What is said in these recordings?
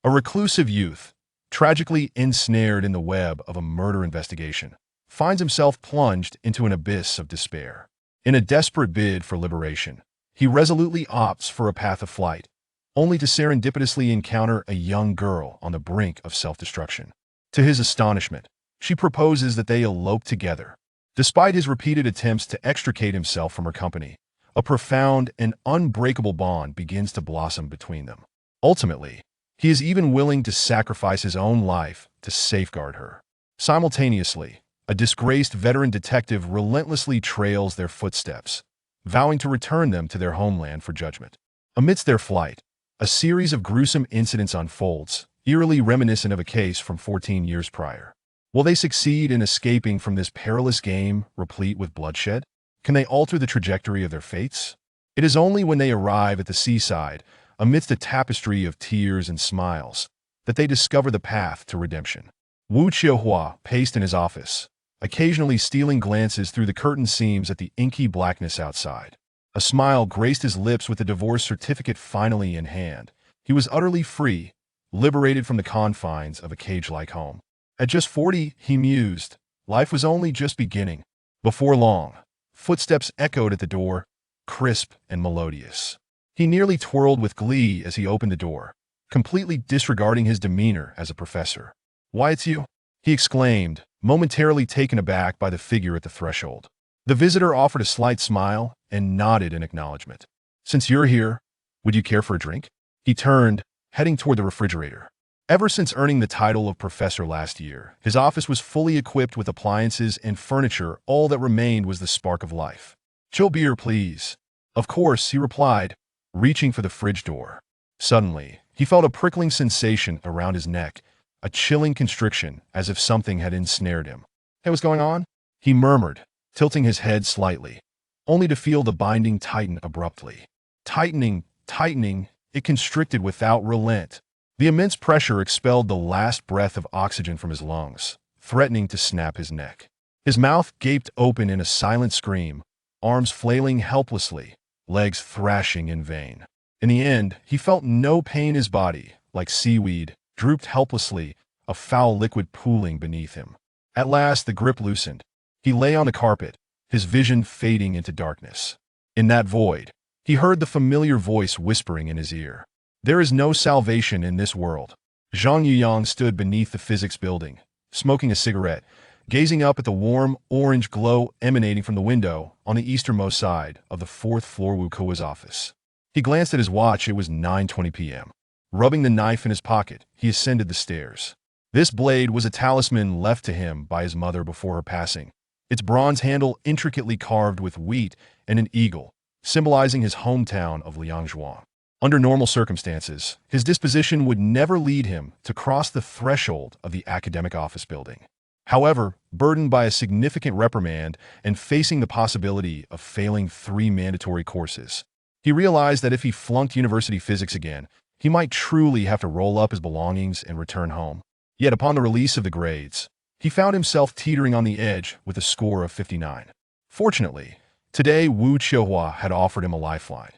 A reclusive youth, tragically ensnared in the web of a murder investigation, finds himself plunged into an abyss of despair. In a desperate bid for liberation, he resolutely opts for a path of flight, only to serendipitously encounter a young girl on the brink of self-destruction. To his astonishment, she proposes that they elope together. Despite his repeated attempts to extricate himself from her company, a profound and unbreakable bond begins to blossom between them. Ultimately, he is even willing to sacrifice his own life to safeguard her. Simultaneously, a disgraced veteran detective relentlessly trails their footsteps, vowing to return them to their homeland for judgment. Amidst their flight, a series of gruesome incidents unfolds, eerily reminiscent of a case from 14 years prior. Will they succeed in escaping from this perilous game replete with bloodshed? Can they alter the trajectory of their fates? It is only when they arrive at the seaside, amidst a tapestry of tears and smiles, that they discover the path to redemption. Wu Qiuhua paced in his office, occasionally stealing glances through the curtain seams at the inky blackness outside. A smile graced his lips with the divorce certificate finally in hand. He was utterly free, liberated from the confines of a cage-like home. At just 40, he mused, life was only just beginning. Before long, footsteps echoed at the door, crisp and melodious. He nearly twirled with glee as he opened the door, completely disregarding his demeanor as a professor. "Why, it's you," he exclaimed, momentarily taken aback by the figure at the threshold. The visitor offered a slight smile and nodded in acknowledgement. "Since you're here, would you care for a drink?" He turned, heading toward the refrigerator. Ever since earning the title of professor last year, his office was fully equipped with appliances and furniture. All that remained was the spark of life. "Chill beer, please." "Of course," he replied, reaching for the fridge door. Suddenly, he felt a prickling sensation around his neck, a chilling constriction as if something had ensnared him. "Hey, what's going on?" he murmured, tilting his head slightly, only to feel the binding tighten abruptly. Tightening, it constricted without relent. The immense pressure expelled the last breath of oxygen from his lungs, threatening to snap his neck. His mouth gaped open in a silent scream, arms flailing helplessly, legs thrashing in vain. In the end, he felt no pain. His body, like seaweed, drooped helplessly, a foul liquid pooling beneath him. At last, the grip loosened. He lay on the carpet, his vision fading into darkness. In that void, he heard the familiar voice whispering in his ear. "There is no salvation in this world." Zhang Yuyang stood beneath the physics building, smoking a cigarette, gazing up at the warm, orange glow emanating from the window on the easternmost side of the fourth floor Wu Kuo's office. He glanced at his watch. It was 9:20 p.m. Rubbing the knife in his pocket, he ascended the stairs. This blade was a talisman left to him by his mother before her passing, its bronze handle intricately carved with wheat and an eagle, symbolizing his hometown of Liangzhuang. Under normal circumstances, his disposition would never lead him to cross the threshold of the academic office building. However, burdened by a significant reprimand and facing the possibility of failing 3 mandatory courses, he realized that if he flunked university physics again, he might truly have to roll up his belongings and return home. Yet upon the release of the grades, he found himself teetering on the edge with a score of 59. Fortunately, today Wu Qiuhua had offered him a lifeline.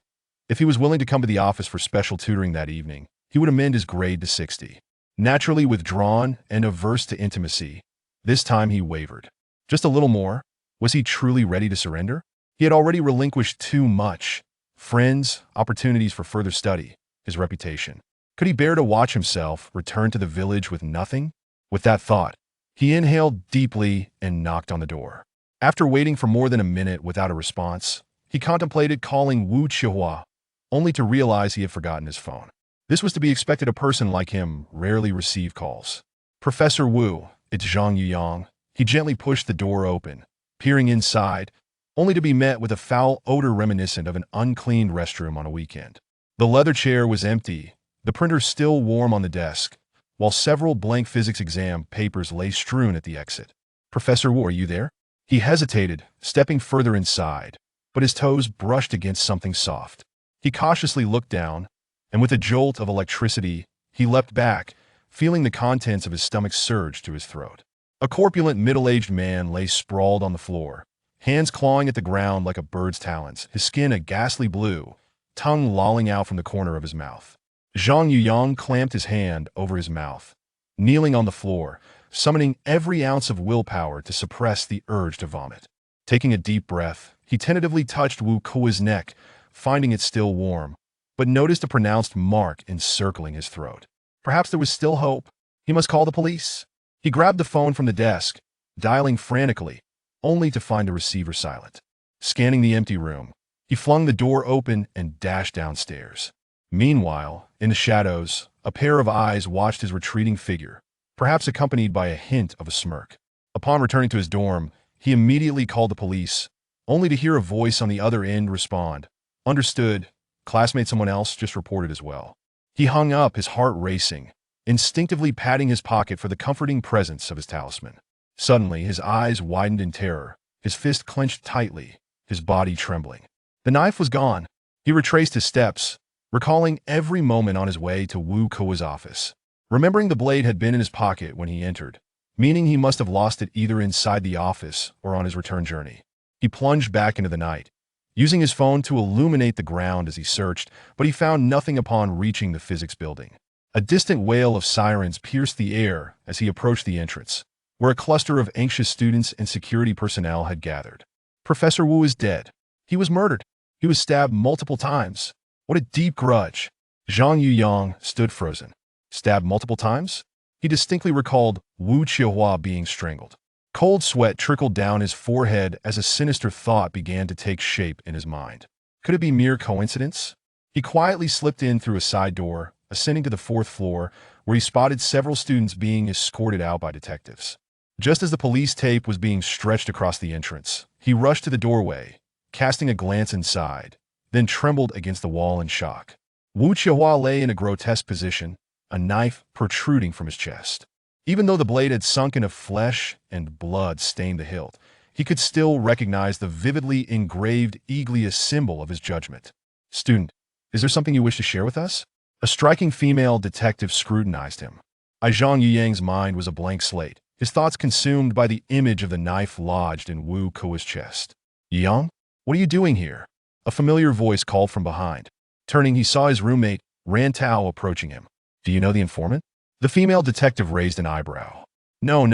If he was willing to come to the office for special tutoring that evening, he would amend his grade to 60. Naturally withdrawn and averse to intimacy, this time he wavered. Just a little more? Was he truly ready to surrender? He had already relinquished too much. Friends, opportunities for further study, his reputation. Could he bear to watch himself return to the village with nothing? With that thought, he inhaled deeply and knocked on the door. After waiting for more than a minute without a response, he contemplated calling Wu Qiuhua, only to realize he had forgotten his phone. This was to be expected. A person like him rarely received calls. "Professor Wu, it's Zhang Yuyang." He gently pushed the door open, peering inside, only to be met with a foul odor reminiscent of an uncleaned restroom on a weekend. The leather chair was empty, the printer still warm on the desk, while several blank physics exam papers lay strewn at the exit. "Professor Wu, are you there?" He hesitated, stepping further inside, but his toes brushed against something soft. He cautiously looked down, and with a jolt of electricity, he leapt back, feeling the contents of his stomach surge to his throat. A corpulent, middle-aged man lay sprawled on the floor, hands clawing at the ground like a bird's talons, his skin a ghastly blue, tongue lolling out from the corner of his mouth. Zhang Yuyang clamped his hand over his mouth, kneeling on the floor, summoning every ounce of willpower to suppress the urge to vomit. Taking a deep breath, he tentatively touched Wu Kuo's neck, finding it still warm, but noticed a pronounced mark encircling his throat. Perhaps there was still hope. He must call the police. He grabbed the phone from the desk, dialing frantically, only to find the receiver silent. Scanning the empty room, he flung the door open and dashed downstairs. Meanwhile, in the shadows, a pair of eyes watched his retreating figure, perhaps accompanied by a hint of a smirk. Upon returning to his dorm, he immediately called the police, only to hear a voice on the other end respond, "Understood. Classmate someone else just reported as well." He hung up, his heart racing, instinctively patting his pocket for the comforting presence of his talisman. Suddenly, his eyes widened in terror, his fist clenched tightly, his body trembling. The knife was gone. He retraced his steps, recalling every moment on his way to Wu Kuo's office. Remembering the blade had been in his pocket when he entered, meaning he must have lost it either inside the office or on his return journey. He plunged back into the night, using his phone to illuminate the ground as he searched, but he found nothing upon reaching the physics building. A distant wail of sirens pierced the air as he approached the entrance, where a cluster of anxious students and security personnel had gathered. Professor Wu is dead. He was murdered. He was stabbed multiple times. What a deep grudge. Zhang Yuyang stood frozen. Stabbed multiple times? He distinctly recalled Wu Qiuhua being strangled. Cold sweat trickled down his forehead as a sinister thought began to take shape in his mind. Could it be mere coincidence? He quietly slipped in through a side door, ascending to the 4th floor, where he spotted several students being escorted out by detectives. Just as the police tape was being stretched across the entrance, he rushed to the doorway, casting a glance inside, then trembled against the wall in shock. Wu Qiuhua lay in a grotesque position, a knife protruding from his chest. Even though the blade had sunk into flesh and blood stained the hilt, he could still recognize the vividly engraved Eagleus symbol of his judgment. "Student, is there something you wish to share with us?" A striking female detective scrutinized him. Zhang Yuyang's mind was a blank slate, his thoughts consumed by the image of the knife lodged in Wu Kuo's chest. "Yang, what are you doing here?" A familiar voice called from behind. Turning, he saw his roommate, Ran Tao, approaching him. "Do you know the informant?" The female detective raised an eyebrow. No.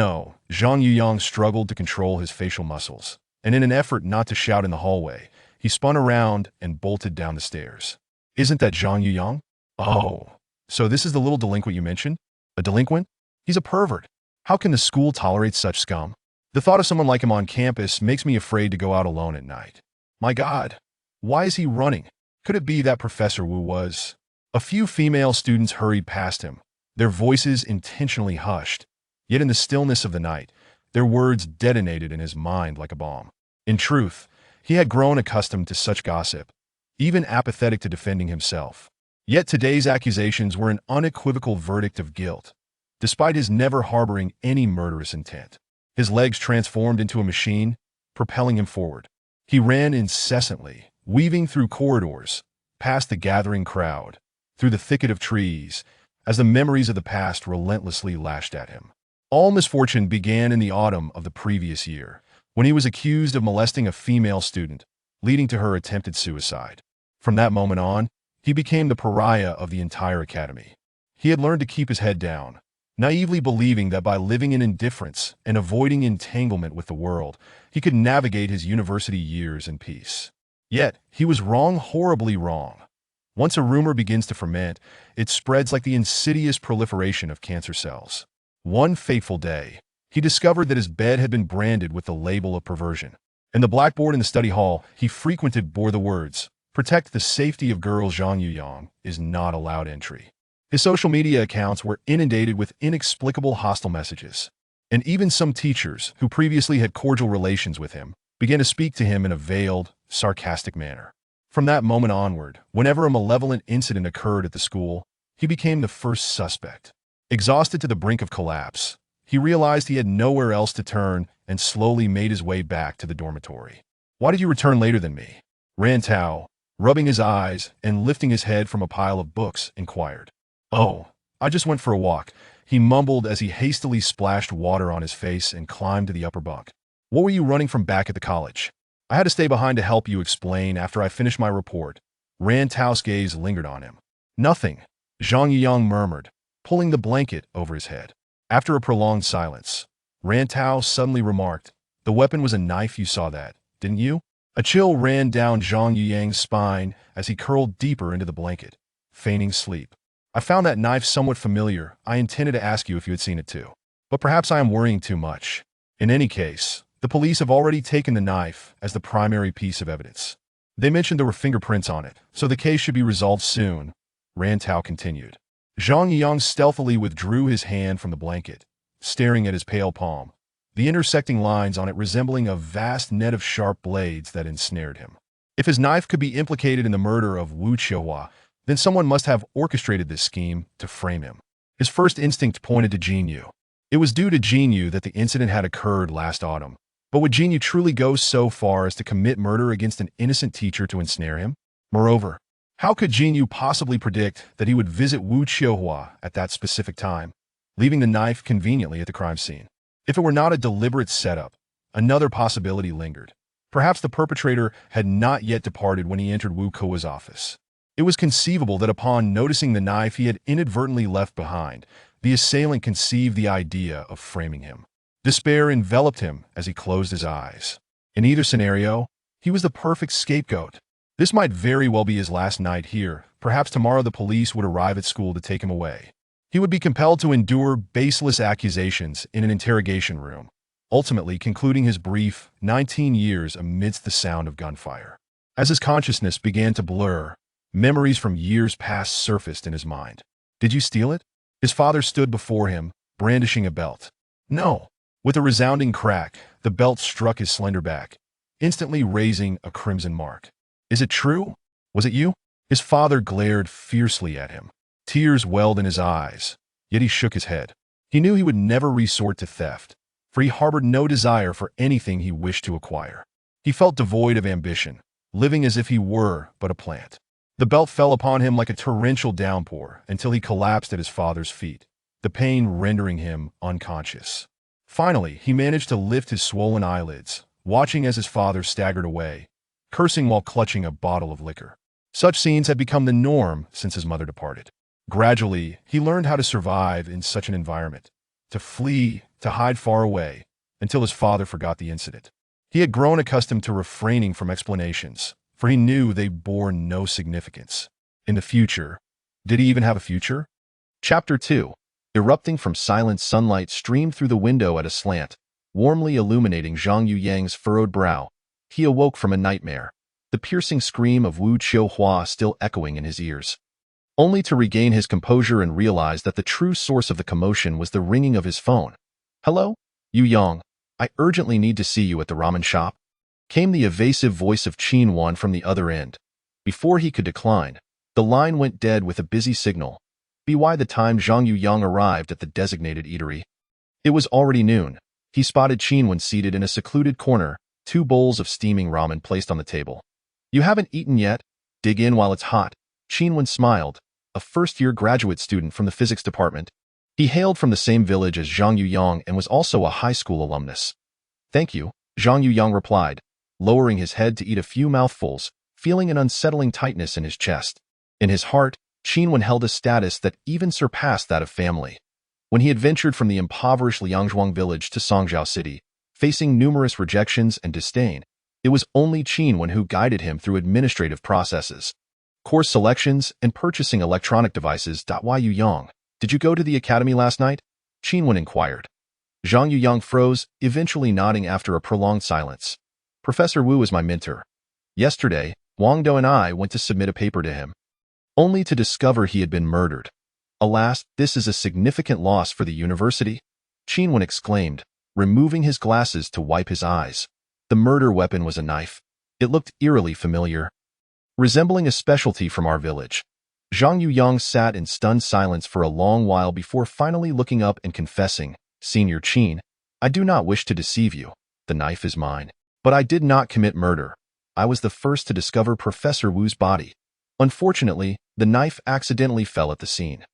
Zhang Yuyang struggled to control his facial muscles, and in an effort not to shout in the hallway, he spun around and bolted down the stairs. "Isn't that Zhang Yuyang?" "Oh, so this is the little delinquent you mentioned? A delinquent? He's a pervert. How can the school tolerate such scum? The thought of someone like him on campus makes me afraid to go out alone at night. My God, why is he running? Could it be that Professor Wu was?" A few female students hurried past him, their voices intentionally hushed, yet in the stillness of the night, their words detonated in his mind like a bomb. In truth, he had grown accustomed to such gossip, even apathetic to defending himself. Yet today's accusations were an unequivocal verdict of guilt, despite his never harboring any murderous intent. His legs transformed into a machine, propelling him forward. He ran incessantly, weaving through corridors, past the gathering crowd, through the thicket of trees, as the memories of the past relentlessly lashed at him. All misfortune began in the autumn of the previous year, when he was accused of molesting a female student, leading to her attempted suicide. From that moment on, he became the pariah of the entire academy. He had learned to keep his head down, naively believing that by living in indifference and avoiding entanglement with the world, he could navigate his university years in peace. Yet, he was wrong, horribly wrong. Once a rumor begins to ferment, it spreads like the insidious proliferation of cancer cells. One fateful day, he discovered that his bed had been branded with the label of perversion. And the blackboard in the study hall he frequented bore the words, "Protect the safety of girls. Zhang Yuyang is not allowed entry." His social media accounts were inundated with inexplicable hostile messages. And even some teachers, who previously had cordial relations with him, began to speak to him in a veiled, sarcastic manner. From that moment onward, whenever a malevolent incident occurred at the school, he became the first suspect. Exhausted to the brink of collapse, he realized he had nowhere else to turn and slowly made his way back to the dormitory. "Why did you return later than me?" Ran Tao, rubbing his eyes and lifting his head from a pile of books, inquired. "Oh, I just went for a walk," he mumbled as he hastily splashed water on his face and climbed to the upper bunk. "What were you running from back at the college?" "I had to stay behind to help you explain after I finished my report." Ran Tao's gaze lingered on him. "Nothing. Zhang Yuyang murmured, pulling the blanket over his head. After a prolonged silence, Ran Tao suddenly remarked, "The weapon was a knife, you saw that, didn't you?" A chill ran down Zhang Yuyang's spine as he curled deeper into the blanket, feigning sleep. "I found that knife somewhat familiar. I intended to ask you if you had seen it too. But perhaps I am worrying too much. In any case, the police have already taken the knife as the primary piece of evidence. They mentioned there were fingerprints on it, so the case should be resolved soon," Ran Tao continued. Zhang Yuyang stealthily withdrew his hand from the blanket, staring at his pale palm, the intersecting lines on it resembling a vast net of sharp blades that ensnared him. If his knife could be implicated in the murder of Wu Qiuhua, then someone must have orchestrated this scheme to frame him. His first instinct pointed to Jin Yu. It was due to Jin Yu that the incident had occurred last autumn. But would Jin Yu truly go so far as to commit murder against an innocent teacher to ensnare him? Moreover, how could Jin Yu possibly predict that he would visit Wu Qiuhua at that specific time, leaving the knife conveniently at the crime scene? If it were not a deliberate setup, another possibility lingered. Perhaps the perpetrator had not yet departed when he entered Wu Kuo's office. It was conceivable that upon noticing the knife he had inadvertently left behind, the assailant conceived the idea of framing him. Despair enveloped him as he closed his eyes. In either scenario, he was the perfect scapegoat. This might very well be his last night here. Perhaps tomorrow the police would arrive at school to take him away. He would be compelled to endure baseless accusations in an interrogation room, ultimately concluding his brief 19 years amidst the sound of gunfire. As his consciousness began to blur, memories from years past surfaced in his mind. Did you steal it? His father stood before him, brandishing a belt. No. With a resounding crack, the belt struck his slender back, instantly raising a crimson mark. Is it true? Was it you? His father glared fiercely at him. Tears welled in his eyes, yet he shook his head. He knew he would never resort to theft, for he harbored no desire for anything he wished to acquire. He felt devoid of ambition, living as if he were but a plant. The belt fell upon him like a torrential downpour until he collapsed at his father's feet, the pain rendering him unconscious. Finally, he managed to lift his swollen eyelids, watching as his father staggered away, cursing while clutching a bottle of liquor. Such scenes had become the norm since his mother departed. Gradually, he learned how to survive in such an environment, to flee, to hide far away, until his father forgot the incident. He had grown accustomed to refraining from explanations, for he knew they bore no significance. In the future, did he even have a future? Chapter 2. Erupting from silence, sunlight streamed through the window at a slant, warmly illuminating Zhang Yuyang's furrowed brow. He awoke from a nightmare, the piercing scream of Wu Qiuhua still echoing in his ears, only to regain his composure and realize that the true source of the commotion was the ringing of his phone. "Hello? Yuyang, I urgently need to see you at the ramen shop," came the evasive voice of Qin Wan from the other end. Before he could decline, the line went dead with a busy signal. By the time Zhang Yuyang arrived at the designated eatery, it was already noon. He spotted Qin Wan seated in a secluded corner, 2 bowls of steaming ramen placed on the table. "You haven't eaten yet? Dig in while it's hot." Qin Wan smiled, a first-year graduate student from the physics department. He hailed from the same village as Zhang Yuyang and was also a high school alumnus. "Thank you," Zhang Yuyang replied, lowering his head to eat a few mouthfuls, feeling an unsettling tightness in his chest. In his heart, Qin Wan held a status that even surpassed that of family. When he had ventured from the impoverished Liangzhuang village to Songzhou City, facing numerous rejections and disdain, it was only Qin Wan who guided him through administrative processes, course selections, and purchasing electronic devices. "Why Yuyang, did you go to the academy last night?" Qin Wan inquired. Zhang Yuyang froze, eventually nodding after a prolonged silence. "Professor Wu is my mentor. Yesterday, Wang Do and I went to submit a paper to him, only to discover he had been murdered. Alas, this is a significant loss for the university," Qin Wan exclaimed, removing his glasses to wipe his eyes. The murder weapon was a knife. It looked eerily familiar, resembling a specialty from our village. Zhang Yuyang sat in stunned silence for a long while before finally looking up and confessing, "Senior Qin, I do not wish to deceive you. The knife is mine. But I did not commit murder. I was the first to discover Professor Wu's body. Unfortunately, the knife accidentally fell at the scene."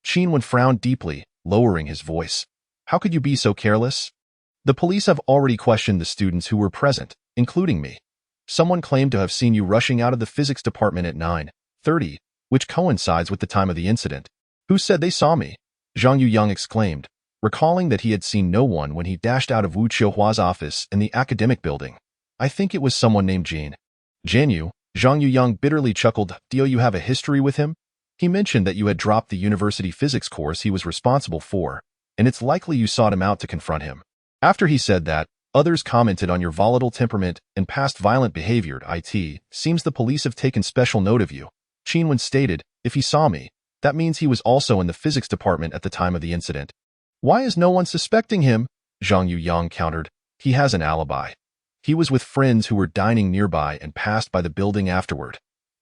Qin Wan frowned deeply, lowering his voice. "How could you be so careless? The police have already questioned the students who were present, including me. Someone claimed to have seen you rushing out of the physics department at 9:30, which coincides with the time of the incident. Who said they saw me? Zhang Yuyang exclaimed, recalling that he had seen no one when he dashed out of Wu Qiuhua's office in the academic building. I think it was someone named Jin. Jianyu, Zhang Yuyang bitterly chuckled. Do you have a history with him? He mentioned that you had dropped the university physics course he was responsible for, and it's likely you sought him out to confront him. After he said that, others commented on your volatile temperament and past violent behavior. It seems the police have taken special note of you. Qinwen stated, if he saw me, that means he was also in the physics department at the time of the incident. Why is no one suspecting him? Zhang Yuyang countered. He has an alibi. He was with friends who were dining nearby and passed by the building afterward.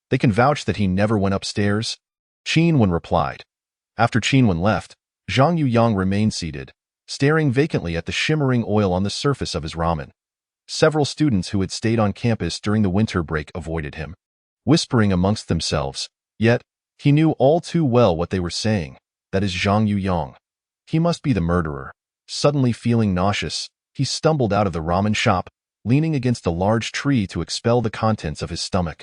They can vouch that he never went upstairs. Qinwen replied. After Qinwen left, Zhang Yuyang remained seated, staring vacantly at the shimmering oil on the surface of his ramen. Several students who had stayed on campus during the winter break avoided him, whispering amongst themselves, yet he knew all too well what they were saying. That is Zhang Yuyang. He must be the murderer. Suddenly feeling nauseous, he stumbled out of the ramen shop, leaning against a large tree to expel the contents of his stomach.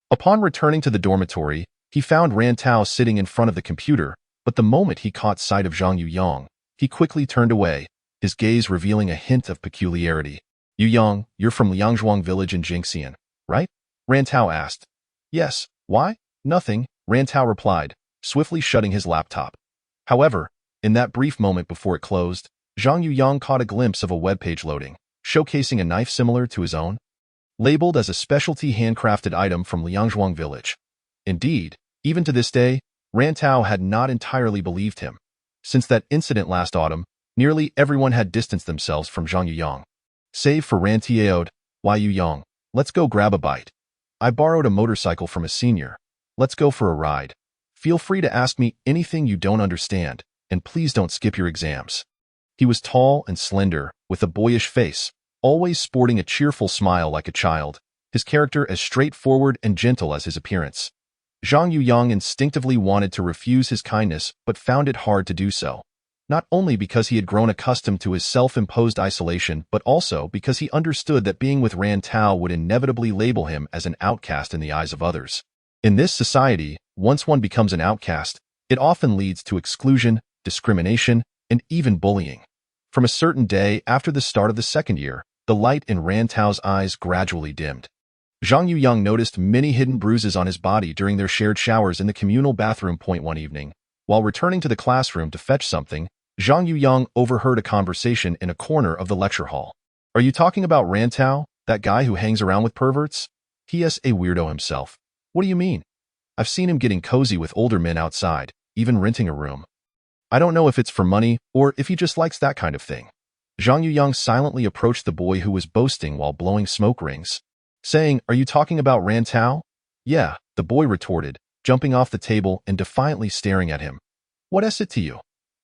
Upon returning to the dormitory, he found Ran Tao sitting in front of the computer, but the moment he caught sight of Zhang Yuyang, he quickly turned away, his gaze revealing a hint of peculiarity. Yuyang, you're from Liangzhuang village in Jingxian, right? Ran Tao asked. Yes, why? Nothing, Ran Tao replied, swiftly shutting his laptop. However, in that brief moment before it closed, Zhang Yuyang caught a glimpse of a web page loading, showcasing a knife similar to his own, labeled as a specialty handcrafted item from Liangzhuang village. Indeed, even to this day, Ran Tao had not entirely believed him. Since that incident last autumn, nearly everyone had distanced themselves from Zhang Yuyang. Save for Ran Tao. Why Yuyang? Let's go grab a bite. I borrowed a motorcycle from a senior. Let's go for a ride. Feel free to ask me anything you don't understand, and please don't skip your exams. He was tall and slender, with a boyish face, always sporting a cheerful smile like a child, his character as straightforward and gentle as his appearance. Zhang Yuyang instinctively wanted to refuse his kindness but found it hard to do so, not only because he had grown accustomed to his self-imposed isolation but also because he understood that being with Ran Tao would inevitably label him as an outcast in the eyes of others. In this society, once one becomes an outcast, it often leads to exclusion, discrimination, and even bullying. From a certain day after the start of the second year, the light in Ran Tao's eyes gradually dimmed. Zhang Yuyang noticed many hidden bruises on his body during their shared showers in the communal bathroom. One evening, while returning to the classroom to fetch something, Zhang Yuyang overheard a conversation in a corner of the lecture hall. Are you talking about Ran Tao, that guy who hangs around with perverts? He is a weirdo himself. What do you mean? I've seen him getting cozy with older men outside, even renting a room. I don't know if it's for money or if he just likes that kind of thing. Zhang Yuyang silently approached the boy who was boasting while blowing smoke rings, saying, Are you talking about Ran Tao? Yeah, the boy retorted, jumping off the table and defiantly staring at him. What is it to you?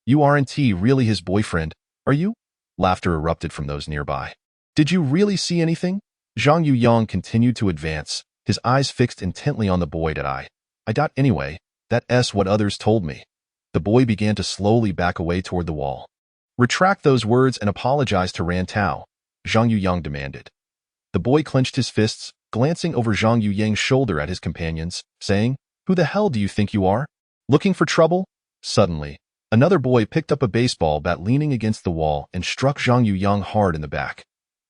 You aren't really his boyfriend, are you? Laughter erupted from those nearby. Did you really see anything? Zhang Yuyang continued to advance, his eyes fixed intently on the boy. Anyway, that's what others told me. The boy began to slowly back away toward the wall. Retract those words and apologize to Ran Tao, Zhang Yuyang demanded. The boy clenched his fists, glancing over Zhang Yuyang's shoulder at his companions, saying, Who the hell do you think you are? Looking for trouble? Suddenly, another boy picked up a baseball bat leaning against the wall and struck Zhang Yuyang hard in the back.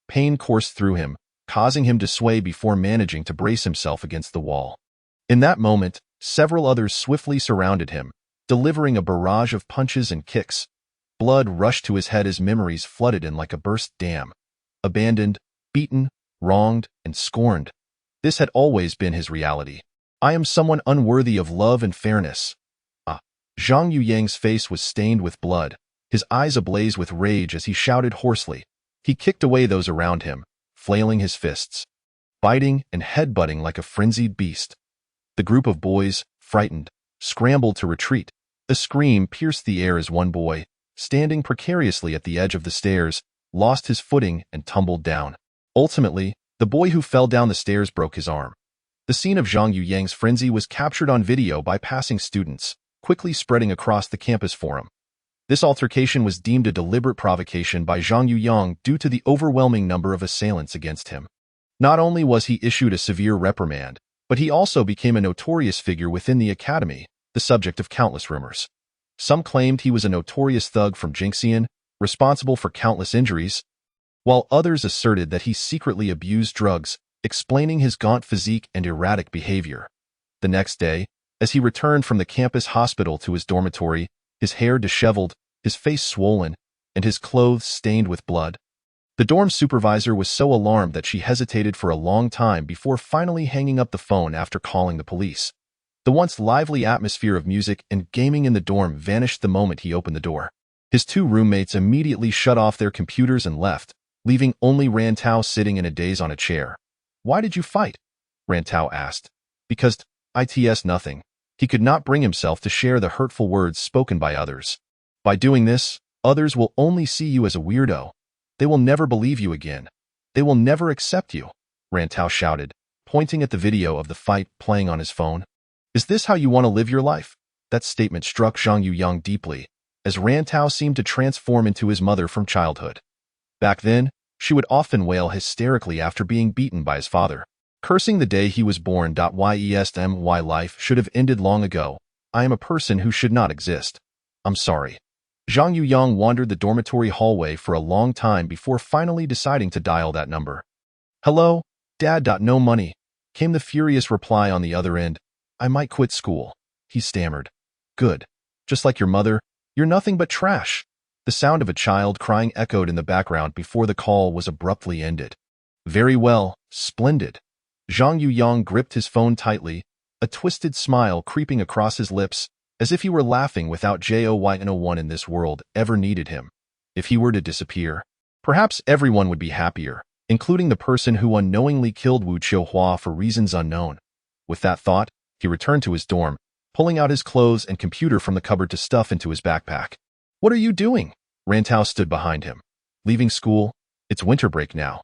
Pain coursed through him, causing him to sway before managing to brace himself against the wall. In that moment, several others swiftly surrounded him, delivering a barrage of punches and kicks. Blood rushed to his head as memories flooded in like a burst dam. Abandoned, beaten, wronged, and scorned. This had always been his reality. I am someone unworthy of love and fairness. Zhang Yuyang's face was stained with blood, his eyes ablaze with rage as he shouted hoarsely. He kicked away those around him, flailing his fists, biting and headbutting like a frenzied beast. The group of boys, frightened, scrambled to retreat. A scream pierced the air as one boy, standing precariously at the edge of the stairs, lost his footing and tumbled down. Ultimately, the boy who fell down the stairs broke his arm. The scene of Zhang Yuyang's frenzy was captured on video by passing students, quickly spreading across the campus forum. This altercation was deemed a deliberate provocation by Zhang Yuyang due to the overwhelming number of assailants against him. Not only was he issued a severe reprimand, But he also became a notorious figure within the academy, the subject of countless rumors. Some claimed he was a notorious thug from Jinxian, responsible for countless injuries, while others asserted that he secretly abused drugs, explaining his gaunt physique and erratic behavior. The next day, as he returned from the campus hospital to his dormitory, his hair disheveled, his face swollen, and his clothes stained with blood, the dorm supervisor was so alarmed that she hesitated for a long time before finally hanging up the phone after calling the police. The once lively atmosphere of music and gaming in the dorm vanished the moment he opened the door. His two roommates immediately shut off their computers and left, leaving only Rantau sitting in a daze on a chair. "Why did you fight?" Rantau asked. "Because it's nothing." He could not bring himself to share the hurtful words spoken by others. "By doing this, others will only see you as a weirdo. They will never believe you again. They will never accept you," Rantau shouted, pointing at the video of the fight playing on his phone. "Is this how you want to live your life?" That statement struck Zhang Yuyang deeply, as Rantau seemed to transform into his mother from childhood. Back then, she would often wail hysterically after being beaten by his father, cursing the day he was born. My life should have ended long ago. I am a person who should not exist. I'm sorry." Zhang Yuyang wandered the dormitory hallway for a long time before finally deciding to dial that number. "Hello, Dad. No money," came the furious reply on the other end. "I might quit school," he stammered. "Good. Just like your mother, you're nothing but trash." The sound of a child crying echoed in the background before the call was abruptly ended. "Very well, splendid." Zhang Yuyang gripped his phone tightly, a twisted smile creeping across his lips, as if he were laughing without no one in this world ever needed him. If he were to disappear, perhaps everyone would be happier, including the person who unknowingly killed Wu Qiuhua for reasons unknown. With that thought, he returned to his dorm, pulling out his clothes and computer from the cupboard to stuff into his backpack. "What are you doing?" Rantau stood behind him. "Leaving school? It's winter break now."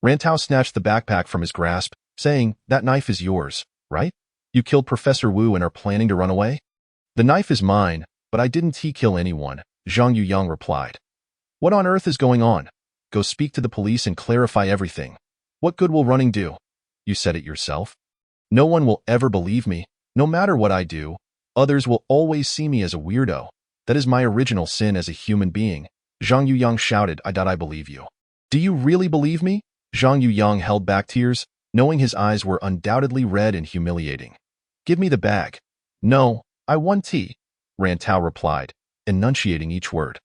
Rantau snatched the backpack from his grasp, saying, "That knife is yours, right? You killed Professor Wu and are planning to run away?" "The knife is mine, but I didn't kill anyone," Zhang Yuyang replied. "What on earth is going on? Go speak to the police and clarify everything. What good will running do? You said it yourself. No one will ever believe me. No matter what I do, others will always see me as a weirdo. That is my original sin as a human being." Zhang Yuyang shouted, I believe you." "Do you really believe me?" Zhang Yuyang held back tears, knowing his eyes were undoubtedly red and humiliating. "Give me the bag." "No, I want tea," Rantau replied, enunciating each word.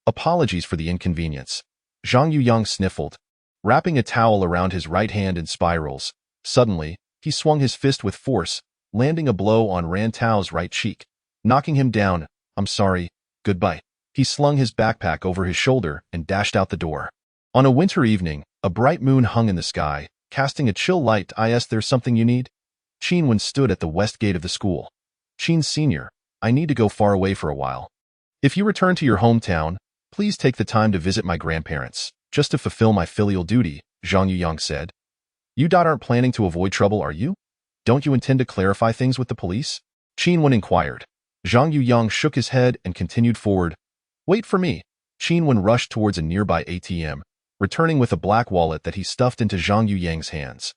"Apologies for the inconvenience." Zhang Yuyang sniffled, wrapping a towel around his right hand in spirals. Suddenly, he swung his fist with force, landing a blow on Rantau's right cheek, knocking him down. "I'm sorry. Goodbye." He slung his backpack over his shoulder and dashed out the door. On a winter evening, a bright moon hung in the sky, casting a chill light. "There's something you need?" Qinwen stood at the west gate of the school. "Qin Sr., I need to go far away for a while. If you return to your hometown, please take the time to visit my grandparents, just to fulfill my filial duty," Zhang Yuyang said. "You aren't planning to avoid trouble, are you? Don't you intend to clarify things with the police?" Qinwen inquired. Zhang Yuyang shook his head and continued forward. "Wait for me." Qinwen rushed towards a nearby ATM, returning with a black wallet that he stuffed into Zhang Yuyang's hands.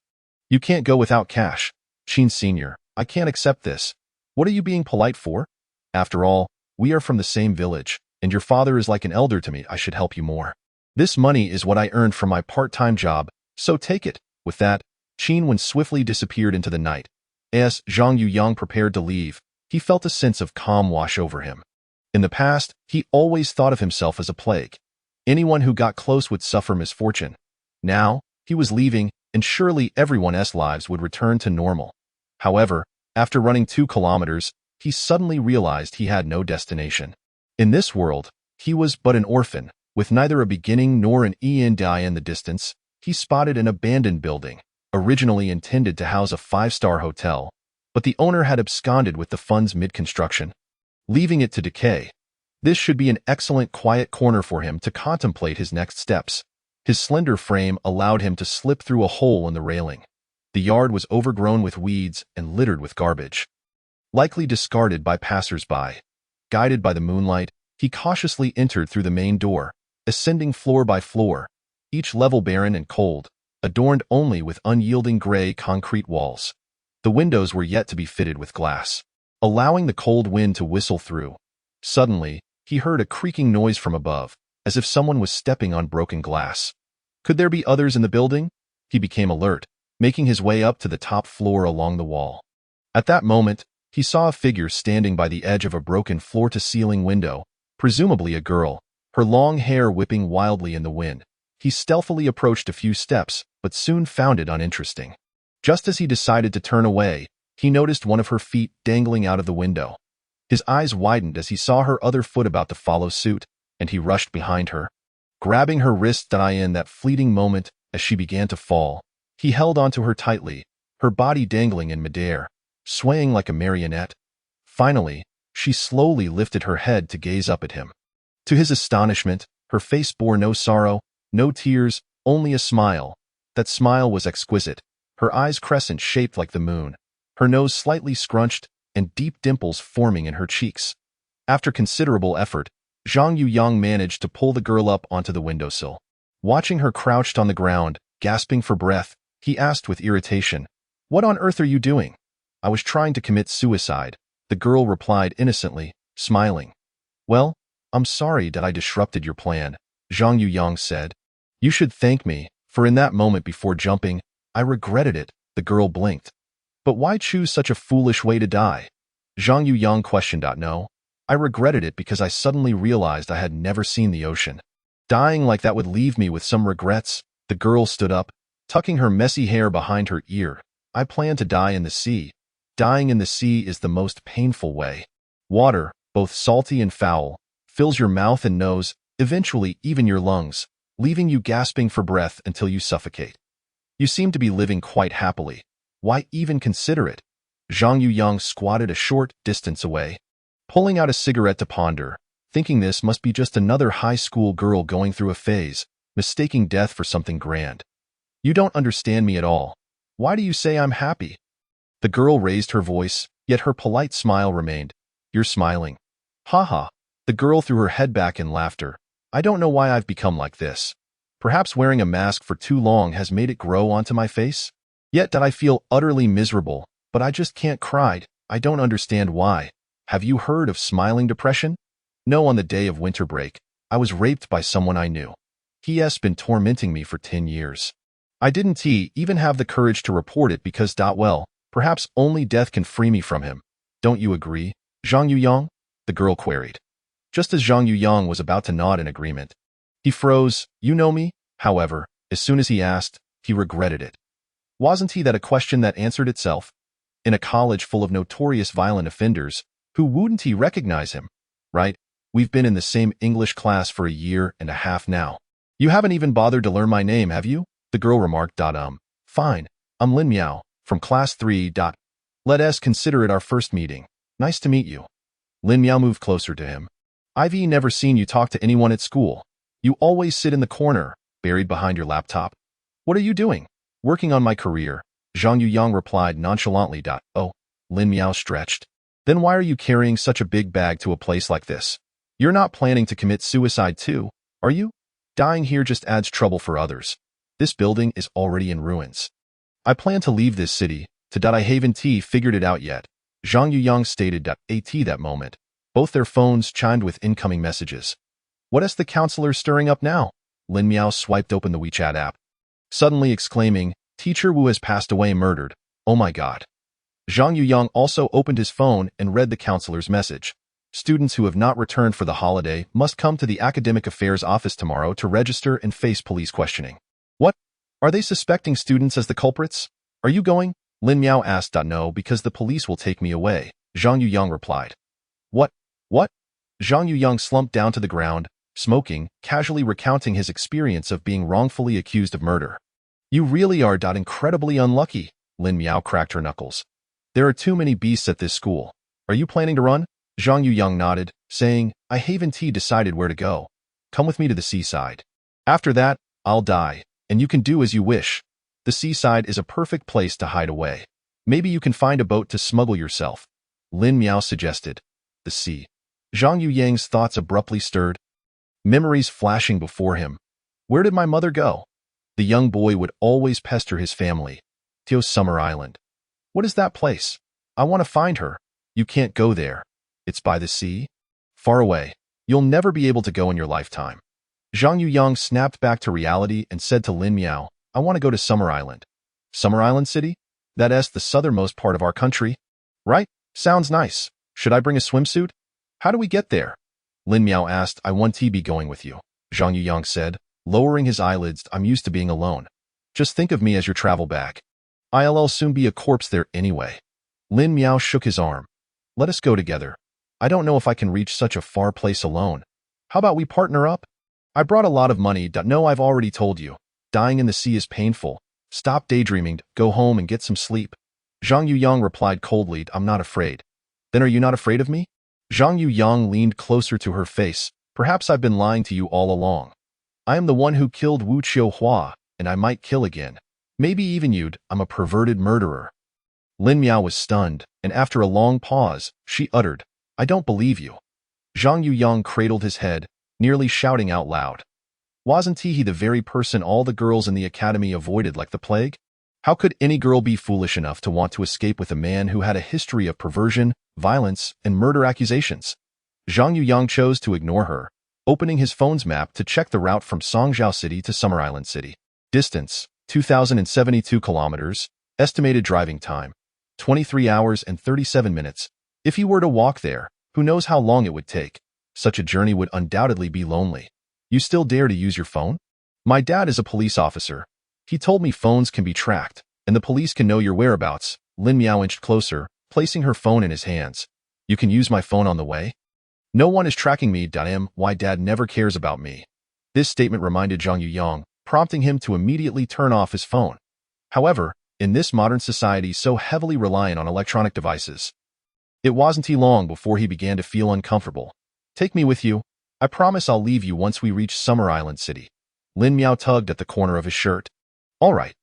"You can't go without cash. Qin Sr., I can't accept this. What are you being polite for? After all, we are from the same village, and your father is like an elder to me. I should help you more. This money is what I earned from my part-time job, so take it." With that, Qinwen swiftly disappeared into the night. As Zhang Yuyang prepared to leave, he felt a sense of calm wash over him. In the past, he always thought of himself as a plague. Anyone who got close would suffer misfortune. Now, he was leaving, and surely everyone's lives would return to normal. However, after running 2 kilometers, he suddenly realized he had no destination. In this world, he was but an orphan, with neither a beginning nor an end. In the distance, he spotted an abandoned building, originally intended to house a 5-star hotel, but the owner had absconded with the funds mid-construction, leaving it to decay. This should be an excellent quiet corner for him to contemplate his next steps. His slender frame allowed him to slip through a hole in the railing. The yard was overgrown with weeds and littered with garbage, likely discarded by passers-by. Guided by the moonlight, he cautiously entered through the main door, ascending floor by floor, each level barren and cold, adorned only with unyielding gray concrete walls. The windows were yet to be fitted with glass, allowing the cold wind to whistle through. Suddenly, he heard a creaking noise from above, as if someone was stepping on broken glass. Could there be others in the building? He became alert, making his way up to the top floor along the wall. At that moment, he saw a figure standing by the edge of a broken floor-to-ceiling window, presumably a girl, her long hair whipping wildly in the wind. He stealthily approached a few steps, but soon found it uninteresting. Just as he decided to turn away, he noticed one of her feet dangling out of the window. His eyes widened as he saw her other foot about to follow suit, and he rushed behind her. Grabbing her wrist in that fleeting moment as she began to fall, he held onto her tightly, her body dangling in midair, swaying like a marionette. Finally, she slowly lifted her head to gaze up at him. To his astonishment, her face bore no sorrow, no tears, only a smile. That smile was exquisite, her eyes crescent-shaped like the moon, her nose slightly scrunched, and deep dimples forming in her cheeks. After considerable effort, Zhang Yuyang managed to pull the girl up onto the windowsill. Watching her crouched on the ground, gasping for breath, he asked with irritation, "What on earth are you doing?" "I was trying to commit suicide," the girl replied innocently, smiling. "Well, I'm sorry that I disrupted your plan," Zhang Yuyang said. "You should thank me, for in that moment before jumping, I regretted it," the girl blinked. "But why choose such a foolish way to die?" Zhang Yuyang questioned. "No, I regretted it because I suddenly realized I had never seen the ocean. Dying like that would leave me with some regrets." The girl stood up, tucking her messy hair behind her ear. "I plan to die in the sea. Dying in the sea is the most painful way. Water, both salty and foul, fills your mouth and nose, eventually even your lungs, leaving you gasping for breath until you suffocate. You seem to be living quite happily. Why even consider it?" Zhang Yuyang squatted a short distance away, pulling out a cigarette to ponder, thinking this must be just another high school girl going through a phase, mistaking death for something grand. "You don't understand me at all. Why do you say I'm happy?" The girl raised her voice, yet her polite smile remained. "You're smiling." "Ha." The girl threw her head back in laughter. "I don't know why I've become like this. Perhaps wearing a mask for too long has made it grow onto my face? Yet that I feel utterly miserable, but I just can't cry. I don't understand why. Have you heard of smiling depression? No, on the day of winter break, I was raped by someone I knew. He has been tormenting me for 10 years. I didn't even have the courage to report it because, well, perhaps only death can free me from him. Don't you agree, Zhang Yuyang?" the girl queried. Just as Zhang Yuyang was about to nod in agreement, he froze. "You know me?" However, as soon as he asked, he regretted it. Wasn't that a question that answered itself? In a college full of notorious violent offenders, who wouldn't recognize him? Right? We've been in the same English class for a year and a half now. "You haven't even bothered to learn my name, have you?" the girl remarked. "Fine. I'm Lin Miao, from class 3. Let us consider it our first meeting. Nice to meet you." Lin Miao moved closer to him. "I've never seen you talk to anyone at school. You always sit in the corner, buried behind your laptop. What are you doing?" "Working on my career," Zhang Yuyang replied nonchalantly. "Oh," Lin Miao stretched. "Then why are you carrying such a big bag to a place like this? You're not planning to commit suicide too, are you? Dying here just adds trouble for others. This building is already in ruins. I plan to leave this city, I haven't figured it out yet," Zhang Yuyang stated. At that moment, both their phones chimed with incoming messages. "What is the counselor stirring up now?" Lin Miao swiped open the WeChat app, suddenly exclaiming, "Teacher Wu has passed away, murdered. Oh my god." Zhang Yuyang also opened his phone and read the counselor's message. "Students who have not returned for the holiday must come to the Academic Affairs office tomorrow to register and face police questioning." "What? Are they suspecting students as the culprits? Are you going?" Lin Miao asked. "No, because the police will take me away," Zhang Yuyang replied. What? Zhang Yuyang slumped down to the ground, smoking, casually recounting his experience of being wrongfully accused of murder. "You really are incredibly unlucky," Lin Miao cracked her knuckles. "There are too many beasts at this school. Are you planning to run?" Zhang Yuyang nodded, saying, "I haven't decided where to go. Come with me to the seaside. After that, I'll die, and you can do as you wish. The seaside is a perfect place to hide away. Maybe you can find a boat to smuggle yourself," Lin Miao suggested. The sea. Zhang Yuyang's thoughts abruptly stirred, memories flashing before him. Where did my mother go? The young boy would always pester his family. To Summer Island. What is that place? I want to find her. You can't go there. It's by the sea. Far away. You'll never be able to go in your lifetime. Zhang Yuyang snapped back to reality and said to Lin Miao, I want to go to Summer Island. Summer Island City? That's the southernmost part of our country. Right? Sounds nice. Should I bring a swimsuit? How do we get there? Lin Miao asked. I want to be going with you. Zhang Yuyang said, lowering his eyelids. I'm used to being alone. Just think of me as your travel bag. I'll soon be a corpse there anyway. Lin Miao shook his arm. Let us go together. I don't know if I can reach such a far place alone. How about we partner up? I brought a lot of money. No, I've already told you. Dying in the sea is painful. Stop daydreaming, go home and get some sleep. Zhang Yuyang replied coldly, I'm not afraid. Then are you not afraid of me? Zhang Yuyang leaned closer to her face. Perhaps I've been lying to you all along. I am the one who killed Wu Qiuhua, and I might kill again. Maybe even you'd. I'm a perverted murderer. Lin Miao was stunned, and after a long pause, she uttered, I don't believe you. Zhang Yuyang cradled his head, nearly shouting out loud. Wasn't he the very person all the girls in the academy avoided like the plague? How could any girl be foolish enough to want to escape with a man who had a history of perversion, violence, and murder accusations? Zhang Yuyang chose to ignore her, opening his phone's map to check the route from Songzhou City to Summer Island City. Distance, 2,072 kilometers. Estimated driving time, 23 hours and 37 minutes. If he were to walk there, who knows how long it would take. Such a journey would undoubtedly be lonely. You still dare to use your phone? My dad is a police officer. He told me phones can be tracked, and the police can know your whereabouts. Lin Miao inched closer, placing her phone in his hands. You can use my phone on the way? No one is tracking me. Why Dad never cares about me. This statement reminded Zhang Yuyang, prompting him to immediately turn off his phone. However, in this modern society so heavily reliant on electronic devices, it wasn't long before he began to feel uncomfortable. Take me with you. I promise I'll leave you once we reach Summer Island City. Lin Miao tugged at the corner of his shirt. All right.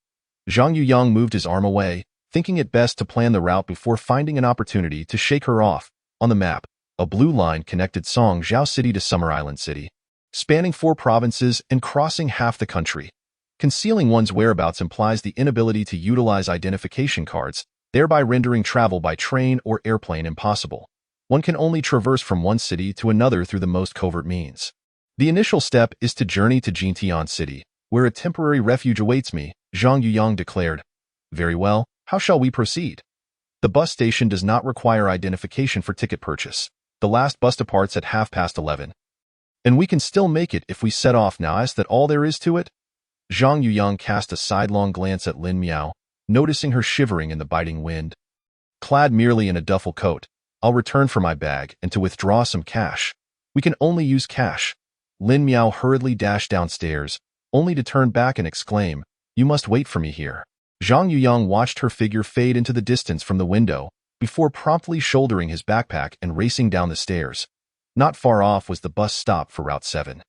Zhang Yuyang moved his arm away, thinking it best to plan the route before finding an opportunity to shake her off. On the map, a blue line connected Songzhou City to Summer Island City, spanning 4 provinces and crossing half the country. Concealing one's whereabouts implies the inability to utilize identification cards, thereby rendering travel by train or airplane impossible. One can only traverse from one city to another through the most covert means. The initial step is to journey to Jintian City, where a temporary refuge awaits me, Zhang Yuyang declared. Very well, how shall we proceed? The bus station does not require identification for ticket purchase. The last bus departs at 11:30. And we can still make it if we set off now. Is that all there is to it? Zhang Yuyang cast a sidelong glance at Lin Miao, noticing her shivering in the biting wind. Clad merely in a duffel coat, I'll return for my bag and to withdraw some cash. We can only use cash. Lin Miao hurriedly dashed downstairs, only to turn back and exclaim, You must wait for me here. Zhang Yuyang watched her figure fade into the distance from the window, before promptly shouldering his backpack and racing down the stairs. Not far off was the bus stop for Route 7.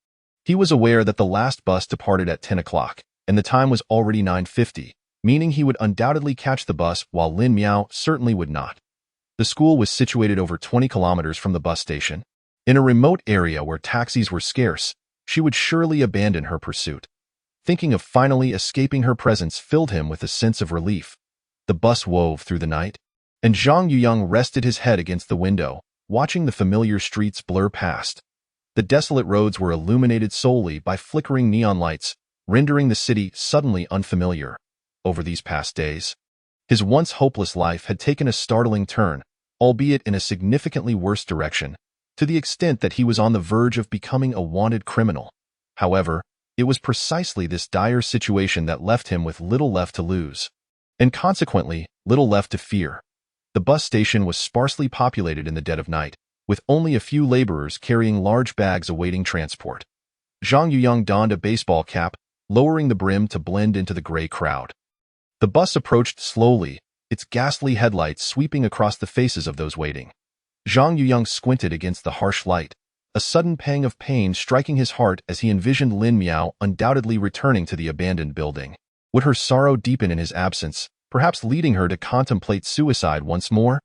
He was aware that the last bus departed at 10 o'clock, and the time was already 9:50, meaning he would undoubtedly catch the bus while Lin Miao certainly would not. The school was situated over 20 kilometers from the bus station. In a remote area where taxis were scarce, she would surely abandon her pursuit. Thinking of finally escaping her presence filled him with a sense of relief. The bus wove through the night, and Zhang Yuyang rested his head against the window, watching the familiar streets blur past. The desolate roads were illuminated solely by flickering neon lights, rendering the city suddenly unfamiliar. Over these past days, his once hopeless life had taken a startling turn, albeit in a significantly worse direction, to the extent that he was on the verge of becoming a wanted criminal. However, it was precisely this dire situation that left him with little left to lose, and consequently, little left to fear. The bus station was sparsely populated in the dead of night, with only a few laborers carrying large bags awaiting transport. Zhang Yuyang donned a baseball cap, lowering the brim to blend into the gray crowd. The bus approached slowly, its ghastly headlights sweeping across the faces of those waiting. Zhang Yuyang squinted against the harsh light, a sudden pang of pain striking his heart as he envisioned Lin Miao undoubtedly returning to the abandoned building. Would her sorrow deepen in his absence, perhaps leading her to contemplate suicide once more?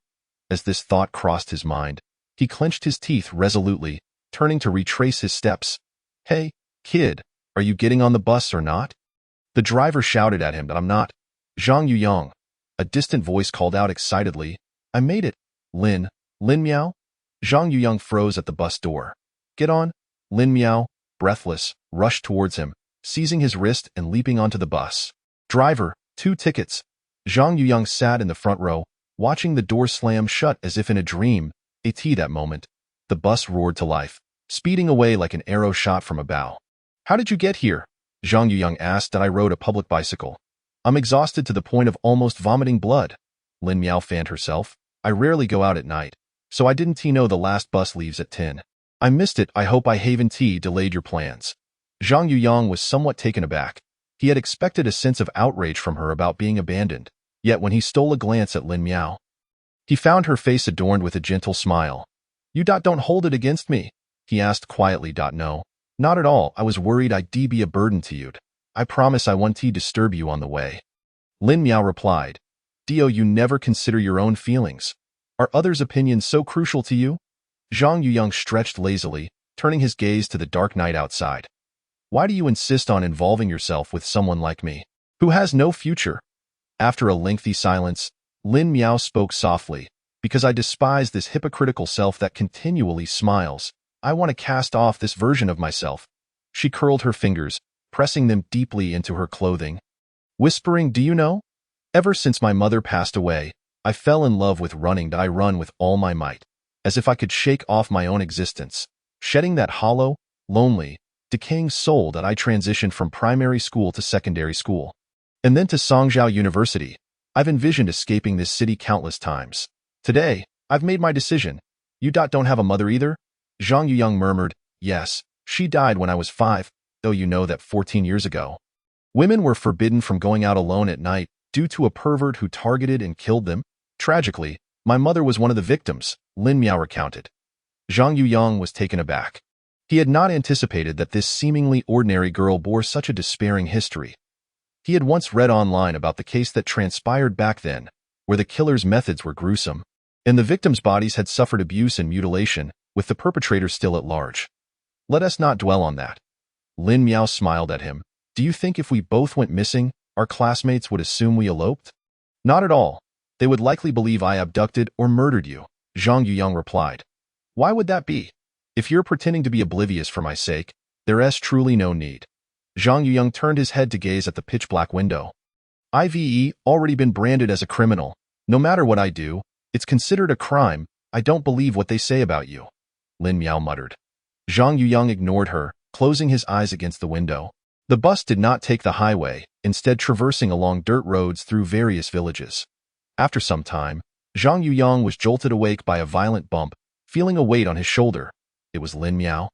As this thought crossed his mind, he clenched his teeth resolutely, turning to retrace his steps. Hey, kid, are you getting on the bus or not? The driver shouted at him that I'm not. Zhang Yuyang. A distant voice called out excitedly, "I made it! Lin! Lin Miao?" Zhang Yuyang froze at the bus door. "Get on!" Lin Miao, breathless, rushed towards him, seizing his wrist and leaping onto the bus. "Driver, 2 tickets." Zhang Yuyang sat in the front row, watching the door slam shut as if in a dream. That moment, the bus roared to life, speeding away like an arrow shot from a bow. "How did you get here?" Zhang Yuyang asked. "I rode a public bicycle. I'm exhausted to the point of almost vomiting blood." Lin Miao fanned herself. "I rarely go out at night, so I didn't know the last bus leaves at 10. I missed it. I hope I Haven Tea delayed your plans." Zhang Yuyang was somewhat taken aback. He had expected a sense of outrage from her about being abandoned, yet when he stole a glance at Lin Miao, he found her face adorned with a gentle smile. "You don't hold it against me?" he asked quietly. "No, not at all. I was worried I'd be a burden to you. I promise I won't disturb you on the way." Lin Miao replied, "Dio, you never consider your own feelings. Are others' opinions so crucial to you?" Zhang Yuyang stretched lazily, turning his gaze to the dark night outside. "Why do you insist on involving yourself with someone like me, who has no future?" After a lengthy silence, Lin Miao spoke softly, "Because I despise this hypocritical self that continually smiles. I want to cast off this version of myself." She curled her fingers, pressing them deeply into her clothing, whispering, "Do you know? Ever since my mother passed away, I fell in love with running. I run with all my might, as if I could shake off my own existence, shedding that hollow, lonely, decaying soul that I transitioned from primary school to secondary school, and then to Songzhou University. I've envisioned escaping this city countless times. Today, I've made my decision." "You don't have a mother either?" Zhang Yuyang murmured. "Yes, she died when I was 5, though you know that 14 years ago, women were forbidden from going out alone at night due to a pervert who targeted and killed them. Tragically, my mother was one of the victims," Lin Miao recounted. Zhang Yuyang was taken aback. He had not anticipated that this seemingly ordinary girl bore such a despairing history. He had once read online about the case that transpired back then, where the killer's methods were gruesome, and the victims' bodies had suffered abuse and mutilation, with the perpetrator still at large. "Let us not dwell on that." Lin Miao smiled at him. "Do you think if we both went missing, our classmates would assume we eloped?" "Not at all. They would likely believe I abducted or murdered you," Zhang Yuyang replied. "Why would that be? If you're pretending to be oblivious for my sake, there's truly no need." Zhang Yuyang turned his head to gaze at the pitch-black window. "I've already been branded as a criminal. No matter what I do, it's considered a crime. I don't believe what they say about you," Lin Miao muttered. Zhang Yuyang ignored her, closing his eyes against the window. The bus did not take the highway, instead traversing along dirt roads through various villages. After some time, Zhang Yuyang was jolted awake by a violent bump, feeling a weight on his shoulder. It was Lin Miao.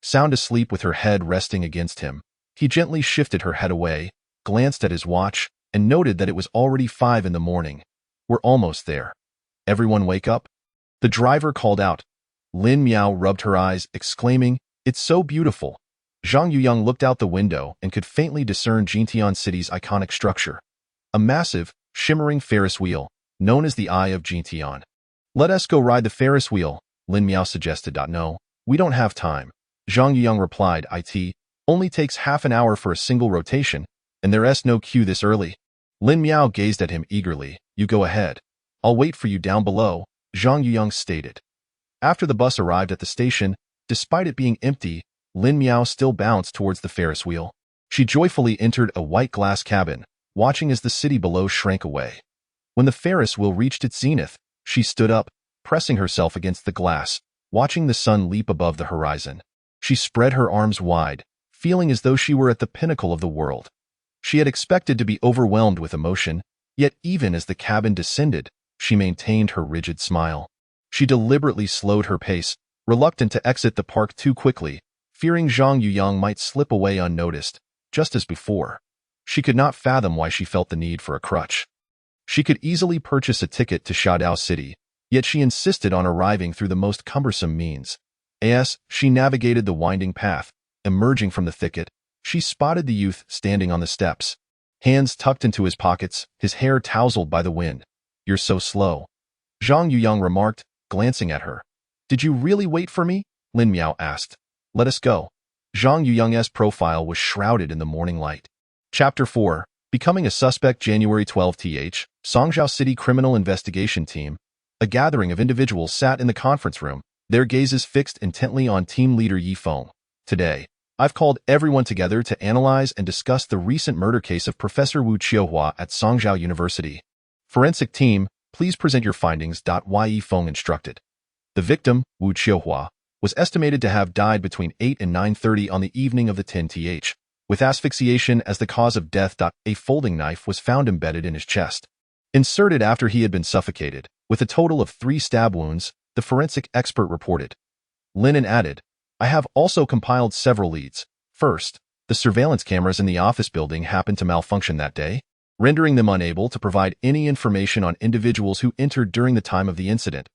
Sound asleep with her head resting against him, he gently shifted her head away, glanced at his watch, and noted that it was already 5 in the morning. "We're almost there. Everyone wake up." The driver called out. Lin Miao rubbed her eyes, exclaiming, "It's so beautiful." Zhang Yuyang looked out the window and could faintly discern Jintian City's iconic structure, a massive, shimmering Ferris wheel, known as the Eye of Jintian. "Let us go ride the Ferris wheel," Lin Miao suggested. "No, we don't have time," Zhang Yuyang replied. "It only takes half an hour for a single rotation, and there's no queue this early." Lin Miao gazed at him eagerly. "You go ahead. I'll wait for you down below," Zhang Yuyang stated. After the bus arrived at the station, despite it being empty, Lin Miao still bounced towards the Ferris wheel. She joyfully entered a white glass cabin, watching as the city below shrank away. When the Ferris wheel reached its zenith, she stood up, pressing herself against the glass, watching the sun leap above the horizon. She spread her arms wide, feeling as though she were at the pinnacle of the world. She had expected to be overwhelmed with emotion, yet even as the cabin descended, she maintained her rigid smile. She deliberately slowed her pace, reluctant to exit the park too quickly, fearing Zhang Yuyang might slip away unnoticed, just as before. She could not fathom why she felt the need for a crutch. She could easily purchase a ticket to Shadao City, yet she insisted on arriving through the most cumbersome means. As she navigated the winding path, emerging from the thicket, she spotted the youth standing on the steps, hands tucked into his pockets, his hair tousled by the wind. "You're so slow," Zhang Yuyang remarked, glancing at her. "Did you really wait for me?" Lin Miao asked. "Let us go." Zhang Yuyang's profile was shrouded in the morning light. Chapter 4. Becoming a suspect January 12th, Songjiao City Criminal Investigation Team. A gathering of individuals sat in the conference room, their gazes fixed intently on team leader Yi Feng. Today, I've called everyone together to analyze and discuss the recent murder case of Professor Wu Qiuhua at Songjiao University. Forensic team, please present your findings. Yi Feng instructed. The victim, Wu Qiuhua, was estimated to have died between 8 and 9:30 on the evening of the 10th, with asphyxiation as the cause of death. A folding knife was found embedded in his chest, inserted after he had been suffocated, with a total of 3 stab wounds, the forensic expert reported. Linen added, I have also compiled several leads. First, the surveillance cameras in the office building happened to malfunction that day, rendering them unable to provide any information on individuals who entered during the time of the incident.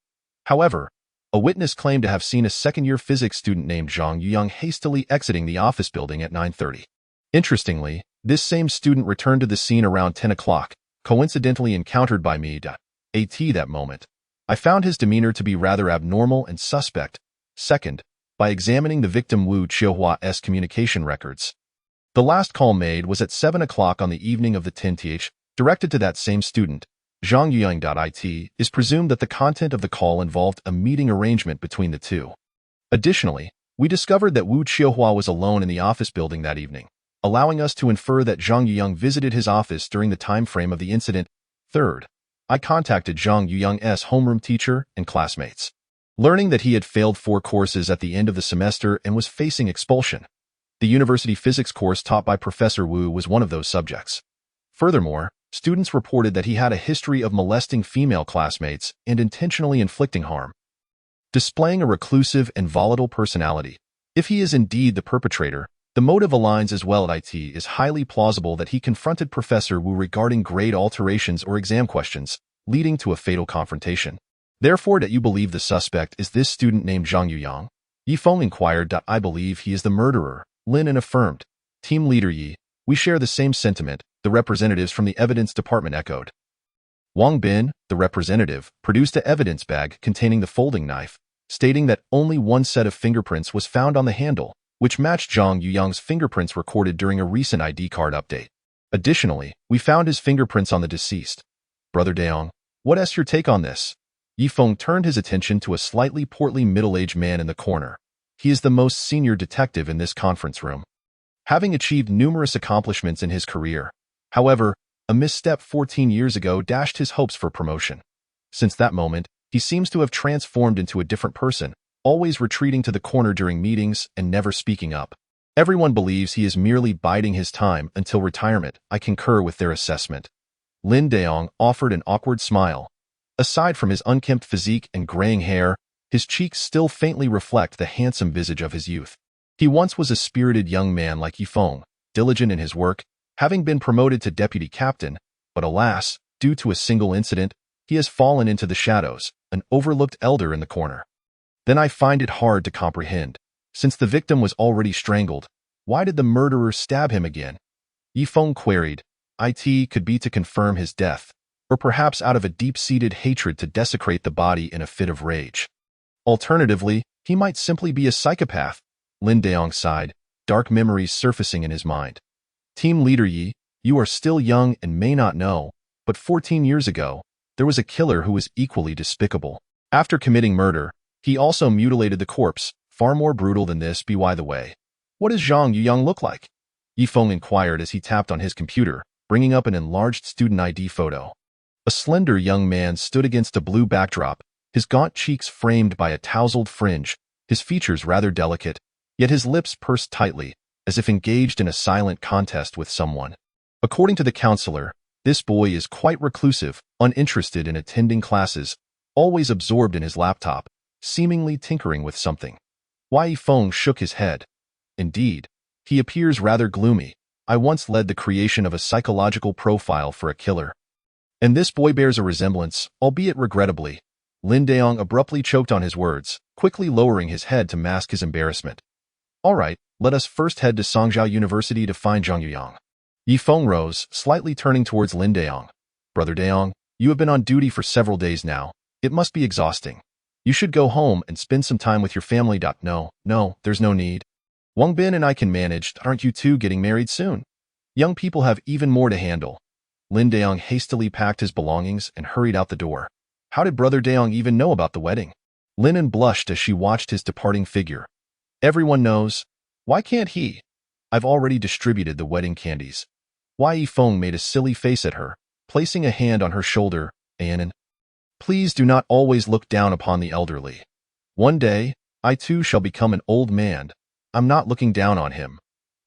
However, a witness claimed to have seen a second-year physics student named Zhang Yuyang hastily exiting the office building at 9:30. Interestingly, this same student returned to the scene around 10 o'clock, coincidentally encountered by me at that moment. I found his demeanor to be rather abnormal and suspect. Second, by examining the victim Wu Qiuhua's communication records. The last call made was at 7 o'clock on the evening of the 10th, directed to that same student. Zhang Yuyang. It is presumed that the content of the call involved a meeting arrangement between the two. Additionally, we discovered that Wu Qiuhua was alone in the office building that evening, allowing us to infer that Zhang Yuyang visited his office during the time frame of the incident. Third, I contacted Zhang Yuyang's homeroom teacher and classmates, learning that he had failed 4 courses at the end of the semester and was facing expulsion. The university physics course taught by Professor Wu was one of those subjects. Furthermore, students reported that he had a history of molesting female classmates and intentionally inflicting harm, displaying a reclusive and volatile personality. If he is indeed the perpetrator, the motive aligns as well. It is highly plausible that he confronted Professor Wu regarding grade alterations or exam questions, leading to a fatal confrontation. Therefore, that you believe the suspect is this student named Zhang Yuyang? Yi Feng inquired. I believe he is the murderer, Lin affirmed. Team leader Yi, we share the same sentiment, the representatives from the evidence department echoed. Wang Bin, the representative, produced an evidence bag containing the folding knife, stating that only one set of fingerprints was found on the handle, which matched Zhang Yuyang's fingerprints recorded during a recent ID card update. Additionally, we found his fingerprints on the deceased. Brother Deong, what's your take on this? Yi Feng turned his attention to a slightly portly middle-aged man in the corner. He is the most senior detective in this conference room, having achieved numerous accomplishments in his career. However, a misstep 14 years ago dashed his hopes for promotion. Since that moment, he seems to have transformed into a different person, always retreating to the corner during meetings and never speaking up. Everyone believes he is merely biding his time until retirement. I concur with their assessment. Lin Deong offered an awkward smile. Aside from his unkempt physique and graying hair, his cheeks still faintly reflect the handsome visage of his youth. He once was a spirited young man like Yi Feng, diligent in his work, having been promoted to deputy captain, but alas, due to a single incident, he has fallen into the shadows, an overlooked elder in the corner. Then I find it hard to comprehend. Since the victim was already strangled, why did the murderer stab him again? Yi Feng queried. It could be to confirm his death, or perhaps out of a deep-seated hatred to desecrate the body in a fit of rage. Alternatively, he might simply be a psychopath. Lin Deong sighed, dark memories surfacing in his mind. Team leader Yi, you are still young and may not know, but 14 years ago, there was a killer who was equally despicable. After committing murder, he also mutilated the corpse, far more brutal than this. By the way, what does Zhang Yuyang look like? Yi Feng inquired as he tapped on his computer, bringing up an enlarged student ID photo. A slender young man stood against a blue backdrop, his gaunt cheeks framed by a tousled fringe, his features rather delicate, yet his lips pursed tightly, as if engaged in a silent contest with someone. According to the counselor, this boy is quite reclusive, uninterested in attending classes, always absorbed in his laptop, seemingly tinkering with something. Yi Feng shook his head. Indeed, he appears rather gloomy. I once led the creation of a psychological profile for a killer. And this boy bears a resemblance, albeit regrettably. Lin Deong abruptly choked on his words, quickly lowering his head to mask his embarrassment. All right, let us first head to Songjiao University to find Zhang Yuyang. Yi Feng rose, slightly turning towards Lin Deong. Brother Deong, you have been on duty for several days now. It must be exhausting. You should go home and spend some time with your family. No, there's no need. Wang Bin and I can manage. Aren't you two getting married soon? Young people have even more to handle. Lin Daong hastily packed his belongings and hurried out the door. How did Brother Daong even know about the wedding? Lin blushed as she watched his departing figure. Everyone knows. Why can't he? I've already distributed the wedding candies. Wai Yifeng made a silly face at her, placing a hand on her shoulder. Anan, please do not always look down upon the elderly. One day, I too shall become an old man. I'm not looking down on him.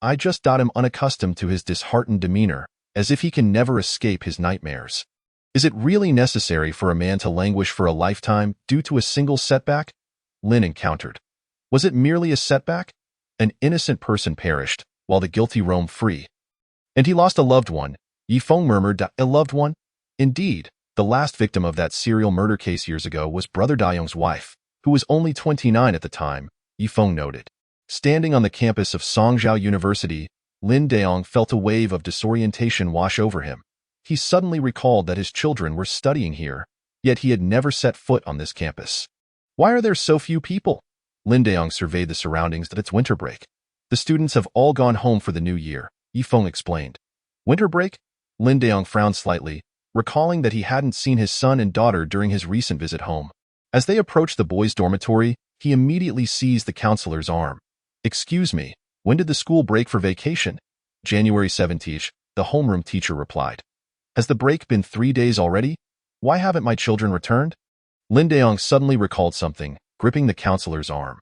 I just got him unaccustomed to his disheartened demeanor, as if he can never escape his nightmares. Is it really necessary for a man to languish for a lifetime due to a single setback? Lin encountered. Was it merely a setback? An innocent person perished, while the guilty roam free. And he lost a loved one. Yifeng murmured, a loved one? Indeed, the last victim of that serial murder case years ago was Brother Daong's wife, who was only 29 at the time, Yifeng noted. Standing on the campus of Songzhou University, Lin Daong felt a wave of disorientation wash over him. He suddenly recalled that his children were studying here, yet he had never set foot on this campus. Why are there so few people? Lin Daong surveyed the surroundings that it's winter break. The students have all gone home for the new year, Yifeng explained. Winter break? Lin Daong frowned slightly, recalling that he hadn't seen his son and daughter during his recent visit home. As they approached the boys' dormitory, he immediately seized the counselor's arm. Excuse me, when did the school break for vacation? January 17th, the homeroom teacher replied. Has the break been 3 days already? Why haven't my children returned? Lin Daong suddenly recalled something, gripping the counselor's arm.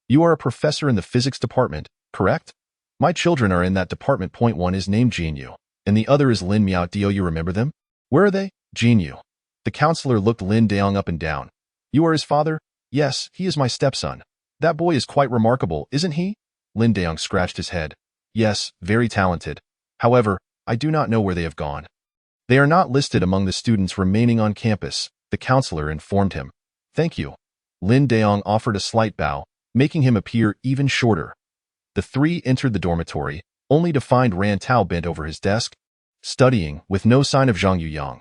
You are a professor in the physics department, correct? My children are in that department. Point one is named Jinyu, and the other is Lin Miao. Do you remember them? Where are they? Jinyu. The counselor looked Lin Daong up and down. You are his father? Yes, he is my stepson. That boy is quite remarkable, isn't he? Lin Daong scratched his head. Yes, very talented. However, I do not know where they have gone. They are not listed among the students remaining on campus, the counselor informed him. Thank you. Lin Daong offered a slight bow, making him appear even shorter. The three entered the dormitory, only to find Ran Tao bent over his desk, studying, with no sign of Zhang Yuyang.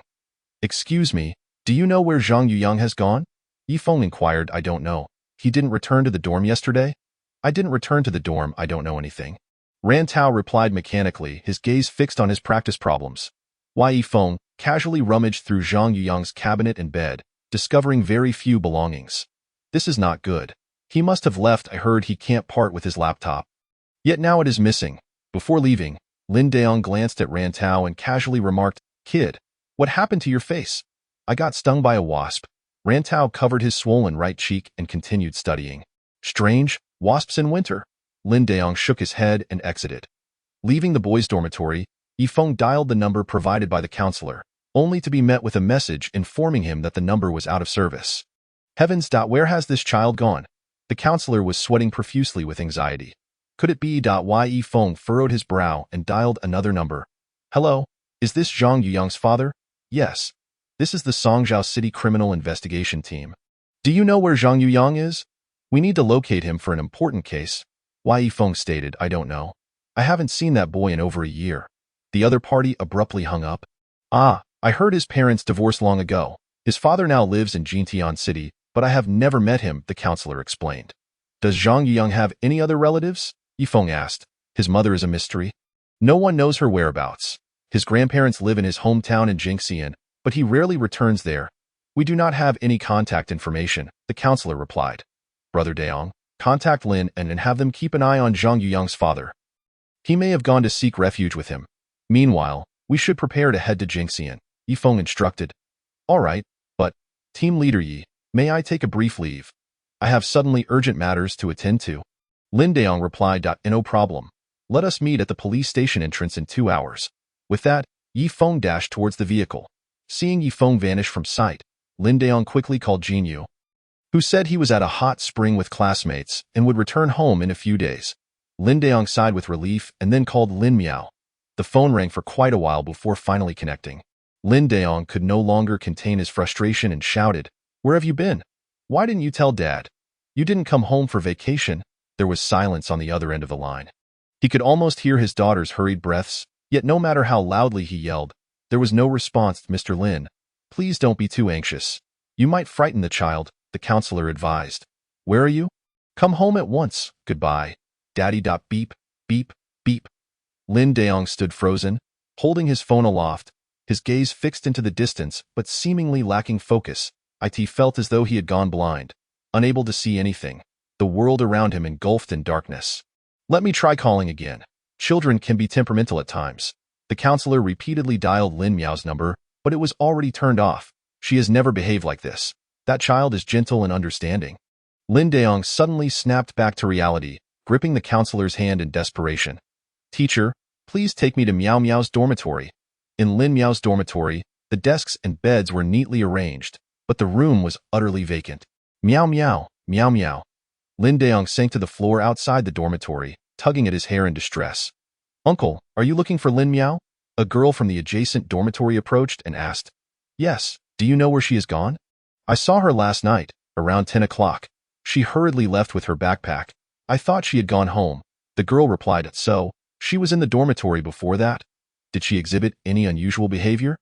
Excuse me, do you know where Zhang Yuyang has gone? Yifeng inquired. I don't know. He didn't return to the dorm yesterday? I didn't return to the dorm. I don't know anything. Ran Tao replied mechanically, his gaze fixed on his practice problems. Wai Yifeng casually rummaged through Zhang Yuyang's cabinet and bed, discovering very few belongings. This is not good. He must have left. I heard he can't part with his laptop. Yet now it is missing. Before leaving, Lin Daong glanced at Ran Tao and casually remarked, Kid, what happened to your face? I got stung by a wasp. Ran Tao covered his swollen right cheek and continued studying. Strange, wasps in winter. Lin Daong shook his head and exited. Leaving the boys' dormitory, Yifeng dialed the number provided by the counselor, only to be met with a message informing him that the number was out of service. Heavens! Where has this child gone? The counselor was sweating profusely with anxiety. Could it be? Wai Yifeng furrowed his brow and dialed another number. Hello? Is this Zhang Yuyang's father? Yes. This is the Songzhou City Criminal Investigation Team. Do you know where Zhang Yuyang is? We need to locate him for an important case. Wai Yifeng stated, I don't know. I haven't seen that boy in over a year. The other party abruptly hung up. I heard his parents divorced long ago. His father now lives in Jintian City, but I have never met him, the counselor explained. Does Zhang Yuyang have any other relatives? Yifeng asked. His mother is a mystery. No one knows her whereabouts. His grandparents live in his hometown in Jingxian, but he rarely returns there. We do not have any contact information, the counselor replied. Brother Daong, contact Lin and have them keep an eye on Zhang Yuyang's father. He may have gone to seek refuge with him. Meanwhile, we should prepare to head to Jingxian, Yifeng instructed. All right, but, Team Leader Yi, may I take a brief leave? I have suddenly urgent matters to attend to. Lin Daong replied, No problem. Let us meet at the police station entrance in 2 hours. With that, Yifeng dashed towards the vehicle. Seeing Yifeng vanish from sight, Lin Daong quickly called Jinyu, who said he was at a hot spring with classmates and would return home in a few days. Lin Daong sighed with relief and then called Lin Miao. The phone rang for quite a while before finally connecting. Lin Daong could no longer contain his frustration and shouted, Where have you been? Why didn't you tell Dad? You didn't come home for vacation? There was silence on the other end of the line. He could almost hear his daughter's hurried breaths, yet no matter how loudly he yelled, there was no response. Mr. Lin, please don't be too anxious. You might frighten the child, the counselor advised. Where are you? Come home at once. Goodbye. Daddy. Beep, beep, beep. Lin Daong stood frozen, holding his phone aloft, his gaze fixed into the distance but seemingly lacking focus. It felt as though he had gone blind, unable to see anything, the world around him engulfed in darkness. Let me try calling again. Children can be temperamental at times. The counselor repeatedly dialed Lin Miao's number, but it was already turned off. She has never behaved like this. That child is gentle and understanding. Lin Daong suddenly snapped back to reality, gripping the counselor's hand in desperation. Teacher, please take me to Miao Miao's dormitory. In Lin Miao's dormitory, the desks and beds were neatly arranged, but the room was utterly vacant. Miao Miao, Miao Miao. Lin Daong sank to the floor outside the dormitory, tugging at his hair in distress. Uncle, are you looking for Lin Miao? A girl from the adjacent dormitory approached and asked. Yes, do you know where she has gone? I saw her last night, around 10 o'clock. She hurriedly left with her backpack. I thought she had gone home. The girl replied, so, she was in the dormitory before that? Did she exhibit any unusual behavior?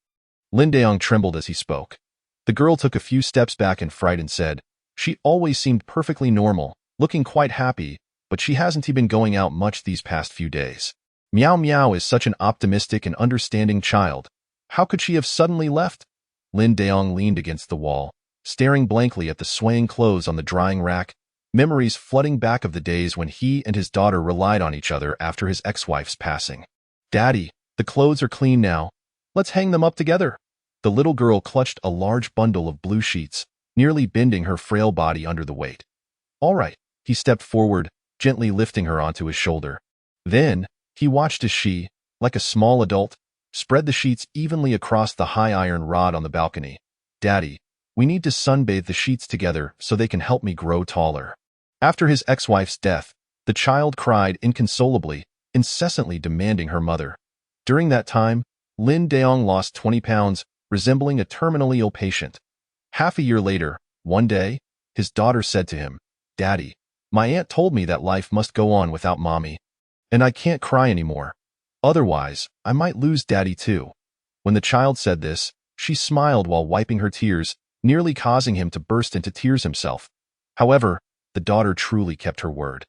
Lin Daong trembled as he spoke. The girl took a few steps back in fright and said, she always seemed perfectly normal, looking quite happy, but she hasn't been going out much these past few days. Miao Miao is such an optimistic and understanding child. How could she have suddenly left? Lin Daong leaned against the wall, staring blankly at the swaying clothes on the drying rack, memories flooding back of the days when he and his daughter relied on each other after his ex-wife's passing. Daddy, the clothes are clean now. Let's hang them up together. The little girl clutched a large bundle of blue sheets, nearly bending her frail body under the weight. All right, he stepped forward, gently lifting her onto his shoulder. Then, he watched as she, like a small adult, spread the sheets evenly across the high iron rod on the balcony. Daddy, we need to sunbathe the sheets together so they can help me grow taller. After his ex-wife's death, the child cried inconsolably, incessantly demanding her mother. During that time, Lin Daong lost 20 pounds, resembling a terminally ill patient. Half a year later, one day, his daughter said to him, Daddy, my aunt told me that life must go on without Mommy. And I can't cry anymore. Otherwise, I might lose Daddy too. When the child said this, she smiled while wiping her tears, nearly causing him to burst into tears himself. However, the daughter truly kept her word.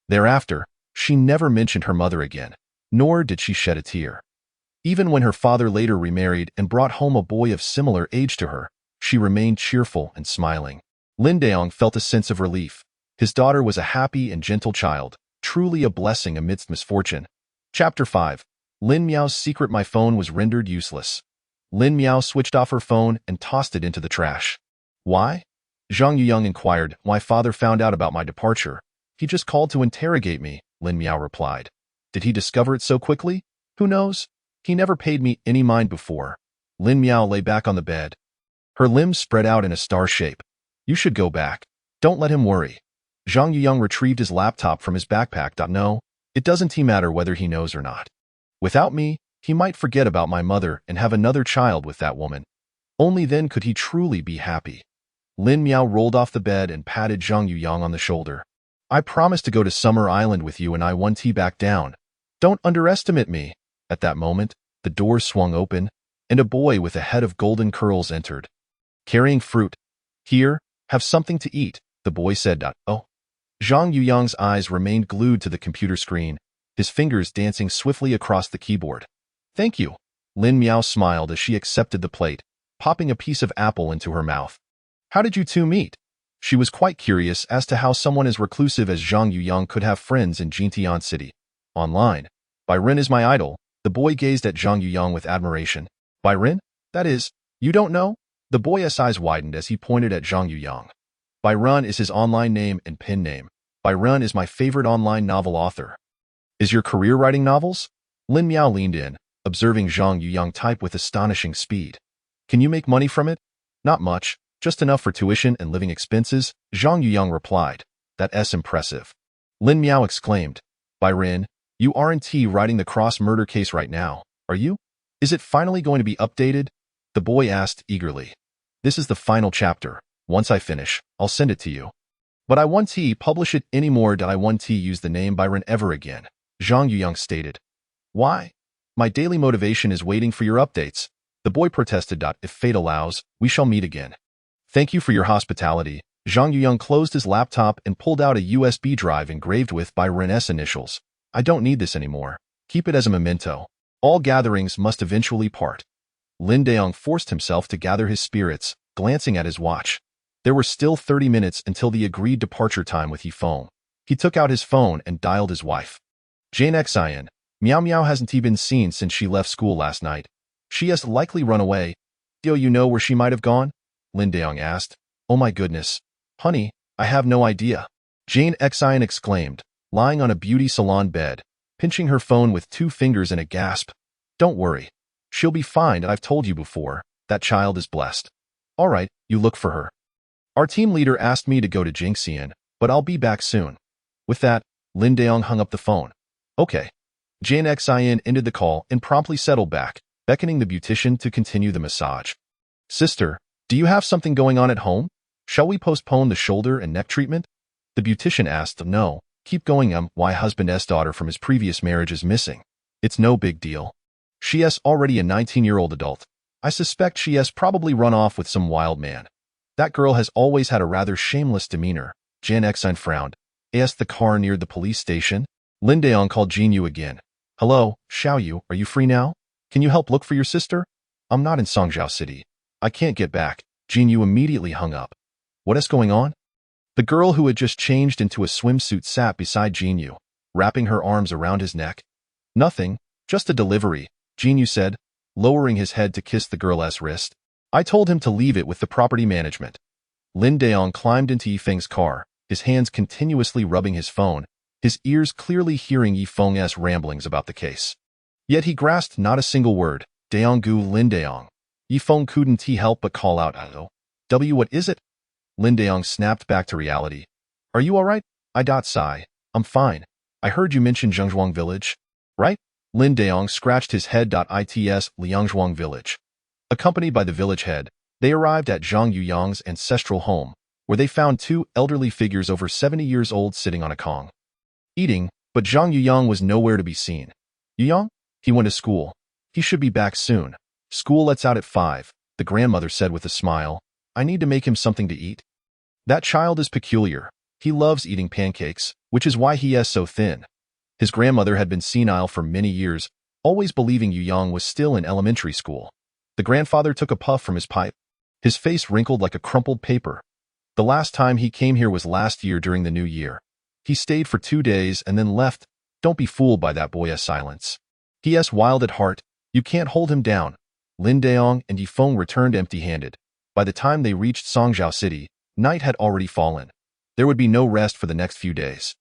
Thereafter, she never mentioned her mother again, nor did she shed a tear. Even when her father later remarried and brought home a boy of similar age to her, she remained cheerful and smiling. Lin Daong felt a sense of relief. His daughter was a happy and gentle child, truly a blessing amidst misfortune. Chapter 5. Lin Miao's secret. My phone was rendered useless. Lin Miao switched off her phone and tossed it into the trash. Why? Zhang Yuyang inquired. My father found out about my departure. He just called to interrogate me, Lin Miao replied. Did he discover it so quickly? Who knows? He never paid me any mind before. Lin Miao lay back on the bed. Her limbs spread out in a star shape. You should go back. Don't let him worry. Zhang Yuyang retrieved his laptop from his backpack. No, it doesn't matter whether he knows or not. Without me, he might forget about my mother and have another child with that woman. Only then could he truly be happy. Lin Miao rolled off the bed and patted Zhang Yuyang on the shoulder. I promised to go to Summer Island with you and I want tea back down. Don't underestimate me. At that moment, the door swung open, and a boy with a head of golden curls entered. Carrying fruit. Here, have something to eat, the boy said. Oh. Zhang Yuyang's eyes remained glued to the computer screen, his fingers dancing swiftly across the keyboard. Thank you. Lin Miao smiled as she accepted the plate, popping a piece of apple into her mouth. How did you two meet? She was quite curious as to how someone as reclusive as Zhang Yuyang could have friends in Jintian City. Online. Byron is my idol. The boy gazed at Zhang Yuyang with admiration. Byron? That is, you don't know? The boy's eyes widened as he pointed at Zhang Yuyang. Byron is his online name and pen name. Byron is my favorite online novel author. Is your career writing novels? Lin Miao leaned in, observing Zhang Yuyang type with astonishing speed. Can you make money from it? Not much, just enough for tuition and living expenses, Zhang Yuyang replied. That's impressive. Lin Miao exclaimed. Byron, you aren't writing the cross-murder case right now, are you? Is it finally going to be updated? The boy asked eagerly. This is the final chapter. Once I finish, I'll send it to you. But I won't publish it anymore. I won't use the name Byron ever again, Zhang Yuyang stated. Why? My daily motivation is waiting for your updates. The boy protested. If fate allows, we shall meet again. Thank you for your hospitality. Zhang Yuyang closed his laptop and pulled out a USB drive engraved with Byron's initials. I don't need this anymore. Keep it as a memento. All gatherings must eventually part. Lin Daong forced himself to gather his spirits, glancing at his watch. There were still 30 minutes until the agreed departure time with Yifeng. He took out his phone and dialed his wife. Jane Xian, Miao Miao hasn't been seen since she left school last night. She has likely run away. Do you know where she might have gone? Lin Daong asked. Oh my goodness. Honey, I have no idea. Jane Xian exclaimed, lying on a beauty salon bed, pinching her phone with 2 fingers in a gasp. Don't worry. She'll be fine. I've told you before. That child is blessed. All right, you look for her. Our team leader asked me to go to Jingxian, but I'll be back soon. With that, Lin Daong hung up the phone. Okay. Jane Xian ended the call and promptly settled back, beckoning the beautician to continue the massage. Sister, do you have something going on at home? Shall we postpone the shoulder and neck treatment? The beautician asked. No, keep going. My husband's daughter from his previous marriage is missing. It's no big deal. She is already a 19-year-old adult. I suspect she has probably run off with some wild man. That girl has always had a rather shameless demeanor. Jan Xine frowned. As the car neared the police station, Lin Daong called Jin Yu again. Hello, Xiao Yu, are you free now? Can you help look for your sister? I'm not in Songjiao City. I can't get back. Jin Yu immediately hung up. What is going on? The girl who had just changed into a swimsuit sat beside Jin Yu, wrapping her arms around his neck. Nothing, just a delivery, Jin Yu said, lowering his head to kiss the girl's wrist. I told him to leave it with the property management. Lin Daong climbed into Yifeng's car, his hands continuously rubbing his phone, his ears clearly hearing Yifeng's ramblings about the case. Yet he grasped not a single word. Daong-gu Lin Daong. Yifeng couldn't help but call out, what is it? Lin Daong snapped back to reality. Are you all right? Sigh. I'm fine. I heard you mention Zhengzhuang Village. Right? Lin Daong scratched his head. Its Liangzhuang Village. Accompanied by the village head, they arrived at Zhang Yuyang's ancestral home, where they found 2 elderly figures over 70 years old sitting on a kong. Eating, but Zhang Yuyang was nowhere to be seen. Yuyang? He went to school. He should be back soon. School lets out at 5, the grandmother said with a smile. I need to make him something to eat. That child is peculiar. He loves eating pancakes, which is why he is so thin. His grandmother had been senile for many years, always believing Yuyang was still in elementary school. The grandfather took a puff from his pipe. His face wrinkled like a crumpled paper. The last time he came here was last year during the new year. He stayed for 2 days and then left. Don't be fooled by that boy's silence. He is wild at heart. You can't hold him down. Lin Daong and Yifeng returned empty-handed. By the time they reached Songjiao City, night had already fallen. There would be no rest for the next few days.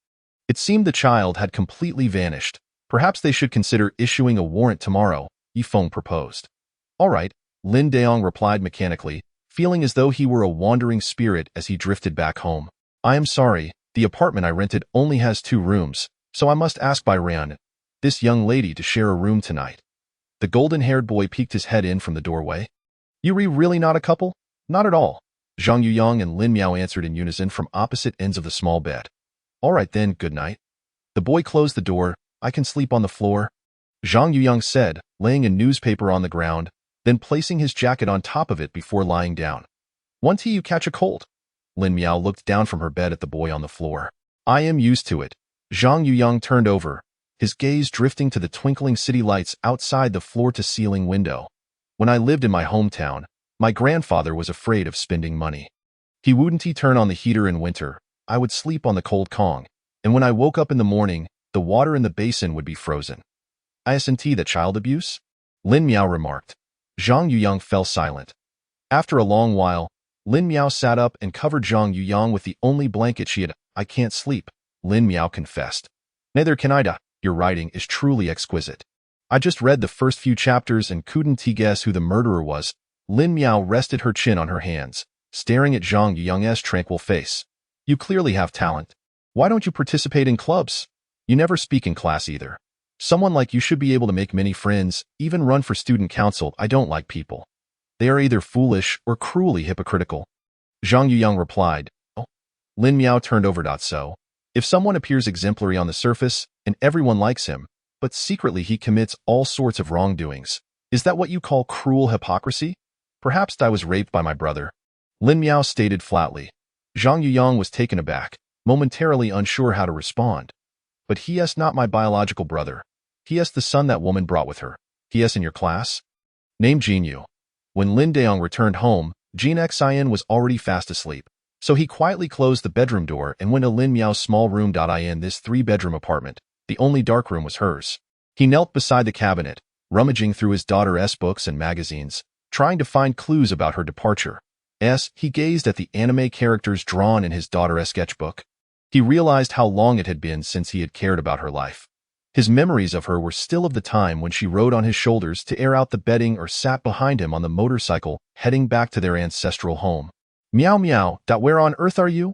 It seemed the child had completely vanished. Perhaps they should consider issuing a warrant tomorrow, Yifeng proposed. All right, Lin Daong replied mechanically, feeling as though he were a wandering spirit as he drifted back home. I am sorry, the apartment I rented only has 2 rooms, so I must ask by Ryan, this young lady, to share a room tonight. The golden-haired boy peeked his head in from the doorway. You really not a couple? Not at all. Zhang Yuyang and Lin Miao answered in unison from opposite ends of the small bed. All right then, good night. The boy closed the door. I can sleep on the floor. Zhang Yuyang said, laying a newspaper on the ground, then placing his jacket on top of it before lying down. Won't you catch a cold? Lin Miao looked down from her bed at the boy on the floor. I am used to it. Zhang Yuyang turned over, his gaze drifting to the twinkling city lights outside the floor-to-ceiling window. When I lived in my hometown, my grandfather was afraid of spending money. He wouldn't turn on the heater in winter. I would sleep on the cold kong, and when I woke up in the morning, the water in the basin would be frozen. Isn't that child abuse? Lin Miao remarked. Zhang Yuyang fell silent. After a long while, Lin Miao sat up and covered Zhang Yuyang with the only blanket she had. I can't sleep, Lin Miao confessed. Neither can I. Your writing is truly exquisite. I just read the first few chapters and couldn't guess who the murderer was. Lin Miao rested her chin on her hands, staring at Zhang Yuyang's tranquil face. You clearly have talent. Why don't you participate in clubs? You never speak in class either. Someone like you should be able to make many friends, even run for student council. I don't like people. They are either foolish or cruelly hypocritical. Zhang Yuyang replied. Oh. Lin Miao turned over. So, if someone appears exemplary on the surface, and everyone likes him, but secretly he commits all sorts of wrongdoings, is that what you call cruel hypocrisy? Perhaps I was raped by my brother. Lin Miao stated flatly. Zhang Yuyang was taken aback, momentarily unsure how to respond. But he is not my biological brother. He.S. the son that woman brought with her. He.S. in your class? Named Jin Yu. When Lin Daong returned home, Jin Xin was already fast asleep. So he quietly closed the bedroom door and went to Lin Miao's small room. In this three-bedroom apartment, the only dark room was hers. He knelt beside the cabinet, rummaging through his daughter's books and magazines, trying to find clues about her departure. He gazed at the anime characters drawn in his daughter's sketchbook. He realized how long it had been since he had cared about her life. His memories of her were still of the time when she rode on his shoulders to air out the bedding or sat behind him on the motorcycle heading back to their ancestral home. Meow meow. Where on earth are you?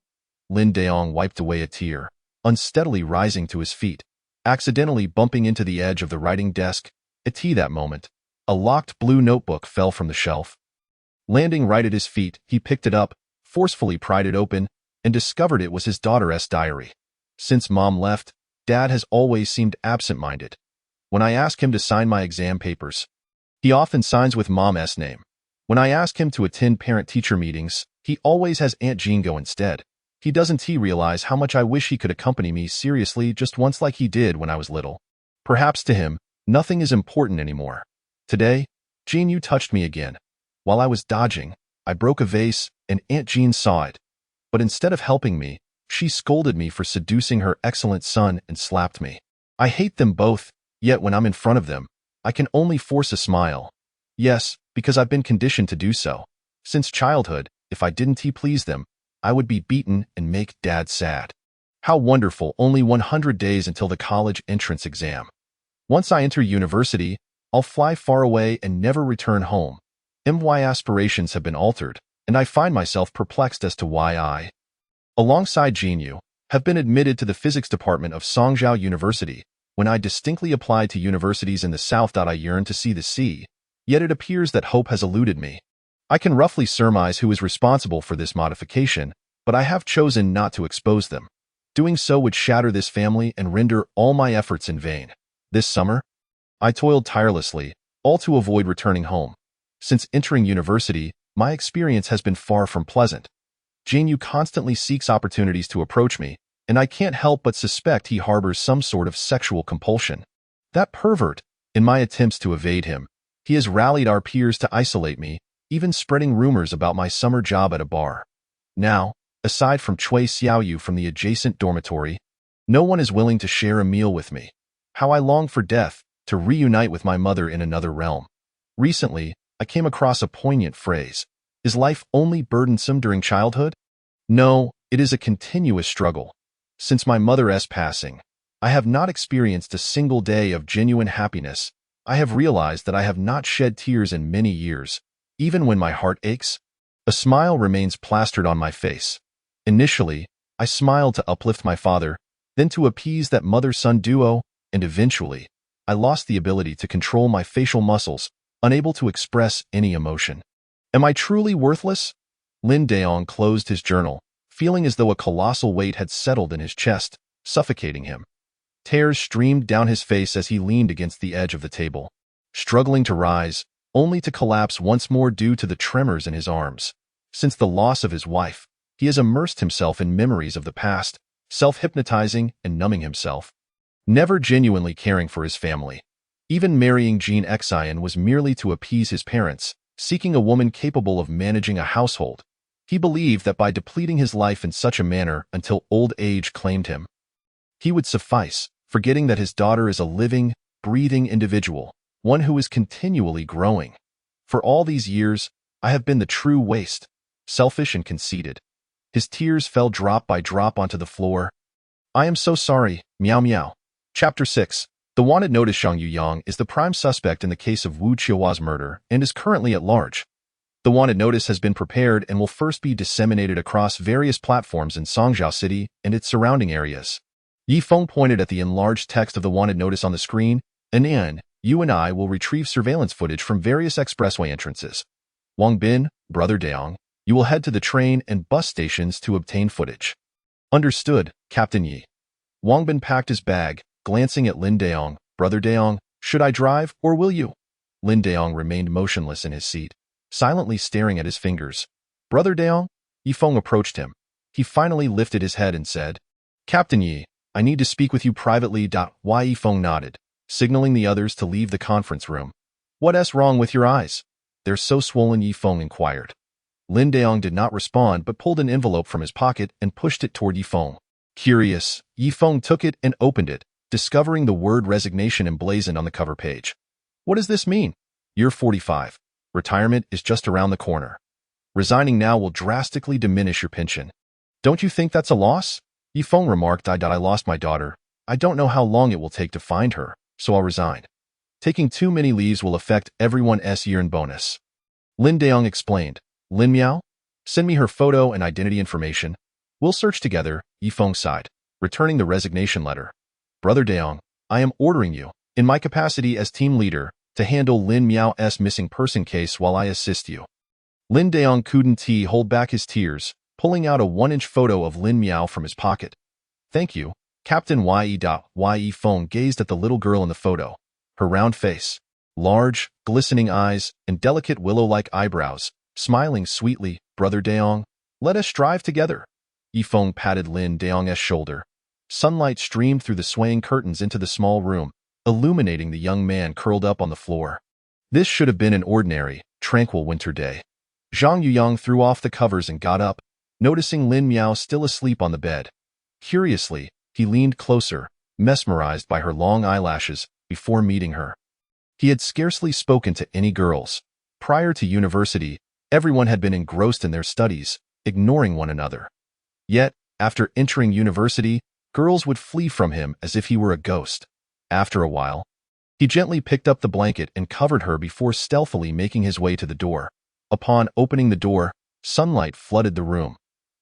Lin Daong wiped away a tear, unsteadily rising to his feet, accidentally bumping into the edge of the writing desk. That moment, a locked blue notebook fell from the shelf. Landing right at his feet, he picked it up, forcefully pried it open, and discovered it was his daughter's diary. Since Mom left, Dad has always seemed absent-minded. When I ask him to sign my exam papers, he often signs with Mom's name. When I ask him to attend parent-teacher meetings, he always has Aunt Jean go instead. Doesn't he realize how much I wish he could accompany me seriously just once like he did when I was little? Perhaps to him, nothing is important anymore. Today, Jean Yu touched me again. While I was dodging, I broke a vase, and Aunt Jean saw it. But instead of helping me, she scolded me for seducing her excellent son and slapped me. I hate them both, yet when I'm in front of them, I can only force a smile. Yes, because I've been conditioned to do so. Since childhood, if I didn't please them, I would be beaten and make Dad sad. How wonderful, only 100 days until the college entrance exam. Once I enter university, I'll fly far away and never return home. My aspirations have been altered, and I find myself perplexed as to why I, alongside Jin Yu, have been admitted to the physics department of Songjiao University, when I distinctly applied to universities in the south. I yearn to see the sea, yet it appears that hope has eluded me. I can roughly surmise who is responsible for this modification, but I have chosen not to expose them. Doing so would shatter this family and render all my efforts in vain. This summer, I toiled tirelessly, all to avoid returning home. Since entering university, my experience has been far from pleasant. Jin Yu constantly seeks opportunities to approach me, and I can't help but suspect he harbors some sort of sexual compulsion. That pervert, in my attempts to evade him, he has rallied our peers to isolate me, even spreading rumors about my summer job at a bar. Now, aside from Cui Xiaoyu from the adjacent dormitory, no one is willing to share a meal with me. How I long for death, to reunite with my mother in another realm. Recently, I came across a poignant phrase. Is life only burdensome during childhood? No, it is a continuous struggle. Since my mother's passing, I have not experienced a single day of genuine happiness. I have realized that I have not shed tears in many years. Even when my heart aches, a smile remains plastered on my face. Initially, I smiled to uplift my father, then to appease that mother-son duo, and eventually, I lost the ability to control my facial muscles, unable to express any emotion. Am I truly worthless? Lin Daong closed his journal, feeling as though a colossal weight had settled in his chest, suffocating him. Tears streamed down his face as he leaned against the edge of the table, struggling to rise, only to collapse once more due to the tremors in his arms. Since the loss of his wife, he has immersed himself in memories of the past, self-hypnotizing and numbing himself, never genuinely caring for his family. Even marrying Jean Xian was merely to appease his parents, seeking a woman capable of managing a household. He believed that by depleting his life in such a manner until old age claimed him, he would suffice, forgetting that his daughter is a living, breathing individual, one who is continually growing. For all these years, I have been the true waste, selfish and conceited. His tears fell drop by drop onto the floor. I am so sorry, meow meow. Chapter 6. The wanted notice. Zhang Yuyang is the prime suspect in the case of Wu Qiuhua's murder and is currently at large. The wanted notice has been prepared and will first be disseminated across various platforms in Songjiao City and its surrounding areas. Yi Feng pointed at the enlarged text of the wanted notice on the screen, and then, you and I will retrieve surveillance footage from various expressway entrances. Wang Bin, Brother Daong, you will head to the train and bus stations to obtain footage. Understood, Captain Yi. Wang Bin packed his bag, glancing at Lin Daong. Brother Daong, should I drive or will you? Lin Daong remained motionless in his seat, silently staring at his fingers. Brother Daong? Yi Feng approached him. He finally lifted his head and said, Captain Yi, I need to speak with you privately. Yi Feng nodded. signaling the others to leave the conference room. "What's wrong with your eyes? They're so swollen," Yifeng inquired. Lin Daong did not respond but pulled an envelope from his pocket and pushed it toward Yifeng. Curious, Yifeng took it and opened it, discovering the word resignation emblazoned on the cover page. "What does this mean?" "You're 45. Retirement is just around the corner. Resigning now will drastically diminish your pension. Don't you think that's a loss?" Yifeng remarked. I lost my daughter. I don't know how long it will take to find her, so I'll resign. Taking too many leaves will affect everyone's year-end bonus." Lin Daong explained. "Lin Miao? Send me her photo and identity information. We'll search together," Yifeng sighed, returning the resignation letter. "Brother Daong, I am ordering you, in my capacity as team leader, to handle Lin Miao's missing person case while I assist you." Lin Daong couldn't hold back his tears, pulling out a 1-inch photo of Lin Miao from his pocket. "Thank you, Captain Ye." Yifeng gazed at the little girl in the photo. Her round face, large, glistening eyes, and delicate willow-like eyebrows, smiling sweetly. "Brother Daong, let us strive together." Yifeng patted Lin Daong's shoulder. Sunlight streamed through the swaying curtains into the small room, illuminating the young man curled up on the floor. This should have been an ordinary, tranquil winter day. Zhang Yuyang threw off the covers and got up, noticing Lin Miao still asleep on the bed. Curiously, he leaned closer, mesmerized by her long eyelashes, before meeting her. He had scarcely spoken to any girls. Prior to university, everyone had been engrossed in their studies, ignoring one another. Yet, after entering university, girls would flee from him as if he were a ghost. After a while, he gently picked up the blanket and covered her before stealthily making his way to the door. Upon opening the door, sunlight flooded the room.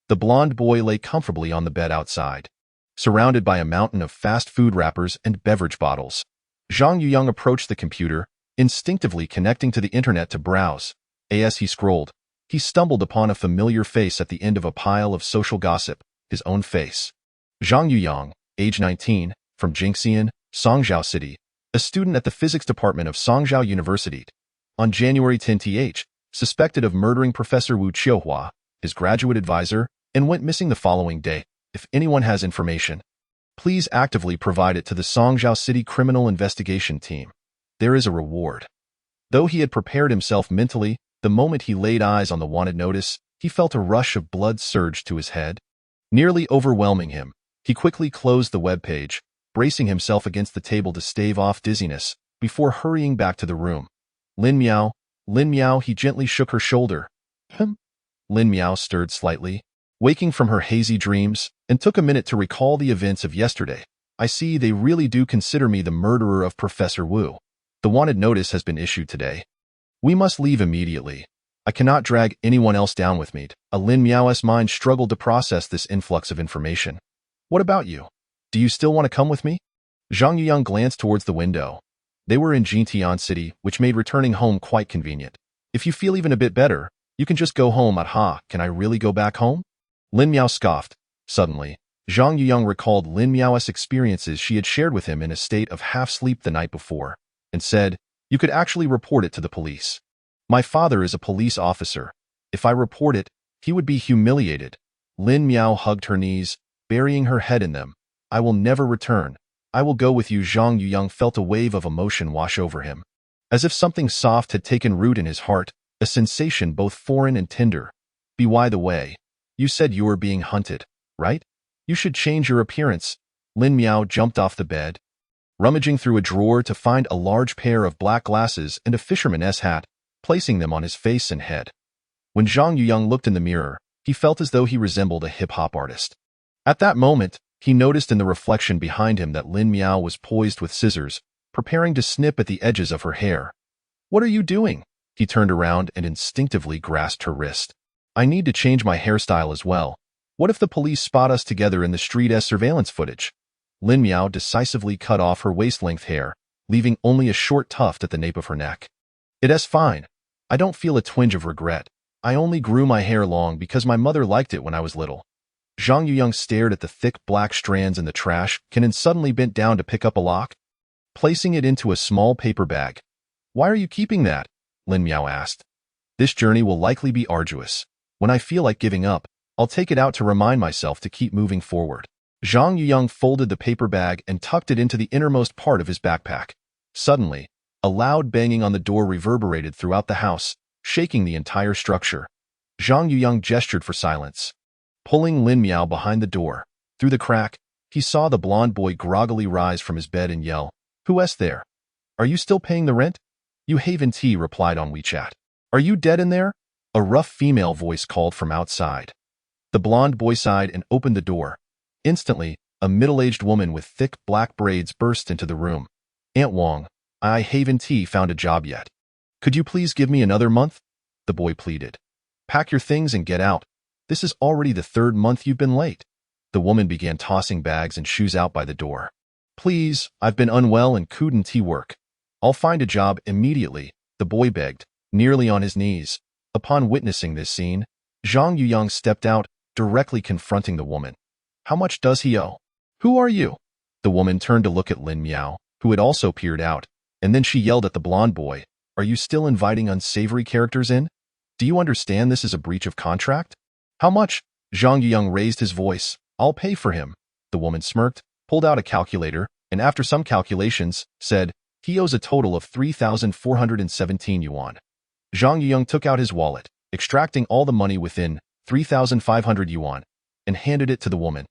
The blonde boy lay comfortably on the bed outside, surrounded by a mountain of fast food wrappers and beverage bottles. Zhang Yuyang approached the computer, instinctively connecting to the internet to browse. As he scrolled, he stumbled upon a familiar face at the end of a pile of social gossip, his own face. Zhang Yuyang, age 19, from Jingxian, Songzhou City, a student at the physics department of Songzhou University. On January 10th, suspected of murdering Professor Wu Qiuhua, his graduate advisor, and went missing the following day. If anyone has information, please actively provide it to the Songzhou City Criminal Investigation Team. There is a reward. Though he had prepared himself mentally, the moment he laid eyes on the wanted notice, he felt a rush of blood surge to his head. Nearly overwhelming him, he quickly closed the web page, bracing himself against the table to stave off dizziness, before hurrying back to the room. Lin Miao, he gently shook her shoulder. Lin Miao stirred slightly, waking from her hazy dreams, and took a minute to recall the events of yesterday. "I see they really do consider me the murderer of Professor Wu. The wanted notice has been issued today. We must leave immediately. I cannot drag anyone else down with me." Lin Miao's mind struggled to process this influx of information. "What about you? Do you still want to come with me?" Zhang Yuyang glanced towards the window. They were in Jintian City, which made returning home quite convenient. "If you feel even a bit better, you can just go home." Can I really go back home?" Lin Miao scoffed. Suddenly, Zhang Yuyang recalled Lin Miao's experiences she had shared with him in a state of half-sleep the night before, and said, "You could actually report it to the police. My father is a police officer. If I report it, he would be humiliated." Lin Miao hugged her knees, burying her head in them. "I will never return. I will go with you." Zhang Yuyang felt a wave of emotion wash over him, as if something soft had taken root in his heart, a sensation both foreign and tender. By the way, you said you were being hunted, right? You should change your appearance." Lin Miao jumped off the bed, rummaging through a drawer to find a large pair of black glasses and a fisherman's hat, placing them on his face and head. When Zhang Yuyang looked in the mirror, he felt as though he resembled a hip-hop artist. At that moment, he noticed in the reflection behind him that Lin Miao was poised with scissors, preparing to snip at the edges of her hair. "What are you doing?" He turned around and instinctively grasped her wrist. "I need to change my hairstyle as well. What if the police spot us together in the street as surveillance footage?" Lin Miao decisively cut off her waist-length hair, leaving only a short tuft at the nape of her neck. "It's fine. I don't feel a twinge of regret. I only grew my hair long because my mother liked it when I was little." Zhang Yuyang stared at the thick black strands in the trash can and suddenly bent down to pick up a lock, placing it into a small paper bag. "Why are you keeping that?" Lin Miao asked. "This journey will likely be arduous. When I feel like giving up, I'll take it out to remind myself to keep moving forward." Zhang Yuyang folded the paper bag and tucked it into the innermost part of his backpack. Suddenly, a loud banging on the door reverberated throughout the house, shaking the entire structure. Zhang Yuyang gestured for silence. Pulling Lin Miao behind the door, through the crack, he saw the blond boy groggily rise from his bed and yell, "Who's there? Are you still paying the rent?" Yu Haven T replied on WeChat. "Are you dead in there?" A rough female voice called from outside. The blond boy sighed and opened the door. Instantly, a middle-aged woman with thick black braids burst into the room. "Aunt Wong, I Haven T found a job yet. Could you please give me another month?" The boy pleaded. "Pack your things and get out. This is already the 3rd month you've been late." The woman began tossing bags and shoes out by the door. "Please, I've been unwell and couldn't work. I'll find a job immediately," the boy begged, nearly on his knees. Upon witnessing this scene, Zhang Yuyang stepped out, directly confronting the woman. "How much does he owe? Who are you?" The woman turned to look at Lin Miao, who had also peered out, and then she yelled at the blond boy, "Are you still inviting unsavory characters in? Do you understand this is a breach of contract?" "How much?" Zhang Yuyang raised his voice. "I'll pay for him." The woman smirked, pulled out a calculator, and after some calculations, said, "He owes a total of 3,417 yuan. Zhang Yuyang took out his wallet, extracting all the money within 3,500 yuan, and handed it to the woman.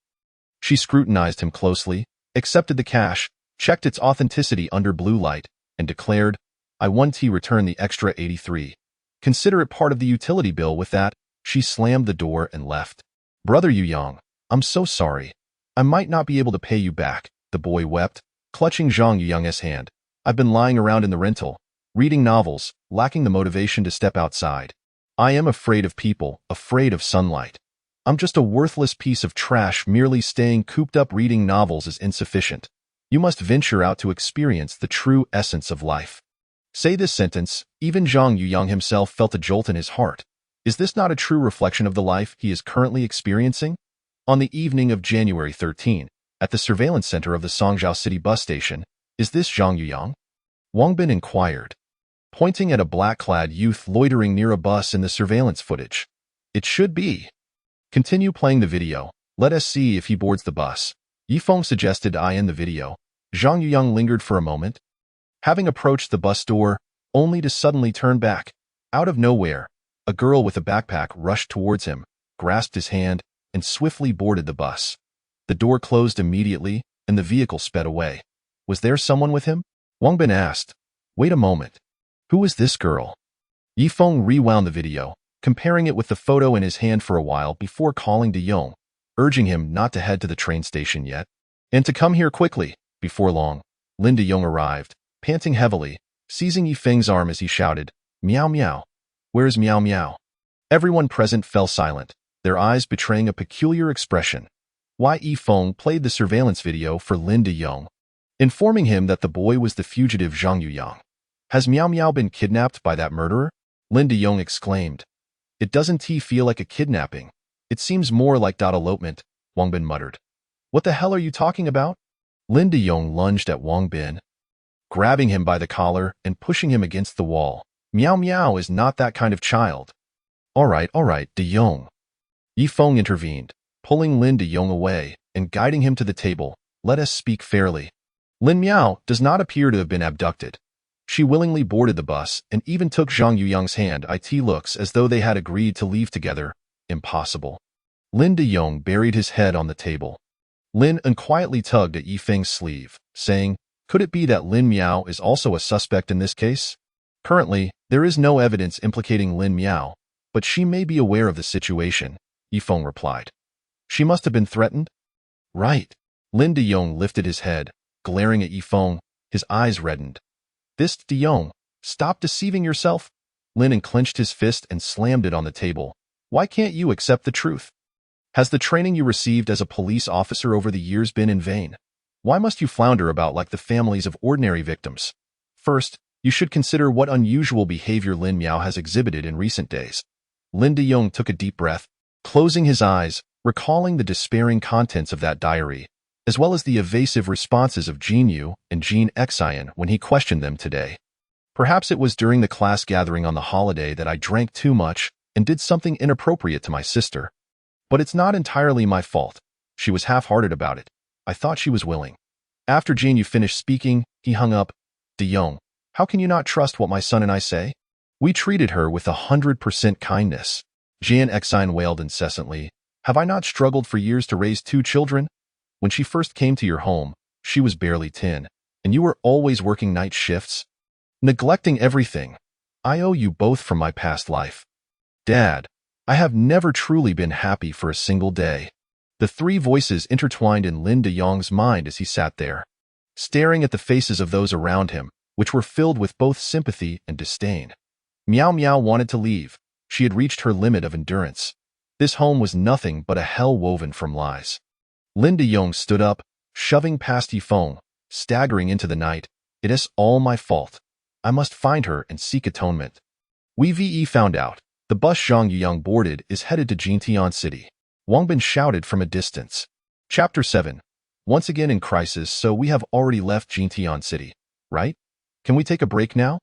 She scrutinized him closely, accepted the cash, checked its authenticity under blue light, and declared, "I want to return the extra 83. Consider it part of the utility bill." With that, she slammed the door and left. "Brother Yuyang, I'm so sorry. I might not be able to pay you back," the boy wept, clutching Zhang Yuyang's hand. "I've been lying around in the rental, reading novels, lacking the motivation to step outside. I am afraid of people, afraid of sunlight. I'm just a worthless piece of trash. Merely staying cooped up reading novels is insufficient. You must venture out to experience the true essence of life." Say this sentence, even Zhang Yuyang himself felt a jolt in his heart. Is this not a true reflection of the life he is currently experiencing? On the evening of January 13, at the surveillance center of the Songzhou City bus station, "Is this Zhang Yuyang?" Wang Bin inquired, pointing at a black-clad youth loitering near a bus in the surveillance footage. "It should be." "Continue playing the video. Let us see if he boards the bus." Yifeng suggested. I in the video. Zhang Yuyang lingered for a moment, having approached the bus door, only to suddenly turn back. Out of nowhere, a girl with a backpack rushed towards him, grasped his hand, and swiftly boarded the bus. The door closed immediately, and the vehicle sped away. "Was there someone with him?" Wang Bin asked. "Wait a moment. Who is this girl?" Yifeng rewound the video, comparing it with the photo in his hand for a while before calling De Yong, urging him not to head to the train station yet, and to come here quickly. Before long, Lin De Yong arrived, panting heavily, seizing Yifeng's arm as he shouted, "Meow meow. Where's Meow Meow?" Everyone present fell silent, their eyes betraying a peculiar expression. Yifeng played the surveillance video for Lin De Yong, informing him that the boy was the fugitive Zhang Yuyang. "Has Meow Meow been kidnapped by that murderer?" Lin De Yong exclaimed. "It doesn't feel like a kidnapping. It seems more like elopement," Wang Bin muttered. "What the hell are you talking about?" Lin De Yong lunged at Wang Bin, grabbing him by the collar and pushing him against the wall. "Meow Meow is not that kind of child." All right, De Yong." Yifeng intervened, pulling Lin De Yong away and guiding him to the table. "Let us speak fairly. Lin Miao does not appear to have been abducted. She willingly boarded the bus and even took Zhang Yuyang's hand. It looks as though they had agreed to leave together. Impossible." Lin De Yong buried his head on the table. Lin quietly tugged at Yifeng's sleeve, saying, "Could it be that Lin Miao is also a suspect in this case? Currently, there is no evidence implicating Lin Miao, but she may be aware of the situation," Yifeng replied. "She must have been threatened?" "Right." Lin De Yong lifted his head, glaring at Yifeng, his eyes reddened. "This De Yong, stop deceiving yourself." Lin unclenched his fist and slammed it on the table. "Why can't you accept the truth? Has the training you received as a police officer over the years been in vain? Why must you flounder about like the families of ordinary victims? First, you should consider what unusual behavior Lin Miao has exhibited in recent days." Lin De Yong took a deep breath, closing his eyes, recalling the despairing contents of that diary, as well as the evasive responses of Jin Yu and Jin Xian when he questioned them today. "Perhaps it was during the class gathering on the holiday that I drank too much and did something inappropriate to my sister. But it's not entirely my fault. She was half-hearted about it. I thought she was willing." After Jin Yu finished speaking, he hung up, De Yong, how can you not trust what my son and I say? We treated her with 100% kindness. Jian Xine wailed incessantly. Have I not struggled for years to raise 2 children? When she first came to your home, she was barely 10, and you were always working night shifts, neglecting everything. I owe you both from my past life. Dad, I have never truly been happy for a single day. The 3 voices intertwined in Lin De Yong's mind as he sat there, staring at the faces of those around him, which were filled with both sympathy and disdain. Miao Miao wanted to leave. She had reached her limit of endurance. This home was nothing but a hell woven from lies. Lin De Yong stood up, shoving past Yifeng, staggering into the night. It is all my fault. I must find her and seek atonement. Wei Ve found out. The bus Zhang Yuyang boarded is headed to Jintian City. Wang Bin shouted from a distance. Chapter 7. Once again in crisis, so we have already left Jintian City, right? Can we take a break now?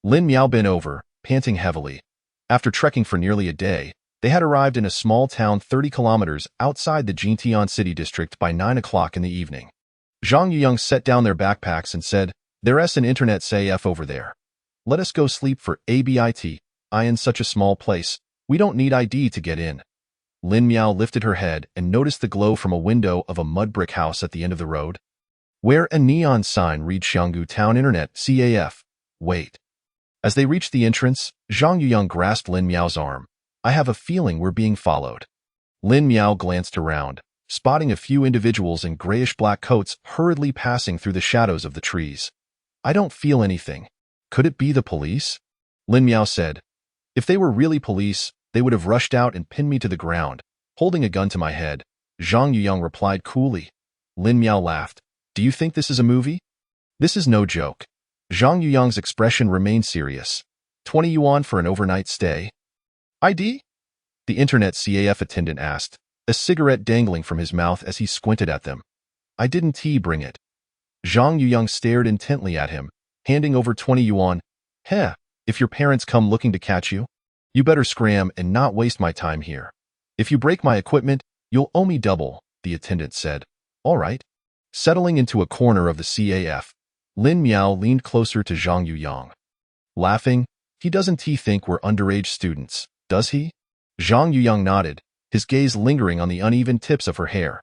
Lin Miao bent over, panting heavily. After trekking for nearly a day, they had arrived in a small town 30 kilometers outside the Jintian City district by 9 o'clock in the evening. Zhang Yuyang set down their backpacks and said, "There's an internet CAF over there. Let us go sleep for a bit. I in such a small place, we don't need ID to get in." Lin Miao lifted her head and noticed the glow from a window of a mud brick house at the end of the road, where a neon sign read Xianggu Town Internet CAF. Wait. As they reached the entrance, Zhang Yuyang grasped Lin Miao's arm. I have a feeling we're being followed. Lin Miao glanced around, spotting a few individuals in grayish-black coats hurriedly passing through the shadows of the trees. I don't feel anything. Could it be the police? Lin Miao said. If they were really police, they would have rushed out and pinned me to the ground, holding a gun to my head. Zhang Yuyang replied coolly. Lin Miao laughed. Do you think this is a movie? This is no joke. Zhang Yuyang's expression remained serious. 20 yuan for an overnight stay? ID? The internet CAF attendant asked, a cigarette dangling from his mouth as he squinted at them. I didn't bring it. Zhang Yuyang stared intently at him, handing over 20 yuan. Heh, if your parents come looking to catch you, you better scram and not waste my time here. If you break my equipment, you'll owe me double, the attendant said. All right. Settling into a corner of the CAF, Lin Miao leaned closer to Zhang Yuyang. Laughing, he doesn't think we're underage students, does he? Zhang Yuyang nodded, his gaze lingering on the uneven tips of her hair.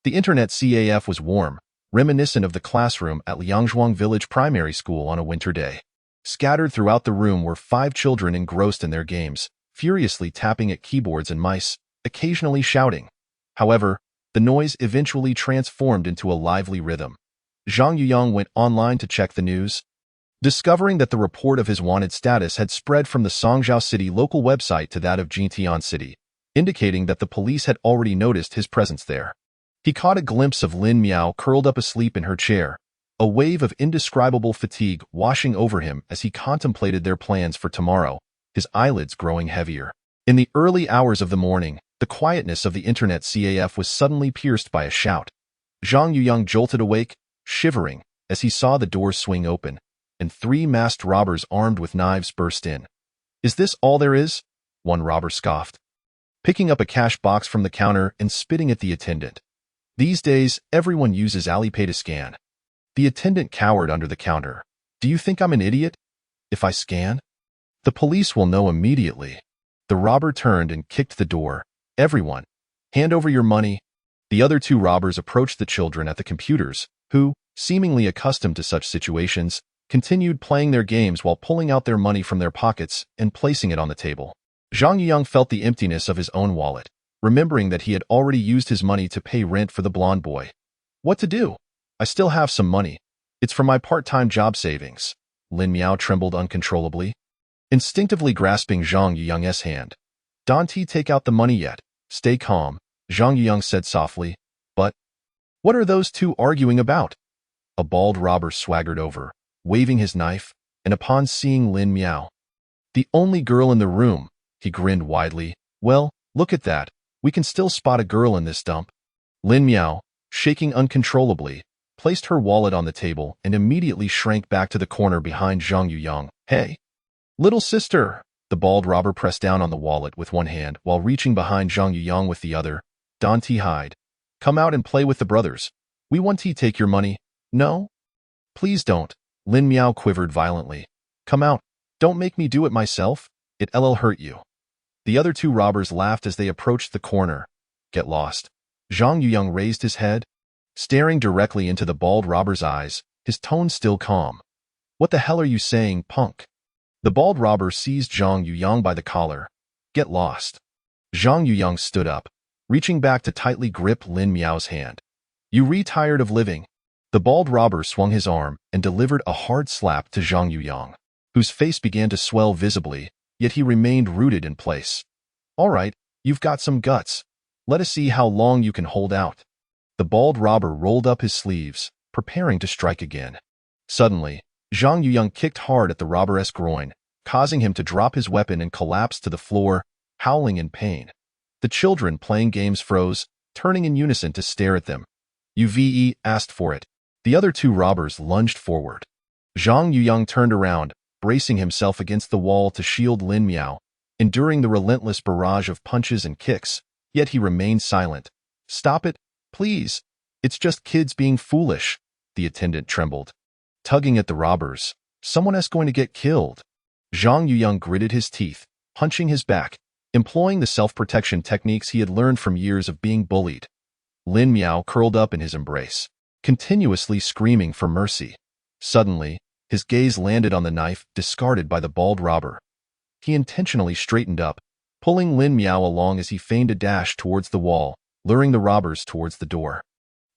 The internet CAF was warm, reminiscent of the classroom at Liangzhuang Village Primary School on a winter day. Scattered throughout the room were 5 children engrossed in their games, furiously tapping at keyboards and mice, occasionally shouting. However, the noise eventually transformed into a lively rhythm. Zhang Yuyang went online to check the news, discovering that the report of his wanted status had spread from the Songzhou City local website to that of Jintian City, indicating that the police had already noticed his presence there. He caught a glimpse of Lin Miao curled up asleep in her chair, a wave of indescribable fatigue washing over him as he contemplated their plans for tomorrow, his eyelids growing heavier. In the early hours of the morning, the quietness of the internet CAF was suddenly pierced by a shout. Zhang Yuyang jolted awake, shivering, as he saw the doors swing open, and 3 masked robbers armed with knives burst in. Is this all there is? One robber scoffed, picking up a cash box from the counter and spitting at the attendant. These days, everyone uses Alipay to scan. The attendant cowered under the counter. Do you think I'm an idiot? If I scan? The police will know immediately. The robber turned and kicked the door. Everyone, hand over your money. The other 2 robbers approached the children at the computers, who, seemingly accustomed to such situations, continued playing their games while pulling out their money from their pockets and placing it on the table. Zhang Yuyang felt the emptiness of his own wallet, remembering that he had already used his money to pay rent for the blonde boy. What to do? I still have some money. It's from my part-time job savings. Lin Miao trembled uncontrollably, instinctively grasping Zhang Yuyang's hand. Don't take out the money yet. Stay calm, Zhang Yuyang said softly. But what are those 2 arguing about? A bald robber swaggered over, waving his knife, and upon seeing Lin Miao, the only girl in the room, he grinned widely. Well, look at that. We can still spot a girl in this dump. Lin Miao, shaking uncontrollably, placed her wallet on the table and immediately shrank back to the corner behind Zhang Yuyang. Hey, little sister. The bald robber pressed down on the wallet with one hand while reaching behind Zhang Yuyang with the other. Don't hide. Come out and play with the brothers. We want to take your money. No? Please don't. Lin Miao quivered violently. Come out. Don't make me do it myself. It'll hurt you. The other two robbers laughed as they approached the corner. Get lost. Zhang Yuyang raised his head, staring directly into the bald robber's eyes, his tone still calm. What the hell are you saying, punk? The bald robber seized Zhang Yuyang by the collar. Get lost. Zhang Yuyang stood up, reaching back to tightly grip Lin Miao's hand. You tired of living? The bald robber swung his arm and delivered a hard slap to Zhang Yuyang, whose face began to swell visibly, yet he remained rooted in place. All right, you've got some guts. Let us see how long you can hold out. The bald robber rolled up his sleeves, preparing to strike again. Suddenly, Zhang Yuyang kicked hard at the robber's groin, causing him to drop his weapon and collapse to the floor, howling in pain. The children playing games froze, turning in unison to stare at them. Uve asked for it. The other two robbers lunged forward. Zhang Yuyang turned around, bracing himself against the wall to shield Lin Miao, enduring the relentless barrage of punches and kicks, yet he remained silent. Stop it, please. It's just kids being foolish. The attendant trembled. Tugging at the robbers. Someone is going to get killed. Zhang Yuyang gritted his teeth, punching his back, employing the self-protection techniques he had learned from years of being bullied. Lin Miao curled up in his embrace, continuously screaming for mercy. Suddenly, his gaze landed on the knife discarded by the bald robber. He intentionally straightened up, pulling Lin Miao along as he feigned a dash towards the wall, luring the robbers towards the door.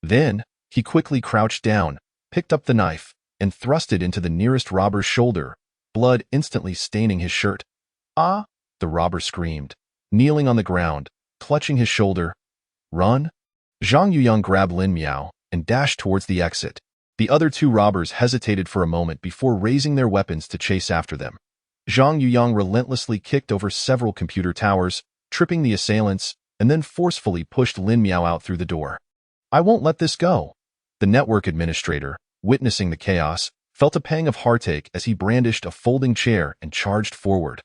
Then, he quickly crouched down, picked up the knife, and thrust it into the nearest robber's shoulder, blood instantly staining his shirt. Ah! The robber screamed, kneeling on the ground, clutching his shoulder. Run! Zhang Yuyang grabbed Lin Miao and dashed towards the exit. The other two robbers hesitated for a moment before raising their weapons to chase after them. Zhang Yuyang relentlessly kicked over several computer towers, tripping the assailants, and then forcefully pushed Lin Miao out through the door. I won't let this go. The network administrator, witnessing the chaos, felt a pang of heartache as he brandished a folding chair and charged forward.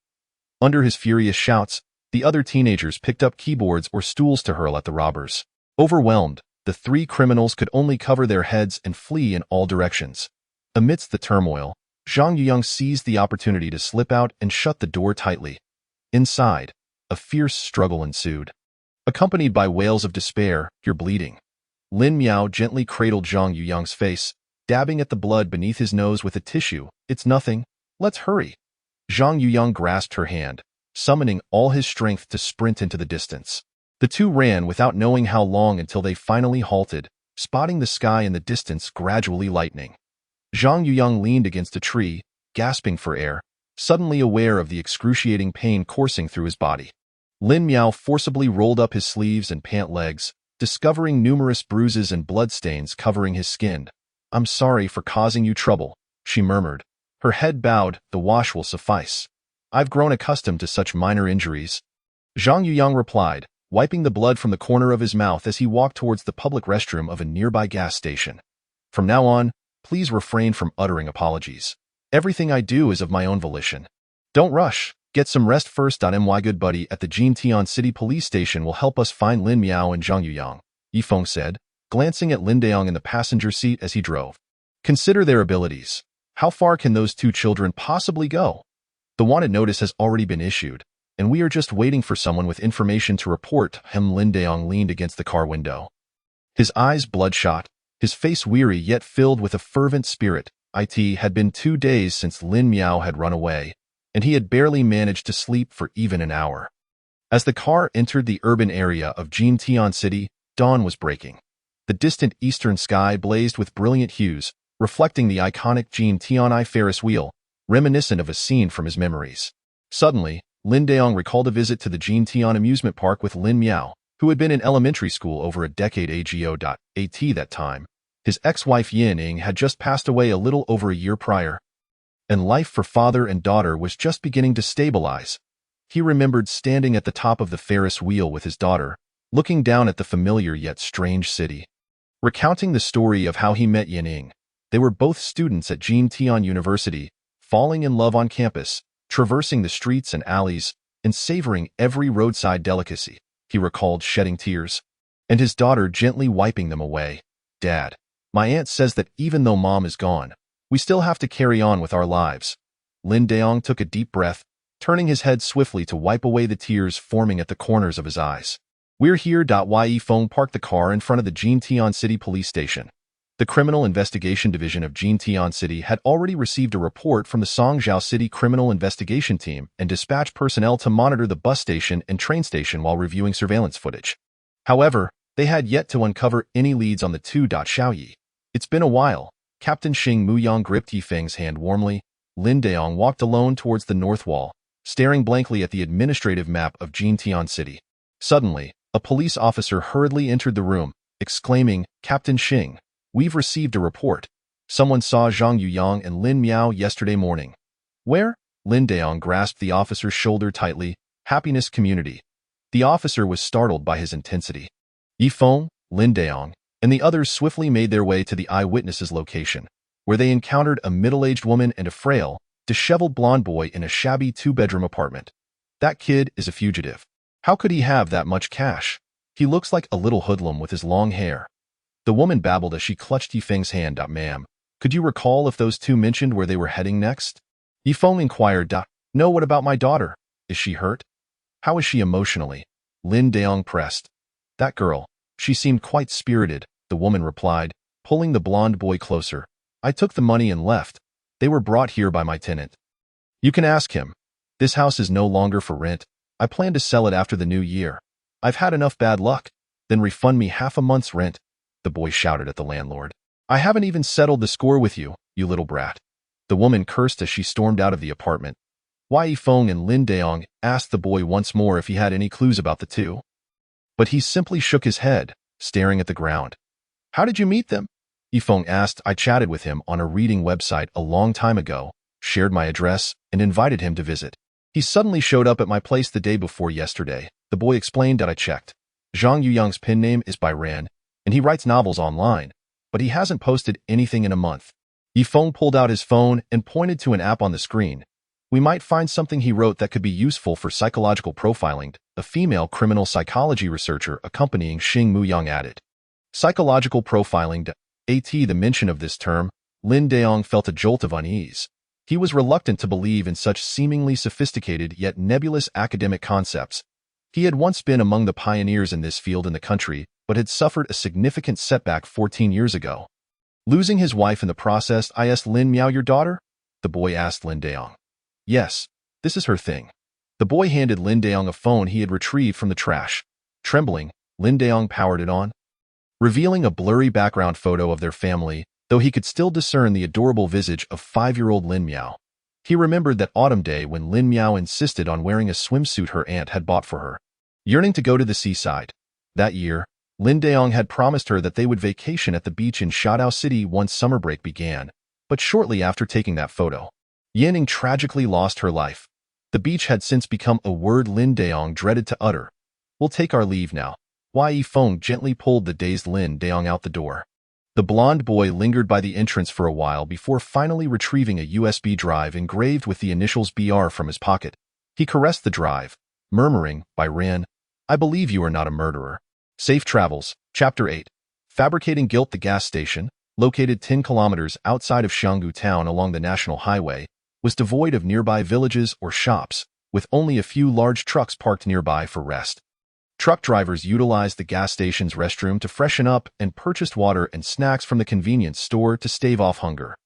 Under his furious shouts, the other teenagers picked up keyboards or stools to hurl at the robbers. Overwhelmed, the three criminals could only cover their heads and flee in all directions. Amidst the turmoil, Zhang Yuyang seized the opportunity to slip out and shut the door tightly. Inside, a fierce struggle ensued. Accompanied by wails of despair, "You're bleeding." Lin Miao gently cradled Zhang Yuyang's face, dabbing at the blood beneath his nose with a tissue. It's nothing. Let's hurry. Zhang Yuyang grasped her hand, summoning all his strength to sprint into the distance. The two ran without knowing how long until they finally halted, spotting the sky in the distance gradually lightening. Zhang Yuyang leaned against a tree, gasping for air, suddenly aware of the excruciating pain coursing through his body. Lin Miao forcibly rolled up his sleeves and pant legs, discovering numerous bruises and bloodstains covering his skin. I'm sorry for causing you trouble, she murmured. Her head bowed, the wash will suffice. I've grown accustomed to such minor injuries. Zhang Yuyang replied, wiping the blood from the corner of his mouth as he walked towards the public restroom of a nearby gas station. From now on, please refrain from uttering apologies. Everything I do is of my own volition. Don't rush. Get some rest first. My good buddy at the Jintian City Police Station will help us find Lin Miao and Zhang Yuyang, Yifeng said, glancing at Lin Deong in the passenger seat as he drove. Consider their abilities. How far can those two children possibly go? The wanted notice has already been issued, and we are just waiting for someone with information to report him. Lin Deong leaned against the car window. His eyes bloodshot, his face weary yet filled with a fervent spirit. It had been 2 days since Lin Miao had run away, and he had barely managed to sleep for even an hour. As the car entered the urban area of Jintian City, dawn was breaking. The distant eastern sky blazed with brilliant hues, reflecting the iconic Jintian Ferris wheel, reminiscent of a scene from his memories. Suddenly, Lin Deong recalled a visit to the Jintian amusement park with Lin Miao, who had been in elementary school over a decade ago. At that time, his ex-wife Yin Ying had just passed away a little over a year prior, and life for father and daughter was just beginning to stabilize. He remembered standing at the top of the Ferris wheel with his daughter, looking down at the familiar yet strange city. Recounting the story of how he met Yin Ying, they were both students at Jintian University, falling in love on campus, traversing the streets and alleys, and savoring every roadside delicacy. He recalled shedding tears, and his daughter gently wiping them away. Dad, my aunt says that even though Mom is gone, We still have to carry on with our lives. Lin Daong took a deep breath, turning his head swiftly to wipe away the tears forming at the corners of his eyes. We're here. Ye Feng parked the car in front of the Jintian City Police Station. The Criminal Investigation Division of Jintian City had already received a report from the Songzhou City Criminal Investigation Team and dispatched personnel to monitor the bus station and train station while reviewing surveillance footage. However, they had yet to uncover any leads on the two. Xiaoyi. It's been a while. Captain Xing Muyang gripped Yifeng's hand warmly. Lin Daong walked alone towards the north wall, staring blankly at the administrative map of Jintian City. Suddenly, a police officer hurriedly entered the room, exclaiming, "Captain Xing, we've received a report. Someone saw Zhang Yuyang and Lin Miao yesterday morning." "Where?" Lin Daong grasped the officer's shoulder tightly. "Happiness Community." The officer was startled by his intensity. Yifeng, Lin Daong, and the others swiftly made their way to the eyewitness's location, where they encountered a middle-aged woman and a frail, disheveled blonde boy in a shabby two-bedroom apartment. "That kid is a fugitive. How could he have that much cash? He looks like a little hoodlum with his long hair." The woman babbled as she clutched Yifeng's hand. "Ma'am, could you recall if those two mentioned where they were heading next?" Yifeng inquired. "No, what about my daughter? Is she hurt? How is she emotionally?" Lin Daong pressed. "That girl, she seemed quite spirited," the woman replied, pulling the blonde boy closer. "I took the money and left. They were brought here by my tenant. You can ask him. This house is no longer for rent. I plan to sell it after the new year. I've had enough bad luck. Then refund me half a month's rent," the boy shouted at the landlord. "I haven't even settled the score with you, you little brat." The woman cursed as she stormed out of the apartment. Yifeng and Lin Daong asked the boy once more if he had any clues about the two. But he simply shook his head, staring at the ground. "How did you meet them?" Yifeng asked. "I chatted with him on a reading website a long time ago, shared my address, and invited him to visit. He suddenly showed up at my place the day before yesterday," the boy explained. "I checked. Zhang Yuyang's pen name is Byran, and he writes novels online, but he hasn't posted anything in a month." Yifeng pulled out his phone and pointed to an app on the screen. "We might find something he wrote that could be useful for psychological profiling," a female criminal psychology researcher accompanying Xing Muyang added. Psychological profiling. The mention of this term, Lin Daong felt a jolt of unease. He was reluctant to believe in such seemingly sophisticated yet nebulous academic concepts. He had once been among the pioneers in this field in the country, but had suffered a significant setback 14 years ago. Losing his wife in the process. "Is Lin Miao your daughter?" the boy asked Lin Daong. "Yes, this is her thing." The boy handed Lin Daong a phone he had retrieved from the trash. Trembling, Lin Daong powered it on, revealing a blurry background photo of their family, though he could still discern the adorable visage of 5-year-old Lin Miao. He remembered that autumn day when Lin Miao insisted on wearing a swimsuit her aunt had bought for her, yearning to go to the seaside. That year, Lin Daong had promised her that they would vacation at the beach in Shadao City once summer break began, but shortly after taking that photo, Yanning tragically lost her life. The beach had since become a word Lin Daong dreaded to utter. "We'll take our leave now." Yifeng gently pulled the dazed Lin Daong out the door. The blonde boy lingered by the entrance for a while before finally retrieving a USB drive engraved with the initials BR from his pocket. He caressed the drive, murmuring, "Byran, I believe you are not a murderer." Safe Travels, Chapter 8. Fabricating Guilt. The gas station, located 10 kilometers outside of Xianggu town along the national highway, was devoid of nearby villages or shops, with only a few large trucks parked nearby for rest. Truck drivers utilized the gas station's restroom to freshen up and purchased water and snacks from the convenience store to stave off hunger.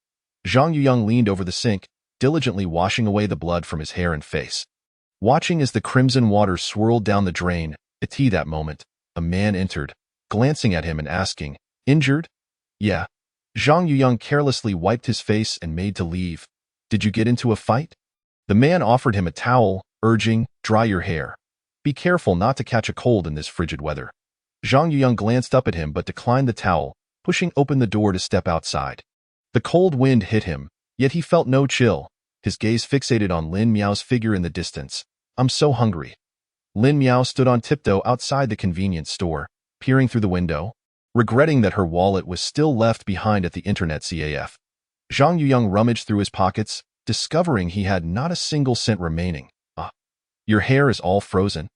Zhang Yuyang leaned over the sink, diligently washing away the blood from his hair and face. Watching as the crimson water swirled down the drain, at that moment, a man entered, glancing at him and asking, "Injured?" "Yeah." Zhang Yuyang carelessly wiped his face and made to leave. "Did you get into a fight?" The man offered him a towel, urging, "Dry your hair. Be careful not to catch a cold in this frigid weather." Zhang Yuyang glanced up at him but declined the towel, pushing open the door to step outside. The cold wind hit him, yet he felt no chill, his gaze fixated on Lin Miao's figure in the distance. "I'm so hungry." Lin Miao stood on tiptoe outside the convenience store, peering through the window, regretting that her wallet was still left behind at the internet CAF. Zhang Yuyang rummaged through his pockets, discovering he had not a single cent remaining. "Your hair is all frozen.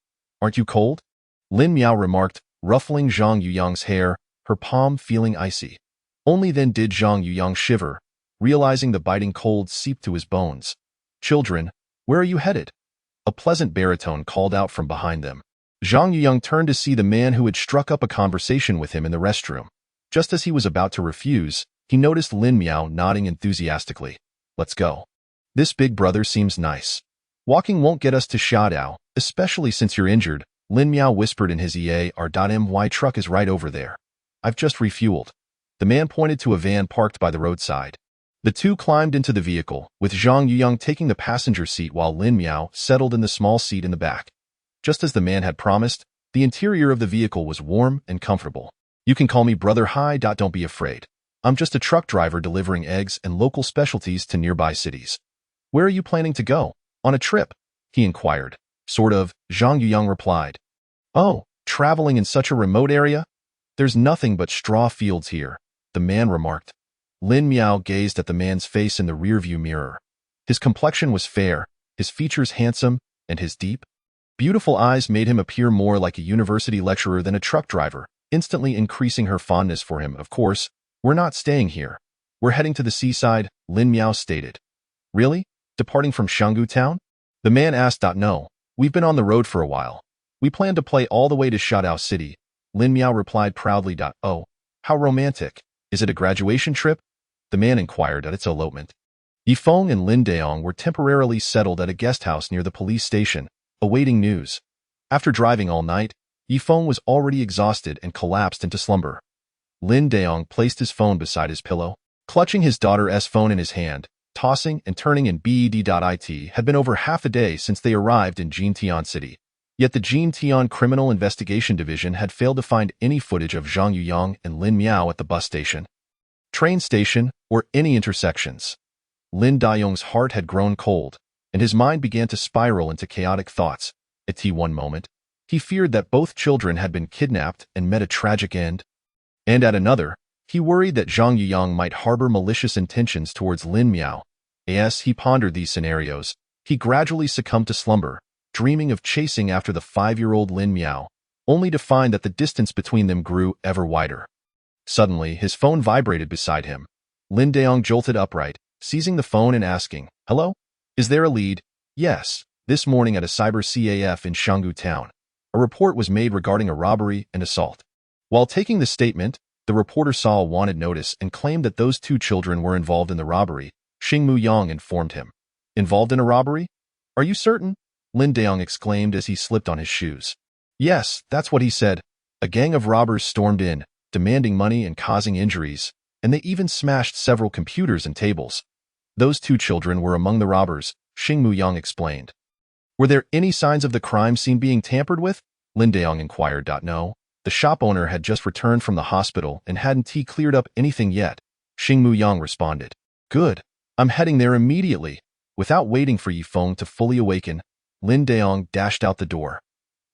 Aren't you cold?" Lin Miao remarked, ruffling Zhang Yuyang's hair, her palm feeling icy. Only then did Zhang Yuyang shiver, realizing the biting cold seeped to his bones. "Children, where are you headed?" A pleasant baritone called out from behind them. Zhang Yuyang turned to see the man who had struck up a conversation with him in the restroom. Just as he was about to refuse, he noticed Lin Miao nodding enthusiastically. "Let's go. This big brother seems nice. Walking won't get us to Xiaodao, especially since you're injured," Lin Miao whispered in his EAR.MY truck is right over there. "I've just refueled." The man pointed to a van parked by the roadside. The two climbed into the vehicle, with Zhang Yuyang taking the passenger seat while Lin Miao settled in the small seat in the back. Just as the man had promised, the interior of the vehicle was warm and comfortable. "You can call me Brother Hai. Don't be afraid. I'm just a truck driver delivering eggs and local specialties to nearby cities." "Where are you planning to go? On a trip?" he inquired. "Sort of," Zhang Yuyang replied. "Oh, traveling in such a remote area? There's nothing but straw fields here," the man remarked. Lin Miao gazed at the man's face in the rearview mirror. His complexion was fair, his features handsome, and his deep, beautiful eyes made him appear more like a university lecturer than a truck driver, instantly increasing her fondness for him. "Of course, we're not staying here. We're heading to the seaside," Lin Miao stated. "Really? Departing from Xianggu town?" The man asked. "No, we've been on the road for a while. We plan to play all the way to Xiaodao City," Lin Miao replied proudly. "Oh, how romantic. Is it a graduation trip?" the man inquired. "Its elopement." Yifeng and Lin Daong were temporarily settled at a guest house near the police station, awaiting news. After driving all night, Yifeng was already exhausted and collapsed into slumber. Lin Daong placed his phone beside his pillow, clutching his daughter's phone in his hand, tossing and turning in bed.it had been over half a day since they arrived in Jintian City. Yet the Jintian Criminal Investigation Division had failed to find any footage of Zhang Yuyang and Lin Miao at the bus station, train station, or any intersections. Lin Daong's heart had grown cold, and his mind began to spiral into chaotic thoughts. At one moment, he feared that both children had been kidnapped and met a tragic end, and at another, he worried that Zhang Yuyang might harbor malicious intentions towards Lin Miao. As he pondered these scenarios, he gradually succumbed to slumber, dreaming of chasing after the 5-year-old Lin Miao, only to find that the distance between them grew ever wider. Suddenly, his phone vibrated beside him. Lin Daong jolted upright, seizing the phone and asking, "Hello? Is there a lead?" "Yes, this morning at a cyber CAF in Xianggu town. A report was made regarding a robbery and assault." While taking the statement, the reporter saw a wanted notice and claimed that those 2 children were involved in the robbery. Xingmu Yang informed him. "Involved in a robbery? Are you certain?" Lin Daong exclaimed as he slipped on his shoes. "Yes, that's what he said. A gang of robbers stormed in, demanding money and causing injuries, and they even smashed several computers and tables. Those 2 children were among the robbers," Xingmu Yang explained. "Were there any signs of the crime scene being tampered with?" Lin Daong inquired. "No. The shop owner had just returned from the hospital and hadn't cleared up anything yet," Xingmu Yang responded. "Good. I'm heading there immediately." Without waiting for Yifeng to fully awaken, Lin Daong dashed out the door.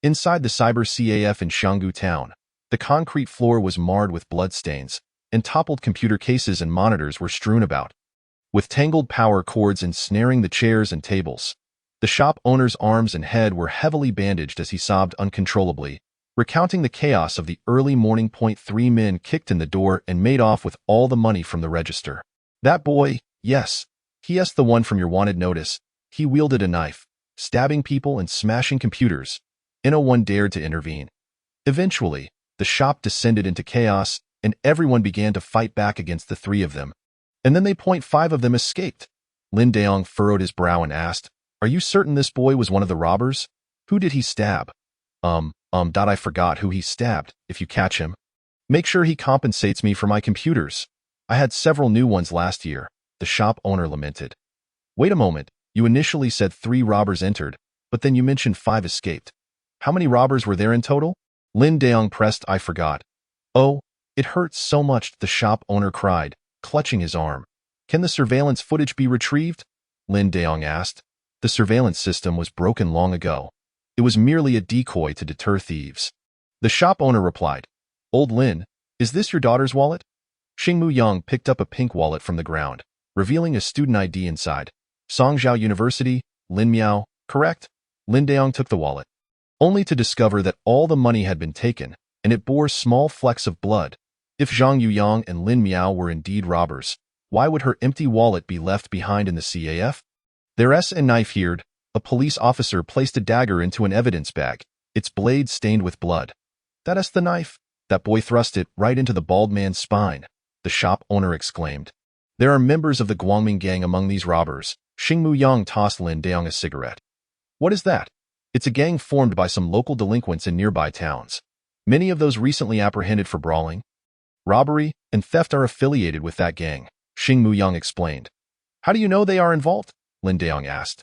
Inside the cyber CAF in Xianggu town, the concrete floor was marred with bloodstains, and toppled computer cases and monitors were strewn about, with tangled power cords ensnaring the chairs and tables. The shop owner's arms and head were heavily bandaged as he sobbed uncontrollably, recounting the chaos of the early morning. 3 men kicked in the door and made off with all the money from the register. "That boy, yes, he's the one from your wanted notice. He wielded a knife, stabbing people and smashing computers. No one dared to intervene. Eventually, the shop descended into chaos, and everyone began to fight back against the 3 of them. And then 5 of them escaped." Lin Daong furrowed his brow and asked, "Are you certain this boy was one of the robbers? Who did he stab?" I forgot who he stabbed. If you catch him, make sure he compensates me for my computers. I had several new ones last year," the shop owner lamented. "Wait a moment, you initially said 3 robbers entered, but then you mentioned 5 escaped. How many robbers were there in total?" Lin Daong pressed. "I forgot." "Oh, it hurts so much," the shop owner cried, clutching his arm. "Can the surveillance footage be retrieved?" Lin Daong asked. The surveillance system was broken long ago. It was merely a decoy to deter thieves. The shop owner replied. "Old Lin, is this your daughter's wallet?" Xingmu Yang picked up a pink wallet from the ground, revealing a student ID inside. "Songzhou University, Lin Miao, correct?" Lin Daong took the wallet, only to discover that all the money had been taken, and it bore small flecks of blood. If Zhang Yuyang and Lin Miao were indeed robbers, Why would her empty wallet be left behind in the CAF? There's a knife here. A police officer placed a dagger into an evidence bag, its blade stained with blood. That's the knife. That boy thrust it right into the bald man's spine, the shop owner exclaimed. There are members of the Guangming gang among these robbers. Xing Muyang tossed Lin Daong a cigarette. What is that? It's a gang formed by some local delinquents in nearby towns. Many of those recently apprehended for brawling, robbery, and theft are affiliated with that gang, Xing Muyang explained. How do you know they are involved? Lin Daong asked.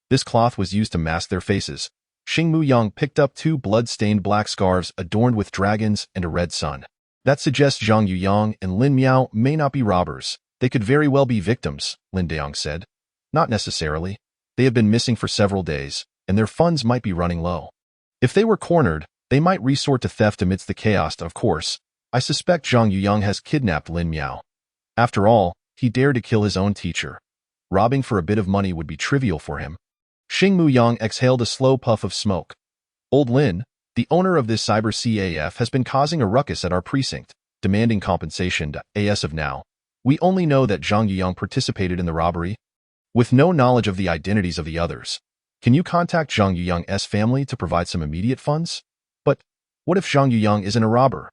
This cloth was used to mask their faces. Xing Muyang picked up 2 blood-stained black scarves adorned with dragons and a red sun. That suggests Zhang Yuyang and Lin Miao may not be robbers. They could very well be victims, Lin Daong said. Not necessarily. They have been missing for several days, and their funds might be running low. If they were cornered, they might resort to theft amidst the chaos. Of course, I suspect Zhang Yuyang has kidnapped Lin Miao. After all, he dared to kill his own teacher. Robbing for a bit of money would be trivial for him. Xing Muyang exhaled a slow puff of smoke. Old Lin, the owner of this cyber CAF, has been causing a ruckus at our precinct, demanding compensation. As of now, we only know that Zhang Yuyang participated in the robbery, with no knowledge of the identities of the others. Can you contact Zhang Yuyang's family to provide some immediate funds? But what if Zhang Yuyang isn't a robber?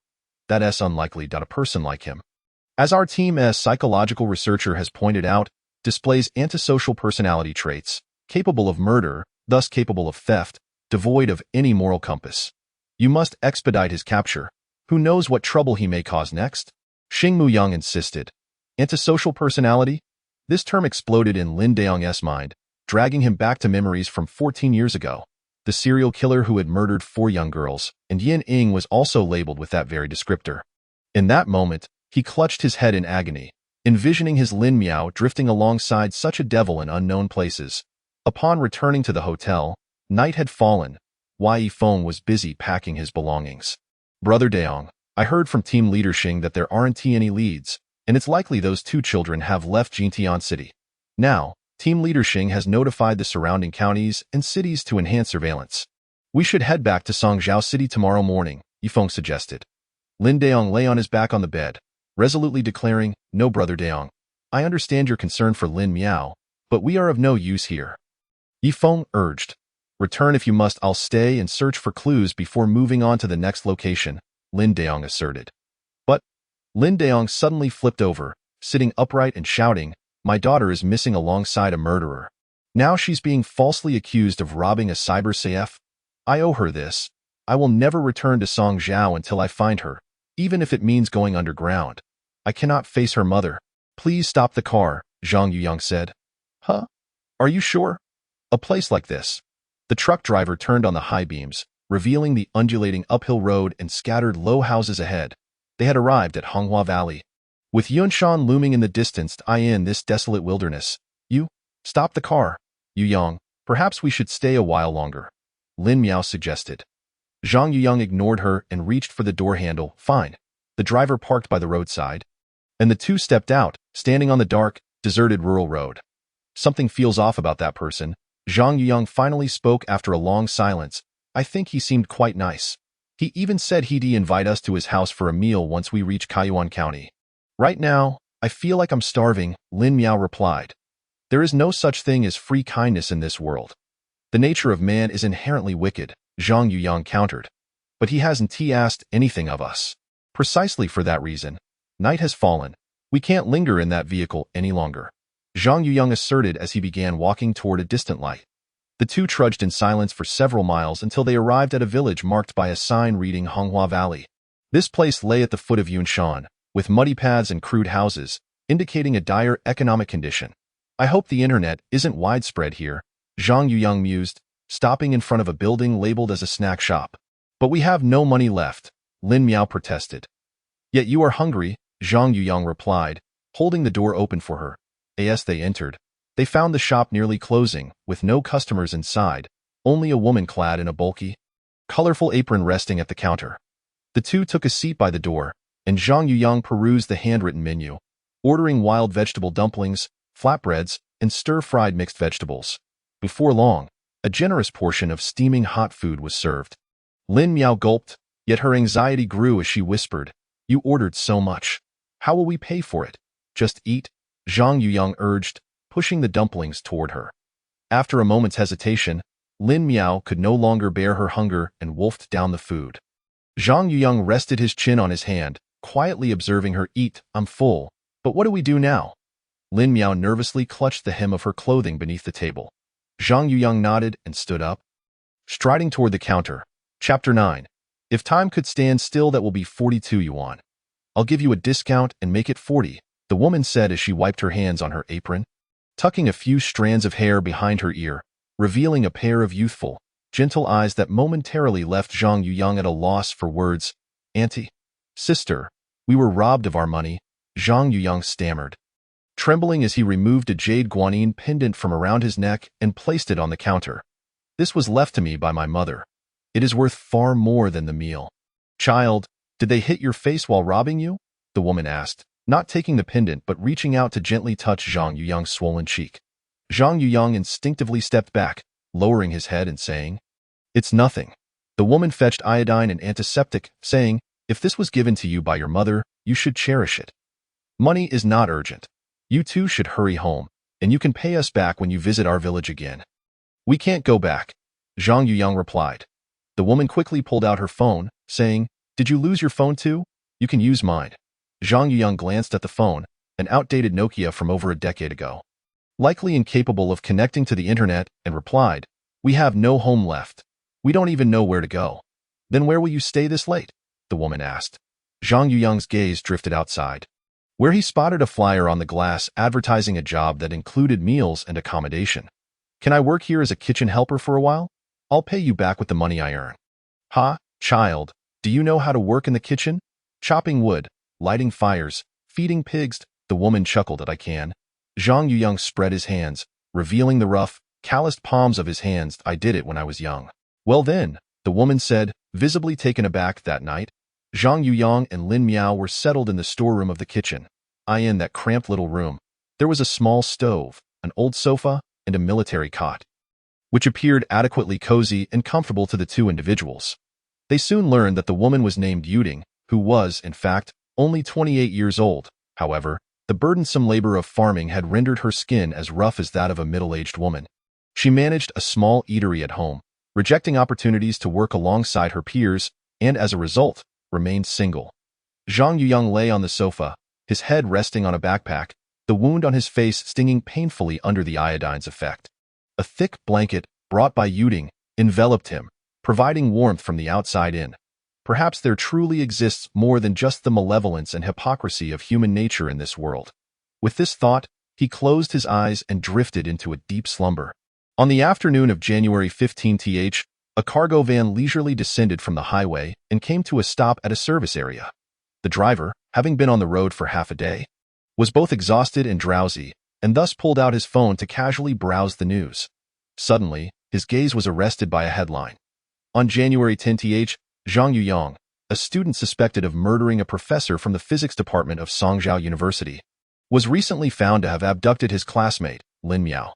That's unlikely. A person like him, as our team's psychological researcher has pointed out, displays antisocial personality traits, capable of murder, thus capable of theft, devoid of any moral compass. You must expedite his capture. Who knows what trouble he may cause next? Xing Muyang insisted. Antisocial personality? This term exploded in Lin Daong's mind, dragging him back to memories from 14 years ago. The serial killer who had murdered 4 young girls, and Yin Ying was also labeled with that very descriptor. In that moment, he clutched his head in agony, envisioning his Lin Miao drifting alongside such a devil in unknown places. Upon returning to the hotel, night had fallen. Yi Feng was busy packing his belongings. Brother Daong, I heard from Team Leader Xing that there aren't any leads, and it's likely those 2 children have left Jintian City. Now, Team Leader Xing has notified the surrounding counties and cities to enhance surveillance. We should head back to Songzhou City tomorrow morning, Yi Feng suggested. Lin Daong lay on his back on the bed, resolutely declaring, No, Brother Daong. I understand your concern for Lin Miao, but we are of no use here. Yi Feng urged. Return if you must. I'll stay and search for clues before moving on to the next location, Lin Daong asserted. But Lin Daong suddenly flipped over, sitting upright and shouting, My daughter is missing alongside a murderer. Now she's being falsely accused of robbing a cyber CAF. I owe her this. I will never return to Songzhou until I find her, even if it means going underground. I cannot face her mother. Please stop the car, Zhang Yuyang said. Huh? Are you sure? A place like this. The truck driver turned on the high beams, revealing the undulating uphill road and scattered low houses ahead. They had arrived at Honghua Valley. With Yunshan looming in the distance, in this desolate wilderness. Stop the car. Yuyang, perhaps we should stay a while longer. Lin Miao suggested. Zhang Yuyang ignored her and reached for the door handle. Fine. The driver parked by the roadside, and the 2 stepped out, standing on the dark, deserted rural road. Something feels off about that person. Zhang Yuyang finally spoke after a long silence. I think he seemed quite nice. He even said he'd invite us to his house for a meal once we reach Kaiyuan County. Right now, I feel like I'm starving, Lin Miao replied. There is no such thing as free kindness in this world. The nature of man is inherently wicked, Zhang Yuyang countered. But he hasn't asked anything of us. Precisely for that reason. Night has fallen. We can't linger in that vehicle any longer, Zhang Yuyang asserted as he began walking toward a distant light. The 2 trudged in silence for several miles until they arrived at a village marked by a sign reading Honghua Valley. This place lay at the foot of Yunshan, with muddy paths and crude houses, indicating a dire economic condition. I hope the internet isn't widespread here, Zhang Yuyang mused, stopping in front of a building labeled as a snack shop. But we have no money left, Lin Miao protested. Yet you are hungry, Zhang Yuyang replied, holding the door open for her. As they entered, they found the shop nearly closing, with no customers inside, only a woman clad in a bulky, colorful apron resting at the counter. The 2 took a seat by the door, and Zhang Yuyang perused the handwritten menu, ordering wild vegetable dumplings, flatbreads, and stir-fried mixed vegetables. Before long, a generous portion of steaming hot food was served. Lin Miao gulped, yet her anxiety grew as she whispered, You ordered so much. How will we pay for it? Just eat? Zhang Yuyang urged, pushing the dumplings toward her. After a moment's hesitation, Lin Miao could no longer bear her hunger and wolfed down the food. Zhang Yuyang rested his chin on his hand, quietly observing her eat. "I'm full, but what do we do now?" Lin Miao nervously clutched the hem of her clothing beneath the table. Zhang Yuyang nodded and stood up, striding toward the counter. Chapter 9. If time could stand still, that will be 42 yuan. "I'll give you a discount and make it 40, the woman said as she wiped her hands on her apron, tucking a few strands of hair behind her ear, revealing a pair of youthful, gentle eyes that momentarily left Zhang Yuyang at a loss for words. "Auntie, sister, we were robbed of our money," Zhang Yuyang stammered, trembling as he removed a jade guanyin pendant from around his neck and placed it on the counter. "This was left to me by my mother. It is worth far more than the meal." "Child, did they hit your face while robbing you?" the woman asked, not taking the pendant but reaching out to gently touch Zhang Yuyang's swollen cheek. Zhang Yuyang instinctively stepped back, lowering his head and saying, "It's nothing." The woman fetched iodine and antiseptic, saying, "If this was given to you by your mother, you should cherish it. Money is not urgent. You two should hurry home, and you can pay us back when you visit our village again." "We can't go back," Zhang Yuyang replied. The woman quickly pulled out her phone, saying, "Did you lose your phone too? You can use mine." Zhang Yuyang glanced at the phone, an outdated Nokia from over a decade ago, likely incapable of connecting to the internet, and replied, "We have no home left. We don't even know where to go." "Then where will you stay this late?" the woman asked. Zhang Yuyang's gaze drifted outside, where he spotted a flyer on the glass advertising a job that included meals and accommodation. "Can I work here as a kitchen helper for a while? I'll pay you back with the money I earn." "Ha, child, do you know how to work in the kitchen? Chopping wood, lighting fires, feeding pigs?" The woman chuckled at "I can." Zhang Yuyang spread his hands, revealing the rough, calloused palms of his hands. "I did it when I was young." "Well then," the woman said, visibly taken aback. That night, Zhang Yuyang and Lin Miao were settled in the storeroom of the kitchen. In that cramped little room, there was a small stove, an old sofa, and a military cot, which appeared adequately cozy and comfortable to the two individuals. They soon learned that the woman was named Yuding, who was, in fact, only 28 years old. However, the burdensome labor of farming had rendered her skin as rough as that of a middle-aged woman. She managed a small eatery at home, rejecting opportunities to work alongside her peers, and as a result, remained single. Zhang Yuyang lay on the sofa, his head resting on a backpack, the wound on his face stinging painfully under the iodine's effect. A thick blanket, brought by Yuding, enveloped him, providing warmth from the outside in. Perhaps there truly exists more than just the malevolence and hypocrisy of human nature in this world. With this thought, he closed his eyes and drifted into a deep slumber. On the afternoon of January 15th, a cargo van leisurely descended from the highway and came to a stop at a service area. The driver, having been on the road for half a day, was both exhausted and drowsy, and thus pulled out his phone to casually browse the news. Suddenly, his gaze was arrested by a headline. On January 10th, Zhang Yuyang, a student suspected of murdering a professor from the physics department of Songzhou University, was recently found to have abducted his classmate, Lin Miao.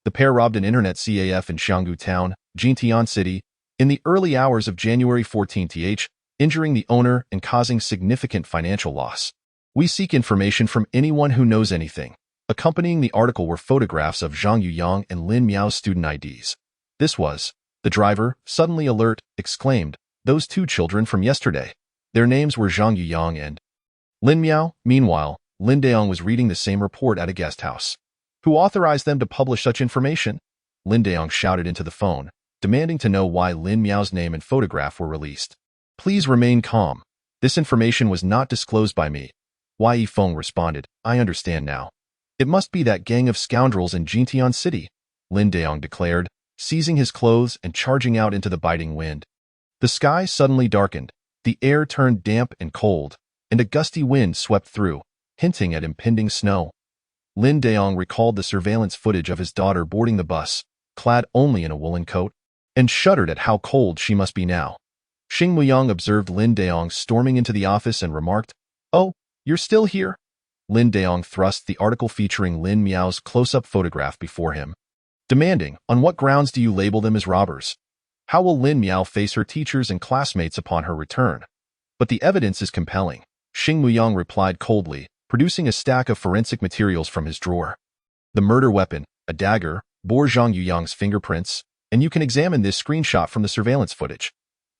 The pair robbed an internet CAF in Xianggu Town, Jintian City, in the early hours of January 14th, injuring the owner and causing significant financial loss. We seek information from anyone who knows anything. Accompanying the article were photographs of Zhang Yuyang and Lin Miao's student IDs. This was, the driver, suddenly alert, exclaimed, those two children from yesterday. Their names were Zhang Yuyang and Lin Miao. Meanwhile, Lin Daong was reading the same report at a guest house. Who authorized them to publish such information? Lin Daong shouted into the phone, demanding to know why Lin Miao's name and photograph were released. Please remain calm. This information was not disclosed by me. Yi Feng responded, I understand now. It must be that gang of scoundrels in Jintian City, Lin Daong declared, seizing his clothes and charging out into the biting wind. The sky suddenly darkened, the air turned damp and cold, and a gusty wind swept through, hinting at impending snow. Lin Daong recalled the surveillance footage of his daughter boarding the bus, clad only in a woolen coat, and shuddered at how cold she must be now. Xing Muyang observed Lin Daong storming into the office and remarked, Oh, you're still here? Lin Daong thrust the article featuring Lin Miao's close-up photograph before him, demanding, on what grounds do you label them as robbers? How will Lin Miao face her teachers and classmates upon her return? But the evidence is compelling, Xing Muyang replied coldly, producing a stack of forensic materials from his drawer. The murder weapon, a dagger, bore Zhang Yuyang's fingerprints, and you can examine this screenshot from the surveillance footage.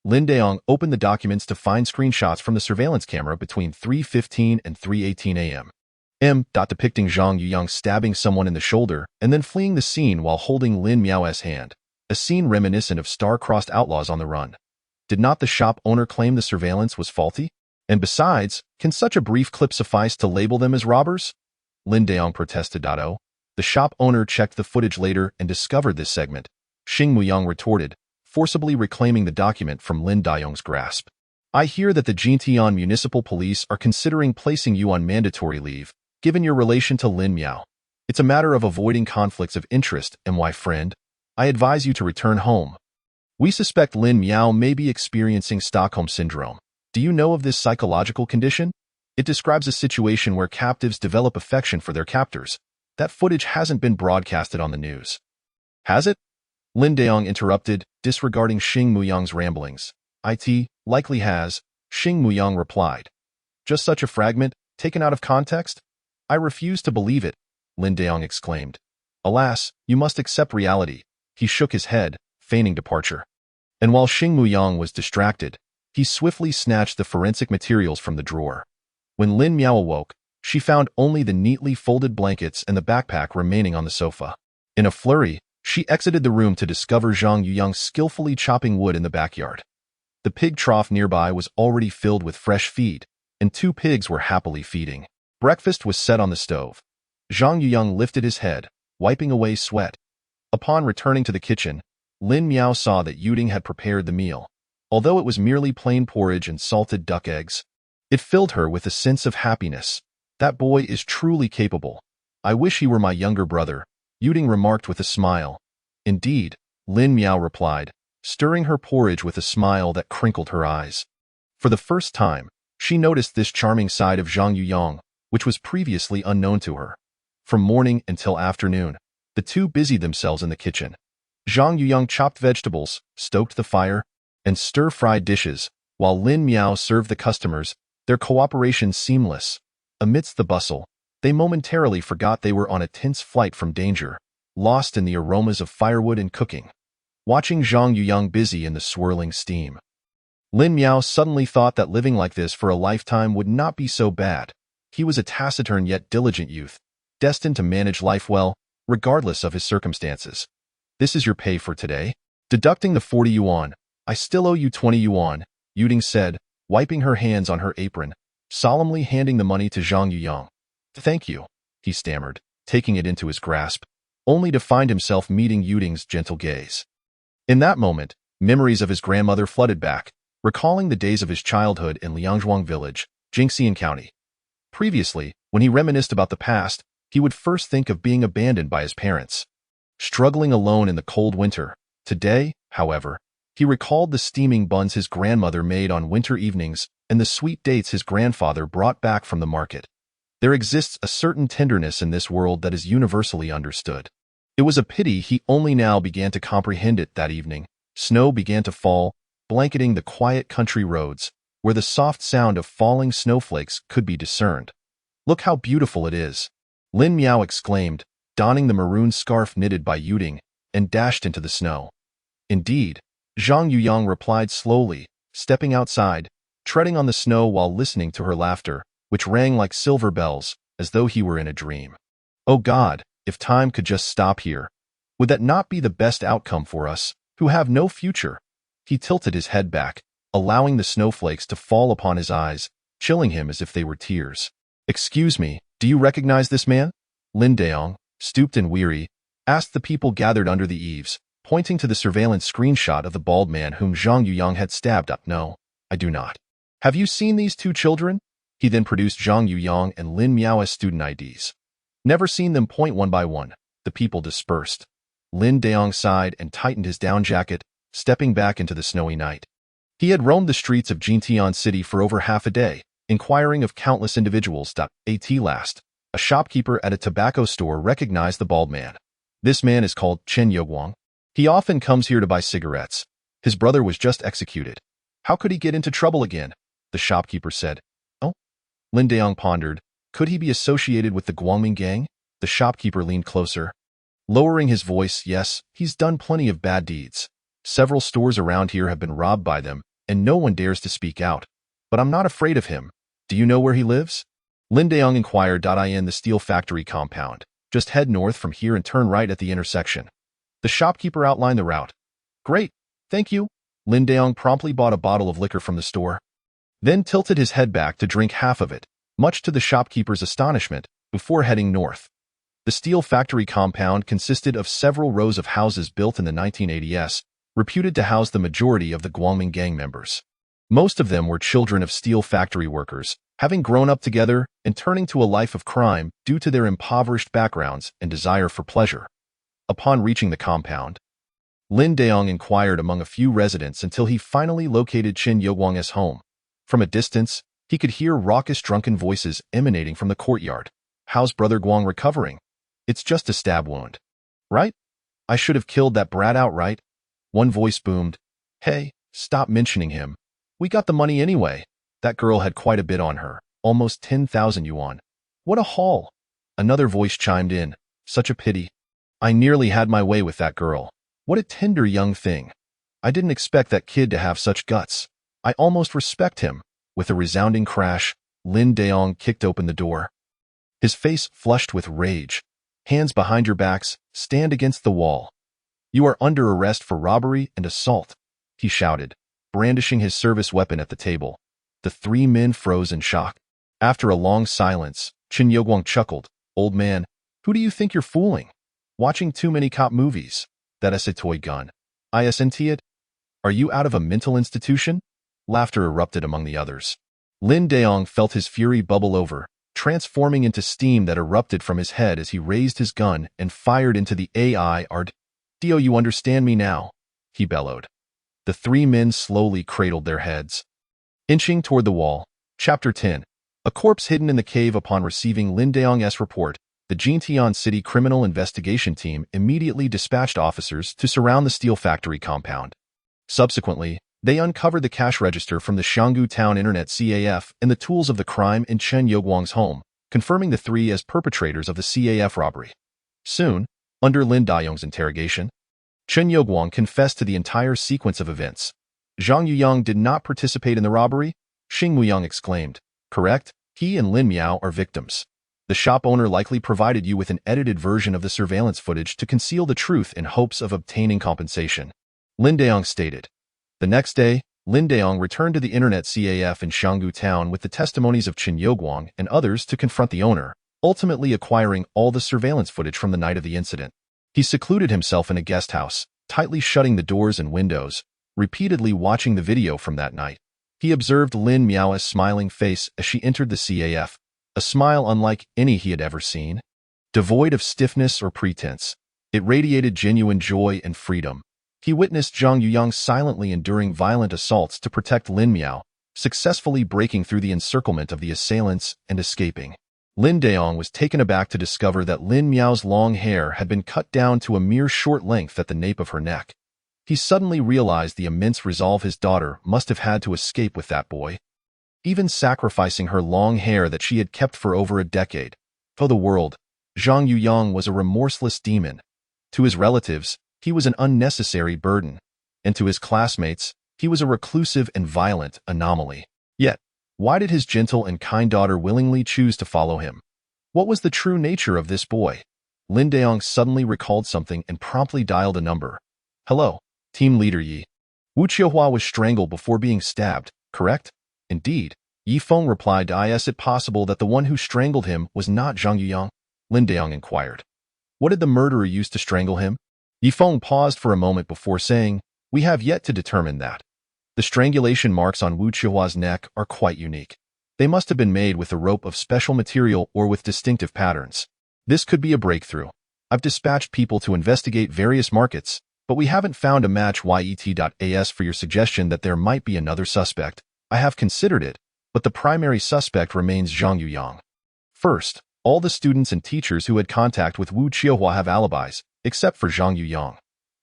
Lin Daong opened the documents to find screenshots from the surveillance camera between 3:15 and 3:18 a.m. Depicting Zhang Yuyang stabbing someone in the shoulder and then fleeing the scene while holding Lin Miao's hand, a scene reminiscent of star-crossed outlaws on the run. Did not the shop owner claim the surveillance was faulty? And besides, can such a brief clip suffice to label them as robbers? Lin Daong protested. The shop owner checked the footage later and discovered this segment. Xing Muyang retorted, forcibly reclaiming the document from Lin Daong's grasp. I hear that the Jintian Municipal Police are considering placing you on mandatory leave, given your relation to Lin Miao. It's a matter of avoiding conflicts of interest, and my friend, I advise you to return home. We suspect Lin Miao may be experiencing Stockholm Syndrome. Do you know of this psychological condition? It describes a situation where captives develop affection for their captors. That footage hasn't been broadcasted on the news. Has it? Lin Daong interrupted, disregarding Xing Muyang's ramblings. It likely has, Xing Muyang replied. Just such a fragment, taken out of context? I refuse to believe it, Lin Daong exclaimed. Alas, you must accept reality. He shook his head, feigning departure. And while Xing Muyang was distracted, he swiftly snatched the forensic materials from the drawer. When Lin Miao awoke, she found only the neatly folded blankets and the backpack remaining on the sofa. In a flurry, she exited the room to discover Zhang Yuyang skillfully chopping wood in the backyard. The pig trough nearby was already filled with fresh feed, and 2 pigs were happily feeding. Breakfast was set on the stove. Zhang Yuyang lifted his head, wiping away sweat. Upon returning to the kitchen, Lin Miao saw that Yuding had prepared the meal. Although it was merely plain porridge and salted duck eggs, it filled her with a sense of happiness. That boy is truly capable. I wish he were my younger brother, Yuding remarked with a smile. Indeed, Lin Miao replied, stirring her porridge with a smile that crinkled her eyes. For the first time, she noticed this charming side of Zhang Yuyang, which was previously unknown to her. From morning until afternoon, the two busied themselves in the kitchen. Zhang Yuyang chopped vegetables, stoked the fire, and stir-fried dishes, while Lin Miao served the customers, their cooperation seamless. Amidst the bustle, they momentarily forgot they were on a tense flight from danger, lost in the aromas of firewood and cooking. Watching Zhang Yuyang busy in the swirling steam, Lin Miao suddenly thought that living like this for a lifetime would not be so bad. He was a taciturn yet diligent youth, destined to manage life well, regardless of his circumstances. This is your pay for today. Deducting the 40 yuan, I still owe you 20 yuan, Yuding said, wiping her hands on her apron, solemnly handing the money to Zhang Yuyang. Thank you, he stammered, taking it into his grasp, only to find himself meeting Yuding's gentle gaze. In that moment, memories of his grandmother flooded back, recalling the days of his childhood in Liangzhuang village, Jingxian County. Previously, when he reminisced about the past, he would first think of being abandoned by his parents, struggling alone in the cold winter. Today, however, he recalled the steaming buns his grandmother made on winter evenings and the sweet dates his grandfather brought back from the market. There exists a certain tenderness in this world that is universally understood. It was a pity he only now began to comprehend it that evening. Snow began to fall, blanketing the quiet country roads, where the soft sound of falling snowflakes could be discerned. Look how beautiful it is, Lin Miao exclaimed, donning the maroon scarf knitted by Yuding, and dashed into the snow. Indeed, Zhang Yuyang replied slowly, stepping outside, treading on the snow while listening to her laughter, which rang like silver bells, as though he were in a dream. Oh God, if time could just stop here. Would that not be the best outcome for us, who have no future? He tilted his head back, allowing the snowflakes to fall upon his eyes, chilling him as if they were tears. Excuse me, do you recognize this man? Lin Daong, stooped and weary, asked the people gathered under the eaves, pointing to the surveillance screenshot of the bald man whom Zhang Yuyang had stabbed up. No, I do not. Have you seen these 2 children? He then produced Zhang Yuyang and Lin Miao as student IDs. Never seen them. One by one, the people dispersed. Lin Daong sighed and tightened his down jacket, stepping back into the snowy night. He had roamed the streets of Jintian City for over half a day, inquiring of countless individuals. At last, a shopkeeper at a tobacco store recognized the bald man. This man is called Chen Youguang. He often comes here to buy cigarettes. His brother was just executed. How could he get into trouble again? The shopkeeper said. Oh? Lin Daong pondered, Could he be associated with the Guangming gang? The shopkeeper leaned closer, lowering his voice. Yes, he's done plenty of bad deeds. Several stores around here have been robbed by them, and no one dares to speak out. But I'm not afraid of him. Do you know where he lives? Lin Daong inquired. In the steel factory compound. Just head north from here and turn right at the intersection. The shopkeeper outlined the route. Great, thank you. Lin Daong promptly bought a bottle of liquor from the store, then tilted his head back to drink half of it, much to the shopkeeper's astonishment, before heading north. The steel factory compound consisted of several rows of houses built in the 1980s, reputed to house the majority of the Guangming gang members. Most of them were children of steel factory workers, having grown up together and turning to a life of crime due to their impoverished backgrounds and desire for pleasure. Upon reaching the compound, Lin Daong inquired among a few residents until he finally located Chen Youguang's home. From a distance, he could hear raucous drunken voices emanating from the courtyard. How's Brother Guang recovering? It's just a stab wound. Right? I should have killed that brat outright. One voice boomed. Hey, stop mentioning him. We got the money anyway. That girl had quite a bit on her, almost 10,000 yuan. What a haul. Another voice chimed in. Such a pity. I nearly had my way with that girl. What a tender young thing. I didn't expect that kid to have such guts. I almost respect him. With a resounding crash, Lin Daong kicked open the door. His face flushed with rage. Hands behind your backs, stand against the wall. You are under arrest for robbery and assault, he shouted, brandishing his service weapon at the table. The three men froze in shock. After a long silence, Chen Youguang chuckled. Old man, who do you think you're fooling? Watching too many cop movies. That's a toy gun. Isn't it? Are you out of a mental institution? Laughter erupted among the others. Lin Daong felt his fury bubble over, transforming into steam that erupted from his head as he raised his gun and fired into the AI. Do you understand me now? He bellowed. The three men slowly cradled their heads, inching toward the wall. Chapter 10. A corpse hidden in the cave. Upon receiving Lin Daong's report, the Jintian City Criminal Investigation Team immediately dispatched officers to surround the steel factory compound. Subsequently, they uncovered the cash register from the Xianggu Town Internet CAF and the tools of the crime in Chen Youguang's home, confirming the three as perpetrators of the CAF robbery. Soon, under Lin Daong's interrogation, Chen Youguang confessed to the entire sequence of events. Zhang Yuyang did not participate in the robbery? Xing Muyang exclaimed. Correct, he and Lin Miao are victims. The shop owner likely provided you with an edited version of the surveillance footage to conceal the truth in hopes of obtaining compensation, Lin Daong stated. The next day, Lin Daong returned to the Internet CAF in Xianggu Town with the testimonies of Chen Youguang and others to confront the owner, ultimately acquiring all the surveillance footage from the night of the incident. He secluded himself in a guest house, tightly shutting the doors and windows, repeatedly watching the video from that night. He observed Lin Miao's smiling face as she entered the CAF, a smile unlike any he had ever seen. Devoid of stiffness or pretense, it radiated genuine joy and freedom. He witnessed Zhang Yuyang silently enduring violent assaults to protect Lin Miao, successfully breaking through the encirclement of the assailants and escaping. Lin Daong was taken aback to discover that Lin Miao's long hair had been cut down to a mere short length at the nape of her neck. He suddenly realized the immense resolve his daughter must have had to escape with that boy, even sacrificing her long hair that she had kept for over a decade. For the world, Zhang Yuyang was a remorseless demon. To his relatives, he was an unnecessary burden, and to his classmates, he was a reclusive and violent anomaly. Yet, why did his gentle and kind daughter willingly choose to follow him? What was the true nature of this boy? Lin Daong suddenly recalled something and promptly dialed a number. Hello, Team Leader Yi. Wu Qiuhua was strangled before being stabbed, correct? Indeed. Yi Feng replied. Is it possible that the one who strangled him was not Zhang Yuyang? Lin Daong inquired. What did the murderer use to strangle him? Yi Feng paused for a moment before saying, we have yet to determine that. The strangulation marks on Wu Qiuhua's neck are quite unique. They must have been made with a rope of special material or with distinctive patterns. This could be a breakthrough. I've dispatched people to investigate various markets, but we haven't found a match. Yet.as for your suggestion that there might be another suspect. I have considered it, but the primary suspect remains Zhang Yuyang. First, all the students and teachers who had contact with Wu Qiuhua have alibis, except for Zhang Yuyang.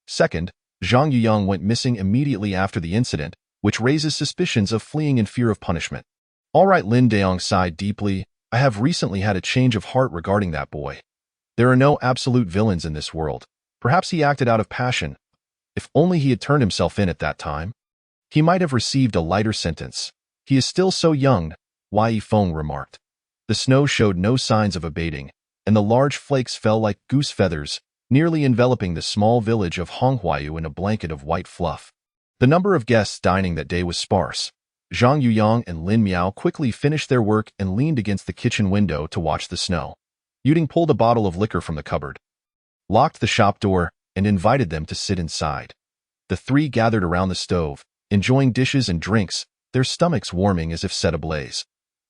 Second, Zhang Yuyang went missing immediately after the incident, which raises suspicions of fleeing in fear of punishment. All right, Lin Daong sighed deeply. I have recently had a change of heart regarding that boy. There are no absolute villains in this world. Perhaps he acted out of passion. If only he had turned himself in at that time, he might have received a lighter sentence. He is still so young, Wei Feng remarked. The snow showed no signs of abating, and the large flakes fell like goose feathers, nearly enveloping the small village of Honghuayu in a blanket of white fluff. The number of guests dining that day was sparse. Zhang Yuyang and Lin Miao quickly finished their work and leaned against the kitchen window to watch the snow. Yuding pulled a bottle of liquor from the cupboard, locked the shop door, and invited them to sit inside. The three gathered around the stove, enjoying dishes and drinks, their stomachs warming as if set ablaze.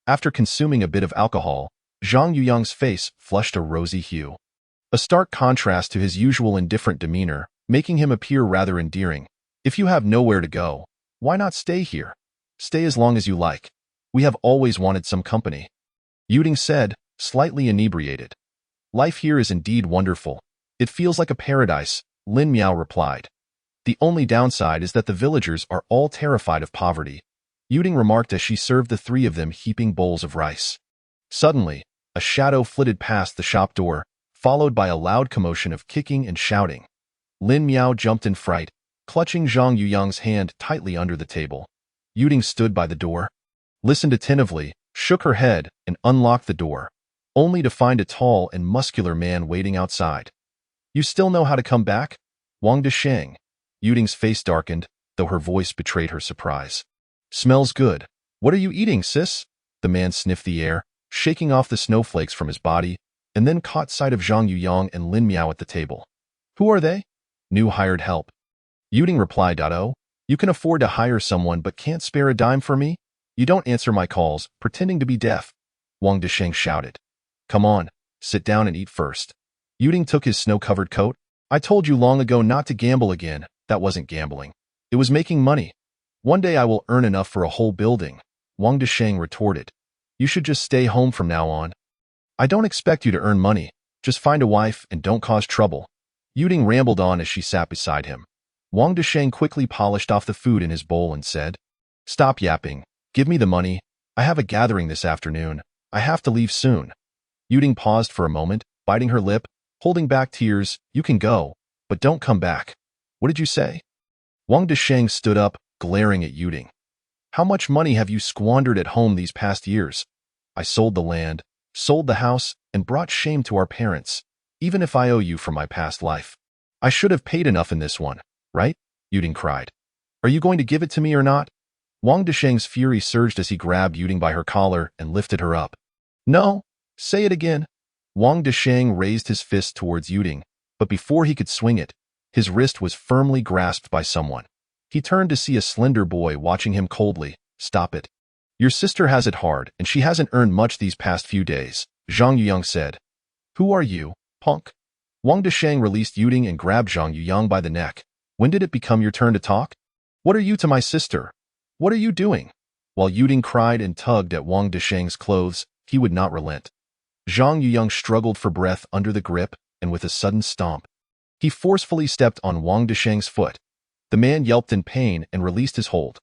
After consuming a bit of alcohol, Zhang Yuyang's face flushed a rosy hue. A stark contrast to his usual indifferent demeanor, making him appear rather endearing. If you have nowhere to go, why not stay here? Stay as long as you like. We have always wanted some company. Yuding said, slightly inebriated. Life here is indeed wonderful. It feels like a paradise, Lin Miao replied. The only downside is that the villagers are all terrified of poverty, Yuding remarked as she served the three of them heaping bowls of rice. Suddenly, a shadow flitted past the shop door, followed by a loud commotion of kicking and shouting. Lin Miao jumped in fright, clutching Zhang Yuyang's hand tightly under the table. Yuding stood by the door, listened attentively, shook her head, and unlocked the door, only to find a tall and muscular man waiting outside. You still know how to come back? Wang Desheng. Yuding's face darkened, though her voice betrayed her surprise. Smells good. What are you eating, sis? The man sniffed the air, shaking off the snowflakes from his body, and then caught sight of Zhang Yuyang and Lin Miao at the table. Who are they? New hired help. Yuding replied, "Oh, you can afford to hire someone but can't spare a dime for me? You don't answer my calls, pretending to be deaf." Wang Desheng shouted. Come on, sit down and eat first. Yuding took his snow-covered coat. I told you long ago not to gamble again. That wasn't gambling. It was making money. One day I will earn enough for a whole building, Wang Desheng retorted. You should just stay home from now on. I don't expect you to earn money. Just find a wife and don't cause trouble. Yuding rambled on as she sat beside him. Wang Desheng quickly polished off the food in his bowl and said, Stop yapping. Give me the money. I have a gathering this afternoon. I have to leave soon. Yuding paused for a moment, biting her lip, holding back tears. You can go, but don't come back. What did you say? Wang Desheng stood up, glaring at Yuding. How much money have you squandered at home these past years? I sold the land, sold the house, and brought shame to our parents, even if I owe you for my past life. I should have paid enough in this one, right? Yuding cried. Are you going to give it to me or not? Wang Desheng's fury surged as he grabbed Yuding by her collar and lifted her up. No, say it again. Wang Desheng raised his fist towards Yuding, but before he could swing it, his wrist was firmly grasped by someone. He turned to see a slender boy watching him coldly. Stop it. Your sister has it hard, and she hasn't earned much these past few days, Zhang Yuyang said. Who are you, punk? Wang Desheng released Yuding and grabbed Zhang Yuyang by the neck. When did it become your turn to talk? What are you to my sister? What are you doing? While Yuding cried and tugged at Wang Desheng's clothes, he would not relent. Zhang Yuyang struggled for breath under the grip, and with a sudden stomp, he forcefully stepped on Wang Desheng's foot. The man yelped in pain and released his hold.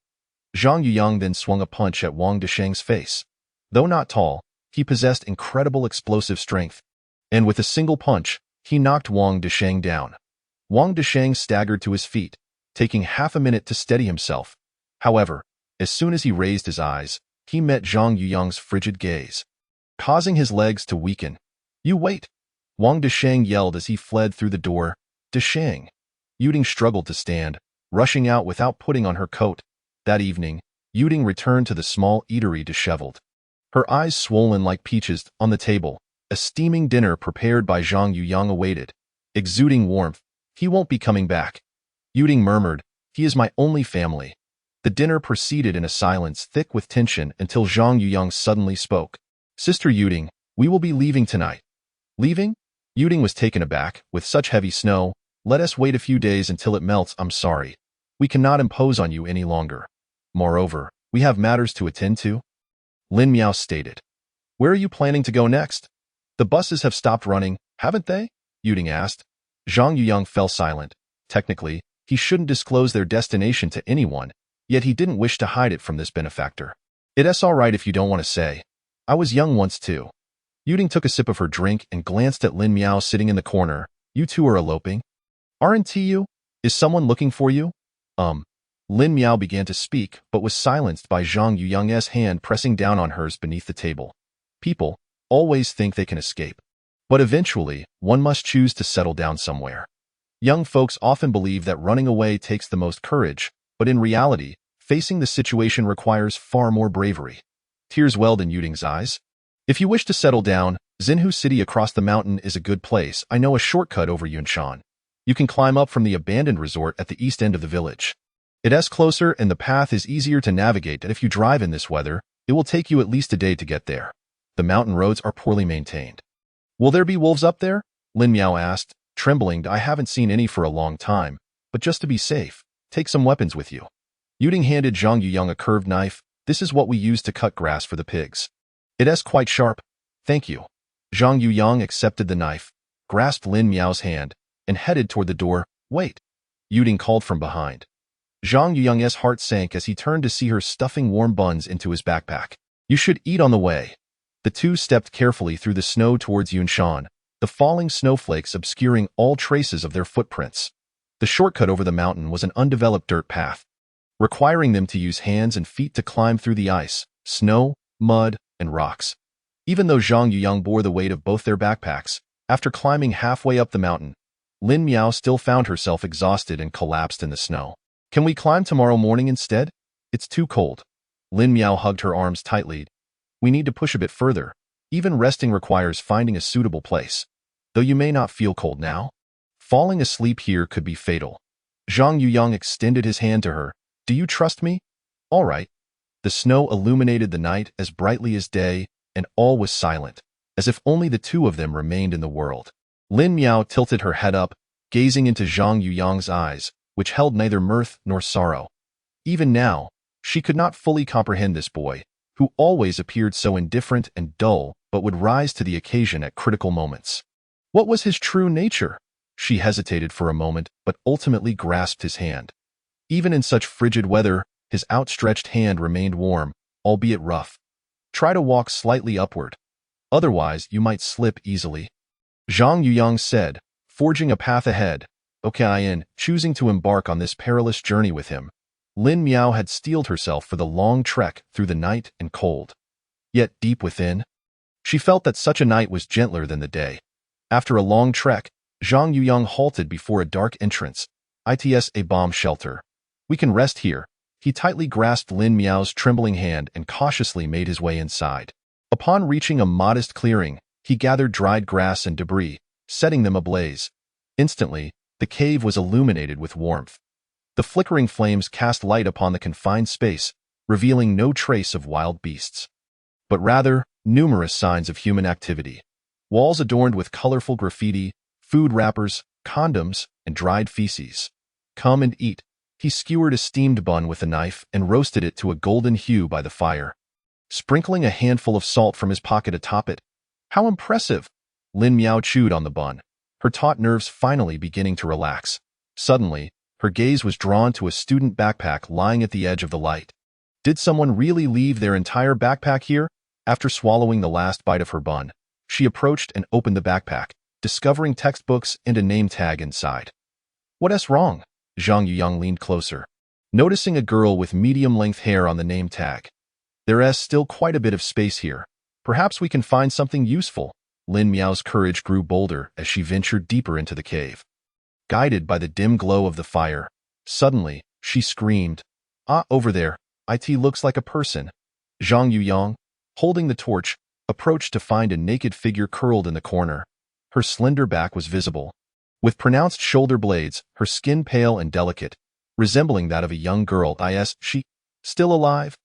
Zhang Yuyang then swung a punch at Wang Desheng's face. Though not tall, he possessed incredible explosive strength, and with a single punch, he knocked Wang Desheng down. Wang Desheng staggered to his feet, taking half a minute to steady himself. However, as soon as he raised his eyes, he met Zhang Yuyang's frigid gaze, causing his legs to weaken. You wait! Wang Desheng yelled as he fled through the door. Desheng! Yuding struggled to stand, rushing out without putting on her coat. That evening, Yuding returned to the small eatery disheveled, her eyes swollen like peaches. On the table, a steaming dinner prepared by Zhang Yuyang awaited, exuding warmth. He won't be coming back. Yuding murmured, he is my only family. The dinner proceeded in a silence thick with tension until Zhang Yuyang suddenly spoke. Sister Yuding, we will be leaving tonight. Leaving? Yuding was taken aback. With such heavy snow, let us wait a few days until it melts. I'm sorry. We cannot impose on you any longer. Moreover, we have matters to attend to. Lin Miao stated. Where are you planning to go next? The buses have stopped running, haven't they? Yuding asked. Zhang Yuyang fell silent. Technically, he shouldn't disclose their destination to anyone, yet he didn't wish to hide it from this benefactor. It's all right if you don't want to say. I was young once too. Yuding took a sip of her drink and glanced at Lin Miao sitting in the corner. You two are eloping? Aren't you? Is someone looking for you? Lin Miao began to speak, but was silenced by Zhang Yuyang's hand pressing down on hers beneath the table. People always think they can escape. But eventually, one must choose to settle down somewhere. Young folks often believe that running away takes the most courage, but in reality, facing the situation requires far more bravery. Tears welled in Yuding's eyes. If you wish to settle down, Xinhu City across the mountain is a good place. I know a shortcut over Yunshan. You can climb up from the abandoned resort at the east end of the village. It is closer and the path is easier to navigate, and if you drive in this weather, it will take you at least a day to get there. The mountain roads are poorly maintained. Will there be wolves up there? Lin Miao asked, trembling. I haven't seen any for a long time, but just to be safe, take some weapons with you. Yuding handed Zhang Yuyang a curved knife. This is what we use to cut grass for the pigs. It is quite sharp. Thank you. Zhang Yuyang accepted the knife, grasped Lin Miao's hand, and headed toward the door. Wait. Yuding called from behind. Zhang Yuyang's heart sank as he turned to see her stuffing warm buns into his backpack. You should eat on the way. The two stepped carefully through the snow towards Yunshan, the falling snowflakes obscuring all traces of their footprints. The shortcut over the mountain was an undeveloped dirt path, requiring them to use hands and feet to climb through the ice, snow, mud, and rocks. Even though Zhang Yuyang bore the weight of both their backpacks, after climbing halfway up the mountain, Lin Miao still found herself exhausted and collapsed in the snow. Can we climb tomorrow morning instead? It's too cold. Lin Miao hugged her arms tightly. We need to push a bit further. Even resting requires finding a suitable place. Though you may not feel cold now, falling asleep here could be fatal. Zhang Yuyang extended his hand to her. Do you trust me? All right. The snow illuminated the night as brightly as day, and all was silent, as if only the two of them remained in the world. Lin Miao tilted her head up, gazing into Zhang Yuyang's eyes, which held neither mirth nor sorrow. Even now, she could not fully comprehend this boy, who always appeared so indifferent and dull, but would rise to the occasion at critical moments. What was his true nature? She hesitated for a moment, but ultimately grasped his hand. Even in such frigid weather, his outstretched hand remained warm, albeit rough. Try to walk slightly upward. Otherwise, you might slip easily. Zhang Yuyang said, forging a path ahead. Okay, choosing to embark on this perilous journey with him. Lin Miao had steeled herself for the long trek through the night and cold. Yet deep within, she felt that such a night was gentler than the day. After a long trek, Zhang Yuyang halted before a dark entrance. It's a bomb shelter. We can rest here. He tightly grasped Lin Miao's trembling hand and cautiously made his way inside. Upon reaching a modest clearing, he gathered dried grass and debris, setting them ablaze. Instantly, the cave was illuminated with warmth. The flickering flames cast light upon the confined space, revealing no trace of wild beasts, but rather numerous signs of human activity. Walls adorned with colorful graffiti, food wrappers, condoms, and dried feces. Come and eat. He skewered a steamed bun with a knife and roasted it to a golden hue by the fire, sprinkling a handful of salt from his pocket atop it. How impressive! Lin Miao chewed on the bun, her taut nerves finally beginning to relax. Suddenly, her gaze was drawn to a student backpack lying at the edge of the light. Did someone really leave their entire backpack here? After swallowing the last bite of her bun, she approached and opened the backpack, discovering textbooks and a name tag inside. What's wrong? Zhang Yuyang leaned closer, noticing a girl with medium-length hair on the name tag. There is still quite a bit of space here. Perhaps we can find something useful. Lin Miao's courage grew bolder as she ventured deeper into the cave. Guided by the dim glow of the fire, suddenly, she screamed, "Ah, over there, it looks like a person." Zhang Yuyang, holding the torch, approached to find a naked figure curled in the corner. Her slender back was visible, with pronounced shoulder blades, her skin pale and delicate, resembling that of a young girl. Is she still alive?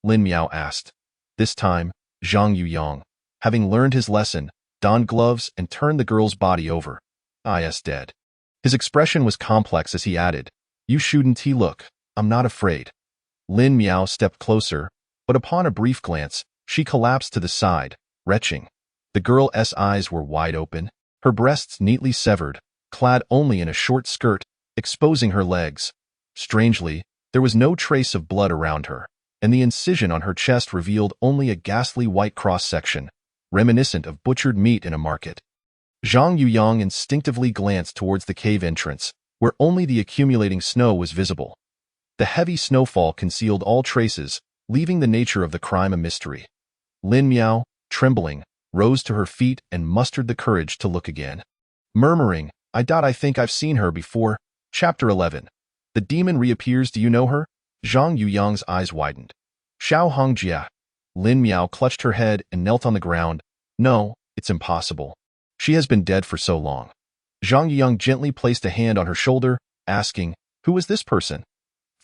Lin Miao asked. This time, Zhang Yuyang, having learned his lesson, donned gloves and turned the girl's body over. Is dead. His expression was complex as he added, You shouldn't look. I'm not afraid. Lin Miao stepped closer, but upon a brief glance, she collapsed to the side, retching. The girl's eyes were wide open, her breasts neatly severed, clad only in a short skirt, exposing her legs. Strangely, there was no trace of blood around her. and the incision on her chest revealed only a ghastly white cross-section, reminiscent of butchered meat in a market. Zhang Yuyang instinctively glanced towards the cave entrance, where only the accumulating snow was visible. The heavy snowfall concealed all traces, leaving the nature of the crime a mystery. Lin Miao, trembling, rose to her feet and mustered the courage to look again. Murmuring, I think I've seen her before. Chapter 11. The demon reappears. Do you know her? Zhang Yuyang's eyes widened. Xiao Hongjia. Lin Miao clutched her head and knelt on the ground. No, it's impossible. She has been dead for so long. Zhang Yuyang gently placed a hand on her shoulder, asking, Who is this person?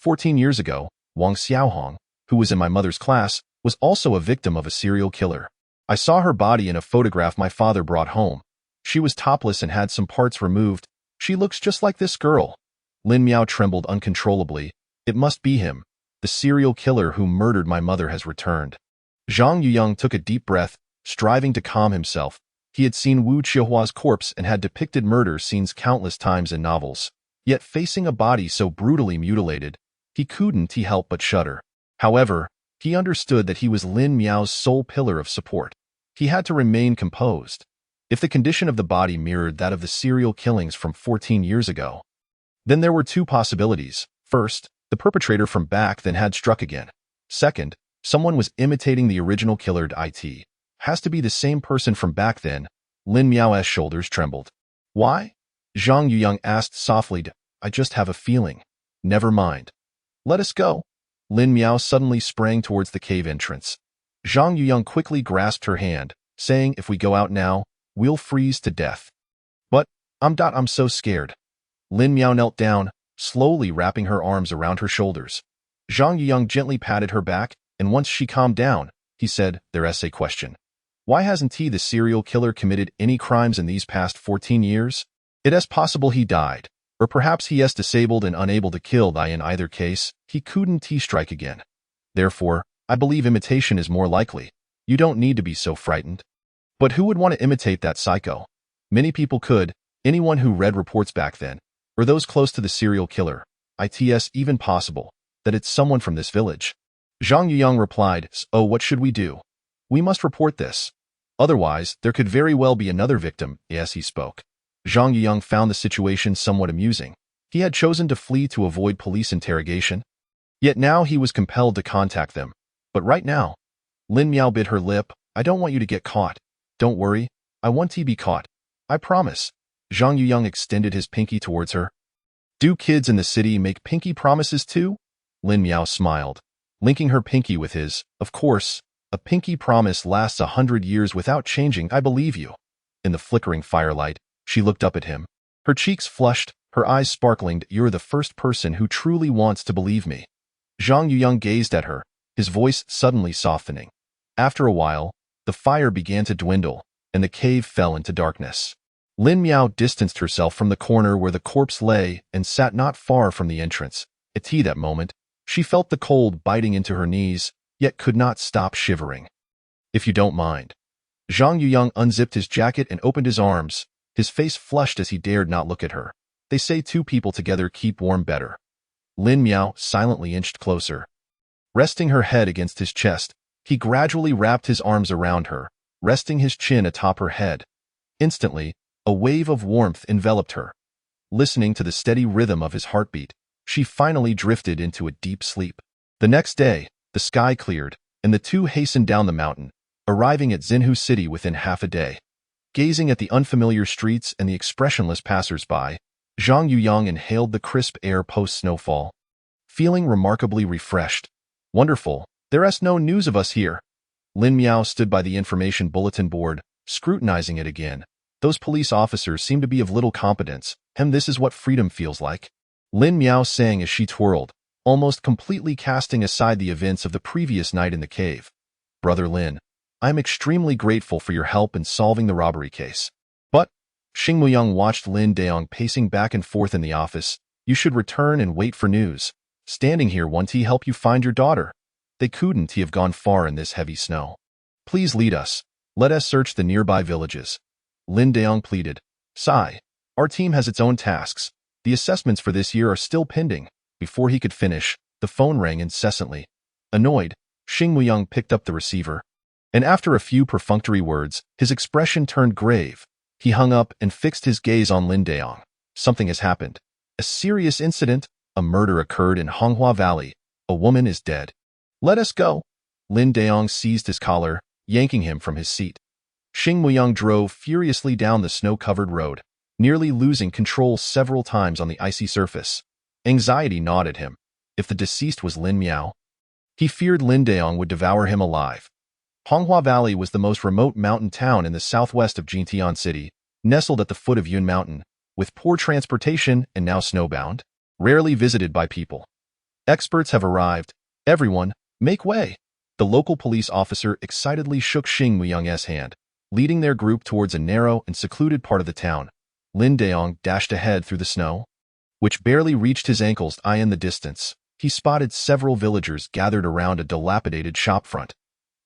14 years ago, Wang Xiaohong, who was in my mother's class, was also a victim of a serial killer. I saw her body in a photograph my father brought home. She was topless and had some parts removed. She looks just like this girl. Lin Miao trembled uncontrollably. It must be him. The serial killer who murdered my mother has returned. Zhang Yuyang took a deep breath, striving to calm himself. He had seen Wu Qiuhua's corpse and had depicted murder scenes countless times in novels. Yet facing a body so brutally mutilated, he couldn't help but shudder. However, he understood that he was Lin Miao's sole pillar of support. He had to remain composed. If the condition of the body mirrored that of the serial killings from 14 years ago, then there were two possibilities. First, the perpetrator from back then had struck again. Second, someone was imitating the original killer. It has to be the same person from back then. Lin Miao's shoulders trembled. Why? Zhang Yuyang asked softly. I just have a feeling. Never mind. Let us go. Lin Miao suddenly sprang towards the cave entrance. Zhang Yuyang quickly grasped her hand, saying, If we go out now, we'll freeze to death. But, I'm so scared. Lin Miao knelt down, slowly wrapping her arms around her shoulders. Zhang Yuyang gently patted her back, and once she calmed down, he said, There's a question. Why hasn't the serial killer committed any crimes in these past 14 years? It is possible he died, or perhaps he is disabled and unable to kill. In either case, he couldn't strike again. Therefore, I believe imitation is more likely. You don't need to be so frightened. But who would want to imitate that psycho? Many people could, anyone who read reports back then, or those close to the serial killer. It's even possible that it's someone from this village. Zhang Yuyang replied, Oh, what should we do? We must report this. Otherwise, there could very well be another victim. Yes, he spoke. Zhang Yuyang found the situation somewhat amusing. He had chosen to flee to avoid police interrogation. Yet now he was compelled to contact them. But right now, Lin Miao bit her lip. I don't want you to get caught. Don't worry. I want to be caught. I promise. Zhang Yuyang extended his pinky towards her. Do kids in the city make pinky promises too? Lin Miao smiled, linking her pinky with his. Of course, a pinky promise lasts 100 years without changing. I believe you. In the flickering firelight, she looked up at him. Her cheeks flushed, her eyes sparkling. You're the first person who truly wants to believe me. Zhang Yuyang gazed at her, his voice suddenly softening. After a while, the fire began to dwindle, and the cave fell into darkness. Lin Miao distanced herself from the corner where the corpse lay and sat not far from the entrance. At that moment, she felt the cold biting into her knees, yet could not stop shivering. If you don't mind. Zhang Yuyang unzipped his jacket and opened his arms. His face flushed as he dared not look at her. They say two people together keep warm better. Lin Miao silently inched closer. Resting her head against his chest, he gradually wrapped his arms around her, resting his chin atop her head. Instantly, a wave of warmth enveloped her. Listening to the steady rhythm of his heartbeat, she finally drifted into a deep sleep. The next day, the sky cleared, and the two hastened down the mountain, arriving at Xinhu City within half a day. Gazing at the unfamiliar streets and the expressionless passers-by, Zhang Yuyang inhaled the crisp air post-snowfall. Feeling remarkably refreshed. Wonderful, there is no news of us here. Lin Miao stood by the information bulletin board, scrutinizing it again. Those police officers seem to be of little competence, and this is what freedom feels like. Lin Miao sang as she twirled, almost completely casting aside the events of the previous night in the cave. Brother Lin, I am extremely grateful for your help in solving the robbery case. But, Xing Muyang watched Lin Deong pacing back and forth in the office. You should return and wait for news. Standing here won't he help you find your daughter? They couldn't have gone far in this heavy snow. Please lead us. Let us search the nearby villages. Lin Deong pleaded. Sigh. Our team has its own tasks. The assessments for this year are still pending. Before he could finish, the phone rang incessantly. Annoyed, Xing Muyang picked up the receiver, and after a few perfunctory words, his expression turned grave. He hung up and fixed his gaze on Lin Daong. Something has happened. A serious incident. A murder occurred in Honghua Valley. A woman is dead. Let us go. Lin Daong seized his collar, yanking him from his seat. Xing Muyang drove furiously down the snow-covered road, nearly losing control several times on the icy surface. Anxiety gnawed at him. If the deceased was Lin Miao, he feared Lin Daong would devour him alive. Honghua Valley was the most remote mountain town in the southwest of Jintian City, nestled at the foot of Yun Mountain, with poor transportation and now snowbound, rarely visited by people. Experts have arrived. Everyone, make way. The local police officer excitedly shook Xing Muyang's hand, leading their group towards a narrow and secluded part of the town. Lin Daong dashed ahead through the snow, which barely reached his ankles. In the distance, he spotted several villagers gathered around a dilapidated shopfront.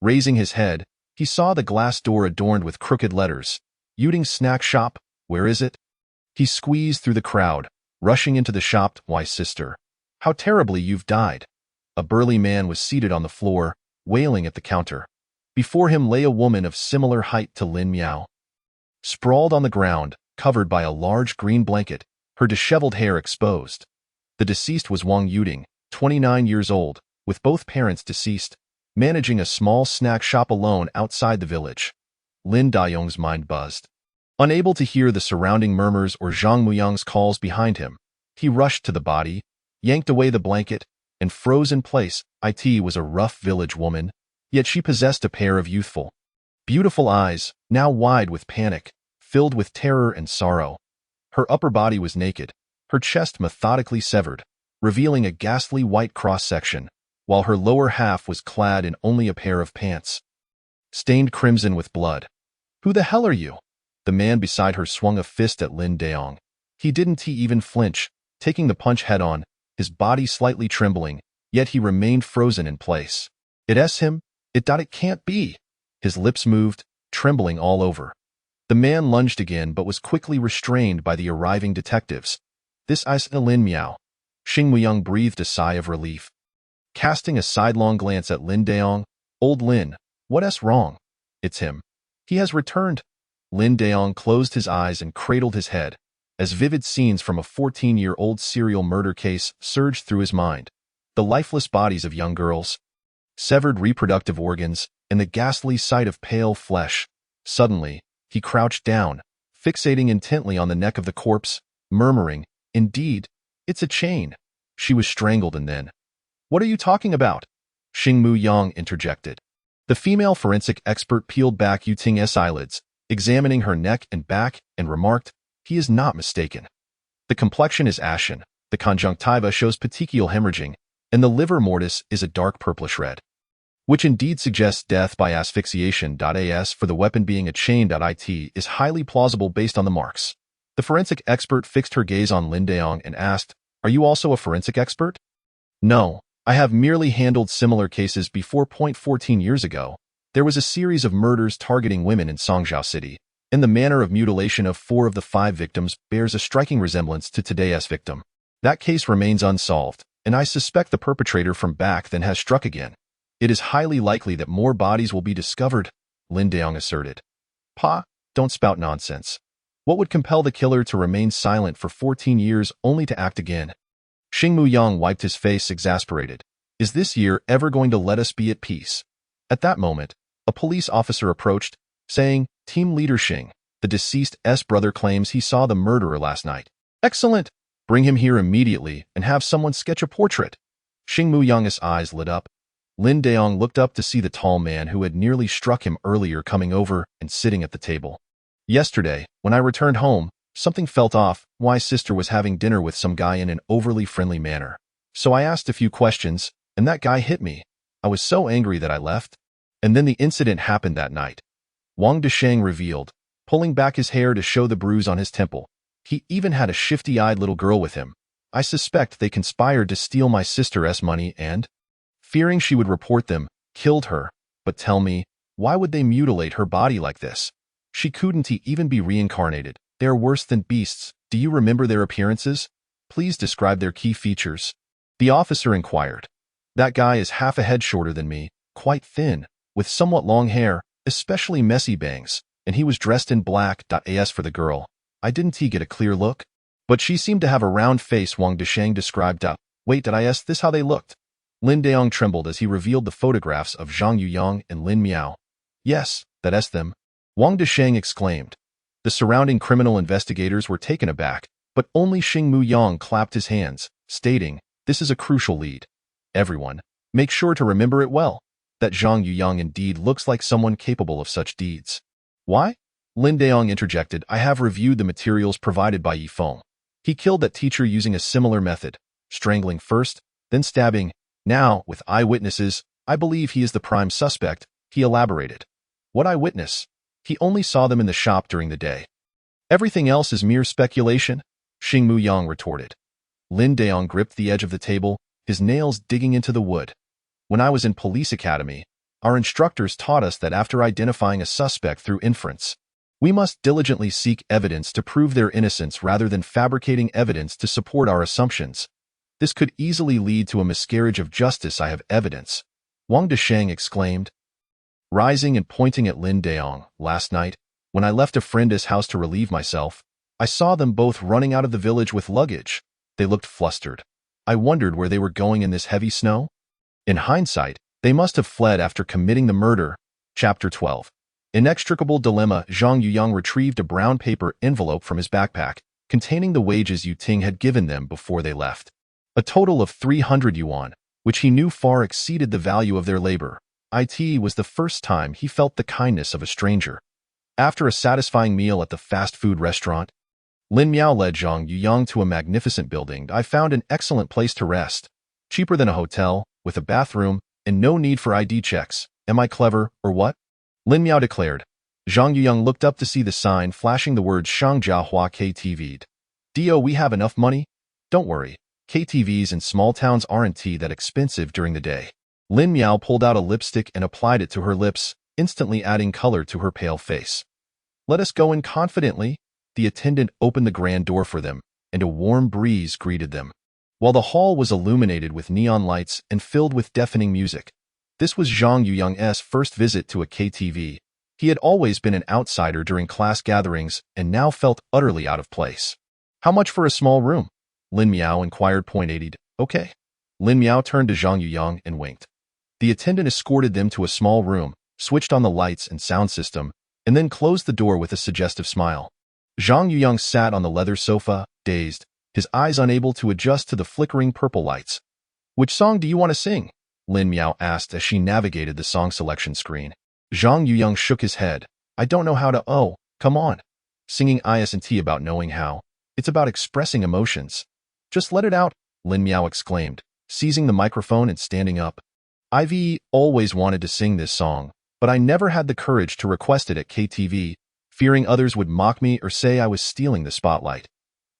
Raising his head, he saw the glass door adorned with crooked letters. Yuding Snack Shop, where is it? He squeezed through the crowd, rushing into the shop. Why, sister, how terribly you've died. A burly man was seated on the floor, wailing at the counter. Before him lay a woman of similar height to Lin Miao. Sprawled on the ground, covered by a large green blanket, her disheveled hair exposed. The deceased was Wang Yuding, 29 years old, with both parents deceased, managing a small snack shop alone outside the village. Lin Daong's mind buzzed. Unable to hear the surrounding murmurs or Zhang Muyang's calls behind him, he rushed to the body, yanked away the blanket, and froze in place. It was a rough village woman, yet she possessed a pair of youthful, beautiful eyes, now wide with panic, filled with terror and sorrow. Her upper body was naked, her chest methodically severed, revealing a ghastly white cross-section, while her lower half was clad in only a pair of pants, stained crimson with blood. Who the hell are you? The man beside her swung a fist at Lin Daong. He didn't even flinch, taking the punch head-on, his body slightly trembling, yet he remained frozen in place. It's him. It can't be. His lips moved, trembling all over. The man lunged again but was quickly restrained by the arriving detectives. This is Lin Miao. Xing Muyang breathed a sigh of relief. Casting a sidelong glance at Lin Daong, old Lin, what's wrong? It's him. He has returned. Lin Daong closed his eyes and cradled his head, as vivid scenes from a 14-year-old serial murder case surged through his mind. The lifeless bodies of young girls, severed reproductive organs, and the ghastly sight of pale flesh. Suddenly, he crouched down, fixating intently on the neck of the corpse, murmuring, "Indeed, it's a chain." She was strangled and then— "What are you talking about?" Xing Muyang interjected. The female forensic expert peeled back Yuting's eyelids, examining her neck and back, and remarked, "He is not mistaken. The complexion is ashen, the conjunctiva shows petechial hemorrhaging, and the livor mortis is a dark purplish red, which indeed suggests death by asphyxiation. As for the weapon being a chain. It is highly plausible based on the marks." The forensic expert fixed her gaze on Lin Daong and asked, "Are you also a forensic expert?" "No, I have merely handled similar cases before. 14 years ago, there was a series of murders targeting women in Songzhou City, and the manner of mutilation of 4 of the 5 victims bears a striking resemblance to today's victim. That case remains unsolved, and I suspect the perpetrator from back then has struck again. It is highly likely that more bodies will be discovered," Lin Daong asserted. "Pa, don't spout nonsense. What would compel the killer to remain silent for 14 years only to act again?" Xing Muyang wiped his face, exasperated. "Is this year ever going to let us be at peace?" At that moment, a police officer approached, saying, "Team Leader Xing, the deceased's brother claims he saw the murderer last night." "Excellent! Bring him here immediately and have someone sketch a portrait." Xing Muyang's eyes lit up. Lin Daong looked up to see the tall man who had nearly struck him earlier coming over and sitting at the table. "Yesterday, when I returned home, something felt off. My sister was having dinner with some guy in an overly friendly manner. So I asked a few questions, and that guy hit me. I was so angry that I left. And then the incident happened that night." Wang Desheng revealed, pulling back his hair to show the bruise on his temple. "He even had a shifty-eyed little girl with him. I suspect they conspired to steal my sister's money and, fearing she would report them, killed her. But tell me, why would they mutilate her body like this? She couldn't even be reincarnated. They are worse than beasts. Do you remember their appearances? Please describe their key features." The officer inquired. That guy is half a head shorter than me, quite thin, with somewhat long hair, especially messy bangs, and he was dressed in black. As for the girl, I didn't get a clear look, but she seemed to have a round face. Wang Desheng described. Wait, did I ask this how they looked? Lin Daong trembled as he revealed the photographs of Zhang Yuyang and Lin Miao. Yes, that's them. Wang Desheng exclaimed. The surrounding criminal investigators were taken aback, but only Xing Muyang clapped his hands, stating, "This is a crucial lead. Everyone, make sure to remember it well. That Zhang Yuyang indeed looks like someone capable of such deeds." Why? Lin Daong interjected. I have reviewed the materials provided by Yi Feng. He killed that teacher using a similar method, strangling first, then stabbing. Now, with eyewitnesses, I believe he is the prime suspect, he elaborated. What eyewitness? He only saw them in the shop during the day. Everything else is mere speculation, Xing Muyang retorted. Lin Daong gripped the edge of the table, his nails digging into the wood. When I was in police academy, our instructors taught us that after identifying a suspect through inference, we must diligently seek evidence to prove their innocence rather than fabricating evidence to support our assumptions. This could easily lead to a miscarriage of justice. I have evidence, Wang Desheng exclaimed, rising and pointing at Lin Daong. Last night, when I left a friend's house to relieve myself, I saw them both running out of the village with luggage. They looked flustered. I wondered where they were going in this heavy snow. In hindsight, they must have fled after committing the murder. Chapter 12. Inextricable Dilemma. Zhang Yuyang retrieved a brown paper envelope from his backpack, containing the wages Yu Ting had given them before they left. A total of 300 yuan, which he knew far exceeded the value of their labor. It was the first time he felt the kindness of a stranger. After a satisfying meal at the fast food restaurant, Lin Miao led Zhang Yuyang to a magnificent building. I found an excellent place to rest, cheaper than a hotel, with a bathroom, and no need for ID checks. Am I clever, or what? Lin Miao declared. Zhang Yuyang looked up to see the sign flashing the words Shangjiahua KTV'd. Do we have enough money? Don't worry, KTVs in small towns aren't that expensive during the day. Lin Miao pulled out a lipstick and applied it to her lips, instantly adding color to her pale face. Let us go in confidently. The attendant opened the grand door for them, and a warm breeze greeted them. While the hall was illuminated with neon lights and filled with deafening music, this was Zhang Yuyang's first visit to a KTV. He had always been an outsider during class gatherings and now felt utterly out of place. How much for a small room? Lin Miao inquired. .80. Okay. Lin Miao turned to Zhang Yuyang and winked. The attendant escorted them to a small room, switched on the lights and sound system, and then closed the door with a suggestive smile. Zhang Yuyang sat on the leather sofa, dazed, his eyes unable to adjust to the flickering purple lights. Which song do you want to sing? Lin Miao asked as she navigated the song selection screen. Zhang Yuyang shook his head. I don't know how to. Oh, come on. Singing isn't about knowing how. It's about expressing emotions. Just let it out, Lin Miao exclaimed, seizing the microphone and standing up. I've always wanted to sing this song, but I never had the courage to request it at KTV, fearing others would mock me or say I was stealing the spotlight.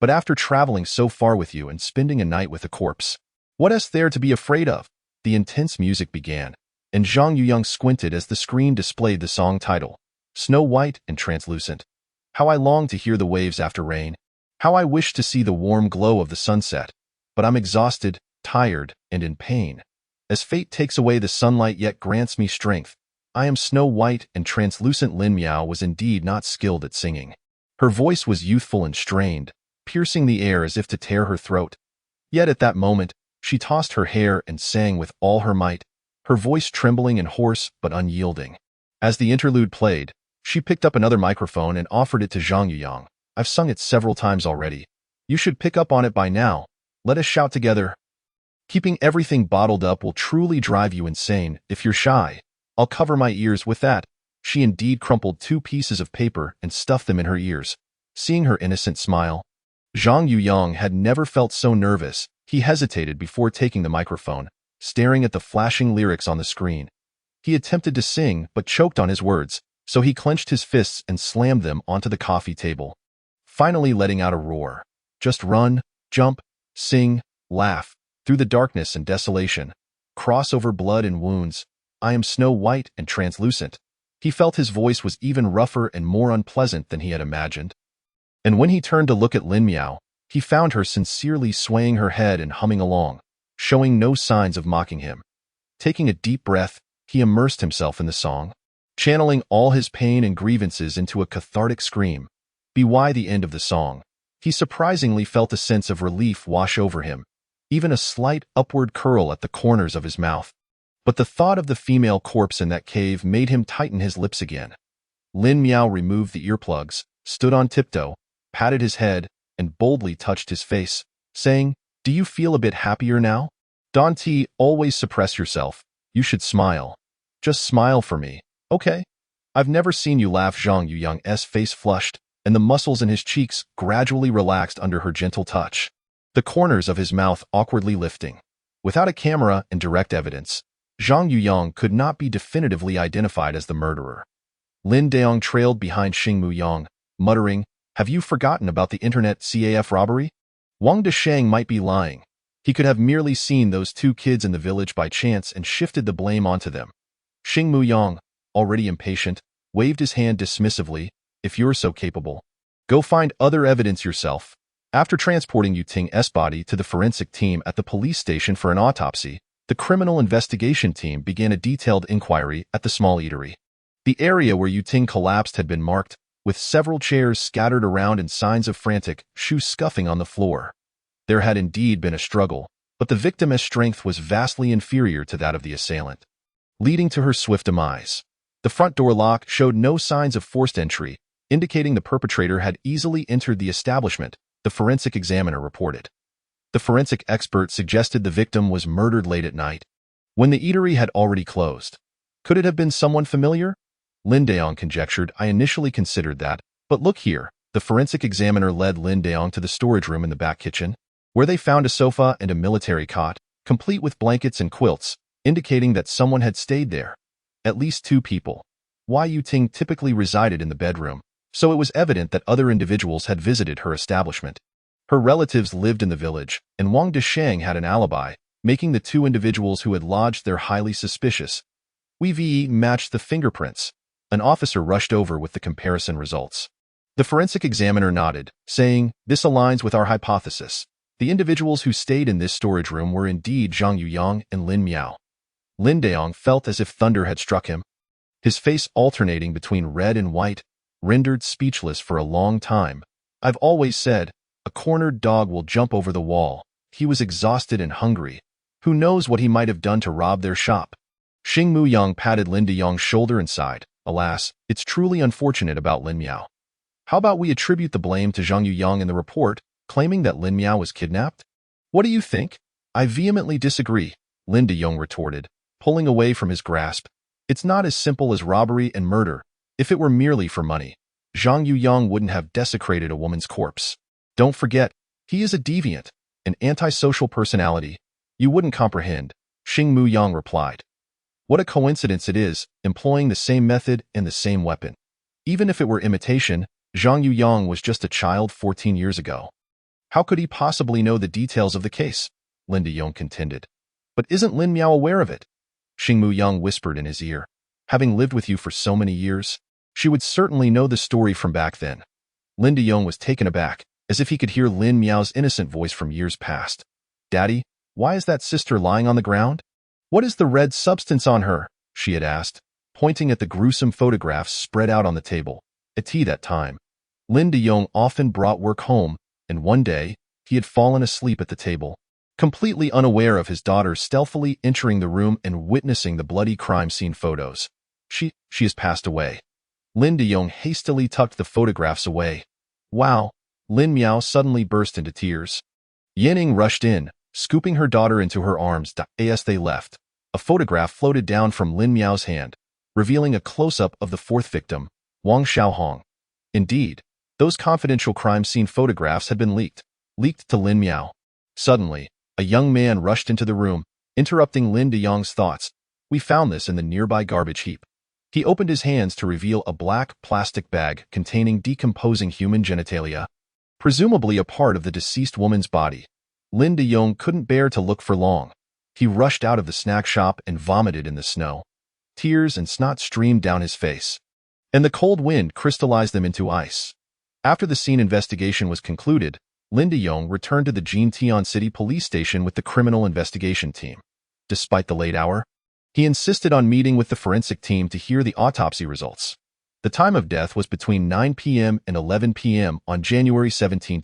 But after traveling so far with you and spending a night with a corpse, what is there to be afraid of? The intense music began, and Zhang Yuyang squinted as the screen displayed the song title, Snow White and Translucent. How I long to hear the waves after rain. How I wish to see the warm glow of the sunset. But I'm exhausted, tired, and in pain. As fate takes away the sunlight yet grants me strength, I am Snow White and Translucent. Lin Miao was indeed not skilled at singing. Her voice was youthful and strained, piercing the air as if to tear her throat. Yet at that moment, she tossed her hair and sang with all her might, her voice trembling and hoarse but unyielding. As the interlude played, she picked up another microphone and offered it to Zhang Yuyang. I've sung it several times already. You should pick up on it by now. Let us shout together. Keeping everything bottled up will truly drive you insane. If you're shy, I'll cover my ears with that. She indeed crumpled 2 pieces of paper and stuffed them in her ears. Seeing her innocent smile, Zhang Yuyang had never felt so nervous. He hesitated before taking the microphone, staring at the flashing lyrics on the screen. He attempted to sing but choked on his words, so he clenched his fists and slammed them onto the coffee table, finally letting out a roar. Just run, jump, sing, laugh, through the darkness and desolation, cross over blood and wounds. I am Snow White and Translucent. He felt his voice was even rougher and more unpleasant than he had imagined. And when he turned to look at Lin Miao, he found her sincerely swaying her head and humming along, showing no signs of mocking him. Taking a deep breath, he immersed himself in the song, channeling all his pain and grievances into a cathartic scream. By the end of the song, he surprisingly felt a sense of relief wash over him, even a slight upward curl at the corners of his mouth. But the thought of the female corpse in that cave made him tighten his lips again. Lin Miao removed the earplugs, stood on tiptoe, patted his head, and boldly touched his face, saying, "Do you feel a bit happier now? Don T, always suppress yourself. You should smile. Just smile for me, okay?" I've never seen you laugh. Zhang Yuyang's face flushed, and the muscles in his cheeks gradually relaxed under her gentle touch, the corners of his mouth awkwardly lifting. Without a camera and direct evidence, Zhang Yuyang could not be definitively identified as the murderer. Lin Deong trailed behind Xing Muyang, muttering, "Have you forgotten about the internet CAF robbery?" Wang Desheng might be lying. He could have merely seen those two kids in the village by chance and shifted the blame onto them. Xing Muyang, already impatient, waved his hand dismissively. "If you're so capable, go find other evidence yourself." After transporting Yu Ting's body to the forensic team at the police station for an autopsy, the criminal investigation team began a detailed inquiry at the small eatery. The area where Yu Ting collapsed had been marked, with several chairs scattered around and signs of frantic shoes scuffing on the floor. There had indeed been a struggle, but the victim's strength was vastly inferior to that of the assailant, leading to her swift demise. The front door lock showed no signs of forced entry, indicating the perpetrator had easily entered the establishment, the forensic examiner reported. The forensic expert suggested the victim was murdered late at night, when the eatery had already closed. Could it have been someone familiar? Lin Deong conjectured. "I initially considered that, but look here." The forensic examiner led Lin Deong to the storage room in the back kitchen, where they found a sofa and a military cot, complete with blankets and quilts, indicating that someone had stayed there. At least two people. Yu Ting typically resided in the bedroom, so it was evident that other individuals had visited her establishment. Her relatives lived in the village, and Wang Desheng had an alibi, making the two individuals who had lodged there highly suspicious. We matched the fingerprints. An officer rushed over with the comparison results. The forensic examiner nodded, saying, "This aligns with our hypothesis. The individuals who stayed in this storage room were indeed Zhang Yuyang and Lin Miao." Lin Deong felt as if thunder had struck him. His face alternating between red and white, rendered speechless for a long time. "I've always said, a cornered dog will jump over the wall." He was exhausted and hungry. Who knows what he might have done to rob their shop? Xing Muyang patted Lin Deong's shoulder and sighed. "Alas, it's truly unfortunate about Lin Miao. How about we attribute the blame to Zhang Yuyang in the report, claiming that Lin Miao was kidnapped?" "What do you think?" "I vehemently disagree," Lin Deong retorted, pulling away from his grasp. "It's not as simple as robbery and murder. If it were merely for money, Zhang Yuyang wouldn't have desecrated a woman's corpse. Don't forget, he is a deviant, an antisocial personality. You wouldn't comprehend," Xing Muyang replied. "What a coincidence it is, employing the same method and the same weapon. Even if it were imitation, Zhang Yuyang was just a child 14 years ago. How could he possibly know the details of the case?" Lin Deong contended. "But isn't Lin Miao aware of it?" Xing Muyang whispered in his ear. "Having lived with you for so many years, she would certainly know the story from back then." Lin Deong was taken aback, as if he could hear Lin Miao's innocent voice from years past. "Daddy, why is that sister lying on the ground? What is the red substance on her?" she had asked, pointing at the gruesome photographs spread out on the table. At tea that time, Lin Deong often brought work home, and one day, he had fallen asleep at the table, completely unaware of his daughter stealthily entering the room and witnessing the bloody crime scene photos. She has passed away." Lin Deong hastily tucked the photographs away. "Wow." Lin Miao suddenly burst into tears. Yanning rushed in, scooping her daughter into her arms. As they left, a photograph floated down from Lin Miao's hand, revealing a close-up of the fourth victim, Wang Xiaohong. Indeed, those confidential crime scene photographs had been leaked to Lin Miao. Suddenly, a young man rushed into the room, interrupting Lin Deong's thoughts. "We found this in the nearby garbage heap." He opened his hands to reveal a black plastic bag containing decomposing human genitalia, presumably a part of the deceased woman's body. Lin Deong couldn't bear to look for long. He rushed out of the snack shop and vomited in the snow. Tears and snot streamed down his face, and the cold wind crystallized them into ice. After the scene investigation was concluded, Lin Deong returned to the Jintian City police station with the criminal investigation team. Despite the late hour, He insisted on meeting with the forensic team to hear the autopsy results. The time of death was between 9 p.m. and 11 p.m. on January 17,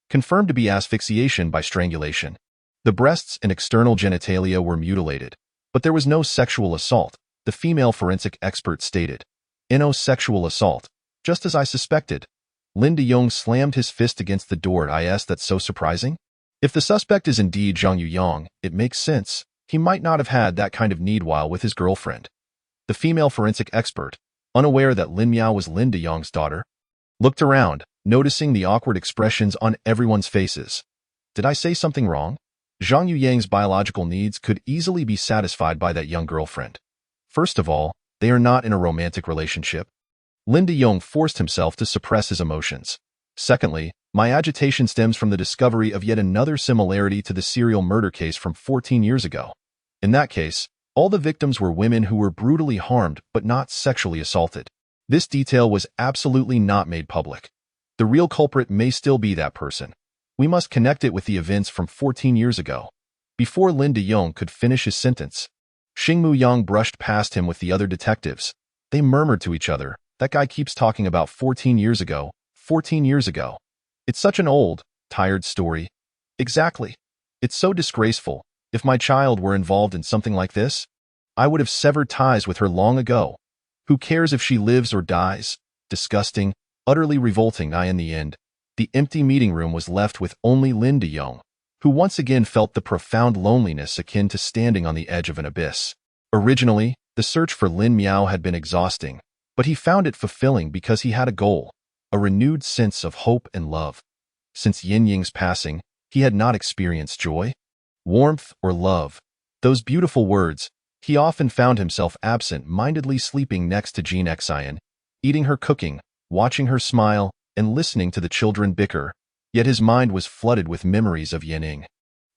confirmed to be asphyxiation by strangulation. The breasts and external genitalia were mutilated, but there was no sexual assault, the female forensic expert stated. No sexual assault, just as I suspected. Lin De-yong slammed his fist against the door. That's so surprising? If the suspect is indeed Zhang Yuyang, it makes sense. He might not have had that kind of need while with his girlfriend. The female forensic expert, unaware that Lin Miao was Lin De-yong's daughter, looked around, noticing the awkward expressions on everyone's faces. Did I say something wrong? Zhang Yuyang's biological needs could easily be satisfied by that young girlfriend. First of all, they are not in a romantic relationship. Lin De-yong forced himself to suppress his emotions. Secondly, my agitation stems from the discovery of yet another similarity to the serial murder case from 14 years ago. In that case, all the victims were women who were brutally harmed but not sexually assaulted. This detail was absolutely not made public. The real culprit may still be that person. We must connect it with the events from 14 years ago. Before Lin De-yong could finish his sentence, Xing Muyang brushed past him with the other detectives. They murmured to each other, "That guy keeps talking about 14 years ago, 14 years ago. It's such an old, tired story." Exactly. It's so disgraceful. If my child were involved in something like this, I would have severed ties with her long ago. Who cares if she lives or dies? Disgusting, utterly revolting. In the end, the empty meeting room was left with only Lin De-yong, who once again felt the profound loneliness akin to standing on the edge of an abyss. Originally, the search for Lin Miao had been exhausting, but he found it fulfilling because he had a goal, a renewed sense of hope and love. Since Yin Ying's passing, he had not experienced joy, warmth, or love. Those beautiful words. He often found himself absent-mindedly sleeping next to Jean Xian, eating her cooking, watching her smile, and listening to the children bicker, yet his mind was flooded with memories of Yanning,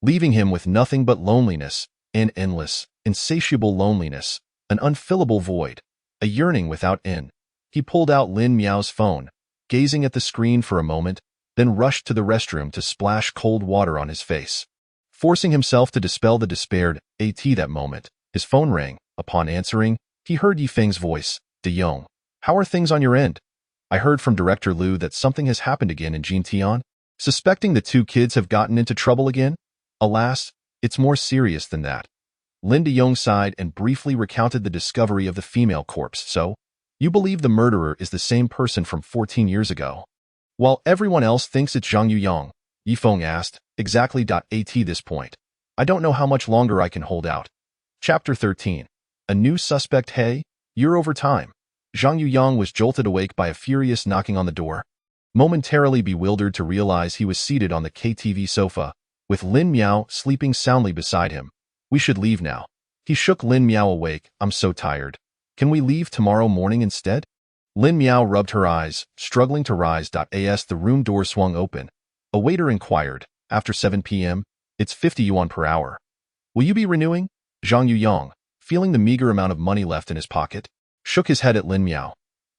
leaving him with nothing but loneliness, an endless, insatiable loneliness, an unfillable void, a yearning without end. He pulled out Lin Miao's phone, gazing at the screen for a moment, then rushed to the restroom to splash cold water on his face. Forcing himself to dispel the despair that moment, his phone rang. Upon answering, he heard Yifeng's voice. "De-yong, how are things on your end? I heard from Director Liu that something has happened again in Jintian. Suspecting the two kids have gotten into trouble again? Alas, it's more serious than that." Lin De-yong sighed and briefly recounted the discovery of the female corpse. "So, you believe the murderer is the same person from 14 years ago? While everyone else thinks it's Zhang Yuyang," Yifeng asked. "Exactly. At this point, I don't know how much longer I can hold out." Chapter 13. A new suspect. Hey, you're over time. Zhang Yuyang was jolted awake by a furious knocking on the door. Momentarily bewildered to realize he was seated on the KTV sofa, with Lin Miao sleeping soundly beside him. "We should leave now." He shook Lin Miao awake. "I'm so tired. Can we leave tomorrow morning instead?" Lin Miao rubbed her eyes, struggling to rise. As the room door swung open, a waiter inquired, "After 7 p.m., it's 50 yuan per hour. Will you be renewing?" Zhang Yuyang, feeling the meager amount of money left in his pocket, shook his head at Lin Miao.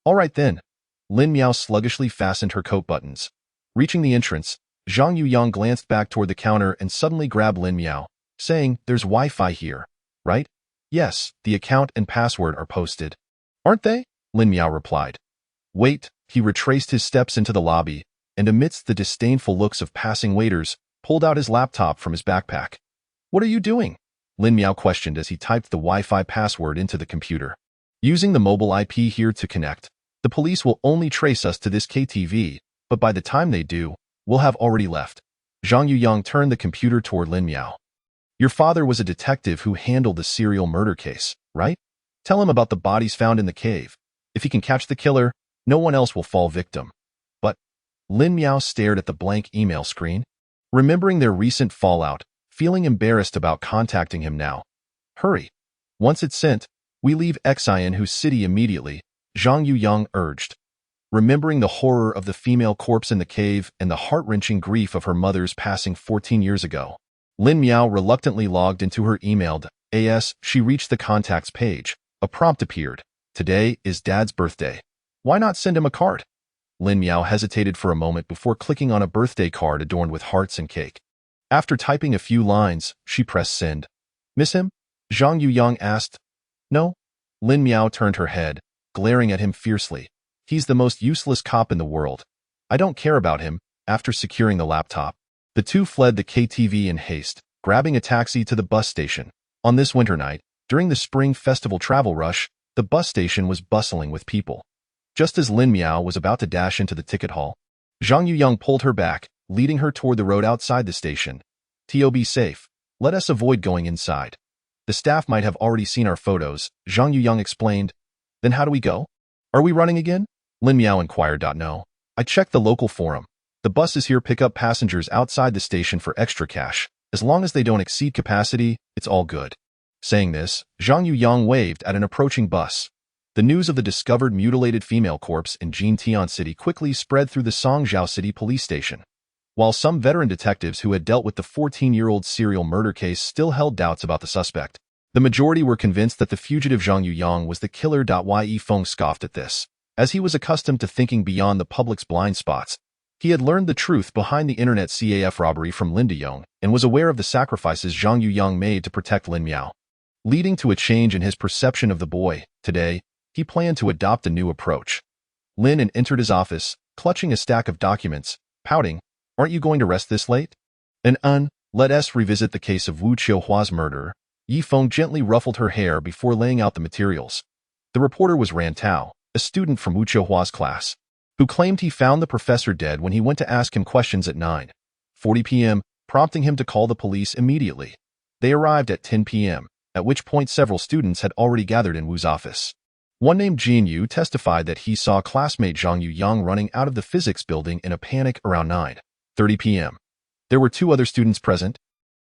"All right then." Lin Miao sluggishly fastened her coat buttons. Reaching the entrance, Zhang Yuyang glanced back toward the counter and suddenly grabbed Lin Miao, saying, "There's Wi-Fi here, right?" "Yes, the account and password are posted." "Aren't they?" Lin Miao replied. "Wait." He retraced his steps into the lobby, and amidst the disdainful looks of passing waiters, pulled out his laptop from his backpack. "What are you doing?" Lin Miao questioned as he typed the Wi-Fi password into the computer. "Using the mobile IP here to connect. The police will only trace us to this KTV, but by the time they do, we'll have already left." Zhang Yuyang turned the computer toward Lin Miao. "Your father was a detective who handled the serial murder case, right? Tell him about the bodies found in the cave. If he can catch the killer, no one else will fall victim." "But..." Lin Miao stared at the blank email screen, remembering their recent fallout, feeling embarrassed about contacting him now. "Hurry. Once it's sent, we leave Xian whose city immediately," Zhang Yuyang urged. Remembering the horror of the female corpse in the cave and the heart-wrenching grief of her mother's passing 14 years ago, Lin Miao reluctantly logged into her email. As she reached the contacts page, a prompt appeared. "Today is Dad's birthday. Why not send him a card?" Lin Miao hesitated for a moment before clicking on a birthday card adorned with hearts and cake. After typing a few lines, she pressed send. "Miss him? Zhang Yuyang asked. No. Lin Miao turned her head, glaring at him fiercely. He's the most useless cop in the world. I don't care about him. After securing the laptop, the two fled the KTV in haste, grabbing a taxi to the bus station. On this winter night, during the Spring Festival travel rush, the bus station was bustling with people. Just as Lin Miao was about to dash into the ticket hall, Zhang Yuyang pulled her back, leading her toward the road outside the station. "Be safe. Let us avoid going inside. The staff might have already seen our photos," Zhang Yuyang explained. "Then how do we go? Are we running again?" Lin Miao inquired. "No. I checked the local forum. The buses here pick up passengers outside the station for extra cash. As long as they don't exceed capacity, it's all good." Saying this, Zhang Yuyang waved at an approaching bus. The news of the discovered mutilated female corpse in Jintian City quickly spread through the Songzhou City police station. While some veteran detectives who had dealt with the 14-year-old serial murder case still held doubts about the suspect, the majority were convinced that the fugitive Zhang Yuyang was the killer. Yi Feng scoffed at this. As he was accustomed to thinking beyond the public's blind spots, he had learned the truth behind the internet CAF robbery from Lin Dayong and was aware of the sacrifices Zhang Yuyang made to protect Lin Miao. Leading to a change in his perception of the boy, today, he planned to adopt a new approach. Lin entered his office, clutching a stack of documents, pouting, "Aren't you going to rest this late?" Let us revisit the case of Wu Qiuhua's murder." Yi Feng gently ruffled her hair before laying out the materials. The reporter was Ran Tao, a student from Wu Qiuhua's class, who claimed he found the professor dead when he went to ask him questions at 9:40 p.m., prompting him to call the police immediately. They arrived at 10 p.m., at which point several students had already gathered in Wu's office. One named Jin Yu testified that he saw classmate Zhang Yuyang running out of the physics building in a panic around 9:30 p.m. There were two other students present,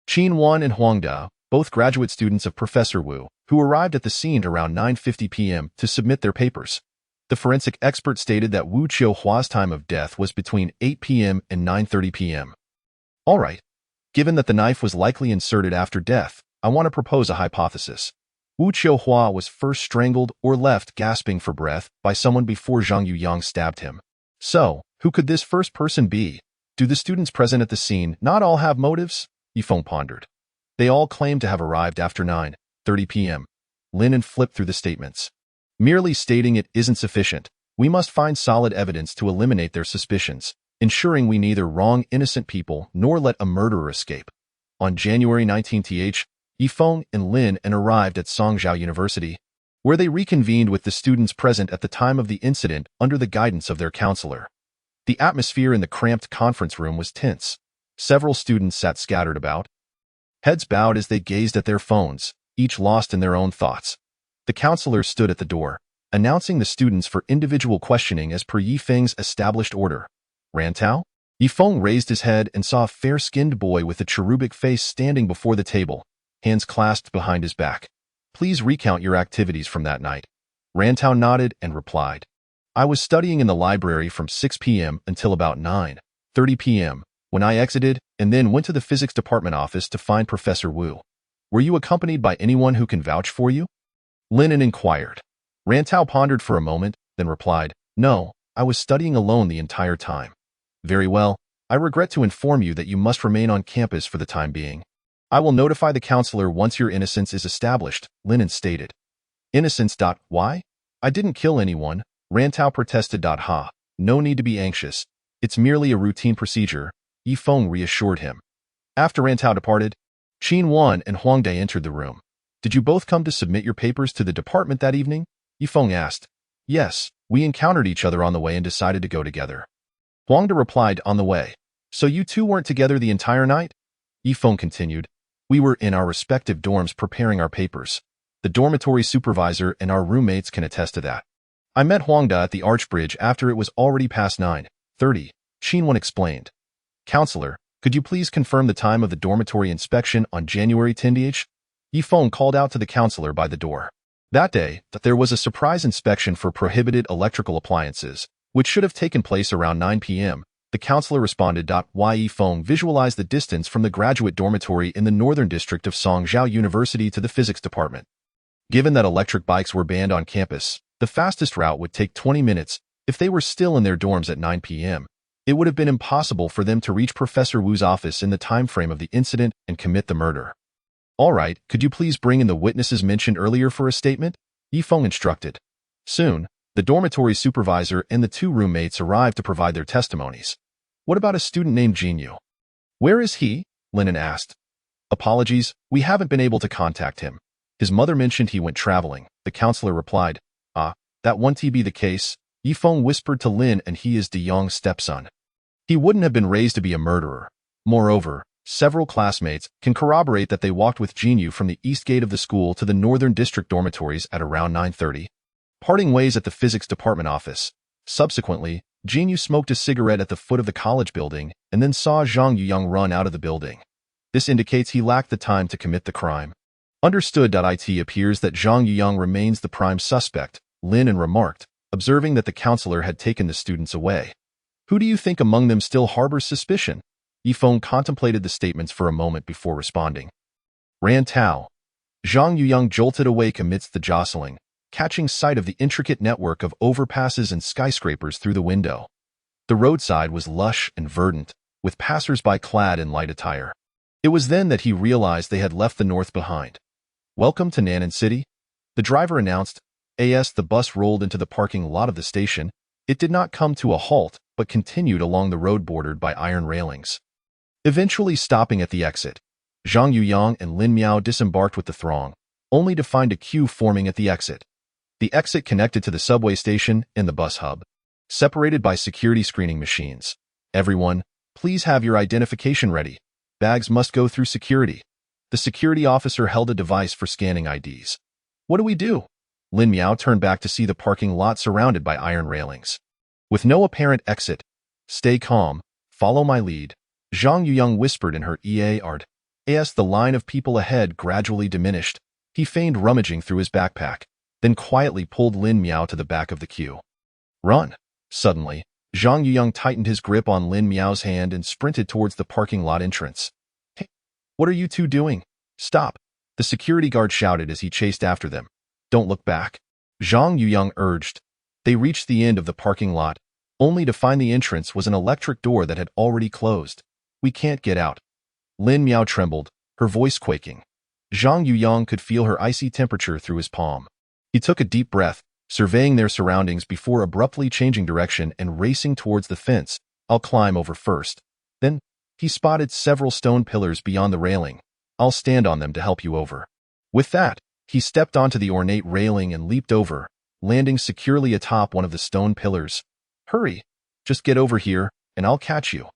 Qin Wan and Huang Da, both graduate students of Professor Wu, who arrived at the scene around 9:50 p.m. to submit their papers. The forensic expert stated that Wu Qiuhua's time of death was between 8 p.m. and 9:30 p.m. All right. Given that the knife was likely inserted after death, I want to propose a hypothesis. Wu Qiuhua was first strangled or left gasping for breath by someone before Zhang Yuyang stabbed him. So, who could this first person be? Do the students present at the scene not all have motives? Yi Feng pondered. They all claim to have arrived after 9:30 p.m. Lin flipped through the statements. Merely stating it isn't sufficient. We must find solid evidence to eliminate their suspicions, ensuring we neither wrong innocent people nor let a murderer escape. On January 19th, Yi Feng and Lin arrived at Songzhou University, where they reconvened with the students present at the time of the incident under the guidance of their counselor. The atmosphere in the cramped conference room was tense. Several students sat scattered about, heads bowed as they gazed at their phones, each lost in their own thoughts. The counselor stood at the door, announcing the students for individual questioning as per Yi Feng's established order. Ran Tao? Yi Feng raised his head and saw a fair-skinned boy with a cherubic face standing before the table, hands clasped behind his back. Please recount your activities from that night. Ran Tao nodded and replied. I was studying in the library from 6 p.m. until about 9:30 p.m., when I exited and then went to the physics department office to find Professor Wu. Were you accompanied by anyone who can vouch for you? Lin inquired. Ran Tao pondered for a moment, then replied, No, I was studying alone the entire time. Very well, I regret to inform you that you must remain on campus for the time being. I will notify the counselor once your innocence is established, Lin stated. Innocence. Why? I didn't kill anyone, Ran Tao protested. Ha, no need to be anxious. It's merely a routine procedure, Yi Feng reassured him. After Ran Tao departed, Qin Wan and Huang Da entered the room. Did you both come to submit your papers to the department that evening? Yi Feng asked. Yes, we encountered each other on the way and decided to go together. Huang Da replied, on the way. So you two weren't together the entire night? Yi Feng continued. We were in our respective dorms preparing our papers. The dormitory supervisor and our roommates can attest to that. I met Huang Da at the Archbridge after it was already past 9:30, Qin Wan explained. Counselor, could you please confirm the time of the dormitory inspection on January 10th? Yi Feng called out to the counselor by the door. That day, there was a surprise inspection for prohibited electrical appliances, which should have taken place around 9 p.m. The counselor responded. Yi Feng visualized the distance from the graduate dormitory in the northern district of Songzhou University to the physics department. Given that electric bikes were banned on campus, the fastest route would take 20 minutes. If they were still in their dorms at 9 p.m., it would have been impossible for them to reach Professor Wu's office in the time frame of the incident and commit the murder. All right, could you please bring in the witnesses mentioned earlier for a statement? Yifeng instructed. Soon, the dormitory supervisor and the two roommates arrived to provide their testimonies. What about a student named Jinyu? Where is he? Lennon asked. Apologies, we haven't been able to contact him. His mother mentioned he went traveling. The counselor replied. That won't be the case. Yifeng whispered to Lin, and he is De Yong's stepson. He wouldn't have been raised to be a murderer. Moreover, several classmates can corroborate that they walked with Jinyu from the east gate of the school to the northern district dormitories at around 9:30, parting ways at the physics department office. Subsequently, Jinyu smoked a cigarette at the foot of the college building and then saw Zhang Yuyang run out of the building. This indicates he lacked the time to commit the crime. Understood. It appears that Zhang Yuyang remains the prime suspect, Lin remarked, observing that the counselor had taken the students away. Who do you think among them still harbors suspicion? Yifeng contemplated the statements for a moment before responding. Ran Tao. Zhang Yuyang jolted awake amidst the jostling, catching sight of the intricate network of overpasses and skyscrapers through the window. The roadside was lush and verdant, with passers-by clad in light attire. It was then that he realized they had left the north behind. Welcome to Nan'an City, the driver announced. As the bus rolled into the parking lot of the station, it did not come to a halt, but continued along the road bordered by iron railings. Eventually stopping at the exit, Zhang Yuyang and Lin Miao disembarked with the throng, only to find a queue forming at the exit. The exit connected to the subway station and the bus hub, separated by security screening machines. Everyone, please have your identification ready. Bags must go through security. The security officer held a device for scanning IDs. What do we do? Lin Miao turned back to see the parking lot surrounded by iron railings. With no apparent exit, stay calm, follow my lead, Zhang Yuyang whispered in her ear. As the line of people ahead gradually diminished, he feigned rummaging through his backpack, then quietly pulled Lin Miao to the back of the queue. Run! Suddenly, Zhang Yuyang tightened his grip on Lin Miao's hand and sprinted towards the parking lot entrance. Hey, what are you two doing? Stop! The security guard shouted as he chased after them. Don't look back, Zhang Yuyang urged. They reached the end of the parking lot, only to find the entrance was an electric door that had already closed. We can't get out. Lin Miao trembled, her voice quaking. Zhang Yuyang could feel her icy temperature through his palm. He took a deep breath, surveying their surroundings before abruptly changing direction and racing towards the fence. I'll climb over first. Then, he spotted several stone pillars beyond the railing. I'll stand on them to help you over. With that, he stepped onto the ornate railing and leaped over, landing securely atop one of the stone pillars. Hurry! Just get over here, and I'll catch you.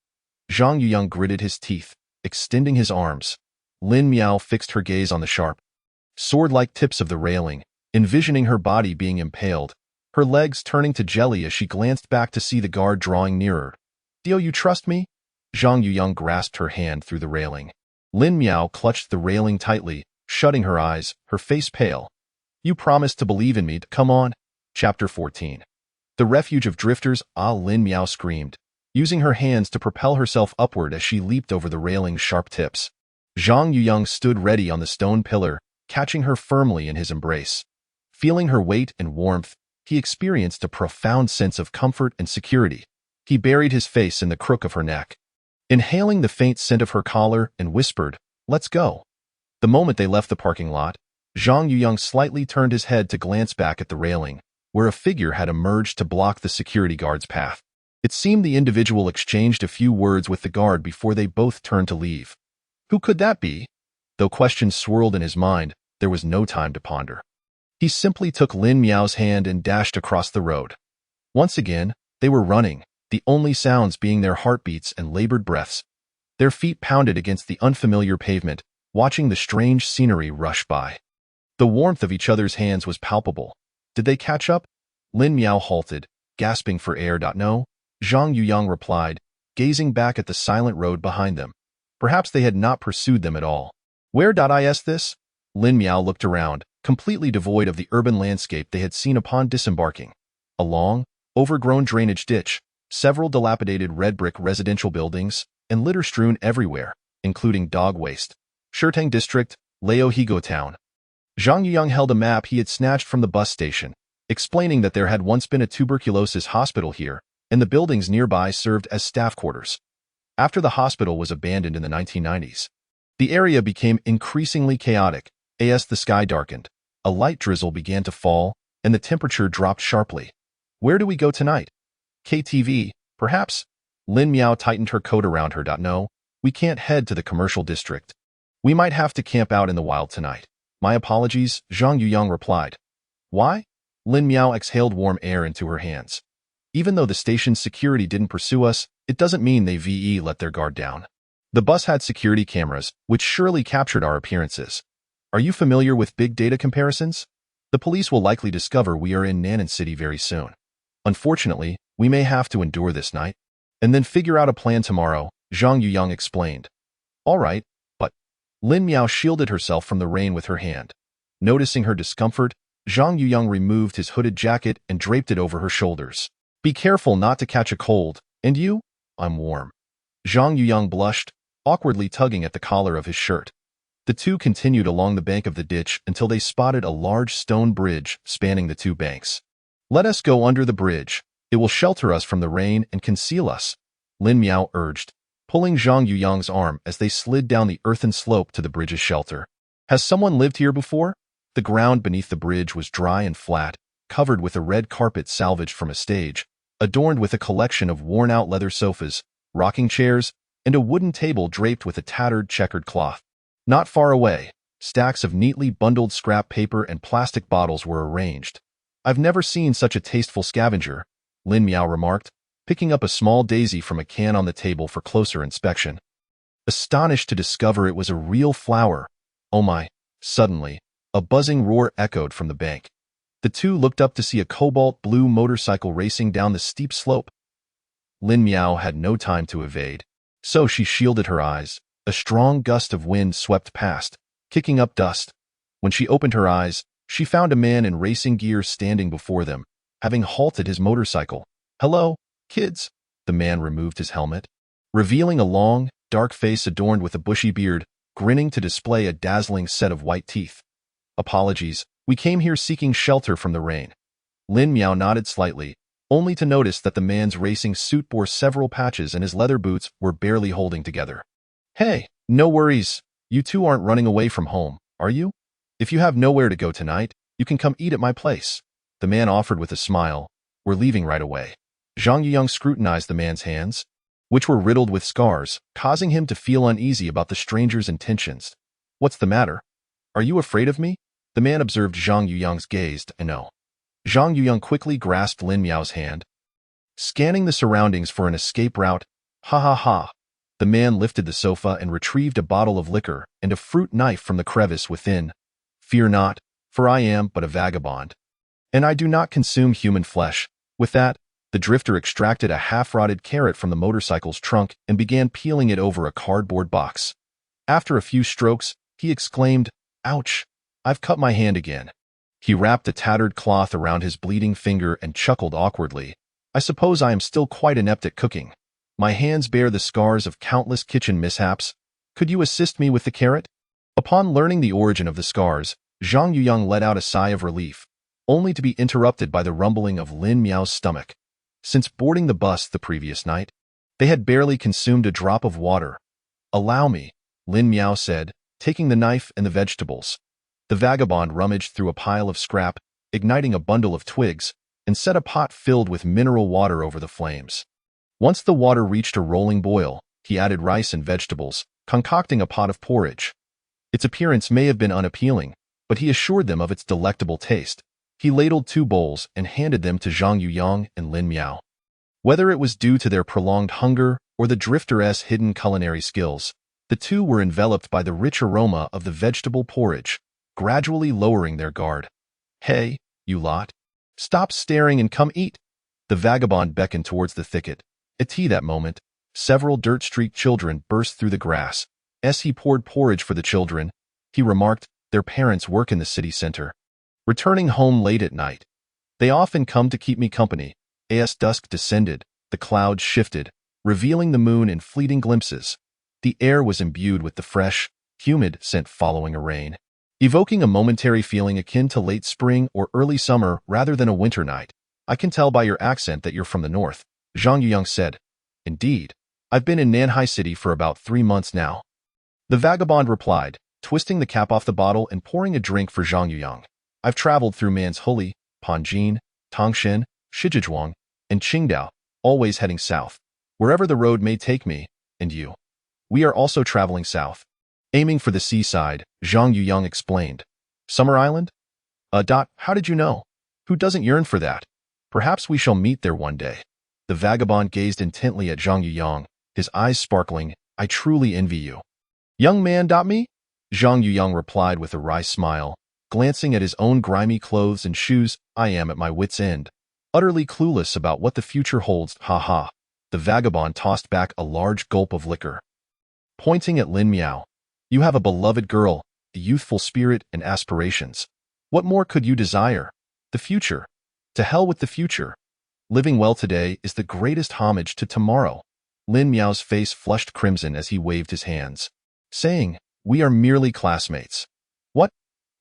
Zhang Yuyang gritted his teeth, extending his arms. Lin Miao fixed her gaze on the sharp, sword-like tips of the railing, envisioning her body being impaled, her legs turning to jelly as she glanced back to see the guard drawing nearer. Do you trust me? Zhang Yuyang grasped her hand through the railing. Lin Miao clutched the railing tightly, shutting her eyes, her face pale. You promised to believe in me. Come on. Chapter 14. The refuge of drifters. Lin Miao screamed, using her hands to propel herself upward as she leaped over the railing's sharp tips. Zhang Yuyang stood ready on the stone pillar, catching her firmly in his embrace. Feeling her weight and warmth, he experienced a profound sense of comfort and security. He buried his face in the crook of her neck, inhaling the faint scent of her collar, and whispered, "Let's go." The moment they left the parking lot, Zhang Yuyang slightly turned his head to glance back at the railing, where a figure had emerged to block the security guard's path. It seemed the individual exchanged a few words with the guard before they both turned to leave. Who could that be? Though questions swirled in his mind, there was no time to ponder. He simply took Lin Miao's hand and dashed across the road. Once again, they were running, the only sounds being their heartbeats and labored breaths. Their feet pounded against the unfamiliar pavement, watching the strange scenery rush by. The warmth of each other's hands was palpable. Did they catch up? Lin Miao halted, gasping for air. No, Zhang Yuyang replied, gazing back at the silent road behind them. Perhaps they had not pursued them at all. Where is this? Lin Miao looked around, completely devoid of the urban landscape they had seen upon disembarking. A long, overgrown drainage ditch, several dilapidated red brick residential buildings, and litter strewn everywhere, including dog waste. Shirtang District, Laohigo Town. Zhang Yuyang held a map he had snatched from the bus station, explaining that there had once been a tuberculosis hospital here, and the buildings nearby served as staff quarters. After the hospital was abandoned in the 1990s, The area became increasingly chaotic as the sky darkened. A light drizzle began to fall, and the temperature dropped sharply. Where do we go tonight? KTV, perhaps? Lin Miao tightened her coat around her. No, we can't head to the commercial district. We might have to camp out in the wild tonight. My apologies, Zhang Yuyang replied. Why? Lin Miao exhaled warm air into her hands. Even though the station's security didn't pursue us, it doesn't mean they let their guard down. The bus had security cameras, which surely captured our appearances. Are you familiar with big data comparisons? The police will likely discover we are in Nanan City very soon. Unfortunately, we may have to endure this night, and then figure out a plan tomorrow, Zhang Yuyang explained. All right, but Lin Miao shielded herself from the rain with her hand. Noticing her discomfort, Zhang Yuyang removed his hooded jacket and draped it over her shoulders. Be careful not to catch a cold, and you? I'm warm. Zhang Yuyang blushed, awkwardly tugging at the collar of his shirt. The two continued along the bank of the ditch until they spotted a large stone bridge spanning the two banks. Let us go under the bridge. It will shelter us from the rain and conceal us, Lin Miao urged, pulling Zhang Yuyang's arm as they slid down the earthen slope to the bridge's shelter. Has someone lived here before? The ground beneath the bridge was dry and flat, covered with a red carpet salvaged from a stage, adorned with a collection of worn-out leather sofas, rocking chairs, and a wooden table draped with a tattered checkered cloth. Not far away, stacks of neatly bundled scrap paper and plastic bottles were arranged. I've never seen such a tasteful scavenger, Lin Miao remarked, picking up a small daisy from a can on the table for closer inspection. Astonished to discover it was a real flower. Oh my! Suddenly, a buzzing roar echoed from the bank. The two looked up to see a cobalt-blue motorcycle racing down the steep slope. Lin Miao had no time to evade, so she shielded her eyes. A strong gust of wind swept past, kicking up dust. When she opened her eyes, she found a man in racing gear standing before them, having halted his motorcycle. Hello, kids. The man removed his helmet, revealing a long, dark face adorned with a bushy beard, grinning to display a dazzling set of white teeth. Apologies, we came here seeking shelter from the rain. Lin Miao nodded slightly, only to notice that the man's racing suit bore several patches and his leather boots were barely holding together. Hey, no worries. You two aren't running away from home, are you? If you have nowhere to go tonight, you can come eat at my place. The man offered with a smile. We're leaving right away. Zhang Yuyang scrutinized the man's hands, which were riddled with scars, causing him to feel uneasy about the stranger's intentions. What's the matter? Are you afraid of me? The man observed Zhang Yuyang's gaze. I know. Zhang Yuyang quickly grasped Lin Miao's hand, scanning the surroundings for an escape route. Ha ha ha. The man lifted the sofa and retrieved a bottle of liquor and a fruit knife from the crevice within. Fear not, for I am but a vagabond, and I do not consume human flesh. With that, the drifter extracted a half-rotted carrot from the motorcycle's trunk and began peeling it over a cardboard box. After a few strokes, he exclaimed, Ouch! I've cut my hand again. He wrapped a tattered cloth around his bleeding finger and chuckled awkwardly. I suppose I am still quite inept at cooking. My hands bear the scars of countless kitchen mishaps. Could you assist me with the carrot? Upon learning the origin of the scars, Zhang Yuyang let out a sigh of relief, only to be interrupted by the rumbling of Lin Miao's stomach. Since boarding the bus the previous night, they had barely consumed a drop of water. Allow me, Lin Miao said, taking the knife and the vegetables. The vagabond rummaged through a pile of scrap, igniting a bundle of twigs, and set a pot filled with mineral water over the flames. Once the water reached a rolling boil, he added rice and vegetables, concocting a pot of porridge. Its appearance may have been unappealing, but he assured them of its delectable taste. He ladled 2 bowls and handed them to Zhang Yuyang and Lin Miao. Whether it was due to their prolonged hunger or the drifter's hidden culinary skills, the two were enveloped by the rich aroma of the vegetable porridge, gradually lowering their guard. Hey, you lot. Stop staring and come eat. The vagabond beckoned towards the thicket. At that moment, several dirt-streaked children burst through the grass. As he poured porridge for the children, he remarked, their parents work in the city center, returning home late at night. They often come to keep me company. As dusk descended, the clouds shifted, revealing the moon in fleeting glimpses. The air was imbued with the fresh, humid scent following a rain, evoking a momentary feeling akin to late spring or early summer rather than a winter night. I can tell by your accent that you're from the north, Zhang Yuyang said. Indeed, I've been in Nanhai City for about 3 months now. The vagabond replied, twisting the cap off the bottle and pouring a drink for Zhang Yuyang. I've traveled through Manshuli, Panjin, Tangshan, Shijiazhuang, and Qingdao, always heading south, wherever the road may take me, and you. We are also traveling south. Aiming for the seaside, Zhang Yuyang explained. Summer Island? How did you know? Who doesn't yearn for that? Perhaps we shall meet there one day. The vagabond gazed intently at Zhang Yuyang, his eyes sparkling. I truly envy you. Young man, me? Zhang Yuyang replied with a wry smile, glancing at his own grimy clothes and shoes. I am at my wit's end, utterly clueless about what the future holds. Ha ha. The vagabond tossed back a large gulp of liquor. Pointing at Lin Miao, you have a beloved girl, a youthful spirit and aspirations. What more could you desire? The future. To hell with the future. Living well today is the greatest homage to tomorrow. Lin Miao's face flushed crimson as he waved his hands, saying, we are merely classmates. What?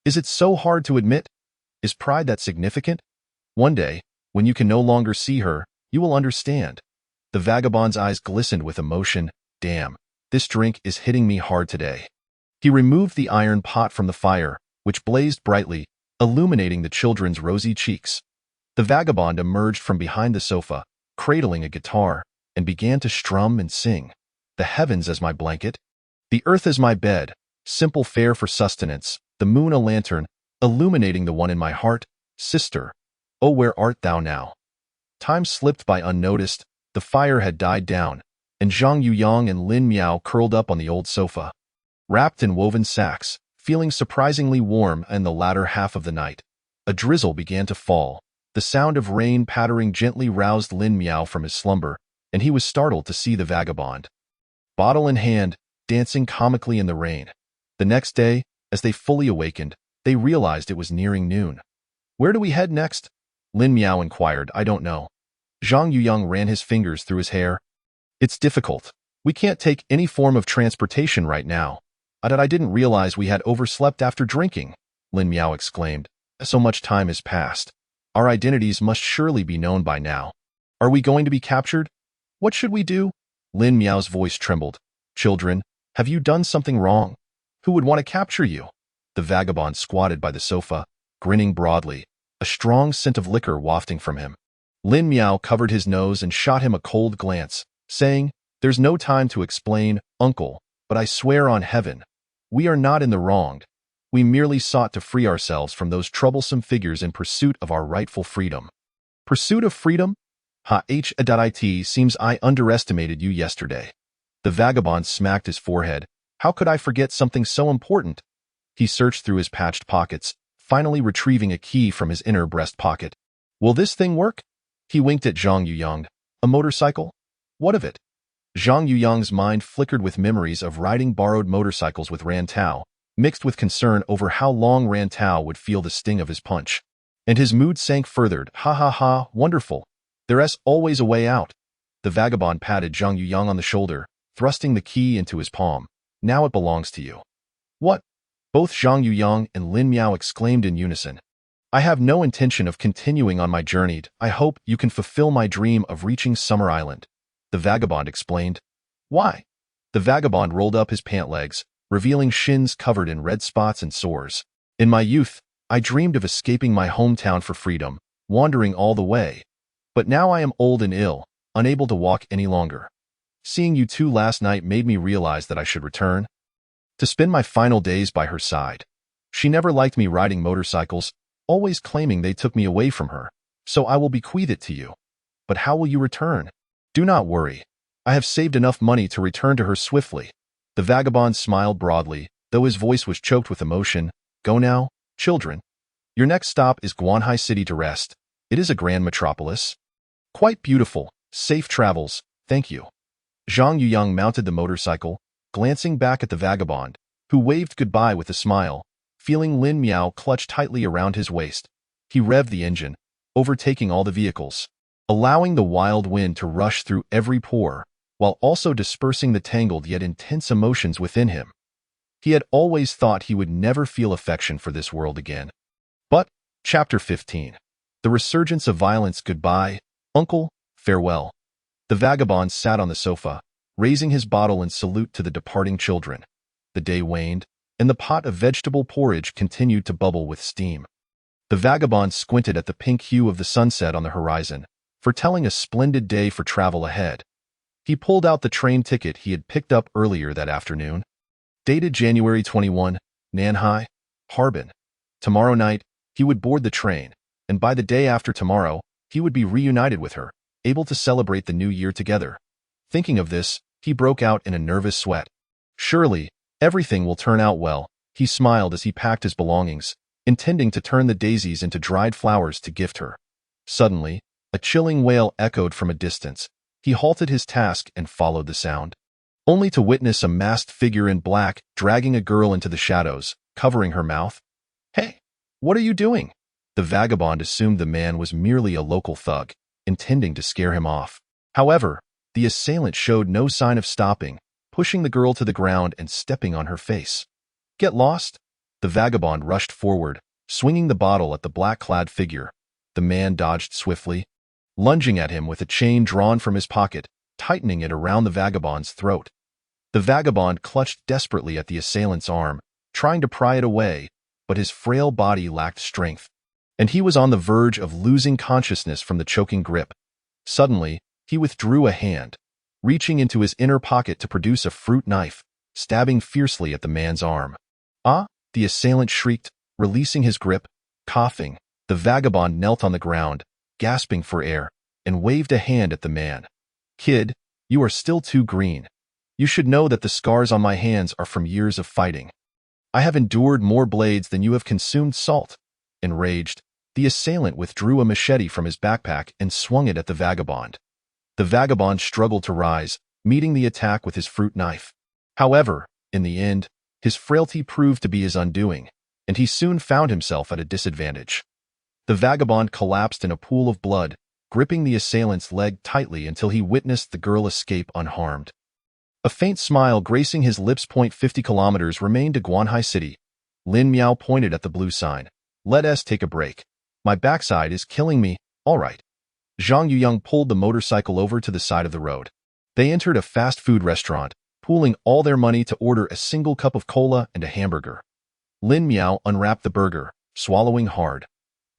Is it so hard to admit? Is pride that significant? One day, when you can no longer see her, you will understand. The vagabond's eyes glistened with emotion. Damn, this drink is hitting me hard today. He removed the iron pot from the fire, which blazed brightly, illuminating the children's rosy cheeks. The vagabond emerged from behind the sofa, cradling a guitar, and began to strum and sing. The heavens as my blanket, the earth as my bed, simple fare for sustenance, the moon a lantern, illuminating the one in my heart, sister. Oh, where art thou now? Time slipped by unnoticed, the fire had died down, and Zhang Yuyang and Lin Miao curled up on the old sofa, wrapped in woven sacks, feeling surprisingly warm in the latter half of the night. A drizzle began to fall. The sound of rain pattering gently roused Lin Miao from his slumber, and he was startled to see the vagabond, bottle in hand, dancing comically in the rain. The next day, as they fully awakened, they realized it was nearing noon. Where do we head next? Lin Miao inquired. I don't know. Zhang Yuyang ran his fingers through his hair. It's difficult. We can't take any form of transportation right now. I didn't realize we had overslept after drinking, Lin Miao exclaimed. So much time has passed. Our identities must surely be known by now. Are we going to be captured? What should we do? Lin Miao's voice trembled. Children, have you done something wrong? Who would want to capture you? The vagabond squatted by the sofa, grinning broadly, a strong scent of liquor wafting from him. Lin Miao covered his nose and shot him a cold glance, saying, There's no time to explain, uncle, but I swear on heaven, we are not in the wrong. We merely sought to free ourselves from those troublesome figures in pursuit of our rightful freedom. Pursuit of freedom? It seems I underestimated you yesterday. The vagabond smacked his forehead. How could I forget something so important? He searched through his patched pockets, finally retrieving a key from his inner breast pocket. Will this thing work? He winked at Zhang Yuyang. A motorcycle? What of it? Zhang Yuyang's mind flickered with memories of riding borrowed motorcycles with Ran Tao, mixed with concern over how long Ran Tao would feel the sting of his punch. And his mood sank further. Ha ha ha, wonderful. There's always a way out. The vagabond patted Zhang Yuyang on the shoulder, thrusting the key into his palm. Now it belongs to you. What? Both Zhang Yuyang and Lin Miao exclaimed in unison. I have no intention of continuing on my journey. I hope you can fulfill my dream of reaching Summer Island. The vagabond explained. Why? The vagabond rolled up his pant legs, revealing shins covered in red spots and sores. In my youth, I dreamed of escaping my hometown for freedom, wandering all the way. But now I am old and ill, unable to walk any longer. Seeing you two last night made me realize that I should return to spend my final days by her side. She never liked me riding motorcycles, always claiming they took me away from her, so I will bequeath it to you. But how will you return? Do not worry. I have saved enough money to return to her swiftly. The vagabond smiled broadly, though his voice was choked with emotion. Go now, children. Your next stop is Guanhai City to rest. It is a grand metropolis. Quite beautiful. Safe travels. Thank you. Zhang Yuyang mounted the motorcycle, glancing back at the vagabond, who waved goodbye with a smile. Feeling Lin Miao clutch tightly around his waist, he revved the engine, overtaking all the vehicles, allowing the wild wind to rush through every pore, while also dispersing the tangled yet intense emotions within him. He had always thought he would never feel affection for this world again. But, Chapter 15. The resurgence of violence. Goodbye, uncle, farewell. The vagabond sat on the sofa, raising his bottle in salute to the departing children. the day waned, and the pot of vegetable porridge continued to bubble with steam. The vagabond squinted at the pink hue of the sunset on the horizon, foretelling a splendid day for travel ahead. He pulled out the train ticket he had picked up earlier that afternoon. Dated January 21, Nanhai, Harbin. Tomorrow night, he would board the train, and by the day after tomorrow, he would be reunited with her, able to celebrate the new year together. Thinking of this, he broke out in a nervous sweat. Surely, everything will turn out well, he smiled as he packed his belongings, intending to turn the daisies into dried flowers to gift her. Suddenly, a chilling wail echoed from a distance. He halted his task and followed the sound, only to witness a masked figure in black dragging a girl into the shadows, covering her mouth. "Hey, what are you doing?" The vagabond assumed the man was merely a local thug, intending to scare him off. However, the assailant showed no sign of stopping, pushing the girl to the ground and stepping on her face. "Get lost?" The vagabond rushed forward, swinging the bottle at the black-clad figure. The man dodged swiftly, lunging at him with a chain drawn from his pocket, tightening it around the vagabond's throat. The vagabond clutched desperately at the assailant's arm, trying to pry it away, but his frail body lacked strength, and he was on the verge of losing consciousness from the choking grip. Suddenly, he withdrew a hand, reaching into his inner pocket to produce a fruit knife, stabbing fiercely at the man's arm. "Ah!" the assailant shrieked, releasing his grip. Coughing, the vagabond knelt on the ground, gasping for air, and waved a hand at the man. "Kid, you are still too green. You should know that the scars on my hands are from years of fighting. I have endured more blades than you have consumed salt." Enraged, the assailant withdrew a machete from his backpack and swung it at the vagabond. The vagabond struggled to rise, meeting the attack with his fruit knife. However, in the end, his frailty proved to be his undoing, and he soon found himself at a disadvantage. The vagabond collapsed in a pool of blood, gripping the assailant's leg tightly until he witnessed the girl escape unharmed. A faint smile gracing his lips. 50 kilometers remained to Guanhai City. Lin Miao pointed at the blue sign. "Let us take a break. My backside is killing me." "All right." Zhang Yuyang pulled the motorcycle over to the side of the road. They entered a fast food restaurant, pooling all their money to order a single cup of cola and a hamburger. Lin Miao unwrapped the burger, swallowing hard.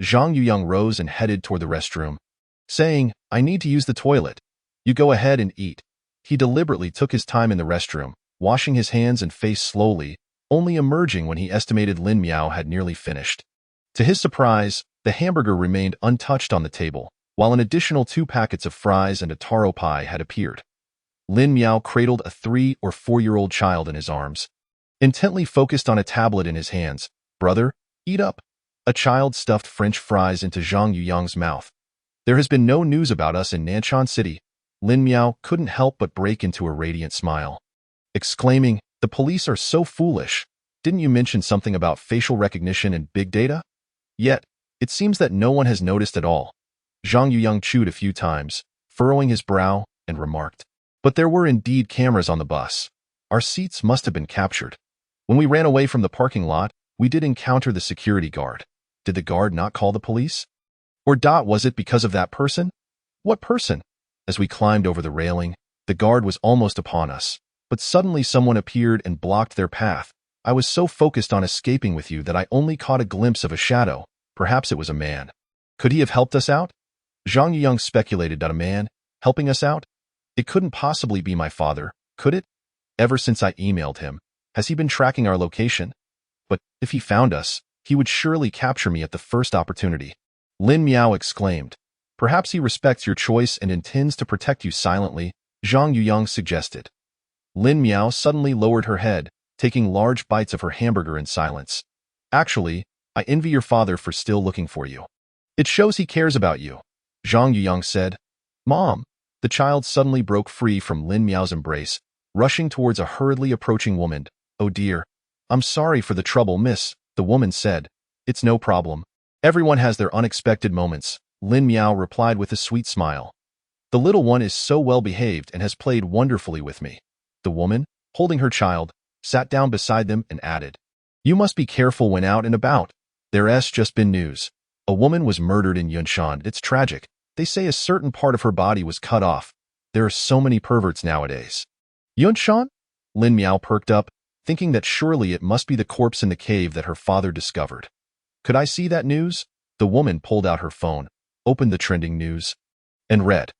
Zhang Yuyang rose and headed toward the restroom, saying, "I need to use the toilet. You go ahead and eat." He deliberately took his time in the restroom, washing his hands and face slowly, only emerging when he estimated Lin Miao had nearly finished. To his surprise, the hamburger remained untouched on the table, while an additional 2 packets of fries and a taro pie had appeared. Lin Miao cradled a 3- or 4-year-old child in his arms, intently focused on a tablet in his hands. "Brother, eat up." A child stuffed French fries into Zhang Yuyang's mouth. "There has been no news about us in Nanshan City." Lin Miao couldn't help but break into a radiant smile, exclaiming, "The police are so foolish. Didn't you mention something about facial recognition and big data? Yet, it seems that no one has noticed at all." Zhang Yuyang chewed a few times, furrowing his brow, and remarked, "But there were indeed cameras on the bus. Our seats must have been captured. When we ran away from the parking lot, we did encounter the security guard. Did the guard not call the police? Or was it because of that person?" "What person?" As we climbed over the railing, the guard was almost upon us, but suddenly someone appeared and blocked their path. I was so focused on escaping with you that I only caught a glimpse of a shadow. Perhaps it was a man. Could he have helped us out? Zhang Yuyang speculated that a man, helping us out? It couldn't possibly be my father, could it? Ever since I emailed him, has he been tracking our location? But if he found us, he would surely capture me at the first opportunity. Lin Miao exclaimed. "Perhaps he respects your choice and intends to protect you silently," Zhang Yuyang suggested. Lin Miao suddenly lowered her head, taking large bites of her hamburger in silence. "Actually, I envy your father for still looking for you. It shows he cares about you," Zhang Yuyang said. "Mom!" The child suddenly broke free from Lin Miao's embrace, rushing towards a hurriedly approaching woman. "Oh dear. I'm sorry for the trouble, miss," the woman said. "It's no problem. Everyone has their unexpected moments," Lin Miao replied with a sweet smile. "The little one is so well behaved and has played wonderfully with me." The woman, holding her child, sat down beside them and added, "You must be careful when out and about. There's just been news. A woman was murdered in Yunshan. It's tragic. They say a certain part of her body was cut off. There are so many perverts nowadays." "Yunshan?" Lin Miao perked up, thinking that surely it must be the corpse in the cave that her father discovered. Could I see that news? The woman pulled out her phone, opened the trending news, and read.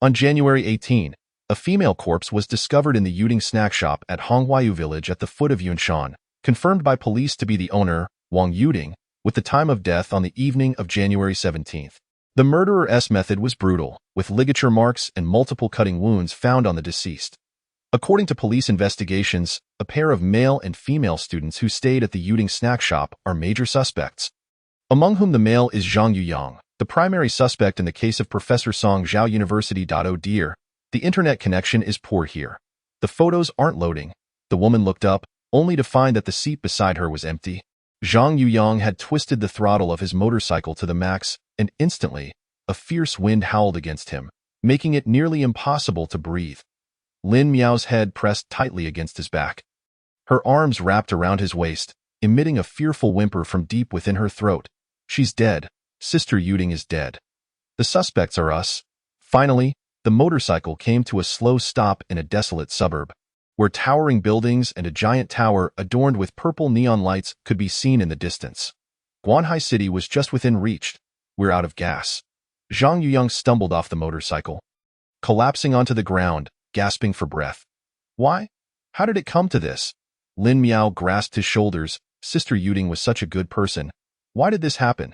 On January 18, a female corpse was discovered in the Yuding snack shop at Honghuayu village at the foot of Yunshan, confirmed by police to be the owner, Wang Yuding, with the time of death on the evening of January 17th. The murderer's method was brutal, with ligature marks and multiple cutting wounds found on the deceased. According to police investigations, a pair of male and female students who stayed at the Yuding snack shop are major suspects, among whom the male is Zhang Yuyang, the primary suspect in the case of Professor Song Zhao University. Oh dear, the internet connection is poor here. The photos aren't loading. The woman looked up, only to find that the seat beside her was empty. Zhang Yuyang had twisted the throttle of his motorcycle to the max, and instantly, a fierce wind howled against him, making it nearly impossible to breathe. Lin Miao's head pressed tightly against his back. Her arms wrapped around his waist, emitting a fearful whimper from deep within her throat. She's dead. Sister Yuding is dead. The suspects are us. Finally, the motorcycle came to a slow stop in a desolate suburb, where towering buildings and a giant tower adorned with purple neon lights could be seen in the distance. Guanhai City was just within reach. We're out of gas. Zhang Yuyang stumbled off the motorcycle, collapsing onto the ground, gasping for breath. Why? How did it come to this? Lin Miao grasped his shoulders. Sister Yuding was such a good person. Why did this happen?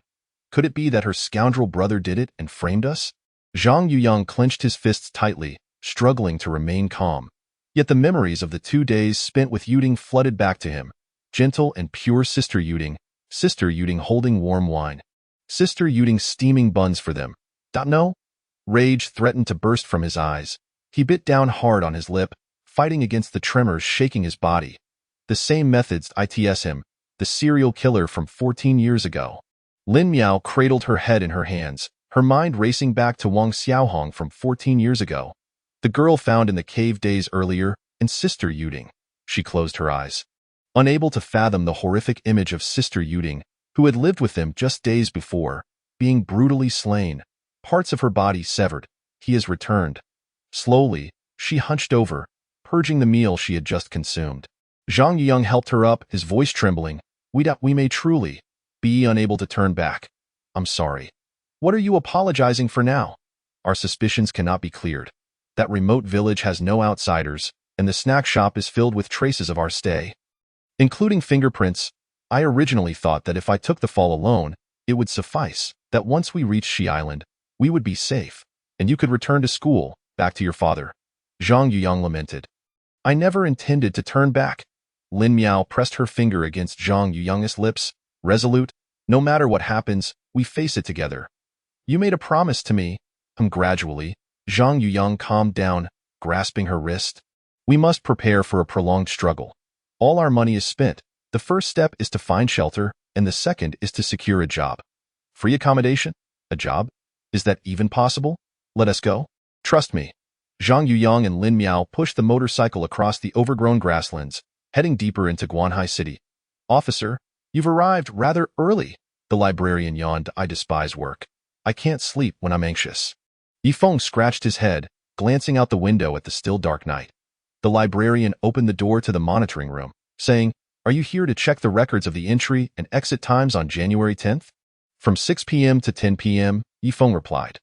Could it be that her scoundrel brother did it and framed us? Zhang Yuyang clenched his fists tightly, struggling to remain calm. Yet the memories of the 2 days spent with Yuding flooded back to him. Gentle and pure Sister Yuding holding warm wine. Sister Yuding steaming buns for them. No? Rage threatened to burst from his eyes. He bit down hard on his lip, fighting against the tremors shaking his body. The same methods its him, the serial killer from 14 years ago. Lin Miao cradled her head in her hands, her mind racing back to Wang Xiaohong from 14 years ago. The girl found in the cave days earlier, and Sister Yuding. She closed her eyes, unable to fathom the horrific image of Sister Yuding, who had lived with them just days before, being brutally slain, parts of her body severed. He has returned. Slowly, she hunched over, purging the meal she had just consumed. Zhang Yuyang helped her up, his voice trembling. We may truly be unable to turn back. I'm sorry. What are you apologizing for now? Our suspicions cannot be cleared. That remote village has no outsiders, and the snack shop is filled with traces of our stay, including fingerprints. I originally thought that if I took the fall alone, it would suffice, that once we reached Shi Island, we would be safe, and you could return to school, back to your father. Zhang Yuyang lamented. I never intended to turn back. Lin Miao pressed her finger against Zhang Yuyang's lips, resolute. No matter what happens, we face it together. You made a promise to me. Gradually, Zhang Yuyang calmed down, grasping her wrist. We must prepare for a prolonged struggle. All our money is spent. The first step is to find shelter, and the second is to secure a job. Free accommodation? A job? Is that even possible? Let us go. Trust me. Zhang Yuyang and Lin Miao pushed the motorcycle across the overgrown grasslands, heading deeper into Guanhai City. Officer, you've arrived rather early. The librarian yawned. I despise work. I can't sleep when I'm anxious. Yifeng scratched his head, glancing out the window at the still dark night. The librarian opened the door to the monitoring room, saying, Are you here to check the records of the entry and exit times on January 10th? From 6 p.m. to 10 p.m., Yifeng replied.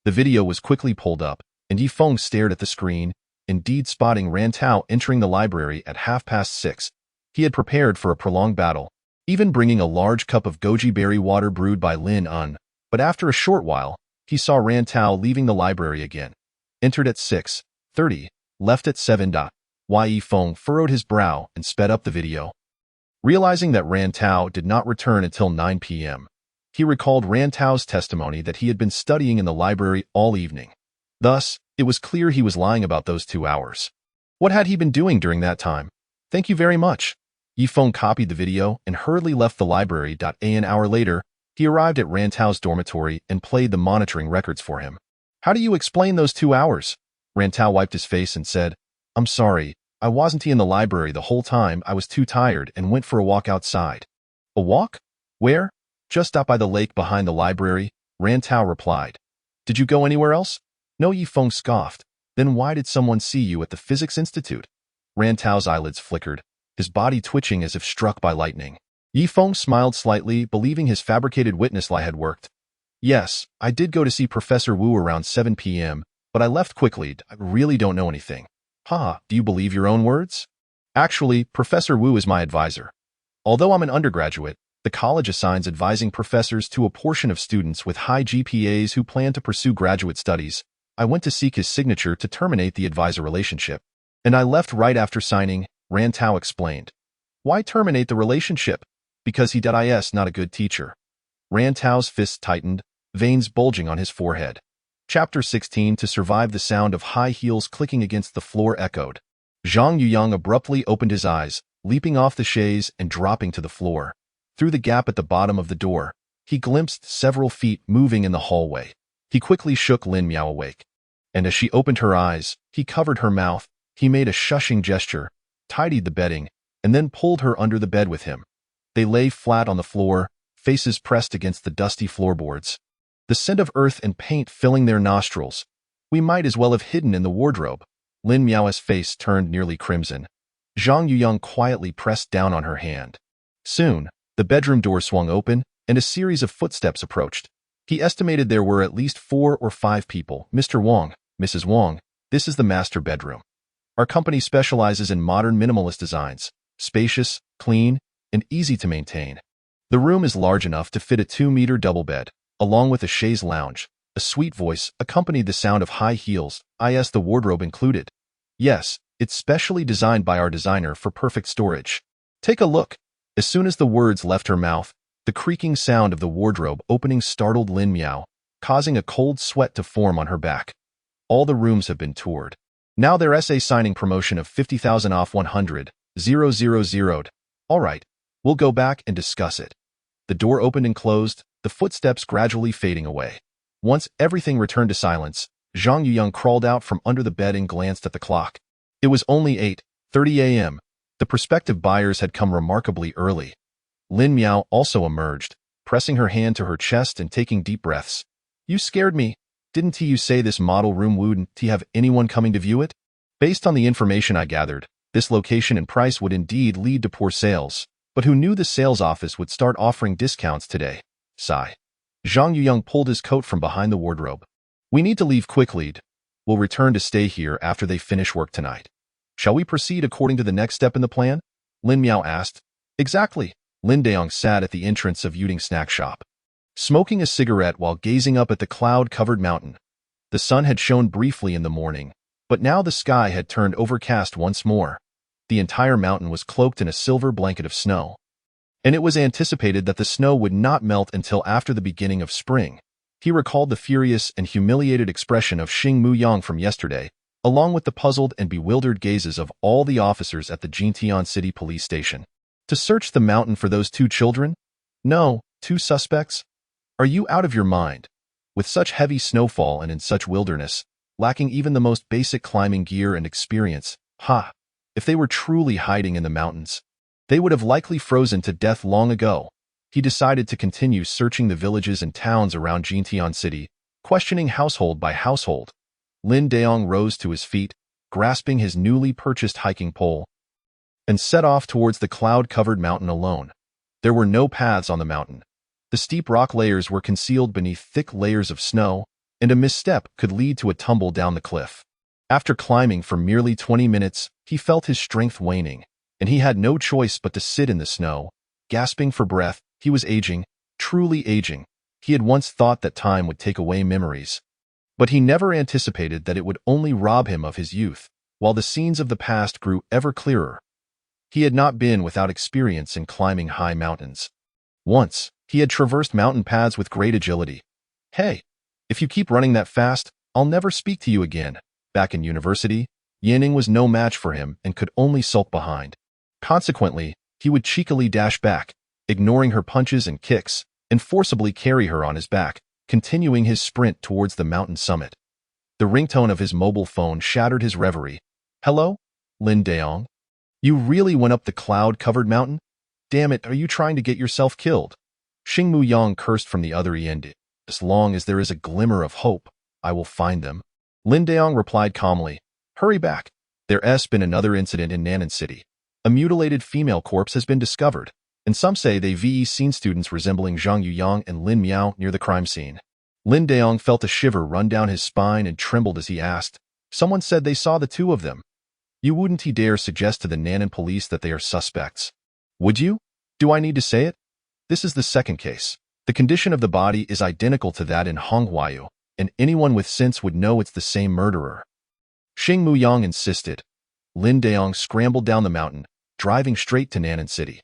The video was quickly pulled up, and Yifeng stared at the screen, indeed spotting Ran Tao entering the library at 6:30. He had prepared for a prolonged battle, even bringing a large cup of goji berry water brewed by Lin Un, but after a short while, he saw Ran Tao leaving the library again. Entered at 6:30, left at 7. Yifeng furrowed his brow and sped up the video. Realizing that Ran Tao did not return until 9 p.m., he recalled Ran Tao's testimony that he had been studying in the library all evening. Thus, it was clear he was lying about those 2 hours. What had he been doing during that time? Thank you very much. Yifeng copied the video and hurriedly left the library. An hour later, he arrived at Ran Tao's dormitory and played the monitoring records for him. How do you explain those 2 hours? Ran Tao wiped his face and said, I'm sorry, I wasn't in the library the whole time. I was too tired and went for a walk outside. A walk? Where? Just up by the lake behind the library, Ran Tao replied. Did you go anywhere else? No, Yifeng scoffed. Then why did someone see you at the Physics Institute? Ran Tao's eyelids flickered. his body twitching as if struck by lightning. Yifeng smiled slightly, believing his fabricated witness lie had worked. Yes, I did go to see Professor Wu around 7 p.m., but I left quickly. I really don't know anything. Do you believe your own words? Actually, Professor Wu is my advisor. Although I'm an undergraduate, the college assigns advising professors to a portion of students with high GPAs who plan to pursue graduate studies. I went to seek his signature to terminate the advisor relationship. And I left right after signing, Ran Tao explained. Why terminate the relationship? Because he is not a good teacher. Ran Tao's fists tightened, veins bulging on his forehead. Chapter 16 To survive the sound of high heels clicking against the floor echoed. Zhang Yuyang abruptly opened his eyes, leaping off the chaise and dropping to the floor. Through the gap at the bottom of the door, he glimpsed several feet moving in the hallway. He quickly shook Lin Miao awake. And as she opened her eyes, he covered her mouth. He made a shushing gesture, tidied the bedding, and then pulled her under the bed with him. They lay flat on the floor, faces pressed against the dusty floorboards. The scent of earth and paint filling their nostrils. We might as well have hidden in the wardrobe. Lin Miao's face turned nearly crimson. Zhang Yuyang quietly pressed down on her hand. Soon, the bedroom door swung open, and a series of footsteps approached. He estimated there were at least 4 or 5 people. Mr. Wang, Mrs. Wang, this is the master bedroom. Our company specializes in modern minimalist designs, spacious, clean, and easy to maintain. The room is large enough to fit a 2-meter double bed, along with a chaise lounge. A sweet voice accompanied the sound of high heels, the wardrobe included. Yes, it's specially designed by our designer for perfect storage. Take a look. As soon as the words left her mouth, the creaking sound of the wardrobe opening startled Lin Miao, causing a cold sweat to form on her back. All the rooms have been toured. Now their essay signing promotion of 50,000 off 100,000. All right, we'll go back and discuss it. The door opened and closed, the footsteps gradually fading away. Once everything returned to silence, Zhang Yuyang crawled out from under the bed and glanced at the clock. It was only 8:30 a.m. The prospective buyers had come remarkably early. Lin Miao also emerged, pressing her hand to her chest and taking deep breaths. You scared me. Didn't you say this model room wouldn't have anyone coming to view it? Based on the information I gathered, this location and price would indeed lead to poor sales. But who knew the sales office would start offering discounts today? Sigh. Zhang Yuyang pulled his coat from behind the wardrobe. We need to leave quickly. We'll return to stay here after they finish work tonight. Shall we proceed according to the next step in the plan? Lin Miao asked. Exactly. Lin Daong sat at the entrance of Yuding Snack Shop, smoking a cigarette while gazing up at the cloud-covered mountain. The sun had shone briefly in the morning, but now the sky had turned overcast once more. The entire mountain was cloaked in a silver blanket of snow. And it was anticipated that the snow would not melt until after the beginning of spring. He recalled the furious and humiliated expression of Xing Muyang from yesterday, along with the puzzled and bewildered gazes of all the officers at the Jintian City police station. To search the mountain for those 2 children? No, 2 suspects? Are you out of your mind? With such heavy snowfall and in such wilderness, lacking even the most basic climbing gear and experience, if they were truly hiding in the mountains, they would have likely frozen to death long ago. He decided to continue searching the villages and towns around Jintian City, questioning household by household. Lin Daong rose to his feet, grasping his newly purchased hiking pole, and set off towards the cloud-covered mountain alone. There were no paths on the mountain. The steep rock layers were concealed beneath thick layers of snow, and a misstep could lead to a tumble down the cliff. After climbing for merely 20 minutes, he felt his strength waning, and he had no choice but to sit in the snow, gasping for breath. He was aging, truly aging. He had once thought that time would take away memories, but he never anticipated that it would only rob him of his youth, while the scenes of the past grew ever clearer. He had not been without experience in climbing high mountains. Once, he had traversed mountain paths with great agility. Hey, if you keep running that fast, I'll never speak to you again. Back in university, Yanning was no match for him and could only sulk behind. Consequently, he would cheekily dash back, ignoring her punches and kicks, and forcibly carry her on his back, continuing his sprint towards the mountain summit. The ringtone of his mobile phone shattered his reverie. Hello? Lin Daong? You really went up the cloud-covered mountain? Damn it, are you trying to get yourself killed? Xing Muyang cursed from the other end. As long as there is a glimmer of hope, I will find them. Lin Daong replied calmly. Hurry back. There's been another incident in Nanan City. A mutilated female corpse has been discovered, and some say they've seen students resembling Zhang Yuyang and Lin Miao near the crime scene. Lin Daong felt a shiver run down his spine and trembled as he asked, "Someone said they saw the two of them. You wouldn't dare suggest to the Nan'an police that they are suspects. Would you? Do I need to say it? This is the second case. The condition of the body is identical to that in Honghuayu, and anyone with sense would know it's the same murderer." Xing Muyang insisted. Lin Daong scrambled down the mountain, driving straight to Nan'an City.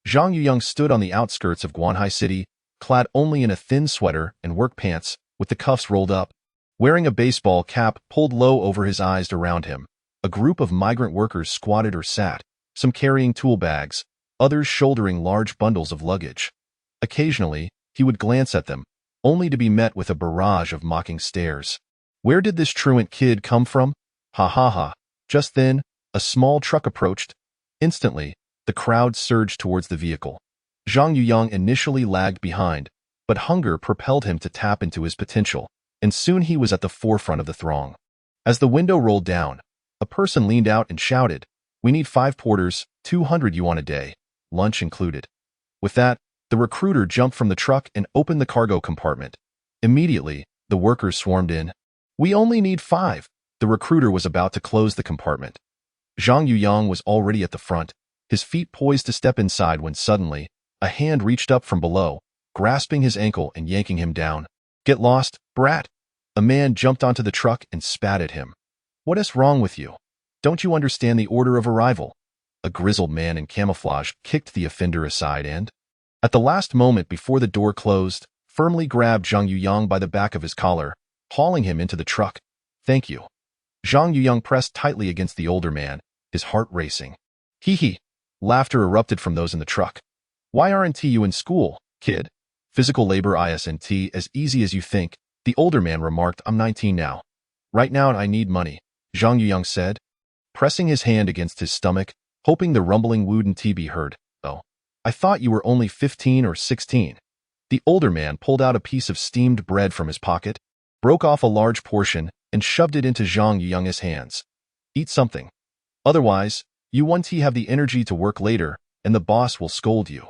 Zhang Yuyang stood on the outskirts of Guanhai City, clad only in a thin sweater and work pants, with the cuffs rolled up. Wearing a baseball cap pulled low over his eyes around him, a group of migrant workers squatted or sat, some carrying tool bags, others shouldering large bundles of luggage. Occasionally, he would glance at them, only to be met with a barrage of mocking stares. Where did this truant kid come from? Ha ha ha. Just then, a small truck approached. Instantly, the crowd surged towards the vehicle. Zhang Yuyang initially lagged behind, but hunger propelled him to tap into his potential, and soon he was at the forefront of the throng. As the window rolled down, a person leaned out and shouted, "We need 5 porters, 200 yuan a day, lunch included." With that, the recruiter jumped from the truck and opened the cargo compartment. Immediately, the workers swarmed in. "We only need 5. The recruiter was about to close the compartment. Zhang Yuyang was already at the front, his feet poised to step inside when suddenly, a hand reached up from below, grasping his ankle and yanking him down. "Get lost, brat!" A man jumped onto the truck and spat at him. "What is wrong with you? Don't you understand the order of arrival?" A grizzled man in camouflage kicked the offender aside and, at the last moment before the door closed, firmly grabbed Zhang Yuyang by the back of his collar, hauling him into the truck. "Thank you." Zhang Yuyang pressed tightly against the older man, his heart racing. "Hee hee." Laughter erupted from those in the truck. "Why aren't you in school, kid? Physical labor isn't as easy as you think," the older man remarked. "I'm 19 now. Right now I need money," Zhang Yuyang said, pressing his hand against his stomach, hoping the rumbling wouldn't be heard. "Oh, I thought you were only 15 or 16. The older man pulled out a piece of steamed bread from his pocket, broke off a large portion, and shoved it into Zhang Yuyang's hands. "Eat something. Otherwise, you won't have the energy to work later, and the boss will scold you."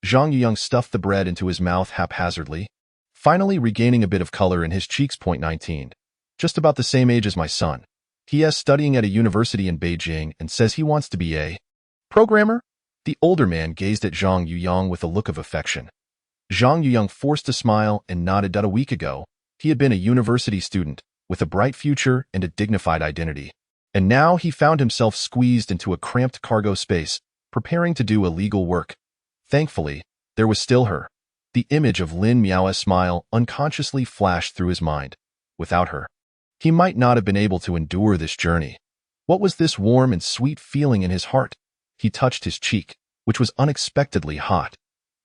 Zhang Yuyang stuffed the bread into his mouth haphazardly, finally regaining a bit of color in his cheeks. 19. Just about the same age as my son. He is studying at a university in Beijing and says he wants to be a programmer. The older man gazed at Zhang Yuyang with a look of affection. Zhang Yuyang forced a smile and nodded that a week ago, he had been a university student, with a bright future and a dignified identity. And now he found himself squeezed into a cramped cargo space, preparing to do illegal work. Thankfully, there was still her. The image of Lin Miao's smile unconsciously flashed through his mind. Without her, he might not have been able to endure this journey. What was this warm and sweet feeling in his heart? He touched his cheek, which was unexpectedly hot.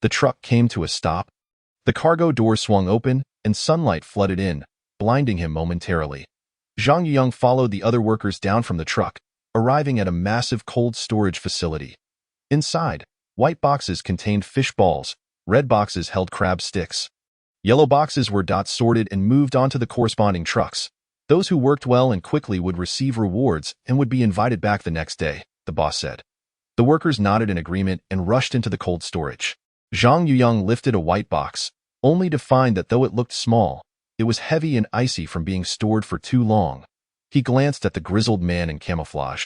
The truck came to a stop. The cargo door swung open, and sunlight flooded in, blinding him momentarily. Zhang Yuyang followed the other workers down from the truck, arriving at a massive cold storage facility. Inside, white boxes contained fish balls, red boxes held crab sticks. Yellow boxes were sorted and moved onto the corresponding trucks. Those who worked well and quickly would receive rewards and would be invited back the next day, the boss said. The workers nodded in agreement and rushed into the cold storage. Zhang Yuyang lifted a white box, only to find that though it looked small, it was heavy and icy from being stored for too long. He glanced at the grizzled man in camouflage,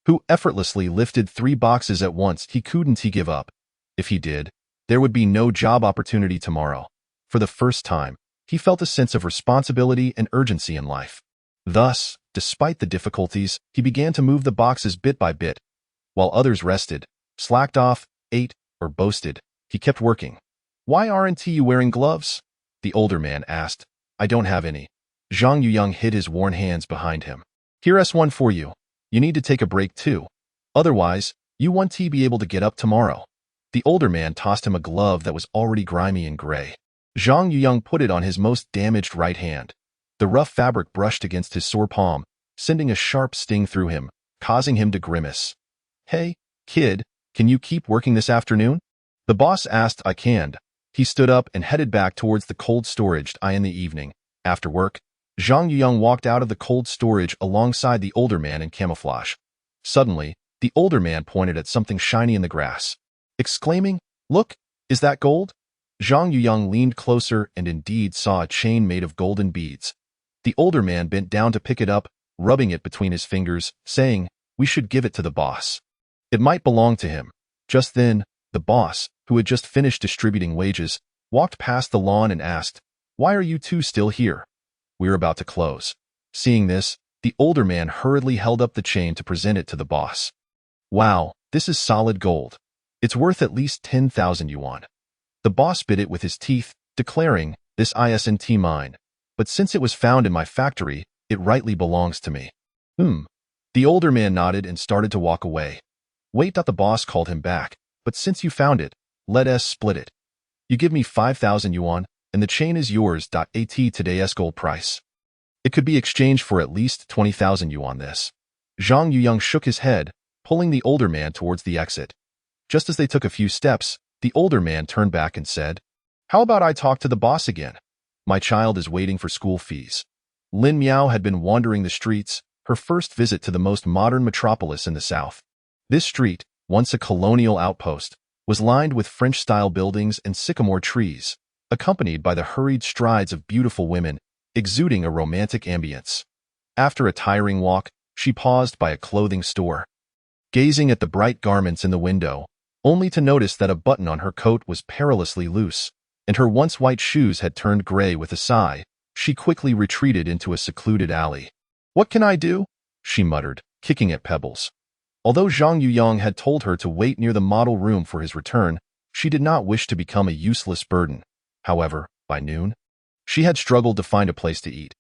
who effortlessly lifted 3 boxes at once. He couldn't give up. If he did, there would be no job opportunity tomorrow. For the first time, he felt a sense of responsibility and urgency in life. Thus, despite the difficulties, he began to move the boxes bit by bit. While others rested, slacked off, ate, or boasted, he kept working. "Why aren't you wearing gloves?" the older man asked. "I don't have any." Zhang Yuyang hid his worn hands behind him. "Here's one for you. You need to take a break too. Otherwise, you won't be able to get up tomorrow." The older man tossed him a glove that was already grimy and gray. Zhang Yuyang put it on his most damaged right hand. The rough fabric brushed against his sore palm, sending a sharp sting through him, causing him to grimace. "Hey, kid, can you keep working this afternoon?" The boss asked. "I can." He stood up and headed back towards the cold storage. In the evening, after work, Zhang Yuyang walked out of the cold storage alongside the older man in camouflage. Suddenly, The older man pointed at something shiny in the grass, exclaiming, "Look, is that gold?" Zhang Yuyang leaned closer and indeed saw a chain made of golden beads. The older man bent down to pick it up, rubbing it between his fingers, saying, "We should give it to the boss. It might belong to him." Just then, the boss, who had just finished distributing wages, walked past the lawn and asked, "Why are you two still here? We're about to close." Seeing this, the older man hurriedly held up the chain to present it to the boss. "Wow, this is solid gold. It's worth at least 10,000 yuan. The boss bit it with his teeth, declaring, "This isn't mine. But since it was found in my factory, it rightly belongs to me." The older man nodded and started to walk away. "Wait," the boss called him back. "But since you found it, let us split it. You give me 5,000 yuan, and the chain is yours. At today's gold price, it could be exchanged for at least 20,000 yuan. This." Zhang Yuyang shook his head, pulling the older man towards the exit. Just as they took a few steps, the older man turned back and said, "How about I talk to the boss again? My child is waiting for school fees." Lin Miao had been wandering the streets, her first visit to the most modern metropolis in the south. This street, once a colonial outpost, was lined with French-style buildings and sycamore trees, accompanied by the hurried strides of beautiful women, exuding a romantic ambience. After a tiring walk, she paused by a clothing store, gazing at the bright garments in the window, only to notice that a button on her coat was perilously loose, and her once white shoes had turned gray. With a sigh, she quickly retreated into a secluded alley. "What can I do?" she muttered, kicking at pebbles. Although Zhang Yuyang had told her to wait near the model room for his return, she did not wish to become a useless burden. However, by noon, she had struggled to find a place to eat.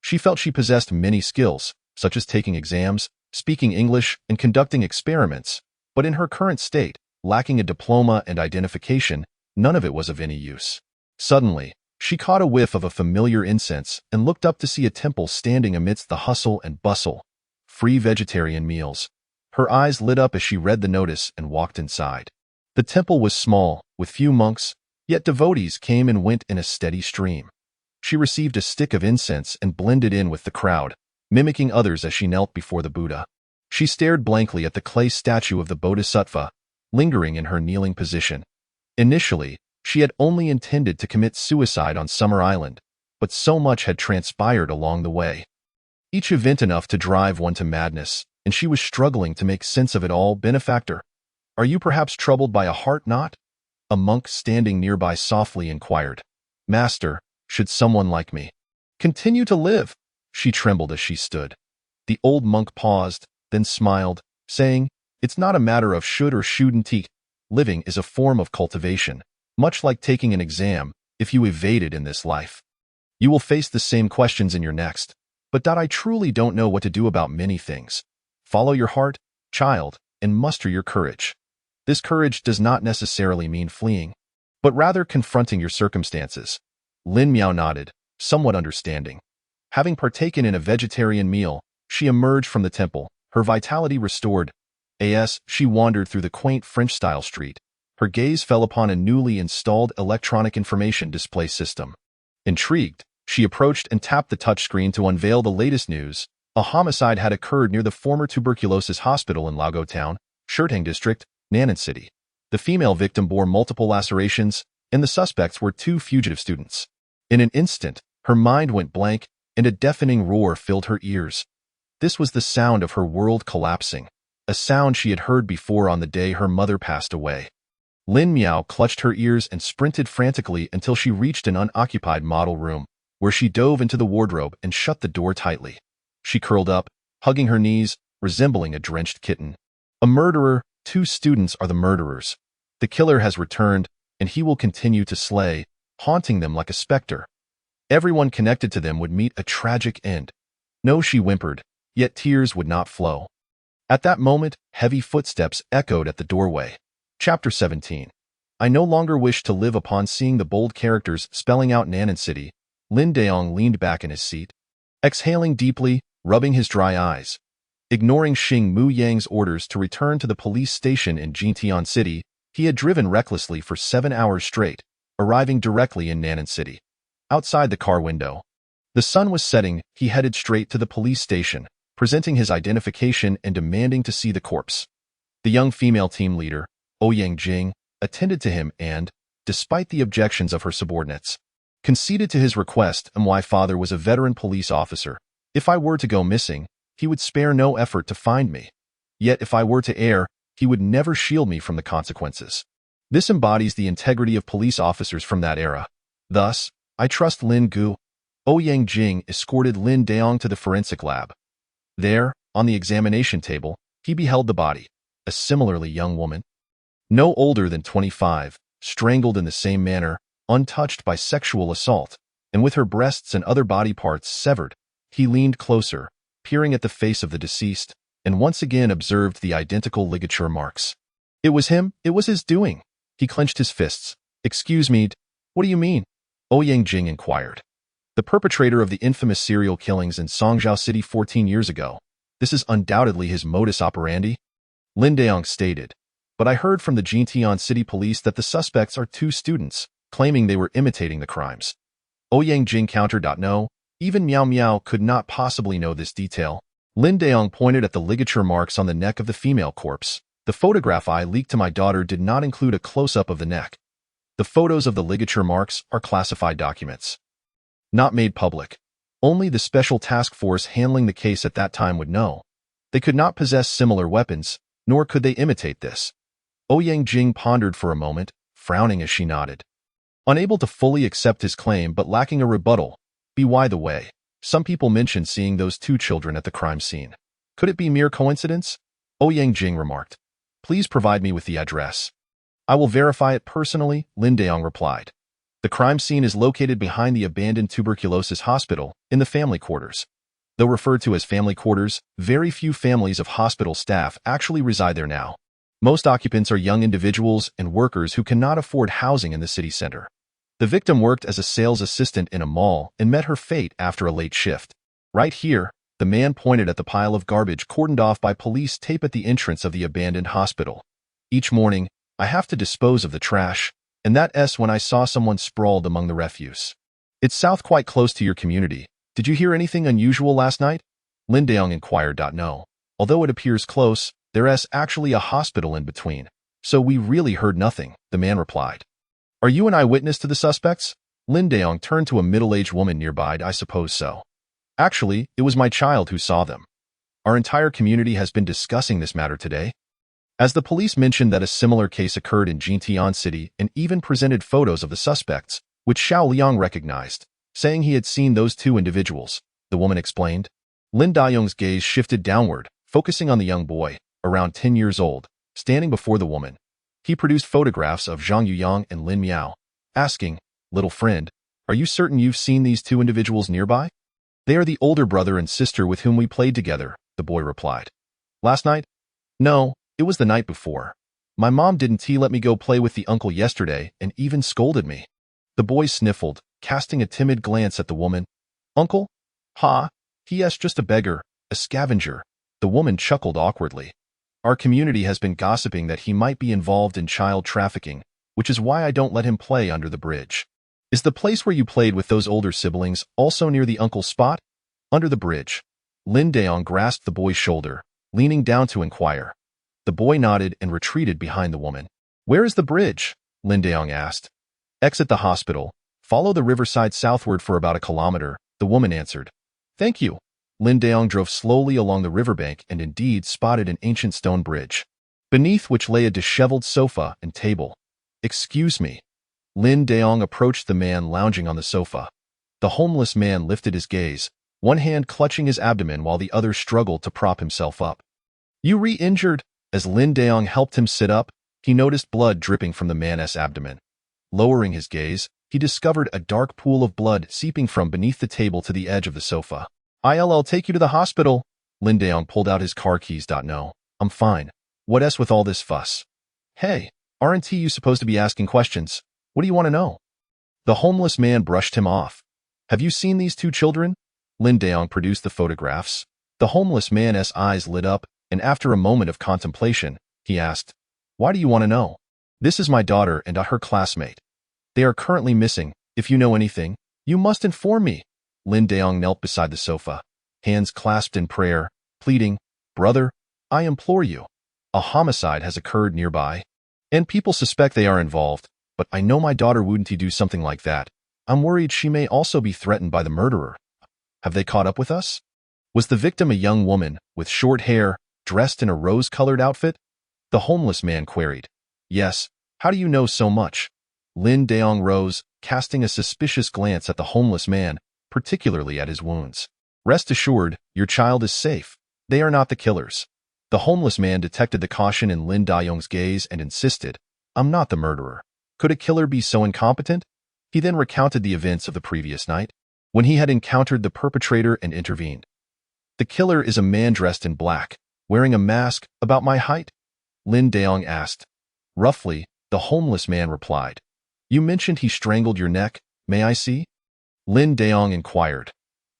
She felt she possessed many skills, such as taking exams, speaking English, and conducting experiments, but in her current state, lacking a diploma and identification, none of it was of any use. Suddenly, she caught a whiff of a familiar incense and looked up to see a temple standing amidst the hustle and bustle. Free vegetarian meals. Her eyes lit up as she read the notice and walked inside. The temple was small, with few monks, yet devotees came and went in a steady stream. She received a stick of incense and blended in with the crowd, mimicking others as she knelt before the Buddha. She stared blankly at the clay statue of the Bodhisattva, lingering in her kneeling position. Initially, she had only intended to commit suicide on Summer Island, but so much had transpired along the way, each event enough to drive one to madness, and she was struggling to make sense of it all. "Benefactor, are you perhaps troubled by a heart knot?" A monk standing nearby softly inquired. "Master, should someone like me continue to live?" She trembled as she stood. The old monk paused, then smiled, saying, "It's not a matter of should or shouldn't eat. Living is a form of cultivation. Much like taking an exam, if you evade it in this life, you will face the same questions in your next. But I truly don't know what to do about many things. Follow your heart, child, and muster your courage. This courage does not necessarily mean fleeing, but rather confronting your circumstances." Lin Miao nodded, somewhat understanding. Having partaken in a vegetarian meal, she emerged from the temple, her vitality restored. As she wandered through the quaint French-style street, her gaze fell upon a newly installed electronic information display system. Intrigued, she approached and tapped the touchscreen to unveil the latest news. A homicide had occurred near the former tuberculosis hospital in Lago Town, Shirtang District, Nan'an City. The female victim bore multiple lacerations, and the suspects were two fugitive students. In an instant, her mind went blank, and a deafening roar filled her ears. This was the sound of her world collapsing, a sound she had heard before on the day her mother passed away. Lin Miao clutched her ears and sprinted frantically until she reached an unoccupied model room, where she dove into the wardrobe and shut the door tightly. She curled up, hugging her knees, resembling a drenched kitten. A murderer, two students are the murderers. The killer has returned, and he will continue to slay, haunting them like a specter. Everyone connected to them would meet a tragic end. No, she whimpered, yet tears would not flow. At that moment, heavy footsteps echoed at the doorway. Chapter 17. I no longer wish to live. Upon seeing the bold characters spelling out Nan'an City, Lin Daong leaned back in his seat, exhaling deeply, rubbing his dry eyes. Ignoring Xing Mu Yang's orders to return to the police station in Jintian City, he had driven recklessly for 7 hours straight, arriving directly in Nan'an City. Outside the car window, the sun was setting. He headed straight to the police station, presenting his identification and demanding to see the corpse. The young female team leader, Ouyang Jing, attended to him and, despite the objections of her subordinates, conceded to his request. My father was a veteran police officer. If I were to go missing, he would spare no effort to find me. Yet if I were to err, he would never shield me from the consequences. This embodies the integrity of police officers from that era. Thus, I trust Lin Gu. Ouyang Jing escorted Lin Daong to the forensic lab. There, on the examination table, he beheld the body, a similarly young woman, no older than 25, strangled in the same manner, untouched by sexual assault, and with her breasts and other body parts severed. He leaned closer, peering at the face of the deceased, and once again observed the identical ligature marks. It was him, it was his doing. He clenched his fists. Excuse me, what do you mean? Ouyang Jing inquired. The perpetrator of the infamous serial killings in Songzhou City 14 years ago. This is undoubtedly his modus operandi, Lin Daong stated. But I heard from the Jintian City Police that the suspects are 2 students, claiming they were imitating the crimes. Ouyang Jing countered. No, even Miao Miao could not possibly know this detail. Lin Daong pointed at the ligature marks on the neck of the female corpse. The photograph I leaked to my daughter did not include a close-up of the neck. The photos of the ligature marks are classified documents, not made public. Only the special task force handling the case at that time would know. They could not possess similar weapons, nor could they imitate this. Ouyang Jing pondered for a moment, frowning as she nodded. Unable to fully accept his claim but lacking a rebuttal. By the way, some people mentioned seeing those 2 children at the crime scene. Could it be mere coincidence? Ouyang Jing remarked. Please provide me with the address. I will verify it personally, Lin Daong replied. The crime scene is located behind the abandoned tuberculosis hospital, in the family quarters. Though referred to as family quarters, very few families of hospital staff actually reside there now. Most occupants are young individuals and workers who cannot afford housing in the city center. The victim worked as a sales assistant in a mall and met her fate after a late shift. Right here, the man pointed at the pile of garbage cordoned off by police tape at the entrance of the abandoned hospital. Each morning, I have to dispose of the trash, and that's when I saw someone sprawled among the refuse. It's south, quite close to your community. Did you hear anything unusual last night? Lin Daong inquired. No. Although it appears close, there's actually a hospital in between. So we really heard nothing, the man replied. Are you an eyewitness to the suspects? Lin Daong turned to a middle-aged woman nearby. I suppose so. Actually, it was my child who saw them. Our entire community has been discussing this matter today. As the police mentioned that a similar case occurred in Jintian City and even presented photos of the suspects, which Xiao Liang recognized, saying he had seen those 2 individuals, the woman explained. Lin Daong's gaze shifted downward, focusing on the young boy, around 10 years old, standing before the woman. He produced photographs of Zhang Yuyang and Lin Miao, asking, Little friend, are you certain you've seen these 2 individuals nearby? They are the older brother and sister with whom we played together, the boy replied. Last night? No, it was the night before. My mom didn't let me go play with the uncle yesterday and even scolded me. The boy sniffled, casting a timid glance at the woman. Uncle? Ha, he's just a beggar, a scavenger. The woman chuckled awkwardly. Our community has been gossiping that he might be involved in child trafficking, which is why I don't let him play under the bridge. Is the place where you played with those older siblings also near the uncle's spot? Under the bridge. Lin Daong grasped the boy's shoulder, leaning down to inquire. The boy nodded and retreated behind the woman. Where is the bridge? Lin Daong asked. Exit the hospital. Follow the riverside southward for about 1 kilometer, the woman answered. Thank you. Lin Daong drove slowly along the riverbank and indeed spotted an ancient stone bridge, beneath which lay a disheveled sofa and table. Excuse me. Lin Daong approached the man lounging on the sofa. The homeless man lifted his gaze, one hand clutching his abdomen while the other struggled to prop himself up. You re-injured? As Lin Daong helped him sit up, he noticed blood dripping from the man's abdomen. Lowering his gaze, he discovered a dark pool of blood seeping from beneath the table to the edge of the sofa. I'll take you to the hospital. Lin Daong pulled out his car keys. No, I'm fine. What's with all this fuss? Hey, aren't you supposed to be asking questions? What do you want to know? The homeless man brushed him off. Have you seen these 2 children? Lin Daong produced the photographs. The homeless man's eyes lit up, and after a moment of contemplation, he asked, Why do you want to know? This is my daughter and her classmate. They are currently missing. If you know anything, you must inform me. Lin Daong knelt beside the sofa, hands clasped in prayer, pleading, Brother, I implore you. A homicide has occurred nearby, and people suspect they are involved, but I know my daughter wouldn't do something like that. I'm worried she may also be threatened by the murderer. Have they caught up with us? Was the victim a young woman with short hair, dressed in a rose-colored outfit? The homeless man queried. Yes. How do you know so much? Lin Daong rose, casting a suspicious glance at the homeless man, particularly at his wounds. Rest assured, your child is safe. They are not the killers. The homeless man detected the caution in Lin Daong's gaze and insisted, I'm not the murderer. Could a killer be so incompetent? He then recounted the events of the previous night, when he had encountered the perpetrator and intervened. The killer is a man dressed in black, wearing a mask, about my height? Lin Daong asked. Roughly, the homeless man replied. You mentioned he strangled your neck, may I see? Lin Daong inquired.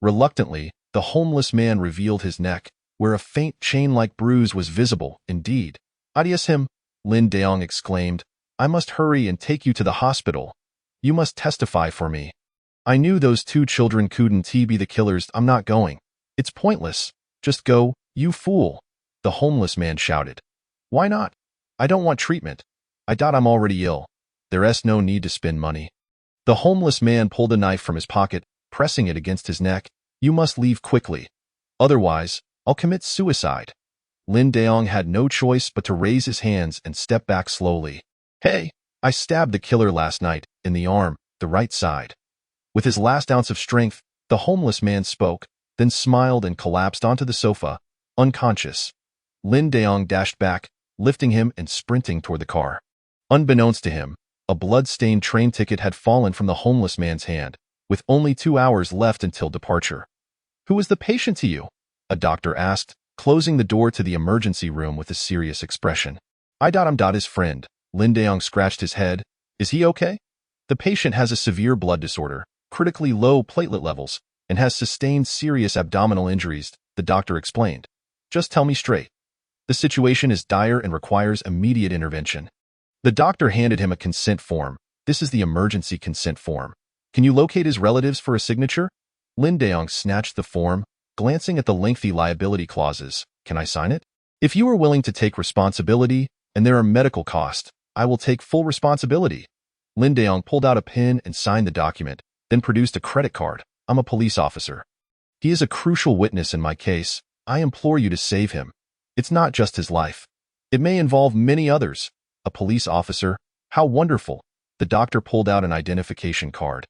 Reluctantly, the homeless man revealed his neck, where a faint chain-like bruise was visible, indeed. Adios him, Lin Daong exclaimed. I must hurry and take you to the hospital. You must testify for me. I knew those two children couldn't be the killers. I'm not going. It's pointless. Just go, you fool, the homeless man shouted. Why not? I don't want treatment. I doubt I'm already ill. There's no need to spend money. The homeless man pulled a knife from his pocket, pressing it against his neck. You must leave quickly. Otherwise, I'll commit suicide. Lin Daong had no choice but to raise his hands and step back slowly. Hey, I stabbed the killer last night, in the arm, the right side. With his last ounce of strength, the homeless man spoke, then smiled and collapsed onto the sofa, unconscious. Lin Daong dashed back, lifting him and sprinting toward the car. Unbeknownst to him, a blood-stained train ticket had fallen from the homeless man's hand, with only 2 hours left until departure. Who is the patient to you? A doctor asked, closing the door to the emergency room with a serious expression. I doubt I'm his friend. Lin Daong scratched his head. Is he okay? The patient has a severe blood disorder, critically low platelet levels, and has sustained serious abdominal injuries, the doctor explained. Just tell me straight. The situation is dire and requires immediate intervention. The doctor handed him a consent form. This is the emergency consent form. Can you locate his relatives for a signature? Lin Daong snatched the form, glancing at the lengthy liability clauses. Can I sign it? If you are willing to take responsibility, and there are medical costs, I will take full responsibility. Lin Daong pulled out a pen and signed the document, then produced a credit card. I'm a police officer. He is a crucial witness in my case. I implore you to save him. It's not just his life. It may involve many others. A police officer? How wonderful. The doctor pulled out an identification card.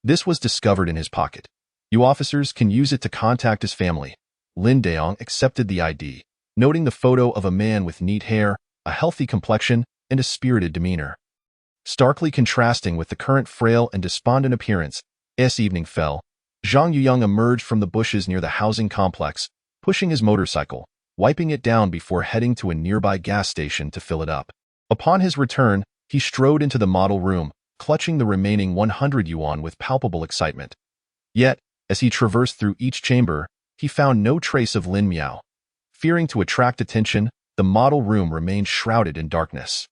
This was discovered in his pocket. You officers can use it to contact his family. Lin Daong accepted the ID, noting the photo of a man with neat hair, a healthy complexion, and a spirited demeanor. Starkly contrasting with the current frail and despondent appearance, as evening fell, Zhang Yuyang emerged from the bushes near the housing complex, pushing his motorcycle, wiping it down before heading to a nearby gas station to fill it up. Upon his return, he strode into the model room, clutching the remaining 100 yuan with palpable excitement. Yet, as he traversed through each chamber, he found no trace of Lin Miao. Fearing to attract attention, the model room remained shrouded in darkness.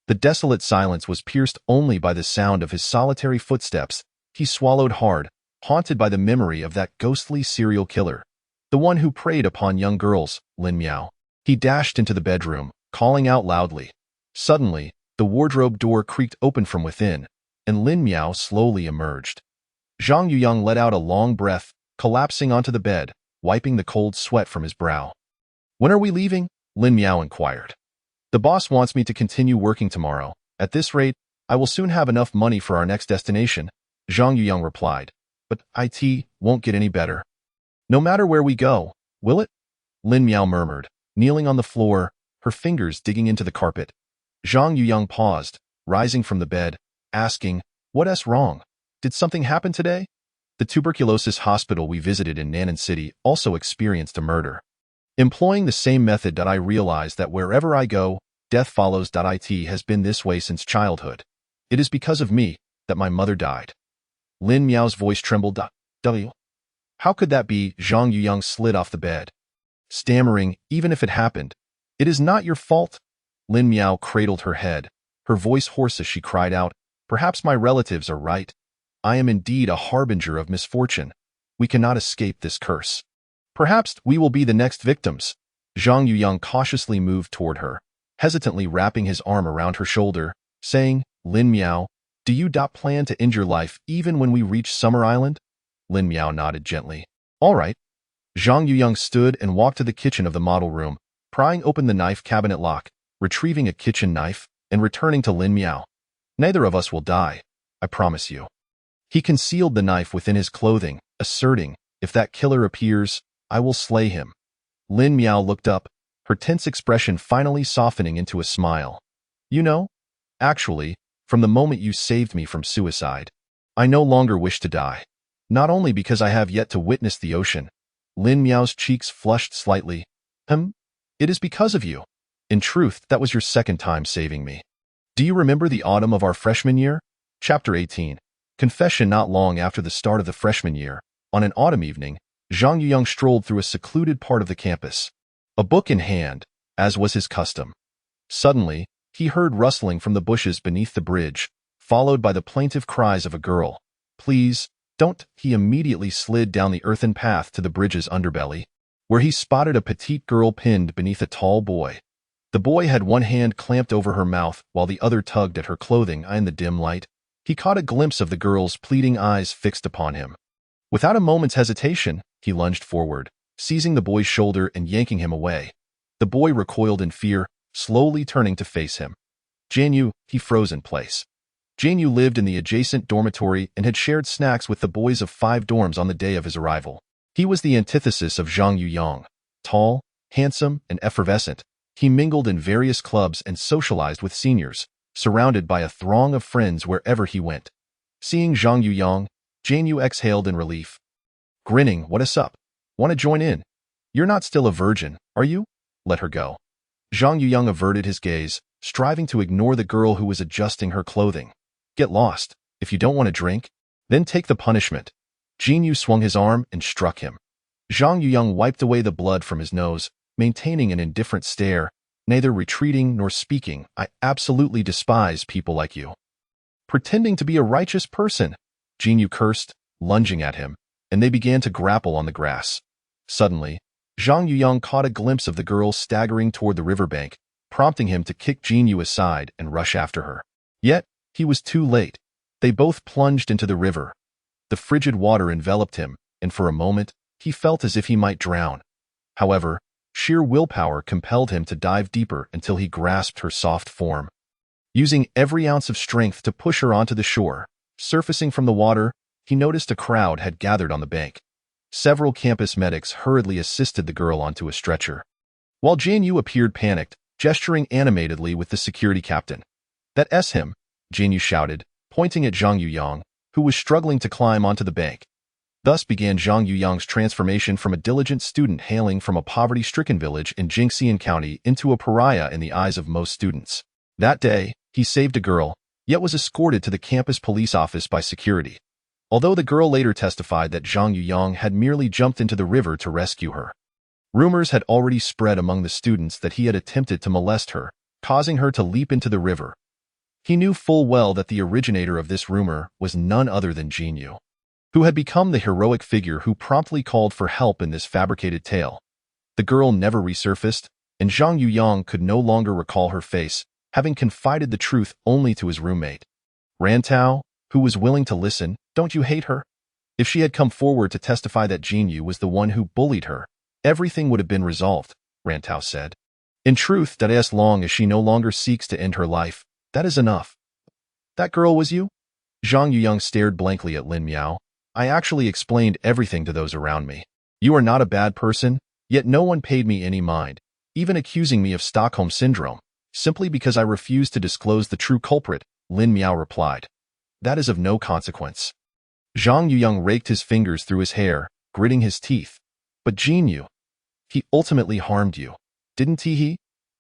The desolate silence was pierced only by the sound of his solitary footsteps. He swallowed hard, haunted by the memory of that ghostly serial killer, the one who preyed upon young girls, Lin Miao. He dashed into the bedroom, calling out loudly. Suddenly, the wardrobe door creaked open from within, and Lin Miao slowly emerged. Zhang Yuyang let out a long breath, collapsing onto the bed, wiping the cold sweat from his brow. When are we leaving? Lin Miao inquired. The boss wants me to continue working tomorrow. At this rate, I will soon have enough money for our next destination, Zhang Yuyang replied. But it won't get any better. No matter where we go, will it? Lin Miao murmured, kneeling on the floor, her fingers digging into the carpet. Zhang Yuyang paused, rising from the bed, asking, What's wrong? Did something happen today? The tuberculosis hospital we visited in Nan'an City also experienced a murder. Employing the same method, I realized that wherever I go, death follows. It has been this way since childhood. It is because of me that my mother died. Lin Miao's voice trembled. How could that be? Zhang Yuyang slid off the bed, stammering, even if it happened. It is not your fault. Lin Miao cradled her head, her voice hoarse as she cried out, Perhaps my relatives are right. I am indeed a harbinger of misfortune. We cannot escape this curse. Perhaps we will be the next victims. Zhang Yuyang cautiously moved toward her, hesitantly wrapping his arm around her shoulder, saying, Lin Miao, do you plan to end your life even when we reach Summer Island? Lin Miao nodded gently. All right. Zhang Yuyang stood and walked to the kitchen of the model room, prying open the knife cabinet lock, retrieving a kitchen knife, and returning to Lin Miao. Neither of us will die, I promise you. He concealed the knife within his clothing, asserting, if that killer appears, I will slay him. Lin Miao looked up, her tense expression finally softening into a smile. You know, actually, from the moment you saved me from suicide, I no longer wish to die. Not only because I have yet to witness the ocean. Lin Miao's cheeks flushed slightly. It is because of you. In truth, that was your second time saving me. Do you remember the autumn of our freshman year? Chapter 18. Confession. Not long after the start of the freshman year, on an autumn evening, Zhang Yuyang strolled through a secluded part of the campus, a book in hand, as was his custom. Suddenly, he heard rustling from the bushes beneath the bridge, followed by the plaintive cries of a girl. Please, don't. He immediately slid down the earthen path to the bridge's underbelly, where he spotted a petite girl pinned beneath a tall boy. The boy had one hand clamped over her mouth while the other tugged at her clothing. In the dim light, he caught a glimpse of the girl's pleading eyes fixed upon him. Without a moment's hesitation, he lunged forward, seizing the boy's shoulder and yanking him away. The boy recoiled in fear, slowly turning to face him. Jianyu, he froze in place. Jianyu lived in the adjacent dormitory and had shared snacks with the boys of 5 dorms on the day of his arrival. He was the antithesis of Zhang Yuyang. Tall, handsome, and effervescent, he mingled in various clubs and socialized with seniors, surrounded by a throng of friends wherever he went. Seeing Zhang Yuyang, Jianyu exhaled in relief. Grinning, what's up? Want to join in? You're not still a virgin, are you? Let her go. Zhang Yuyang averted his gaze, striving to ignore the girl who was adjusting her clothing. Get lost. If you don't want to drink, then take the punishment. Jianyu swung his arm and struck him. Zhang Yuyang wiped away the blood from his nose, maintaining an indifferent stare, neither retreating nor speaking. I absolutely despise people like you. Pretending to be a righteous person, Jianyu cursed, lunging at him, and they began to grapple on the grass. Suddenly, Zhang Yuyang caught a glimpse of the girl staggering toward the riverbank, prompting him to kick Jianyu aside and rush after her. Yet, he was too late. They both plunged into the river. The frigid water enveloped him, and for a moment, he felt as if he might drown. However, sheer willpower compelled him to dive deeper until he grasped her soft form. Using every ounce of strength to push her onto the shore, surfacing from the water, he noticed a crowd had gathered on the bank. Several campus medics hurriedly assisted the girl onto a stretcher, while Jianyu appeared panicked, gesturing animatedly with the security captain. That's him, Jianyu shouted, pointing at Zhang Yuyang, who was struggling to climb onto the bank. Thus began Zhang Yuyang's transformation from a diligent student hailing from a poverty-stricken village in Jingxian County into a pariah in the eyes of most students. That day, he saved a girl, yet was escorted to the campus police office by security. Although the girl later testified that Zhang Yuyang had merely jumped into the river to rescue her. Rumors had already spread among the students that he had attempted to molest her, causing her to leap into the river. He knew full well that the originator of this rumor was none other than Jianyu, who had become the heroic figure who promptly called for help in this fabricated tale. The girl never resurfaced, and Zhang Yuyang could no longer recall her face, having confided the truth only to his roommate. Rantao, who was willing to listen, don't you hate her? If she had come forward to testify that Jianyu was the one who bullied her, everything would have been resolved, Rantao said. In truth, that as long as she no longer seeks to end her life, that is enough. That girl was you? Zhang Yuyang stared blankly at Lin Miao. I actually explained everything to those around me. You are not a bad person, yet no one paid me any mind, even accusing me of Stockholm Syndrome, simply because I refused to disclose the true culprit, Lin Miao replied. That is of no consequence. Zhang Yuyang raked his fingers through his hair, gritting his teeth. But Jianyu, he ultimately harmed you, didn't he?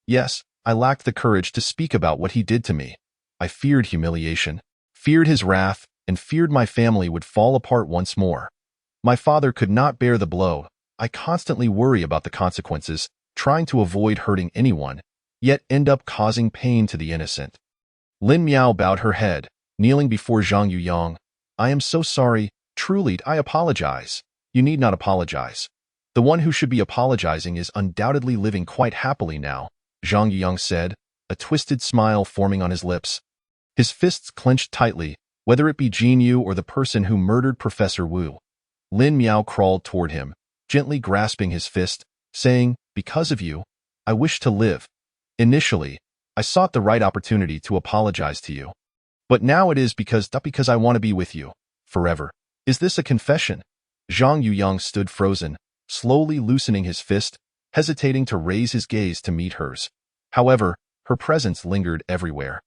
Yes, I lacked the courage to speak about what he did to me. I feared humiliation, feared his wrath, and feared my family would fall apart once more. My father could not bear the blow. I constantly worry about the consequences, trying to avoid hurting anyone, yet end up causing pain to the innocent. Lin Miao bowed her head, kneeling before Zhang Yuyang. I am so sorry, truly, I apologize. You need not apologize. The one who should be apologizing is undoubtedly living quite happily now, Zhang Yuyang said, a twisted smile forming on his lips. His fists clenched tightly, whether it be Jin Yu or the person who murdered Professor Wu. Lin Miao crawled toward him, gently grasping his fist, saying, "Because of you, I wish to live. Initially, I sought the right opportunity to apologize to you. But now it is because I want to be with you, forever." "Is this a confession?" Zhang Yuyang stood frozen, slowly loosening his fist, hesitating to raise his gaze to meet hers. However, her presence lingered everywhere.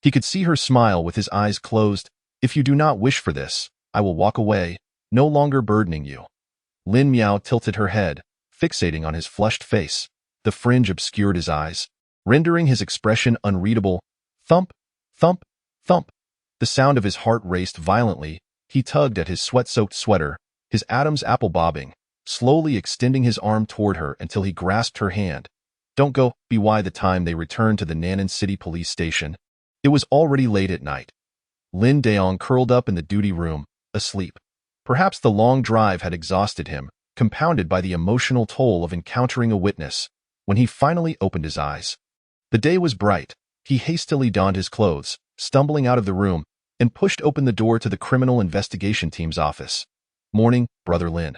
He could see her smile with his eyes closed. "If you do not wish for this, I will walk away, no longer burdening you." Lin Miao tilted her head, fixating on his flushed face. The fringe obscured his eyes, rendering his expression unreadable. Thump, thump, thump. The sound of his heart raced violently. He tugged at his sweat-soaked sweater, his atoms apple bobbing, slowly extending his arm toward her until he grasped her hand. "Don't go." By the time they returned to the Nan'an City police station, it was already late at night. Lin Daong curled up in the duty room, asleep. Perhaps the long drive had exhausted him, compounded by the emotional toll of encountering a witness. When he finally opened his eyes, the day was bright. He hastily donned his clothes, stumbling out of the room, and pushed open the door to the criminal investigation team's office. "Morning, Brother Lin.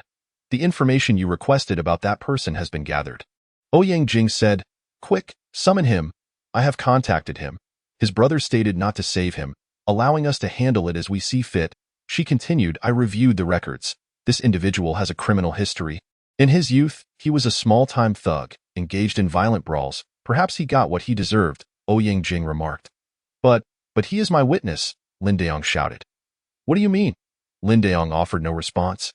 The information you requested about that person has been gathered," Ouyang Jing said. "Quick, summon him." "I have contacted him. His brother stated not to save him, allowing us to handle it as we see fit." She continued, "I reviewed the records. This individual has a criminal history. In his youth, he was a small-time thug, engaged in violent brawls. Perhaps he got what he deserved," Ouyang Jing remarked. But he is my witness," Lin Daong shouted. "What do you mean?" Lin Daong offered no response,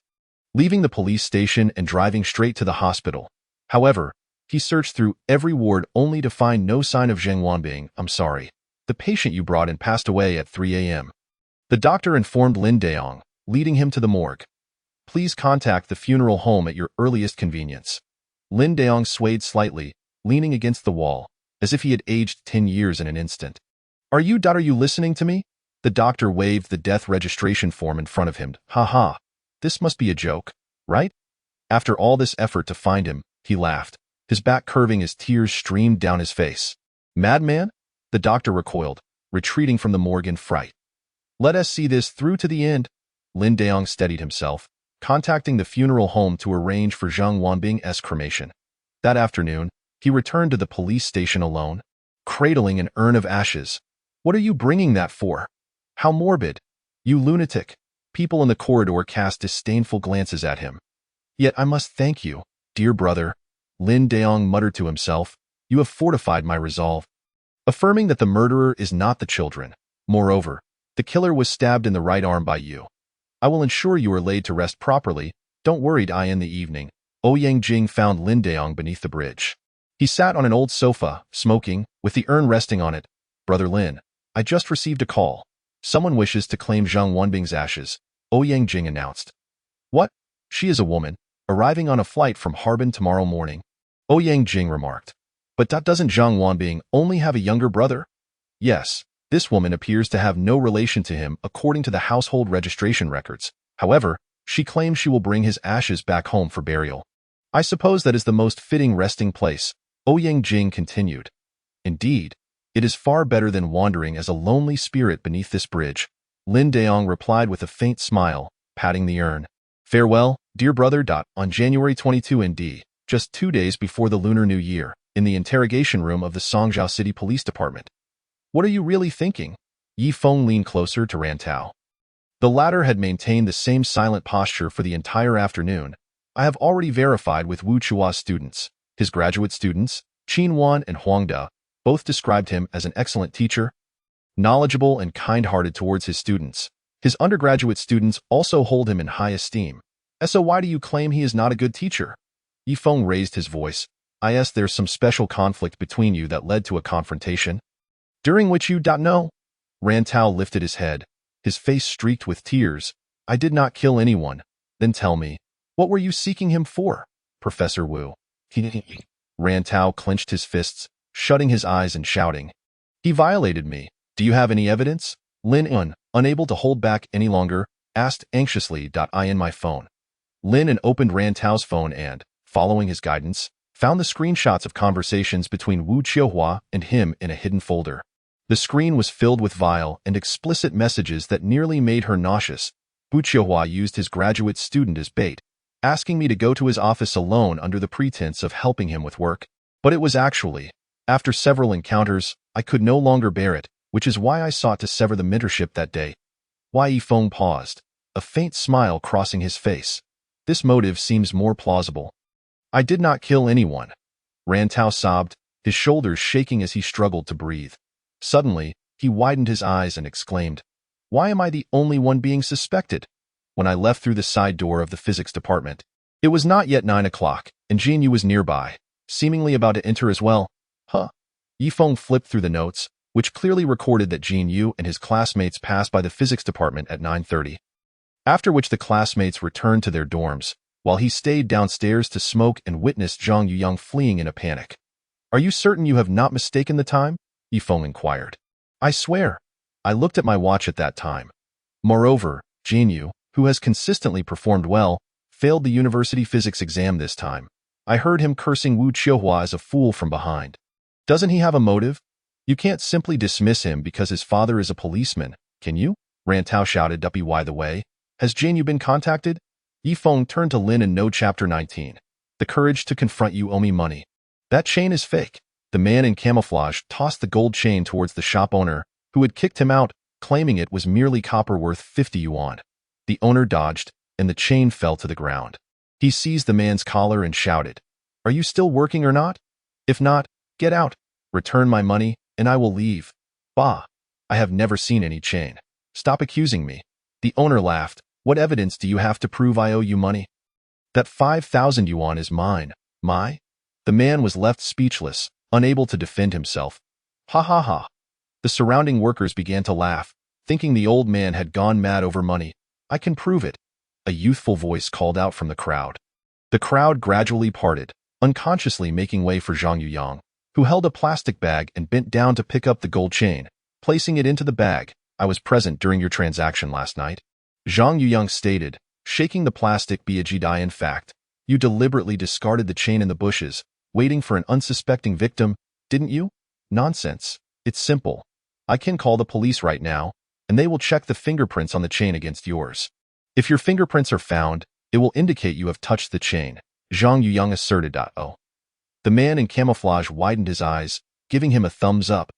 leaving the police station and driving straight to the hospital. However, he searched through every ward only to find no sign of Zheng Wanbing. "I'm sorry. The patient you brought in passed away at 3 a.m. The doctor informed Lin Daong, leading him to the morgue. "Please contact the funeral home at your earliest convenience." Lin Daong swayed slightly, leaning against the wall, as if he had aged 10 years in an instant. Are you listening to me?" The doctor waved the death registration form in front of him. "Ha ha. This must be a joke, right?" After all this effort to find him, he laughed, his back curving as tears streamed down his face. "Madman?" The doctor recoiled, retreating from the morgue in fright. "Let us see this through to the end." Lin Daong steadied himself, contacting the funeral home to arrange for Zhang Wanbing's cremation. That afternoon, he returned to the police station alone, cradling an urn of ashes. "What are you bringing that for? How morbid. You lunatic." People in the corridor cast disdainful glances at him. "Yet I must thank you, dear brother," Lin Daong muttered to himself. "You have fortified my resolve." Affirming that the murderer is not the children. Moreover, the killer was stabbed in the right arm by you. "I will ensure you are laid to rest properly. Don't worry." In the evening, Ouyang Jing found Lin Daong beneath the bridge. He sat on an old sofa, smoking, with the urn resting on it. "Brother Lin, I just received a call. Someone wishes to claim Zhang Wanbing's ashes," Ouyang Jing announced. "What? She is a woman, arriving on a flight from Harbin tomorrow morning," Ouyang Jing remarked. "But doesn't Zhang Wanbing only have a younger brother?" "Yes. This woman appears to have no relation to him according to the household registration records. However, she claims she will bring his ashes back home for burial. I suppose that is the most fitting resting place," Ouyang Jing continued. "Indeed, it is far better than wandering as a lonely spirit beneath this bridge," Lin Daong replied with a faint smile, patting the urn. "Farewell, dear brother." On January 22 ND, just 2 days before the Lunar New Year, in the interrogation room of the Songzhou City Police Department. "What are you really thinking?" Yi Feng leaned closer to Ran Tao. The latter had maintained the same silent posture for the entire afternoon. "I have already verified with Wu Chua's students. His graduate students, Qin Wan and Huang Da, both described him as an excellent teacher, knowledgeable and kind-hearted towards his students. His undergraduate students also hold him in high esteem. So why do you claim he is not a good teacher?" Yi Feng raised his voice. There's some special conflict between you that led to a confrontation, during which you know." Ran Tao lifted his head, his face streaked with tears. "I did not kill anyone." "Then tell me, what were you seeking him for, Professor Wu?" Ran Tao clenched his fists, shutting his eyes and shouting. "He violated me. Do you have any evidence?" Lin, unable to hold back any longer, asked anxiously. "In my phone." Lin opened Ran Tao's phone and, following his guidance, found the screenshots of conversations between Wu Qiuhua and him in a hidden folder. The screen was filled with vile and explicit messages that nearly made her nauseous. Wu Qiuhua used his graduate student as bait, asking me to go to his office alone under the pretense of helping him with work. But it was actually, after several encounters, I could no longer bear it, which is why I sought to sever the mentorship that day. Yifeng paused, a faint smile crossing his face. This motive seems more plausible. I did not kill anyone. Rantao sobbed, his shoulders shaking as he struggled to breathe. Suddenly, he widened his eyes and exclaimed, "Why am I the only one being suspected?" When I left through the side door of the physics department, it was not yet 9 o'clock, and Jin Yu was nearby, seemingly about to enter as well. Yifeng flipped through the notes, which clearly recorded that Jin Yu and his classmates passed by the physics department at 9:30. After which the classmates returned to their dorms, while he stayed downstairs to smoke and witnessed Zhang Yuyang fleeing in a panic. "Are you certain you have not mistaken the time?" Yifeng inquired. "I swear. I looked at my watch at that time." Moreover, Jin Yu, who has consistently performed well, failed the university physics exam this time. I heard him cursing Wu Qiuhua as a fool from behind. Doesn't he have a motive? You can't simply dismiss him because his father is a policeman, can you? Rantao shouted up. By the way, has Jin Yu been contacted? Yifeng turned to Lin and No Chapter 19. The courage to confront you owe me money. That chain is fake. The man in camouflage tossed the gold chain towards the shop owner, who had kicked him out, claiming it was merely copper worth 50 yuan. The owner dodged, and the chain fell to the ground. He seized the man's collar and shouted, "Are you still working or not? If not, get out. Return my money, and I will leave." "Bah, I have never seen any chain. Stop accusing me." The owner laughed. "What evidence do you have to prove I owe you money?" "That 5,000 yuan is mine." "My?" The man was left speechless, unable to defend himself. "Ha ha ha." The surrounding workers began to laugh, thinking the old man had gone mad over money. "I can prove it," a youthful voice called out from the crowd. The crowd gradually parted, unconsciously making way for Zhang Yuyang, who held a plastic bag and bent down to pick up the gold chain, placing it into the bag. "I was present during your transaction last night," Zhang Yuyang stated, shaking the plastic bag. "In fact, you deliberately discarded the chain in the bushes, waiting for an unsuspecting victim, didn't you?" "Nonsense. It's simple. I can call the police right now, and they will check the fingerprints on the chain against yours. If your fingerprints are found, it will indicate you have touched the chain," Zhang Yuyang asserted. "Oh." The man in camouflage widened his eyes, giving him a thumbs up.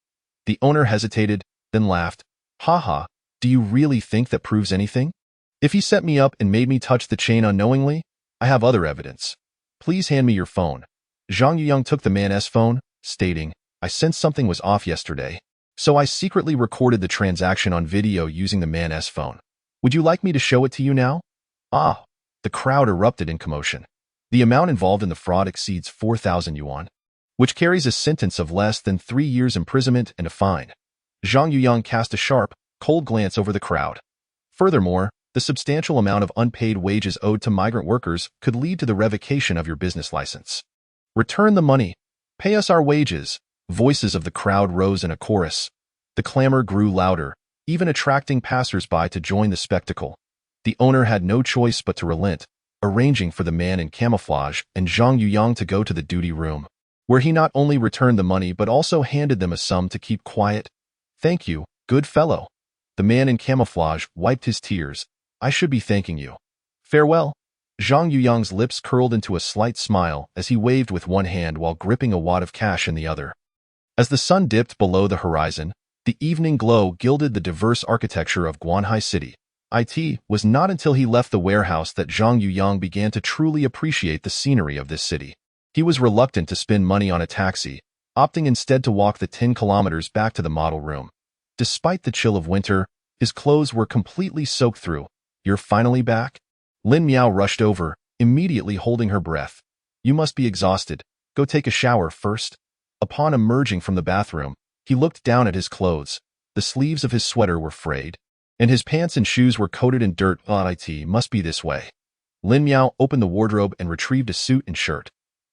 The owner hesitated, then laughed. "Haha, do you really think that proves anything? If he set me up and made me touch the chain unknowingly, I have other evidence. Please hand me your phone." Zhang Yuyang took the man's phone, stating, "I sensed something was off yesterday, so I secretly recorded the transaction on video using the man's phone. Would you like me to show it to you now?" "Ah." The crowd erupted in commotion. The amount involved in the fraud exceeds 4,000 yuan, which carries a sentence of less than 3 years imprisonment and a fine. Zhang Yuyang cast a sharp, cold glance over the crowd. Furthermore, the substantial amount of unpaid wages owed to migrant workers could lead to the revocation of your business license. "Return the money. Pay us our wages." Voices of the crowd rose in a chorus. The clamor grew louder, even attracting passers-by to join the spectacle. The owner had no choice but to relent, arranging for the man in camouflage and Zhang Yuyang to go to the duty room, where he not only returned the money but also handed them a sum to keep quiet. "Thank you, good fellow." The man in camouflage wiped his tears. "I should be thanking you. Farewell." Zhang Yuyang's lips curled into a slight smile as he waved with one hand while gripping a wad of cash in the other. As the sun dipped below the horizon, the evening glow gilded the diverse architecture of Guanhai City. It was not until he left the warehouse that Zhang Yuyang began to truly appreciate the scenery of this city. He was reluctant to spend money on a taxi, opting instead to walk the 10 kilometers back to the model room. Despite the chill of winter, his clothes were completely soaked through. "You're finally back?" Lin Miao rushed over, immediately holding her breath. "You must be exhausted. Go take a shower first." Upon emerging from the bathroom, he looked down at his clothes. The sleeves of his sweater were frayed, and his pants and shoes were coated in dirt. "It must be this way." Lin Miao opened the wardrobe and retrieved a suit and shirt.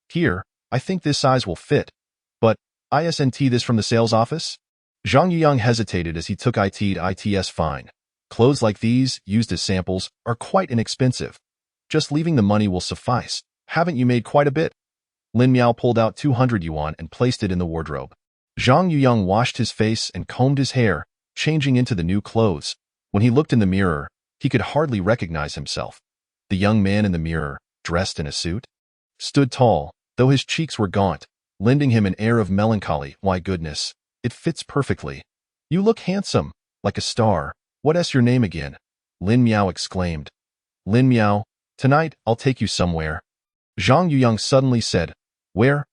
"Here, I think this size will fit. But, isn't this from the sales office?" Zhang Yuyang hesitated as he took its fine. "Clothes like these, used as samples, are quite inexpensive. Just leaving the money will suffice. Haven't you made quite a bit?" Lin Miao pulled out 200 yuan and placed it in the wardrobe. Zhang Yuyang washed his face and combed his hair, changing into the new clothes. When he looked in the mirror, he could hardly recognize himself. The young man in the mirror, dressed in a suit, stood tall, though his cheeks were gaunt, lending him an air of melancholy. Why goodness, it fits perfectly. You look handsome, like a star. What's your name again? Lin Miao exclaimed. Lin Miao, tonight I'll take you somewhere. Zhang Yuyang suddenly said. Where?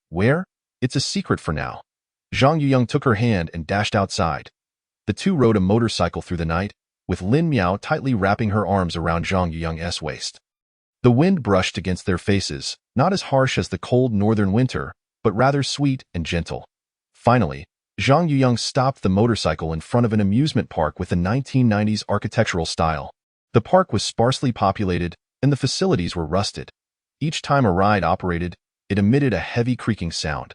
It's a secret for now. Zhang Yuyang took her hand and dashed outside. The two rode a motorcycle through the night, with Lin Miao tightly wrapping her arms around Zhang Yuyang's waist. The wind brushed against their faces, not as harsh as the cold northern winter, but rather sweet and gentle. Finally, Zhang Yuyang stopped the motorcycle in front of an amusement park with a 1990s architectural style. The park was sparsely populated, and the facilities were rusted. Each time a ride operated, it emitted a heavy creaking sound.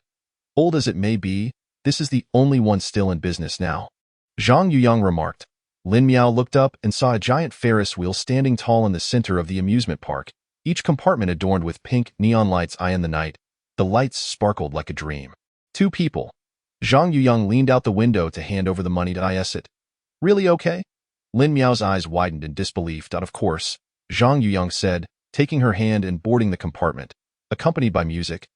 Old as it may be, this is the only one still in business now. Zhang Yuyang remarked. Lin Miao looked up and saw a giant Ferris wheel standing tall in the center of the amusement park, each compartment adorned with pink neon lights in the night. The lights sparkled like a dream. Two people. Zhang Yuyang leaned out the window to hand over the money to it. Really okay? Lin Miao's eyes widened in disbelief. Of course, Zhang Yuyang said, taking her hand and boarding the compartment, accompanied by music.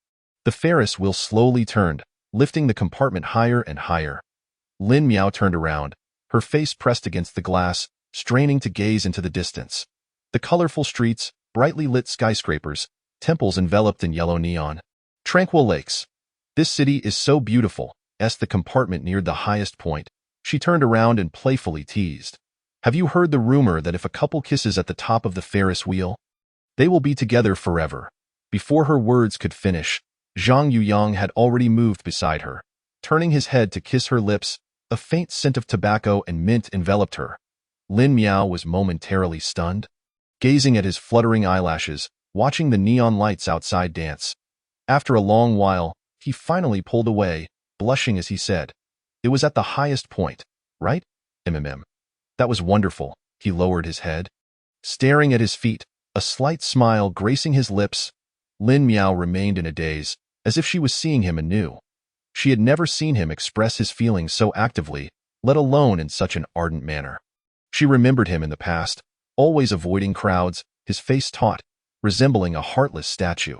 The Ferris wheel slowly turned, lifting the compartment higher and higher. Lin Miao turned around, her face pressed against the glass, straining to gaze into the distance. The colorful streets, brightly lit skyscrapers, temples enveloped in yellow neon. Tranquil lakes. This city is so beautiful. As the compartment neared the highest point, she turned around and playfully teased. Have you heard the rumor that if a couple kisses at the top of the Ferris wheel, they will be together forever? Before her words could finish, Zhang Yuyang had already moved beside her. Turning his head to kiss her lips, a faint scent of tobacco and mint enveloped her. Lin Miao was momentarily stunned, gazing at his fluttering eyelashes, watching the neon lights outside dance. After a long while, he finally pulled away, blushing as he said, It was at the highest point, right? That was wonderful. He lowered his head, staring at his feet, a slight smile gracing his lips. Lin Miao remained in a daze, as if she was seeing him anew. She had never seen him express his feelings so actively, let alone in such an ardent manner. She remembered him in the past, always avoiding crowds, his face taut, resembling a heartless statue.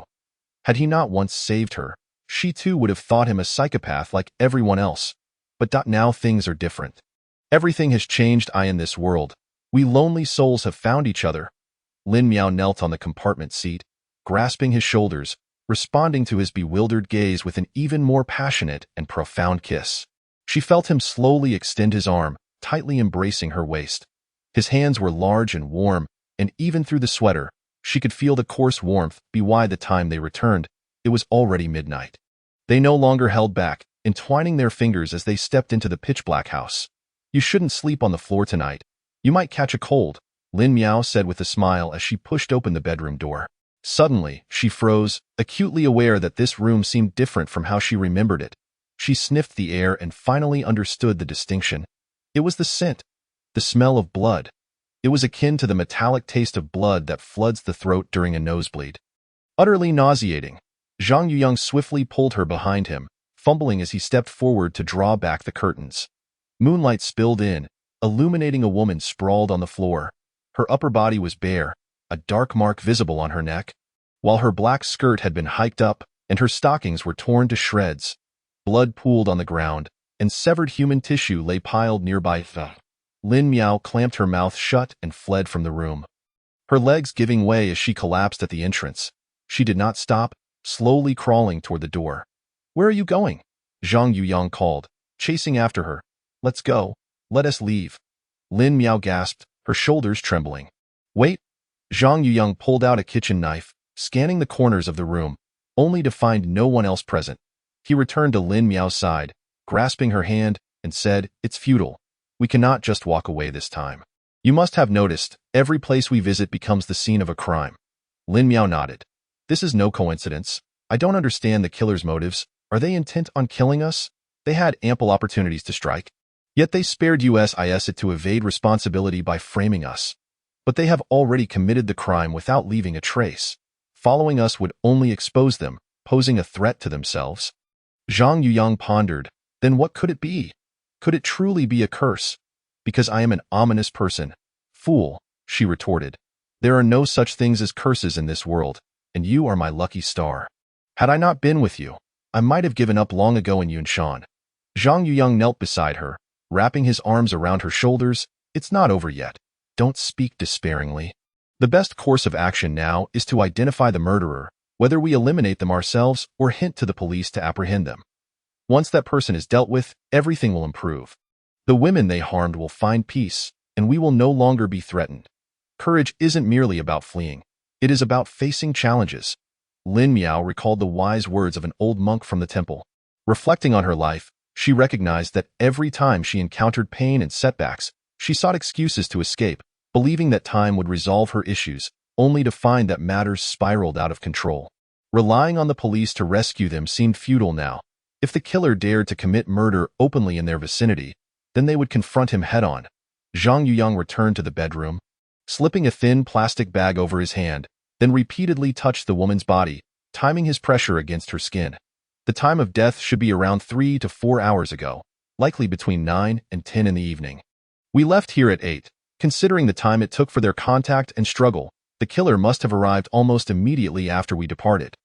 Had he not once saved her, she too would have thought him a psychopath like everyone else. But now things are different. Everything has changed in this world. We lonely souls have found each other. Lin Miao knelt on the compartment seat, grasping his shoulders, responding to his bewildered gaze with an even more passionate and profound kiss. She felt him slowly extend his arm, tightly embracing her waist. His hands were large and warm, and even through the sweater, she could feel the coarse warmth. By the time they returned, it was already midnight. They no longer held back, entwining their fingers as they stepped into the pitch-black house. You shouldn't sleep on the floor tonight. You might catch a cold, Lin Miao said with a smile as she pushed open the bedroom door. Suddenly, she froze, acutely aware that this room seemed different from how she remembered it. She sniffed the air and finally understood the distinction. It was the scent, the smell of blood. It was akin to the metallic taste of blood that floods the throat during a nosebleed. Utterly nauseating, Zhang Yuyang swiftly pulled her behind him, fumbling as he stepped forward to draw back the curtains. Moonlight spilled in, illuminating a woman sprawled on the floor. Her upper body was bare, a dark mark visible on her neck, while her black skirt had been hiked up and her stockings were torn to shreds. Blood pooled on the ground, and severed human tissue lay piled nearby. Lin Miao clamped her mouth shut and fled from the room, her legs giving way as she collapsed at the entrance. She did not stop, slowly crawling toward the door. Where are you going? Zhang Yuyang called, chasing after her. Let's go. Let us leave. Lin Miao gasped, her shoulders trembling. Wait. Zhang Yuyang pulled out a kitchen knife, scanning the corners of the room, only to find no one else present. He returned to Lin Miao's side, grasping her hand, and said, It's futile. We cannot just walk away this time. You must have noticed, every place we visit becomes the scene of a crime. Lin Miao nodded. This is no coincidence. I don't understand the killer's motives. Are they intent on killing us? They had ample opportunities to strike. Yet they spared it to evade responsibility by framing us. But they have already committed the crime without leaving a trace. Following us would only expose them, posing a threat to themselves? Zhang Yuyang pondered. Then what could it be? Could it truly be a curse? Because I am an ominous person. Fool, she retorted. There are no such things as curses in this world, and you are my lucky star. Had I not been with you, I might have given up long ago in Yunshan. Zhang Yuyang knelt beside her, wrapping his arms around her shoulders. It's not over yet. Don't speak despairingly. The best course of action now is to identify the murderer, whether we eliminate them ourselves or hint to the police to apprehend them. Once that person is dealt with, everything will improve. The women they harmed will find peace, and we will no longer be threatened. Courage isn't merely about fleeing. It is about facing challenges. Lin Miao recalled the wise words of an old monk from the temple. Reflecting on her life, she recognized that every time she encountered pain and setbacks, she sought excuses to escape, believing that time would resolve her issues, only to find that matters spiraled out of control. Relying on the police to rescue them seemed futile now. If the killer dared to commit murder openly in their vicinity, then they would confront him head-on. Zhang Yuyang returned to the bedroom, slipping a thin plastic bag over his hand, then repeatedly touched the woman's body, timing his pressure against her skin. The time of death should be around 3 to 4 hours ago, likely between 9 and 10 in the evening. We left here at 8. Considering the time it took for their contact and struggle, the killer must have arrived almost immediately after we departed.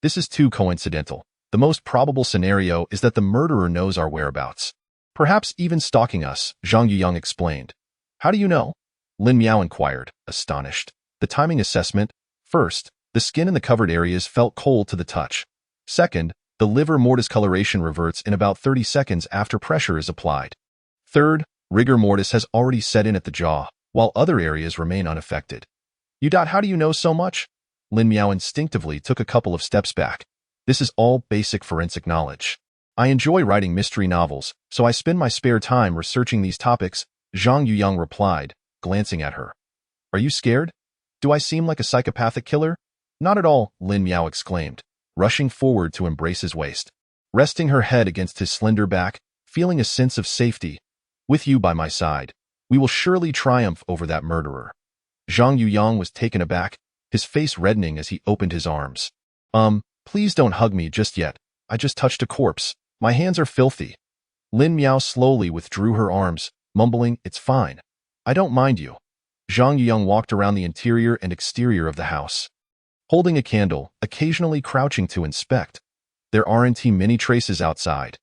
This is too coincidental. The most probable scenario is that the murderer knows our whereabouts. Perhaps even stalking us, Zhang Yuyang explained. How do you know? Lin Miao inquired, astonished. The timing assessment. First, the skin in the covered areas felt cold to the touch. Second, the livor mortis coloration reverts in about 30 seconds after pressure is applied. Third, rigor mortis has already set in at the jaw, while other areas remain unaffected. How do you know so much? Lin Miao instinctively took a couple of steps back. This is all basic forensic knowledge. I enjoy writing mystery novels, so I spend my spare time researching these topics, Zhang Yuyang replied, glancing at her. Are you scared? Do I seem like a psychopathic killer? Not at all, Lin Miao exclaimed, rushing forward to embrace his waist. Resting her head against his slender back, feeling a sense of safety. With you by my side, we will surely triumph over that murderer. Zhang Yuyang was taken aback, his face reddening as he opened his arms. Please don't hug me just yet. I just touched a corpse. My hands are filthy. Lin Miao slowly withdrew her arms, mumbling, It's fine. I don't mind you. Zhang Yuyang walked around the interior and exterior of the house, holding a candle, occasionally crouching to inspect. There aren't many traces outside.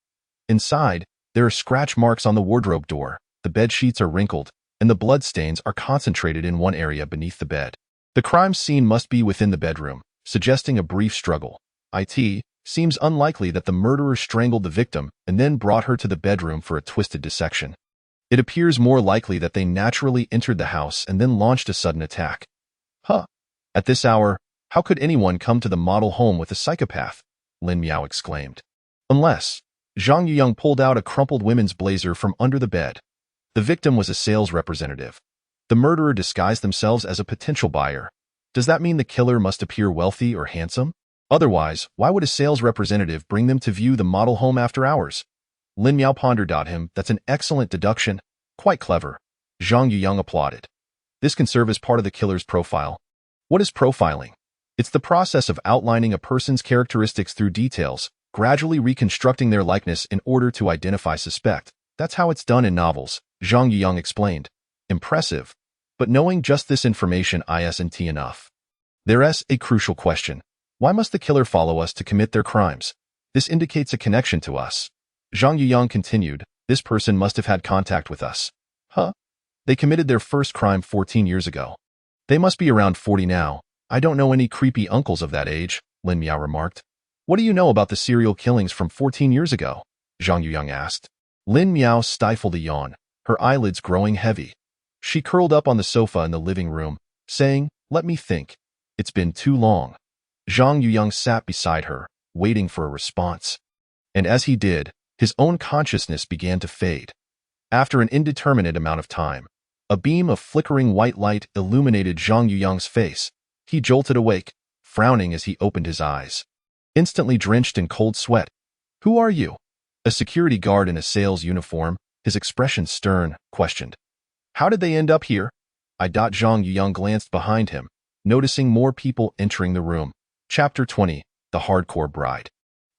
Inside, there are scratch marks on the wardrobe door, the bed sheets are wrinkled, and the bloodstains are concentrated in one area beneath the bed. The crime scene must be within the bedroom, suggesting a brief struggle. It seems unlikely that the murderer strangled the victim and then brought her to the bedroom for a twisted dissection. It appears more likely that they naturally entered the house and then launched a sudden attack. At this hour, how could anyone come to the model home with a psychopath? Lin Miao exclaimed. Unless, Zhang Yuyang pulled out a crumpled women's blazer from under the bed. The victim was a sales representative. The murderer disguised themselves as a potential buyer. Does that mean the killer must appear wealthy or handsome? Otherwise, why would a sales representative bring them to view the model home after hours? Lin Miao pondered at him. That's an excellent deduction. Quite clever. Zhang Yuyang applauded. This can serve as part of the killer's profile. What is profiling? It's the process of outlining a person's characteristics through details, gradually reconstructing their likeness in order to identify suspect. That's how it's done in novels, Zhang Yuyang explained. Impressive. But knowing just this information isn't enough. There's a crucial question. Why must the killer follow us to commit their crimes? This indicates a connection to us. Zhang Yuyang continued, this person must have had contact with us. They committed their first crime 14 years ago. They must be around 40 now. I don't know any creepy uncles of that age, Lin Miao remarked. What do you know about the serial killings from 14 years ago? Zhang Yuyang asked. Lin Miao stifled a yawn, her eyelids growing heavy. She curled up on the sofa in the living room, saying, Let me think. It's been too long. Zhang Yuyang sat beside her, waiting for a response. And as he did, his own consciousness began to fade. After an indeterminate amount of time, a beam of flickering white light illuminated Zhang Yuyang's face. He jolted awake, frowning as he opened his eyes. Instantly drenched in cold sweat. Who are you? A security guard in a sales uniform, his expression stern, questioned. How did they end up here? Zhang Yuyang glanced behind him, noticing more people entering the room. Chapter 20. the hardcore bride.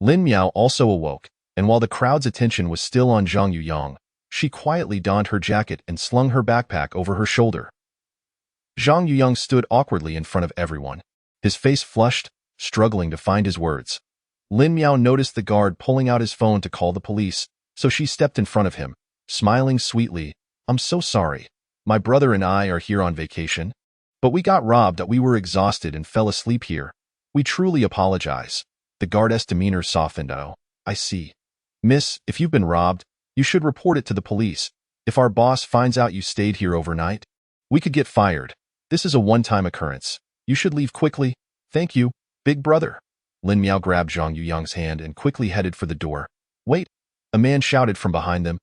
Lin Miao also awoke, and while the crowd's attention was still on Zhang Yuyang, she quietly donned her jacket and slung her backpack over her shoulder. Zhang Yuyang stood awkwardly in front of everyone, his face flushed, struggling to find his words. Lin Miao noticed the guard pulling out his phone to call the police, so she stepped in front of him, smiling sweetly. "I'm so sorry. My brother and I are here on vacation, but we got robbed. We were exhausted and fell asleep here. We truly apologize." The guard's demeanor softened. "Oh, I see. Miss, if you've been robbed, you should report it to the police. If our boss finds out you stayed here overnight, we could get fired. This is a one-time occurrence. You should leave quickly. Thank you, big brother." Lin Miao grabbed Zhang Yuyang's hand and quickly headed for the door. "Wait," a man shouted from behind them.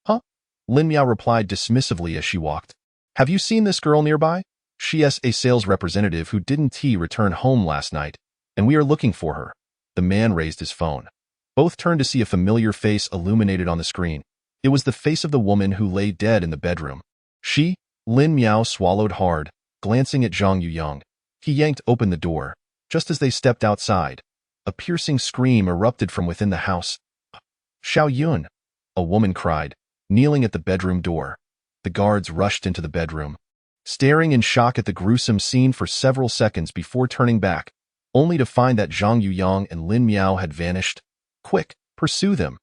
"Huh?" Lin Miao replied dismissively as she walked. "Have you seen this girl nearby? She's a sales representative who didn't return home last night, and we are looking for her." The man raised his phone. Both turned to see a familiar face illuminated on the screen. It was the face of the woman who lay dead in the bedroom. Lin Miao swallowed hard, glancing at Zhang Yuyang. He yanked open the door. Just as they stepped outside, a piercing scream erupted from within the house. "Xiao Yun!" a woman cried, kneeling at the bedroom door. The guards rushed into the bedroom, staring in shock at the gruesome scene for several seconds before turning back, only to find that Zhang Yuyang and Lin Miao had vanished. "Quick, pursue them."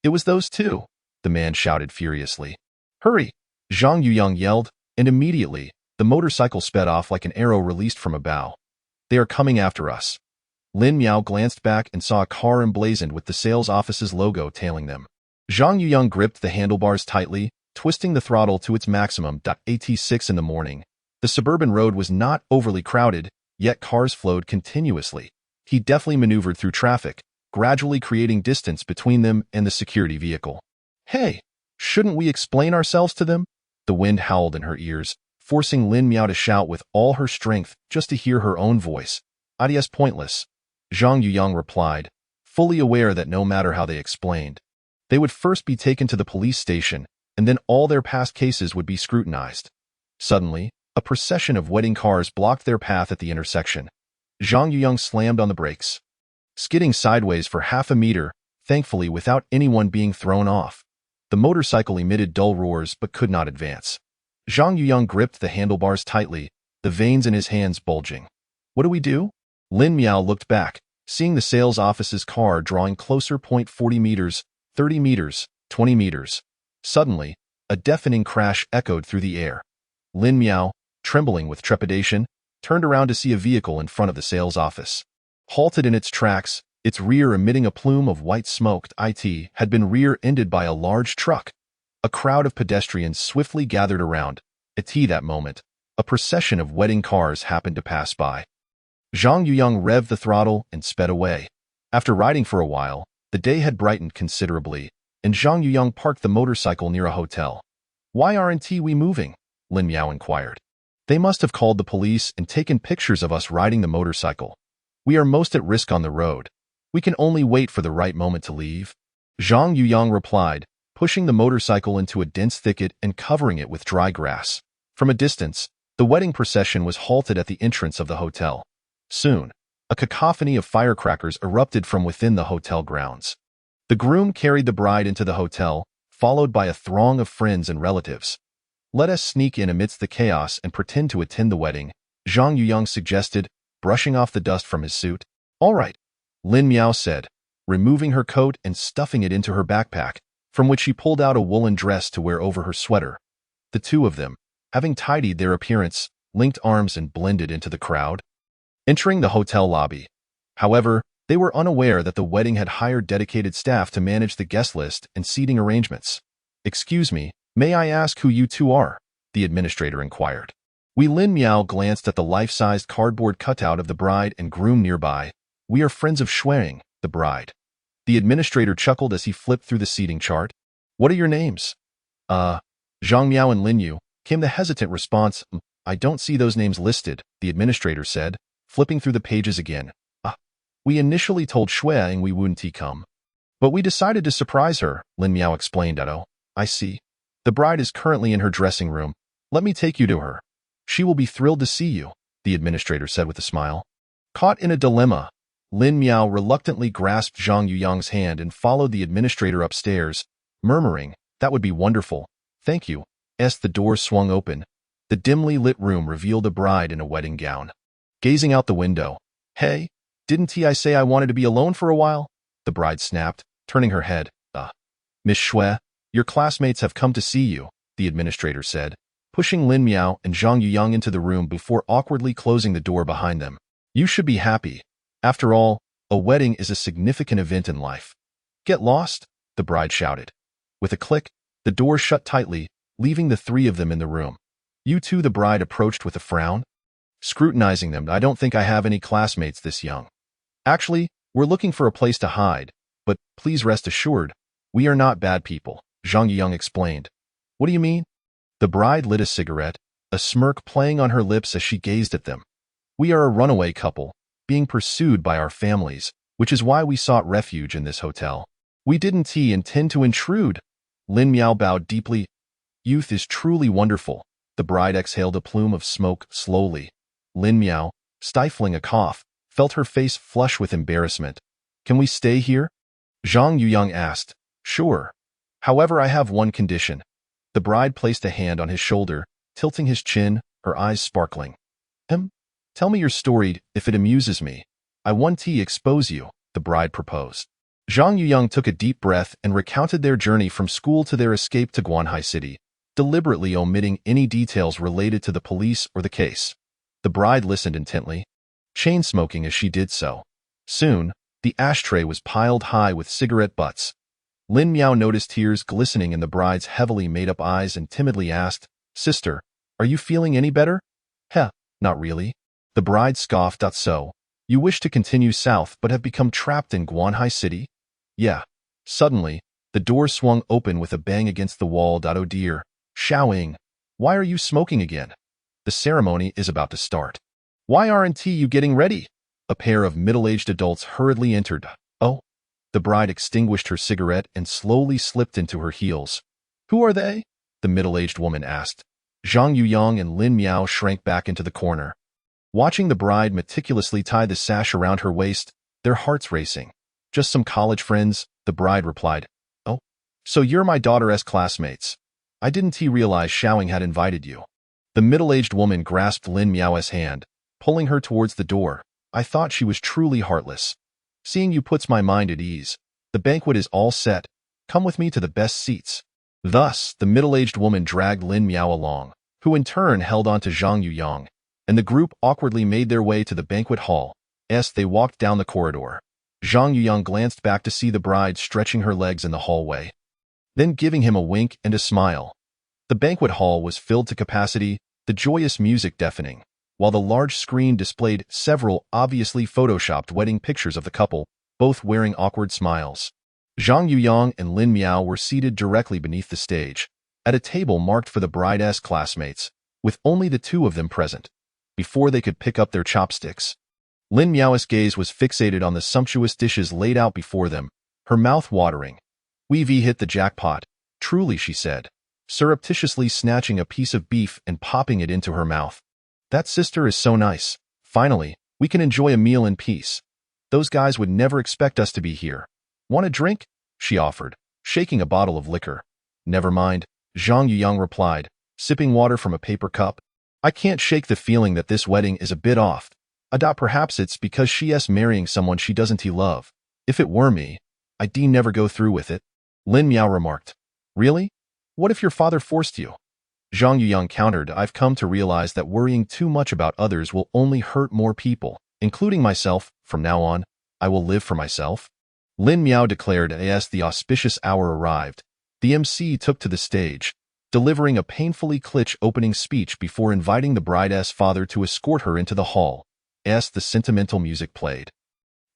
"It was those two," the man shouted furiously. "Hurry!" Zhang Yuyang yelled, and immediately, the motorcycle sped off like an arrow released from a bow. "They are coming after us." Lin Miao glanced back and saw a car emblazoned with the sales office's logo tailing them. Zhang Yuyang gripped the handlebars tightly, twisting the throttle to its maximum. At 6 in the morning, the suburban road was not overly crowded, yet cars flowed continuously. He deftly maneuvered through traffic, gradually creating distance between them and the security vehicle. "Hey, shouldn't we explain ourselves to them?" The wind howled in her ears, forcing Lin Miao to shout with all her strength just to hear her own voice. "It's pointless," Zhang Yuyang replied, fully aware that no matter how they explained, they would first be taken to the police station, and then all their past cases would be scrutinized. Suddenly, a procession of wedding cars blocked their path at the intersection. Zhang Yuyang slammed on the brakes, skidding sideways for half a meter, thankfully without anyone being thrown off. The motorcycle emitted dull roars but could not advance. Zhang Yuyang gripped the handlebars tightly, the veins in his hands bulging. "What do we do?" Lin Miao looked back, seeing the sales office's car drawing closer. 40 meters, 30 meters, 20 meters. Suddenly, a deafening crash echoed through the air. Lin Miao, trembling with trepidation, turned around to see a vehicle in front of the sales office. Halted in its tracks, its rear emitting a plume of white smoke. It had been rear-ended by a large truck. A crowd of pedestrians swiftly gathered around. At that moment, a procession of wedding cars happened to pass by. Zhang Yuyang revved the throttle and sped away. After riding for a while, the day had brightened considerably, and Zhang Yuyang parked the motorcycle near a hotel. "Why aren't we moving?" Lin Miao inquired. "They must have called the police and taken pictures of us riding the motorcycle. We are most at risk on the road. We can only wait for the right moment to leave," Zhang Yuyang replied, pushing the motorcycle into a dense thicket and covering it with dry grass. From a distance, the wedding procession was halted at the entrance of the hotel. Soon, a cacophony of firecrackers erupted from within the hotel grounds. The groom carried the bride into the hotel, followed by a throng of friends and relatives. "Let us sneak in amidst the chaos and pretend to attend the wedding," Zhang Yuyang suggested, brushing off the dust from his suit. "All right," Lin Miao said, removing her coat and stuffing it into her backpack, from which she pulled out a woolen dress to wear over her sweater. The two of them, having tidied their appearance, linked arms and blended into the crowd, entering the hotel lobby. However, they were unaware that the wedding had hired dedicated staff to manage the guest list and seating arrangements. "Excuse me, may I ask who you two are?" the administrator inquired. Lin Miao glanced at the life-sized cardboard cutout of the bride and groom nearby. "We are friends of Shuang, the bride." The administrator chuckled as he flipped through the seating chart. "What are your names?" Zhang Miao and Lin Yu," came the hesitant response. "I don't see those names listed," the administrator said, flipping through the pages again. "We initially told Shuang we wouldn't come, but we decided to surprise her," Lin Miao explained. "Oh, I see. The bride is currently in her dressing room. Let me take you to her. She will be thrilled to see you," the administrator said with a smile. Caught in a dilemma, Lin Miao reluctantly grasped Zhang Yuyang's hand and followed the administrator upstairs, murmuring, "That would be wonderful. Thank you." As the door swung open, the dimly lit room revealed a bride in a wedding gown. Gazing out the window, "Hey, didn't I say I wanted to be alone for a while?" the bride snapped, turning her head. Miss Shui, your classmates have come to see you," the administrator said, pushing Lin Miao and Zhang Yuyang into the room before awkwardly closing the door behind them. "You should be happy. After all, a wedding is a significant event in life." "Get lost," the bride shouted. With a click, the door shut tightly, leaving the three of them in the room. "You two," the bride approached with a frown, scrutinizing them. "I don't think I have any classmates this young. Actually, we're looking for a place to hide, but please rest assured, we are not bad people," Zhang Yuyang explained. "What do you mean?" The bride lit a cigarette, a smirk playing on her lips as she gazed at them. "We are a runaway couple, being pursued by our families, which is why we sought refuge in this hotel. We didn't intend to intrude." Lin Miao bowed deeply. "Youth is truly wonderful." The bride exhaled a plume of smoke slowly. Lin Miao, stifling a cough, felt her face flush with embarrassment. "Can we stay here?" Zhang Yuyang asked. "Sure. However, I have one condition." The bride placed a hand on his shoulder, tilting his chin, her eyes sparkling. "Tell me your story if it amuses me. I want to expose you," the bride proposed. Zhang Yuyang took a deep breath and recounted their journey from school to their escape to Guanhai City, deliberately omitting any details related to the police or the case. The bride listened intently, chain-smoking as she did so. Soon, the ashtray was piled high with cigarette butts. Lin Miao noticed tears glistening in the bride's heavily made-up eyes and timidly asked, "Sister, are you feeling any better?" Not really." The bride scoffed. "So, you wish to continue south but have become trapped in Guanhai City?" "Yeah." Suddenly, the door swung open with a bang against the wall. "Oh dear, Xiaoying, why are you smoking again? The ceremony is about to start. Why aren't you getting ready?" A pair of middle-aged adults hurriedly entered. "Oh." The bride extinguished her cigarette and slowly slipped into her heels. "Who are they?" the middle-aged woman asked. Zhang Yuyang and Lin Miao shrank back into the corner, watching the bride meticulously tie the sash around her waist, their hearts racing. "Just some college friends," the bride replied. "Oh, so you're my daughter's classmates. I didn't realize Xiaoying had invited you." The middle-aged woman grasped Lin Miao's hand, pulling her towards the door. "I thought she was truly heartless. Seeing you puts my mind at ease. The banquet is all set. Come with me to the best seats." Thus, the middle-aged woman dragged Lin Miao along, who in turn held on to Zhang Yuyang, and the group awkwardly made their way to the banquet hall. As they walked down the corridor, Zhang Yuyang glanced back to see the bride stretching her legs in the hallway, then giving him a wink and a smile. The banquet hall was filled to capacity, the joyous music deafening, while the large screen displayed several obviously photoshopped wedding pictures of the couple, both wearing awkward smiles. Zhang Yuyang and Lin Miao were seated directly beneath the stage, at a table marked for the bride's classmates, with only the two of them present. Before they could pick up their chopsticks, Lin Miao's gaze was fixated on the sumptuous dishes laid out before them, her mouth watering. "We've hit the jackpot, truly," she said, surreptitiously snatching a piece of beef and popping it into her mouth. "That sister is so nice. Finally, we can enjoy a meal in peace. Those guys would never expect us to be here. Want a drink?" she offered, shaking a bottle of liquor. "Never mind," Zhang Yuyang replied, sipping water from a paper cup. "I can't shake the feeling that this wedding is a bit off. Perhaps it's because she's marrying someone she doesn't love. If it were me, I'd never go through with it." Lin Miao remarked. "Really? What if your father forced you?" Zhang Yuyang countered. "I've come to realize that worrying too much about others will only hurt more people, including myself. From now on, I will live for myself." Lin Miao declared. As the auspicious hour arrived, the MC took to the stage, delivering a painfully cliché opening speech before inviting the bride's father to escort her into the hall. As the sentimental music played,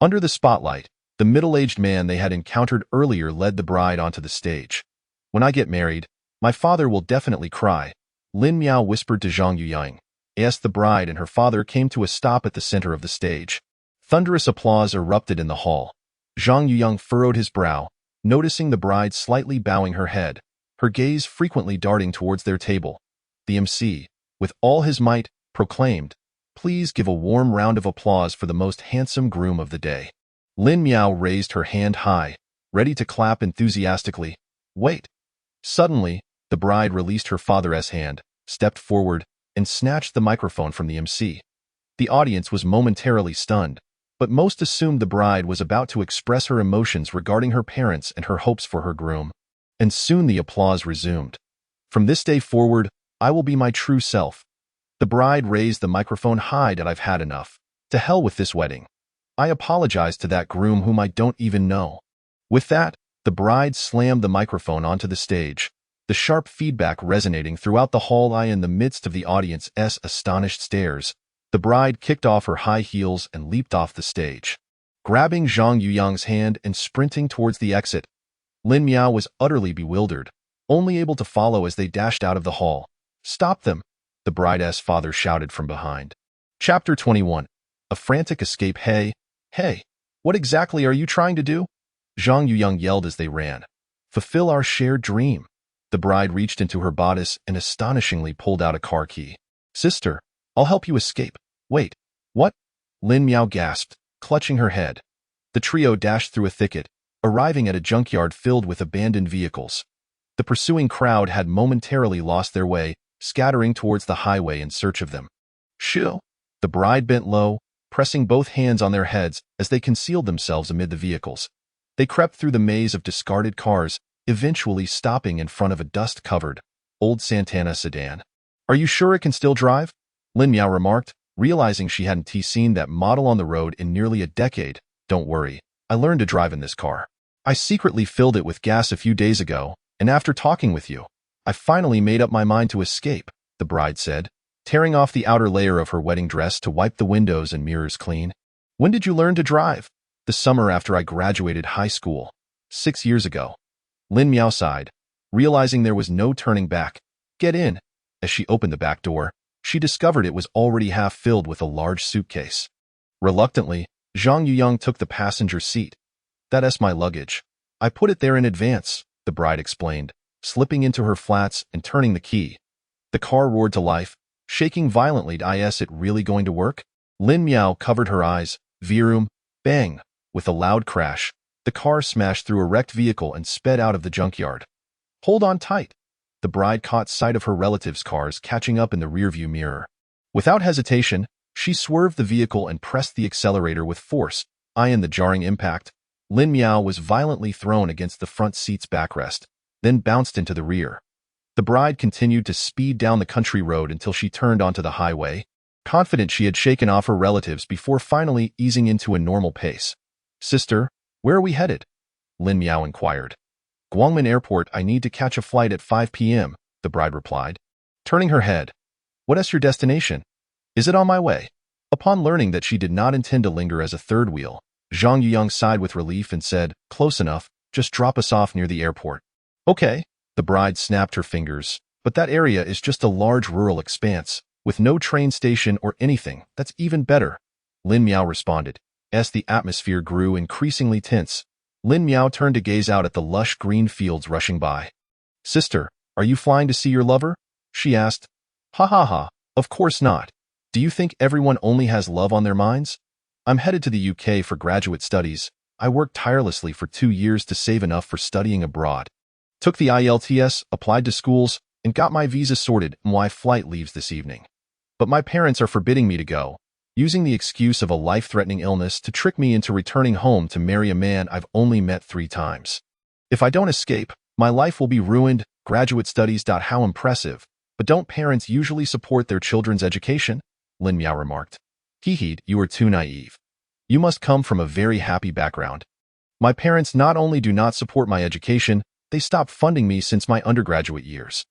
under the spotlight, the middle-aged man they had encountered earlier led the bride onto the stage. "When I get married, my father will definitely cry," Lin Miao whispered to Zhang Yuyang. As the bride and her father came to a stop at the center of the stage, thunderous applause erupted in the hall. Zhang Yuyang furrowed his brow, noticing the bride slightly bowing her head, her gaze frequently darting towards their table. The MC, with all his might, proclaimed, please give a warm round of applause for the most handsome groom of the day?" Lin Miao raised her hand high, ready to clap enthusiastically. "Wait." Suddenly, the bride released her father's hand, stepped forward, and snatched the microphone from the MC. The audience was momentarily stunned, but most assumed the bride was about to express her emotions regarding her parents and her hopes for her groom. And soon the applause resumed. "From this day forward, I will be my true self." The bride raised the microphone high. "That I've had enough. To hell with this wedding. I apologize to that groom whom I don't even know." With that, the bride slammed the microphone onto the stage, the sharp feedback resonating throughout the hall. In the midst of the audience's astonished stares, the bride kicked off her high heels and leaped off the stage. Grabbing Zhang Yuyang's hand and sprinting towards the exit, Lin Miao was utterly bewildered, only able to follow as they dashed out of the hall. "Stop them!" the bride's father shouted from behind. Chapter 21. A frantic escape. Hey, what exactly are you trying to do?" Zhang Yuyang yelled as they ran. "Fulfill our shared dream." The bride reached into her bodice and astonishingly pulled out a car key. "Sister, I'll help you escape." "Wait, what?" Lin Miao gasped, clutching her head. The trio dashed through a thicket, arriving at a junkyard filled with abandoned vehicles. The pursuing crowd had momentarily lost their way, scattering towards the highway in search of them. "Shoo!" The bride bent low, pressing both hands on their heads as they concealed themselves amid the vehicles. They crept through the maze of discarded cars, eventually stopping in front of a dust-covered, old Santana sedan. "Are you sure it can still drive?" Lin Miao remarked, realizing she hadn't seen that model on the road in nearly a decade. "Don't worry, I learned to drive in this car. I secretly filled it with gas a few days ago, and after talking with you, I finally made up my mind to escape," the bride said, tearing off the outer layer of her wedding dress to wipe the windows and mirrors clean. "When did you learn to drive?" "The summer after I graduated high school. 6 years ago." Lin Miao sighed, realizing there was no turning back. "Get in." As she opened the back door, she discovered it was already half filled with a large suitcase. Reluctantly, Zhang Yuyang took the passenger seat. "That's my luggage. I put it there in advance," the bride explained, slipping into her flats and turning the key. The car roared to life, shaking violently. "Is it really going to work?" Lin Miao covered her eyes. Vroom, bang. With a loud crash, the car smashed through a wrecked vehicle and sped out of the junkyard. "Hold on tight." The bride caught sight of her relatives' cars catching up in the rearview mirror. Without hesitation, she swerved the vehicle and pressed the accelerator with force. In the jarring impact, Lin Miao was violently thrown against the front seat's backrest, then bounced into the rear. The bride continued to speed down the country road until she turned onto the highway, confident she had shaken off her relatives before finally easing into a normal pace. "Sister, where are we headed?" Lin Miao inquired. "Guangmen Airport. I need to catch a flight at 5 p.m., the bride replied, turning her head. "What is your destination?" "Is it on my way?" Upon learning that she did not intend to linger as a third wheel, Zhang Yuyang sighed with relief and said, "Close enough, just drop us off near the airport." "Okay." The bride snapped her fingers, "but that area is just a large rural expanse, with no train station or anything. That's even better," Lin Miao responded. As the atmosphere grew increasingly tense, Lin Miao turned to gaze out at the lush green fields rushing by. "Sister, are you flying to see your lover?" she asked. "Ha ha ha, of course not. Do you think everyone only has love on their minds? I'm headed to the UK for graduate studies. I worked tirelessly for 2 years to save enough for studying abroad. Took the IELTS, applied to schools, and got my visa sorted. My flight leaves this evening. But my parents are forbidding me to go, using the excuse of a life-threatening illness to trick me into returning home to marry a man I've only met 3 times. If I don't escape, my life will be ruined. Graduate studies. How impressive. But don't parents usually support their children's education?" Lin Miao remarked. "Hee, you are too naive. You must come from a very happy background. My parents not only do not support my education, they stopped funding me since my undergraduate years.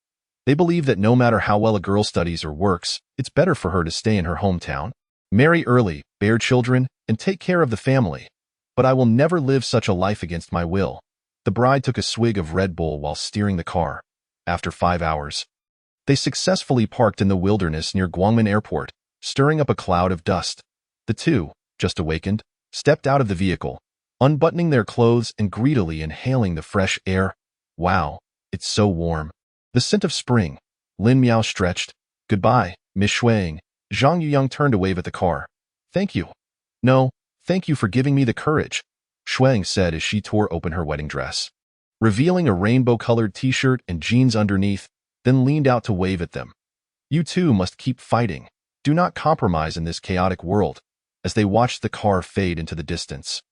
They believe that no matter how well a girl studies or works, it's better for her to stay in her hometown, marry early, bear children, and take care of the family. But I will never live such a life against my will." The bride took a swig of Red Bull while steering the car. After 5 hours, they successfully parked in the wilderness near Guangmen Airport, stirring up a cloud of dust. The two, just awakened, stepped out of the vehicle, unbuttoning their clothes and greedily inhaling the fresh air. "Wow, it's so warm. The scent of spring." Lin Miao stretched. "Goodbye, Miss Shuang. Zhang Yuyang turned to wave at the car. Thank you. No, thank you for giving me the courage, Shuang said as she tore open her wedding dress, revealing a rainbow-colored t-shirt and jeans underneath, then leaned out to wave at them. You too must keep fighting. Do not compromise in this chaotic world, as they watched the car fade into the distance.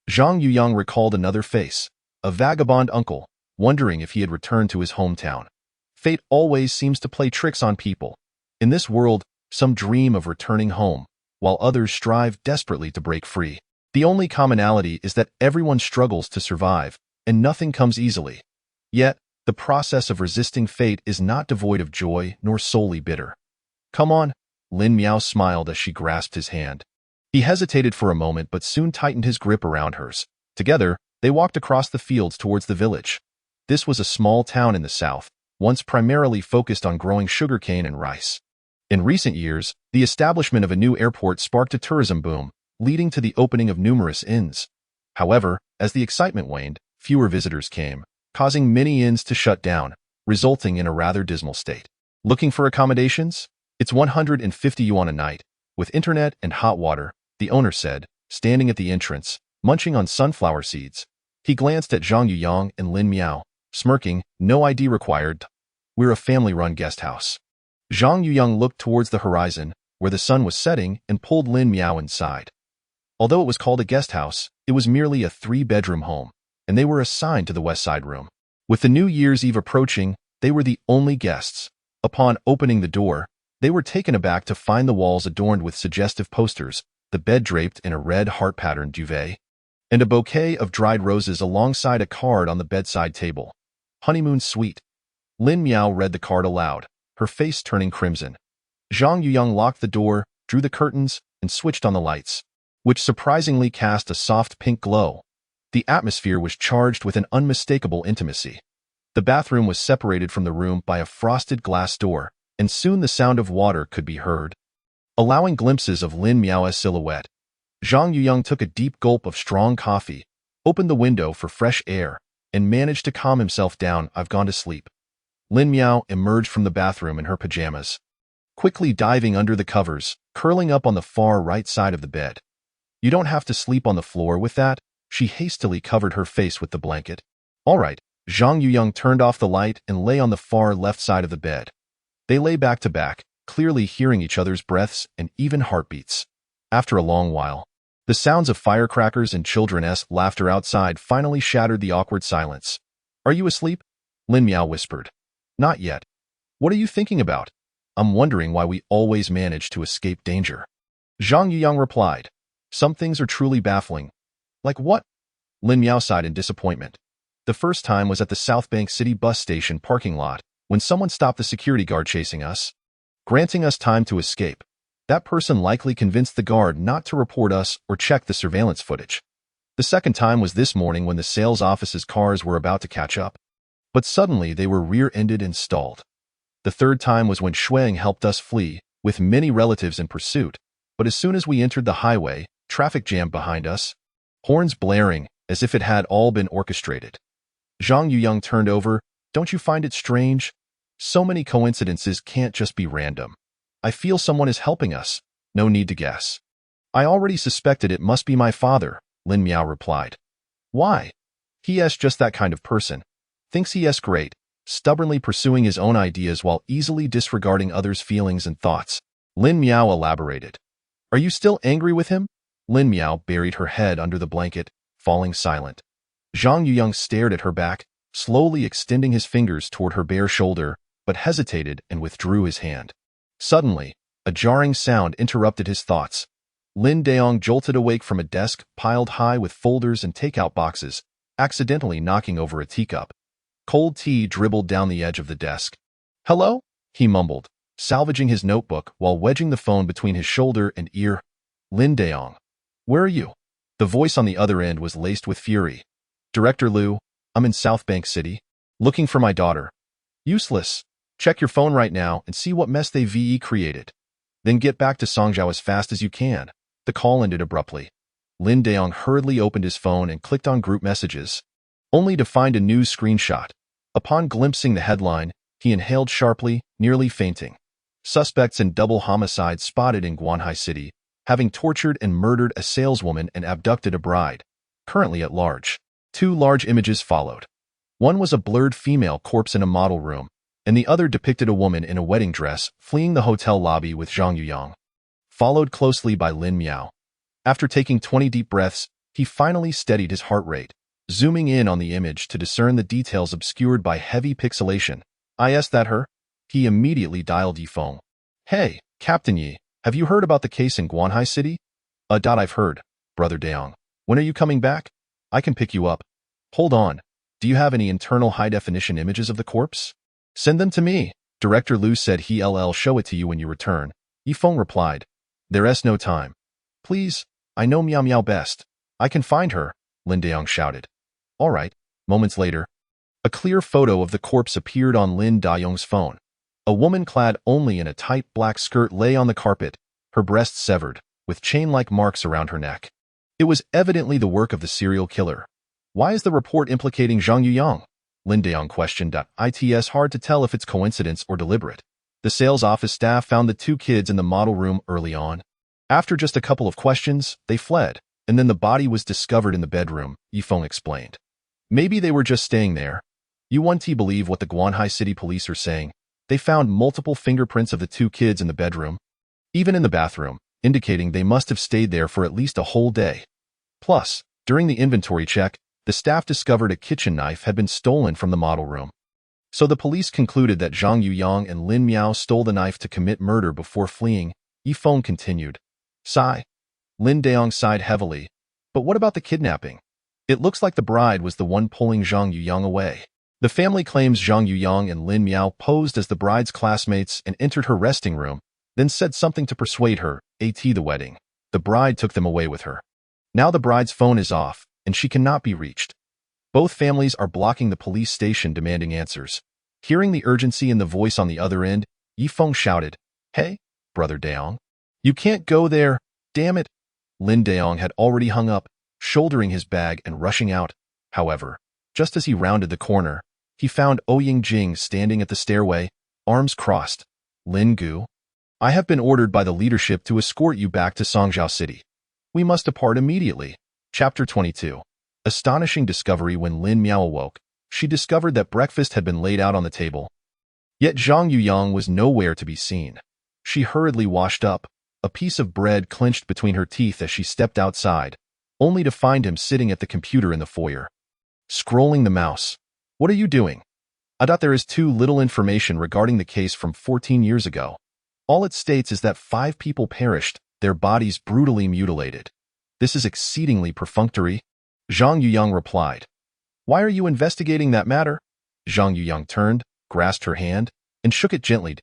Zhang Yuyang recalled another face, a vagabond uncle, wondering if he had returned to his hometown. Fate always seems to play tricks on people. In this world, some dream of returning home, while others strive desperately to break free. The only commonality is that everyone struggles to survive, and nothing comes easily. Yet, the process of resisting fate is not devoid of joy nor solely bitter. Come on, Lin Miao smiled as she grasped his hand. He hesitated for a moment but soon tightened his grip around hers. Together, they walked across the fields towards the village. This was a small town in the south, once primarily focused on growing sugarcane and rice. In recent years, the establishment of a new airport sparked a tourism boom, leading to the opening of numerous inns. However, as the excitement waned, fewer visitors came, causing many inns to shut down, resulting in a rather dismal state. Looking for accommodations? It's 150 yuan a night, with internet and hot water, the owner said, standing at the entrance, munching on sunflower seeds. He glanced at Zhang Yuyang and Lin Miao, smirking, no ID required. We're a family-run guest house. Zhang Yuyang looked towards the horizon, where the sun was setting, and pulled Lin Miao inside. Although it was called a guest house, it was merely a 3-bedroom home, and they were assigned to the West Side room. With the New Year's Eve approaching, they were the only guests. Upon opening the door, they were taken aback to find the walls adorned with suggestive posters, the bed draped in a red heart-patterned duvet, and a bouquet of dried roses alongside a card on the bedside table. Honeymoon Suite. Lin Miao read the card aloud, her face turning crimson. Zhang Yuyang locked the door, drew the curtains, and switched on the lights, which surprisingly cast a soft pink glow. The atmosphere was charged with an unmistakable intimacy. The bathroom was separated from the room by a frosted glass door, and soon the sound of water could be heard, allowing glimpses of Lin Miao's silhouette. Zhang Yuyang took a deep gulp of strong coffee, opened the window for fresh air, and managed to calm himself down. I've gone to sleep. Lin Miao emerged from the bathroom in her pajamas, quickly diving under the covers, curling up on the far right side of the bed. You don't have to sleep on the floor with that. She hastily covered her face with the blanket. All right. Zhang Yuyang turned off the light and lay on the far left side of the bed. They lay back to back, clearly hearing each other's breaths and even heartbeats. After a long while, the sounds of firecrackers and children's laughter outside finally shattered the awkward silence. Are you asleep? Lin Miao whispered. Not yet. What are you thinking about? I'm wondering why we always manage to escape danger. Zhang Yuyang replied. Some things are truly baffling. Like what? Lin Miao sighed in disappointment. The first time was at the South Bank City bus station parking lot, when someone stopped the security guard chasing us, granting us time to escape. That person likely convinced the guard not to report us or check the surveillance footage. The second time was this morning when the sales office's cars were about to catch up, but suddenly they were rear-ended and stalled. The third time was when Shuang helped us flee, with many relatives in pursuit, but as soon as we entered the highway, traffic jammed behind us, horns blaring as if it had all been orchestrated. Zhang Yuyang turned over. Don't you find it strange? So many coincidences can't just be random. I feel someone is helping us. No need to guess. I already suspected it must be my father, Lin Miao replied. Why? He is just that kind of person. Thinks he is great, stubbornly pursuing his own ideas while easily disregarding others' feelings and thoughts. Lin Miao elaborated. Are you still angry with him? Lin Miao buried her head under the blanket, falling silent. Zhang Yuyang stared at her back, slowly extending his fingers toward her bare shoulder, but hesitated and withdrew his hand. Suddenly, a jarring sound interrupted his thoughts. Lin Daong jolted awake from a desk piled high with folders and takeout boxes, accidentally knocking over a teacup. Cold tea dribbled down the edge of the desk. Hello? He mumbled, salvaging his notebook while wedging the phone between his shoulder and ear. Lin Daong. Where are you? The voice on the other end was laced with fury. Director Liu, I'm in South Bank City, looking for my daughter. Useless. Check your phone right now and see what mess they VE created. Then get back to Songzhou as fast as you can. The call ended abruptly. Lin Daong hurriedly opened his phone and clicked on group messages, only to find a news screenshot. Upon glimpsing the headline, he inhaled sharply, nearly fainting. Suspects in double homicide spotted in Guanhai City, having tortured and murdered a saleswoman and abducted a bride, currently at large. 2 large images followed. One was a blurred female corpse in a model room, and the other depicted a woman in a wedding dress fleeing the hotel lobby with Zhang Yuyang, followed closely by Lin Miao. After taking 20 deep breaths, he finally steadied his heart rate, zooming in on the image to discern the details obscured by heavy pixelation. Is that her? He immediately dialed Yifeng. Hey, Captain Yi, have you heard about the case in Guanhai City? I've heard, Brother Deong. When are you coming back? I can pick you up. Hold on. Do you have any internal high-definition images of the corpse? Send them to me. Director Liu said he'll show it to you when you return. Yifeng replied. There's no time. Please, I know Miao Miao best. I can find her, Lin Deong shouted. All right. Moments later, a clear photo of the corpse appeared on Lin Dayong's phone. A woman clad only in a tight black skirt lay on the carpet, her breasts severed, with chain-like marks around her neck. It was evidently the work of the serial killer. Why is the report implicating Zhang Yuyang? Lin Deong questioned. It's hard to tell if it's coincidence or deliberate. The sales office staff found the 2 kids in the model room early on. After just a couple of questions, they fled, and then the body was discovered in the bedroom, Yifeng explained. Maybe they were just staying there. You won't believe what the Guanhai City police are saying. They found multiple fingerprints of the 2 kids in the bedroom, even in the bathroom, indicating they must have stayed there for at least a whole day. Plus, during the inventory check, the staff discovered a kitchen knife had been stolen from the model room. So the police concluded that Zhang Yuyang and Lin Miao stole the knife to commit murder before fleeing. Yifeng continued. Sigh. Lin Deong sighed heavily. But what about the kidnapping? It looks like the bride was the one pulling Zhang Yuyang away. The family claims Zhang Yuyang and Lin Miao posed as the bride's classmates and entered her resting room, then said something to persuade her, the wedding. The bride took them away with her. Now the bride's phone is off, and she cannot be reached. Both families are blocking the police station demanding answers. Hearing the urgency in the voice on the other end, Yifeng shouted, Hey, Brother Deong. You can't go there, damn it. Lin Deong had already hung up, shouldering his bag and rushing out. However, just as he rounded the corner, he found Ouying Jing standing at the stairway, arms crossed. Lin Gu, I have been ordered by the leadership to escort you back to Songzhou City. We must depart immediately. Chapter 22. Astonishing discovery. When Lin Miao awoke, she discovered that breakfast had been laid out on the table. Yet Zhang Yuyang was nowhere to be seen. She hurriedly washed up, a piece of bread clenched between her teeth as she stepped outside, only to find him sitting at the computer in the foyer, scrolling the mouse. What are you doing? There is too little information regarding the case from 14 years ago. All it states is that 5 people perished, their bodies brutally mutilated. This is exceedingly perfunctory. Zhang Yuyang replied. Why are you investigating that matter? Zhang Yuyang turned, grasped her hand, and shook it gently.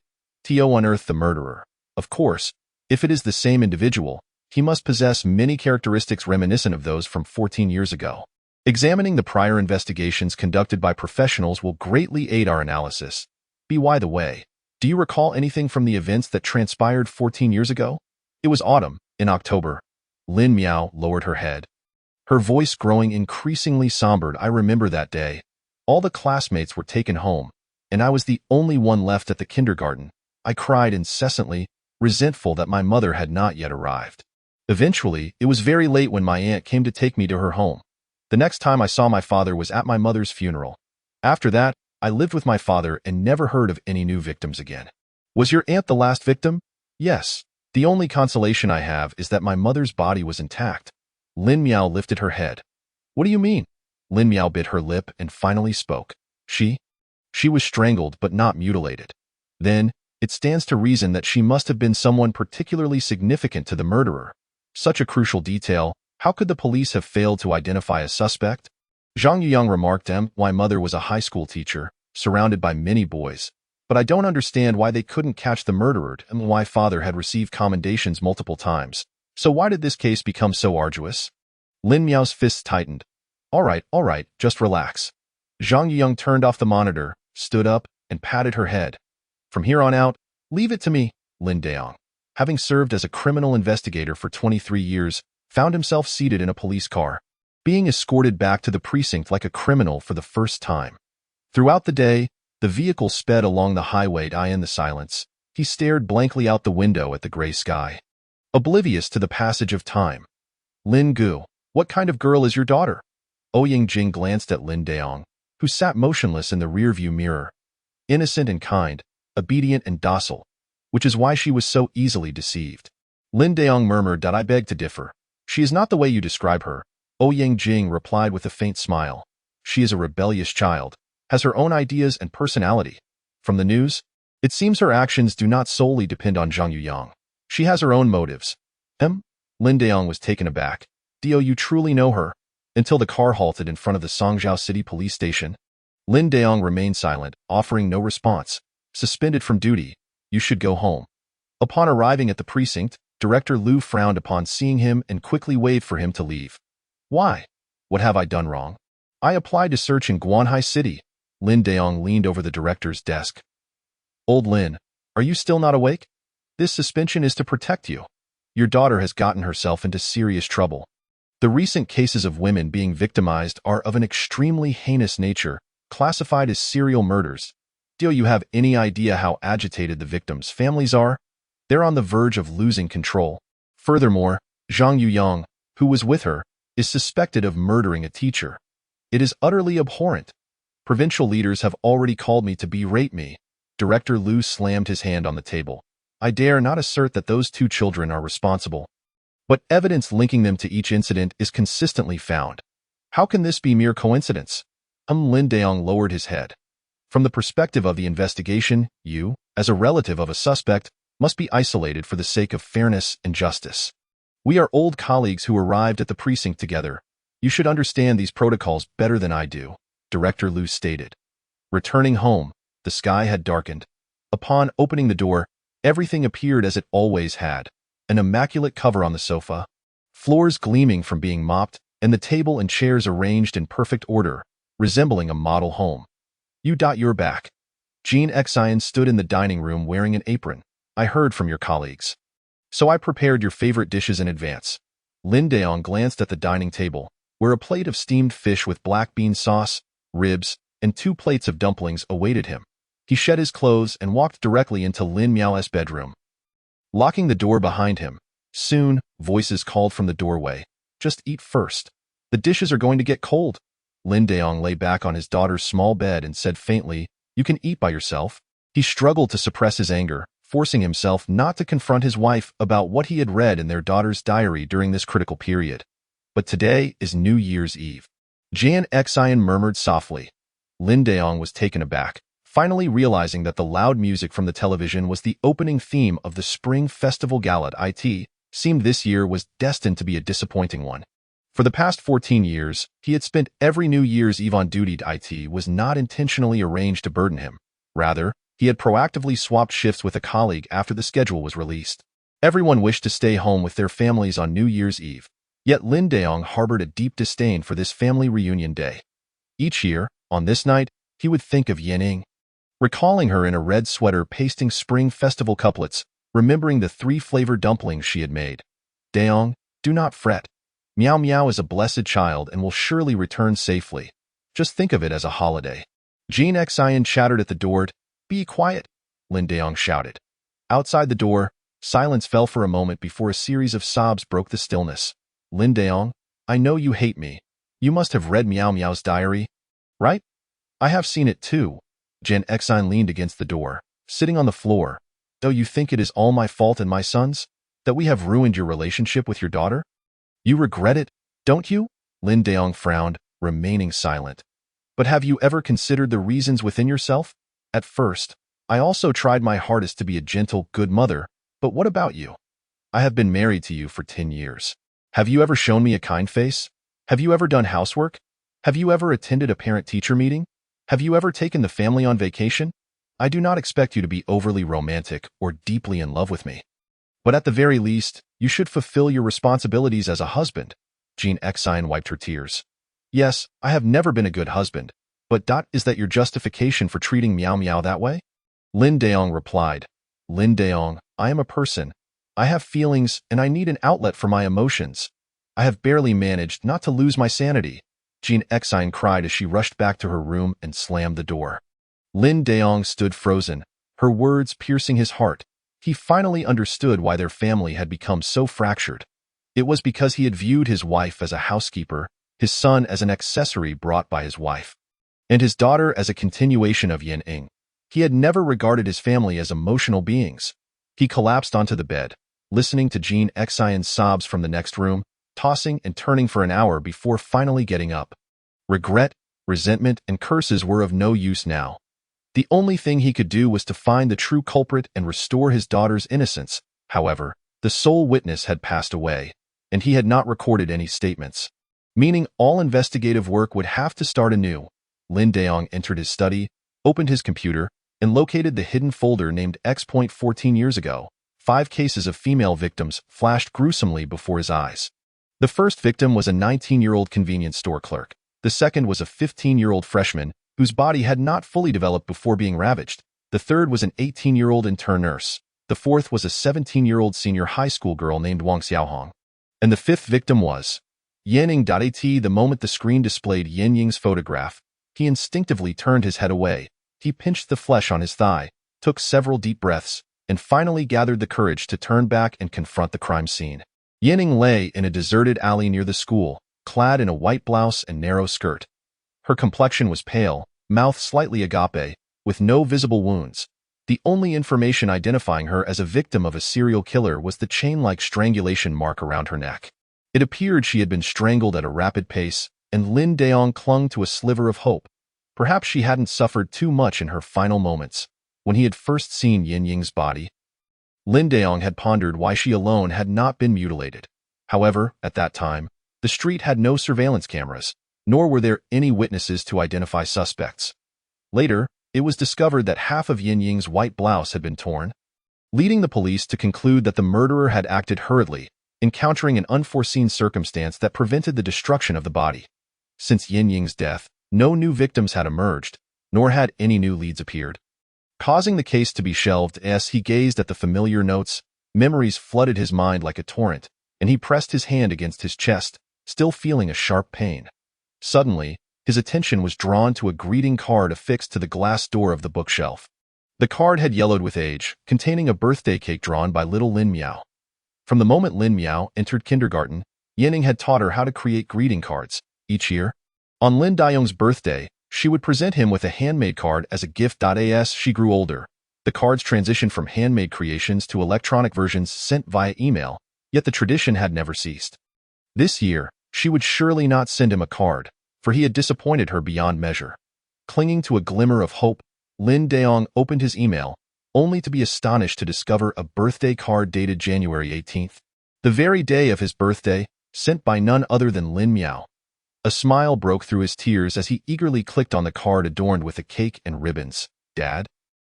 To unearth the murderer. Of course, if it is the same individual, he must possess many characteristics reminiscent of those from 14 years ago. Examining the prior investigations conducted by professionals will greatly aid our analysis. By the way, do you recall anything from the events that transpired 14 years ago? It was autumn, in October. Lin Miao lowered her head, her voice growing increasingly sombered. I remember that day. All the classmates were taken home, and I was the only one left at the kindergarten. I cried incessantly, resentful that my mother had not yet arrived. Eventually, it was very late when my aunt came to take me to her home. The next time I saw my father was at my mother's funeral. After that, I lived with my father and never heard of any new victims again. Was your aunt the last victim? Yes. The only consolation I have is that my mother's body was intact. Lin Miao lifted her head. What do you mean? Lin Miao bit her lip and finally spoke. She was strangled but not mutilated. Then, it stands to reason that she must have been someone particularly significant to the murderer. Such a crucial detail. How could the police have failed to identify a suspect? Zhang Yuyang remarked. My mother was a high school teacher, surrounded by many boys. But I don't understand why they couldn't catch the murderer and why father had received commendations multiple times. So why did this case become so arduous? Lin Miao's fists tightened. All right, just relax. Zhang Yuyang turned off the monitor, stood up, and patted her head. From here on out, leave it to me. Lin Deong, having served as a criminal investigator for 23 years, found himself seated in a police car, being escorted back to the precinct like a criminal for the first time. Throughout the day, the vehicle sped along the highway in the silence, He stared blankly out the window at the gray sky, oblivious to the passage of time. Lin Gu, what kind of girl is your daughter? Ouyang Jing glanced at Lin Daong, who sat motionless in the rearview mirror. Innocent and kind, obedient and docile, which is why she was so easily deceived. Lin Daong murmured that I beg to differ. She is not the way you describe her. Ouyang Jing replied with a faint smile. She is a rebellious child, has her own ideas and personality. From the news, it seems her actions do not solely depend on Zhang Yuyang. She has her own motives. Lin Daong was taken aback. Do you truly know her? Until the car halted in front of the Songzhou City Police Station. Lin Daong remained silent, offering no response. Suspended from duty, you should go home. Upon arriving at the precinct, Director Liu frowned upon seeing him and quickly waved for him to leave. Why? What have I done wrong? I applied to search in Guanhai City. Lin Daong leaned over the director's desk. Old Lin, are you still not awake? This suspension is to protect you. Your daughter has gotten herself into serious trouble. The recent cases of women being victimized are of an extremely heinous nature, classified as serial murders. Do you have any idea how agitated the victims' families are? They're on the verge of losing control. Furthermore, Zhang Yuyang, who was with her, is suspected of murdering a teacher. It is utterly abhorrent. Provincial leaders have already called me to berate me. Director Liu slammed his hand on the table. I dare not assert that those two children are responsible. But evidence linking them to each incident is consistently found. How can this be mere coincidence? Lin Daong lowered his head. From the perspective of the investigation, you, as a relative of a suspect, must be isolated for the sake of fairness and justice. We are old colleagues who arrived at the precinct together. You should understand these protocols better than I do, Director Liu stated. Returning home, the sky had darkened. Upon opening the door, everything appeared as it always had. An immaculate cover on the sofa, floors gleaming from being mopped, and the table and chairs arranged in perfect order, resembling a model home. You're back. Jean Xian stood in the dining room wearing an apron. I heard from your colleagues. So I prepared your favorite dishes in advance. Lin Daong glanced at the dining table, where a plate of steamed fish with black bean sauce, ribs, and 2 plates of dumplings awaited him. He shed his clothes and walked directly into Lin Miao's bedroom. Locking the door behind him, soon, voices called from the doorway. Just eat first. The dishes are going to get cold. Lin Daong lay back on his daughter's small bed and said faintly, You can eat by yourself. He struggled to suppress his anger, forcing himself not to confront his wife about what he had read in their daughter's diary during this critical period. But today is New Year's Eve. Jian Xian murmured softly. Lin Daong was taken aback, finally realizing that the loud music from the television was the opening theme of the Spring Festival Gala at IT. Seemed this year was destined to be a disappointing one. For the past 14 years, he had spent every New Year's Eve on duty. IT was not intentionally arranged to burden him. Rather, he had proactively swapped shifts with a colleague after the schedule was released. Everyone wished to stay home with their families on New Year's Eve. Yet Lin Daong harbored a deep disdain for this family reunion day. Each year, on this night, he would think of Yanning, recalling her in a red sweater pasting Spring Festival couplets, remembering the 3-flavored dumplings she had made. Daong, do not fret. Miao Miao is a blessed child and will surely return safely. Just think of it as a holiday. Jean Xian chattered at the door. Be quiet, Lin Daong shouted. Outside the door, silence fell for a moment before a series of sobs broke the stillness. Lin Daong, I know you hate me. You must have read Miao Miao's diary, right? I have seen it too. Jian Xian leaned against the door, sitting on the floor. Though you think it is all my fault and my son's, that we have ruined your relationship with your daughter? You regret it, don't you? Lin Daong frowned, remaining silent. But have you ever considered the reasons within yourself? At first, I also tried my hardest to be a gentle, good mother, but what about you? I have been married to you for 10 years. Have you ever shown me a kind face? Have you ever done housework? Have you ever attended a parent-teacher meeting? Have you ever taken the family on vacation? I do not expect you to be overly romantic or deeply in love with me. But at the very least, you should fulfill your responsibilities as a husband. Jean Xian wiped her tears. Yes, I have never been a good husband, but is that your justification for treating Miao Miao that way? Lin Daong replied. Lin Daong, I am a person. I have feelings and I need an outlet for my emotions. I have barely managed not to lose my sanity. Jean Xian cried as she rushed back to her room and slammed the door. Lin Daong stood frozen, her words piercing his heart. He finally understood why their family had become so fractured. It was because he had viewed his wife as a housekeeper, his son as an accessory brought by his wife, and his daughter as a continuation of Yin Ying. He had never regarded his family as emotional beings. He collapsed onto the bed, listening to Jean Xian's sobs from the next room, tossing and turning for an hour before finally getting up. Regret, resentment, and curses were of no use now. The only thing he could do was to find the true culprit and restore his daughter's innocence. However, the sole witness had passed away, and he had not recorded any statements, meaning all investigative work would have to start anew. Lin Daong entered his study, opened his computer, and located the hidden folder named X.14 years ago. 5 cases of female victims flashed gruesomely before his eyes. The first victim was a 19-year-old convenience store clerk. The second was a 15-year-old freshman whose body had not fully developed before being ravaged. The third was an 18-year-old intern nurse. The fourth was a 17-year-old senior high school girl named Wang Xiaohong. And the fifth victim was Yanning.at. The moment the screen displayed Yin Ying's photograph, he instinctively turned his head away. He pinched the flesh on his thigh, took several deep breaths, and finally gathered the courage to turn back and confront the crime scene. Yanning lay in a deserted alley near the school, clad in a white blouse and narrow skirt. Her complexion was pale, mouth slightly agape, with no visible wounds. The only information identifying her as a victim of a serial killer was the chain-like strangulation mark around her neck. It appeared she had been strangled at a rapid pace, and Lin Daong clung to a sliver of hope. Perhaps she hadn't suffered too much in her final moments. When he had first seen Yin Ying's body, Lin Daong had pondered why she alone had not been mutilated. However, at that time, the street had no surveillance cameras, nor were there any witnesses to identify suspects. Later, it was discovered that half of Yin Ying's white blouse had been torn, leading the police to conclude that the murderer had acted hurriedly, encountering an unforeseen circumstance that prevented the destruction of the body. Since Yin Ying's death, no new victims had emerged, nor had any new leads appeared, causing the case to be shelved. As he gazed at the familiar notes, memories flooded his mind like a torrent, and he pressed his hand against his chest, still feeling a sharp pain. Suddenly, his attention was drawn to a greeting card affixed to the glass door of the bookshelf. The card had yellowed with age, containing a birthday cake drawn by little Lin Miao. From the moment Lin Miao entered kindergarten, Yanning had taught her how to create greeting cards. Each year, on Lin Daong's birthday, she would present him with a handmade card as a gift. As she grew older, the cards transitioned from handmade creations to electronic versions sent via email, yet the tradition had never ceased. This year, she would surely not send him a card, for he had disappointed her beyond measure. Clinging to a glimmer of hope, Lin Daong opened his email, only to be astonished to discover a birthday card dated January 18th, the very day of his birthday, sent by none other than Lin Miao. A smile broke through his tears as he eagerly clicked on the card adorned with a cake and ribbons. Dad,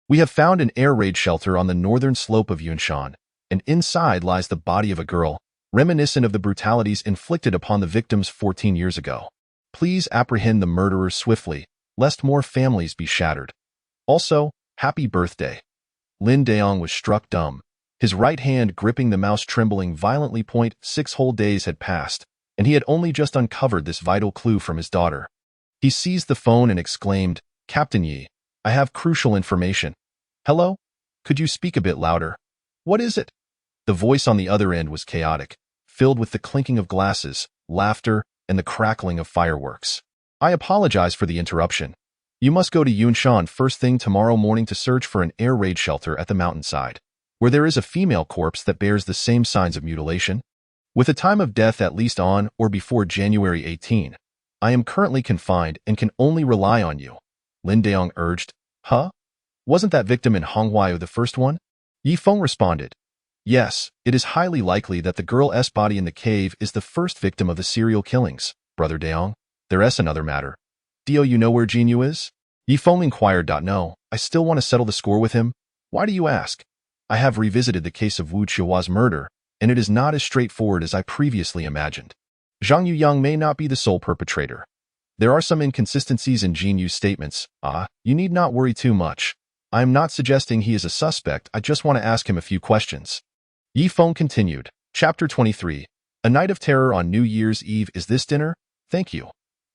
we have found an air raid shelter on the northern slope of Yunshan, and inside lies the body of a girl, reminiscent of the brutalities inflicted upon the victims 14 years ago. Please apprehend the murderers swiftly, lest more families be shattered. Also, happy birthday. Lin Daong was struck dumb, his right hand gripping the mouse trembling violently. 6 whole days had passed, and he had only just uncovered this vital clue from his daughter. He seized the phone and exclaimed, "Captain Yi, I have crucial information." "Hello? Could you speak a bit louder?" "What is it?" The voice on the other end was chaotic, filled with the clinking of glasses, laughter, and the crackling of fireworks. "I apologize for the interruption. You must go to Yunshan first thing tomorrow morning to search for an air raid shelter at the mountainside, where there is a female corpse that bears the same signs of mutilation, with a time of death at least on or before January 18. I am currently confined and can only rely on you," Lin Daong urged. "Huh? Wasn't that victim in Honghuayu the first one?" Yi Feng responded. "Yes, it is highly likely that the girl's body in the cave is the first victim of the serial killings, Brother Daong. There's another matter. Do you know where Jinyu is?" Yi Feng inquired. "No, I still want to settle the score with him." "Why do you ask?" "I have revisited the case of Wu Qiuhua's murder, and it is not as straightforward as I previously imagined. Zhang Yuyang may not be the sole perpetrator. There are some inconsistencies in Jinyu's statements. You need not worry too much. I am not suggesting he is a suspect, I just want to ask him a few questions." Yi Feng continued. Chapter 23. A Night of Terror on New Year's Eve. "Is this dinner?" "Thank you."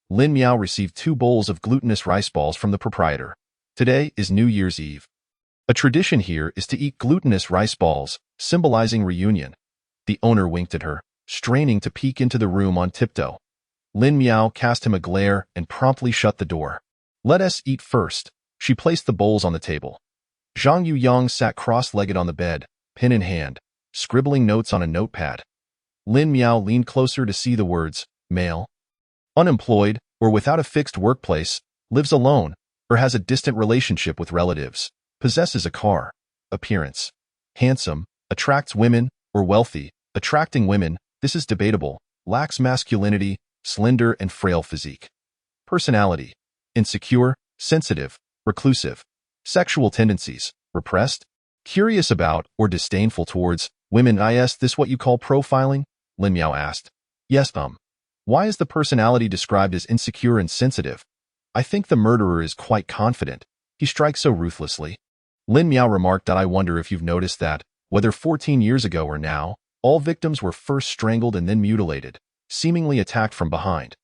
Lin Miao received 2 bowls of glutinous rice balls from the proprietor. "Today is New Year's Eve. A tradition here is to eat glutinous rice balls, symbolizing reunion. The owner winked at her, straining to peek into the room on tiptoe. Lin Miao cast him a glare and promptly shut the door. Let us eat first. She placed the bowls on the table. Zhang Yuyang sat cross-legged on the bed, pen in hand, scribbling notes on a notepad. Lin Miao leaned closer to see the words, male, unemployed, or without a fixed workplace, lives alone, or has a distant relationship with relatives, possesses a car, appearance, handsome, attracts women, or wealthy, attracting women, this is debatable, lacks masculinity, slender and frail physique. Personality, insecure, sensitive, reclusive. Sexual tendencies, repressed, curious about or disdainful towards women. Is this what you call profiling? Lin Miao asked. Yes, Why is the personality described as insecure and sensitive? I think the murderer is quite confident. He strikes so ruthlessly. Lin Miao remarked that I wonder if you've noticed that, whether 14 years ago or now, all victims were first strangled and then mutilated, seemingly attacked from behind.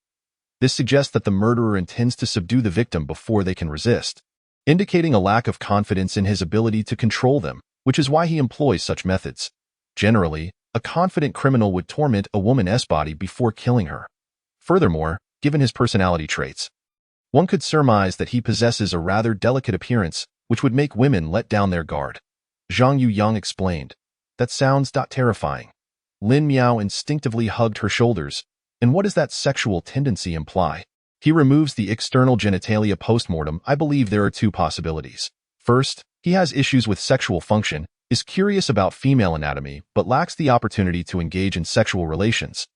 This suggests that the murderer intends to subdue the victim before they can resist, indicating a lack of confidence in his ability to control them, which is why he employs such methods. Generally, a confident criminal would torment a woman's body before killing her. Furthermore, given his personality traits, one could surmise that he possesses a rather delicate appearance, which would make women let down their guard. Zhang Yuyang explained. That sounds terrifying. Lin Miao instinctively hugged her shoulders. And what does that sexual tendency imply? He removes the external genitalia post-mortem. I believe there are two possibilities. First, he has issues with sexual function, is curious about female anatomy, but lacks the opportunity to engage in sexual relations,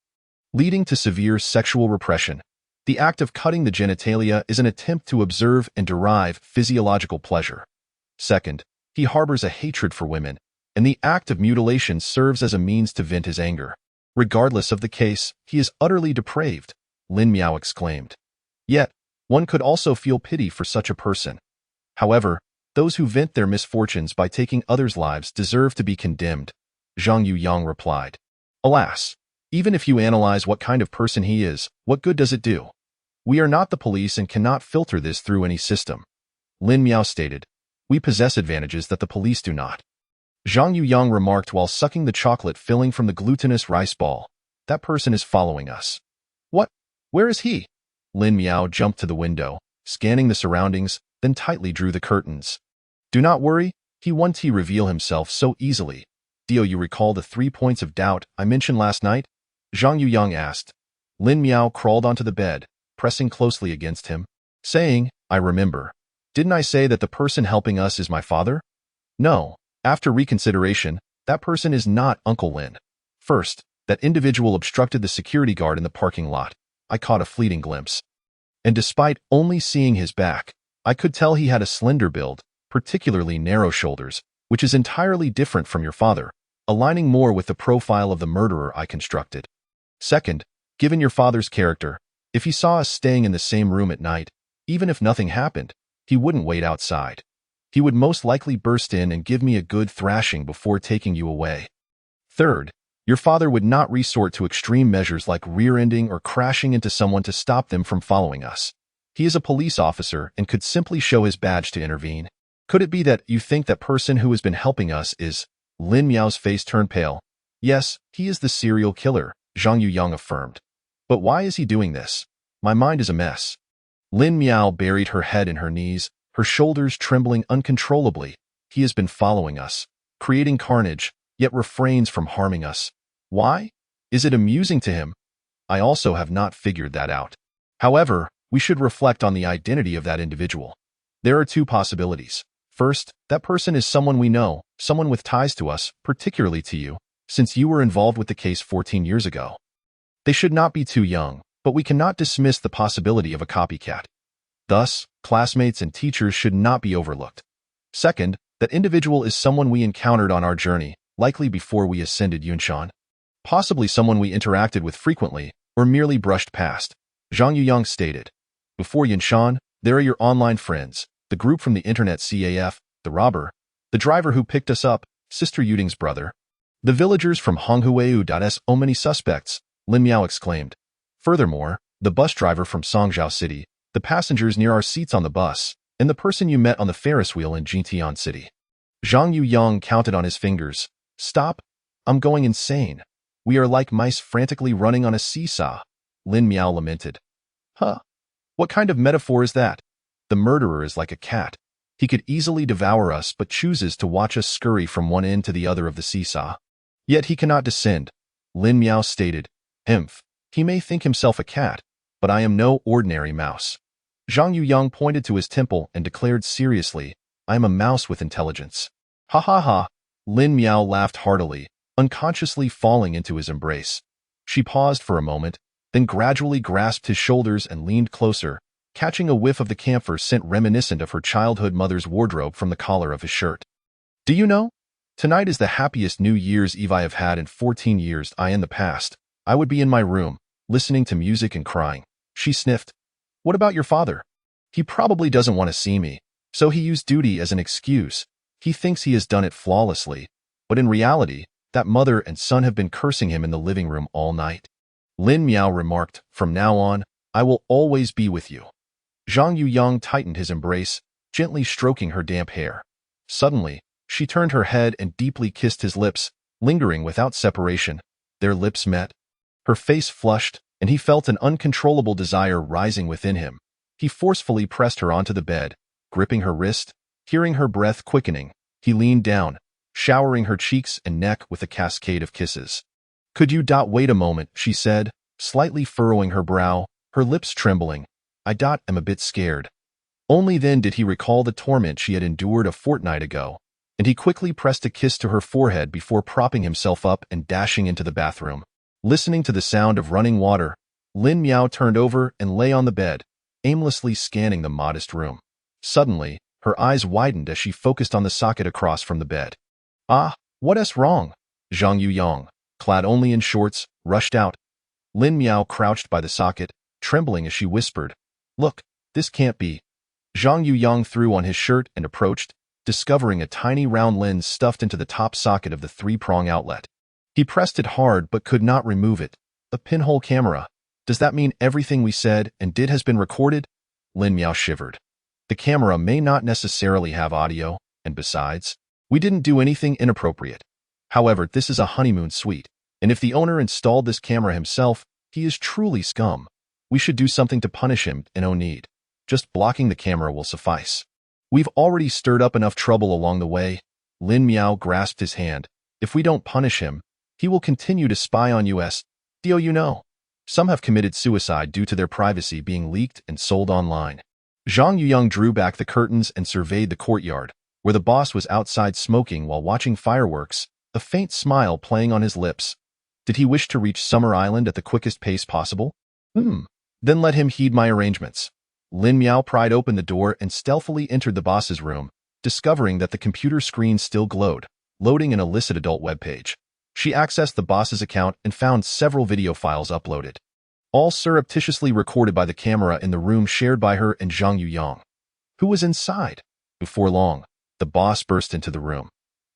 leading to severe sexual repression. The act of cutting the genitalia is an attempt to observe and derive physiological pleasure. Second, he harbors a hatred for women, and the act of mutilation serves as a means to vent his anger. Regardless of the case, he is utterly depraved, Lin Miao exclaimed. Yet, one could also feel pity for such a person. However, those who vent their misfortunes by taking others' lives deserve to be condemned, Zhang Yuyang replied. Alas, even if you analyze what kind of person he is, what good does it do? We are not the police and cannot filter this through any system. Lin Miao stated. We possess advantages that the police do not. Zhang Yuyang remarked while sucking the chocolate filling from the glutinous rice ball. That person is following us. What? Where is he? Lin Miao jumped to the window, scanning the surroundings, then tightly drew the curtains. Do not worry, he won't reveal himself so easily. Do you recall the 3 points of doubt I mentioned last night? Zhang Yuyang asked. Lin Miao crawled onto the bed, pressing closely against him, saying, I remember. Didn't I say that the person helping us is my father? No, after reconsideration, that person is not Uncle Lin. First, that individual obstructed the security guard in the parking lot. I caught a fleeting glimpse. And despite only seeing his back, I could tell he had a slender build, particularly narrow shoulders, which is entirely different from your father, aligning more with the profile of the murderer I constructed. Second, given your father's character, if he saw us staying in the same room at night, even if nothing happened, he wouldn't wait outside. He would most likely burst in and give me a good thrashing before taking you away. Third, your father would not resort to extreme measures like rear-ending or crashing into someone to stop them from following us. He is a police officer and could simply show his badge to intervene. Could it be that you think that person who has been helping us is? Lin Miao's face turned pale. Yes, he is the serial killer, Zhang Yuyang affirmed. But why is he doing this? My mind is a mess. Lin Miao buried her head in her knees, her shoulders trembling uncontrollably. He has been following us, creating carnage, yet refrains from harming us. Why? Is it amusing to him? I also have not figured that out. However, we should reflect on the identity of that individual. There are two possibilities. First, that person is someone we know, someone with ties to us, particularly to you, since you were involved with the case 14 years ago. They should not be too young, but we cannot dismiss the possibility of a copycat. Thus, classmates and teachers should not be overlooked. Second, that individual is someone we encountered on our journey, likely before we ascended Yunshan. Possibly someone we interacted with frequently, or merely brushed past, Zhang Yuyang stated. Before Yunshan, there are your online friends, the group from the internet CAF, the robber, the driver who picked us up, Sister Yuding's brother, the villagers from Honghueu. So many suspects, Lin Miao exclaimed. Furthermore, the bus driver from Songzhou City, the passengers near our seats on the bus, and the person you met on the Ferris wheel in Jintian City. Zhang Yuyang counted on his fingers. Stop. I'm going insane. We are like mice frantically running on a seesaw. Lin Miao lamented. Huh. What kind of metaphor is that? The murderer is like a cat. He could easily devour us but chooses to watch us scurry from one end to the other of the seesaw. Yet he cannot descend. Lin Miao stated. Hmph. He may think himself a cat, but I am no ordinary mouse. Zhang Yuyang pointed to his temple and declared seriously, I am a mouse with intelligence. Ha ha ha. Lin Miao laughed heartily, unconsciously falling into his embrace. She paused for a moment, then gradually grasped his shoulders and leaned closer, catching a whiff of the camphor scent reminiscent of her childhood mother's wardrobe from the collar of his shirt. Do you know? Tonight is the happiest New Year's Eve I have had in 14 years. In the past, I would be in my room, listening to music and crying. She sniffed. What about your father? He probably doesn't want to see me, so he used duty as an excuse. He thinks he has done it flawlessly, but in reality, that mother and son have been cursing him in the living room all night. Lin Miao remarked, from now on, I will always be with you. Zhang Yuyang tightened his embrace, gently stroking her damp hair. Suddenly, she turned her head and deeply kissed his lips, lingering without separation. Their lips met. Her face flushed, and he felt an uncontrollable desire rising within him. He forcefully pressed her onto the bed, gripping her wrist. Hearing her breath quickening, he leaned down, showering her cheeks and neck with a cascade of kisses. Could you wait a moment, she said, slightly furrowing her brow, her lips trembling. I am a bit scared. Only then did he recall the torment she had endured a fortnight ago, and he quickly pressed a kiss to her forehead before propping himself up and dashing into the bathroom. Listening to the sound of running water, Lin Miao turned over and lay on the bed, aimlessly scanning the modest room. Suddenly, her eyes widened as she focused on the socket across from the bed. Ah, what's wrong? Zhang Yuyang, clad only in shorts, rushed out. Lin Miao crouched by the socket, trembling as she whispered, Look, this can't be. Zhang Yuyang threw on his shirt and approached, discovering a tiny round lens stuffed into the top socket of the three-prong outlet. He pressed it hard but could not remove it. A pinhole camera. Does that mean everything we said and did has been recorded? Lin Miao shivered. The camera may not necessarily have audio, and besides, we didn't do anything inappropriate. However, this is a honeymoon suite, and if the owner installed this camera himself, he is truly scum. We should do something to punish him, and no need. Just blocking the camera will suffice. We've already stirred up enough trouble along the way. Lin Miao grasped his hand. If we don't punish him, he will continue to spy on us. Do you know? Some have committed suicide due to their privacy being leaked and sold online. Zhang Yuyang drew back the curtains and surveyed the courtyard, where the boss was outside smoking while watching fireworks, a faint smile playing on his lips. Did he wish to reach Summer Island at the quickest pace possible? Then let him heed my arrangements. Lin Miao pried open the door and stealthily entered the boss's room, discovering that the computer screen still glowed, loading an illicit adult webpage. She accessed the boss's account and found several video files uploaded, all surreptitiously recorded by the camera in the room shared by her and Zhang Yuyang. Who was inside? Before long, the boss burst into the room.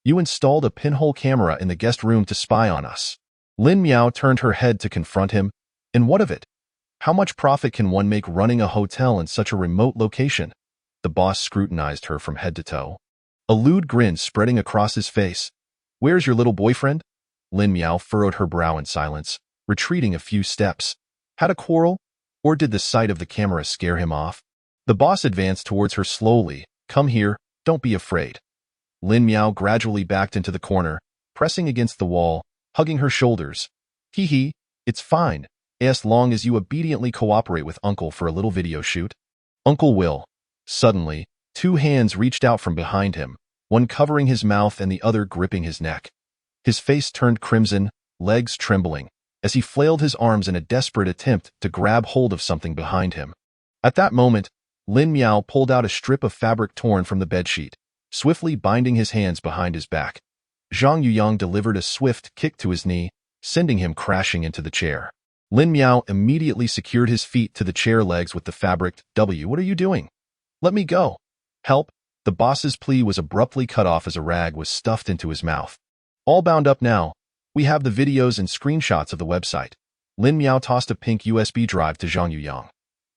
You installed a pinhole camera in the guest room to spy on us. Lin Miao turned her head to confront him. And what of it? How much profit can one make running a hotel in such a remote location? The boss scrutinized her from head to toe, a lewd grin spreading across his face. Where's your little boyfriend? Lin Miao furrowed her brow in silence, retreating a few steps. Had a quarrel? Or did the sight of the camera scare him off? The boss advanced towards her slowly. Come here, don't be afraid. Lin Miao gradually backed into the corner, pressing against the wall, hugging her shoulders. Hee, it's fine, as long as you obediently cooperate with Uncle for a little video shoot. Uncle will. Suddenly, two hands reached out from behind him, one covering his mouth and the other gripping his neck. His face turned crimson, legs trembling, as he flailed his arms in a desperate attempt to grab hold of something behind him. At that moment, Lin Miao pulled out a strip of fabric torn from the bedsheet, swiftly binding his hands behind his back. Zhang Yuyang delivered a swift kick to his knee, sending him crashing into the chair. Lin Miao immediately secured his feet to the chair legs with the fabric. What are you doing? Let me go. Help. The boss's plea was abruptly cut off as a rag was stuffed into his mouth. All bound up now. We have the videos and screenshots of the website. Lin Miao tossed a pink USB drive to Zhang Yuyang.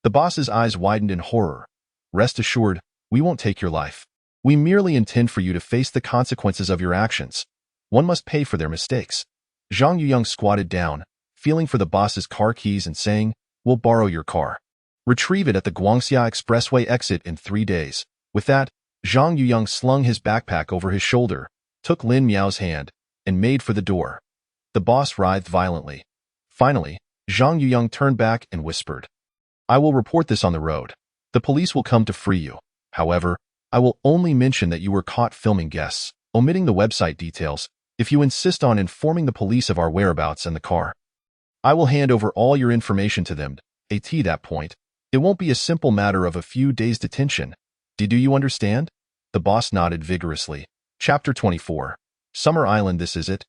The boss's eyes widened in horror. Rest assured, we won't take your life. We merely intend for you to face the consequences of your actions. One must pay for their mistakes. Zhang Yuyang squatted down, feeling for the boss's car keys and saying, "We'll borrow your car. Retrieve it at the Guangxia Expressway exit in 3 days." With that, Zhang Yuyang slung his backpack over his shoulder, took Lin Miao's hand, and made for the door. The boss writhed violently. Finally, Zhang Yuyang turned back and whispered, "I will report this on the road. The police will come to free you. However, I will only mention that you were caught filming guests, omitting the website details, if you insist on informing the police of our whereabouts and the car. I will hand over all your information to them. At that point, it won't be a simple matter of a few days' detention. Do you understand?" The boss nodded vigorously. Chapter 24. Summer Island. This is it?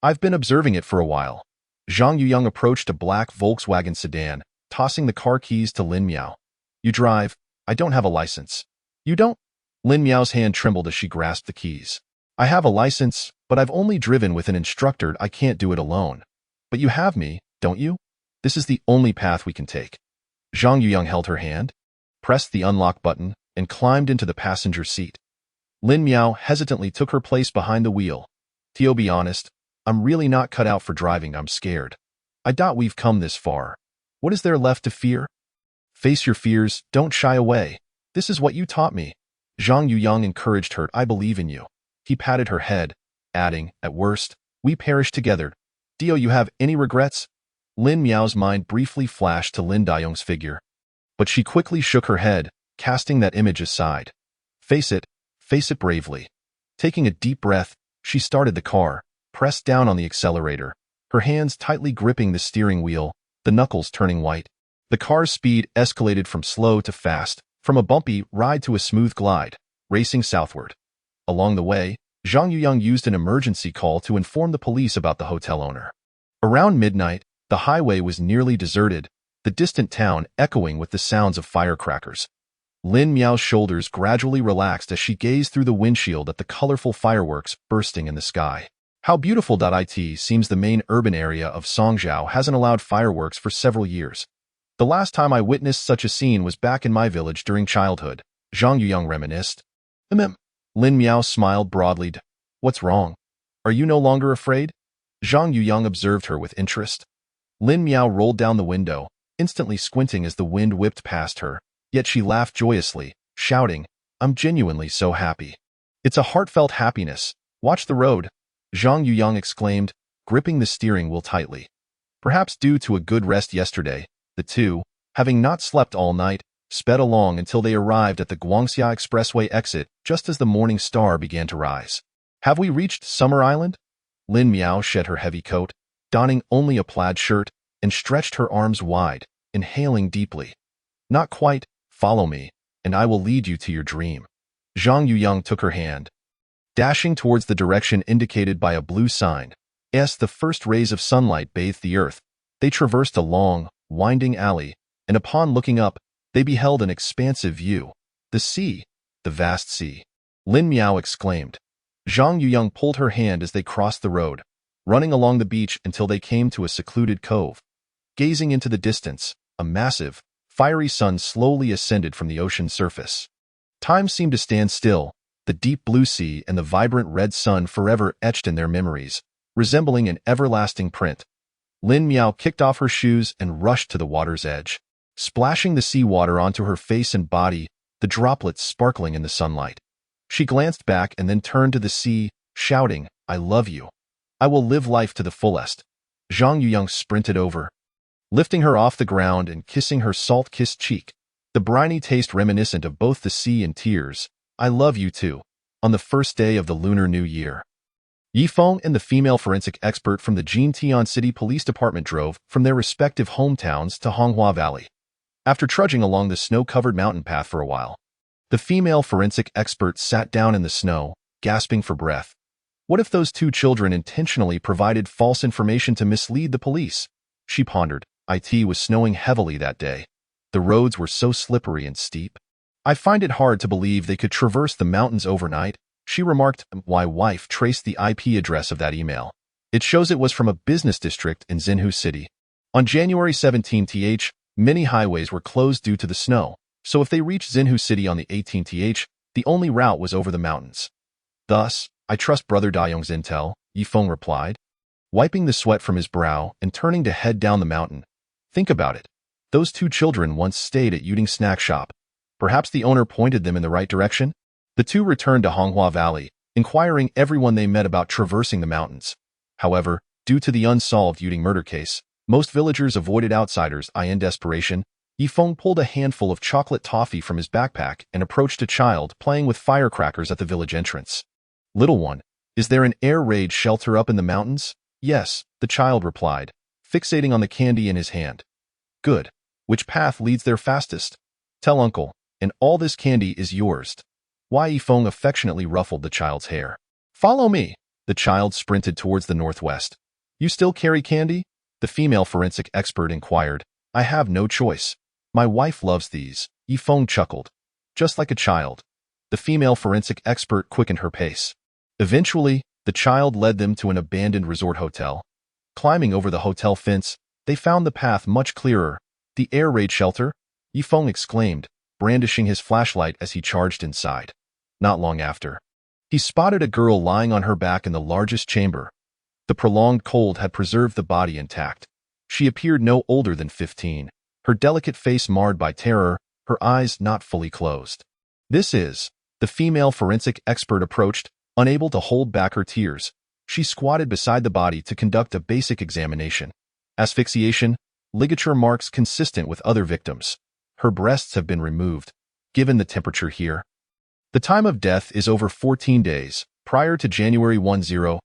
I've been observing it for a while. Zhang Yuyang approached a black Volkswagen sedan, tossing the car keys to Lin Miao. "You drive. I don't have a license." "You don't?" Lin Miao's hand trembled as she grasped the keys. "I have a license, but I've only driven with an instructor. I can't do it alone." "But you have me, don't you? This is the only path we can take." Zhang Yuyang held her hand, pressed the unlock button, and climbed into the passenger seat. Lin Miao hesitantly took her place behind the wheel. "To be honest, I'm really not cut out for driving. I'm scared. I doubt we've come this far. What is there left to fear? Face your fears, don't shy away. This is what you taught me." Zhang Yuyang encouraged her. "I believe in you." He patted her head, adding, "At worst, we perish together. Do you have any regrets?" Lin Miao's mind briefly flashed to Lin Dayong's figure, but she quickly shook her head, casting that image aside. Face it bravely." Taking a deep breath, she started the car, pressed down on the accelerator, her hands tightly gripping the steering wheel, the knuckles turning white. The car's speed escalated from slow to fast, from a bumpy ride to a smooth glide, racing southward. Along the way, Zhang Yuyang used an emergency call to inform the police about the hotel owner. Around midnight, the highway was nearly deserted, the distant town echoing with the sounds of firecrackers. Lin Miao's shoulders gradually relaxed as she gazed through the windshield at the colorful fireworks bursting in the sky. How beautiful! It seems the main urban area of Songzhou hasn't allowed fireworks for several years. The last time I witnessed such a scene was back in my village during childhood, Zhang Yuyang reminisced. Lin Miao smiled broadly. "What's wrong? Are you no longer afraid?" Zhang Yuyang observed her with interest. Lin Miao rolled down the window, instantly squinting as the wind whipped past her, yet she laughed joyously, shouting, "I'm genuinely so happy. It's a heartfelt happiness. Watch the road," Zhang Yuyang exclaimed, gripping the steering wheel tightly. Perhaps due to a good rest yesterday, the two, having not slept all night, sped along until they arrived at the Guangxia Expressway exit just as the morning star began to rise. "Have we reached Summer Island?" Lin Miao shed her heavy coat, donning only a plaid shirt, and stretched her arms wide, inhaling deeply. "Not quite. Follow me, and I will lead you to your dream." Zhang Yuyang took her hand, dashing towards the direction indicated by a blue sign. As the first rays of sunlight bathed the earth, they traversed a long, winding alley, and upon looking up, they beheld an expansive view. "The sea, the vast sea," Lin Miao exclaimed. Zhang Yuyang pulled her hand as they crossed the road, running along the beach until they came to a secluded cove. Gazing into the distance, a massive, fiery sun slowly ascended from the ocean's surface. Time seemed to stand still, the deep blue sea and the vibrant red sun forever etched in their memories, resembling an everlasting print. Lin Miao kicked off her shoes and rushed to the water's edge, splashing the seawater onto her face and body, the droplets sparkling in the sunlight. She glanced back and then turned to the sea, shouting, "I love you. I will live life to the fullest." Zhang Yuyang sprinted over, lifting her off the ground and kissing her salt-kissed cheek, the briny taste reminiscent of both the sea and tears. "I love you too." On the first day of the Lunar New Year, Yifeng and the female forensic expert from the Jintian City Police Department drove from their respective hometowns to Honghua Valley. After trudging along the snow-covered mountain path for a while, the female forensic expert sat down in the snow, gasping for breath. What if those two children intentionally provided false information to mislead the police? She pondered. It was snowing heavily that day. The roads were so slippery and steep. "I find it hard to believe they could traverse the mountains overnight," she remarked. My wife traced the IP address of that email. It shows it was from a business district in Xinhu City. On January 17th, many highways were closed due to the snow, so if they reached Xinhu City on the 18th, The only route was over the mountains. Thus, I trust Brother Dayong's intel, Yifeng replied, wiping the sweat from his brow and turning to head down the mountain. Think about it. Those two children once stayed at Yuding Snack Shop. Perhaps the owner pointed them in the right direction? The two returned to Honghua Valley, inquiring everyone they met about traversing the mountains. However, due to the unsolved Yuding murder case, most villagers avoided outsiders. In desperation, Yifeng pulled a handful of chocolate toffee from his backpack and approached a child playing with firecrackers at the village entrance. Little one, is there an air raid shelter up in the mountains? Yes, the child replied, fixating on the candy in his hand. Good. Which path leads there fastest? Tell uncle, and all this candy is yours. Yifeng affectionately ruffled the child's hair. Follow me. The child sprinted towards the northwest. You still carry candy? The female forensic expert inquired. I have no choice. My wife loves these. Yifeng chuckled. Just like a child. The female forensic expert quickened her pace. Eventually, the child led them to an abandoned resort hotel. Climbing over the hotel fence, they found the path much clearer. The air raid shelter? Yifeng exclaimed, brandishing his flashlight as he charged inside. Not long after, he spotted a girl lying on her back in the largest chamber. The prolonged cold had preserved the body intact. She appeared no older than 15, her delicate face marred by terror, her eyes not fully closed. This is, the female forensic expert approached, unable to hold back her tears. She squatted beside the body to conduct a basic examination. Asphyxiation, ligature marks consistent with other victims. Her breasts have been removed. Given the temperature here, the time of death is over 14 days, prior to January 10.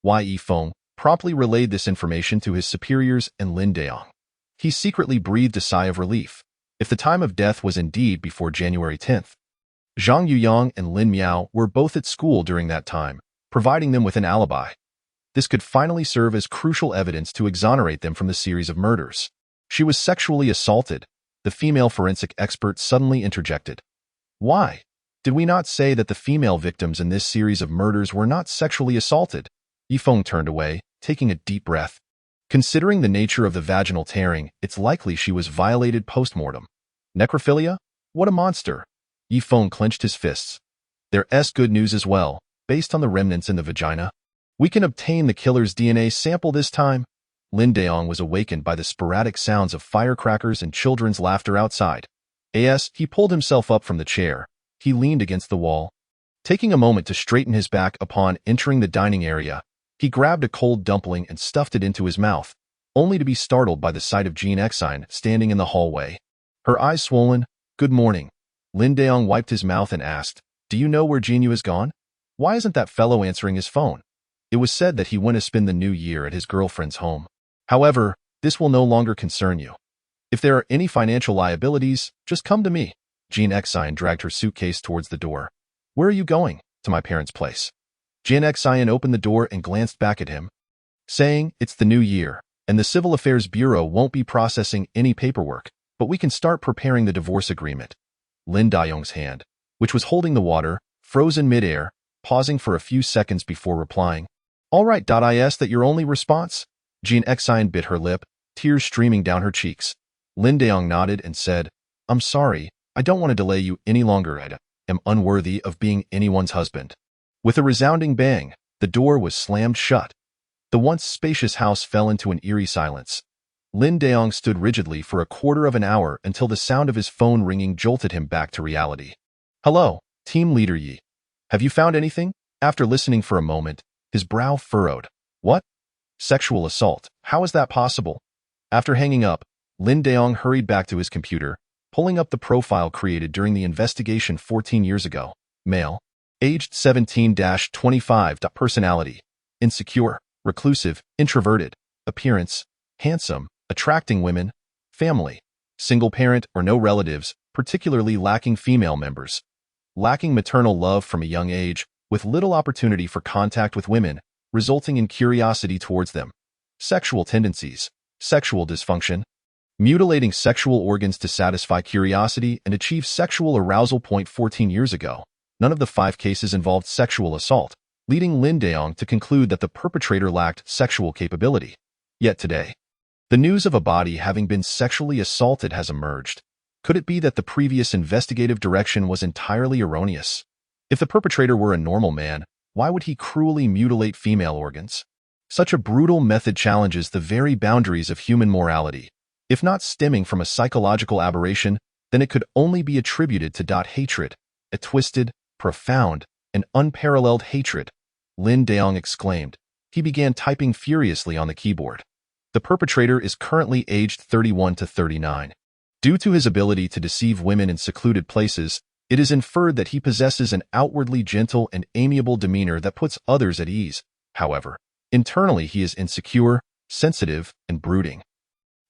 Yifeng promptly relayed this information to his superiors and Lin Daong. He secretly breathed a sigh of relief. If the time of death was indeed before January 10th, Zhang Yuyang and Lin Miao were both at school during that time, providing them with an alibi. This could finally serve as crucial evidence to exonerate them from the series of murders. She was sexually assaulted. The female forensic expert suddenly interjected. Why? Did we not say that the female victims in this series of murders were not sexually assaulted? Yifeng turned away, taking a deep breath. Considering the nature of the vaginal tearing, it's likely she was violated post-mortem. Necrophilia? What a monster! Yifeng clenched his fists. There's good news as well. Based on the remnants in the vagina, we can obtain the killer's DNA sample this time. Lin Daong was awakened by the sporadic sounds of firecrackers and children's laughter outside. He pulled himself up from the chair. He leaned against the wall. Taking a moment to straighten his back upon entering the dining area, he grabbed a cold dumpling and stuffed it into his mouth, only to be startled by the sight of Jean Exine standing in the hallway. Her eyes swollen. Good morning. Lin Daong wiped his mouth and asked, Do you know where Jinyu has gone? Why isn't that fellow answering his phone? It was said that he went to spend the new year at his girlfriend's home. However, this will no longer concern you. If there are any financial liabilities, just come to me. Jean Exine dragged her suitcase towards the door. Where are you going? To my parents' place. Jean Exine opened the door and glanced back at him, saying, It's the new year, and the Civil Affairs Bureau won't be processing any paperwork, but we can start preparing the divorce agreement. Lin Daong's hand, which was holding the water, froze in midair, pausing for a few seconds before replying. All right. Is that your only response? Jean Exine bit her lip, tears streaming down her cheeks. Lin Daong nodded and said, I'm sorry, I don't want to delay you any longer. I am unworthy of being anyone's husband. With a resounding bang, the door was slammed shut. The once spacious house fell into an eerie silence. Lin Daong stood rigidly for a quarter of an hour until the sound of his phone ringing jolted him back to reality. Hello, Team Leader Yi. Have you found anything? After listening for a moment, his brow furrowed. What? Sexual assault. How is that possible? After hanging up, Lin Daong hurried back to his computer, pulling up the profile created during the investigation 14 years ago. Male. Aged 17-25. Personality. Insecure. Reclusive. Introverted. Appearance. Handsome. Attracting women. Family. Single parent or no relatives, particularly lacking female members. Lacking maternal love from a young age, with little opportunity for contact with women, resulting in curiosity towards them. Sexual tendencies. Sexual dysfunction. Mutilating sexual organs to satisfy curiosity and achieve sexual arousal. 14 years ago, none of the 5 cases involved sexual assault, leading Lin Daong to conclude that the perpetrator lacked sexual capability. Yet today, the news of a body having been sexually assaulted has emerged. Could it be that the previous investigative direction was entirely erroneous? If the perpetrator were a normal man, why would he cruelly mutilate female organs? Such a brutal method challenges the very boundaries of human morality. If not stemming from a psychological aberration, then it could only be attributed to hatred, a twisted, profound, and unparalleled hatred, Lin Daong exclaimed. He began typing furiously on the keyboard. The perpetrator is currently aged 31 to 39. Due to his ability to deceive women in secluded places, it is inferred that he possesses an outwardly gentle and amiable demeanor that puts others at ease. However, internally he is insecure, sensitive, and brooding.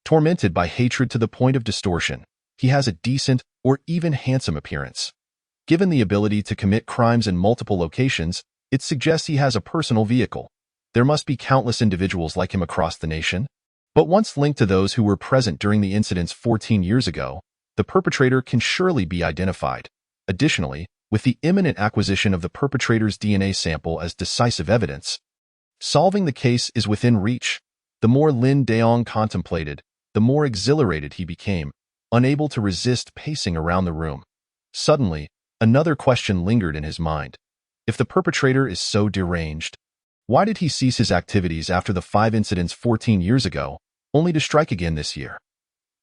Tormented by hatred to the point of distortion, he has a decent or even handsome appearance. Given the ability to commit crimes in multiple locations, it suggests he has a personal vehicle. There must be countless individuals like him across the nation. But once linked to those who were present during the incidents 14 years ago, the perpetrator can surely be identified. Additionally, with the imminent acquisition of the perpetrator's DNA sample as decisive evidence, solving the case is within reach. The more Lin Daong contemplated, the more exhilarated he became, unable to resist pacing around the room. Suddenly, another question lingered in his mind. If the perpetrator is so deranged, why did he cease his activities after the 5 incidents 14 years ago, only to strike again this year?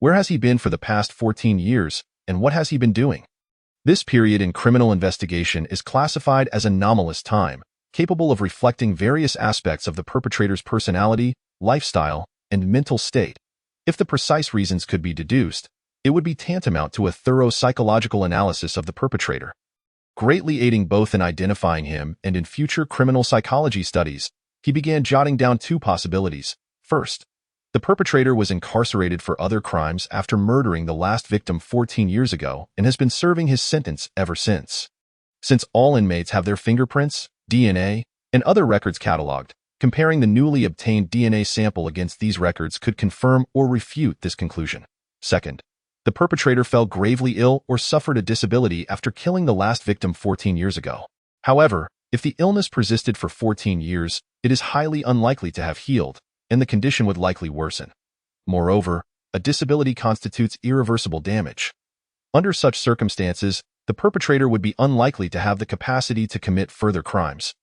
Where has he been for the past 14 years, and what has he been doing? This period in criminal investigation is classified as anomalous time, capable of reflecting various aspects of the perpetrator's personality, lifestyle, and mental state. If the precise reasons could be deduced, it would be tantamount to a thorough psychological analysis of the perpetrator, greatly aiding both in identifying him and in future criminal psychology studies. He began jotting down 2 possibilities. First, the perpetrator was incarcerated for other crimes after murdering the last victim 14 years ago and has been serving his sentence ever since. Since all inmates have their fingerprints, DNA, and other records cataloged, comparing the newly obtained DNA sample against these records could confirm or refute this conclusion. Second, the perpetrator fell gravely ill or suffered a disability after killing the last victim 14 years ago. However, if the illness persisted for 14 years, it is highly unlikely to have healed, and the condition would likely worsen. Moreover, a disability constitutes irreversible damage. Under such circumstances, the perpetrator would be unlikely to have the capacity to commit further crimes.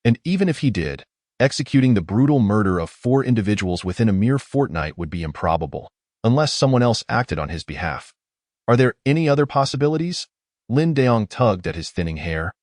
And even if he did, executing the brutal murder of 4 individuals within a mere fortnight would be improbable, unless someone else acted on his behalf. Are there any other possibilities? Lin Daong tugged at his thinning hair.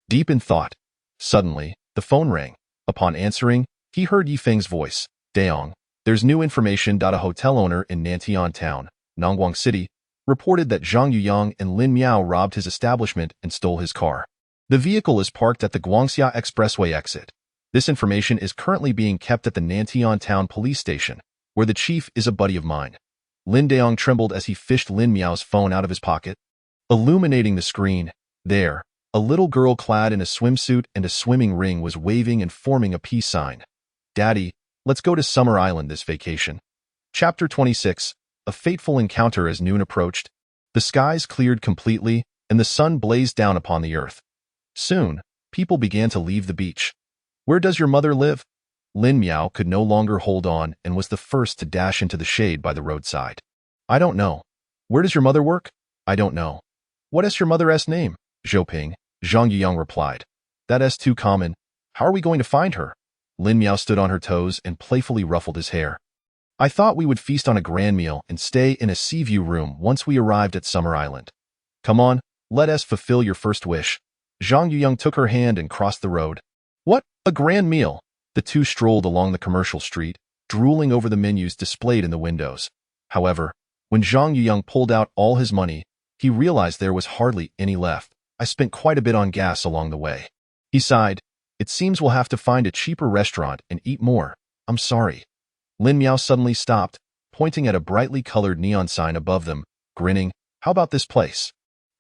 Deep in thought, suddenly, the phone rang. Upon answering, he heard Yifeng's voice. Daong, there's new information. A hotel owner in Nantian Town, Nongguang City, reported that Zhang Yuyang and Lin Miao robbed his establishment and stole his car. The vehicle is parked at the Guangxia Expressway exit. This information is currently being kept at the Nantian Town police station, where the chief is a buddy of mine. Lin Daong trembled as he fished Lin Miao's phone out of his pocket. Illuminating the screen, there, a little girl clad in a swimsuit and a swimming ring was waving and forming a peace sign. Daddy, let's go to Summer Island this vacation. Chapter 26, A Fateful Encounter. As noon approached, the skies cleared completely and the sun blazed down upon the earth. Soon, people began to leave the beach. Where does your mother live? Lin Miao could no longer hold on and was the first to dash into the shade by the roadside. I don't know. Where does your mother work? I don't know. What is your mother's name? Zhoping, Zhang Yuyang replied. That is too common. How are we going to find her? Lin Miao stood on her toes and playfully ruffled his hair. I thought we would feast on a grand meal and stay in a sea view room once we arrived at Summer Island. Come on, let us fulfill your first wish. Zhang Yuyang took her hand and crossed the road. What? A grand meal? The two strolled along the commercial street, drooling over the menus displayed in the windows. However, when Zhang Yuyang pulled out all his money, he realized there was hardly any left. I spent quite a bit on gas along the way. He sighed. It seems we'll have to find a cheaper restaurant and eat more. I'm sorry. Lin Miao suddenly stopped, pointing at a brightly colored neon sign above them, grinning. How about this place?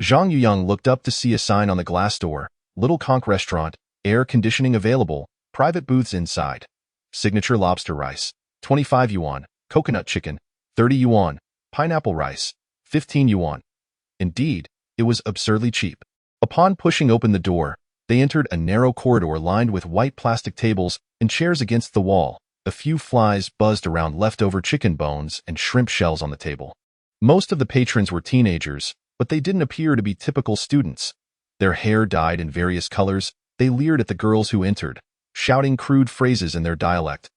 Zhang Yuyang looked up to see a sign on the glass door. Little Conch Restaurant, air conditioning available, private booths inside. Signature lobster rice, 25 yuan. Coconut chicken, 30 yuan. Pineapple rice, 15 yuan. Indeed, it was absurdly cheap. Upon pushing open the door, they entered a narrow corridor lined with white plastic tables and chairs against the wall. A few flies buzzed around leftover chicken bones and shrimp shells on the table. Most of the patrons were teenagers, but they didn't appear to be typical students. Their hair dyed in various colors, they leered at the girls who entered, shouting crude phrases in their dialect.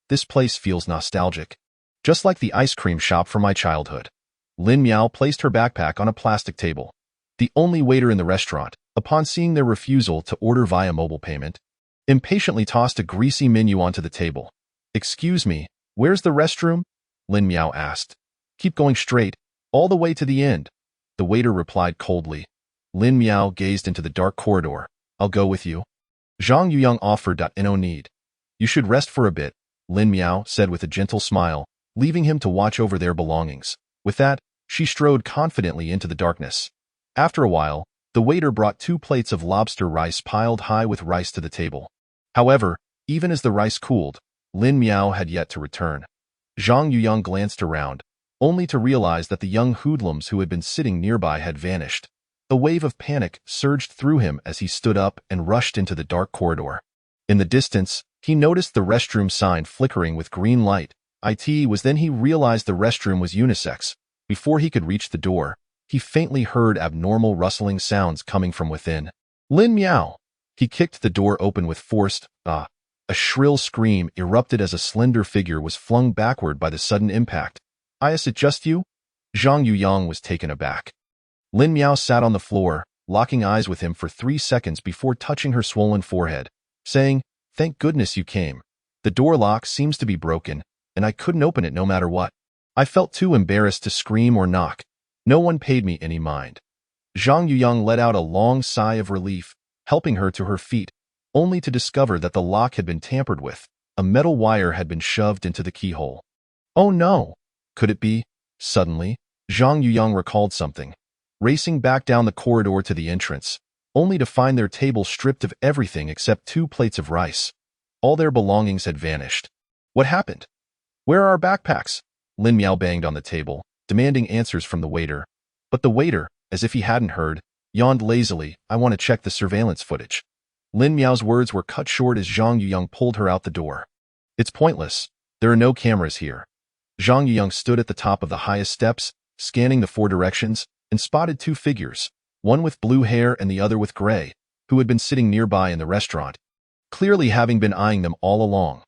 This place feels nostalgic. Just like the ice cream shop from my childhood. Lin Miao placed her backpack on a plastic table. The only waiter in the restaurant, upon seeing their refusal to order via mobile payment, impatiently tossed a greasy menu onto the table. "Excuse me, where's the restroom?" Lin Miao asked. "Keep going straight, all the way to the end," the waiter replied coldly. Lin Miao gazed into the dark corridor. "I'll go with you." Zhang Yuyang offered. "No need. You should rest for a bit," Lin Miao said with a gentle smile, leaving him to watch over their belongings. With that, she strode confidently into the darkness. After a while, the waiter brought 2 plates of lobster rice piled high with rice to the table. However, even as the rice cooled, Lin Miao had yet to return. Zhang Yuyang glanced around, only to realize that the young hoodlums who had been sitting nearby had vanished. A wave of panic surged through him as he stood up and rushed into the dark corridor. In the distance, he noticed the restroom sign flickering with green light. It was then he realized the restroom was unisex. Before he could reach the door, he faintly heard abnormal rustling sounds coming from within. "Lin Miao!" He kicked the door open with force. A shrill scream erupted as a slender figure was flung backward by the sudden impact. "Is it just you?" Zhang Yuyang was taken aback. Lin Miao sat on the floor, locking eyes with him for 3 seconds before touching her swollen forehead, saying, "Thank goodness you came. The door lock seems to be broken, and I couldn't open it no matter what. I felt too embarrassed to scream or knock. No one paid me any mind." Zhang Yuyang let out a long sigh of relief, helping her to her feet, only to discover that the lock had been tampered with. A metal wire had been shoved into the keyhole. "Oh no! Could it be?" Suddenly, Zhang Yuyang recalled something. Racing back down the corridor to the entrance, only to find their table stripped of everything except 2 plates of rice. All their belongings had vanished. "What happened? Where are our backpacks?" Lin Miao banged on the table, demanding answers from the waiter. But the waiter, as if he hadn't heard, yawned lazily. "I want to check the surveillance footage." Lin Miao's words were cut short as Zhang Yuyang pulled her out the door. "It's pointless. There are no cameras here." Zhang Yuyang stood at the top of the highest steps, scanning the 4 directions, and spotted 2 figures, one with blue hair and the other with gray, who had been sitting nearby in the restaurant, clearly having been eyeing them all along.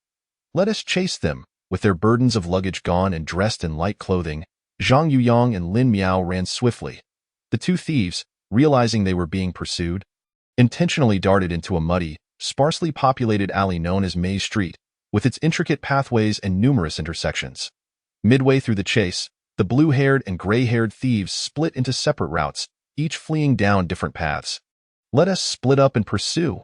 "Let us chase them." With their burdens of luggage gone and dressed in light clothing, Zhang Yuyang and Lin Miao ran swiftly. The 2 thieves, realizing they were being pursued, intentionally darted into a muddy, sparsely populated alley known as Maze Street, with its intricate pathways and numerous intersections. Midway through the chase, the blue-haired and gray-haired thieves split into separate routes, each fleeing down different paths. "Let us split up and pursue,"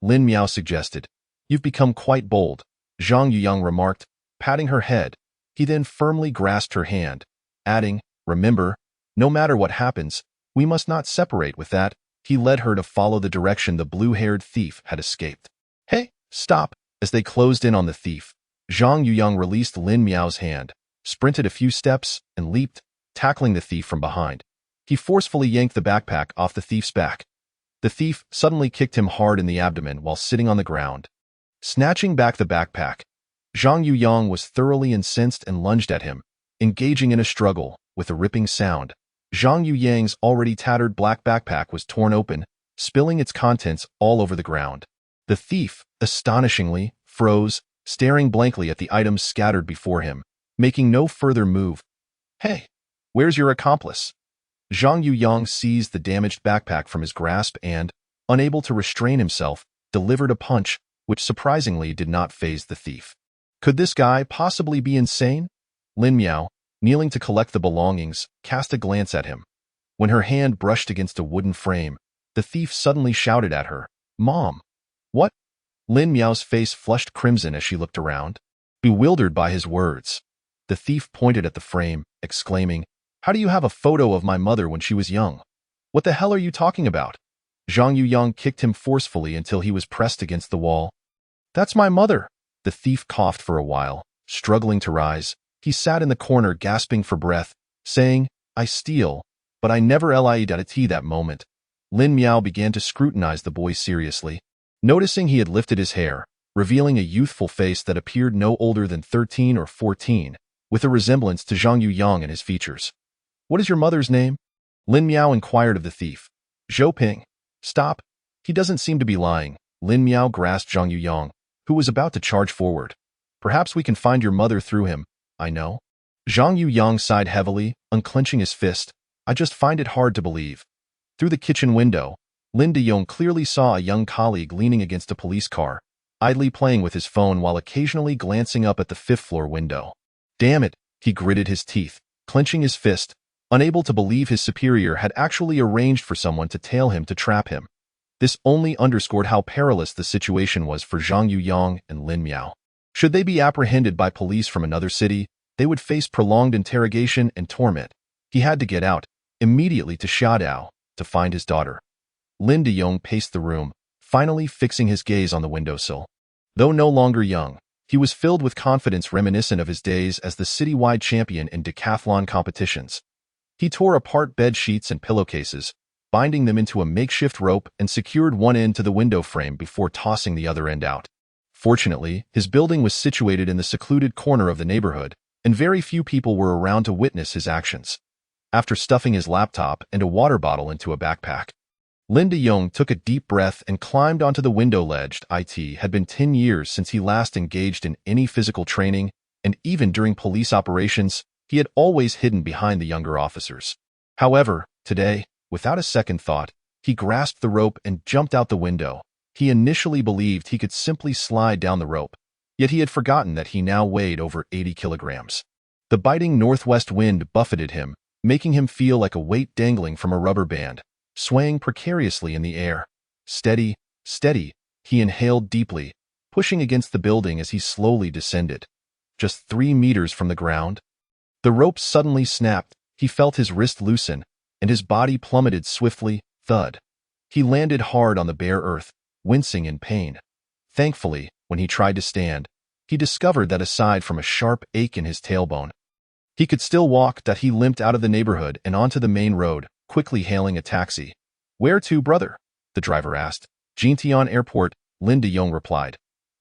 Lin Miao suggested. "You've become quite bold," Zhang Yuyang remarked, patting her head. He then firmly grasped her hand, adding, "Remember, no matter what happens, we must not separate." With that, he led her to follow the direction the blue-haired thief had escaped. "Hey, stop!" As they closed in on the thief, Zhang Yuyang released Lin Miao's hand, sprinted a few steps, and leaped, tackling the thief from behind. He forcefully yanked the backpack off the thief's back. The thief suddenly kicked him hard in the abdomen while sitting on the ground. Snatching back the backpack, Zhang Yuyang was thoroughly incensed and lunged at him, engaging in a struggle. With a ripping sound, Zhang Yuyang's already tattered black backpack was torn open, spilling its contents all over the ground. The thief, astonishingly, froze, staring blankly at the items scattered before him, making no further move. "Hey, where's your accomplice?" Zhang Yuyang seized the damaged backpack from his grasp and, unable to restrain himself, delivered a punch, which surprisingly did not faze the thief. Could this guy possibly be insane? Lin Miao, kneeling to collect the belongings, cast a glance at him. When her hand brushed against a wooden frame, the thief suddenly shouted at her, "Mom!" "What?" Lin Miao's face flushed crimson as she looked around. Bewildered by his words, the thief pointed at the frame, exclaiming, "How do you have a photo of my mother when she was young? What the hell are you talking about?" Zhang Yuyang kicked him forcefully until he was pressed against the wall. "That's my mother." The thief coughed for a while, struggling to rise. He sat in the corner gasping for breath, saying, "I steal, but I never lied at that moment." Lin Miao began to scrutinize the boy seriously, noticing he had lifted his hair, revealing a youthful face that appeared no older than 13 or 14, with a resemblance to Zhang Yuyang in his features. "What is your mother's name?" Lin Miao inquired of the thief. "Zhou Ping." Stop. He doesn't seem to be lying. Lin Miao grasped Zhang Yuyang, who was about to charge forward. Perhaps we can find your mother through him. I know. Zhang Yuyang sighed heavily, unclenching his fist. I just find it hard to believe. Through the kitchen window, Lin Dayong clearly saw a young colleague leaning against a police car, idly playing with his phone while occasionally glancing up at the fifth-floor window. Damn it, he gritted his teeth, clenching his fist, unable to believe his superior had actually arranged for someone to tail him to trap him. This only underscored how perilous the situation was for Zhang Yuyang and Lin Miao. Should they be apprehended by police from another city, they would face prolonged interrogation and torment. He had to get out, immediately to Xiaodao, to find his daughter. Lin Dayong paced the room, finally fixing his gaze on the windowsill. Though no longer young, he was filled with confidence reminiscent of his days as the citywide champion in decathlon competitions. He tore apart bed sheets and pillowcases, binding them into a makeshift rope and secured one end to the window frame before tossing the other end out. Fortunately, his building was situated in the secluded corner of the neighborhood, and very few people were around to witness his actions. After stuffing his laptop and a water bottle into a backpack, Lin Dayong took a deep breath and climbed onto the window ledge. It had been 10 years since he last engaged in any physical training, and even during police operations, he had always hidden behind the younger officers. However, today, without a second thought, he grasped the rope and jumped out the window. He initially believed he could simply slide down the rope, yet he had forgotten that he now weighed over 80 kilograms. The biting northwest wind buffeted him, making him feel like a weight dangling from a rubber band, swaying precariously in the air. Steady, steady, he inhaled deeply, pushing against the building as he slowly descended. Just 3 meters from the ground, the rope suddenly snapped. He felt his wrist loosen, and his body plummeted swiftly. Thud. He landed hard on the bare earth, wincing in pain. Thankfully, when he tried to stand, he discovered that aside from a sharp ache in his tailbone, he could still walk. That he limped out of the neighborhood and onto the main road, quickly hailing a taxi. Where to, brother? The driver asked. Jintian Airport, Lin Dayong replied.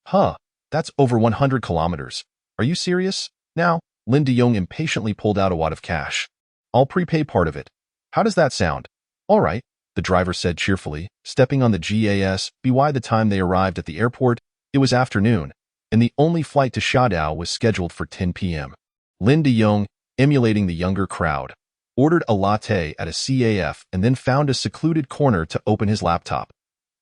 Huh, that's over 100 kilometers. Are you serious? Now, Lin Dayong impatiently pulled out a wad of cash. I'll prepay part of it. How does that sound? All right, the driver said cheerfully, stepping on the gas. By the time they arrived at the airport, it was afternoon, and the only flight to Xiaodao was scheduled for 10 p.m. Lin Dayong, emulating the younger crowd, ordered a latte at a CAF and then found a secluded corner to open his laptop.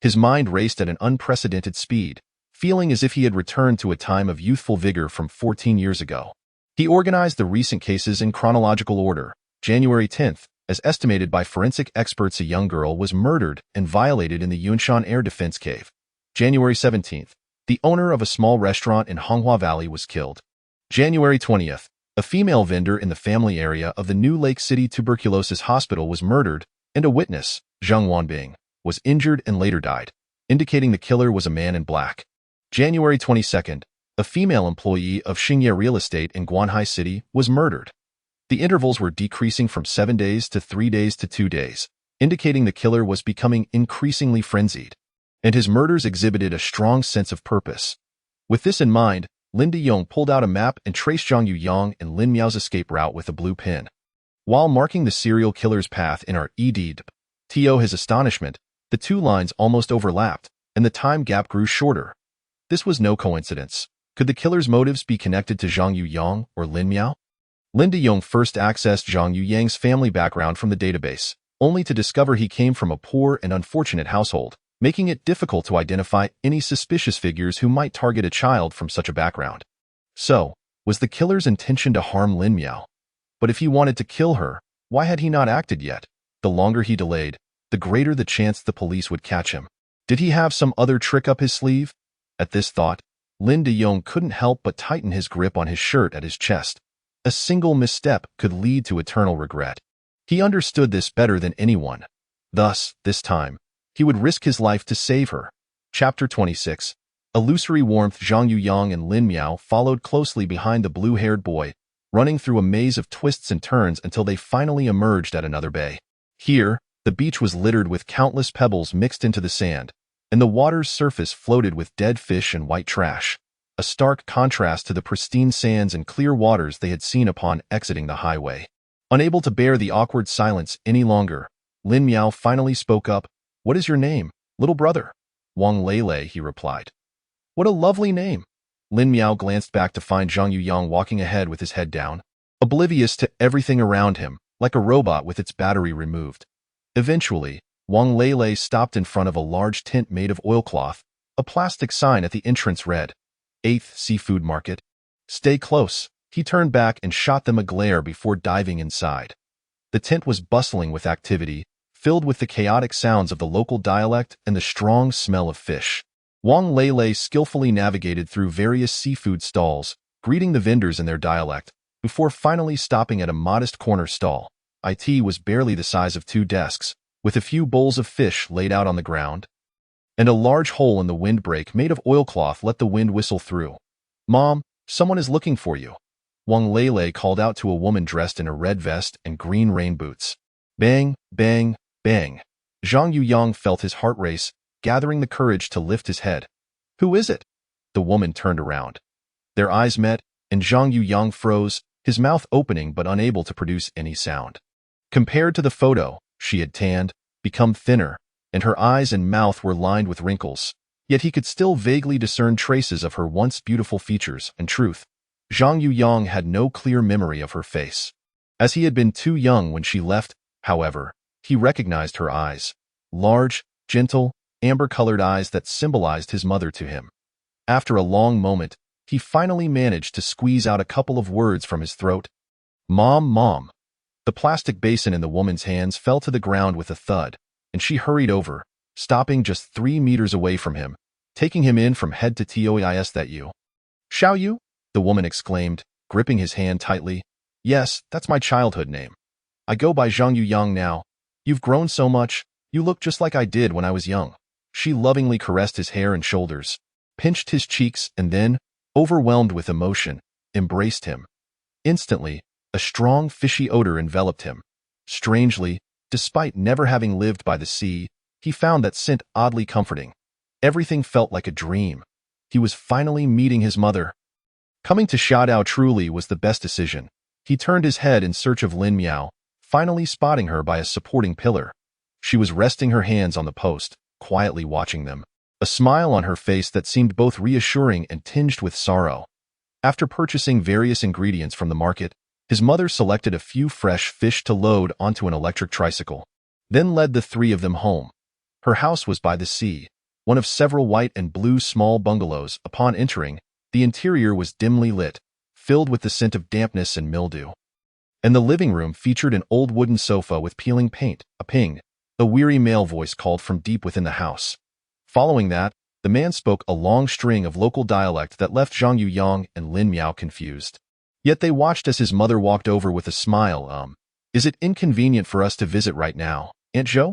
His mind raced at an unprecedented speed, feeling as if he had returned to a time of youthful vigor from 14 years ago. He organized the recent cases in chronological order. January 10th, as estimated by forensic experts, a young girl was murdered and violated in the Yunshan Air Defense Cave. January 17th, the owner of a small restaurant in Honghua Valley was killed. January 20th, a female vendor in the family area of the New Lake City Tuberculosis Hospital was murdered, and a witness, Zhang Wanbing, was injured and later died, indicating the killer was a man in black. January 22nd, a female employee of Xingye Real Estate in Guanhai City was murdered. The intervals were decreasing from 7 days to 3 days to 2 days, indicating the killer was becoming increasingly frenzied, and his murders exhibited a strong sense of purpose. With this in mind, Lin Dayong pulled out a map and traced Zhang Yuyang and Lin Miao's escape route with a blue pin. While marking the serial killer's path in our ED, to his astonishment, the two lines almost overlapped, and the time gap grew shorter. This was no coincidence. Could the killer's motives be connected to Zhang Yuyang or Lin Miao? Lin Dayong first accessed Zhang Yuyang's family background from the database, only to discover he came from a poor and unfortunate household, making it difficult to identify any suspicious figures who might target a child from such a background. So, was the killer's intention to harm Lin Miao? But if he wanted to kill her, why had he not acted yet? The longer he delayed, the greater the chance the police would catch him. Did he have some other trick up his sleeve? At this thought, Lin Dayong couldn't help but tighten his grip on his shirt at his chest. A single misstep could lead to eternal regret. He understood this better than anyone. Thus, this time, he would risk his life to save her. Chapter 26. Illusory warmth. Zhang Yuyang and Lin Miao followed closely behind the blue-haired boy, running through a maze of twists and turns until they finally emerged at another bay. Here, the beach was littered with countless pebbles mixed into the sand, and the water's surface floated with dead fish and white trash, a stark contrast to the pristine sands and clear waters they had seen upon exiting the highway. Unable to bear the awkward silence any longer, Lin Miao finally spoke up. What is your name, little brother? Wang Lele, he replied. What a lovely name. Lin Miao glanced back to find Zhang Yuyang walking ahead with his head down, oblivious to everything around him, like a robot with its battery removed. Eventually, Wang Lele stopped in front of a large tent made of oilcloth. A plastic sign at the entrance read, 8th Seafood Market. Stay close. He turned back and shot them a glare before diving inside. The tent was bustling with activity, filled with the chaotic sounds of the local dialect and the strong smell of fish. Wang Lele skillfully navigated through various seafood stalls, greeting the vendors in their dialect, before finally stopping at a modest corner stall. It was barely the size of 2 desks, with a few bowls of fish laid out on the ground, and a large hole in the windbreak made of oilcloth let the wind whistle through. Mom, someone is looking for you. Wang Lele called out to a woman dressed in a red vest and green rain boots. Bang, bang, bang. Zhang Yuyang felt his heart race, gathering the courage to lift his head. Who is it? The woman turned around. Their eyes met, and Zhang Yuyang froze, his mouth opening but unable to produce any sound. Compared to the photo, she had tanned, become thinner, and her eyes and mouth were lined with wrinkles. Yet he could still vaguely discern traces of her once beautiful features and truth. Zhang Yuyang had no clear memory of her face. As he had been too young when she left, however, he recognized her eyes. Large, gentle, amber-colored eyes that symbolized his mother to him. After a long moment, he finally managed to squeeze out a couple of words from his throat. Mom, Mom. The plastic basin in the woman's hands fell to the ground with a thud, and she hurried over, stopping just 3 meters away from him, taking him in from head to toe. Is that you? Xiao Yu? The woman exclaimed, gripping his hand tightly. Yes, that's my childhood name. I go by Zhang Yuyang now. You've grown so much, you look just like I did when I was young. She lovingly caressed his hair and shoulders, pinched his cheeks, and then, overwhelmed with emotion, embraced him. Instantly, a strong fishy odor enveloped him. Strangely, despite never having lived by the sea, he found that scent oddly comforting. Everything felt like a dream. He was finally meeting his mother. Coming to Xiaodao truly was the best decision. He turned his head in search of Lin Miao, finally spotting her by a supporting pillar. She was resting her hands on the post, quietly watching them, a smile on her face that seemed both reassuring and tinged with sorrow. After purchasing various ingredients from the market, his mother selected a few fresh fish to load onto an electric tricycle, then led the 3 of them home. Her house was by the sea, one of several white and blue small bungalows. Upon entering, the interior was dimly lit, filled with the scent of dampness and mildew. And the living room featured an old wooden sofa with peeling paint. A ping, a weary male voice called from deep within the house. Following that, the man spoke a long string of local dialect that left Zhang Yuyang and Lin Miao confused. Yet they watched as his mother walked over with a smile. Is it inconvenient for us to visit right now, Aunt Zhou?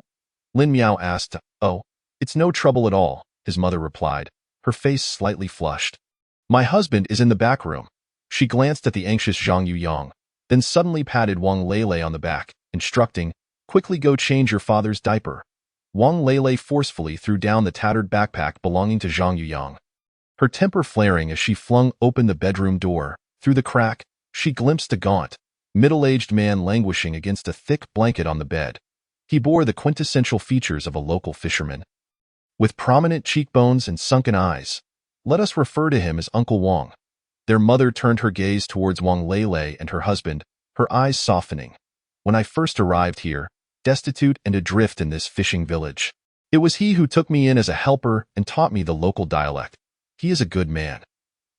Lin Miao asked. Oh, it's no trouble at all, his mother replied, her face slightly flushed. My husband is in the back room. She glanced at the anxious Zhang Yuyang, then suddenly patted Wang Lele on the back, instructing, quickly go change your father's diaper. Wang Lele forcefully threw down the tattered backpack belonging to Zhang Yuyang. Her temper flaring as she flung open the bedroom door. Through the crack, she glimpsed a gaunt, middle-aged man languishing against a thick blanket on the bed. He bore the quintessential features of a local fisherman. With prominent cheekbones and sunken eyes, let us refer to him as Uncle Wang. Their mother turned her gaze towards Wang Lele and her husband, her eyes softening. When I first arrived here, destitute and adrift in this fishing village, it was he who took me in as a helper and taught me the local dialect. He is a good man.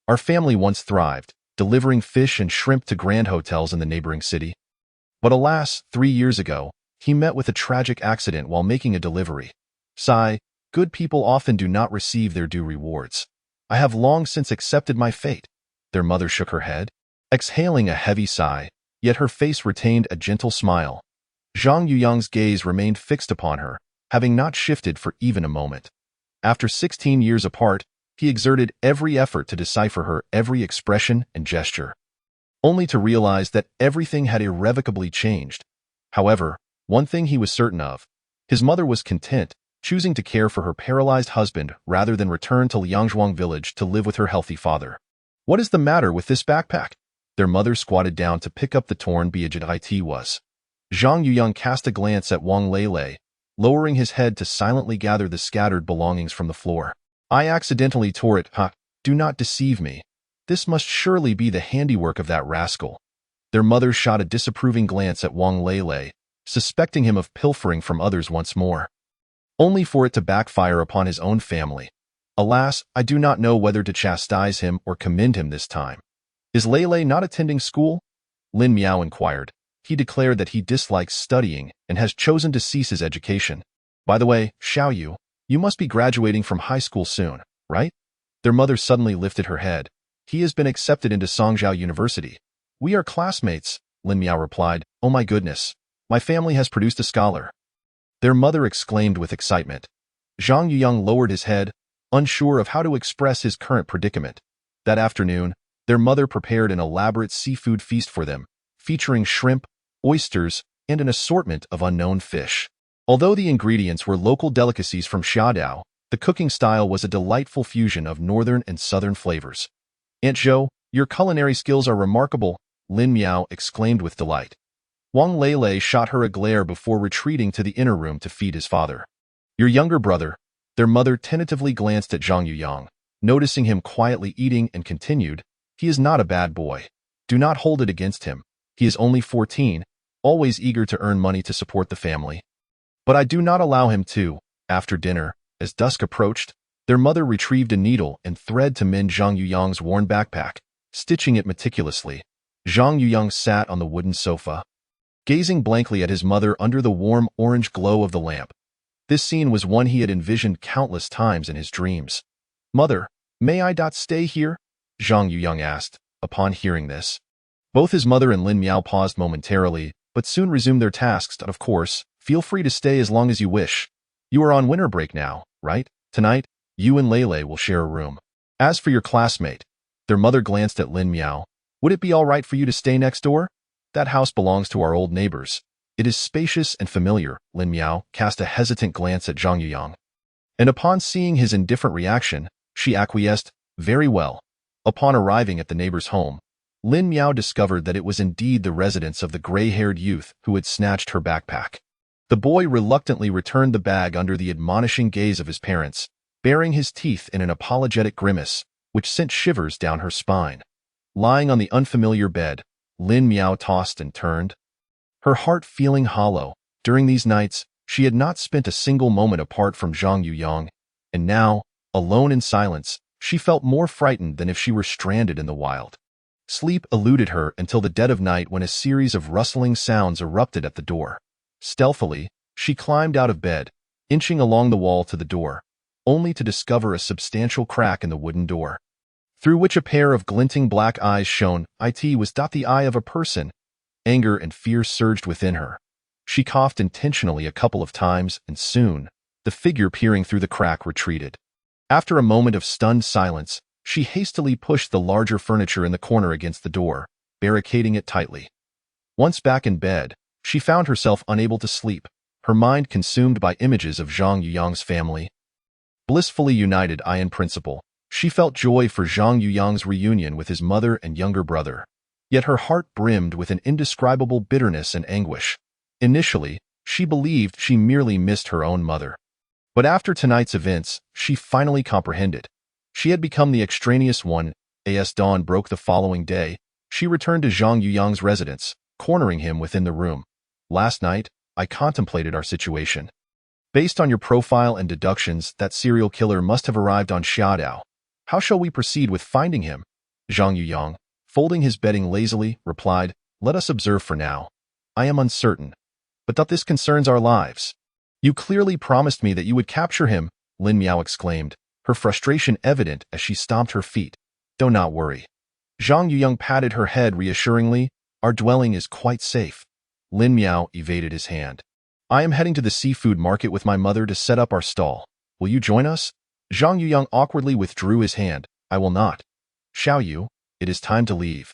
Our family once thrived, delivering fish and shrimp to grand hotels in the neighboring city. But alas, 3 years ago, he met with a tragic accident while making a delivery. Sigh, good people often do not receive their due rewards. I have long since accepted my fate. Their mother shook her head, exhaling a heavy sigh, yet her face retained a gentle smile. Zhang Yuyang's gaze remained fixed upon her, having not shifted for even a moment. After 16 years apart, he exerted every effort to decipher her every expression and gesture, only to realize that everything had irrevocably changed. However, one thing he was certain of: his mother was content, choosing to care for her paralyzed husband rather than return to Liangzhuang village to live with her healthy father. What is the matter with this backpack? Their mother squatted down to pick up the torn Biajit it was. Zhang Yuyang cast a glance at Wang Lele, lowering his head to silently gather the scattered belongings from the floor. I accidentally tore it, huh? Do not deceive me. This must surely be the handiwork of that rascal. Their mother shot a disapproving glance at Wang Lele, suspecting him of pilfering from others once more, only for it to backfire upon his own family. Alas, I do not know whether to chastise him or commend him this time. Is Lele not attending school? Lin Miao inquired. He declared that he dislikes studying and has chosen to cease his education. By the way, Xiaoyu, you must be graduating from high school soon, right? Their mother suddenly lifted her head. He has been accepted into Songzhou University. We are classmates, Lin Miao replied. Oh my goodness. My family has produced a scholar. Their mother exclaimed with excitement. Zhang Yuyang lowered his head, unsure of how to express his current predicament. That afternoon, their mother prepared an elaborate seafood feast for them, featuring shrimp, oysters, and an assortment of unknown fish. Although the ingredients were local delicacies from Xiaodao, the cooking style was a delightful fusion of northern and southern flavors. Aunt Zhou, your culinary skills are remarkable, Lin Miao exclaimed with delight. Wang Lele shot her a glare before retreating to the inner room to feed his father. Your younger brother. Their mother tentatively glanced at Zhang Yuyang, noticing him quietly eating, and continued, he is not a bad boy. Do not hold it against him. He is only 14, always eager to earn money to support the family. But I do not allow him to. After dinner, as dusk approached, their mother retrieved a needle and thread to mend Zhang Yuyang's worn backpack, stitching it meticulously. Zhang Yuyang sat on the wooden sofa, gazing blankly at his mother under the warm orange glow of the lamp. This scene was one he had envisioned countless times in his dreams. Mother, may I stay here? Zhang Yuyang asked, upon hearing this. Both his mother and Lin Miao paused momentarily, but soon resumed their tasks. Of course, feel free to stay as long as you wish. You are on winter break now, right? Tonight, you and Lele will share a room. As for your classmate, their mother glanced at Lin Miao. Would it be all right for you to stay next door? That house belongs to our old neighbors. It is spacious and familiar. Lin Miao cast a hesitant glance at Zhang Yuyang. And upon seeing his indifferent reaction, she acquiesced, very well. Upon arriving at the neighbor's home, Lin Miao discovered that it was indeed the residence of the gray-haired youth who had snatched her backpack. The boy reluctantly returned the bag under the admonishing gaze of his parents, baring his teeth in an apologetic grimace, which sent shivers down her spine. Lying on the unfamiliar bed, Lin Miao tossed and turned, her heart feeling hollow. During these nights, she had not spent a single moment apart from Zhang Yuyang, and now, alone in silence, she felt more frightened than if she were stranded in the wild. Sleep eluded her until the dead of night when a series of rustling sounds erupted at the door. Stealthily, she climbed out of bed, inching along the wall to the door, only to discover a substantial crack in the wooden door, through which a pair of glinting black eyes shone. It was the eye of a person. Anger and fear surged within her. She coughed intentionally a couple of times, and soon, the figure peering through the crack retreated. After a moment of stunned silence, she hastily pushed the larger furniture in the corner against the door, barricading it tightly. Once back in bed, she found herself unable to sleep, her mind consumed by images of Zhang Yuyang's family. Blissfully united in principle, she felt joy for Zhang Yuyang's reunion with his mother and younger brother. Yet her heart brimmed with an indescribable bitterness and anguish. Initially, she believed she merely missed her own mother. But after tonight's events, she finally comprehended. She had become the extraneous one. As dawn broke the following day, she returned to Zhang Yuyang's residence, cornering him within the room. Last night, I contemplated our situation. Based on your profile and deductions, that serial killer must have arrived on Xiaodao. How shall we proceed with finding him? Zhang Yuyang, folding his bedding lazily, replied, let us observe for now. I am uncertain, but this concerns our lives. You clearly promised me that you would capture him, Lin Miao exclaimed, her frustration evident as she stomped her feet. Do not worry. Zhang Yuyang patted her head reassuringly. Our dwelling is quite safe. Lin Miao evaded his hand. I am heading to the seafood market with my mother to set up our stall. Will you join us? Zhang Yuyang awkwardly withdrew his hand. I will not. Xiaoyu, it is time to leave.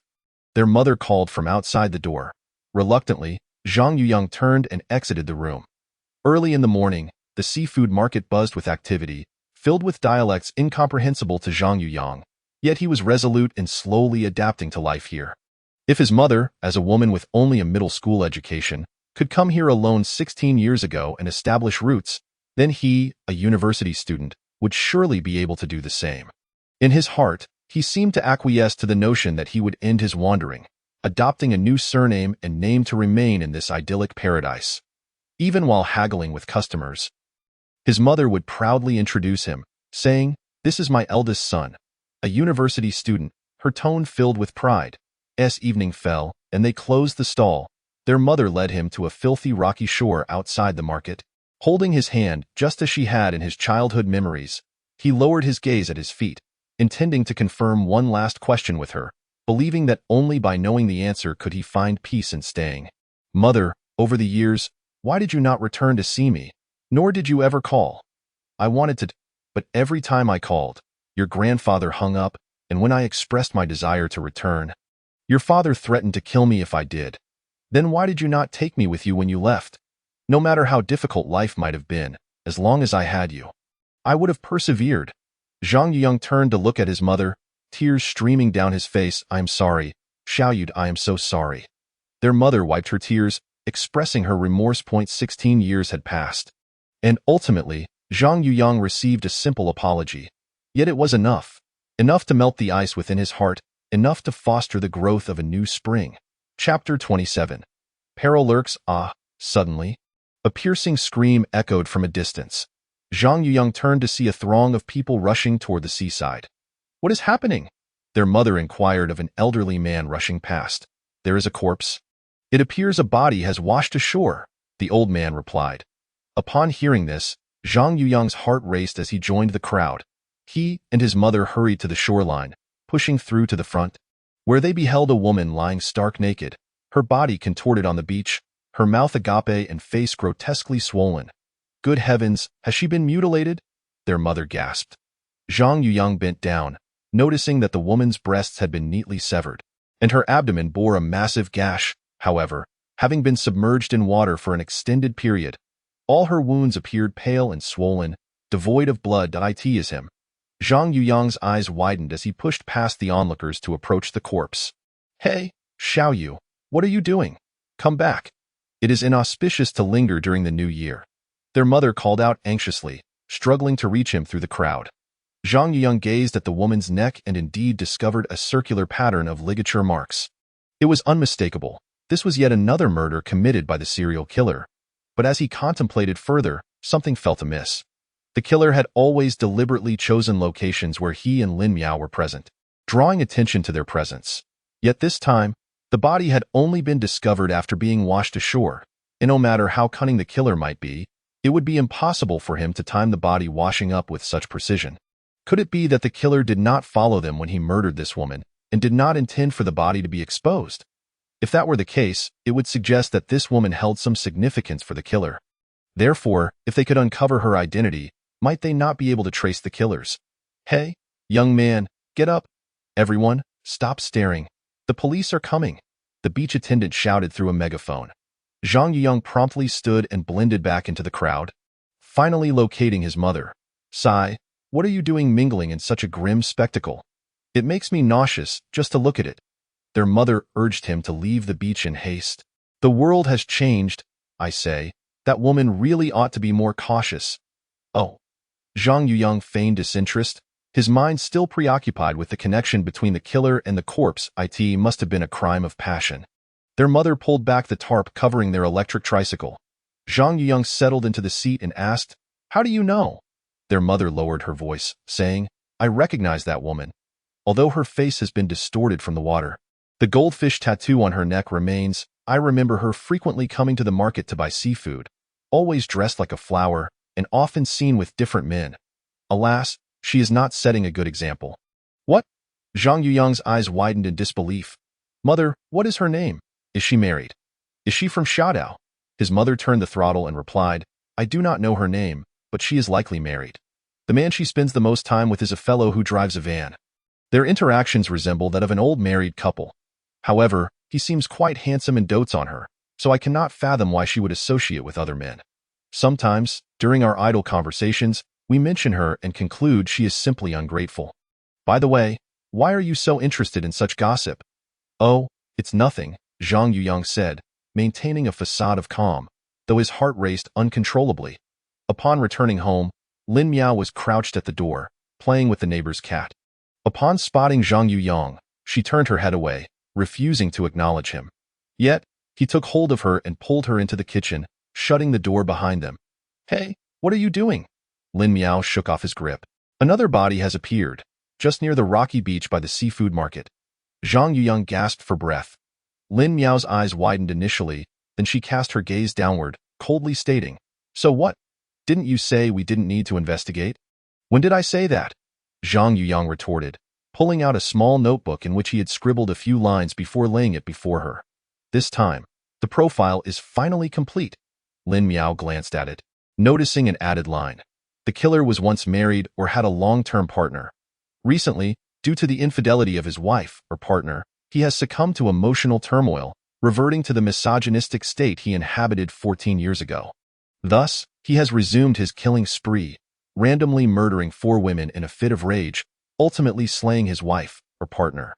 Their mother called from outside the door. Reluctantly, Zhang Yuyang turned and exited the room. Early in the morning, the seafood market buzzed with activity, filled with dialects incomprehensible to Zhang Yuyang. Yet he was resolute in slowly adapting to life here. If his mother, as a woman with only a middle school education, could come here alone 16 years ago and establish roots, then he, a university student, would surely be able to do the same. In his heart, he seemed to acquiesce to the notion that he would end his wandering, adopting a new surname and name to remain in this idyllic paradise. Even while haggling with customers, his mother would proudly introduce him, saying, "This is my eldest son, a university student," her tone filled with pride. As evening fell, and they closed the stall, their mother led him to a filthy rocky shore outside the market. Holding his hand just as she had in his childhood memories, he lowered his gaze at his feet, intending to confirm one last question with her, believing that only by knowing the answer could he find peace in staying. "Mother, over the years, why did you not return to see me? Nor did you ever call. I wanted to, but every time I called, your grandfather hung up, and when I expressed my desire to return, your father threatened to kill me if I did. Then why did you not take me with you when you left? No matter how difficult life might have been, as long as I had you, I would have persevered." Zhang Yuyang turned to look at his mother, tears streaming down his face. "I am sorry, Xiaoyud, I am so sorry." Their mother wiped her tears, expressing her remorse. 16 years had passed. And ultimately, Zhang Yuyang received a simple apology. Yet it was enough. Enough to melt the ice within his heart, enough to foster the growth of a new spring. Chapter 27. Peril lurks. Suddenly, a piercing scream echoed from a distance. Zhang Yuyang turned to see a throng of people rushing toward the seaside. "What is happening?" their mother inquired of an elderly man rushing past. "There is a corpse. It appears a body has washed ashore," the old man replied. Upon hearing this, Zhang Yuyang's heart raced as he joined the crowd. He and his mother hurried to the shoreline, pushing through to the front, where they beheld a woman lying stark naked, her body contorted on the beach, her mouth agape and face grotesquely swollen. "Good heavens, has she been mutilated?" their mother gasped. Zhang Yuyang bent down, noticing that the woman's breasts had been neatly severed, and her abdomen bore a massive gash. However, having been submerged in water for an extended period, all her wounds appeared pale and swollen, devoid of blood. "It is him." Zhang Yuyang's eyes widened as he pushed past the onlookers to approach the corpse. "Hey, Xiaoyu, what are you doing? Come back. It is inauspicious to linger during the new year," their mother called out anxiously, struggling to reach him through the crowd. Zhang Yuyang gazed at the woman's neck and indeed discovered a circular pattern of ligature marks. It was unmistakable. This was yet another murder committed by the serial killer. But as he contemplated further, something felt amiss. The killer had always deliberately chosen locations where he and Lin Miao were present, drawing attention to their presence. Yet this time, the body had only been discovered after being washed ashore, and no matter how cunning the killer might be, it would be impossible for him to time the body washing up with such precision. Could it be that the killer did not follow them when he murdered this woman, and did not intend for the body to be exposed? If that were the case, it would suggest that this woman held some significance for the killer. Therefore, if they could uncover her identity, might they not be able to trace the killers? "Hey, young man, get up. Everyone, stop staring. The police are coming," the beach attendant shouted through a megaphone. Zhang Yuyang promptly stood and blended back into the crowd, finally locating his mother. "Sai, what are you doing mingling in such a grim spectacle? It makes me nauseous just to look at it." Their mother urged him to leave the beach in haste. "The world has changed, I say. That woman really ought to be more cautious." "Oh." Zhang Yuyang feigned disinterest, his mind still preoccupied with the connection between the killer and the corpse. "It must have been a crime of passion." Their mother pulled back the tarp covering their electric tricycle. Zhang Yuyang settled into the seat and asked, "How do you know?" Their mother lowered her voice, saying, "I recognize that woman. Although her face has been distorted from the water, the goldfish tattoo on her neck remains. I remember her frequently coming to the market to buy seafood, always dressed like a flower, and often seen with different men. Alas, she is not setting a good example." "What?" Zhang Yuyang's eyes widened in disbelief. "Mother, what is her name? Is she married? Is she from Shadao?" His mother turned the throttle and replied, "I do not know her name, but she is likely married. The man she spends the most time with is a fellow who drives a van. Their interactions resemble that of an old married couple. However, he seems quite handsome and dotes on her, so I cannot fathom why she would associate with other men. Sometimes, during our idle conversations, we mention her and conclude she is simply ungrateful. By the way, why are you so interested in such gossip?" "Oh, it's nothing," Zhang Yuyang said, maintaining a facade of calm, though his heart raced uncontrollably. Upon returning home, Lin Miao was crouched at the door, playing with the neighbor's cat. Upon spotting Zhang Yuyang, she turned her head away, refusing to acknowledge him. Yet, he took hold of her and pulled her into the kitchen, shutting the door behind them. "Hey, what are you doing?" Lin Miao shook off his grip. Another body has appeared, just near the rocky beach by the seafood market. Zhang Yuyang gasped for breath. Lin Miao's eyes widened initially, then she cast her gaze downward, coldly stating, "So what? Didn't you say we didn't need to investigate?" "When did I say that?" Zhang Yuyang retorted, pulling out a small notebook in which he had scribbled a few lines before laying it before her. This time, the profile is finally complete. Lin Miao glanced at it, noticing an added line. The killer was once married or had a long-term partner. Recently, due to the infidelity of his wife or partner, he has succumbed to emotional turmoil, reverting to the misogynistic state he inhabited 14 years ago. Thus, he has resumed his killing spree, randomly murdering 4 women in a fit of rage, ultimately slaying his wife or partner.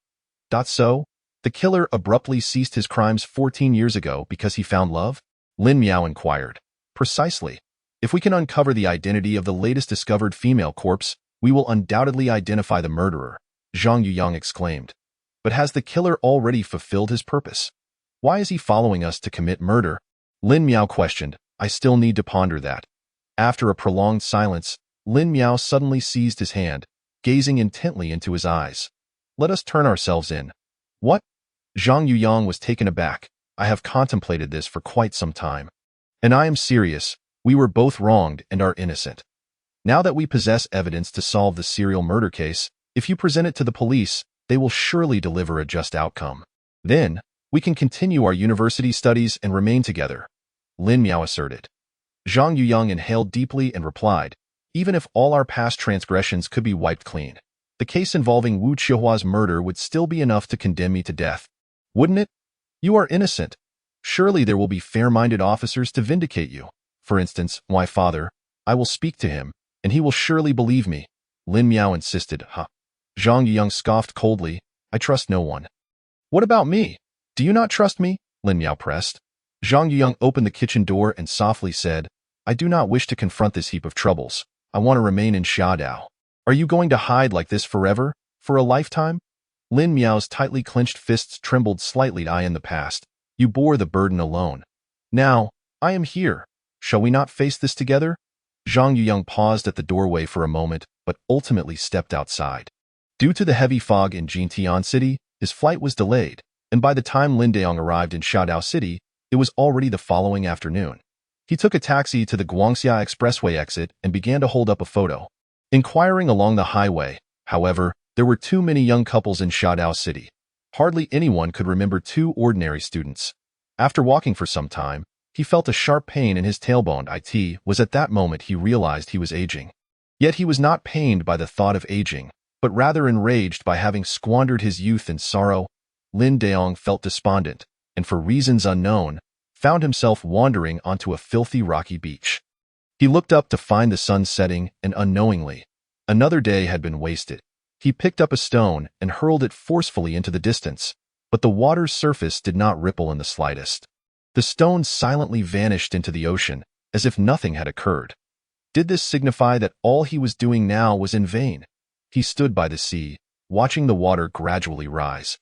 So, the killer abruptly ceased his crimes 14 years ago because he found love? Lin Miao inquired. Precisely. If we can uncover the identity of the latest discovered female corpse, we will undoubtedly identify the murderer, Zhang Yuyang exclaimed. But has the killer already fulfilled his purpose? Why is he following us to commit murder? Lin Miao questioned. I still need to ponder that. After a prolonged silence, Lin Miao suddenly seized his hand, gazing intently into his eyes. Let us turn ourselves in. What? Zhang Yuyang was taken aback. I have contemplated this for quite some time. And I am serious. We were both wronged and are innocent. Now that we possess evidence to solve the serial murder case, if you present it to the police, they will surely deliver a just outcome. Then, we can continue our university studies and remain together, Lin Miao asserted. Zhang Yuyang inhaled deeply and replied, even if all our past transgressions could be wiped clean, the case involving Wu Qiuhua's murder would still be enough to condemn me to death. Wouldn't it? You are innocent. Surely there will be fair-minded officers to vindicate you. For instance, my father. I will speak to him, and he will surely believe me, Lin Miao insisted. Zhang Yuyang scoffed coldly. I trust no one. What about me? Do you not trust me? Lin Miao pressed. Zhang Yuyang opened the kitchen door and softly said, I do not wish to confront this heap of troubles. I want to remain in Xiaodao. Are you going to hide like this forever? For a lifetime? Lin Miao's tightly clenched fists trembled slightly. In the past, you bore the burden alone. Now, I am here. Shall we not face this together? Zhang Yuyang paused at the doorway for a moment, but ultimately stepped outside. Due to the heavy fog in Jintian City, his flight was delayed, and by the time Lin Daong arrived in Xiaodao City, it was already the following afternoon. He took a taxi to the Guangxia Expressway exit and began to hold up a photo. Inquiring along the highway, however, there were too many young couples in Xiaodao City. Hardly anyone could remember 2 ordinary students. After walking for some time, he felt a sharp pain in his tailbone. It was at that moment he realized he was aging. Yet he was not pained by the thought of aging, but rather enraged by having squandered his youth in sorrow. Lin Daong felt despondent, and for reasons unknown, found himself wandering onto a filthy rocky beach. He looked up to find the sun setting, and unknowingly, another day had been wasted. He picked up a stone and hurled it forcefully into the distance, but the water's surface did not ripple in the slightest. The stone silently vanished into the ocean, as if nothing had occurred. Did this signify that all he was doing now was in vain? He stood by the sea, watching the water gradually rise,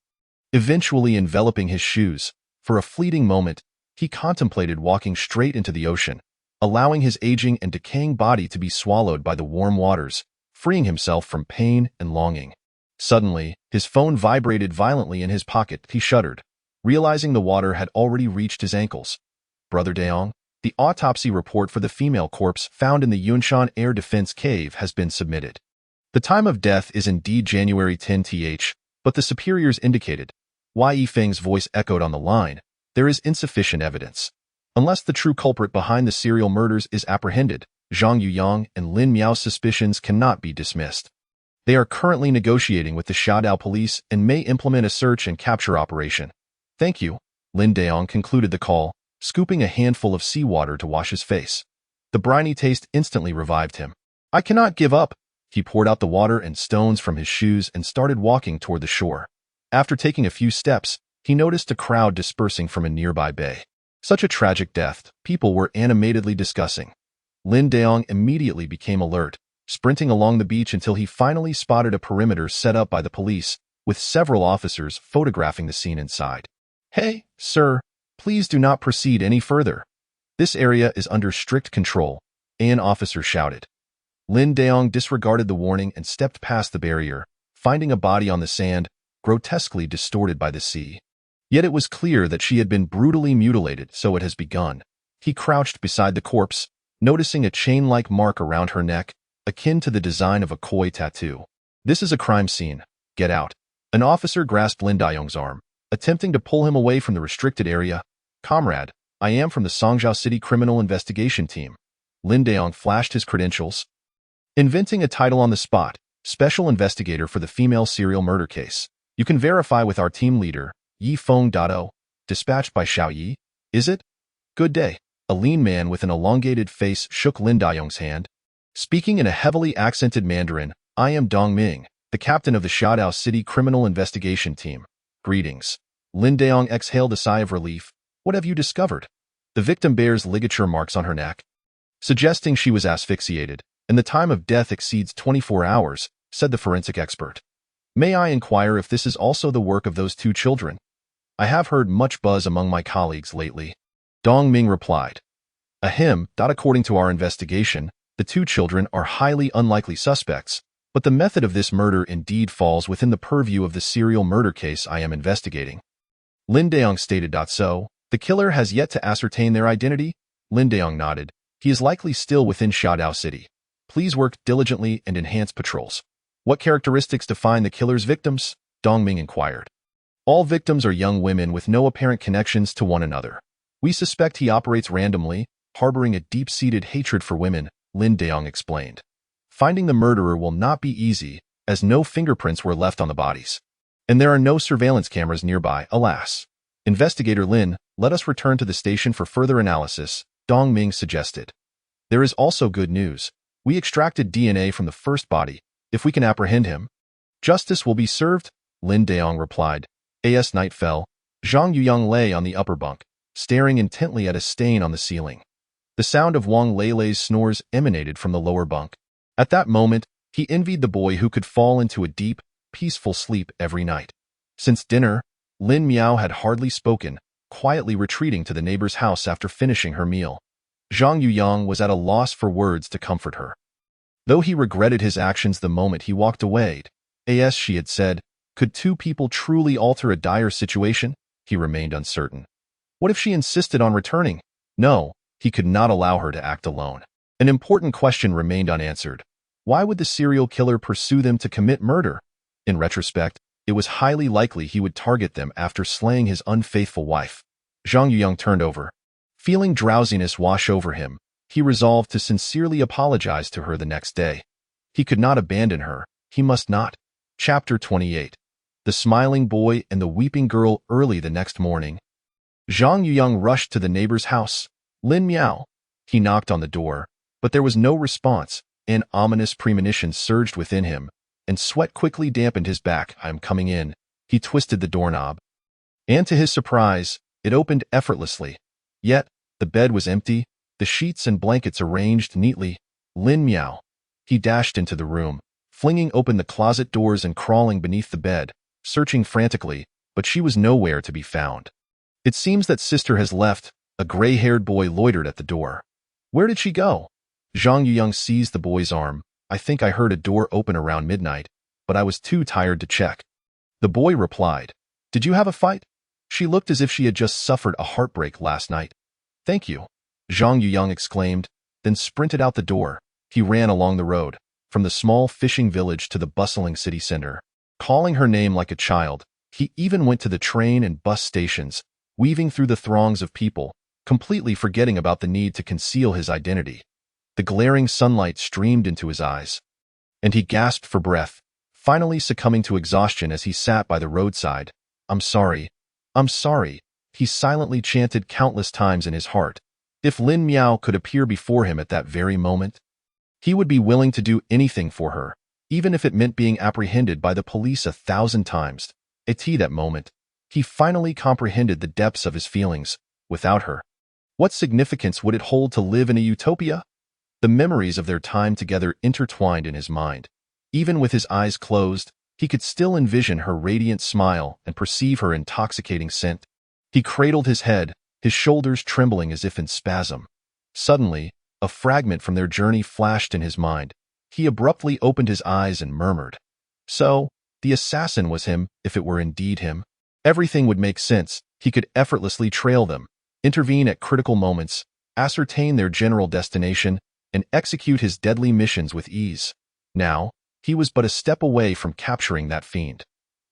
eventually enveloping his shoes. For a fleeting moment, he contemplated walking straight into the ocean, allowing his aging and decaying body to be swallowed by the warm waters, freeing himself from pain and longing. Suddenly, his phone vibrated violently in his pocket. He shuddered, realizing the water had already reached his ankles. Brother Daong, the autopsy report for the female corpse found in the Yunshan Air Defense Cave has been submitted. The time of death is indeed January 10th, but the superiors indicated. Yi Feng's voice echoed on the line. There is insufficient evidence. Unless the true culprit behind the serial murders is apprehended, Zhang Yuyang and Lin Miao's suspicions cannot be dismissed. They are currently negotiating with the Xiaodao police and may implement a search and capture operation. Thank you, Lin Daong concluded the call, scooping a handful of seawater to wash his face. The briny taste instantly revived him. I cannot give up. He poured out the water and stones from his shoes and started walking toward the shore. After taking a few steps, he noticed a crowd dispersing from a nearby bay. Such a tragic death, people were animatedly discussing. Lin Daong immediately became alert, sprinting along the beach until he finally spotted a perimeter set up by the police, with several officers photographing the scene inside. "Hey, sir, please do not proceed any further. This area is under strict control," an officer shouted. Lin Daong disregarded the warning and stepped past the barrier, finding a body on the sand, grotesquely distorted by the sea. Yet it was clear that she had been brutally mutilated, so it has begun. He crouched beside the corpse, noticing a chain-like mark around her neck, akin to the design of a koi tattoo. "This is a crime scene. Get out." An officer grasped Lin Daong's arm, attempting to pull him away from the restricted area. "Comrade, I am from the Songjiao City Criminal Investigation Team." Lin Daong flashed his credentials, inventing a title on the spot, Special Investigator for the Female Serial Murder Case. "You can verify with our team leader, Yi Feng. Dispatched by Xiao Yi, is it? Good day." A lean man with an elongated face shook Lin Daong's hand. Speaking in a heavily accented Mandarin, "I am Dong Ming, the captain of the Songjiao City Criminal Investigation Team. Greetings." Lin Daong exhaled a sigh of relief. "What have you discovered?" "The victim bears ligature marks on her neck, suggesting she was asphyxiated, and the time of death exceeds 24 hours, said the forensic expert. "May I inquire if this is also the work of those two children? I have heard much buzz among my colleagues lately." Dong Ming replied. "Ahem. According to our investigation, the two children are highly unlikely suspects, but the method of this murder indeed falls within the purview of the serial murder case I am investigating." Lin Daong stated. "So, the killer has yet to ascertain their identity?" Lin Daong nodded. "He is likely still within Songjiao City. Please work diligently and enhance patrols." "What characteristics define the killer's victims?" Dong Ming inquired. "All victims are young women with no apparent connections to one another. We suspect he operates randomly, harboring a deep-seated hatred for women," Lin Daong explained. "Finding the murderer will not be easy, as no fingerprints were left on the bodies. And there are no surveillance cameras nearby, alas." "Investigator Lin, let us return to the station for further analysis," Dong Ming suggested. "There is also good news. We extracted DNA from the first body. If we can apprehend him, justice will be served," Lin Daong replied. As night fell, Zhang Yuyang lay on the upper bunk, staring intently at a stain on the ceiling. The sound of Wang Leilei's snores emanated from the lower bunk. At that moment, he envied the boy who could fall into a deep, peaceful sleep every night. Since dinner, Lin Miao had hardly spoken, quietly retreating to the neighbor's house after finishing her meal. Zhang Yuyang was at a loss for words to comfort her. Though he regretted his actions the moment he walked away, as she had said, could two people truly alter a dire situation? He remained uncertain. What if she insisted on returning? No, he could not allow her to act alone. An important question remained unanswered. Why would the serial killer pursue them to commit murder? In retrospect, it was highly likely he would target them after slaying his unfaithful wife. Zhang Yuyang turned over. Feeling drowsiness wash over him, he resolved to sincerely apologize to her the next day. He could not abandon her. He must not. Chapter 28. The Smiling Boy and the Weeping Girl. Early the next morning, Zhang Yuyang rushed to the neighbor's house. Lin Miao. He knocked on the door, but there was no response. An ominous premonition surged within him, and sweat quickly dampened his back. "I am coming in." He twisted the doorknob, and to his surprise, it opened effortlessly. Yet, the bed was empty, the sheets and blankets arranged neatly. "Lin Miao." He dashed into the room, flinging open the closet doors and crawling beneath the bed, searching frantically, but she was nowhere to be found. "It seems that sister has left." A gray-haired boy loitered at the door. "Where did she go?" Zhang Yuyang seized the boy's arm. "I think I heard a door open around midnight, but I was too tired to check." The boy replied, "Did you have a fight?" She looked as if she had just suffered a heartbreak last night. "Thank you," Zhang Yuyang exclaimed, then sprinted out the door. He ran along the road, from the small fishing village to the bustling city center, calling her name like a child. He even went to the train and bus stations, weaving through the throngs of people, completely forgetting about the need to conceal his identity. The glaring sunlight streamed into his eyes, and he gasped for breath, finally succumbing to exhaustion as he sat by the roadside. "I'm sorry. I'm sorry," he silently chanted countless times in his heart. If Lin Miao could appear before him at that very moment, he would be willing to do anything for her, even if it meant being apprehended by the police 1,000 times. At that moment, he finally comprehended the depths of his feelings. Without her, What significance would it hold to live in a utopia? The memories of their time together intertwined in his mind. Even with his eyes closed, he could still envision her radiant smile and perceive her intoxicating scent. He cradled his head, his shoulders trembling as if in spasm. Suddenly, a fragment from their journey flashed in his mind. He abruptly opened his eyes and murmured. So, the assassin was him, if it were indeed him. Everything would make sense. He could effortlessly trail them, intervene at critical moments, ascertain their general destination, and execute his deadly missions with ease. Now, he was but a step away from capturing that fiend.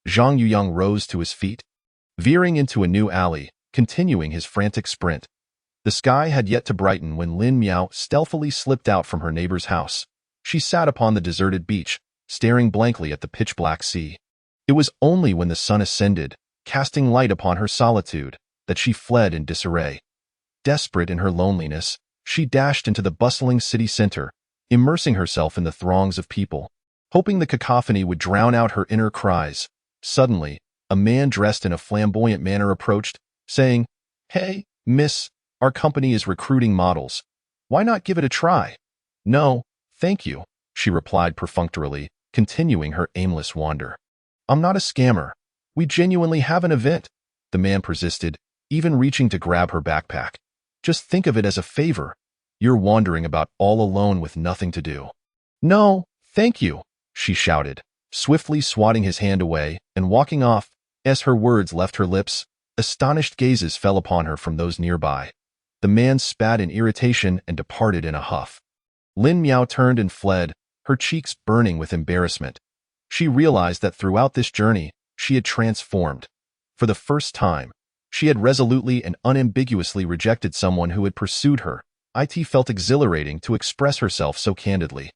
Zhang Yuyang rose to his feet, veering into a new alley, continuing his frantic sprint. The sky had yet to brighten when Lin Miao stealthily slipped out from her neighbor's house. She sat upon the deserted beach, staring blankly at the pitch-black sea. It was only when the sun ascended, casting light upon her solitude, that she fled in disarray. Desperate in her loneliness, she dashed into the bustling city center, immersing herself in the throngs of people. Hoping the cacophony would drown out her inner cries, suddenly, a man dressed in a flamboyant manner approached, saying, "Hey, miss, our company is recruiting models. Why not give it a try?" "No, thank you," she replied perfunctorily, continuing her aimless wander. "I'm not a scammer. We genuinely have an event," the man persisted, even reaching to grab her backpack. "Just think of it as a favor. You're wandering about all alone with nothing to do." "No, thank you," she shouted, swiftly swatting his hand away and walking off. As her words left her lips, astonished gazes fell upon her from those nearby. The man spat in irritation and departed in a huff. Lin Miao turned and fled, her cheeks burning with embarrassment. She realized that throughout this journey, she had transformed. For the first time, she had resolutely and unambiguously rejected someone who had pursued her. It felt exhilarating to express herself so candidly.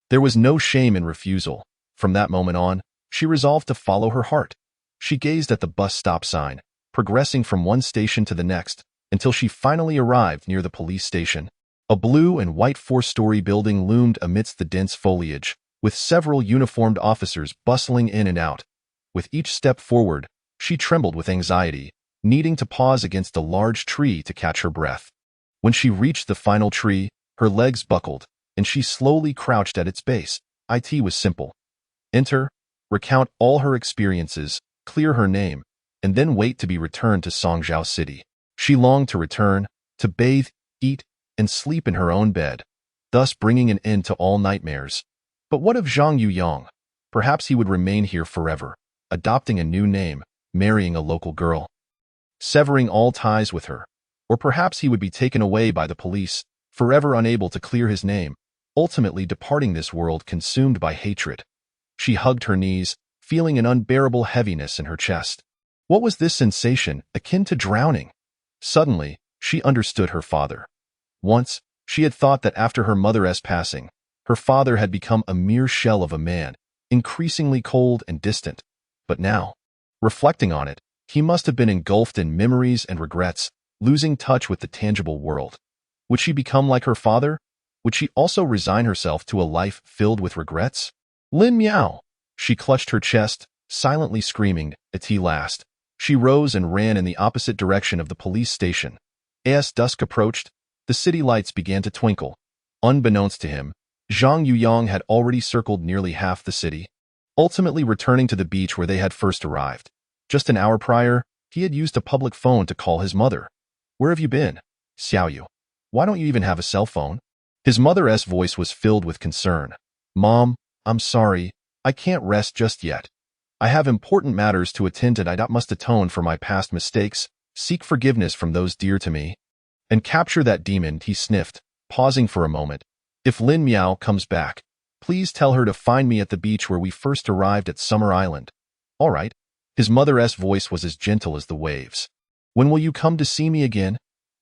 There was no shame in refusal. From that moment on, she resolved to follow her heart. She gazed at the bus stop sign, progressing from one station to the next, until she finally arrived near the police station. A blue and white four-story building loomed amidst the dense foliage, with several uniformed officers bustling in and out. With each step forward, she trembled with anxiety, needing to pause against a large tree to catch her breath. When she reached the final tree, her legs buckled, and she slowly crouched at its base. It was simple. Enter, recount all her experiences, clear her name, and then wait to be returned to Songzhou City. She longed to return, to bathe, eat, and sleep in her own bed, thus bringing an end to all nightmares. But what of Zhang Yuyang? Perhaps he would remain here forever, adopting a new name, marrying a local girl, severing all ties with her. Or perhaps he would be taken away by the police, forever unable to clear his name, ultimately departing this world consumed by hatred. She hugged her knees, feeling an unbearable heaviness in her chest. What was this sensation, akin to drowning? Suddenly, she understood her father. Once, she had thought that after her mother's passing, her father had become a mere shell of a man, increasingly cold and distant. But now, reflecting on it, he must have been engulfed in memories and regrets, losing touch with the tangible world. Would she become like her father? Would she also resign herself to a life filled with regrets? "Lin Miao!" She clutched her chest, silently screaming, at last. She rose and ran in the opposite direction of the police station. As dusk approached, the city lights began to twinkle. Unbeknownst to him, Zhang Yuyang had already circled nearly half the city, ultimately returning to the beach where they had first arrived. Just an hour prior, he had used a public phone to call his mother. "Where have you been, Xiaoyu? Why don't you even have a cell phone?" His mother's voice was filled with concern. "Mom, I'm sorry, I can't rest just yet. I have important matters to attend to. I must atone for my past mistakes, seek forgiveness from those dear to me, and capture that demon," he sniffed, pausing for a moment. "If Lin Miao comes back, please tell her to find me at the beach where we first arrived at Summer Island." "All right." His mother's voice was as gentle as the waves. "When will you come to see me again?"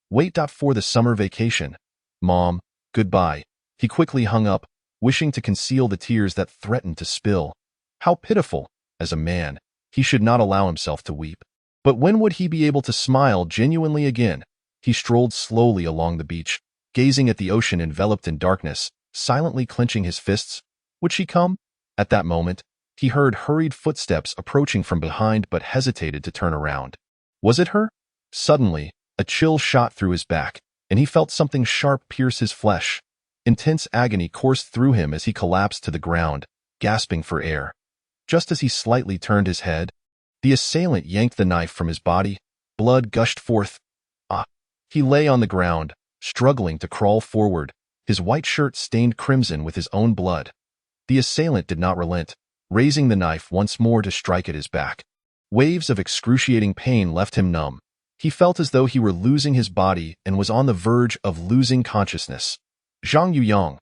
"Wait for the summer vacation." "Mom, goodbye." He quickly hung up, wishing to conceal the tears that threatened to spill. How pitiful! As a man, he should not allow himself to weep. But when would he be able to smile genuinely again? He strolled slowly along the beach, gazing at the ocean enveloped in darkness, silently clenching his fists. Would she come? At that moment, he heard hurried footsteps approaching from behind but hesitated to turn around. Was it her? Suddenly, a chill shot through his back. and he felt something sharp pierce his flesh. Intense agony coursed through him as he collapsed to the ground, gasping for air. Just as he slightly turned his head, the assailant yanked the knife from his body. Blood gushed forth. He lay on the ground, struggling to crawl forward, his white shirt stained crimson with his own blood. The assailant did not relent, raising the knife once more to strike at his back. Waves of excruciating pain left him numb. He felt as though he were losing his body and was on the verge of losing consciousness. Zhang Yuyang.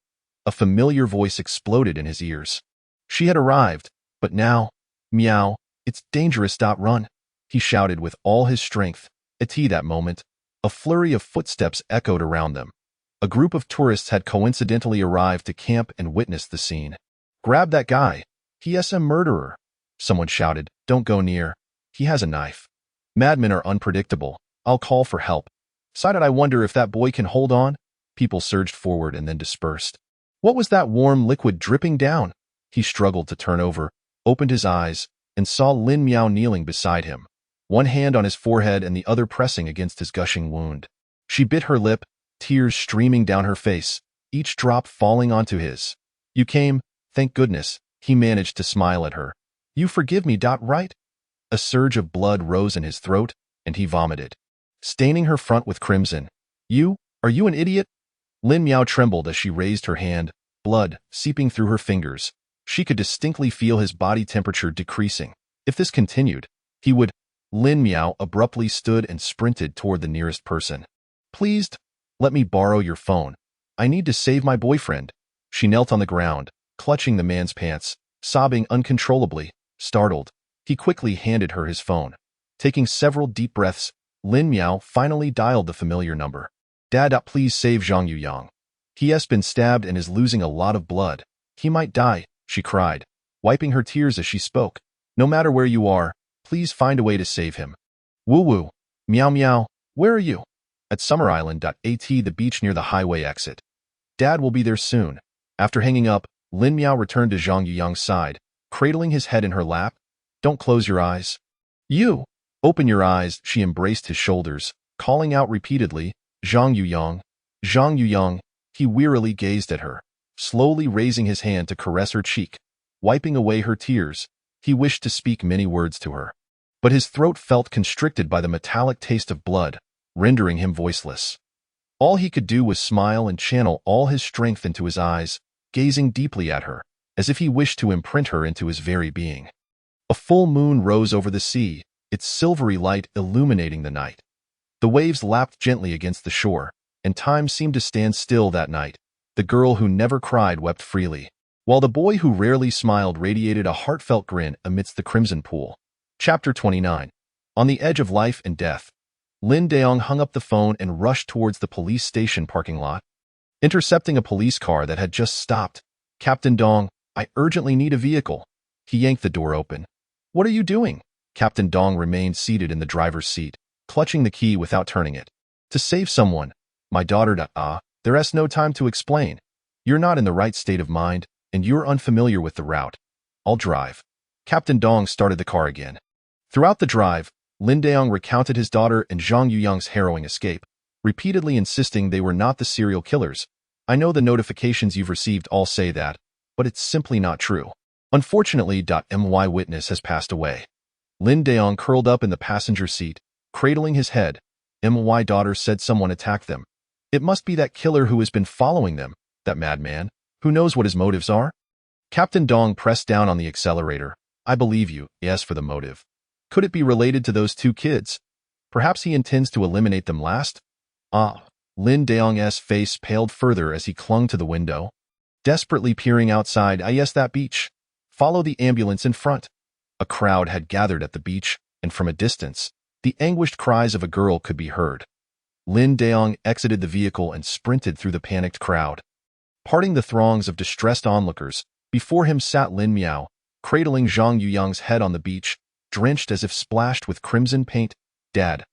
A familiar voice exploded in his ears. She had arrived, but now, meow, it's dangerous. Run, he shouted with all his strength. At that moment, a flurry of footsteps echoed around them. A group of tourists had coincidentally arrived to camp and witnessed the scene. Grab that guy. He is a murderer, someone shouted. Don't go near. He has a knife. Madmen are unpredictable. I'll call for help. I wonder if that boy can hold on. People surged forward and then dispersed. What was that warm liquid dripping down? He struggled to turn over, opened his eyes, and saw Lin Miao kneeling beside him, one hand on his forehead and the other pressing against his gushing wound. She bit her lip, tears streaming down her face, each drop falling onto his. You came, thank goodness, he managed to smile at her. You forgive me, right? A surge of blood rose in his throat, and he vomited, staining her front with crimson. Are you an idiot? Lin Miao trembled as she raised her hand, blood seeping through her fingers. She could distinctly feel his body temperature decreasing. If this continued, he would. Lin Miao abruptly stood and sprinted toward the nearest person. Please, let me borrow your phone. I need to save my boyfriend. She knelt on the ground, clutching the man's pants, sobbing uncontrollably. Startled, he quickly handed her his phone. Taking several deep breaths, Lin Miao finally dialed the familiar number. Dad, please save Zhang Yuyang. He has been stabbed and is losing a lot of blood. He might die, she cried, wiping her tears as she spoke. No matter where you are, please find a way to save him. Woo-woo. Meow meow. Where are you? At Summer Island. The beach near the highway exit. Dad will be there soon. After hanging up, Lin Miao returned to Zhang Yuyang's side, cradling his head in her lap. Don't close your eyes. You! Open your eyes. She embraced his shoulders, calling out repeatedly, Zhang Yuyang. Zhang Yuyang. He wearily gazed at her, slowly raising his hand to caress her cheek. Wiping away her tears, he wished to speak many words to her, but his throat felt constricted by the metallic taste of blood, rendering him voiceless. All he could do was smile and channel all his strength into his eyes, gazing deeply at her, as if he wished to imprint her into his very being. A full moon rose over the sea, its silvery light illuminating the night. The waves lapped gently against the shore, and time seemed to stand still that night. The girl who never cried wept freely, while the boy who rarely smiled radiated a heartfelt grin amidst the crimson pool. Chapter 29. On the edge of life and death, Lin Daong hung up the phone and rushed towards the police station parking lot. Intercepting a police car that had just stopped, Captain Dong, I urgently need a vehicle. He yanked the door open. What are you doing? Captain Dong remained seated in the driver's seat, clutching the key without turning it. To save someone. My daughter. There's no time to explain. You're not in the right state of mind, and you're unfamiliar with the route. I'll drive. Captain Dong started the car again. Throughout the drive, Lin Daong recounted his daughter and Zhang Yuyang's harrowing escape, repeatedly insisting they were not the serial killers. I know the notifications you've received all say that, but it's simply not true. Unfortunately, my witness has passed away. Lin Daong curled up in the passenger seat, cradling his head. My daughter said someone attacked them. It must be that killer who has been following them, that madman. Who knows what his motives are? Captain Dong pressed down on the accelerator. I believe you, yes, for the motive. Could it be related to those two kids? Perhaps he intends to eliminate them last? Lin Daong's face paled further as he clung to the window, desperately peering outside. Yes, that beach. Follow the ambulance in front. A crowd had gathered at the beach, and from a distance, the anguished cries of a girl could be heard. Lin Daong exited the vehicle and sprinted through the panicked crowd. Parting the throngs of distressed onlookers, before him sat Lin Miao, cradling Zhang Yuyang's head on the beach, drenched as if splashed with crimson paint. Dad.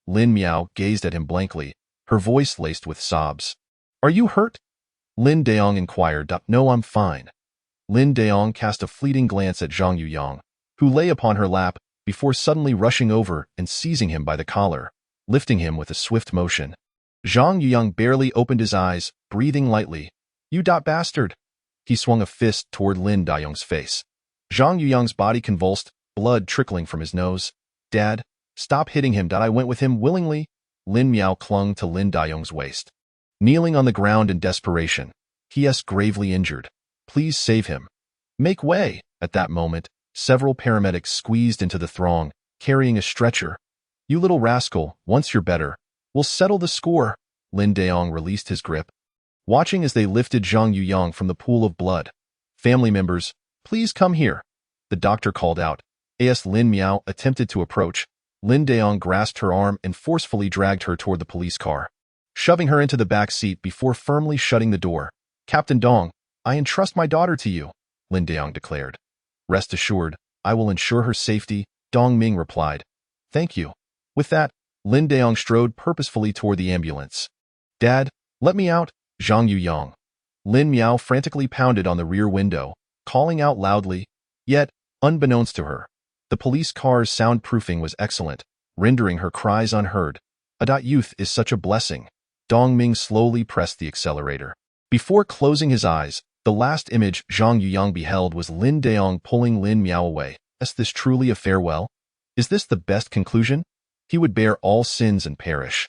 Lin Miao gazed at him blankly, her voice laced with sobs. Are you hurt? Lin Daong inquired. No, I'm fine. Lin Daong cast a fleeting glance at Zhang Yuyang, who lay upon her lap, before suddenly rushing over and seizing him by the collar, lifting him with a swift motion. Zhang Yuyang barely opened his eyes, breathing lightly. You bastard! He swung a fist toward Lin Dayong's face. Zhang Yuyang's body convulsed, blood trickling from his nose. Dad, stop hitting him. I went with him willingly. Lin Miao clung to Lin Dayong's waist. Kneeling on the ground in desperation, he is gravely injured. Please save him. Make way! At that moment, several paramedics squeezed into the throng, carrying a stretcher. You little rascal, once you're better, we'll settle the score. Lin Dayong released his grip, watching as they lifted Zhang Yuyang from the pool of blood. Family members, please come here. The doctor called out. As Lin Miao attempted to approach, Lin Dayong grasped her arm and forcefully dragged her toward the police car, shoving her into the back seat before firmly shutting the door. Captain Dong, I entrust my daughter to you, Lin Dayong declared. Rest assured, I will ensure her safety, Dong Ming replied. Thank you. With that, Lin Dayong strode purposefully toward the ambulance. Dad, let me out, Zhang Yuyang. Lin Miao frantically pounded on the rear window, calling out loudly. Yet, unbeknownst to her, the police car's soundproofing was excellent, rendering her cries unheard. Youth is such a blessing. Dong Ming slowly pressed the accelerator. Before closing his eyes, the last image Zhang Yuyang beheld was Lin Dayong pulling Lin Miao away. Is this truly a farewell? Is this the best conclusion? He would bear all sins and perish,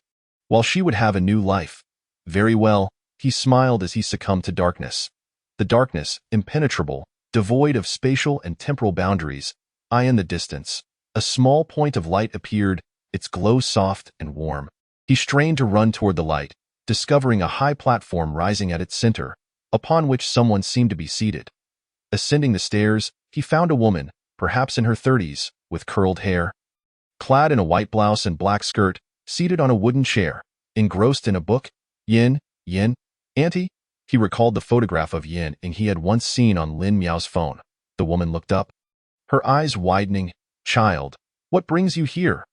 while she would have a new life. Very well, he smiled as he succumbed to darkness. The darkness, impenetrable, devoid of spatial and temporal boundaries. In the distance, a small point of light appeared, its glow soft and warm. He strained to run toward the light, discovering a high platform rising at its center, upon which someone seemed to be seated. Ascending the stairs, he found a woman, perhaps in her 30s, with curled hair, clad in a white blouse and black skirt, seated on a wooden chair, engrossed in a book. Yin, auntie? He recalled the photograph of Yin he had once seen on Lin Miao's phone. The woman looked up, her eyes widening. Child, what brings you here?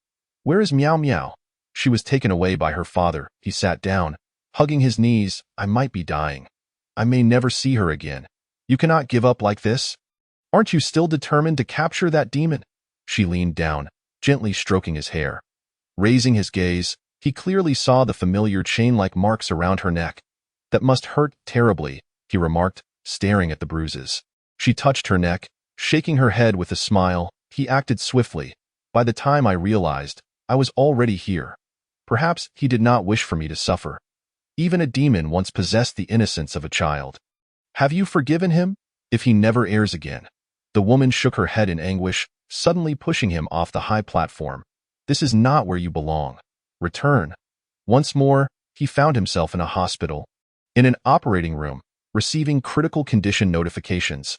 Where is Miao Miao? She was taken away by her father. He sat down, hugging his knees. I might be dying. I may never see her again. You cannot give up like this. Aren't you still determined to capture that demon? She leaned down, gently stroking his hair. Raising his gaze, he clearly saw the familiar chain-like marks around her neck. That must hurt terribly, he remarked, staring at the bruises. She touched her neck, shaking her head with a smile. He acted swiftly. By the time I realized, I was already here. Perhaps he did not wish for me to suffer. Even a demon once possessed the innocence of a child. Have you forgiven him? If he never errs again. The woman shook her head in anguish, suddenly pushing him off the high platform. This is not where you belong. Return. Once more, he found himself in a hospital, in an operating room, receiving critical condition notifications.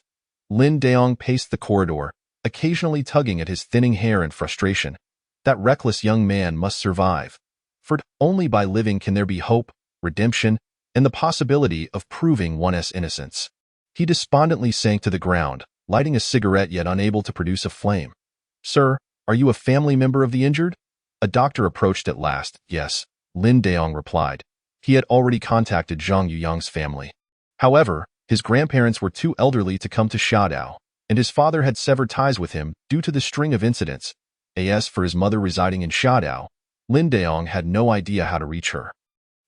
Lin Dayong paced the corridor, occasionally tugging at his thinning hair in frustration. That reckless young man must survive. For only by living can there be hope, redemption, and the possibility of proving one's innocence. He despondently sank to the ground, lighting a cigarette yet unable to produce a flame. Sir, are you a family member of the injured? A doctor approached at last. Yes, Lin Dayong replied. He had already contacted Zhang Yuyang's family. However, his grandparents were too elderly to come to Shadao, and his father had severed ties with him due to the string of incidents. As for his mother residing in Shadao, Lin Dayong had no idea how to reach her.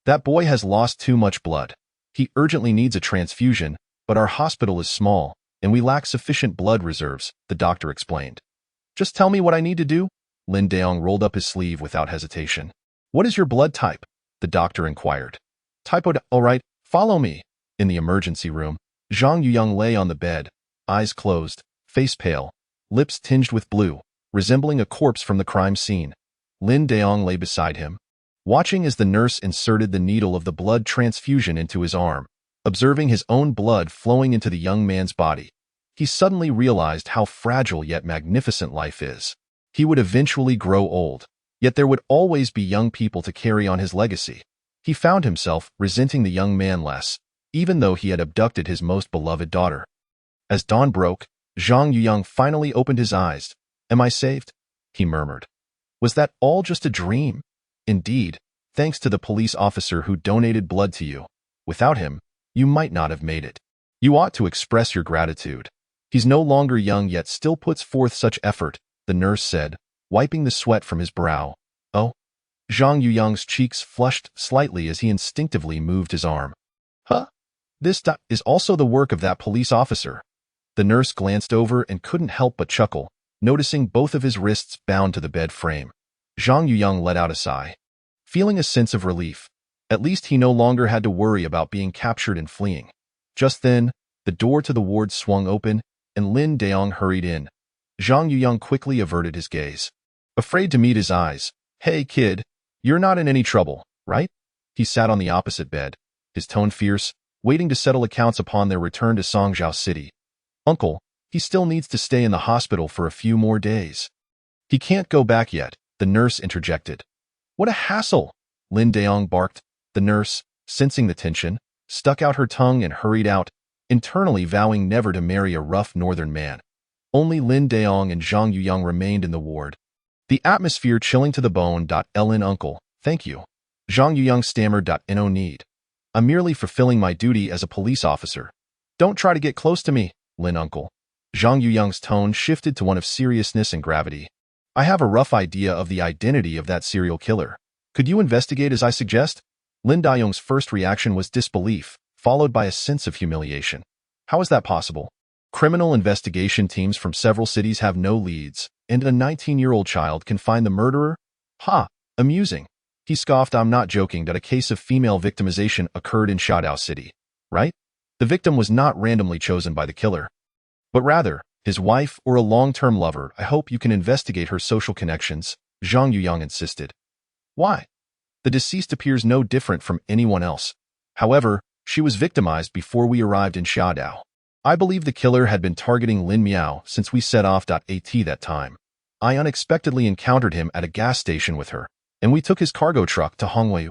That boy has lost too much blood. He urgently needs a transfusion, but our hospital is small, and we lack sufficient blood reserves, the doctor explained. Just tell me what I need to do? Lin Dayong rolled up his sleeve without hesitation. What is your blood type? The doctor inquired. Type O. All right, follow me. In the emergency room, Zhang Yuyang lay on the bed, eyes closed, face pale, lips tinged with blue, resembling a corpse from the crime scene. Lin Dayong lay beside him, watching as the nurse inserted the needle of the blood transfusion into his arm, observing his own blood flowing into the young man's body. He suddenly realized how fragile yet magnificent life is. He would eventually grow old, yet there would always be young people to carry on his legacy. He found himself resenting the young man less, even though he had abducted his most beloved daughter. As dawn broke, Zhang Yuyang finally opened his eyes. Am I saved? He murmured. Was that all just a dream? Indeed, thanks to the police officer who donated blood to you. Without him, you might not have made it. You ought to express your gratitude. He's no longer young yet still puts forth such effort, the nurse said, wiping the sweat from his brow. Oh, Zhang Yuyang's cheeks flushed slightly as he instinctively moved his arm. Huh? Is also the work of that police officer. The nurse glanced over and couldn't help but chuckle, noticing both of his wrists bound to the bed frame. Zhang Yuyang let out a sigh, feeling a sense of relief. At least he no longer had to worry about being captured and fleeing. Just then, the door to the ward swung open, and Lin Daong hurried in. Zhang Yuyang quickly averted his gaze, afraid to meet his eyes. Hey, kid, you're not in any trouble, right? He sat on the opposite bed, his tone fierce, waiting to settle accounts upon their return to Songzhou City. Uncle, he still needs to stay in the hospital for a few more days. He can't go back yet, the nurse interjected. What a hassle, Lin Daong barked. The nurse, sensing the tension, stuck out her tongue and hurried out, internally vowing never to marry a rough northern man. Only Lin Daong and Zhang Yuyang remained in the ward, the atmosphere chilling to the bone. Lin uncle, thank you. Zhang Yuyang stammered. No need. I'm merely fulfilling my duty as a police officer. Don't try to get close to me, Lin uncle. Zhang Yuyang's tone shifted to one of seriousness and gravity. I have a rough idea of the identity of that serial killer. Could you investigate as I suggest? Lin Daong's first reaction was disbelief, followed by a sense of humiliation. How is that possible? Criminal investigation teams from several cities have no leads, and a 19-year-old child can find the murderer? Ha! Amusing. He scoffed. I'm not joking that a case of female victimization occurred in Shadao City, right? The victim was not randomly chosen by the killer, but rather his wife or a long-term lover. I hope you can investigate her social connections, Zhang Yuyang insisted. Why? The deceased appears no different from anyone else. However, she was victimized before we arrived in Shadao. I believe the killer had been targeting Lin Miao since we set off. At that time, I unexpectedly encountered him at a gas station with her, and we took his cargo truck to Hongwei.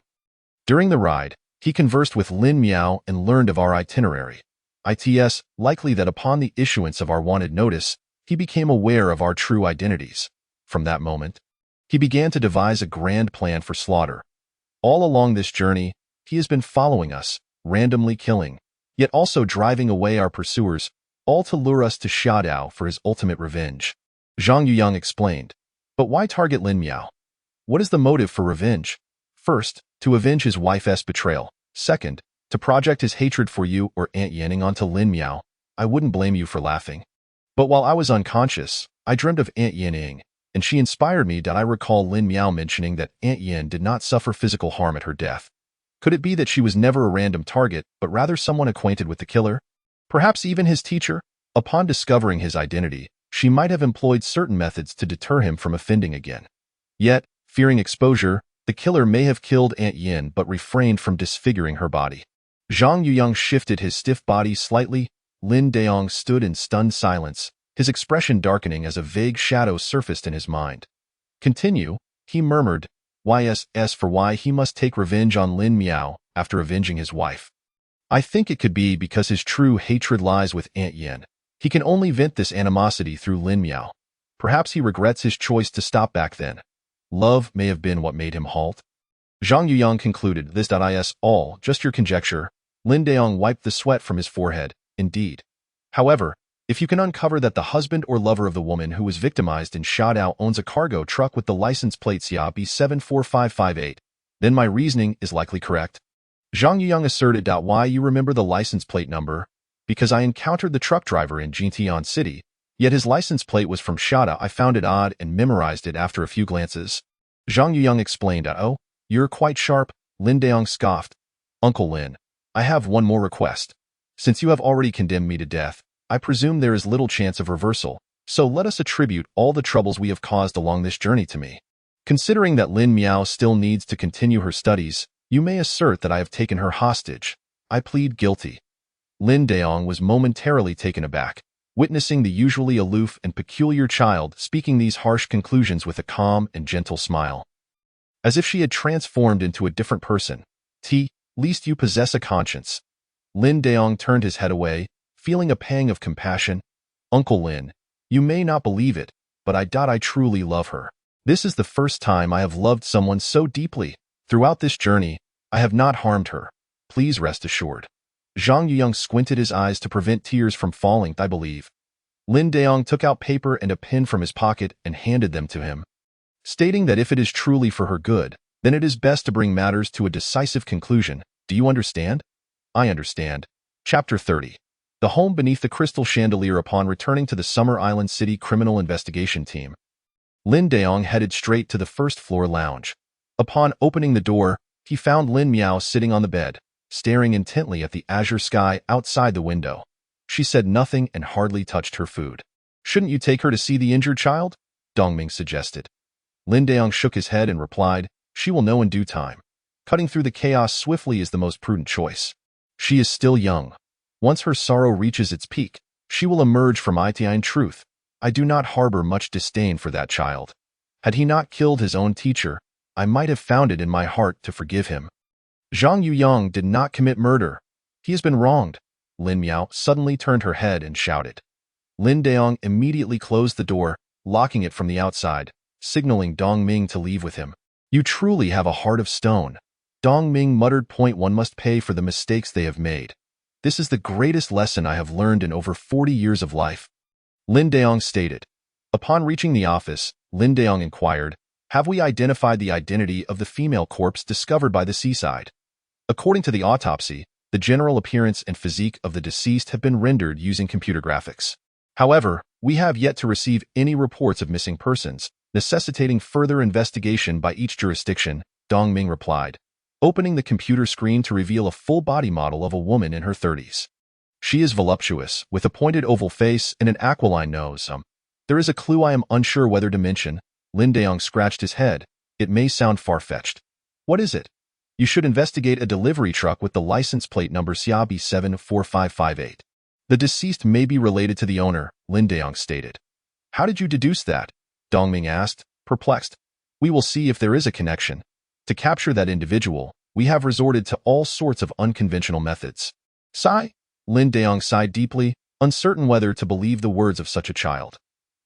During the ride, he conversed with Lin Miao and learned of our itinerary. It's likely that upon the issuance of our wanted notice, he became aware of our true identities. From that moment, he began to devise a grand plan for slaughter. All along this journey, he has been following us, randomly killing, yet also driving away our pursuers, all to lure us to Shadao for his ultimate revenge. Zhang Yuyang explained. But why target Lin Miao? What is the motive for revenge? First, to avenge his wife's betrayal. Second, to project his hatred for you or Aunt Yanning onto Lin Miao. I wouldn't blame you for laughing. But while I was unconscious, I dreamed of Aunt Yanning, and she inspired me. I recall Lin Miao mentioning that Aunt Yan did not suffer physical harm at her death. Could it be that she was never a random target, but rather someone acquainted with the killer? Perhaps even his teacher? Upon discovering his identity, she might have employed certain methods to deter him from offending again. Yet, fearing exposure, the killer may have killed Aunt Yin but refrained from disfiguring her body. Zhang Yuyang shifted his stiff body slightly. Lin Daong stood in stunned silence, his expression darkening as a vague shadow surfaced in his mind. Continue, he murmured, YSS for why he must take revenge on Lin Miao after avenging his wife. I think it could be because his true hatred lies with Aunt Yin. He can only vent this animosity through Lin Miao. Perhaps he regrets his choice to stop back then. Love may have been what made him halt. Zhang Yuyang concluded, this is all just your conjecture. Lin Daong wiped the sweat from his forehead. Indeed. However, if you can uncover that the husband or lover of the woman who was victimized in Shadao owns a cargo truck with the license plate B74558, then my reasoning is likely correct. Zhang Yuyang asserted. Why you remember the license plate number? Because I encountered the truck driver in Jintian City, yet his license plate was from Shada. I found it odd and memorized it after a few glances. Zhang Yuyang explained. Oh, you're quite sharp, Lin Daong scoffed. Uncle Lin, I have one more request. Since you have already condemned me to death, I presume there is little chance of reversal, so let us attribute all the troubles we have caused along this journey to me. Considering that Lin Miao still needs to continue her studies, you may assert that I have taken her hostage. I plead guilty. Lin Daong was momentarily taken aback, witnessing the usually aloof and peculiar child speaking these harsh conclusions with a calm and gentle smile, as if she had transformed into a different person. Least you possess a conscience. Lin Daong turned his head away, feeling a pang of compassion. Uncle Lin, you may not believe it, but I truly love her. This is the first time I have loved someone so deeply. Throughout this journey, I have not harmed her. Please rest assured. Zhang Yuyang squinted his eyes to prevent tears from falling. I believe. Lin Daong took out paper and a pen from his pocket and handed them to him, stating that if it is truly for her good, Then it is best to bring matters to a decisive conclusion. Do you understand? I understand. Chapter 30. The home beneath the crystal chandelier. Upon returning to the Summer Island City Criminal Investigation Team, Lin Daong headed straight to the first-floor lounge. Upon opening the door, he found Lin Miao sitting on the bed, staring intently at the azure sky outside the window. She said nothing and hardly touched her food. Shouldn't you take her to see the injured child? Dongming suggested. Lin Daong shook his head and replied, she will know in due time. Cutting through the chaos swiftly is the most prudent choice. She is still young. Once her sorrow reaches its peak, she will emerge from it in truth. I do not harbor much disdain for that child. Had he not killed his own teacher, I might have found it in my heart to forgive him. Zhang Yuyang did not commit murder. He has been wronged. Lin Miao suddenly turned her head and shouted. Lin Daong immediately closed the door, locking it from the outside, signaling Dong Ming to leave with him. You truly have a heart of stone. Dong Ming muttered. One must pay for the mistakes they have made. This is the greatest lesson I have learned in over 40 years of life. Lin Daong stated. Upon reaching the office, Lin Daong inquired, have we identified the identity of the female corpse discovered by the seaside? According to the autopsy, the general appearance and physique of the deceased have been rendered using computer graphics. However, we have yet to receive any reports of missing persons, necessitating further investigation by each jurisdiction, Dong Ming replied, opening the computer screen to reveal a full body model of a woman in her 30s. She is voluptuous, with a pointed oval face and an aquiline nose. There is a clue I am unsure whether to mention. Lin Daong scratched his head. It may sound far-fetched. What is it? You should investigate a delivery truck with the license plate number Xiaobi 74558. The deceased may be related to the owner, Lin Daong stated. How did you deduce that? Dongming asked, perplexed. We will see if there is a connection. To capture that individual, we have resorted to all sorts of unconventional methods. Sigh? Lin Daong sighed deeply, uncertain whether to believe the words of such a child.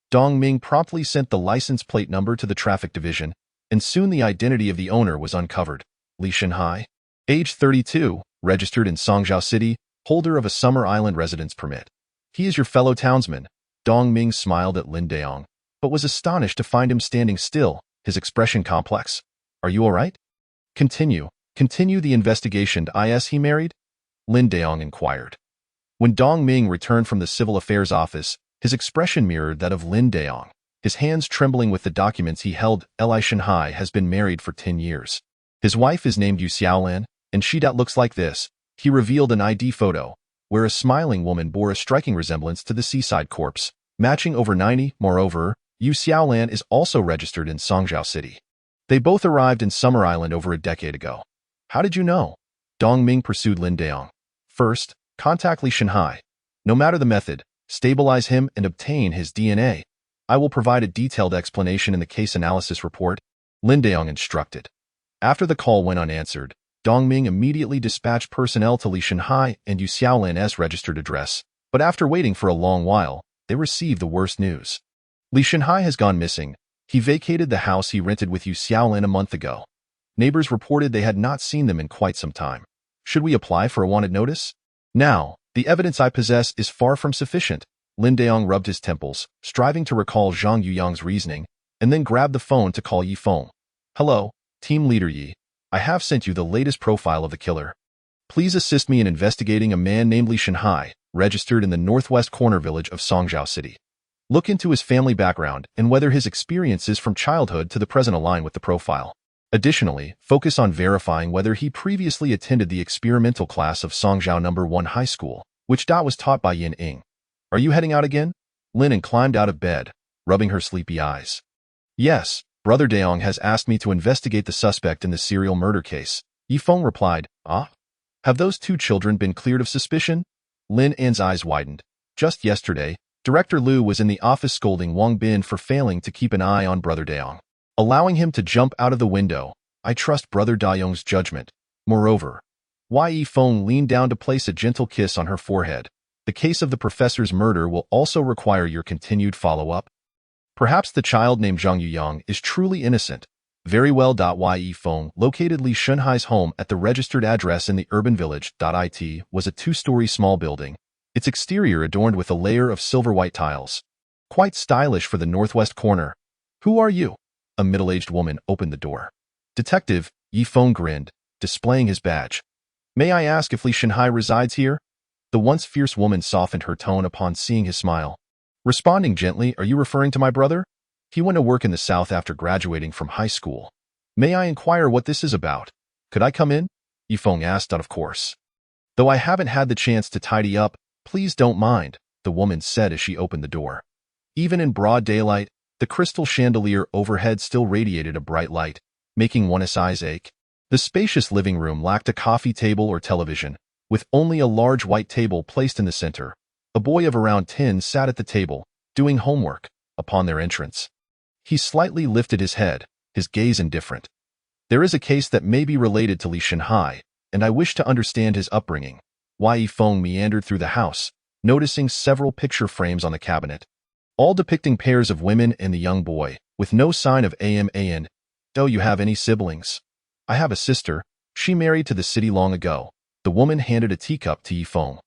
Dongming promptly sent the license plate number to the traffic division, and soon the identity of the owner was uncovered. Li Shenhai, age 32, registered in Songzhou City, holder of a Summer Island residence permit. He is your fellow townsman. Dongming smiled at Lin Daong, but was astonished to find him standing still, his expression complex. Are you all right? Continue the investigation. Is he married? Lin Daong inquired. When Dongming returned from the civil affairs office, his expression mirrored that of Lin Daong, his hands trembling with the documents he held. Li Shenhai has been married for 10 years. His wife is named Yu Xiaolan, and she looks like this. He revealed an ID photo, where a smiling woman bore a striking resemblance to the seaside corpse, matching over 90. Moreover, Yu Xiaolan is also registered in Songzhou City. They both arrived in Summer Island over a decade ago. How did you know? Dongming pursued Lin Daong. First, contact Li Shenhai. No matter the method, stabilize him and obtain his DNA. I will provide a detailed explanation in the case analysis report, Lin Daong instructed. After the call went unanswered, Dongming immediately dispatched personnel to Li Shenhai and Yu Xiaolan's registered address, but after waiting for a long while, they received the worst news. Li Shenhai has gone missing. He vacated the house he rented with Yu Xiaolan a month ago. Neighbors reported they had not seen them in quite some time. Should we apply for a wanted notice? Now, the evidence I possess is far from sufficient. Lin Daong rubbed his temples, striving to recall Zhang Yuyang's reasoning, and then grabbed the phone to call Yi Feng. Hello, Team Leader Yi. I have sent you the latest profile of the killer. Please assist me in investigating a man named Li Shenhai, registered in the northwest corner village of Songzhou City. Look into his family background and whether his experiences from childhood to the present align with the profile. Additionally, focus on verifying whether he previously attended the experimental class of Songzhou No. 1 High School, which was taught by Yin Ing. Are you heading out again? Lin climbed out of bed, rubbing her sleepy eyes. Yes, Brother Daong has asked me to investigate the suspect in the serial murder case. Yi Feng replied, Ah? Have those two children been cleared of suspicion? Lin An's eyes widened. Just yesterday, Director Liu was in the office scolding Wang Bin for failing to keep an eye on Brother Daong, allowing him to jump out of the window. I trust Brother Daong's judgment. Moreover, Yi Feng leaned down to place a gentle kiss on her forehead. The case of the professor's murder will also require your continued follow-up. Perhaps the child named Zhang Yuyang is truly innocent. Very well. Yi Feng located Li Shenhai's home at the registered address in the urban village. It was a 2-story small building, its exterior adorned with a layer of silver-white tiles. Quite stylish for the northwest corner. Who are you? A middle-aged woman opened the door. Detective Yifeng grinned, displaying his badge. May I ask if Li Shanhai resides here? The once fierce woman softened her tone upon seeing his smile. Responding gently, are you referring to my brother? He went to work in the south after graduating from high school. May I inquire what this is about? Could I come in? Yifeng asked out of course. Though I haven't had the chance to tidy up, please don't mind, the woman said as she opened the door. Even in broad daylight, the crystal chandelier overhead still radiated a bright light, making one's eyes ache. The spacious living room lacked a coffee table or television, with only a large white table placed in the center. A boy of around 10 sat at the table, doing homework, upon their entrance. He slightly lifted his head, his gaze indifferent. There is a case that may be related to Li Shanhai, and I wish to understand his upbringing. Wei Yifeng meandered through the house, noticing several picture frames on the cabinet, all depicting pairs of women and the young boy, with no sign of AMAN. Do you have any siblings? I have a sister. She married to the city long ago. The woman handed a teacup to Yifeng.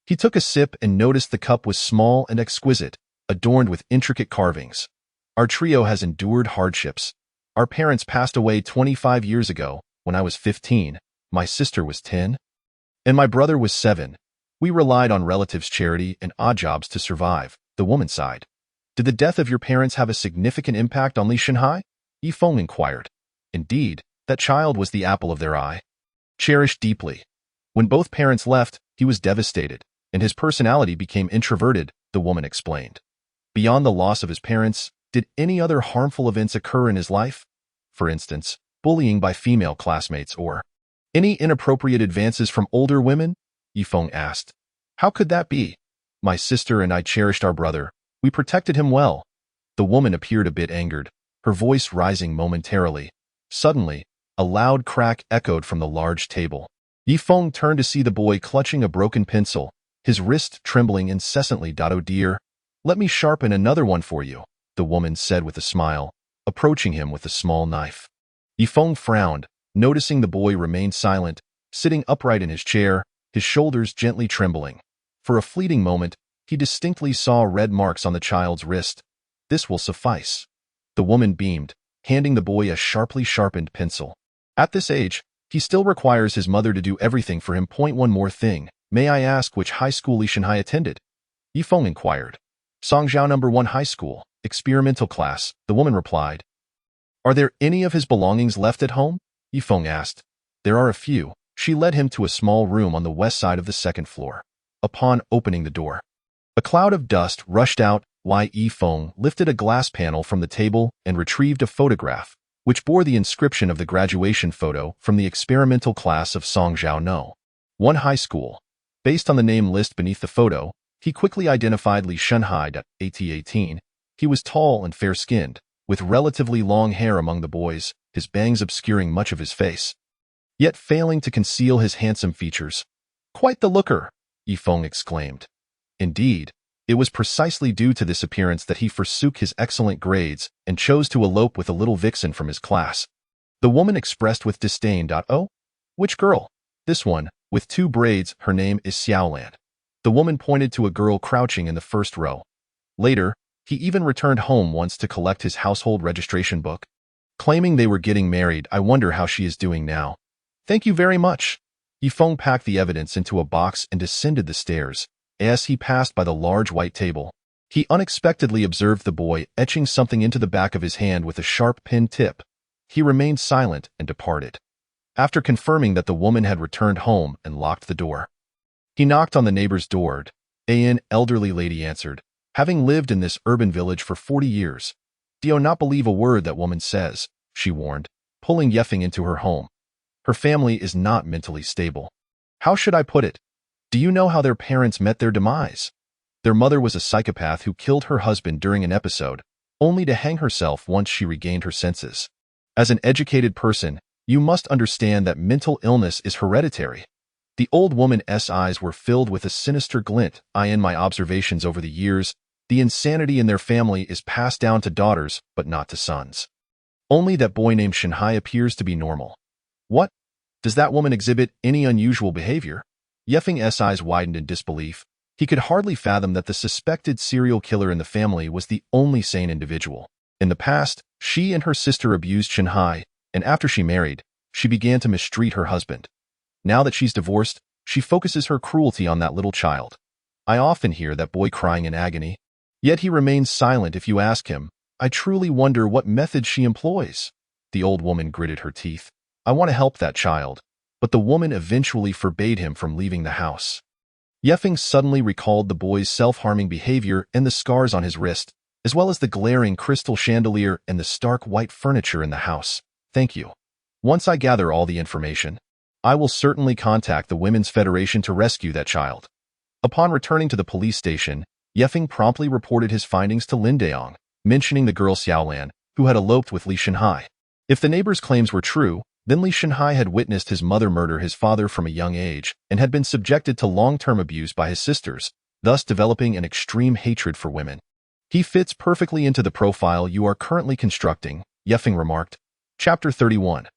He took a sip and noticed the cup was small and exquisite, adorned with intricate carvings. Our trio has endured hardships. Our parents passed away 25 years ago, when I was 15, my sister was 10, and my brother was 7. We relied on relatives' charity and odd jobs to survive, the woman sighed. Did the death of your parents have a significant impact on Li Shanhai? Yifeng inquired. Indeed, that child was the apple of their eye. Cherished deeply. When both parents left, he was devastated, and his personality became introverted, the woman explained. Beyond the loss of his parents, did any other harmful events occur in his life? For instance, bullying by female classmates or any inappropriate advances from older women? Yifeng asked. How could that be? My sister and I cherished our brother. We protected him well. The woman appeared a bit angered, her voice rising momentarily. Suddenly, a loud crack echoed from the large table. Yifeng turned to see the boy clutching a broken pencil, his wrist trembling incessantly. Oh dear, let me sharpen another one for you, the woman said with a smile, approaching him with a small knife. Yifeng frowned, noticing the boy remained silent, sitting upright in his chair, his shoulders gently trembling. For a fleeting moment, he distinctly saw red marks on the child's wrist. This will suffice. The woman beamed, handing the boy a sharply sharpened pencil. At this age, he still requires his mother to do everything for him. One more thing, may I ask which high school Li Shanhai attended? Yifeng inquired. Songzhou No. 1 High School, experimental class, the woman replied. Are there any of his belongings left at home? Yifeng asked. There are a few. She led him to a small room on the west side of the second floor. Upon opening the door, a cloud of dust rushed out. Wei Yifeng lifted a glass panel from the table and retrieved a photograph, which bore the inscription of the graduation photo from the experimental class of Songzhou No. 1 High School. Based on the name list beneath the photo, he quickly identified Li Shanhai. At18, he was tall and fair-skinned, with relatively long hair among the boys, his bangs obscuring much of his face, yet failing to conceal his handsome features. Quite the looker, Yifeng exclaimed. Indeed, it was precisely due to this appearance that he forsook his excellent grades and chose to elope with a little vixen from his class. The woman expressed with disdain. Oh? Which girl? This one, with 2 braids, her name is Xiaolan. The woman pointed to a girl crouching in the first row. Later, he even returned home once to collect his household registration book, claiming they were getting married. I wonder how she is doing now. Thank you very much. Yifeng packed the evidence into a box and descended the stairs. As he passed by the large white table, he unexpectedly observed the boy etching something into the back of his hand with a sharp pen tip. He remained silent and departed. After confirming that the woman had returned home and locked the door, he knocked on the neighbor's door. An elderly lady answered, having lived in this urban village for 40 years. Do not believe a word that woman says, she warned, pulling Yifeng into her home. Her family is not mentally stable. How should I put it? Do you know how their parents met their demise? Their mother was a psychopath who killed her husband during an episode, only to hang herself once she regained her senses. As an educated person, you must understand that mental illness is hereditary. The old woman's eyes were filled with a sinister glint. In my observations over the years, the insanity in their family is passed down to daughters, but not to sons. Only that boy named Shanhai appears to be normal. What? Does that woman exhibit any unusual behavior? Yifeng's eyes widened in disbelief. He could hardly fathom that the suspected serial killer in the family was the only sane individual. In the past, she and her sister abused Shanhai, and after she married, she began to mistreat her husband. Now that she's divorced, she focuses her cruelty on that little child. I often hear that boy crying in agony. Yet he remains silent if you ask him. I truly wonder what methods she employs. The old woman gritted her teeth. I want to help that child. But the woman eventually forbade him from leaving the house. Yefeng suddenly recalled the boy's self-harming behavior and the scars on his wrist, as well as the glaring crystal chandelier and the stark white furniture in the house. Thank you. Once I gather all the information, I will certainly contact the Women's Federation to rescue that child. Upon returning to the police station, Yefeng promptly reported his findings to Lin Daong, mentioning the girl Xiaolan, who had eloped with Li Shenhai. If the neighbor's claims were true, then Li Shenhai had witnessed his mother murder his father from a young age and had been subjected to long-term abuse by his sisters, thus developing an extreme hatred for women. He fits perfectly into the profile you are currently constructing, Yefeng remarked. Chapter 31.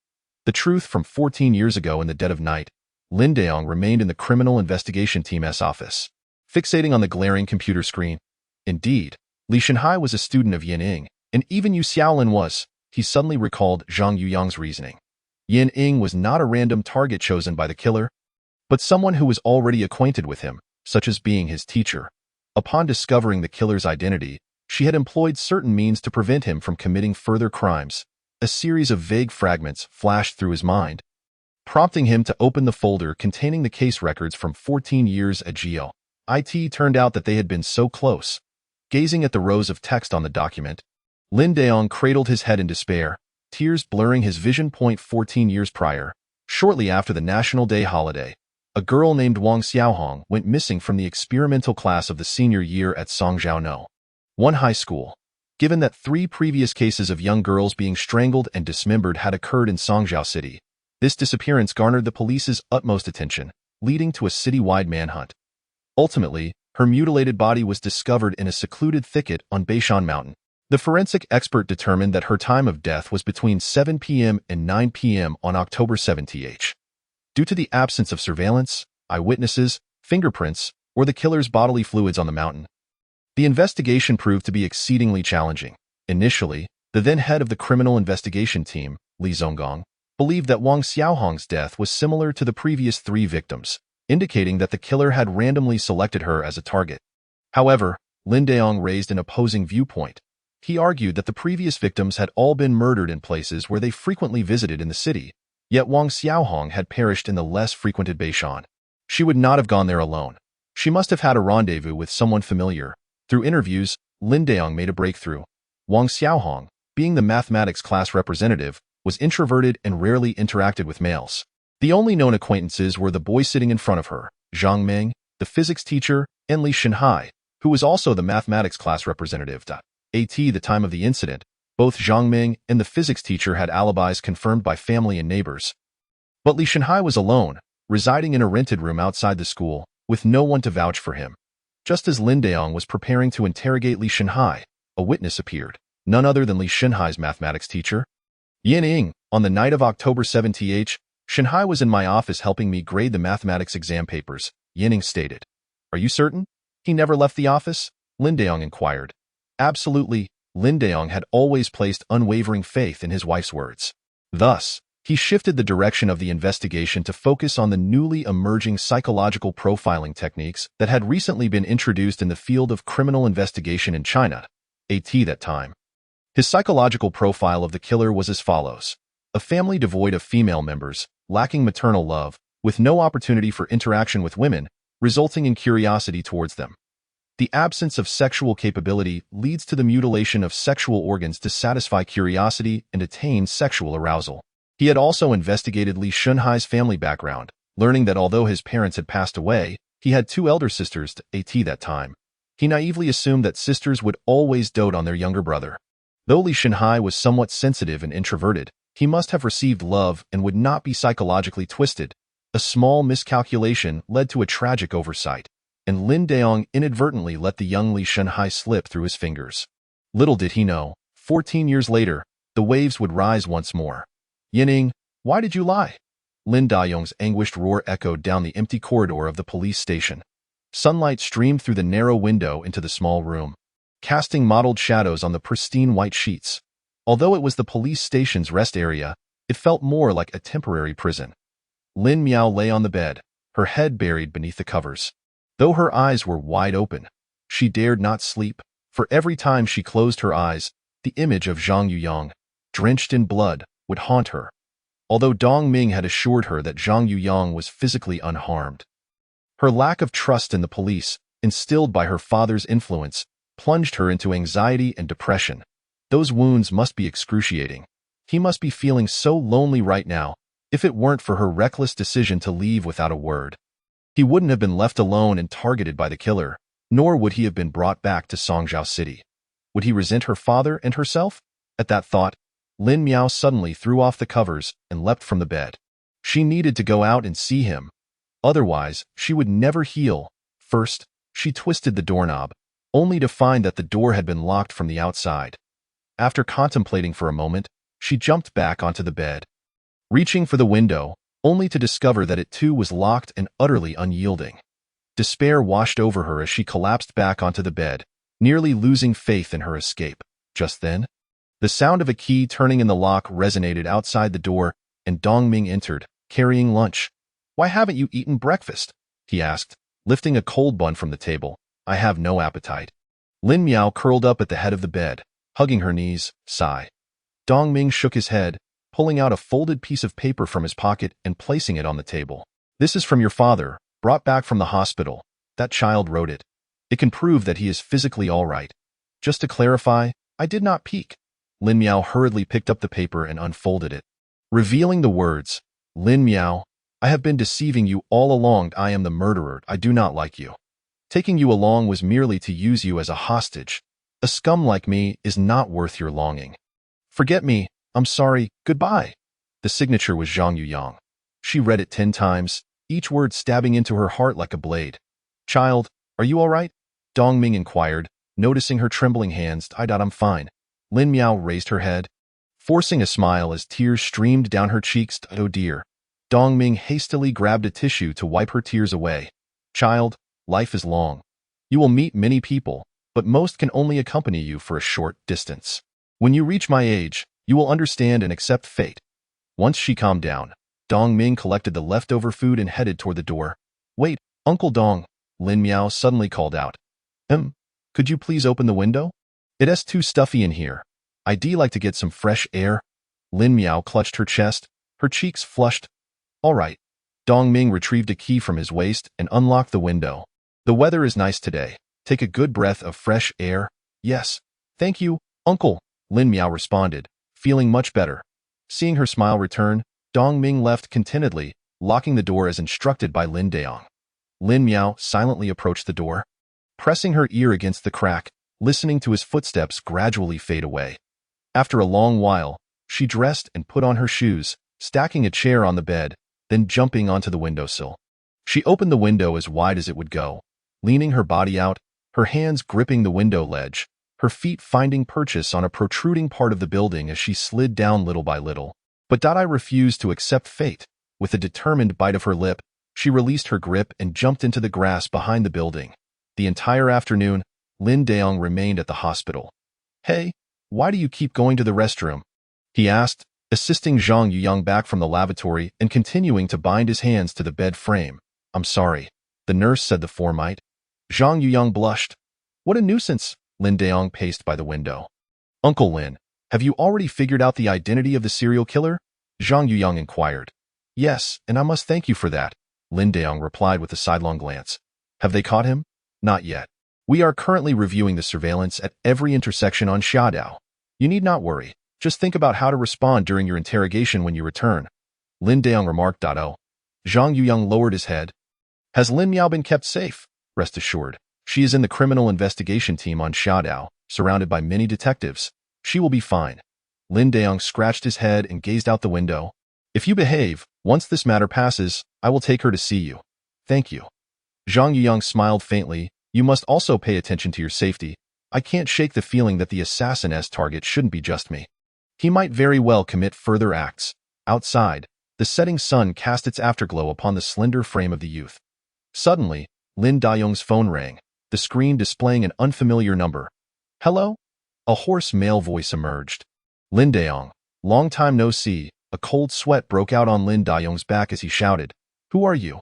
The truth from 14 years ago in the dead of night, Lin Daong remained in the Criminal Investigation Team's office, fixating on the glaring computer screen. Indeed, Li Shenhai was a student of Yin Ying, and even Yu Xiaolin was. He suddenly recalled Zhang Yuyang's reasoning. Yin Ying was not a random target chosen by the killer, but someone who was already acquainted with him, such as being his teacher. Upon discovering the killer's identity, she had employed certain means to prevent him from committing further crimes. A series of vague fragments flashed through his mind, prompting him to open the folder containing the case records from 14 years at Geo. It turned out that they had been so close. Gazing at the rows of text on the document, Lin Daong cradled his head in despair, tears blurring his vision. 14 years prior, shortly after the National Day holiday, a girl named Wang Xiaohong went missing from the experimental class of the senior year at Songjiao One High School. Given that 3 previous cases of young girls being strangled and dismembered had occurred in Songjiao City, this disappearance garnered the police's utmost attention, leading to a city-wide manhunt. Ultimately, her mutilated body was discovered in a secluded thicket on Beishan Mountain. The forensic expert determined that her time of death was between 7 p.m. and 9 p.m. on October 17th. Due to the absence of surveillance, eyewitnesses, fingerprints, or the killer's bodily fluids on the mountain, the investigation proved to be exceedingly challenging. Initially, the then head of the Criminal Investigation Team, Li Zonggong, believed that Wang Xiaohong's death was similar to the previous 3 victims, indicating that the killer had randomly selected her as a target. However, Lin Daong raised an opposing viewpoint. He argued that the previous victims had all been murdered in places where they frequently visited in the city, yet Wang Xiaohong had perished in the less frequented Beishan. She would not have gone there alone. She must have had a rendezvous with someone familiar. Through interviews, Lin Daong made a breakthrough. Wang Xiaohong, being the mathematics class representative, was introverted and rarely interacted with males. The only known acquaintances were the boy sitting in front of her, Zhang Meng, the physics teacher, and Li Shenhai, who was also the mathematics class representative. At the time of the incident, both Zhang Meng and the physics teacher had alibis confirmed by family and neighbors. But Li Shenhai was alone, residing in a rented room outside the school, with no one to vouch for him. Just as Lin Daong was preparing to interrogate Li Shenhai, a witness appeared, none other than Li Shenhai's mathematics teacher. Yin Ying, on the night of October 17th, Shenhai was in my office helping me grade the mathematics exam papers, Yin Ying stated. Are you certain? He never left the office? Lin Daong inquired. Absolutely, Lin Daong had always placed unwavering faith in his wife's words. Thus, he shifted the direction of the investigation to focus on the newly emerging psychological profiling techniques that had recently been introduced in the field of criminal investigation in China, at that time. His psychological profile of the killer was as follows. A family devoid of female members, lacking maternal love, with no opportunity for interaction with women, resulting in curiosity towards them. The absence of sexual capability leads to the mutilation of sexual organs to satisfy curiosity and attain sexual arousal. He had also investigated Li Shenhai's family background, learning that although his parents had passed away, he had 2 elder sisters at that time. He naively assumed that sisters would always dote on their younger brother. Though Li Shenhai was somewhat sensitive and introverted, he must have received love and would not be psychologically twisted. A small miscalculation led to a tragic oversight, and Lin Daong inadvertently let the young Li Shenhai slip through his fingers. Little did he know, 14 years later, the waves would rise once more. Yin Ying, why did you lie? Lin Daong's anguished roar echoed down the empty corridor of the police station. Sunlight streamed through the narrow window into the small room, casting mottled shadows on the pristine white sheets. Although it was the police station's rest area, It felt more like a temporary prison. Lin Miao lay on the bed, her head buried beneath the covers. Though her eyes were wide open, she dared not sleep, for every time she closed her eyes, the image of Zhang Yuyang, drenched in blood, would haunt her. Although Dong Ming had assured her that Zhang Yuyang was physically unharmed. Her lack of trust in the police, instilled by her father's influence, plunged her into anxiety and depression. Those wounds must be excruciating. He must be feeling so lonely right now, if it weren't for her reckless decision to leave without a word. He wouldn't have been left alone and targeted by the killer, nor would he have been brought back to Songzhou City. Would he resent her father and herself? At that thought, Lin Miao suddenly threw off the covers and leapt from the bed. She needed to go out and see him. Otherwise, she would never heal. First, she twisted the doorknob, only to find that the door had been locked from the outside. After contemplating for a moment, she jumped back onto the bed, reaching for the window, only to discover that it too was locked and utterly unyielding. Despair washed over her as she collapsed back onto the bed, nearly losing faith in her escape. Just then, the sound of a key turning in the lock resonated outside the door, and Dong Ming entered, carrying lunch. "Why haven't you eaten breakfast?" he asked, lifting a cold bun from the table. "I have no appetite." Lin Miao curled up at the head of the bed, hugging her knees, sigh. Dong Ming shook his head, pulling out a folded piece of paper from his pocket and placing it on the table. "This is from your father, brought back from the hospital. That child wrote it. It can prove that he is physically all right. Just to clarify, I did not peek." Lin Miao hurriedly picked up the paper and unfolded it, revealing the words, "Lin Miao, I have been deceiving you all along. I am the murderer. I do not like you. Taking you along was merely to use you as a hostage. A scum like me is not worth your longing. Forget me. I'm sorry. Goodbye." The signature was Zhang Yuyang. She read it 10 times, each word stabbing into her heart like a blade. "Child, are you all right?" Dong Ming inquired, noticing her trembling hands. "I'm fine." Lin Miao raised her head, forcing a smile as tears streamed down her cheeks. "Oh dear." Dong Ming hastily grabbed a tissue to wipe her tears away. "Child, life is long. You will meet many people, but most can only accompany you for a short distance. When you reach my age, you will understand and accept fate." Once she calmed down, Dong Ming collected the leftover food and headed toward the door. "Wait, Uncle Dong," Lin Miao suddenly called out. Could you please open the window? It's too stuffy in here. I'd like to get some fresh air." Lin Miao clutched her chest, her cheeks flushed. "All right." Dong Ming retrieved a key from his waist and unlocked the window. "The weather is nice today. Take a good breath of fresh air." "Yes. Thank you, Uncle," Lin Miao responded, feeling much better. Seeing her smile return, Dong Ming left contentedly, locking the door as instructed by Lin Daong. Lin Miao silently approached the door, pressing her ear against the crack, listening to his footsteps gradually fade away. After a long while, she dressed and put on her shoes, stacking a chair on the bed, then jumping onto the windowsill. She opened the window as wide as it would go, leaning her body out, her hands gripping the window ledge, her feet finding purchase on a protruding part of the building as she slid down little by little. But Dai refused to accept fate. With a determined bite of her lip, she released her grip and jumped into the grass behind the building. The entire afternoon, Lin Daong remained at the hospital. "Hey, why do you keep going to the restroom?" he asked, assisting Zhang Yuyang back from the lavatory and continuing to bind his hands to the bed frame. "I'm sorry," the nurse said the Formite. Zhang Yuyang blushed. "What a nuisance." Lin Daong paced by the window. "Uncle Lin, have you already figured out the identity of the serial killer?" Zhang Yuyang inquired. "Yes, and I must thank you for that," Lin Daong replied with a sidelong glance. "Have they caught him?" "Not yet. We are currently reviewing the surveillance at every intersection on Xiaodao. You need not worry. Just think about how to respond during your interrogation when you return," Lin Daong remarked. "Oh." Zhang Yuyang lowered his head. "Has Lin Miao been kept safe?" "Rest assured. She is in the criminal investigation team on Xiaodao, surrounded by many detectives. She will be fine." Lin Daong scratched his head and gazed out the window. "If you behave, once this matter passes, I will take her to see you." "Thank you." Zhang Yuyang smiled faintly. "You must also pay attention to your safety. I can't shake the feeling that the assassin's target shouldn't be just me. He might very well commit further acts." Outside, the setting sun cast its afterglow upon the slender frame of the youth. Suddenly, Lin Daong's phone rang, the screen displaying an unfamiliar number. "Hello?" A hoarse male voice emerged. "Lin Daong, long time no see. A cold sweat broke out on Lin Dayong's back as he shouted, "Who are you?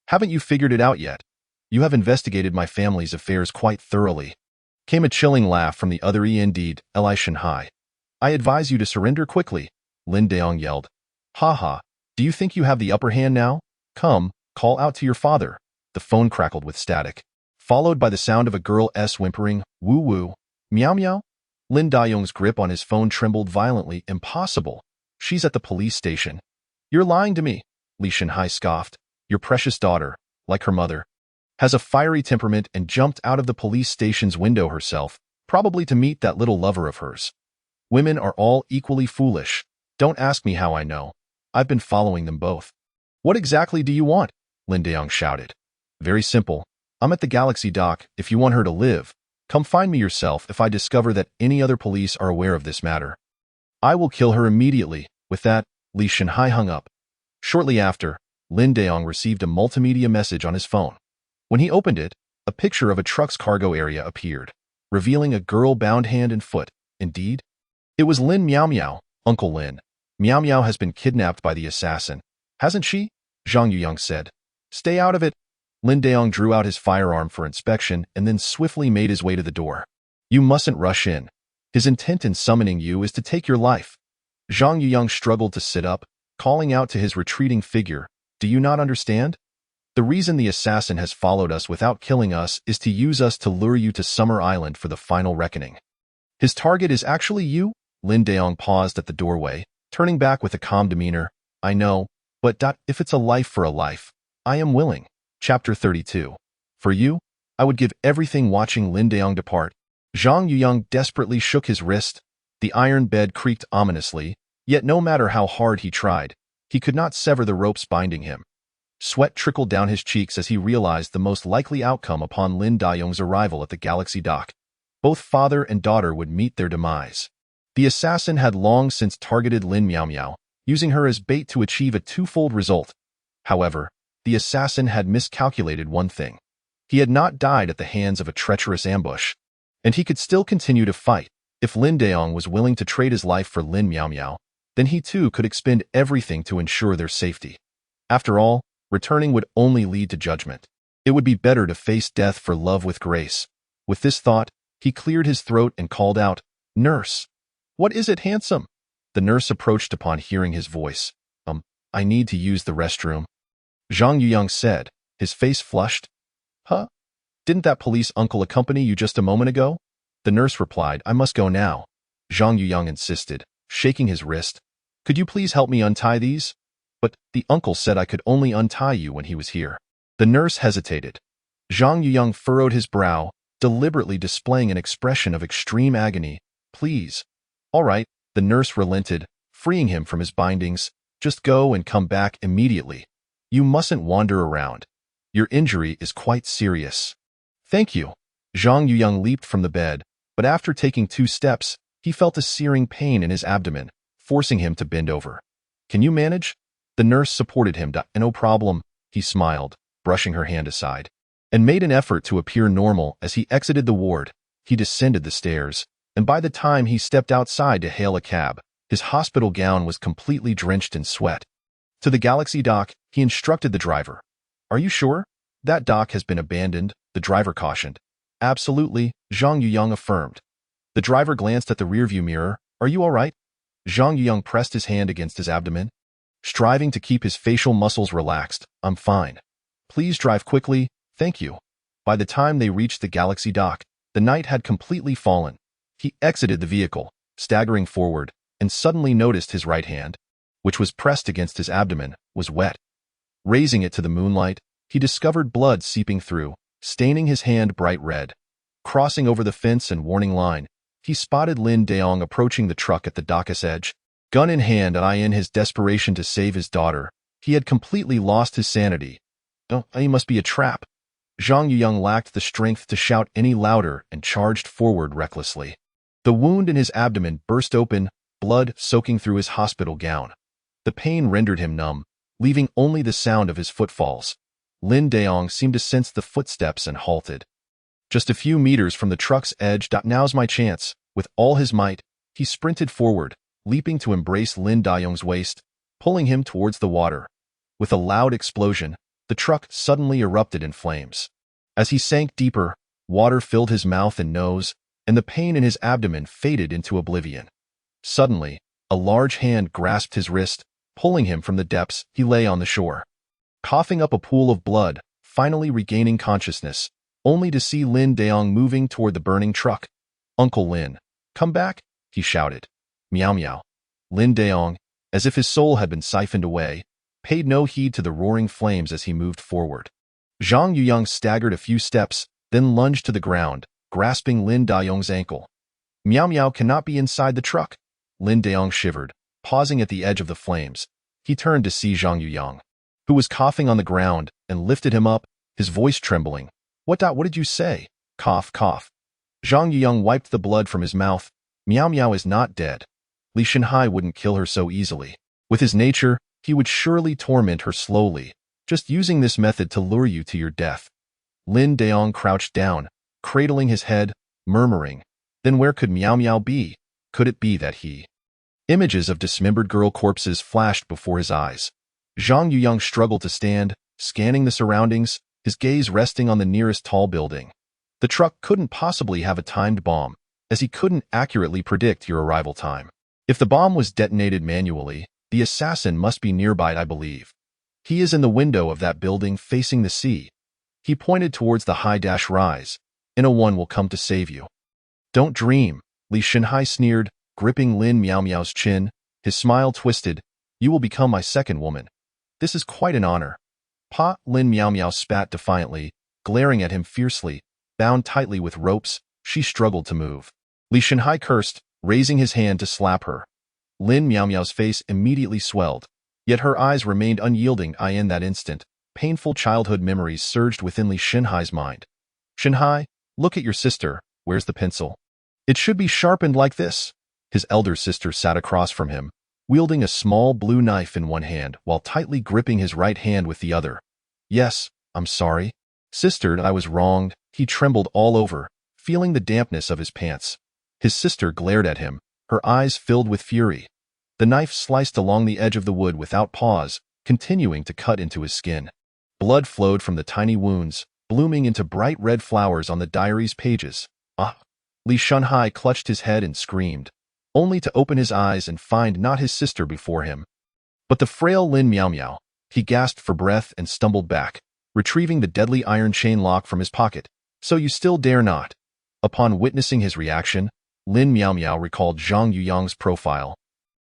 Haven't you figured it out yet? You have investigated my family's affairs quite thoroughly." Came a chilling laugh from the other. Indeed, Li Shanhai. "I advise you to surrender quickly," Lin Dayong yelled. "Ha ha, do you think you have the upper hand now? Come, call out to your father." The phone crackled with static, followed by the sound of a girl's whimpering, "Woo woo, meow meow." Lin Dayong's grip on his phone trembled violently. "Impossible. She's at the police station." "You're lying to me," Li Shanhai scoffed. "Your precious daughter, like her mother, has a fiery temperament and jumped out of the police station's window herself, probably to meet that little lover of hers. Women are all equally foolish. Don't ask me how I know. I've been following them both." "What exactly do you want?" Lin Dayong shouted. "Very simple. I'm at the Galaxy Dock. If you want her to live, come find me yourself. If I discover that any other police are aware of this matter, I will kill her immediately." With that, Li Shanhai hung up. Shortly after, Lin Dayong received a multimedia message on his phone. When he opened it, a picture of a truck's cargo area appeared, revealing a girl bound hand and foot. Indeed, it was Lin Miao Miao. "Uncle Lin, Miao Miao has been kidnapped by the assassin, hasn't she?" Zhang Yuyang said. "Stay out of it." Lin Dayong drew out his firearm for inspection and then swiftly made his way to the door. "You mustn't rush in. His intent in summoning you is to take your life." Zhang Yuyang struggled to sit up, calling out to his retreating figure, "Do you not understand? The reason the assassin has followed us without killing us is to use us to lure you to Summer Island for the final reckoning. His target is actually you." Lin Dayong paused at the doorway, turning back with a calm demeanor. "I know, but if it's a life for a life, I am willing." Chapter 32. "For you, I would give everything." Watching Lin Dayong depart, Zhang Yuyang desperately shook his wrist. The iron bed creaked ominously, yet no matter how hard he tried, he could not sever the ropes binding him. Sweat trickled down his cheeks as he realized the most likely outcome upon Lin Dayong's arrival at the Galaxy Dock. Both father and daughter would meet their demise. The assassin had long since targeted Lin Miao Miao, using her as bait to achieve a twofold result. However, the assassin had miscalculated one thing. He had not died at the hands of a treacherous ambush, and he could still continue to fight. If Lin Dayong was willing to trade his life for Lin Miao Miao, then he too could expend everything to ensure their safety. After all, returning would only lead to judgment. It would be better to face death for love with grace. With this thought, he cleared his throat and called out, "Nurse." "What is it, handsome?" The nurse approached upon hearing his voice. I need to use the restroom," Zhang Yuyang said, his face flushed. "Huh? Didn't that police uncle accompany you just a moment ago?" The nurse replied, "I must go now." Zhang Yuyang insisted, shaking his wrist. "Could you please help me untie these?" "But the uncle said I could only untie you when he was here." The nurse hesitated. Zhang Yuyang furrowed his brow, deliberately displaying an expression of extreme agony. "Please." "All right," the nurse relented, freeing him from his bindings. "Just go and come back immediately. You mustn't wander around. Your injury is quite serious." "Thank you." Zhang Yuyang leaped from the bed, but after taking 2 steps, he felt a searing pain in his abdomen, forcing him to bend over. "Can you manage?" The nurse supported him. "No problem," he smiled, brushing her hand aside, and made an effort to appear normal as he exited the ward. He descended the stairs, and by the time he stepped outside to hail a cab, his hospital gown was completely drenched in sweat. To the Galaxy Dock, he instructed the driver. "Are you sure? That dock has been abandoned," the driver cautioned. "Absolutely," Zhang Yuyang affirmed. The driver glanced at the rearview mirror. "Are you all right?" Zhang Yuyang pressed his hand against his abdomen, striving to keep his facial muscles relaxed. "I'm fine. Please drive quickly, thank you." By the time they reached the Galaxy Dock, the night had completely fallen. He exited the vehicle, staggering forward, and suddenly noticed his right hand, which was pressed against his abdomen, was wet. Raising it to the moonlight, he discovered blood seeping through, staining his hand bright red. Crossing over the fence and warning line, he spotted Lin Dayong approaching the truck at the dock's edge. Gun in hand and in his desperation to save his daughter, he had completely lost his sanity. "Oh, he must be a trap." Zhang Yuyang lacked the strength to shout any louder and charged forward recklessly. The wound in his abdomen burst open, blood soaking through his hospital gown. The pain rendered him numb, leaving only the sound of his footfalls. Lin Dayong seemed to sense the footsteps and halted. Just a few meters from the truck's edge. "Now's my chance." With all his might, he sprinted forward, leaping to embrace Lin Dayong's waist. pulling him towards the water. With a loud explosion, the truck suddenly erupted in flames. As he sank deeper, water filled his mouth and nose, and the pain in his abdomen faded into oblivion. Suddenly, a large hand grasped his wrist, pulling him from the depths. He lay on the shore, coughing up a pool of blood, finally regaining consciousness, only to see Lin Daong moving toward the burning truck. "Uncle Lin, come back," he shouted. Meow meow. Lin Daong, as if his soul had been siphoned away, paid no heed to the roaring flames as he moved forward. Zhang Yuyang staggered a few steps, then lunged to the ground, grasping Lin Daong's ankle. "Meow meow cannot be inside the truck." Lin Daong shivered, pausing at the edge of the flames. He turned to see Zhang Yuyang, who was coughing on the ground, and lifted him up, his voice trembling. What did you say?" Cough, cough. Zhang Yuyang wiped the blood from his mouth. "Meow meow is not dead. Li Shenhai wouldn't kill her so easily. With his nature, he would surely torment her slowly, just using this method to lure you to your death." Lin Daong crouched down, cradling his head, murmuring, "Then where could Meow Meow be? Could it be that he—" Images of dismembered girl corpses flashed before his eyes. Zhang Yuyang struggled to stand, scanning the surroundings, his gaze resting on the nearest tall building. The truck couldn't possibly have a timed bomb, as he couldn't accurately predict your arrival time. If the bomb was detonated manually, the assassin must be nearby, I believe. He is in the window of that building facing the sea. He pointed towards the high-rise. "One will come to save you." "Don't dream," Li Shenhai sneered, gripping Lin Meow Meow's chin. His smile twisted. "You will become my second woman. This is quite an honor." "Pa!" Lin Meow Meow spat defiantly, glaring at him fiercely. Bound tightly with ropes, she struggled to move. Li Shenhai cursed, raising his hand to slap her. Lin Meow Meow's face immediately swelled, yet her eyes remained unyielding. In that instant, painful childhood memories surged within Li Shenhai's mind. "Shenhai, look at your sister. Where's the pencil? It should be sharpened like this." His elder sister sat across from him, wielding a small blue knife in one hand while tightly gripping his right hand with the other. "Yes, I'm sorry. Sister, I was wronged." He trembled all over, feeling the dampness of his pants. His sister glared at him, her eyes filled with fury. The knife sliced along the edge of the wood without pause, continuing to cut into his skin. Blood flowed from the tiny wounds, blooming into bright red flowers on the diary's pages. "Ah!" Li Shenhai clutched his head and screamed, only to open his eyes and find not his sister before him, but the frail Lin Meow Meow. He gasped for breath and stumbled back, retrieving the deadly iron chain lock from his pocket. "So you still dare not?" Upon witnessing his reaction, Lin Meow Meow recalled Zhang Yuyang's profile.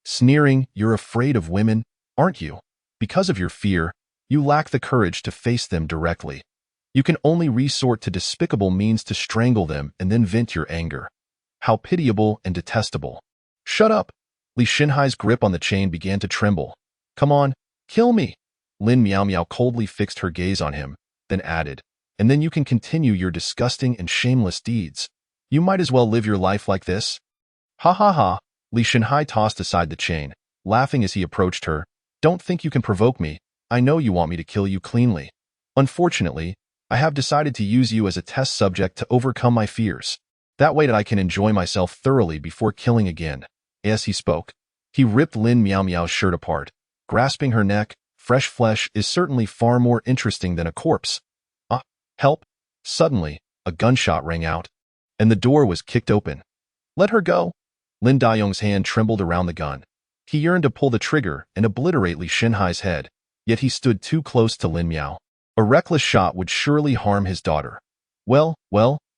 Sneering, "You're afraid of women, aren't you? Because of your fear, you lack the courage to face them directly. You can only resort to despicable means to strangle them and then vent your anger. How pitiable and detestable." "Shut up!" Li Shenhai's grip on the chain began to tremble. "Come on, kill me." Lin Meow Meow coldly fixed her gaze on him, then added, "And then you can continue your disgusting and shameless deeds. You might as well live your life like this." "Ha ha ha!" Li Shenhai tossed aside the chain, laughing as he approached her. "Don't think you can provoke me. I know you want me to kill you cleanly. Unfortunately, I have decided to use you as a test subject to overcome my fears. That way I can enjoy myself thoroughly before killing again." As he spoke, he ripped Lin Meow Meow's shirt apart, grasping her neck. "Fresh flesh is certainly far more interesting than a corpse." "Ah, help!" Suddenly, a gunshot rang out, and the door was kicked open. "Let her go!" Lin Daong's hand trembled around the gun. He yearned to pull the trigger and obliterate Li Shenhai's head, yet he stood too close to Lin Meow. A reckless shot would surely harm his daughter. Well,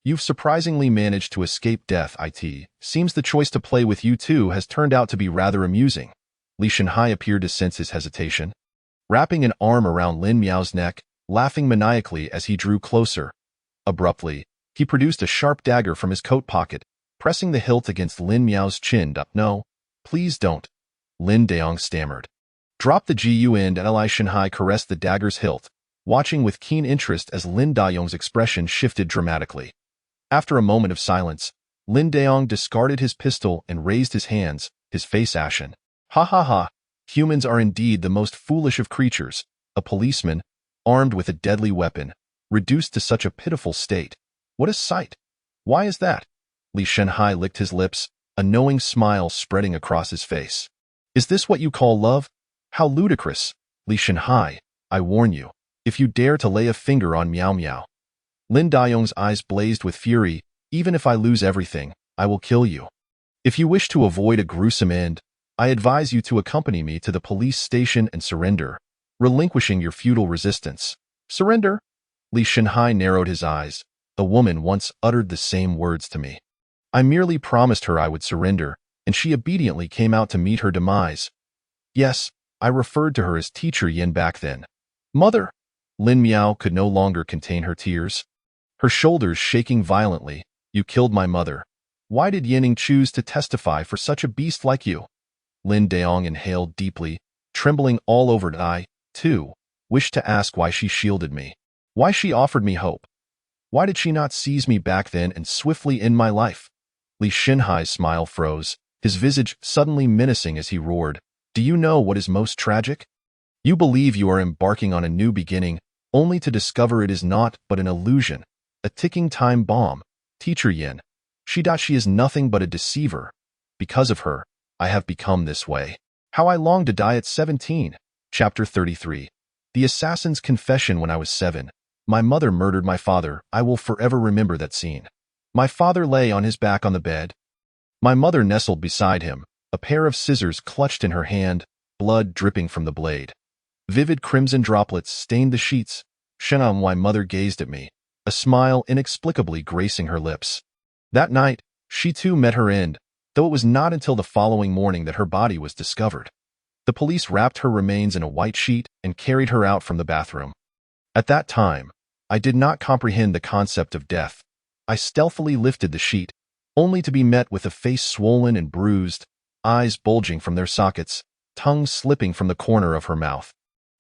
you've surprisingly managed to escape death, it. Seems the choice to play with you two has turned out to be rather amusing." Li Shenhai appeared to sense his hesitation, wrapping an arm around Lin Meow's neck, laughing maniacally as he drew closer. Abruptly, he produced a sharp dagger from his coat pocket, pressing the hilt against Lin Meow's chin. "No, please don't," Lin Daong stammered. "Drop the gun," and Li Shenhai caressed the dagger's hilt, watching with keen interest as Lin Daong's expression shifted dramatically. After a moment of silence, Lin Daong discarded his pistol and raised his hands, his face ashen. "Ha ha ha! Humans are indeed the most foolish of creatures. A policeman, armed with a deadly weapon, reduced to such a pitiful state. What a sight! Why is that?" Li Shenhai licked his lips, a knowing smile spreading across his face. "Is this what you call love? How ludicrous! Li Shanhai, I warn you, if you dare to lay a finger on Miao Miao. Lin Dayong's eyes blazed with fury. Even if I lose everything, I will kill you. If you wish to avoid a gruesome end, I advise you to accompany me to the police station and surrender, relinquishing your futile resistance. Surrender? Li Shanhai narrowed his eyes. A woman once uttered the same words to me. I merely promised her I would surrender, and she obediently came out to meet her demise. Yes, I referred to her as Teacher Yin back then. Mother! Lin Miao could no longer contain her tears. Her shoulders shaking violently. You killed my mother. Why did Yining choose to testify for such a beast like you? Lin Daong inhaled deeply, trembling all over. I, too, wished to ask why she shielded me. Why she offered me hope. Why did she not seize me back then and swiftly end my life? Li Shanhai's smile froze, his visage suddenly menacing as he roared. Do you know what is most tragic? You believe you are embarking on a new beginning, only to discover it is not but an illusion, a ticking time bomb. Teacher Yin. She is nothing but a deceiver. Because of her, I have become this way. How I longed to die at 17. Chapter 33. The assassin's confession. When I was 7, my mother murdered my father. I will forever remember that scene. My father lay on his back on the bed. My mother nestled beside him, a pair of scissors clutched in her hand, blood dripping from the blade. Vivid crimson droplets stained the sheets. My mother gazed at me, a smile inexplicably gracing her lips. That night, she too met her end, though it was not until the following morning that her body was discovered. The police wrapped her remains in a white sheet and carried her out from the bathroom. At that time, I did not comprehend the concept of death. I stealthily lifted the sheet, only to be met with a face swollen and bruised, eyes bulging from their sockets, tongue slipping from the corner of her mouth.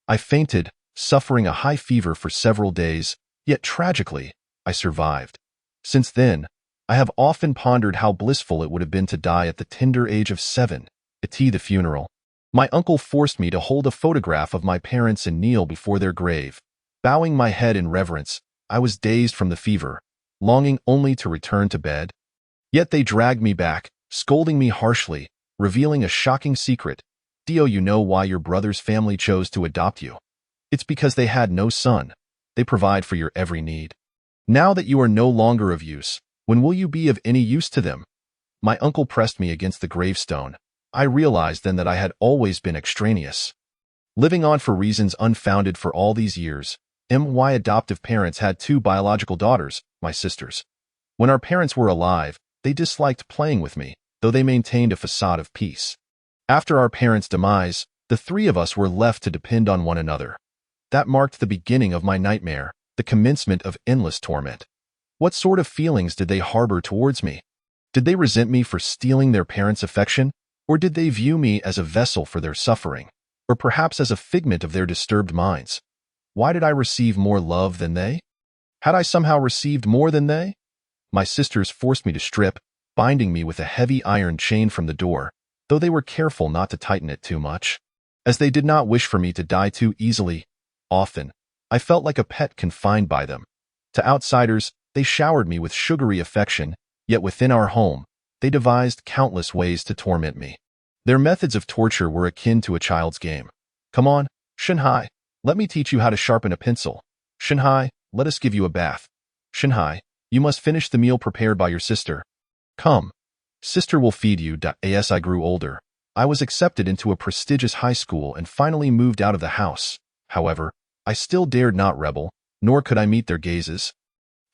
I fainted, suffering a high fever for several days, yet tragically, I survived. Since then, I have often pondered how blissful it would have been to die at the tender age of 7, at the funeral. My uncle forced me to hold a photograph of my parents and kneel before their grave. Bowing my head in reverence, I was dazed from the fever, longing only to return to bed. Yet they dragged me back, scolding me harshly, revealing a shocking secret. Dio, you know why your brother's family chose to adopt you? It's because they had no son. They provide for your every need. Now that you are no longer of use, when will you be of any use to them? My uncle pressed me against the gravestone. I realized then that I had always been extraneous, living on for reasons unfounded for all these years. My adoptive parents had 2 biological daughters, my sisters. When our parents were alive, they disliked playing with me, though they maintained a facade of peace. After our parents' demise, the 3 of us were left to depend on one another. That marked the beginning of my nightmare, the commencement of endless torment. What sort of feelings did they harbor towards me? Did they resent me for stealing their parents' affection, or did they view me as a vessel for their suffering, or perhaps as a figment of their disturbed minds? Why did I receive more love than they? Had I somehow received more than they? My sisters forced me to strip, binding me with a heavy iron chain from the door, though they were careful not to tighten it too much, as they did not wish for me to die too easily. Often, I felt like a pet confined by them. To outsiders, they showered me with sugary affection, yet within our home, they devised countless ways to torment me. Their methods of torture were akin to a child's game. Come on, Shanhai, let me teach you how to sharpen a pencil. Shanhai, let us give you a bath. Shanhai, you must finish the meal prepared by your sister. Come. Sister will feed you. As I grew older, I was accepted into a prestigious high school and finally moved out of the house. However, I still dared not rebel, nor could I meet their gazes,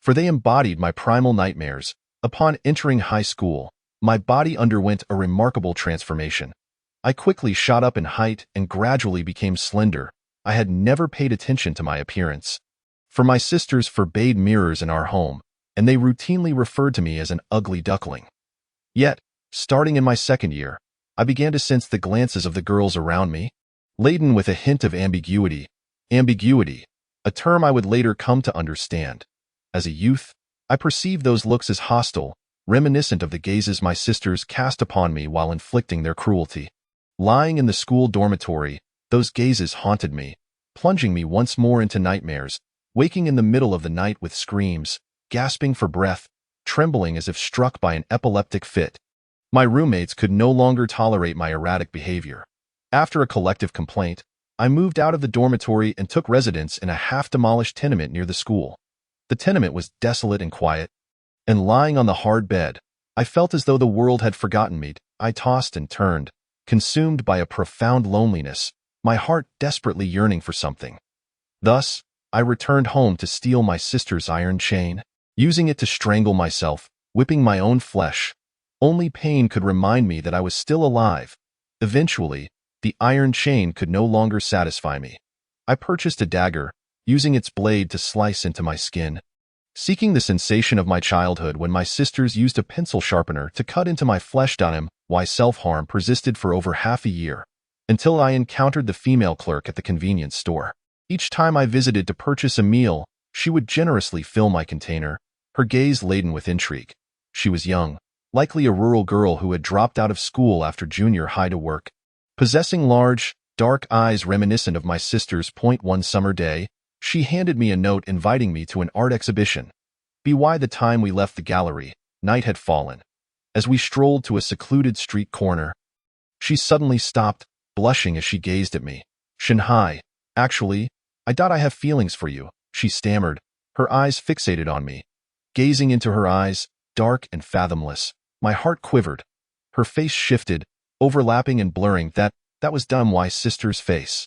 for they embodied my primal nightmares. Upon entering high school, my body underwent a remarkable transformation. I quickly shot up in height and gradually became slender. I had never paid attention to my appearance, for my sisters forbade mirrors in our home, and they routinely referred to me as an ugly duckling. Yet, starting in my 2nd year, I began to sense the glances of the girls around me, laden with a hint of ambiguity. Ambiguity, a term I would later come to understand. As a youth, I perceived those looks as hostile, reminiscent of the gazes my sisters cast upon me while inflicting their cruelty. Lying in the school dormitory, those gazes haunted me, plunging me once more into nightmares, waking in the middle of the night with screams, gasping for breath, trembling as if struck by an epileptic fit. My roommates could no longer tolerate my erratic behavior. After a collective complaint, I moved out of the dormitory and took residence in a half-demolished tenement near the school. The tenement was desolate and quiet, and lying on the hard bed, I felt as though the world had forgotten me. I tossed and turned, consumed by a profound loneliness, my heart desperately yearning for something. Thus, I returned home to steal my sister's iron chain, using it to strangle myself, whipping my own flesh. Only pain could remind me that I was still alive. Eventually, the iron chain could no longer satisfy me. I purchased a dagger, using its blade to slice into my skin, seeking the sensation of my childhood when my sisters used a pencil sharpener to cut into my flesh. Why self-harm persisted for over half a year, until I encountered the female clerk at the convenience store. Each time I visited to purchase a meal, she would generously fill my container, her gaze laden with intrigue. She was young, likely a rural girl who had dropped out of school after junior high to work, possessing large, dark eyes reminiscent of my sister's. One summer day, she handed me a note inviting me to an art exhibition. By the time we left the gallery, night had fallen. As we strolled to a secluded street corner, she suddenly stopped, blushing as she gazed at me. "Shanhai, actually, I have feelings for you," she stammered, her eyes fixated on me. Gazing into her eyes, dark and fathomless, my heart quivered. Her face shifted, overlapping and blurring. That was Wai's sister's face.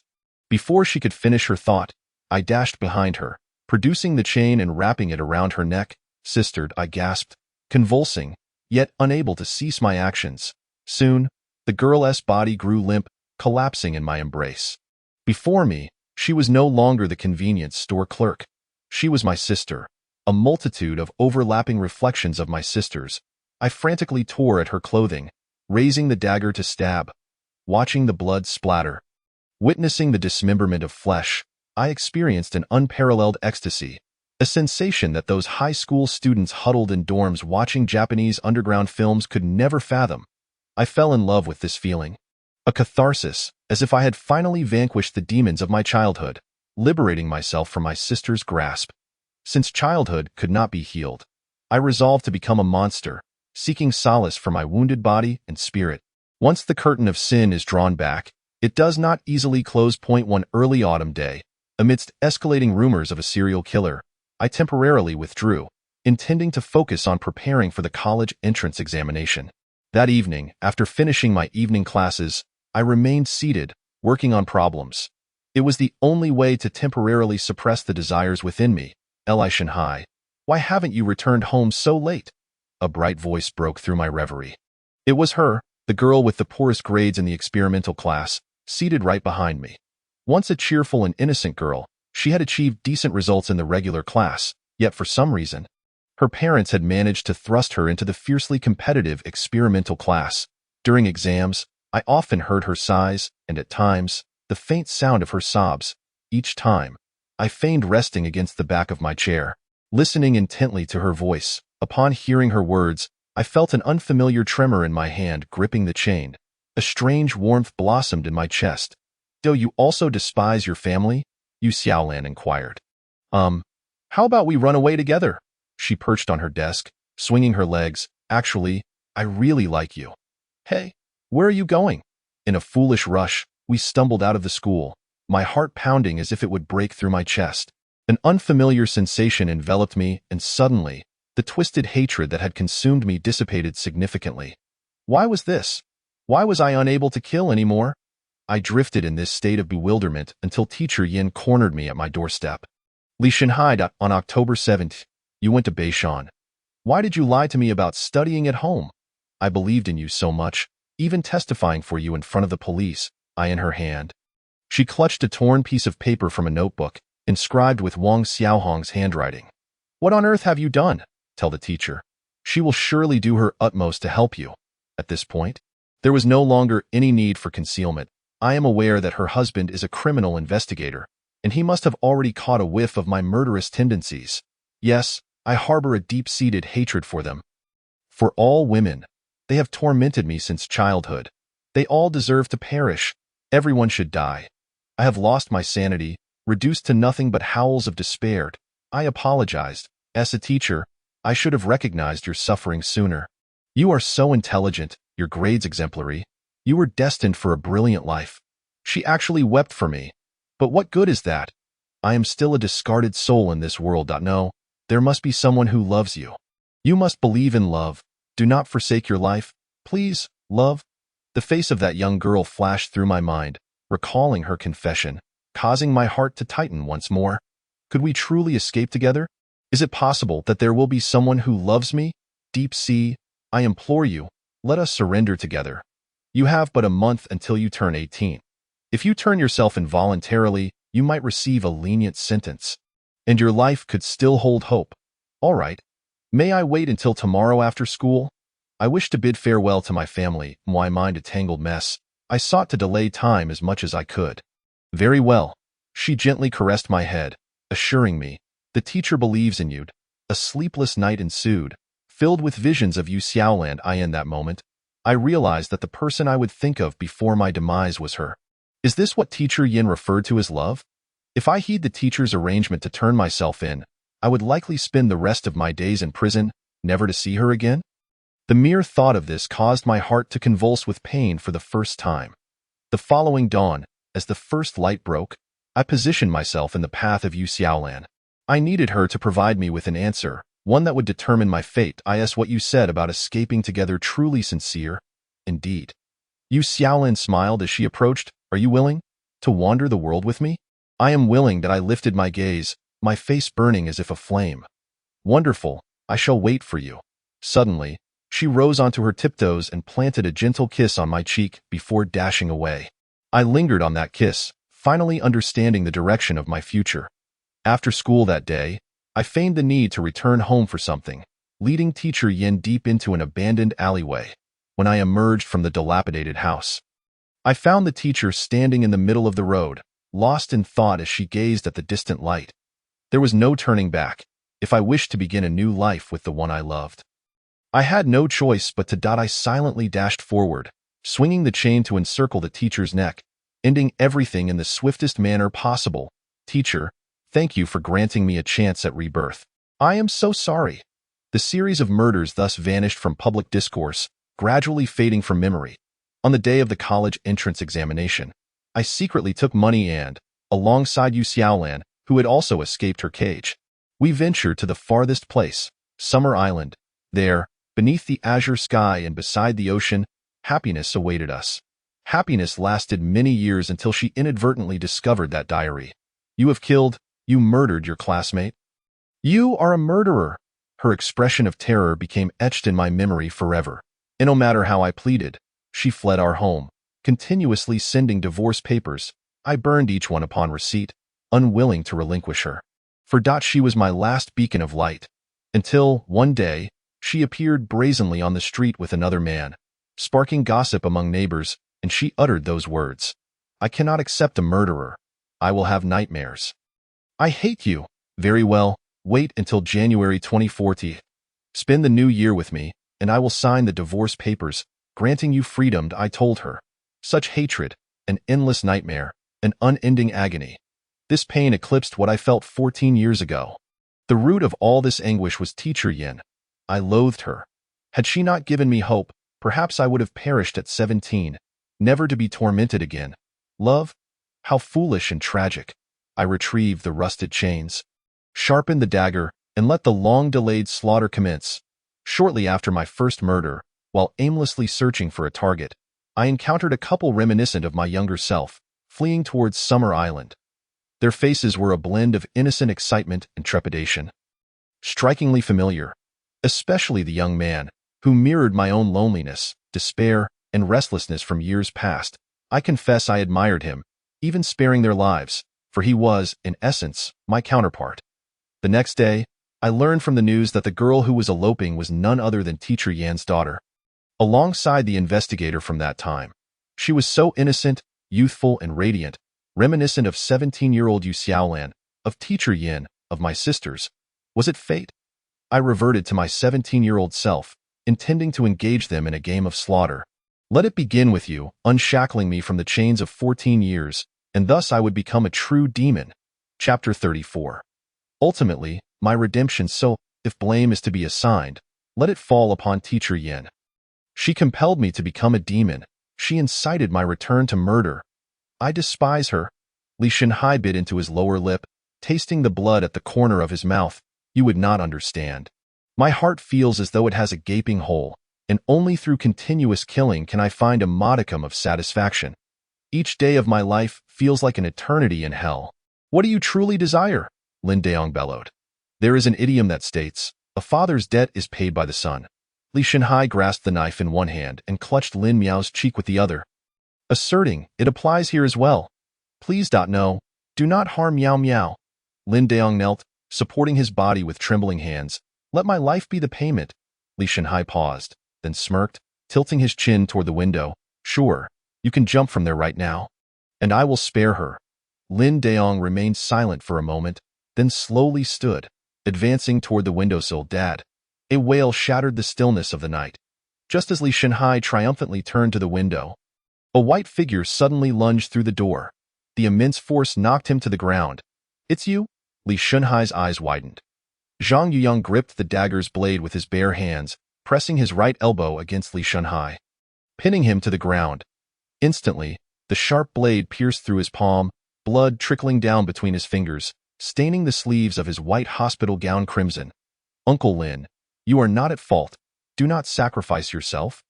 Before she could finish her thought, I dashed behind her, producing the chain and wrapping it around her neck. "Sister," I gasped, convulsing, yet unable to cease my actions. Soon, the girl's body grew limp, collapsing in my embrace. Before me, she was no longer the convenience store clerk. She was my sister, a multitude of overlapping reflections of my sister's. I frantically tore at her clothing, raising the dagger to stab. Watching the blood splatter, witnessing the dismemberment of flesh, I experienced an unparalleled ecstasy, a sensation that those high school students huddled in dorms watching Japanese underground films could never fathom. I fell in love with this feeling. A catharsis, as if I had finally vanquished the demons of my childhood, liberating myself from my sister's grasp. Since childhood could not be healed, I resolved to become a monster, seeking solace for my wounded body and spirit. Once the curtain of sin is drawn back, it does not easily close. One early autumn day, amidst escalating rumors of a serial killer, I temporarily withdrew, intending to focus on preparing for the college entrance examination. That evening, after finishing my evening classes, I remained seated, working on problems. It was the only way to temporarily suppress the desires within me. "Eli Shanhai, why haven't you returned home so late?" A bright voice broke through my reverie. It was her, the girl with the poorest grades in the experimental class, seated right behind me. Once a cheerful and innocent girl, she had achieved decent results in the regular class, yet for some reason, her parents had managed to thrust her into the fiercely competitive experimental class. During exams, I often heard her sighs, and at times, the faint sound of her sobs. Each time, I feigned resting against the back of my chair, listening intently to her voice. Upon hearing her words, I felt an unfamiliar tremor in my hand gripping the chain. A strange warmth blossomed in my chest. "Do you also despise your family?" Yu Xiaolan inquired. How about we run away together?" She perched on her desk, swinging her legs. "Actually, I really like you." "Hey, where are you going?" In a foolish rush, we stumbled out of the school, my heart pounding as if it would break through my chest. An unfamiliar sensation enveloped me, and suddenly, the twisted hatred that had consumed me dissipated significantly. Why was this? Why was I unable to kill anymore? I drifted in this state of bewilderment until Teacher Yin cornered me at my doorstep. "Li Shanhai, on October 7th, you went to Beishan. Why did you lie to me about studying at home? I believed in you so much, even testifying for you in front of the police." I in her hand. She clutched a torn piece of paper from a notebook, inscribed with Wang Xiaohong's handwriting. "What on earth have you done? Tell the teacher. She will surely do her utmost to help you." At this point, there was no longer any need for concealment. I am aware that her husband is a criminal investigator, and he must have already caught a whiff of my murderous tendencies. Yes, I harbor a deep-seated hatred for them. For all women, they have tormented me since childhood. They all deserve to perish. Everyone should die. I have lost my sanity, reduced to nothing but howls of despair. I apologized. As a teacher, I should have recognized your suffering sooner. You are so intelligent, your grades exemplary. You were destined for a brilliant life. She actually wept for me. But what good is that? I am still a discarded soul in this world. No, there must be someone who loves you. You must believe in love. Do not forsake your life. Please, love. The face of that young girl flashed through my mind, recalling her confession, causing my heart to tighten once more. Could we truly escape together? Is it possible that there will be someone who loves me? Deep sea, I implore you, let us surrender together. You have but a month until you turn 18. If you turn yourself involuntarily, you might receive a lenient sentence, and your life could still hold hope. All right. May I wait until tomorrow after school? I wish to bid farewell to my family, my mind a tangled mess. I sought to delay time as much as I could. Very well. She gently caressed my head, assuring me, the teacher believes in you. A sleepless night ensued, filled with visions of Yu Xiaolan. In that moment, I realized that the person I would think of before my demise was her. Is this what Teacher Yin referred to as love? If I heed the teacher's arrangement to turn myself in, I would likely spend the rest of my days in prison, never to see her again? The mere thought of this caused my heart to convulse with pain for the first time. The following dawn, as the first light broke, I positioned myself in the path of Yu Xiaolan. I needed her to provide me with an answer, one that would determine my fate. Is what you said about escaping together truly sincere? Indeed. Yu Xiaolan smiled as she approached. Are you willing to wander the world with me? I am willing. That I lifted my gaze, my face burning as if aflame. Wonderful, I shall wait for you. Suddenly, she rose onto her tiptoes and planted a gentle kiss on my cheek before dashing away. I lingered on that kiss, finally understanding the direction of my future. After school that day, I feigned the need to return home for something, leading Teacher Yin deep into an abandoned alleyway. When I emerged from the dilapidated house, I found the teacher standing in the middle of the road, lost in thought as she gazed at the distant light. There was no turning back, if I wished to begin a new life with the one I loved. I had no choice but to. I silently dashed forward, swinging the chain to encircle the teacher's neck, ending everything in the swiftest manner possible. Teacher, thank you for granting me a chance at rebirth. I am so sorry. The series of murders thus vanished from public discourse, gradually fading from memory. On the day of the college entrance examination, I secretly took money and, alongside Yu Xiaolan, who had also escaped her cage, we ventured to the farthest place, Summer Island. There, beneath the azure sky and beside the ocean, happiness awaited us. Happiness lasted many years until she inadvertently discovered that diary. You murdered your classmate. You are a murderer. Her expression of terror became etched in my memory forever. And no matter how I pleaded, she fled our home, continuously sending divorce papers. I burned each one upon receipt, unwilling to relinquish her. For she was my last beacon of light. Until, one day, she appeared brazenly on the street with another man, sparking gossip among neighbors, and she uttered those words. I cannot accept a murderer. I will have nightmares. I hate you. Very well, wait until January 2040. Spend the new year with me, and I will sign the divorce papers, granting you freedom. I told her. Such hatred, an endless nightmare, an unending agony. This pain eclipsed what I felt 14 years ago. The root of all this anguish was Teacher Yin. I loathed her. Had she not given me hope, perhaps I would have perished at 17, never to be tormented again. Love? How foolish and tragic. I retrieved the rusted chains, sharpened the dagger, and let the long-delayed slaughter commence. Shortly after my first murder, while aimlessly searching for a target, I encountered a couple reminiscent of my younger self, fleeing towards Summer Island. Their faces were a blend of innocent excitement and trepidation. Strikingly familiar, especially the young man, who mirrored my own loneliness, despair, and restlessness from years past. I confess I admired him, even sparing their lives, for he was, in essence, my counterpart. The next day, I learned from the news that the girl who was eloping was none other than Teacher Yan's daughter. Alongside the investigator from that time, she was so innocent, youthful, and radiant, reminiscent of 17-year-old Yu Xiaolan, of Teacher Yin, of my sisters. Was it fate? I reverted to my 17-year-old self, intending to engage them in a game of slaughter. Let it begin with you, unshackling me from the chains of 14 years, and thus I would become a true demon. Chapter 34. Ultimately, my redemption. So, if blame is to be assigned, let it fall upon Teacher Yin. She compelled me to become a demon. She incited my return to murder. I despise her. Li Shanhai bit into his lower lip, tasting the blood at the corner of his mouth. You would not understand. My heart feels as though it has a gaping hole, and only through continuous killing can I find a modicum of satisfaction. Each day of my life feels like an eternity in hell. What do you truly desire? Lin Daong bellowed. There is an idiom that states, a father's debt is paid by the son. Li Shanhai grasped the knife in one hand and clutched Lin Miao's cheek with the other, asserting, it applies here as well. Please, no. Do not harm Miao Miao. Lin Daong knelt, supporting his body with trembling hands. Let my life be the payment. Li Shanhai paused, then smirked, tilting his chin toward the window. Sure, you can jump from there right now. And I will spare her. Lin Daong remained silent for a moment, then slowly stood, advancing toward the windowsill. Dad. A wail shattered the stillness of the night. Just as Li Shanhai triumphantly turned to the window, a white figure suddenly lunged through the door. The immense force knocked him to the ground. It's you? Li Shanhai's eyes widened. Zhang Yuyang gripped the dagger's blade with his bare hands, pressing his right elbow against Li Shanhai, pinning him to the ground. Instantly, the sharp blade pierced through his palm, blood trickling down between his fingers, staining the sleeves of his white hospital gown crimson. Uncle Lin, you are not at fault. Do not sacrifice yourself.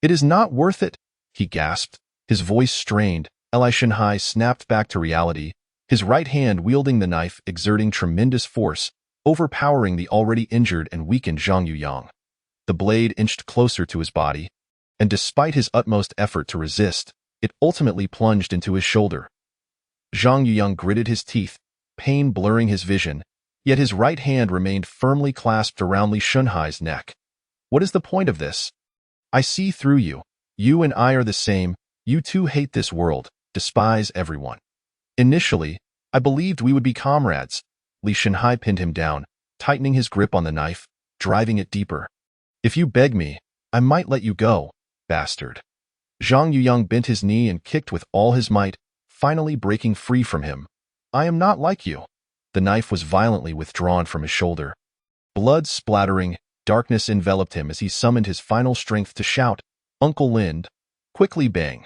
It is not worth it, he gasped, his voice strained. Li Shanhai snapped back to reality, his right hand wielding the knife, exerting tremendous force, overpowering the already injured and weakened Zhang Yuyang. The blade inched closer to his body, and despite his utmost effort to resist, it ultimately plunged into his shoulder. Zhang Yuyang gritted his teeth, pain blurring his vision, yet his right hand remained firmly clasped around Li Shanhai's neck. What is the point of this? I see through you. You and I are the same. You too hate this world, despise everyone. Initially, I believed we would be comrades. Li Shanhai pinned him down, tightening his grip on the knife, driving it deeper. If you beg me, I might let you go, bastard. Zhang Yuyang bent his knee and kicked with all his might, finally breaking free from him. I am not like you. The knife was violently withdrawn from his shoulder. Blood splattering, darkness enveloped him as he summoned his final strength to shout, Uncle Lin. Quickly bang.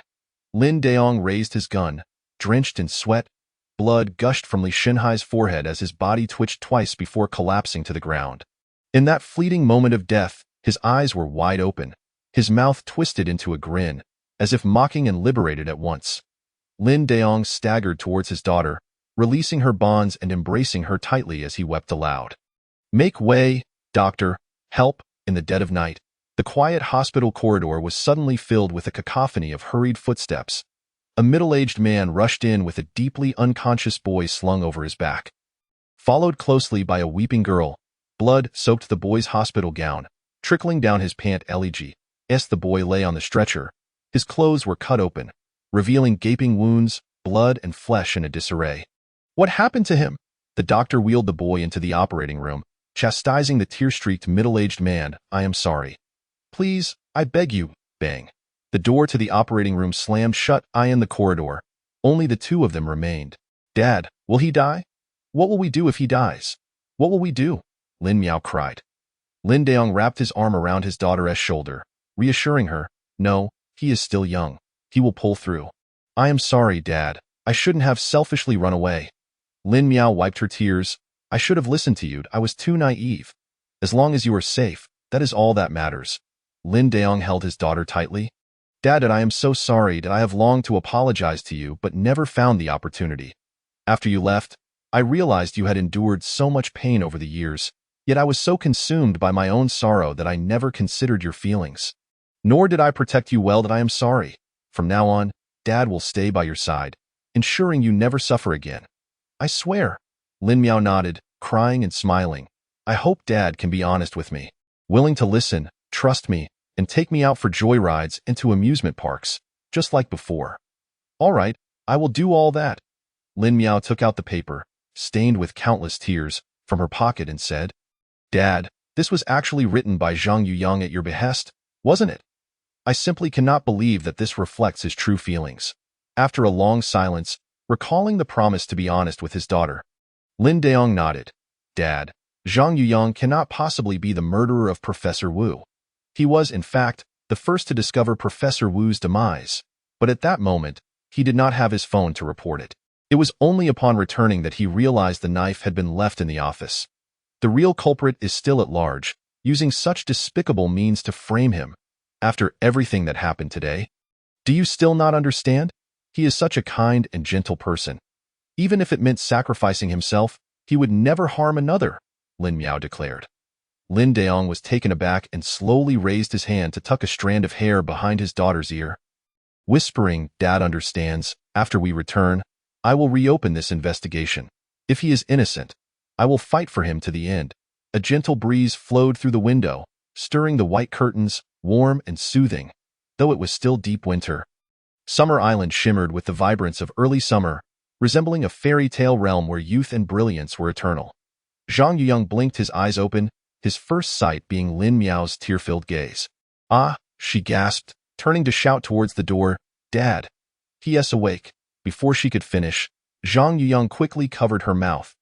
Lin Daong raised his gun, drenched in sweat. Blood gushed from Li Shanhai's forehead as his body twitched twice before collapsing to the ground. In that fleeting moment of death, his eyes were wide open, his mouth twisted into a grin, as if mocking and liberated at once. Lin Daong staggered towards his daughter, releasing her bonds and embracing her tightly as he wept aloud. Make way, doctor, help. In the dead of night, the quiet hospital corridor was suddenly filled with a cacophony of hurried footsteps. A middle-aged man rushed in with a deeply unconscious boy slung over his back, followed closely by a weeping girl. Blood soaked the boy's hospital gown, trickling down his pant leg. As the boy lay on the stretcher, his clothes were cut open, revealing gaping wounds, blood and flesh in a disarray. What happened to him? The doctor wheeled the boy into the operating room, chastising the tear-streaked middle-aged man. I am sorry. Please, I beg you. Bang. The door to the operating room slammed shut. In the corridor. Only the two of them remained. Dad, will he die? What will we do if he dies? What will we do? Lin Miao cried. Lin Daong wrapped his arm around his daughter's shoulder, reassuring her, no, he is still young. He will pull through. I am sorry, Dad. I shouldn't have selfishly run away. Lin Miao wiped her tears. I should have listened to you. I was too naive. As long as you are safe, that is all that matters. Lin Daong held his daughter tightly. Dad, I am so sorry that I have longed to apologize to you but never found the opportunity. After you left, I realized you had endured so much pain over the years, yet I was so consumed by my own sorrow that I never considered your feelings. Nor did I protect you well. That I am sorry. From now on, Dad will stay by your side, ensuring you never suffer again. I swear. Lin Miao nodded, crying and smiling. I hope Dad can be honest with me, willing to listen, trust me, and take me out for joyrides and to amusement parks, just like before. All right, I will do all that. Lin Miao took out the paper, stained with countless tears, from her pocket and said, Dad, this was actually written by Zhang Yuyang at your behest, wasn't it? I simply cannot believe that this reflects his true feelings. After a long silence, recalling the promise to be honest with his daughter, Lin Daong nodded. Dad, Zhang Yuyang cannot possibly be the murderer of Professor Wu. He was, in fact, the first to discover Professor Wu's demise. But at that moment, he did not have his phone to report it. It was only upon returning that he realized the knife had been left in the office. The real culprit is still at large, using such despicable means to frame him. After everything that happened today, do you still not understand? He is such a kind and gentle person. Even if it meant sacrificing himself, he would never harm another, Lin Miao declared. Lin Daong was taken aback and slowly raised his hand to tuck a strand of hair behind his daughter's ear. Whispering, "Dad understands. After we return, I will reopen this investigation. If he is innocent, I will fight for him to the end." A gentle breeze flowed through the window, stirring the white curtains, warm and soothing, though it was still deep winter. Summer Island shimmered with the vibrance of early summer, resembling a fairy tale realm where youth and brilliance were eternal. Zhang Yuyang blinked his eyes open, his first sight being Lin Miao's tear-filled gaze. "Ah," she gasped, turning to shout towards the door, "Dad." P.S. awake. Before she could finish, Zhang Yuyang quickly covered her mouth.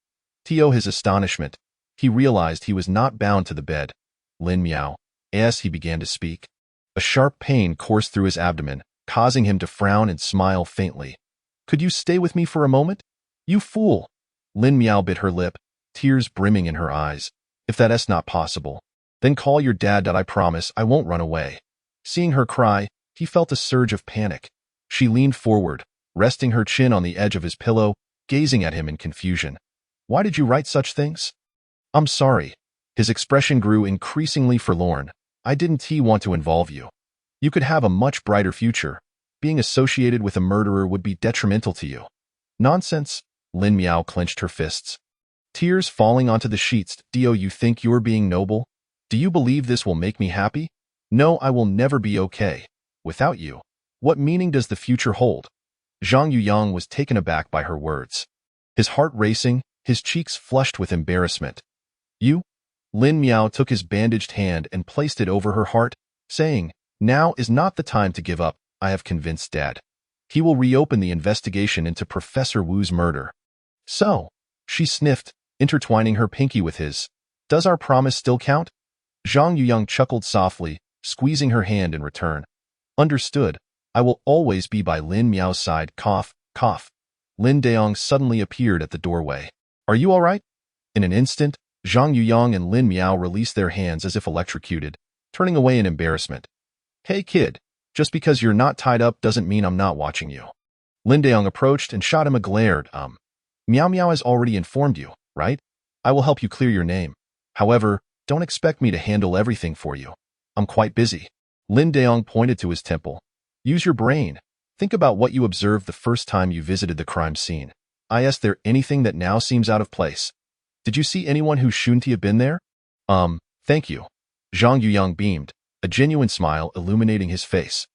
To his astonishment, he realized he was not bound to the bed. "Lin Miao," as he began to speak. A sharp pain coursed through his abdomen, causing him to frown and smile faintly. "Could you stay with me for a moment?" "You fool!" Lin Miao bit her lip, tears brimming in her eyes. "If that's not possible, then call your dad. I promise I won't run away." Seeing her cry, he felt a surge of panic. She leaned forward, resting her chin on the edge of his pillow, gazing at him in confusion. "Why did you write such things?" "I'm sorry." His expression grew increasingly forlorn. "I didn't want to involve you. You could have a much brighter future. Being associated with a murderer would be detrimental to you." "Nonsense." Lin Miao clenched her fists, tears falling onto the sheets. "Do you think you're being noble? Do you believe this will make me happy? No, I will never be okay without you. What meaning does the future hold?" Zhang Yuyang was taken aback by her words, his heart racing, his cheeks flushed with embarrassment. "You?" Lin Miao took his bandaged hand and placed it over her heart, saying, "Now is not the time to give up. I have convinced Dad. He will reopen the investigation into Professor Wu's murder." "So," she sniffed, intertwining her pinky with his, "does our promise still count?" Zhang Yuyang chuckled softly, squeezing her hand in return. "Understood. I will always be by Lin Miao's side." Cough, cough. Lin Daong suddenly appeared at the doorway. "Are you all right?" In an instant, Zhang Yuyang and Lin Miao released their hands as if electrocuted, turning away in embarrassment. "Hey kid, just because you're not tied up doesn't mean I'm not watching you." Lin Daong approached and shot him a glare. Miao Miao has already informed you, right? I will help you clear your name. However, don't expect me to handle everything for you. I'm quite busy." Lin Daong pointed to his temple. "Use your brain. Think about what you observed the first time you visited the crime scene. Is there anything that now seems out of place? Did you see anyone who shouldn't have been there?" Thank you." Zhang Yuyang beamed, a genuine smile illuminating his face.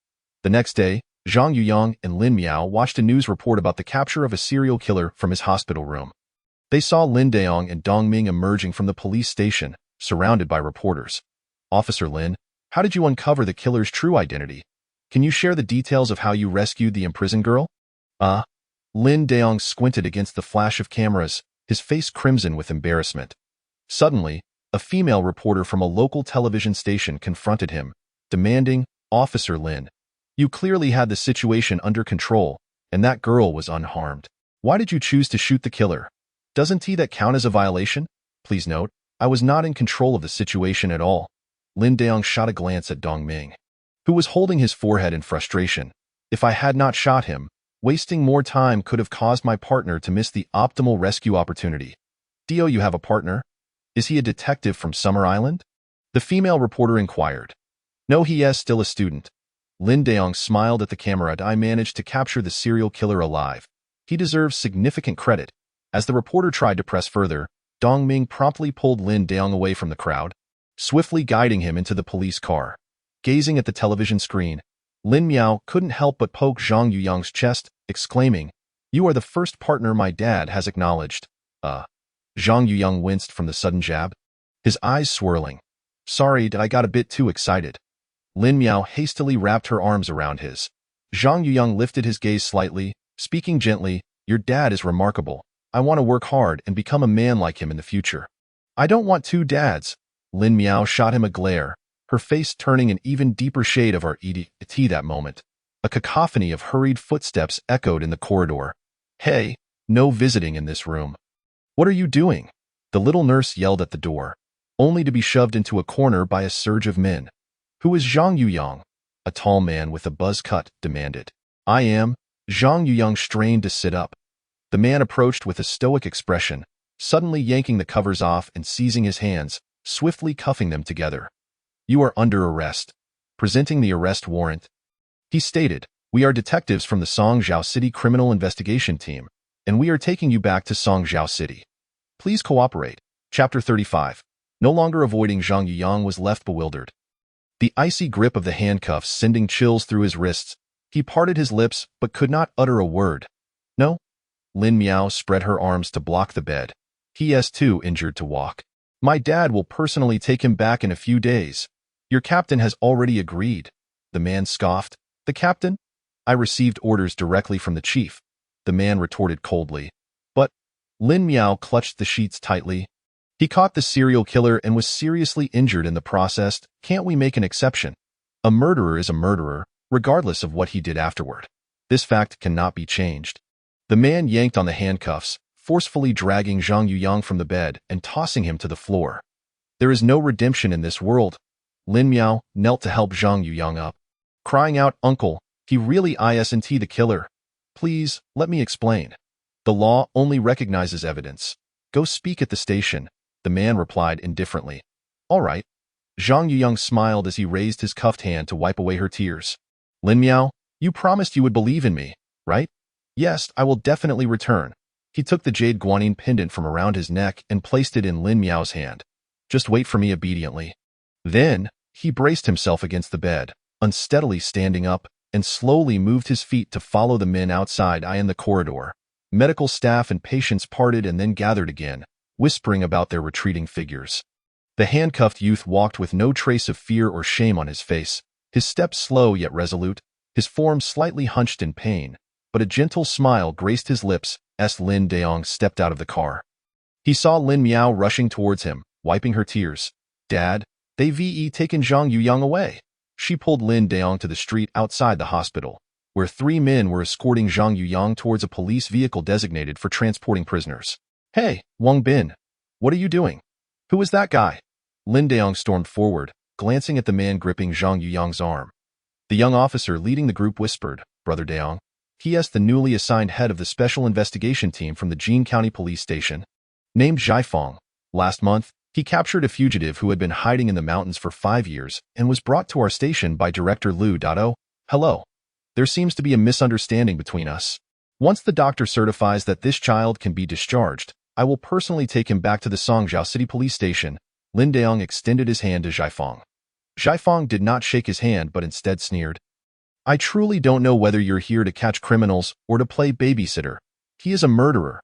The next day, Zhang Yuyang and Lin Miao watched a news report about the capture of a serial killer from his hospital room. They saw Lin Daong and Dong Ming emerging from the police station, surrounded by reporters. "Officer Lin, how did you uncover the killer's true identity? Can you share the details of how you rescued the imprisoned girl?" Lin Daong squinted against the flash of cameras, his face crimson with embarrassment. Suddenly, a female reporter from a local television station confronted him, demanding, "Officer Lin, you clearly had the situation under control, and that girl was unharmed. Why did you choose to shoot the killer? Doesn't that count as a violation? Please note, I was not in control of the situation at all." Lin Daong shot a glance at Dong Ming, who was holding his forehead in frustration. "If I had not shot him, wasting more time could have caused my partner to miss the optimal rescue opportunity." "Do you have a partner? Is he a detective from Summer Island?" the female reporter inquired. "No, he is still a student." Lin Daong smiled at the camera. "I managed to capture the serial killer alive. He deserves significant credit." As the reporter tried to press further, Dong Ming promptly pulled Lin Daong away from the crowd, swiftly guiding him into the police car. Gazing at the television screen, Lin Miao couldn't help but poke Zhang Yuyang's chest, exclaiming, "You are the first partner my dad has acknowledged." Zhang Yuyang winced from the sudden jab, his eyes swirling. "Sorry, I got a bit too excited." Lin Miao hastily wrapped her arms around his. Zhang Yuyang lifted his gaze slightly, speaking gently, "Your dad is remarkable. I want to work hard and become a man like him in the future." "I don't want two dads." Lin Miao shot him a glare, her face turning an even deeper shade of REDT that moment. A cacophony of hurried footsteps echoed in the corridor. "Hey, no visiting in this room." "What are you doing?" The little nurse yelled at the door, only to be shoved into a corner by a surge of men. "Who is Zhang Yuyang?" a tall man with a buzz cut demanded. "I am." Zhang Yuyang strained to sit up. The man approached with a stoic expression, suddenly yanking the covers off and seizing his hands, swiftly cuffing them together. "You are under arrest." Presenting the arrest warrant, he stated, "We are detectives from the Songzhou City Criminal Investigation Team, and we are taking you back to Songzhou City. Please cooperate." Chapter 35. No longer avoiding, Zhang Yuyang was left bewildered. The icy grip of the handcuffs sending chills through his wrists, he parted his lips but could not utter a word. "No." Lin Miao spread her arms to block the bed. "He is too injured to walk. My dad will personally take him back in a few days. Your captain has already agreed." The man scoffed. "The captain? I received orders directly from the chief." The man retorted coldly. "But..." Lin Miao clutched the sheets tightly. "He caught the serial killer and was seriously injured in the process. Can't we make an exception? A murderer is a murderer, regardless of what he did afterward. This fact cannot be changed." The man yanked on the handcuffs, forcefully dragging Zhang Yuyang from the bed and tossing him to the floor. "There is no redemption in this world." Lin Miao knelt to help Zhang Yuyang up, crying out, "Uncle, he really isn't the killer. Please, let me explain. The law only recognizes evidence. Go speak at the station," the man replied indifferently. "All right." Zhang Yuyang smiled as he raised his cuffed hand to wipe away her tears. "Lin Miao, you promised you would believe in me, right?" "Yes, I will definitely return." He took the jade guanyin pendant from around his neck and placed it in Lin Miao's hand. "Just wait for me obediently." Then, he braced himself against the bed, unsteadily standing up, and slowly moved his feet to follow the men outside in the corridor. Medical staff and patients parted and then gathered again, whispering about their retreating figures. The handcuffed youth walked with no trace of fear or shame on his face, his steps slow yet resolute, his form slightly hunched in pain, but a gentle smile graced his lips as Lin Daong stepped out of the car. He saw Lin Miao rushing towards him, wiping her tears. "Dad, they've taken Zhang Yuyang away." She pulled Lin Daong to the street outside the hospital, where 3 men were escorting Zhang Yuyang towards a police vehicle designated for transporting prisoners. "Hey, Wang Bin, what are you doing? Who is that guy?" Lin Daong stormed forward, glancing at the man gripping Zhang Yuyang's arm. The young officer leading the group whispered, "Brother Daong, he is the newly assigned head of the Special Investigation Team from the Jin County Police Station. Named Zhaifeng. Last month, he captured a fugitive who had been hiding in the mountains for 5 years and was brought to our station by Director Liu Dao. Hello. There seems to be a misunderstanding between us. Once the doctor certifies that this child can be discharged, I will personally take him back to the Songzhou City Police Station." Lin Daong extended his hand to Zhaifeng. Zhaifeng did not shake his hand but instead sneered. "I truly don't know whether you're here to catch criminals or to play babysitter. He is a murderer,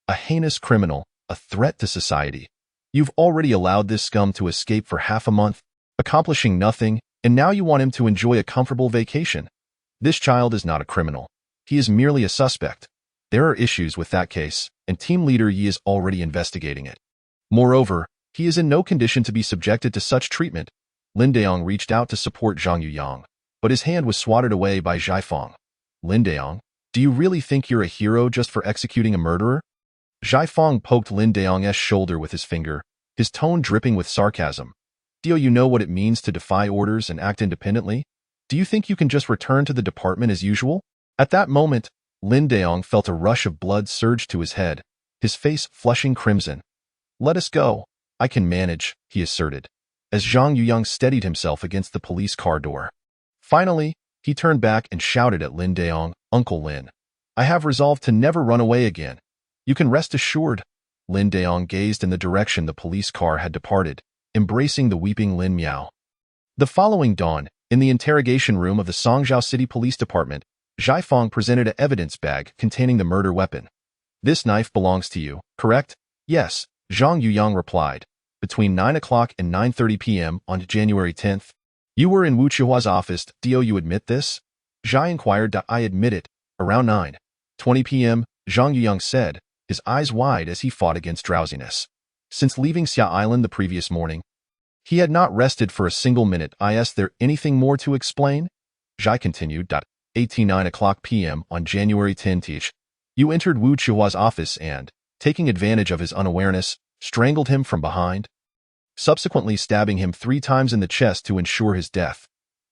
a heinous criminal, a threat to society. You've already allowed this scum to escape for half a month, accomplishing nothing, and now you want him to enjoy a comfortable vacation. This child is not a criminal. He is merely a suspect. There are issues with that case, and Team Leader Yi is already investigating it. Moreover, he is in no condition to be subjected to such treatment." Lin Daong reached out to support Zhang Yuyang, but his hand was swatted away by Zhaifeng. "Lin Daong, do you really think you're a hero just for executing a murderer?" Zhaifeng poked Lin Daong's shoulder with his finger, his tone dripping with sarcasm. "Do you know what it means to defy orders and act independently? Do you think you can just return to the department as usual?" At that moment, Lin Daong felt a rush of blood surge to his head, his face flushing crimson. "Let us go. I can manage," he asserted, as Zhang Yuyang steadied himself against the police car door. Finally, he turned back and shouted at Lin Daong, "Uncle Lin, I have resolved to never run away again. You can rest assured." Lin Daong gazed in the direction the police car had departed, embracing the weeping Lin Miao. The following dawn, in the interrogation room of the Songzhou City Police Department, Zhaifeng presented an evidence bag containing the murder weapon. "This knife belongs to you, correct?" "Yes," Zhang Yuyang replied. "Between 9 o'clock and 9:30 p.m. on January 10th, you were in Wu Chihua's office. Do you admit this?" Zhai inquired. "I admit it. Around 9:20 p.m., Zhang Yuyang said, his eyes wide as he fought against drowsiness. Since leaving Xia Island the previous morning, he had not rested for a single minute. "Is there anything more to explain?" Zhai continued. 18:09 o'clock p.m. on January 10th, you entered Wu Qiuhua's office and, taking advantage of his unawareness, strangled him from behind, subsequently stabbing him 3 times in the chest to ensure his death.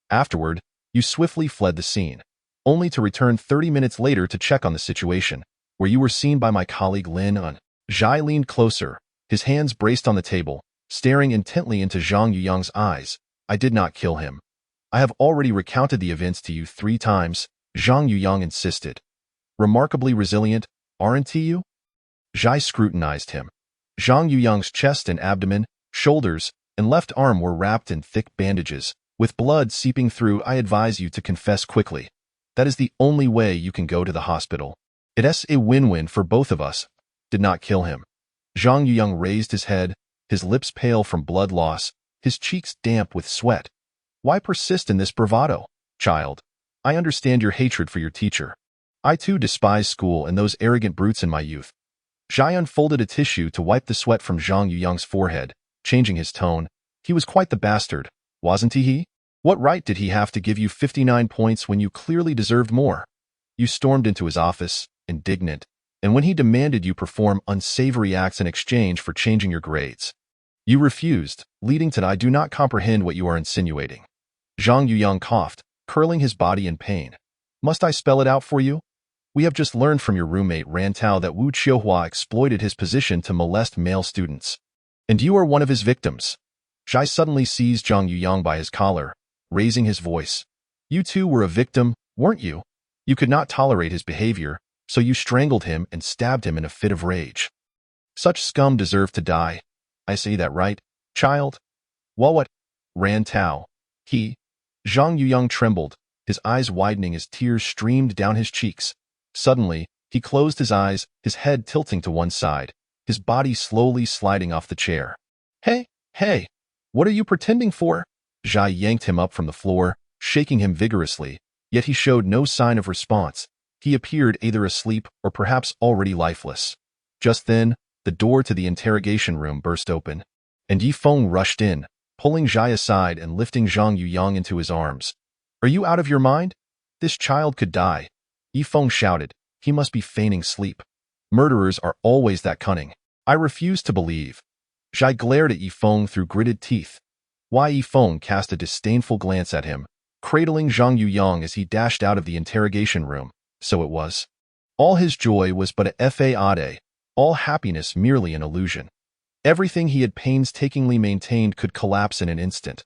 Afterward, you swiftly fled the scene, only to return 30 minutes later to check on the situation, where you were seen by my colleague Lin Un. Zhai leaned closer, his hands braced on the table, staring intently into Zhang Yuyang's eyes. I did not kill him. I have already recounted the events to you 3 times, Zhang Yuyang insisted. Remarkably resilient, aren't you? Zhai scrutinized him. Zhang Yuyang's chest and abdomen, shoulders, and left arm were wrapped in thick bandages, with blood seeping through. I advise you to confess quickly. That is the only way you can go to the hospital. It's a win-win for both of us. Did not kill him. Zhang Yuyang raised his head, his lips pale from blood loss, his cheeks damp with sweat. Why persist in this bravado, child? I understand your hatred for your teacher. I too despised school and those arrogant brutes in my youth. Zhai unfolded a tissue to wipe the sweat from Zhang Yuyang's forehead, changing his tone. He was quite the bastard, wasn't he? What right did he have to give you 59 points when you clearly deserved more? You stormed into his office, indignant, and when he demanded you perform unsavory acts in exchange for changing your grades, you refused, leading to I do not comprehend what you are insinuating. Zhang Yuyang coughed, curling his body in pain. Must I spell it out for you? We have just learned from your roommate Ran Tao that Wu Qiuhua exploited his position to molest male students. And you are one of his victims. Zhai suddenly seized Zhang Yuyang by his collar, raising his voice. You too were a victim, weren't you? You could not tolerate his behavior, so you strangled him and stabbed him in a fit of rage. Such scum deserve to die. I say that right, child? Well, what? Ran Tao. He. Zhang Yuyang trembled, his eyes widening as tears streamed down his cheeks. Suddenly, he closed his eyes, his head tilting to one side, his body slowly sliding off the chair. Hey, what are you pretending for? Zhai yanked him up from the floor, shaking him vigorously, yet he showed no sign of response. He appeared either asleep or perhaps already lifeless. Just then, the door to the interrogation room burst open, and Yifeng rushed in, pulling Zhai aside and lifting Zhang Yuyang into his arms. Are you out of your mind? This child could die. Yifeng shouted. He must be feigning sleep. Murderers are always that cunning. I refuse to believe. Zhai glared at Yifeng through gritted teeth. Yifeng cast a disdainful glance at him, cradling Zhang Yuyang as he dashed out of the interrogation room. So it was. All his joy was but a fade, all happiness merely an illusion. Everything he had painstakingly maintained could collapse in an instant.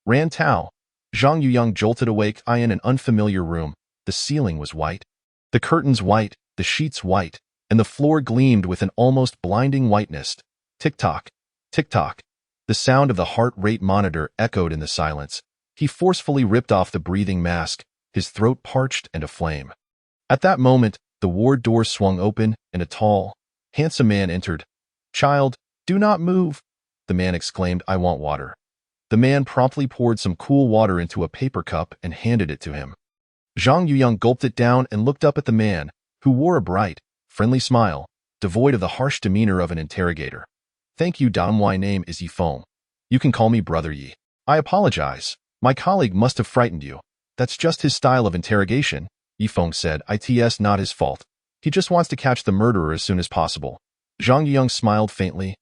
Ran Tao. Zhang Yuyang jolted awake in an unfamiliar room. The ceiling was white. The curtains white, the sheets white, and the floor gleamed with an almost blinding whiteness. Tick-tock, tick-tock. The sound of the heart rate monitor echoed in the silence. He forcefully ripped off the breathing mask, his throat parched and aflame. At that moment, the ward door swung open, and a tall, handsome man entered. Child, do not move, the man exclaimed. I want water. The man promptly poured some cool water into a paper cup and handed it to him. Zhang Yuyang gulped it down and looked up at the man, who wore a bright, friendly smile, devoid of the harsh demeanor of an interrogator. Thank you, Dam. My name is Yifeng. You can call me Brother Yi. I apologize. My colleague must have frightened you. That's just his style of interrogation, Yifeng said. It's not his fault. He just wants to catch the murderer as soon as possible. Zhang Yuyang smiled faintly.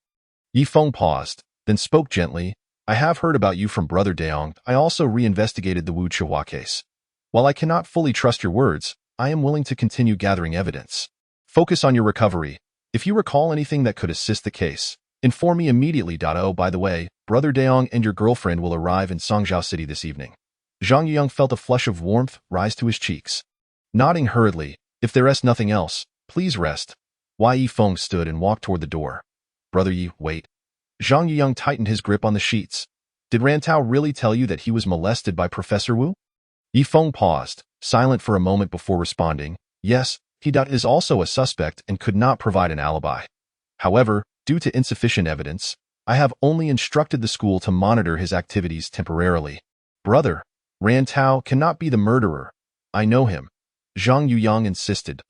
Yifeng paused, then spoke gently. I have heard about you from Brother Deong. I also reinvestigated the Wu Qiuhua case. While I cannot fully trust your words, I am willing to continue gathering evidence. Focus on your recovery. If you recall anything that could assist the case, inform me immediately. Oh, by the way, Brother Deong and your girlfriend will arrive in Songzhou City this evening. Zhang Yuyang felt a flush of warmth rise to his cheeks. Nodding hurriedly, if there is nothing else, please rest. Yifeng stood and walked toward the door. Brother Yi, wait. Zhang Yuyang tightened his grip on the sheets. Did Ran Tao really tell you that he was molested by Professor Wu? Yifeng paused, silent for a moment before responding. Yes, he is also a suspect and could not provide an alibi. However, due to insufficient evidence, I have only instructed the school to monitor his activities temporarily. Brother, Ran Tao cannot be the murderer. I know him. Zhang Yuyang insisted.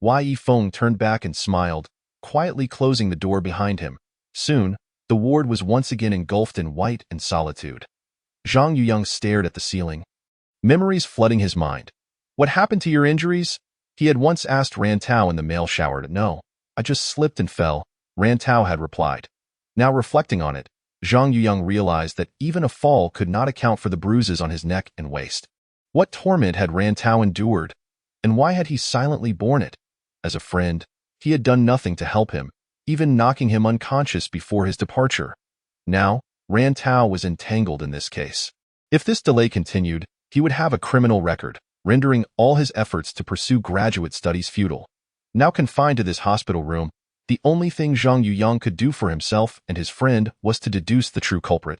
Yifeng turned back and smiled, quietly closing the door behind him. Soon, the ward was once again engulfed in white and solitude. Zhang Yuyang stared at the ceiling, memories flooding his mind. What happened to your injuries? He had once asked Ran Tao in the male shower. No, I just slipped and fell, Ran Tao had replied. Now reflecting on it, Zhang Yuyang realized that even a fall could not account for the bruises on his neck and waist. What torment had Ran Tao endured, and why had he silently borne it? As a friend, he had done nothing to help him, even knocking him unconscious before his departure. Now, Ran Tao was entangled in this case. If this delay continued, he would have a criminal record, rendering all his efforts to pursue graduate studies futile. Now confined to this hospital room, the only thing Zhang Yuyang could do for himself and his friend was to deduce the true culprit.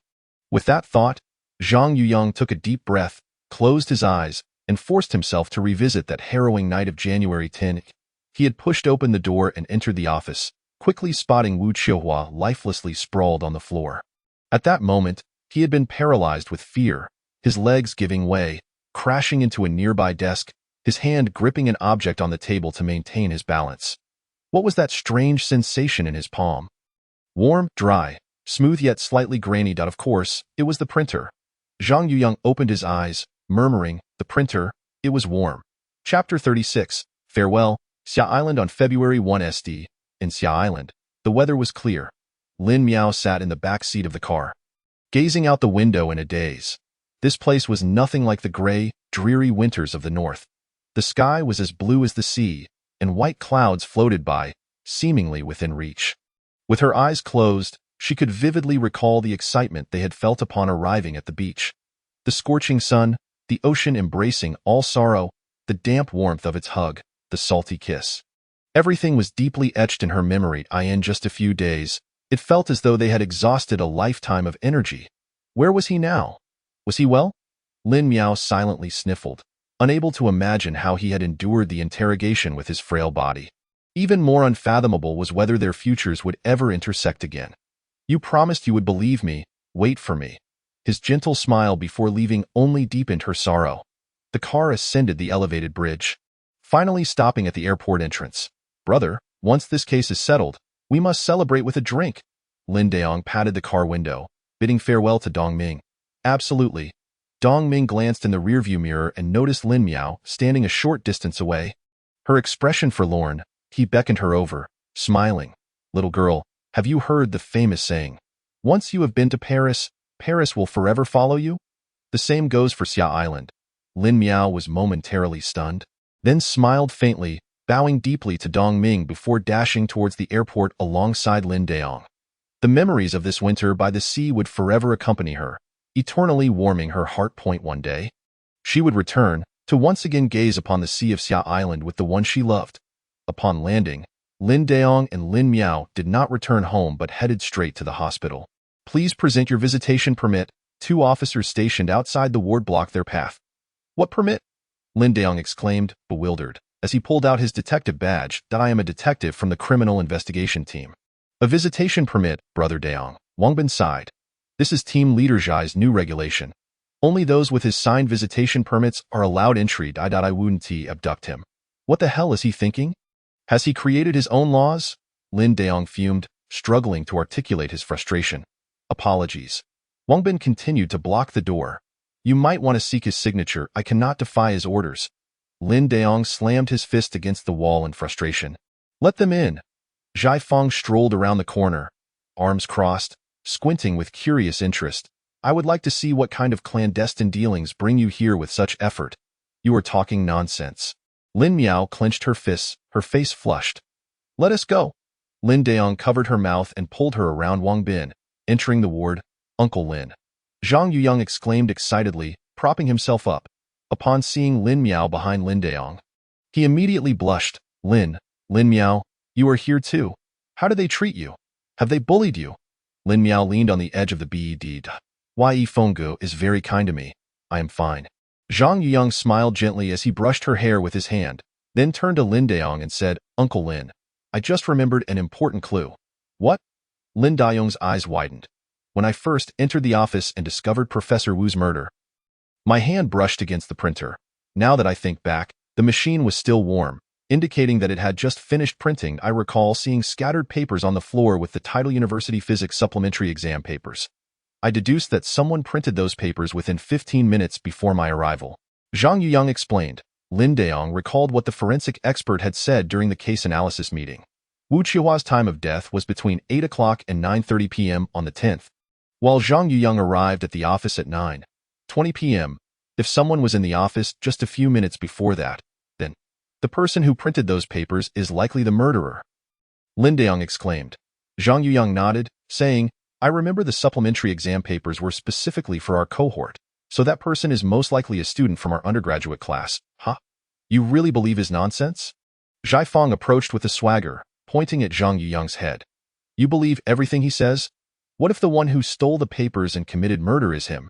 With that thought, Zhang Yuyang took a deep breath, closed his eyes, and forced himself to revisit that harrowing night of January 10. He had pushed open the door and entered the office, quickly spotting Wu Qiuhua lifelessly sprawled on the floor. At that moment, he had been paralyzed with fear, his legs giving way, crashing into a nearby desk, his hand gripping an object on the table to maintain his balance. What was that strange sensation in his palm? Warm, dry, smooth yet slightly grainy. Of course, it was the printer. Zhang Yuyang opened his eyes, murmuring, "The printer, it was warm." Chapter 36, Farewell, Xia Island. On February 1 SD, in Xia Island, the weather was clear. Lin Miao sat in the back seat of the car, gazing out the window in a daze. This place was nothing like the gray, dreary winters of the north. The sky was as blue as the sea, and white clouds floated by, seemingly within reach. With her eyes closed, she could vividly recall the excitement they had felt upon arriving at the beach. The scorching sun, the ocean embracing all sorrow, the damp warmth of its hug, the salty kiss. Everything was deeply etched in her memory. In just a few days, it felt as though they had exhausted a lifetime of energy. Where was he now? Was he well? Lin Miao silently sniffled, unable to imagine how he had endured the interrogation with his frail body. Even more unfathomable was whether their futures would ever intersect again. "You promised you would believe me, wait for me." His gentle smile before leaving only deepened her sorrow. The car ascended the elevated bridge, finally stopping at the airport entrance. "Brother, once this case is settled, we must celebrate with a drink." Lin Daong patted the car window, bidding farewell to Dong Ming. "Absolutely." Dong Ming glanced in the rearview mirror and noticed Lin Miao standing a short distance away. Her expression forlorn, he beckoned her over, smiling. "Little girl, have you heard the famous saying? Once you have been to Paris, Paris will forever follow you? The same goes for Xia Island." Lin Miao was momentarily stunned, then smiled faintly, bowing deeply to Dong Ming before dashing towards the airport alongside Lin Daong. The memories of this winter by the sea would forever accompany her, eternally warming her heart. One day, she would return, to once again gaze upon the sea of Xia Island with the one she loved. Upon landing, Lin Daong and Lin Miao did not return home but headed straight to the hospital. "Please present your visitation permit." Two officers stationed outside the ward blocked their path. "What permit?" Lin Daong exclaimed, bewildered, as he pulled out his detective badge. "I am a detective from the criminal investigation team." "A visitation permit, Brother Daong," Wang Bin sighed. "This is Team Leader Zhai's new regulation. Only those with his signed visitation permits are allowed entry. I wouldn't abduct him. What the hell is he thinking? Has he created his own laws?" Lin Daong fumed, struggling to articulate his frustration. "Apologies." Wang Bin continued to block the door. "You might want to seek his signature. I cannot defy his orders." Lin Daong slammed his fist against the wall in frustration. "Let them in." Zhai Feng strolled around the corner, arms crossed, squinting with curious interest. "I would like to see what kind of clandestine dealings bring you here with such effort." "You are talking nonsense." Lin Miao clenched her fists, her face flushed. "Let us go." Lin Daong covered her mouth and pulled her around Wang Bin, entering the ward. "Uncle Lin." Zhang Yuyang exclaimed excitedly, propping himself up. Upon seeing Lin Miao behind Lin Daong, he immediately blushed. Lin Miao, you are here too. How do they treat you? Have they bullied you?" Lin Miao leaned on the edge of the bed. "Yi Fenggu is very kind to me. I am fine." Zhang Yuyang smiled gently as he brushed her hair with his hand, then turned to Lin Daong and said, "Uncle Lin, I just remembered an important clue." "What?" Lin Daong's eyes widened. "When I first entered the office and discovered Professor Wu's murder, my hand brushed against the printer. Now that I think back, the machine was still warm, indicating that it had just finished printing. I recall seeing scattered papers on the floor with the title University Physics Supplementary Exam papers. I deduced that someone printed those papers within 15 minutes before my arrival." Zhang Yuyang explained. Lin Daong recalled what the forensic expert had said during the case analysis meeting. Wu Qiuhua's time of death was between 8 o'clock and 9:30 p.m. on the 10th, while Zhang Yuyang arrived at the office at 9:20 p.m. If someone was in the office just a few minutes before that, then the person who printed those papers is likely the murderer. Lin Daong exclaimed. Zhang Yuyang nodded, saying, I remember the supplementary exam papers were specifically for our cohort, so that person is most likely a student from our undergraduate class. Huh? You really believe his nonsense? Zhai Fong approached with a swagger, pointing at Zhang Yuyang's head. You believe everything he says? What if the one who stole the papers and committed murder is him?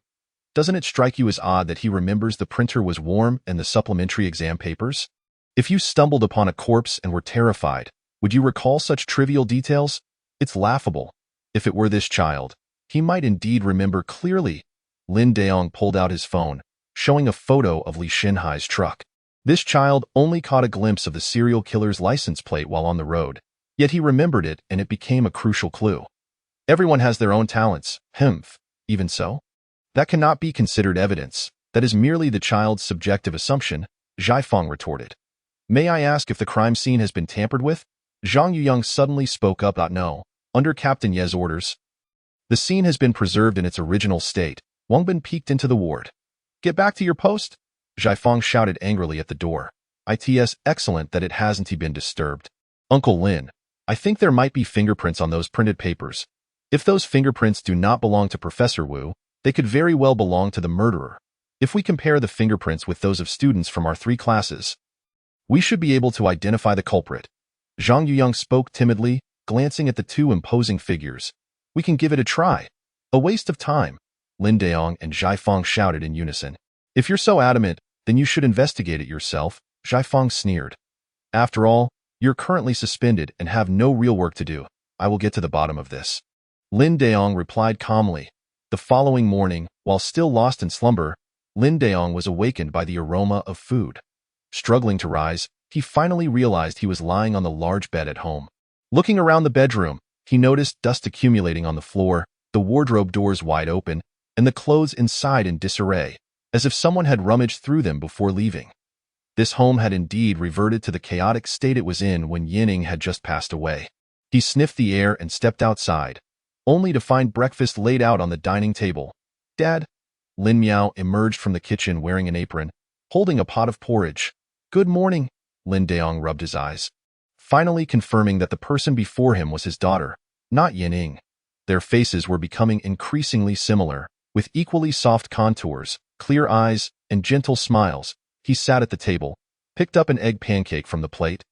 Doesn't it strike you as odd that he remembers the printer was warm and the supplementary exam papers? If you stumbled upon a corpse and were terrified, would you recall such trivial details? It's laughable. If it were this child, he might indeed remember clearly. Lin Daong pulled out his phone, showing a photo of Li Xinhai's truck. This child only caught a glimpse of the serial killer's license plate while on the road, yet he remembered it and it became a crucial clue. Everyone has their own talents. Even so? That cannot be considered evidence. That is merely the child's subjective assumption, Zhai Fong retorted. May I ask if the crime scene has been tampered with? Zhang Yuyang suddenly spoke up. No. Under Captain Ye's orders, the scene has been preserved in its original state. Wang Bin peeked into the ward. Get back to your post? Zhai Fong shouted angrily at the door. It's excellent that it hasn't been disturbed. Uncle Lin, I think there might be fingerprints on those printed papers. If those fingerprints do not belong to Professor Wu, they could very well belong to the murderer. If we compare the fingerprints with those of students from our 3 classes, we should be able to identify the culprit. Zhang Yuyang spoke timidly, glancing at the 2 imposing figures. We can give it a try. A waste of time. Lin Daong and Zhai Fong shouted in unison. If you're so adamant, then you should investigate it yourself, Zhai Fong sneered. After all, you're currently suspended and have no real work to do. I will get to the bottom of this. Lin Daong replied calmly. The following morning, while still lost in slumber, Lin Daong was awakened by the aroma of food. Struggling to rise, he finally realized he was lying on the large bed at home. Looking around the bedroom, he noticed dust accumulating on the floor, the wardrobe doors wide open, and the clothes inside in disarray, as if someone had rummaged through them before leaving. This home had indeed reverted to the chaotic state it was in when Yining had just passed away. He sniffed the air and stepped outside, only to find breakfast laid out on the dining table. Dad? Lin Miao emerged from the kitchen wearing an apron, holding a pot of porridge. Good morning. Lin Daong rubbed his eyes, finally confirming that the person before him was his daughter, not Yining. Their faces were becoming increasingly similar, with equally soft contours, clear eyes, and gentle smiles. He sat at the table, picked up an egg pancake from the plate,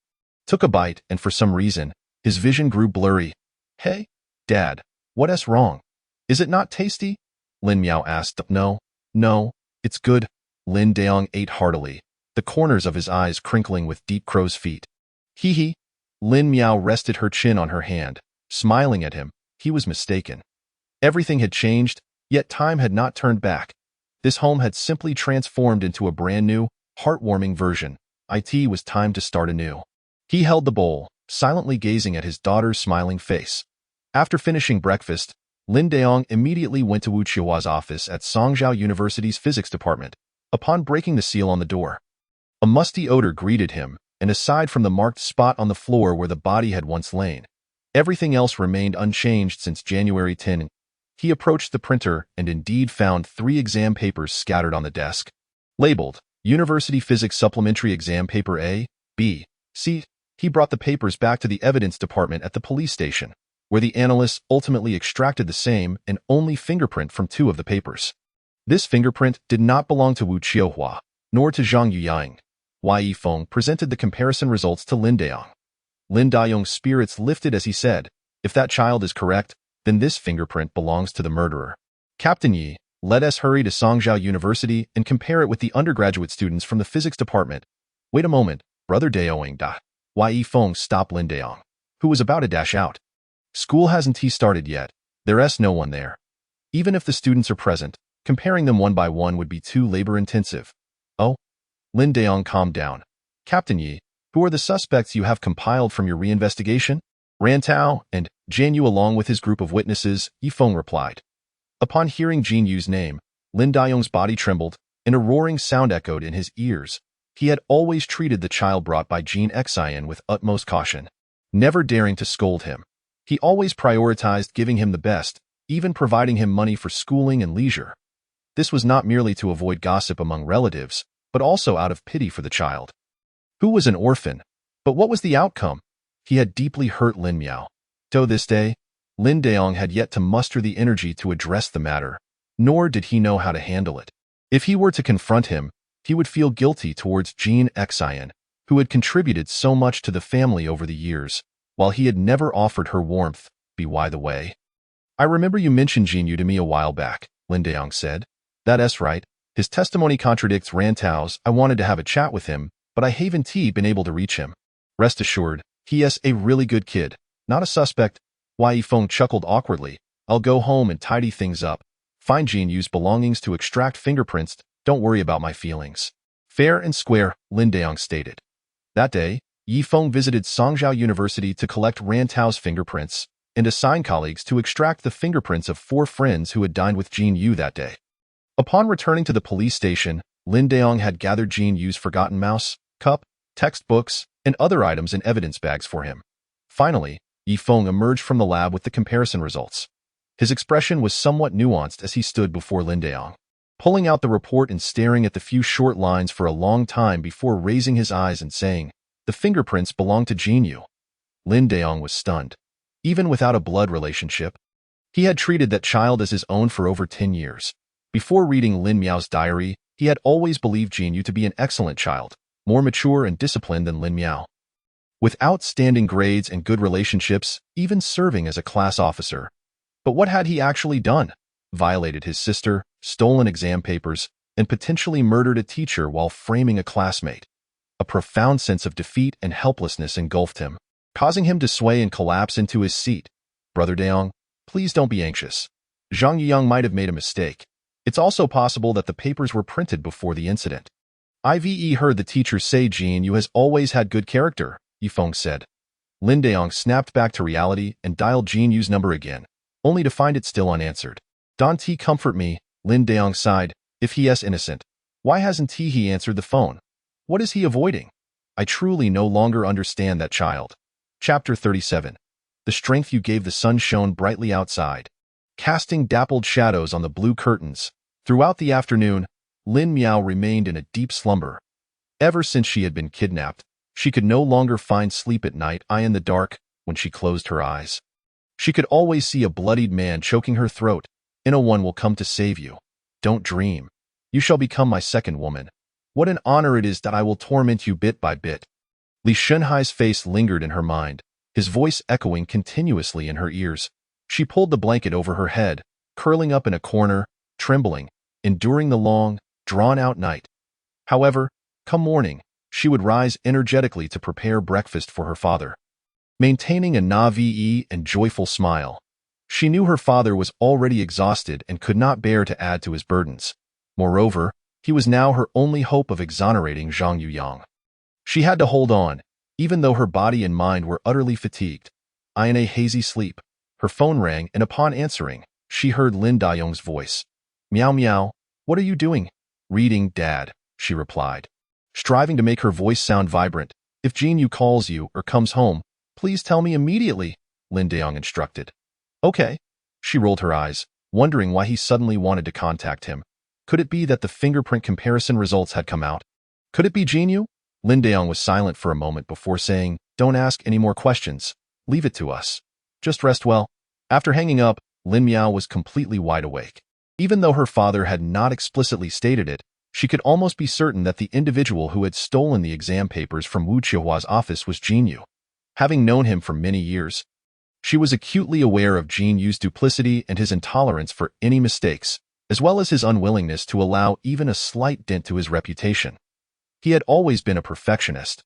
took a bite, and for some reason, his vision grew blurry. Hey, Dad, what's wrong? Is it not tasty? Lin Miao asked. No, it's good. Lin Daong ate heartily, the corners of his eyes crinkling with deep crow's feet. Hee. Lin Miao rested her chin on her hand, smiling at him. He was mistaken. Everything had changed, yet time had not turned back. This home had simply transformed into a brand new, heartwarming version. It was time to start anew. He held the bowl, silently gazing at his daughter's smiling face. After finishing breakfast, Lin Daong immediately went to Wu Qiuhua's office at Songzhou University's physics department. Upon breaking the seal on the door, a musty odor greeted him, and aside from the marked spot on the floor where the body had once lain, everything else remained unchanged since January 10. He approached the printer and indeed found 3 exam papers scattered on the desk, labeled University Physics Supplementary Exam Paper A, B, C. He brought the papers back to the evidence department at the police station, where the analysts ultimately extracted the same and only fingerprint from 2 of the papers. This fingerprint did not belong to Wu Qiuhua, nor to Zhang Yuyang. Yifeng presented the comparison results to Lin Daong. Lin Daong's spirits lifted as he said, if that child is correct, then this fingerprint belongs to the murderer. Captain Yi, let us hurry to Songzhou University and compare it with the undergraduate students from the physics department. Wait a moment, Brother Daoing. Yifeng stopped Lin Daong, who was about to dash out. School hasn't started yet. There's no one there. Even if the students are present, comparing them one by one would be too labor-intensive. Oh? Lin Daong calmed down. Captain Yi, who are the suspects you have compiled from your reinvestigation? Ran Tao and Jian Yu along with his group of witnesses, Yifeng replied. Upon hearing Jian Yu's name, Lin Daong's body trembled, and a roaring sound echoed in his ears. He had always treated the child brought by Jean Xian with utmost caution, never daring to scold him. He always prioritized giving him the best, even providing him money for schooling and leisure. This was not merely to avoid gossip among relatives, but also out of pity for the child, who was an orphan. But what was the outcome? He had deeply hurt Lin Miao. To this day, Lin Daong had yet to muster the energy to address the matter, nor did he know how to handle it. If he were to confront him, he would feel guilty towards Jean Xian, who had contributed so much to the family over the years, while he had never offered her warmth. By the way, I remember you mentioned Jean Yu to me a while back, Lin Daong said. That's right. His testimony contradicts Ran Tao's. I wanted to have a chat with him, but I haven't been able to reach him. Rest assured, he is a really good kid, not a suspect. Yifeng chuckled awkwardly. I'll go home and tidy things up. Find Jean Yu's belongings to extract fingerprints. Don't worry about my feelings. Fair and square, Lin Daong stated. That day, Yifeng visited Songzhou University to collect Ran Tao's fingerprints and assign colleagues to extract the fingerprints of 4 friends who had dined with Jean Yu that day. Upon returning to the police station, Lin Daong had gathered Jean Yu's forgotten mouse, cup, textbooks, and other items in evidence bags for him. Finally, Yifeng emerged from the lab with the comparison results. His expression was somewhat nuanced as he stood before Lin Daong, pulling out the report and staring at the few short lines for a long time before raising his eyes and saying, "The fingerprints belong to Jean Yu." Lin Daong was stunned. Even without a blood relationship, he had treated that child as his own for over 10 years. Before reading Lin Miao's diary, he had always believed Jean Yu to be an excellent child, more mature and disciplined than Lin Miao. With outstanding grades and good relationships, even serving as a class officer. But what had he actually done? Violated his sister, stolen exam papers, and potentially murdered a teacher while framing a classmate. A profound sense of defeat and helplessness engulfed him, causing him to sway and collapse into his seat. Brother Daong, please don't be anxious. Zhang Yiyang might have made a mistake. It's also possible that the papers were printed before the incident. I've heard the teacher say Jean Yu has always had good character, Yifeng said. Lin Daong snapped back to reality and dialed Jean Yu's number again, only to find it still unanswered. Don't comfort me, Lin Daong sighed. If he is innocent, why hasn't he answered the phone? What is he avoiding? I truly no longer understand that child. Chapter 37. The strength you gave the sun shone brightly outside, casting dappled shadows on the blue curtains. Throughout the afternoon, Lin Miao remained in a deep slumber. Ever since she had been kidnapped, she could no longer find sleep at night. In the dark, when she closed her eyes, she could always see a bloodied man choking her throat. No one will come to save you. Don't dream. You shall become my second woman. What an honor it is that I will torment you bit by bit. Li Shunhai's face lingered in her mind, his voice echoing continuously in her ears. She pulled the blanket over her head, curling up in a corner, trembling, enduring the long, drawn-out night. However, come morning, she would rise energetically to prepare breakfast for her father. Maintaining a naive and joyful smile, she knew her father was already exhausted and could not bear to add to his burdens. Moreover, he was now her only hope of exonerating Zhang Yuyang. She had to hold on, even though her body and mind were utterly fatigued. In a hazy sleep, her phone rang, and upon answering, she heard Lin Daong's voice. "Meow meow, what are you doing?" "Reading, Dad," she replied, striving to make her voice sound vibrant. "If Jean Yu calls you or comes home, please tell me immediately," Lin Daong instructed. "Okay." She rolled her eyes, wondering why he suddenly wanted to contact him. Could it be that the fingerprint comparison results had come out? Could it be Jean Yu? Lin Daong was silent for a moment before saying, "Don't ask any more questions. Leave it to us. Just rest well." After hanging up, Lin Miao was completely wide awake. Even though her father had not explicitly stated it, she could almost be certain that the individual who had stolen the exam papers from Wu Qiuhua's office was Jean Yu. Having known him for many years, she was acutely aware of Jean Yu's duplicity and his intolerance for any mistakes, as well as his unwillingness to allow even a slight dent to his reputation. He had always been a perfectionist,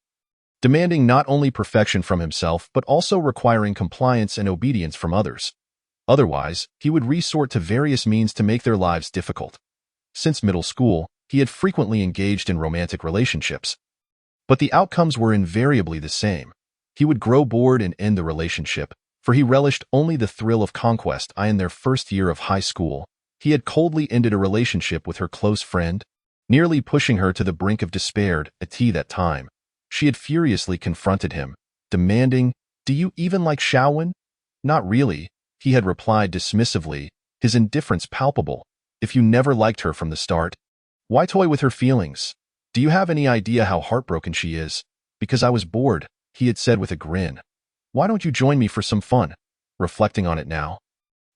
demanding not only perfection from himself but also requiring compliance and obedience from others. Otherwise, he would resort to various means to make their lives difficult. Since middle school, he had frequently engaged in romantic relationships. But the outcomes were invariably the same. He would grow bored and end the relationship, for he relished only the thrill of conquest. In their first year of high school, he had coldly ended a relationship with her close friend. nearly pushing her to the brink of despair. At that time, she had furiously confronted him, demanding, "Do you even like Xiaowen?" "Not really," he had replied dismissively, his indifference palpable. "If you never liked her from the start, why toy with her feelings? Do you have any idea how heartbroken she is?" "Because I was bored," he had said with a grin. "Why don't you join me for some fun?" Reflecting on it now,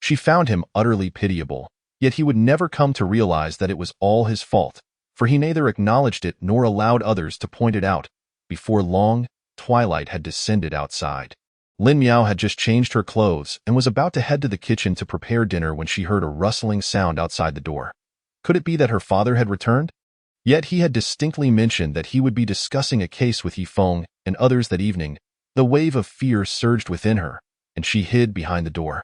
she found him utterly pitiable, yet he would never come to realize that it was all his fault, for he neither acknowledged it nor allowed others to point it out. Before long, twilight had descended outside. Lin Miao had just changed her clothes and was about to head to the kitchen to prepare dinner when she heard a rustling sound outside the door. Could it be that her father had returned? Yet he had distinctly mentioned that he would be discussing a case with Yifeng and others that evening. The wave of fear surged within her, and she hid behind the door,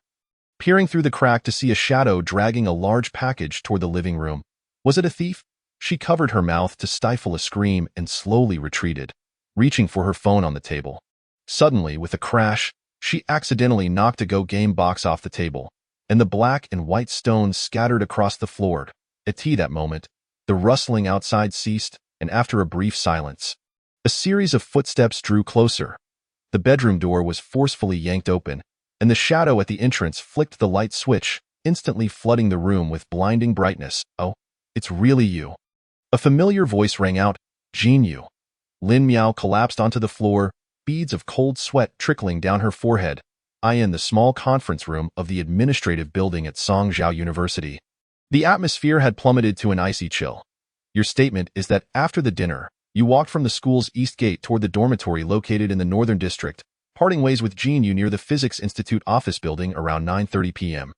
peering through the crack to see a shadow dragging a large package toward the living room. Was it a thief? She covered her mouth to stifle a scream and slowly retreated, reaching for her phone on the table. Suddenly, with a crash, she accidentally knocked a Go game box off the table, and the black and white stones scattered across the floor. At that moment, the rustling outside ceased, and after a brief silence, a series of footsteps drew closer. The bedroom door was forcefully yanked open, and the shadow at the entrance flicked the light switch, instantly flooding the room with blinding brightness. "Oh, it's really you." A familiar voice rang out, "Jin Yu." Lin Miao collapsed onto the floor, beads of cold sweat trickling down her forehead. "I in the small conference room of the administrative building at Songzhou University." The atmosphere had plummeted to an icy chill. "Your statement is that after the dinner, you walked from the school's east gate toward the dormitory located in the northern district, parting ways with Jin Yu near the Physics Institute office building around 9:30 p.m.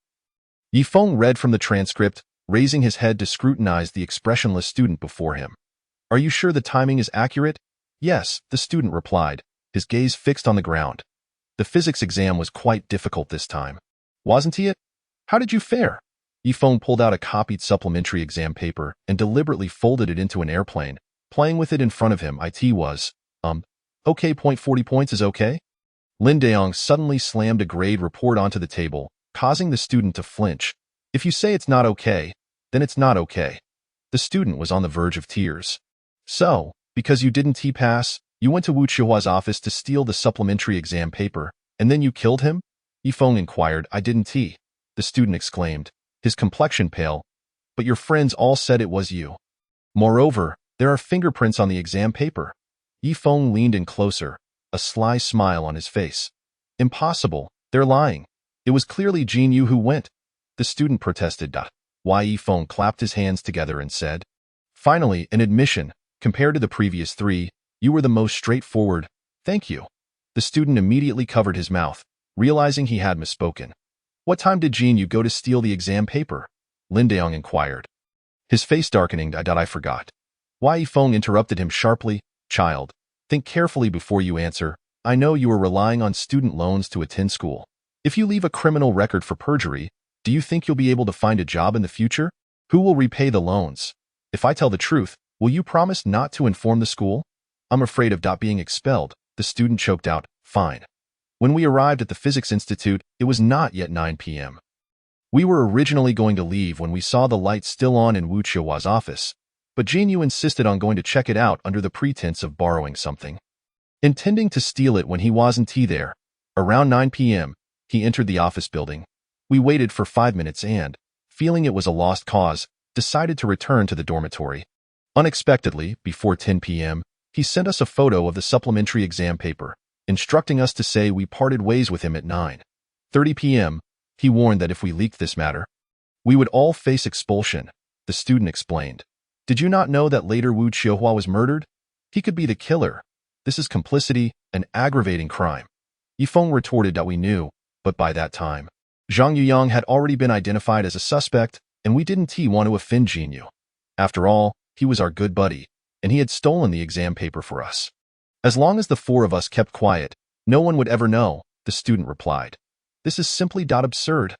Yifeng read from the transcript, raising his head to scrutinize the expressionless student before him. "Are you sure the timing is accurate?" "Yes," the student replied, his gaze fixed on the ground. "The physics exam was quite difficult this time. Wasn't it? How did you fare?" Yifeng pulled out a copied supplementary exam paper and deliberately folded it into an airplane, playing with it in front of him. "It was, okay. 40 points is okay?" Lin Daong suddenly slammed a grade report onto the table, causing the student to flinch. "If you say it's not okay, then it's not okay." The student was on the verge of tears. "So, because you didn't T-pass, you went to Wu Qiuhua's office to steal the supplementary exam paper, and then you killed him?" Yifeng inquired. "I didn't T," the student exclaimed, his complexion pale. "But your friends all said it was you. Moreover, there are fingerprints on the exam paper." Yifeng leaned in closer, a sly smile on his face. "Impossible, they're lying. It was clearly Jin Yu who went." The student protested. Why Yifeng clapped his hands together and said, "Finally, an admission. Compared to the previous three, you were the most straightforward. Thank you." The student immediately covered his mouth, realizing he had misspoken. "What time did Jin Yu go to steal the exam paper?" Lin Daong inquired, his face darkening. I forgot." Why Yifeng interrupted him sharply. "Child, think carefully before you answer. I know you are relying on student loans to attend school. If you leave a criminal record for perjury, do you think you'll be able to find a job in the future? Who will repay the loans? If I tell the truth, will you promise not to inform the school?" "I'm afraid of being expelled," the student choked out. "Fine." When we arrived at the Physics Institute, it was not yet 9 p.m. We were originally going to leave when we saw the light still on in Wu Qiuhua's office, but Jin Yu insisted on going to check it out under the pretense of borrowing something, intending to steal it when he wasn't there. Around 9 p.m., he entered the office building. We waited for 5 minutes and, feeling it was a lost cause, decided to return to the dormitory. Unexpectedly, before 10 p.m., he sent us a photo of the supplementary exam paper, instructing us to say we parted ways with him at 9:30 p.m. He warned that if we leaked this matter, we would all face expulsion, the student explained. "Did you not know that later Wu Qiuhua was murdered? He could be the killer. This is complicity, an aggravating crime." Yifeng retorted that we knew, but by that time, Zhang Yuyang had already been identified as a suspect, and we didn't want to offend Jin Yu. After all, he was our good buddy, and he had stolen the exam paper for us. "As long as the four of us kept quiet, no one would ever know," the student replied. "This is simply absurd."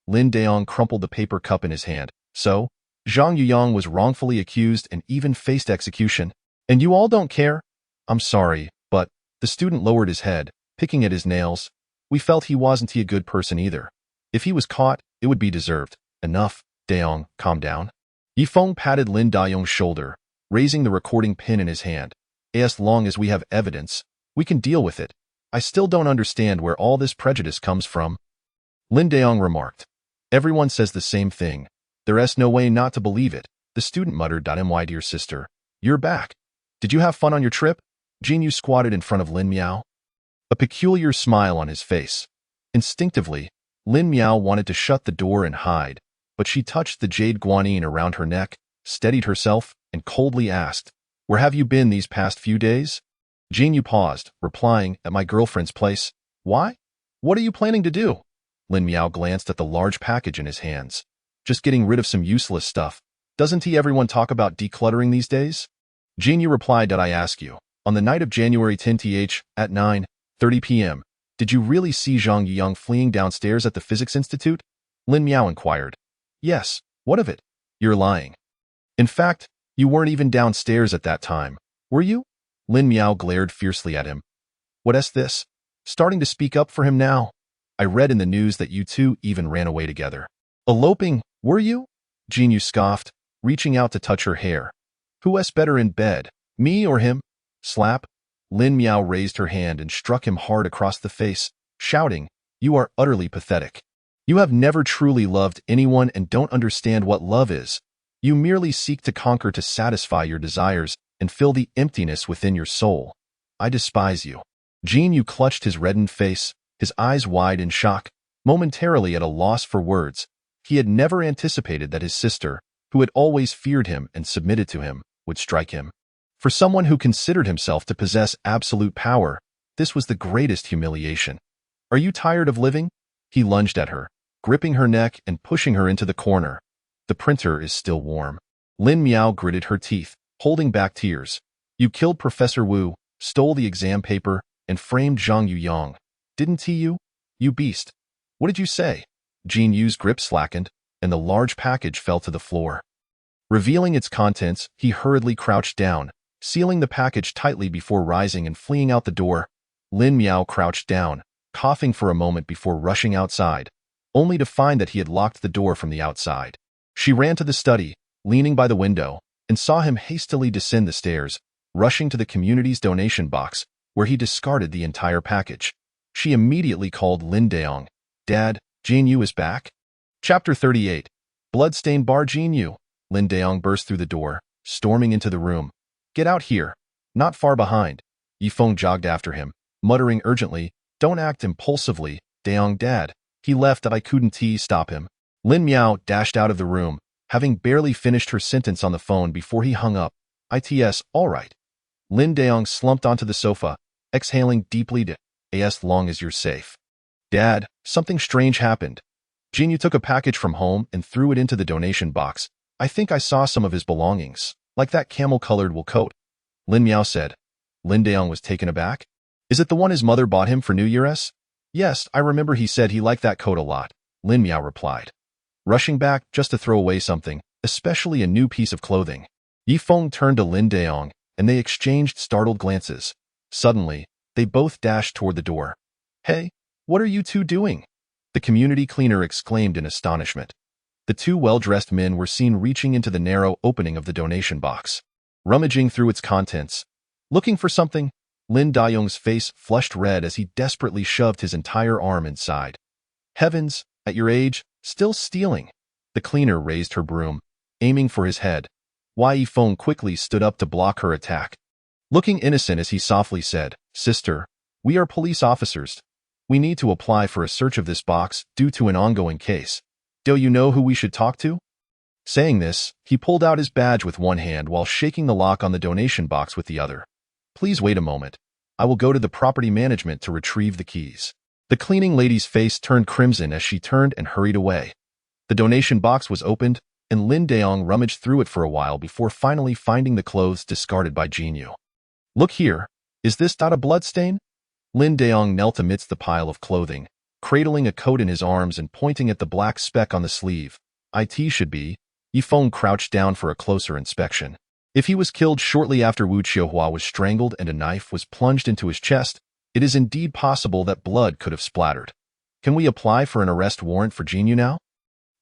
Lin Daong crumpled the paper cup in his hand. "So, Zhang Yuyang was wrongfully accused and even faced execution, and you all don't care?" "I'm sorry, but," the student lowered his head, picking at his nails, "we felt he wasn't a good person either. If he was caught, it would be deserved." "Enough, Daong, calm down." Yifeng patted Lin Daong's shoulder, raising the recording pin in his hand. As long as we have evidence, we can deal with it. I still don't understand where all this prejudice comes from. Lin Daong remarked. Everyone says the same thing. There's no way not to believe it. The student muttered. My dear sister, you're back. Did you have fun on your trip? Jin Yu squatted in front of Lin Miao, a peculiar smile on his face. Instinctively, Lin Miao wanted to shut the door and hide, but she touched the jade guanyin around her neck, steadied herself, and coldly asked, Where have you been these past few days? Jin Yu paused, replying, At my girlfriend's place. Why? What are you planning to do? Lin Miao glanced at the large package in his hands. Just getting rid of some useless stuff. Doesn't everyone talk about decluttering these days? Jin Yu replied, I ask you, on the night of January 10th at 9:30 p.m., did you really see Zhang Yuyang fleeing downstairs at the Physics Institute? Lin Miao inquired. Yes, what of it? You're lying. In fact, you weren't even downstairs at that time, were you? Lin Miao glared fiercely at him. What's this? Starting to speak up for him now? I read in the news that you two even ran away together. Eloping, were you? Jin Yu scoffed, reaching out to touch her hair. Who's better in bed, me or him? Slap. Lin Miao raised her hand and struck him hard across the face, shouting, You are utterly pathetic. You have never truly loved anyone and don't understand what love is. You merely seek to conquer to satisfy your desires and fill the emptiness within your soul. I despise you. Jin Yu clutched his reddened face, his eyes wide in shock, momentarily at a loss for words. He had never anticipated that his sister, who had always feared him and submitted to him, would strike him. For someone who considered himself to possess absolute power, this was the greatest humiliation. Are you tired of living? He lunged at her, gripping her neck and pushing her into the corner. The printer is still warm. Lin Miao gritted her teeth, holding back tears. You killed Professor Wu, stole the exam paper, and framed Zhang Yuyang. Didn't he you? You beast. What did you say? Jin Yu's grip slackened, and the large package fell to the floor. Revealing its contents, he hurriedly crouched down, sealing the package tightly before rising and fleeing out the door. Lin Miao crouched down, coughing for a moment before rushing outside, only to find that he had locked the door from the outside. She ran to the study, leaning by the window, and saw him hastily descend the stairs, rushing to the community's donation box, where he discarded the entire package. She immediately called Lin Daong. Dad, Jin Yu is back? Chapter 38. Bloodstained Bar. Jin Yu. Lin Daong burst through the door, storming into the room. Get out here. Not far behind. Yifeng jogged after him, muttering urgently, Don't act impulsively, Daong Dad. He left that I couldn't stop him. Lin Miao dashed out of the room, having barely finished her sentence on the phone before he hung up. It's all right. Lin Daong slumped onto the sofa, exhaling deeply. As long as you're safe. Dad, something strange happened. Jin Yu took a package from home and threw it into the donation box. I think I saw some of his belongings, like that camel-colored wool coat. Lin Miao said. Lin Daong was taken aback. Is it the one his mother bought him for New Year's? Yes, I remember he said he liked that coat a lot, Lin Miao replied. Rushing back just to throw away something, especially a new piece of clothing. Yifeng turned to Lin Daong, and they exchanged startled glances. Suddenly, they both dashed toward the door. Hey, what are you two doing? The community cleaner exclaimed in astonishment. The two well-dressed men were seen reaching into the narrow opening of the donation box, rummaging through its contents. Looking for something, Lin Daong's face flushed red as he desperately shoved his entire arm inside. Heavens, at your age, still stealing. The cleaner raised her broom, aiming for his head. Yifeng quickly stood up to block her attack. Looking innocent as he softly said, Sister, we are police officers. We need to apply for a search of this box due to an ongoing case. Do you know who we should talk to? Saying this, he pulled out his badge with one hand while shaking the lock on the donation box with the other. Please wait a moment. I will go to the property management to retrieve the keys. The cleaning lady's face turned crimson as she turned and hurried away. The donation box was opened, and Lin Daong rummaged through it for a while before finally finding the clothes discarded by Jin Yu. Look here, is this not a bloodstain? Lin Daong knelt amidst the pile of clothing, cradling a coat in his arms and pointing at the black speck on the sleeve. It should be. Yifeng crouched down for a closer inspection. If he was killed shortly after Wu Qiuhua was strangled and a knife was plunged into his chest, it is indeed possible that blood could have splattered. Can we apply for an arrest warrant for Jin Yu now?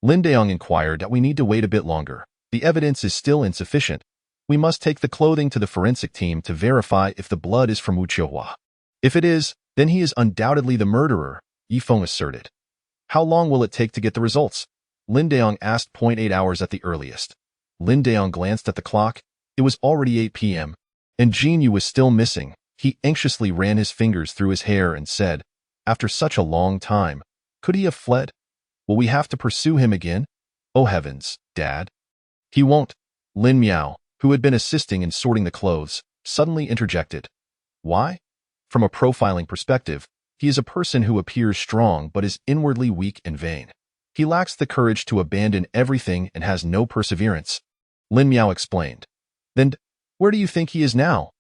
Lin Daong inquired that we need to wait a bit longer. The evidence is still insufficient. We must take the clothing to the forensic team to verify if the blood is from Wu Qiuhua. If it is, then he is undoubtedly the murderer, Yifeng asserted. How long will it take to get the results? Lin Daong asked. 8 hours at the earliest. Lin Daong glanced at the clock. It was already 8 p.m. and Jin Yu was still missing. He anxiously ran his fingers through his hair and said, after such a long time, could he have fled? Will we have to pursue him again? Oh heavens, Dad. He won't. Lin Miao, who had been assisting in sorting the clothes, suddenly interjected. Why? From a profiling perspective, he is a person who appears strong but is inwardly weak and vain. He lacks the courage to abandon everything and has no perseverance. Lin Miao explained. Then, where do you think he is now?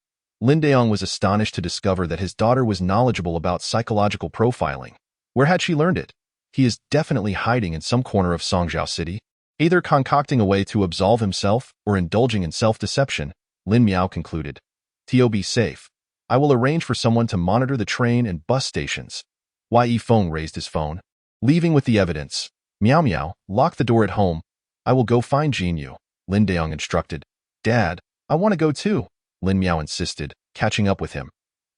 Lin Daong was astonished to discover that his daughter was knowledgeable about psychological profiling. Where had she learned it? He is definitely hiding in some corner of Songzhou City, either concocting a way to absolve himself or indulging in self-deception, Lin Miao concluded. To be safe, I will arrange for someone to monitor the train and bus stations. Yifeng raised his phone. Leaving with the evidence. Miao Miao, lock the door at home. I will go find Jin Yu, Lin Daong instructed. Dad, I want to go too, Lin Miao insisted, catching up with him.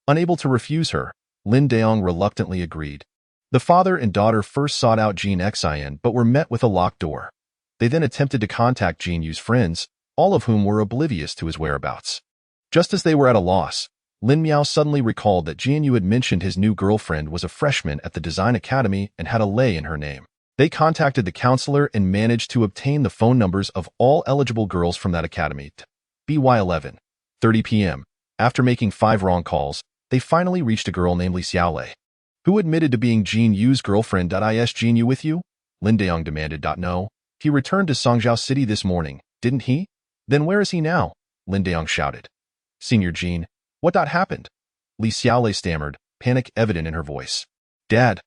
Unable to refuse her, Lin Daong reluctantly agreed. The father and daughter first sought out Jin Xin but were met with a locked door. They then attempted to contact Jin Yu's friends, all of whom were oblivious to his whereabouts. Just as they were at a loss, Lin Miao suddenly recalled that Jin Yu had mentioned his new girlfriend was a freshman at the Design Academy and had a Lei in her name. They contacted the counselor and managed to obtain the phone numbers of all eligible girls from that academy. BY 11:30 p.m. After making 5 wrong calls, they finally reached a girl named Li Xiaolei. Who admitted to being Jin Yu's girlfriend? Is Jin Yu with you? Lin Daong demanded. No. He returned to Songzhou City this morning, didn't he? Then where is he now? Lin Daong shouted. Senior Jin, what happened? Li Xiaolei stammered, panic evident in her voice. Dad.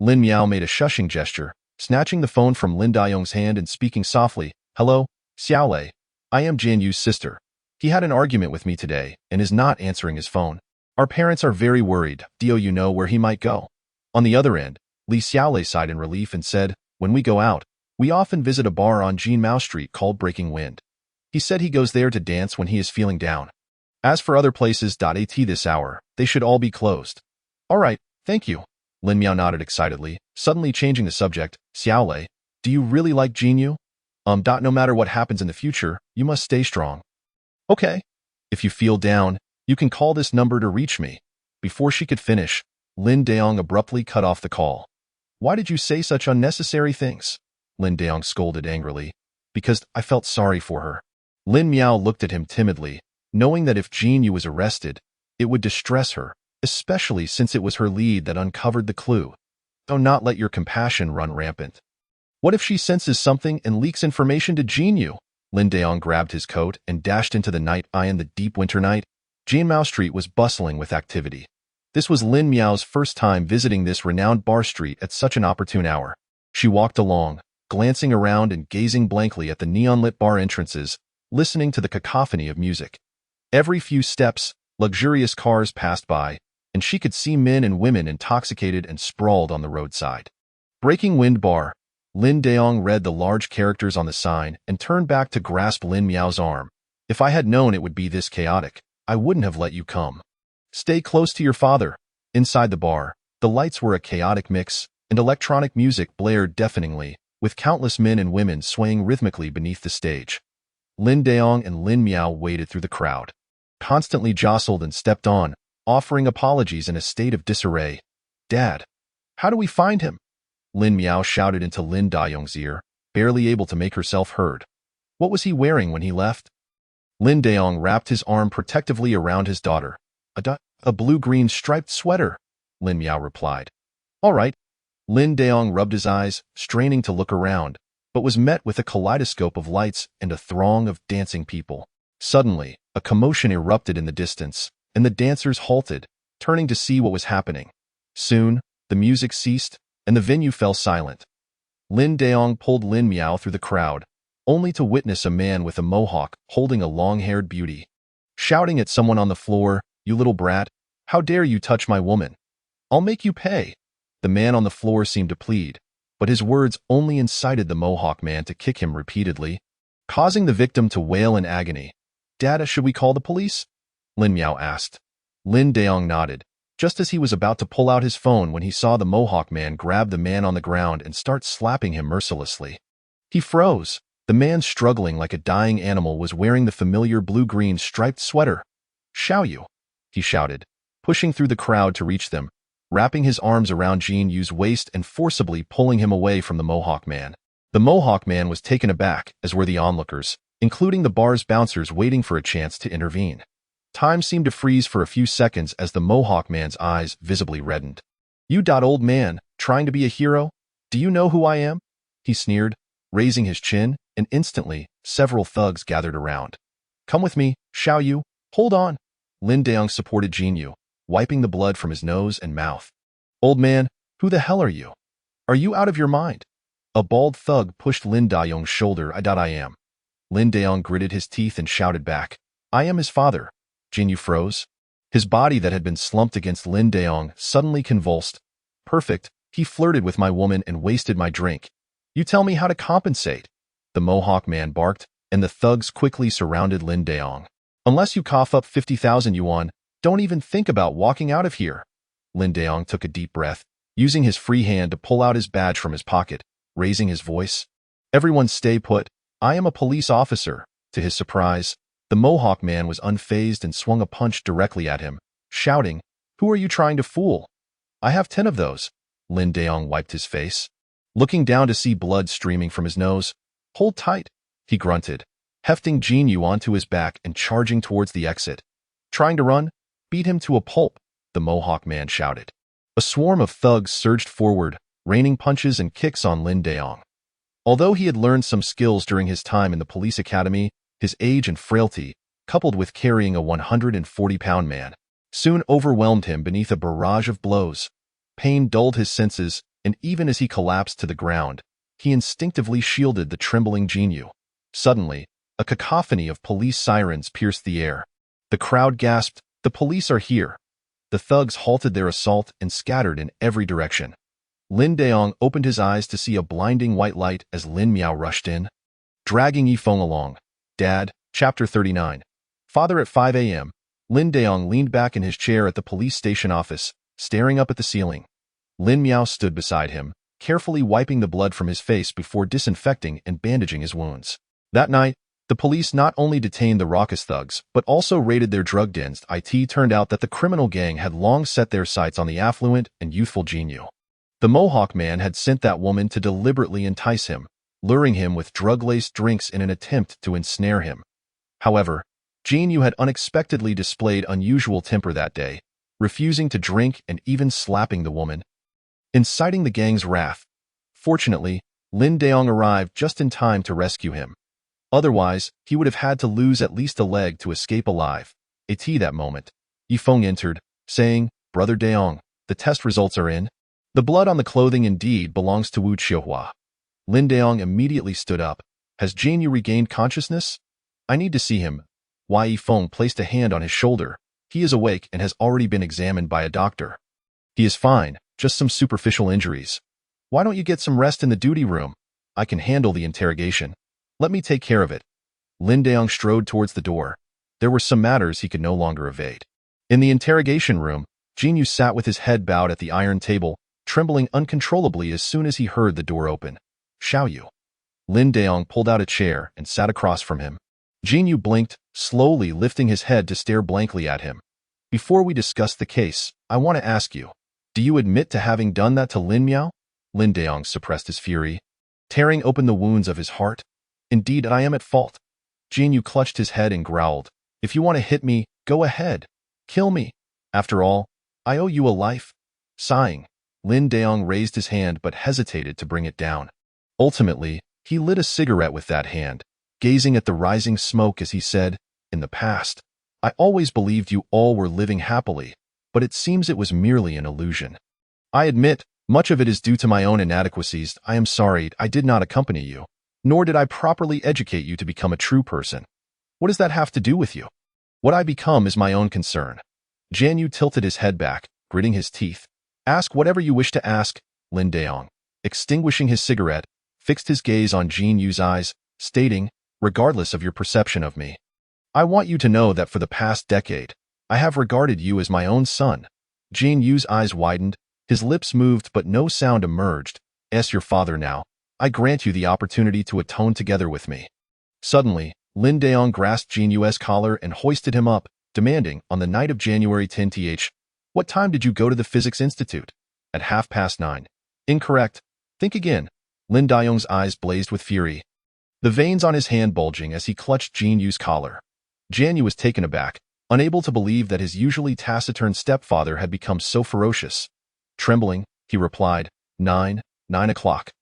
Lin Miao made a shushing gesture, snatching the phone from Lin Daong's hand and speaking softly. Hello, Xiaolei. I am Jin Yu's sister. He had an argument with me today and is not answering his phone. Our parents are very worried. Do you know where he might go? On the other end, Li Xiaolei sighed in relief and said, when we go out, we often visit a bar on Jin Mao Street called Breaking Wind. He said he goes there to dance when he is feeling down. As for other places, at this hour, they should all be closed. All right, thank you. Lin Miao nodded excitedly, suddenly changing the subject. Xiaolei, do you really like Jin Yu? No matter what happens in the future, you must stay strong. Okay. If you feel down, you can call this number to reach me. Before she could finish, Lin Daong abruptly cut off the call. Why did you say such unnecessary things? Lin Daong scolded angrily. Because I felt sorry for her. Lin Miao looked at him timidly, knowing that if Jin Yu was arrested, it would distress her, especially since it was her lead that uncovered the clue. Do not let your compassion run rampant. What if she senses something and leaks information to Jin Yu? Lin Daong grabbed his coat and dashed into the night. In the deep winter night, Jin Mao Street was bustling with activity. This was Lin Miao's first time visiting this renowned bar street at such an opportune hour. She walked along, glancing around and gazing blankly at the neon-lit bar entrances, listening to the cacophony of music. Every few steps, luxurious cars passed by, and she could see men and women intoxicated and sprawled on the roadside. Breaking Wind Bar. Lin Daong read the large characters on the sign and turned back to grasp Lin Miao's arm. If I had known it would be this chaotic, I wouldn't have let you come. Stay close to your father. Inside the bar, the lights were a chaotic mix, and electronic music blared deafeningly, with countless men and women swaying rhythmically beneath the stage. Lin Daong and Lin Miao waded through the crowd, constantly jostled and stepped on, offering apologies in a state of disarray. Dad, how do we find him? Lin Miao shouted into Lin Daong's ear, barely able to make herself heard. What was he wearing when he left? Lin Daong wrapped his arm protectively around his daughter. A blue-green striped sweater, Lin Miao replied. All right. Lin Daong rubbed his eyes, straining to look around, but was met with a kaleidoscope of lights and a throng of dancing people. Suddenly, a commotion erupted in the distance, and the dancers halted, turning to see what was happening. Soon, the music ceased, and the venue fell silent. Lin Daong pulled Lin Miao through the crowd, only to witness a man with a mohawk holding a long-haired beauty, shouting at someone on the floor, "You little brat, how dare you touch my woman? I'll make you pay." The man on the floor seemed to plead, but his words only incited the mohawk man to kick him repeatedly, causing the victim to wail in agony. Dad, should we call the police? Lin Miao asked. Lin Daong nodded, just as he was about to pull out his phone when he saw the Mohawk man grab the man on the ground and start slapping him mercilessly. He froze. The man, struggling like a dying animal, was wearing the familiar blue-green striped sweater. "Xiaoyu," he shouted, pushing through the crowd to reach them, wrapping his arms around Jin Yu's waist and forcibly pulling him away from the Mohawk man. The Mohawk man was taken aback, as were the onlookers, including the bar's bouncers waiting for a chance to intervene. Time seemed to freeze for a few seconds as the Mohawk man's eyes visibly reddened. "You old man, trying to be a hero? Do you know who I am?" he sneered, raising his chin, and instantly, several thugs gathered around. "Come with me, Xiaoyu. Hold on." Lin Daong supported Jin Yu, wiping the blood from his nose and mouth. "Old man, who the hell are you? Are you out of your mind?" A bald thug pushed Lin Daong's shoulder. I am." Lin Daong gritted his teeth and shouted back, "I am his father." Jin Yu froze. His body that had been slumped against Lin Daong suddenly convulsed. "Perfect. He flirted with my woman and wasted my drink. You tell me how to compensate." The Mohawk man barked, and the thugs quickly surrounded Lin Daong. "Unless you cough up 50,000 yuan, don't even think about walking out of here." Lin Daong took a deep breath, using his free hand to pull out his badge from his pocket, raising his voice. "Everyone stay put. I am a police officer." To his surprise, the Mohawk man was unfazed and swung a punch directly at him, shouting, "Who are you trying to fool? I have 10 of those." Lin Daong wiped his face, looking down to see blood streaming from his nose. "Hold tight," he grunted, hefting Jin Yu onto his back and charging towards the exit. "Trying to run? Beat him to a pulp," the Mohawk man shouted. A swarm of thugs surged forward, raining punches and kicks on Lin Daong. Although he had learned some skills during his time in the police academy, his age and frailty, coupled with carrying a 140-pound man, soon overwhelmed him beneath a barrage of blows. Pain dulled his senses, and even as he collapsed to the ground, he instinctively shielded the trembling Jin Yu. Suddenly, a cacophony of police sirens pierced the air. The crowd gasped, "The police are here!" The thugs halted their assault and scattered in every direction. Lin Daong opened his eyes to see a blinding white light as Lin Miao rushed in, dragging Yifeng along. Dad, Chapter 39. Father. At 5 a.m., Lin Daong leaned back in his chair at the police station office, staring up at the ceiling. Lin Miao stood beside him, carefully wiping the blood from his face before disinfecting and bandaging his wounds. That night, the police not only detained the raucous thugs, but also raided their drug dens. It turned out that the criminal gang had long set their sights on the affluent and youthful Jin Yu. The Mohawk man had sent that woman to deliberately entice him, luring him with drug-laced drinks in an attempt to ensnare him. However, Jin Yu had unexpectedly displayed unusual temper that day, refusing to drink and even slapping the woman, inciting the gang's wrath. Fortunately, Lin Daong arrived just in time to rescue him. Otherwise, he would have had to lose at least a leg to escape alive. At that moment, Yifeng entered, saying, "Brother Daong, the test results are in. The blood on the clothing indeed belongs to Wu Qiuhua." Lin Daong immediately stood up. "Has Jin Yu regained consciousness? I need to see him." Wei Yifeng placed a hand on his shoulder. "He is awake and has already been examined by a doctor. He is fine, just some superficial injuries. Why don't you get some rest in the duty room? I can handle the interrogation. Let me take care of it." Lin Daong strode towards the door. There were some matters he could no longer evade. In the interrogation room, Jin Yu sat with his head bowed at the iron table, trembling uncontrollably as soon as he heard the door open. "Xiaoyu." Lin Daong pulled out a chair and sat across from him. Jin Yu blinked, slowly lifting his head to stare blankly at him. "Before we discuss the case, I want to ask you, do you admit to having done that to Lin Miao?" Lin Daong suppressed his fury, tearing open the wounds of his heart. "Indeed, I am at fault." Jin Yu clutched his head and growled, "If you want to hit me, go ahead. Kill me. After all, I owe you a life." Sighing, Lin Daong raised his hand but hesitated to bring it down. Ultimately, he lit a cigarette with that hand, gazing at the rising smoke as he said, "In the past, I always believed you all were living happily, but it seems it was merely an illusion. I admit, much of it is due to my own inadequacies. I am sorry I did not accompany you, nor did I properly educate you to become a true person. What does that have to do with you? What I become is my own concern." Jin Yu tilted his head back, gritting his teeth. "Ask whatever you wish to ask." Lin Daong, extinguishing his cigarette, fixed his gaze on Jin Yu's eyes, stating, "Regardless of your perception of me, I want you to know that for the past decade, I have regarded you as my own son. Jin Yu's eyes widened, his lips moved but no sound emerged. As your father now, I grant you the opportunity to atone together with me. Suddenly, Lin Daong grasped Jin Yu's collar and hoisted him up, demanding, on the night of January 10th, what time did you go to the Physics Institute? At 9:30. Incorrect. Think again. Lin Daong's eyes blazed with fury, the veins on his hand bulging as he clutched Jin Yu's collar. Jian Yu was taken aback, unable to believe that his usually taciturn stepfather had become so ferocious. Trembling, he replied, 9 o'clock.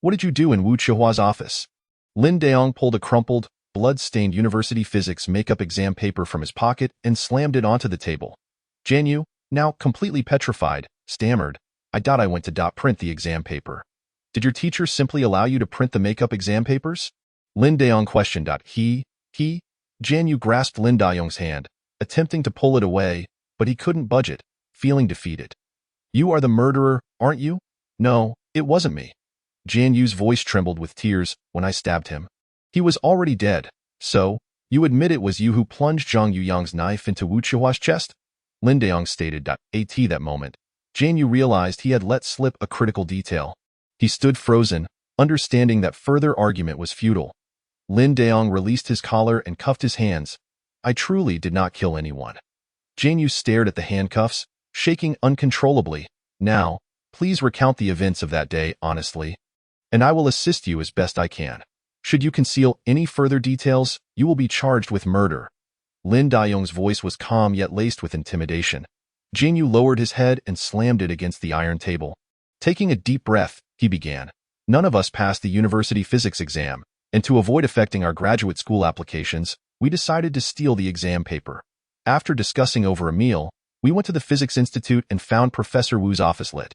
What did you do in Wu Qiuhua's office? Lin Daong pulled a crumpled, blood-stained university physics makeup exam paper from his pocket and slammed it onto the table. Jian Yu, now completely petrified, stammered, I went to print the exam paper. Did your teacher simply allow you to print the makeup exam papers? Lin Daong questioned. He? Jian Yu grasped Lin Daong's hand, attempting to pull it away, but he couldn't budge it, feeling defeated. You are the murderer, aren't you? No, it wasn't me. Jian Yu's voice trembled with tears when I stabbed him. He was already dead, so, you admit it was you who plunged Zhang Yuyang's knife into Wu Qiuhua's chest? Lin Daong stated. At that moment, Jian Yu realized he had let slip a critical detail. He stood frozen, understanding that further argument was futile. Lin Daong released his collar and cuffed his hands. I truly did not kill anyone. Jian Yu stared at the handcuffs, shaking uncontrollably. Now, please recount the events of that day honestly, and I will assist you as best I can. Should you conceal any further details, you will be charged with murder. Lin Daong's voice was calm yet laced with intimidation. Jian Yu lowered his head and slammed it against the iron table. Taking a deep breath, he began. None of us passed the university physics exam, and to avoid affecting our graduate school applications, we decided to steal the exam paper. After discussing over a meal, we went to the Physics Institute and found Professor Wu's office lit.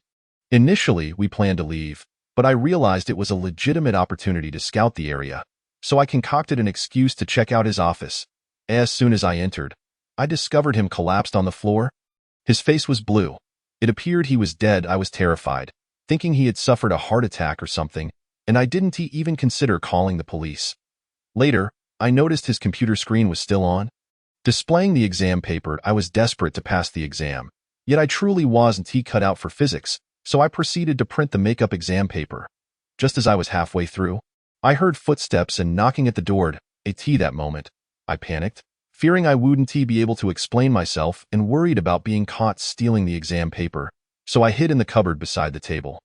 Initially, we planned to leave, but I realized it was a legitimate opportunity to scout the area, so I concocted an excuse to check out his office. As soon as I entered, I discovered him collapsed on the floor. His face was blue. It appeared he was dead. I was terrified, thinking he had suffered a heart attack or something, and I didn't even consider calling the police. Later, I noticed his computer screen was still on, displaying the exam paper. I was desperate to pass the exam, yet I truly wasn't cut out for physics, so I proceeded to print the makeup exam paper. Just as I was halfway through, I heard footsteps and knocking at the door. That moment, I panicked, fearing I wouldn't be able to explain myself and worried about being caught stealing the exam paper, so I hid in the cupboard beside the table.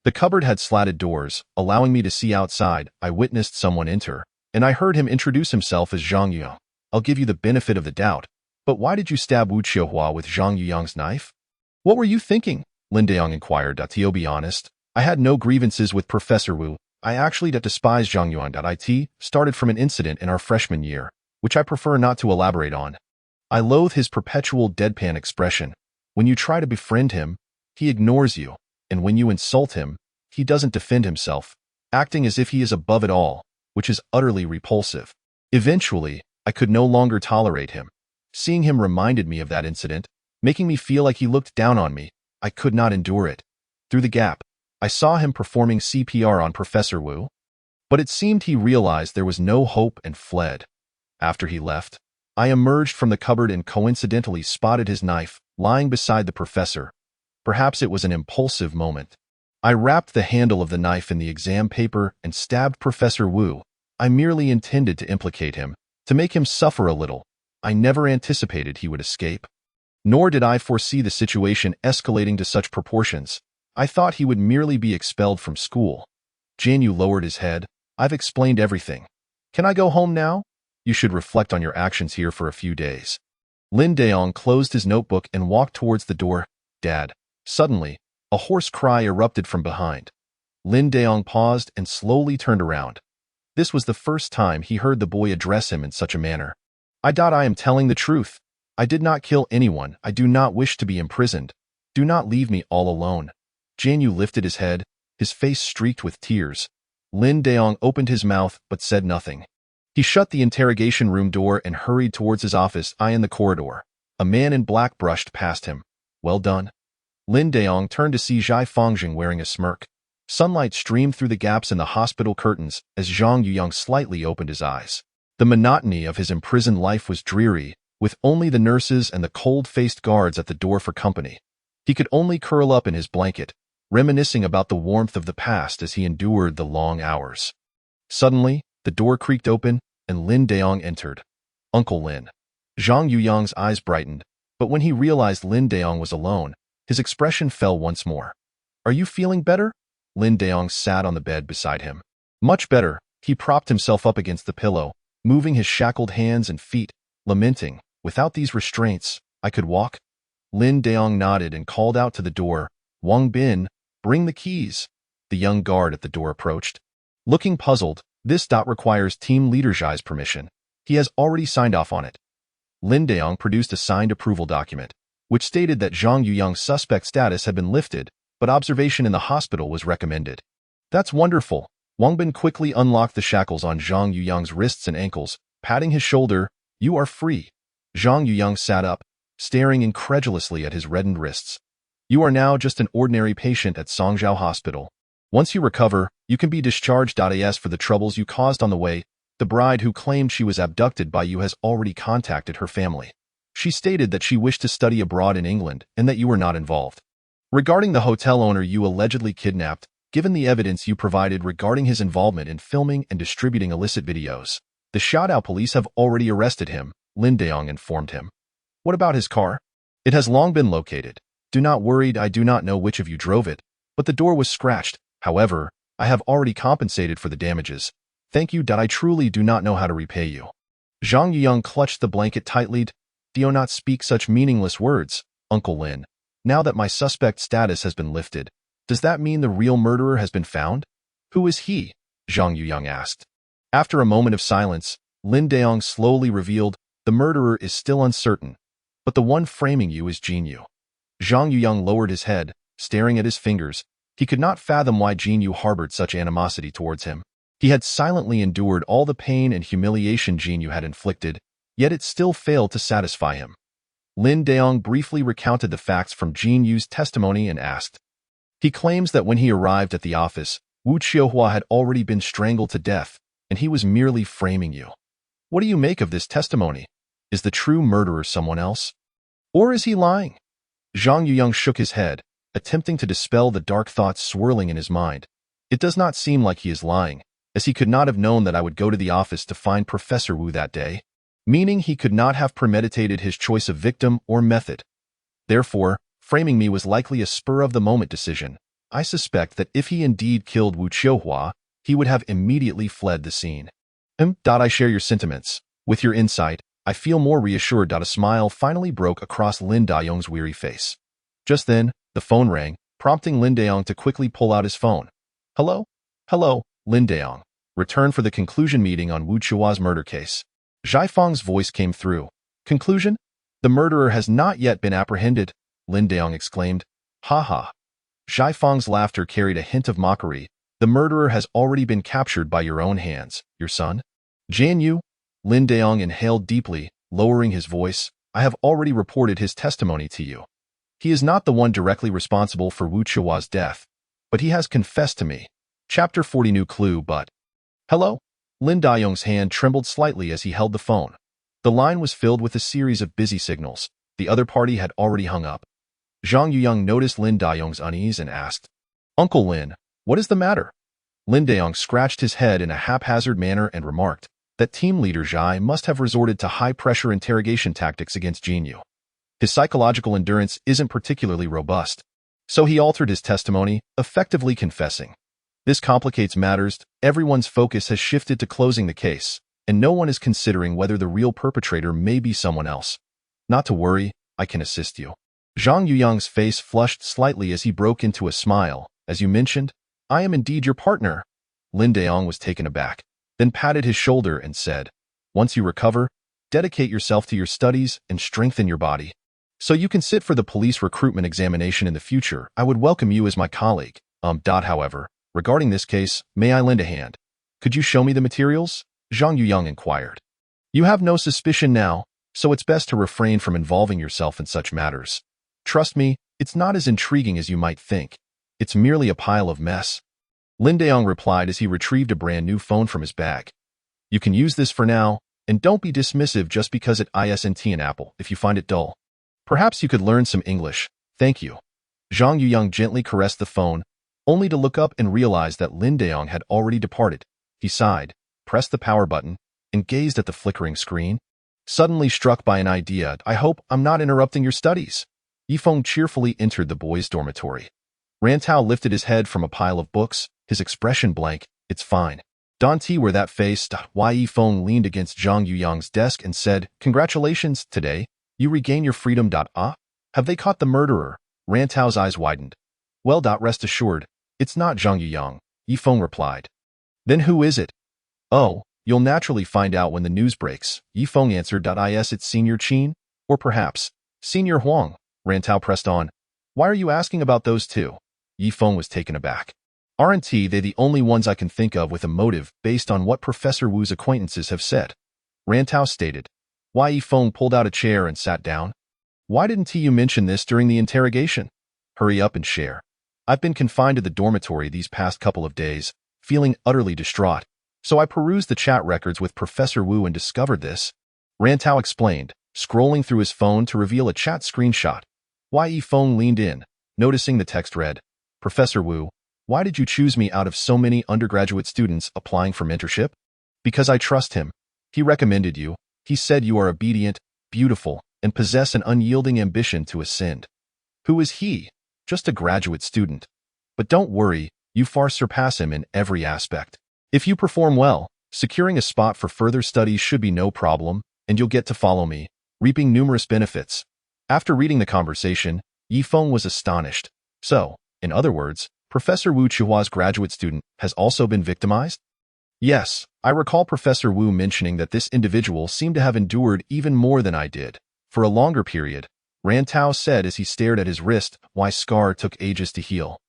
The cupboard had slatted doors, allowing me to see outside. I witnessed someone enter, and I heard him introduce himself as Zhang Yu. I'll give you the benefit of the doubt, but why did you stab Wu Qiuhua with Zhang Yuyang's knife? What were you thinking? Lin Daong inquired. To be honest, I had no grievances with Professor Wu. I actually despised Zhang Yuan. It started from an incident in our freshman year, which I prefer not to elaborate on. I loathe his perpetual deadpan expression. When you try to befriend him, he ignores you, and when you insult him, he doesn't defend himself, acting as if he is above it all, which is utterly repulsive. Eventually, I could no longer tolerate him. Seeing him reminded me of that incident, making me feel like he looked down on me. I could not endure it. Through the gap, I saw him performing CPR on Professor Wu, but it seemed he realized there was no hope and fled. After he left, I emerged from the cupboard and coincidentally spotted his knife lying beside the professor. Perhaps it was an impulsive moment. I wrapped the handle of the knife in the exam paper and stabbed Professor Wu. I merely intended to implicate him, to make him suffer a little. I never anticipated he would escape. Nor did I foresee the situation escalating to such proportions. I thought he would merely be expelled from school. Jian Yu lowered his head. I've explained everything. Can I go home now? You should reflect on your actions here for a few days. Lin Daong closed his notebook and walked towards the door. Dad. Suddenly, a hoarse cry erupted from behind. Lin Daong paused and slowly turned around. This was the first time he heard the boy address him in such a manner. I am telling the truth. I did not kill anyone. I do not wish to be imprisoned. Do not leave me all alone. Jian Yu lifted his head, his face streaked with tears. Lin Daong opened his mouth but said nothing. He shut the interrogation room door and hurried towards his office. In the corridor, a man in black brushed past him. Well done. Lin Daong turned to see Zhai Fengjing wearing a smirk. Sunlight streamed through the gaps in the hospital curtains as Zhang Yuyang slightly opened his eyes. The monotony of his imprisoned life was dreary, with only the nurses and the cold-faced guards at the door for company. He could only curl up in his blanket, reminiscing about the warmth of the past as he endured the long hours. Suddenly, the door creaked open, and Lin Daong entered. Uncle Lin. Zhang Yuyang's eyes brightened, but when he realized Lin Daong was alone, his expression fell once more. "Are you feeling better?" Lin Daong sat on the bed beside him. "Much better." He propped himself up against the pillow, moving his shackled hands and feet, lamenting, "Without these restraints, I could walk?" Lin Daong nodded and called out to the door, "Wang Bin, bring the keys." The young guard at the door approached. Looking puzzled, "This requires Team Leader Zhai's permission. He has already signed off on it." Lin Daong produced a signed approval document, which stated that Zhang Yuyang's suspect status had been lifted, but observation in the hospital was recommended. "That's wonderful." Wang Bin quickly unlocked the shackles on Zhang Yuyang's wrists and ankles, patting his shoulder. "You are free." Zhang Yuyang sat up, staring incredulously at his reddened wrists. "You are now just an ordinary patient at Songzhou Hospital. Once you recover, you can be discharged. As for the troubles you caused on the way, the bride who claimed she was abducted by you has already contacted her family. She stated that she wished to study abroad in England and that you were not involved. Regarding the hotel owner you allegedly kidnapped, given the evidence you provided regarding his involvement in filming and distributing illicit videos, the Shoudao police have already arrested him," Lin Daong informed him. "What about his car?" "It has long been located. Do not worry, I do not know which of you drove it, but the door was scratched. However, I have already compensated for the damages. Thank you. I truly do not know how to repay you." Zhang Yuyang clutched the blanket tightly. "Do not speak such meaningless words, Uncle Lin. Now that my suspect status has been lifted, does that mean the real murderer has been found?" "Who is he?" Zhang Yuyang asked. After a moment of silence, Lin Daong slowly revealed, "The murderer is still uncertain, but the one framing you is Jin Yu." Zhang Yuyang lowered his head, staring at his fingers. He could not fathom why Jin Yu harbored such animosity towards him. He had silently endured all the pain and humiliation Jin Yu had inflicted, yet it still failed to satisfy him. Lin Daong briefly recounted the facts from Jin Yu's testimony and asked. He claims that when he arrived at the office, Wu Qiuhua had already been strangled to death, and he was merely framing you. What do you make of this testimony? Is the true murderer someone else? Or is he lying? Zhang Yuyang shook his head, attempting to dispel the dark thoughts swirling in his mind. It does not seem like he is lying, as he could not have known that I would go to the office to find Professor Wu that day, meaning he could not have premeditated his choice of victim or method. Therefore, framing me was likely a spur-of-the-moment decision. I suspect that if he indeed killed Wu Qiuhua, he would have immediately fled the scene. I share your sentiments. With your insight, I feel more reassured. A smile finally broke across Lin Daong's weary face. Just then, the phone rang, prompting Lin Daong to quickly pull out his phone. Hello? Hello, Lin Daong. Return for the conclusion meeting on Wu Qiuhua's murder case. Zhai Feng's voice came through. Conclusion? The murderer has not yet been apprehended, Lin Daong exclaimed. Ha ha. Zhai Feng's laughter carried a hint of mockery. The murderer has already been captured by your own hands, your son. Jian Yu? Lin Daong inhaled deeply, lowering his voice. I have already reported his testimony to you. He is not the one directly responsible for Wu Qiuhua's death, but he has confessed to me. Chapter 40 New clue, but... Hello? Lin Daong's hand trembled slightly as he held the phone. The line was filled with a series of busy signals. The other party had already hung up. Zhang Yuyang noticed Lin Daong's unease and asked, Uncle Lin, what is the matter? Lin Daong scratched his head in a haphazard manner and remarked that team leader Zhai must have resorted to high-pressure interrogation tactics against Jin Yu. His psychological endurance isn't particularly robust, so he altered his testimony, effectively confessing. This complicates matters. Everyone's focus has shifted to closing the case, and no one is considering whether the real perpetrator may be someone else. Not to worry, I can assist you. Zhang Yuyang's face flushed slightly as he broke into a smile. As you mentioned, I am indeed your partner. Lin Daong was taken aback, then patted his shoulder and said, Once you recover, dedicate yourself to your studies and strengthen your body. So you can sit for the police recruitment examination in the future. I would welcome you as my colleague. However, regarding this case, may I lend a hand? Could you show me the materials? Zhang Yuyang inquired. You have no suspicion now, so it's best to refrain from involving yourself in such matters. Trust me, it's not as intriguing as you might think. It's merely a pile of mess. Lin Daong replied as he retrieved a brand new phone from his bag. You can use this for now. And don't be dismissive just because it isn't an apple if you find it dull. Perhaps you could learn some English. Thank you. Zhang Yuyang gently caressed the phone, only to look up and realize that Lin Daong had already departed. He sighed, pressed the power button, and gazed at the flickering screen. Suddenly struck by an idea, I hope I'm not interrupting your studies. Yifeng cheerfully entered the boys' dormitory. Rantao lifted his head from a pile of books, his expression blank. It's fine. Don't wear that face. Yifeng leaned against Zhang Yuyang's desk and said, Congratulations, today, you regain your freedom. Have they caught the murderer? Rantao's eyes widened. Well, rest assured, it's not Zhang Yuyang, Yifeng replied. Then who is it? Oh, you'll naturally find out when the news breaks, Yifeng answered. It's Senior Qin, or perhaps Senior Huang, Rantao pressed on. Why are you asking about those two? Yifeng was taken aback. Aren't they the only ones I can think of with a motive based on what Professor Wu's acquaintances have said? Rantao stated. Why? Yifeng pulled out a chair and sat down. Why didn't you mention this during the interrogation? Hurry up and share. I've been confined to the dormitory these past couple of days, feeling utterly distraught, so I perused the chat records with Professor Wu and discovered this. Rantao explained, scrolling through his phone to reveal a chat screenshot. Yifeng leaned in, noticing the text read, Professor Wu, why did you choose me out of so many undergraduate students applying for mentorship? Because I trust him. He recommended you. He said you are obedient, beautiful, and possess an unyielding ambition to ascend. Who is he? Just a graduate student. But don't worry, you far surpass him in every aspect. If you perform well, securing a spot for further studies should be no problem, and you'll get to follow me, reaping numerous benefits. After reading the conversation, Yifeng was astonished. So, in other words, Professor Wu Chuhua's graduate student has also been victimized? Yes, I recall Professor Wu mentioning that this individual seemed to have endured even more than I did. For a longer period, Rantao said as he stared at his wrist, why scar took ages to heal.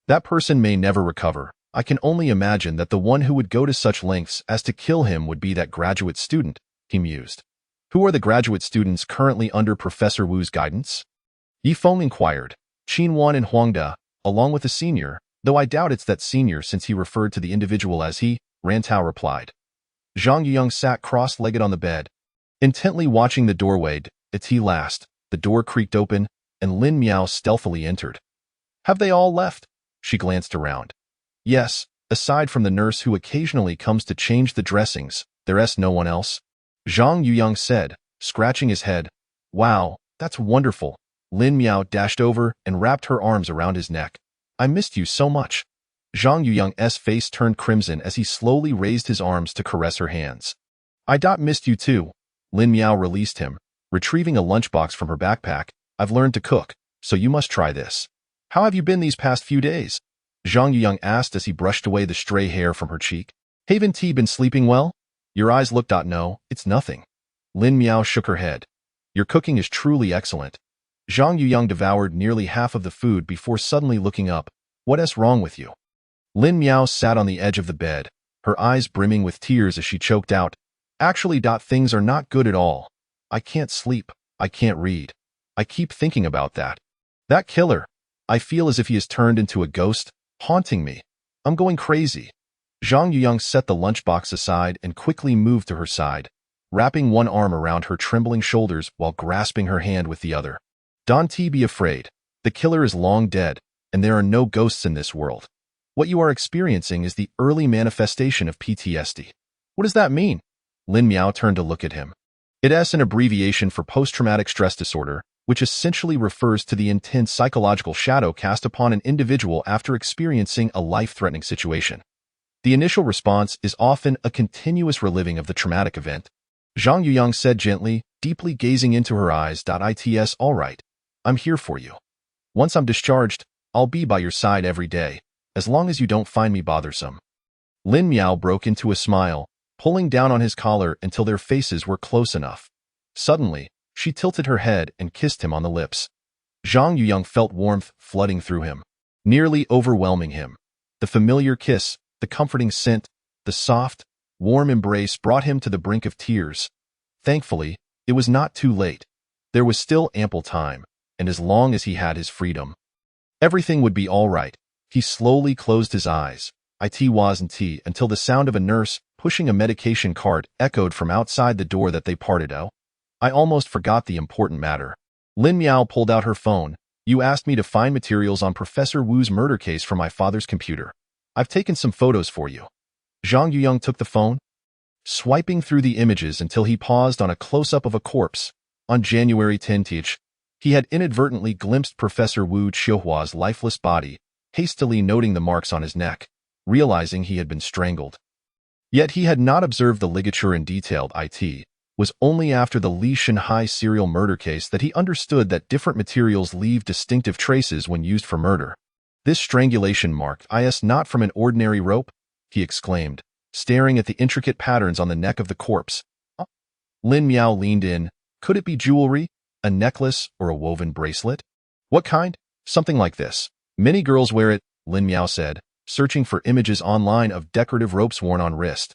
That person may never recover. I can only imagine that the one who would go to such lengths as to kill him would be that graduate student, he mused. Who are the graduate students currently under Professor Wu's guidance? Yifeng inquired. Qinwan and Huangda, along with a senior, though I doubt it's that senior since he referred to the individual as he, Rantao replied. Zhang Yuyang sat cross-legged on the bed, intently watching the doorway. It's he last. The door creaked open, and Lin Miao stealthily entered. Have they all left? She glanced around. Yes, aside from the nurse who occasionally comes to change the dressings, there's no one else. Zhang Yuyang said, scratching his head. Wow, that's wonderful. Lin Miao dashed over and wrapped her arms around his neck. I missed you so much. Zhang Yuyang's face turned crimson as he slowly raised his arms to caress her hands. I missed you too. Lin Miao released him, retrieving a lunchbox from her backpack. I've learned to cook, so you must try this. How have you been these past few days? Zhang Yuyang asked as he brushed away the stray hair from her cheek. Haven't T been sleeping well? Your eyes look. No, it's nothing. Lin Miao shook her head. Your cooking is truly excellent. Zhang Yuyang devoured nearly half of the food before suddenly looking up. What's wrong with you? Lin Miao sat on the edge of the bed, her eyes brimming with tears as she choked out. Actually, things are not good at all. I can't sleep. I can't read. I keep thinking about that. That killer. I feel as if he has turned into a ghost, haunting me. I'm going crazy. Zhang Yuyang set the lunchbox aside and quickly moved to her side, wrapping one arm around her trembling shoulders while grasping her hand with the other. Don't be afraid. The killer is long dead, and there are no ghosts in this world. What you are experiencing is the early manifestation of PTSD. What does that mean? Lin Miao turned to look at him. It's an abbreviation for post-traumatic stress disorder, which essentially refers to the intense psychological shadow cast upon an individual after experiencing a life-threatening situation. The initial response is often a continuous reliving of the traumatic event. Zhang Yuyang said gently, deeply gazing into her eyes. It's all right. I'm here for you. Once I'm discharged, I'll be by your side every day, as long as you don't find me bothersome. Lin Miao broke into a smile, pulling down on his collar until their faces were close enough. Suddenly, she tilted her head and kissed him on the lips. Zhang Yuyang felt warmth flooding through him, nearly overwhelming him. The familiar kiss, the comforting scent, the soft, warm embrace brought him to the brink of tears. Thankfully, it was not too late. There was still ample time, and as long as he had his freedom, everything would be all right. He slowly closed his eyes. It wasn't until the sound of a nurse pushing a medication cart echoed from outside the door that they parted. Oh, I almost forgot the important matter. Lin Miao pulled out her phone. You asked me to find materials on Professor Wu's murder case from my father's computer. I've taken some photos for you. Zhang Yuyang took the phone, swiping through the images until he paused on a close-up of a corpse. On January 10th, he had inadvertently glimpsed Professor Wu Qiuhua's lifeless body, hastily noting the marks on his neck, realizing he had been strangled. Yet he had not observed the ligature in detail. It was only after the Li Shanhai serial murder case that he understood that different materials leave distinctive traces when used for murder. This strangulation mark is not from an ordinary rope, he exclaimed, staring at the intricate patterns on the neck of the corpse. Lin Miao leaned in. Could it be jewelry, a necklace, or a woven bracelet? What kind? Something like this. Many girls wear it, Lin Miao said, searching for images online of decorative ropes worn on wrist.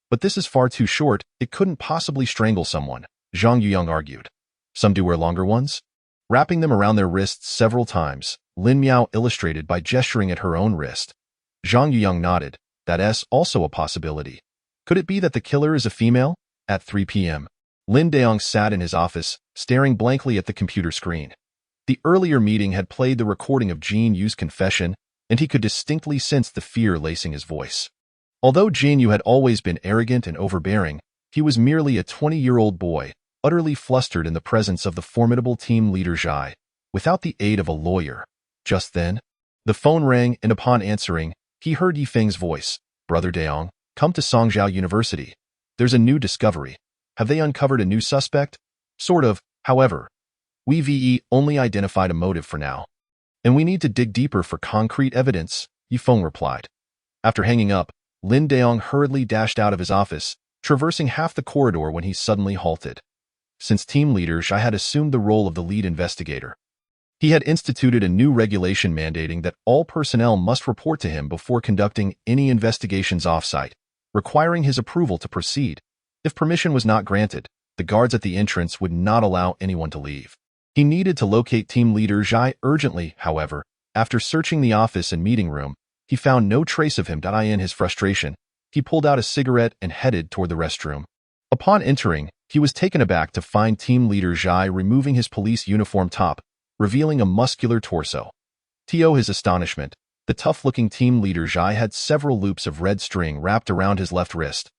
But this is far too short, it couldn't possibly strangle someone, Zhang Yuyang argued. Some do wear longer ones? Wrapping them around their wrists several times, Lin Miao illustrated by gesturing at her own wrist. Zhang Yuyang nodded. That's also a possibility. Could it be that the killer is a female? At 3 p.m., Lin Daong sat in his office, staring blankly at the computer screen. The earlier meeting had played the recording of Jin Yu's confession, and he could distinctly sense the fear lacing his voice. Although Jin Yu had always been arrogant and overbearing, he was merely a 20-year-old boy, utterly flustered in the presence of the formidable team leader Zhai, without the aid of a lawyer. Just then, the phone rang, and upon answering, he heard Yifeng's voice. Brother Daong, come to Songzhou University. There's a new discovery. Have they uncovered a new suspect? Sort of, however. We've only identified a motive for now. And we need to dig deeper for concrete evidence, Yifeng replied. After hanging up, Lin Daong hurriedly dashed out of his office, traversing half the corridor when he suddenly halted. Since team leader Zhai had assumed the role of the lead investigator, he had instituted a new regulation mandating that all personnel must report to him before conducting any investigations off-site, requiring his approval to proceed. If permission was not granted, the guards at the entrance would not allow anyone to leave. He needed to locate team leader Zhai urgently, however. After searching the office and meeting room, he found no trace of him. In his frustration, he pulled out a cigarette and headed toward the restroom. Upon entering, he was taken aback to find team leader Zhai removing his police uniform top, revealing a muscular torso. To his astonishment, the tough-looking team leader Zhai had several loops of red string wrapped around his left wrist,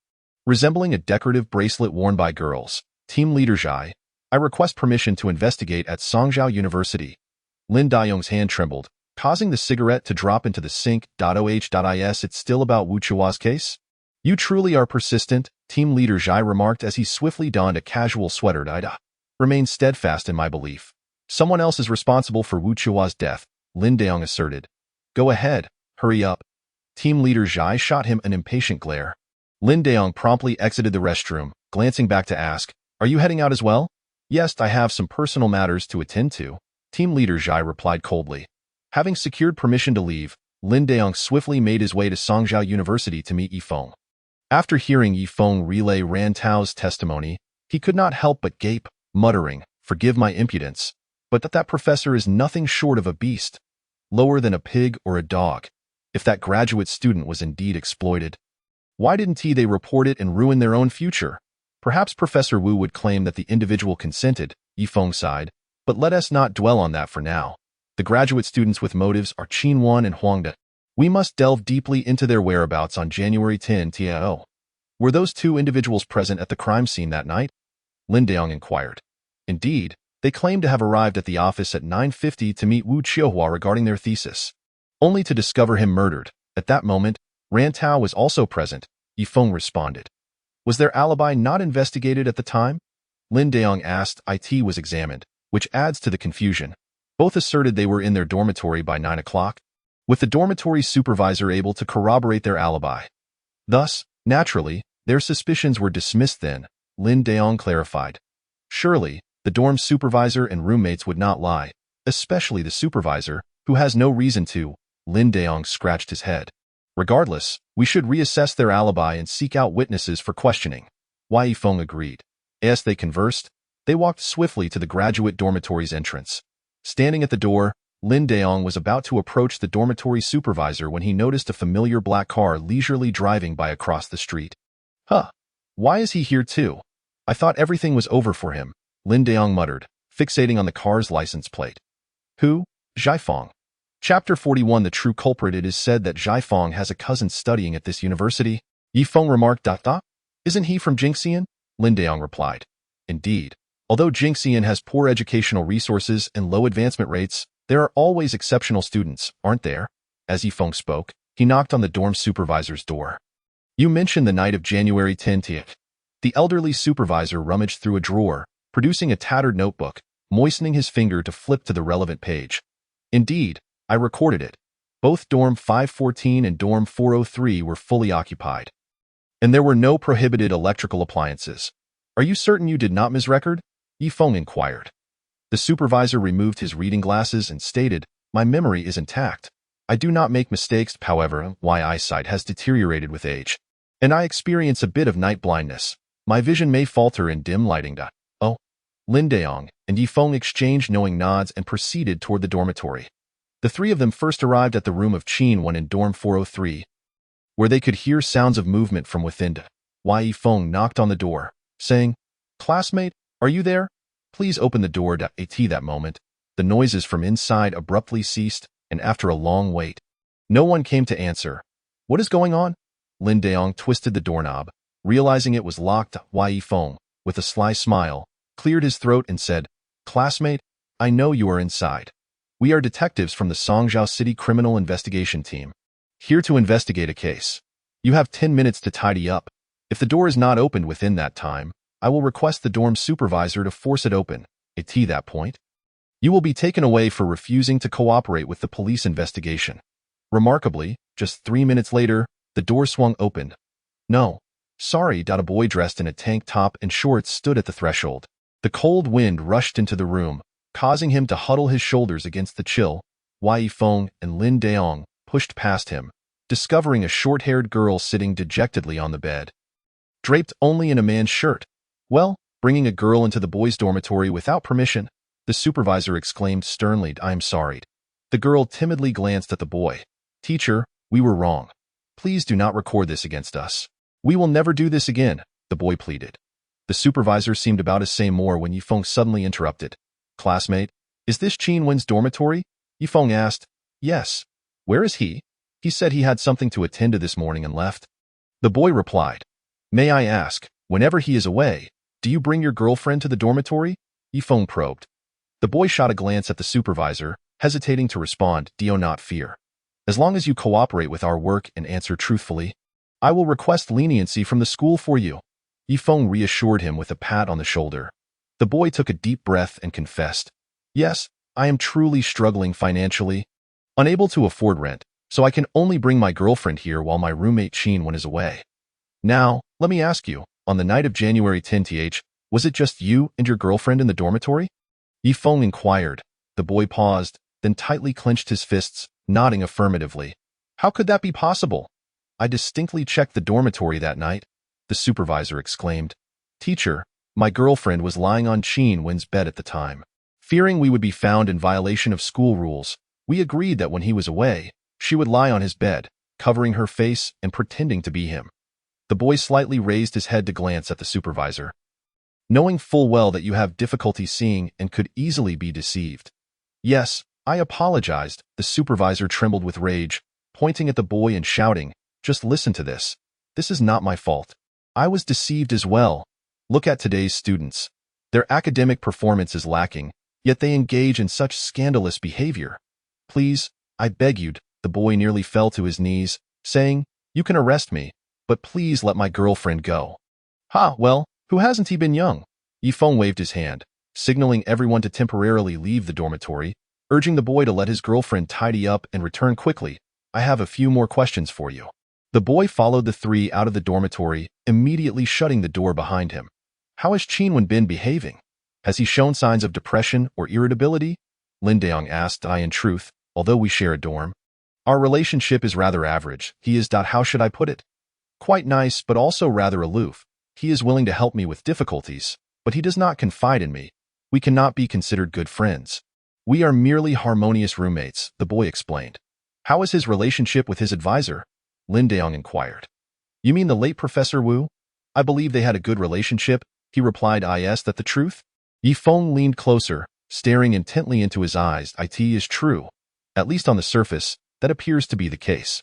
resembling a decorative bracelet worn by girls. Team leader Zhai, I request permission to investigate at Songzhou University. Lin Daong's hand trembled, causing the cigarette to drop into the sink. It's still about Wu Qiuhua's case? You truly are persistent, team leader Zhai remarked as he swiftly donned a casual sweater. Remain steadfast in my belief. Someone else is responsible for Wu Qiuhua's death, Lin Daong asserted. Go ahead, hurry up. Team leader Zhai shot him an impatient glare. Lin Daong promptly exited the restroom, glancing back to ask, Are you heading out as well? Yes, I have some personal matters to attend to, team leader Zhai replied coldly. Having secured permission to leave, Lin Daong swiftly made his way to Songzhou University to meet Yifeng. After hearing Yifeng relay Ran Tao's testimony, he could not help but gape, muttering, Forgive my impudence, but that professor is nothing short of a beast, lower than a pig or a dog. If that graduate student was indeed exploited, why didn't they report it and ruin their own future? Perhaps Professor Wu would claim that the individual consented, Yifeng sighed, but let us not dwell on that for now. The graduate students with motives are Qin Wan and Huangde. We must delve deeply into their whereabouts on January 10. Were those two individuals present at the crime scene that night? Lin Daong inquired. Indeed, they claimed to have arrived at the office at 9:50 to meet Wu Qiuhua regarding their thesis, only to discover him murdered. At that moment, Ran Tao was also present, Yifeng responded. Was their alibi not investigated at the time? Lin Daong asked. It was examined, which adds to the confusion. Both asserted they were in their dormitory by 9 o'clock, with the dormitory supervisor able to corroborate their alibi. Thus, naturally, their suspicions were dismissed then, Lin Daong clarified. Surely, the dorm supervisor and roommates would not lie, especially the supervisor, who has no reason to. Lin Daong scratched his head. Regardless, we should reassess their alibi and seek out witnesses for questioning. Wai Yifeng agreed. As they conversed, they walked swiftly to the graduate dormitory's entrance. Standing at the door, Lin Daong was about to approach the dormitory supervisor when he noticed a familiar black car leisurely driving by across the street. Huh. Why is he here too? I thought everything was over for him, Lin Daong muttered, fixating on the car's license plate. Who? Zhaifeng. Chapter 41. The true culprit. It is said that Zhaifeng has a cousin studying at this university. Yifeng remarked. Isn't he from Jingxian? Lin Daong replied. Indeed. Although Jingxian has poor educational resources and low advancement rates, there are always exceptional students, aren't there? As Yifeng spoke, he knocked on the dorm supervisor's door. You mentioned the night of January 10th. The elderly supervisor rummaged through a drawer, producing a tattered notebook, moistening his finger to flip to the relevant page. Indeed, I recorded it. Both dorm 514 and dorm 403 were fully occupied. And there were no prohibited electrical appliances. Are you certain you did not misrecord? Yifeng inquired. The supervisor removed his reading glasses and stated, My memory is intact. I do not make mistakes, however, my eyesight has deteriorated with age. And I experience a bit of night blindness. My vision may falter in dim lighting. Oh. Lin Daong and Yifeng exchanged knowing nods and proceeded toward the dormitory. The three of them first arrived at the room of Qin Wen in dorm 403, where they could hear sounds of movement from within. Yifeng knocked on the door, saying, Classmate, are you there? Please open the door. At that moment, the noises from inside abruptly ceased, and after a long wait, no one came to answer. What is going on? Lin Daong twisted the doorknob, realizing it was locked. Yifeng, with a sly smile, cleared his throat and said, Classmate, I know you are inside. We are detectives from the Songzhou City Criminal Investigation Team, here to investigate a case. You have 10 minutes to tidy up. If the door is not opened within that time, I will request the dorm supervisor to force it open. At that point, you will be taken away for refusing to cooperate with the police investigation. Remarkably, just 3 minutes later, the door swung open. No. Sorry. A boy dressed in a tank top and shorts stood at the threshold. The cold wind rushed into the room, causing him to huddle his shoulders against the chill. Yifeng and Lin Daong pushed past him, discovering a short-haired girl sitting dejectedly on the bed, draped only in a man's shirt. Well, bringing a girl into the boys' dormitory without permission, the supervisor exclaimed sternly. I am sorry. The girl timidly glanced at the boy. Teacher, we were wrong. Please do not record this against us. We will never do this again, the boy pleaded. The supervisor seemed about to say more when Yifeng suddenly interrupted. Classmate, is this Qin Wen's dormitory? Yifeng asked. Yes. Where is he? He said he had something to attend to this morning and left. The boy replied. May I ask, whenever he is away, do you bring your girlfriend to the dormitory? Yifeng probed. The boy shot a glance at the supervisor, hesitating to respond. Do not fear. As long as you cooperate with our work and answer truthfully, I will request leniency from the school for you. Yifeng reassured him with a pat on the shoulder. The boy took a deep breath and confessed. Yes, I am truly struggling financially, unable to afford rent, so I can only bring my girlfriend here while my roommate Qin Wen is away. Now, let me ask you, on the night of January 10th, was it just you and your girlfriend in the dormitory? Yifeng inquired. The boy paused, then tightly clenched his fists, nodding affirmatively. How could that be possible? I distinctly checked the dormitory that night, the supervisor exclaimed. Teacher, my girlfriend was lying on Qin Wen's bed at the time. Fearing we would be found in violation of school rules, we agreed that when he was away, she would lie on his bed, covering her face and pretending to be him. The boy slightly raised his head to glance at the supervisor. Knowing full well that you have difficulty seeing and could easily be deceived. Yes, I apologized. The supervisor trembled with rage, pointing at the boy and shouting, Just listen to this. This is not my fault. I was deceived as well. Look at today's students. Their academic performance is lacking, yet they engage in such scandalous behavior. Please, I beg you. The boy nearly fell to his knees, saying, You can arrest me, but please let my girlfriend go. Well, who hasn't he been young? Yifeng waved his hand, signaling everyone to temporarily leave the dormitory, urging the boy to let his girlfriend tidy up and return quickly. I have a few more questions for you. The boy followed the three out of the dormitory, immediately shutting the door behind him. How has Qin Wen been behaving? Has he shown signs of depression or irritability? Lin Daong asked. In truth, although we share a dorm, our relationship is rather average. He is, how should I put it? Quite nice, but also rather aloof. He is willing to help me with difficulties, but he does not confide in me. We cannot be considered good friends. We are merely harmonious roommates, the boy explained. How is his relationship with his advisor? Lin Daong inquired. You mean the late Professor Wu? I believe they had a good relationship, he replied. Is that the truth? Yifeng leaned closer, staring intently into his eyes. It is true. At least on the surface, that appears to be the case.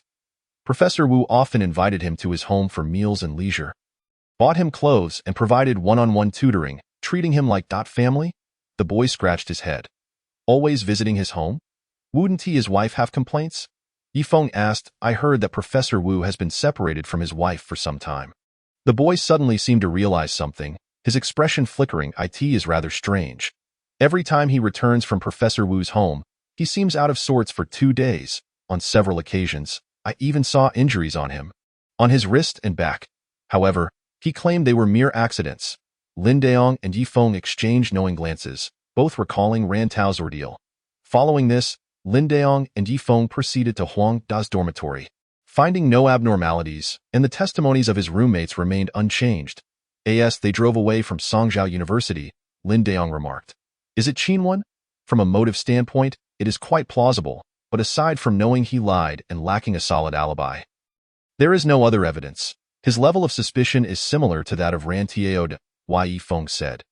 Professor Wu often invited him to his home for meals and leisure, bought him clothes, and provided one-on-one tutoring, treating him like family. The boy scratched his head. Always visiting his home? Wouldn't his wife have complaints? Yifeng asked. I heard that Professor Wu has been separated from his wife for some time. The boy suddenly seemed to realize something, his expression flickering. It is rather strange. Every time he returns from Professor Wu's home, he seems out of sorts for 2 days. On several occasions, I even saw injuries on him, on his wrist and back. However, he claimed they were mere accidents. Lin Daong and Yifeng exchanged knowing glances, both recalling Ran Tao's ordeal. Following this, Lin Daong and Yifeng proceeded to Huang Da's dormitory, finding no abnormalities, and the testimonies of his roommates remained unchanged. As they drove away from Songzhou University, Lin Daong remarked, "Is it Qinwen? From a motive standpoint, it is quite plausible, but aside from knowing he lied and lacking a solid alibi, there is no other evidence. His level of suspicion is similar to that of Ran Tao," Yifeng said.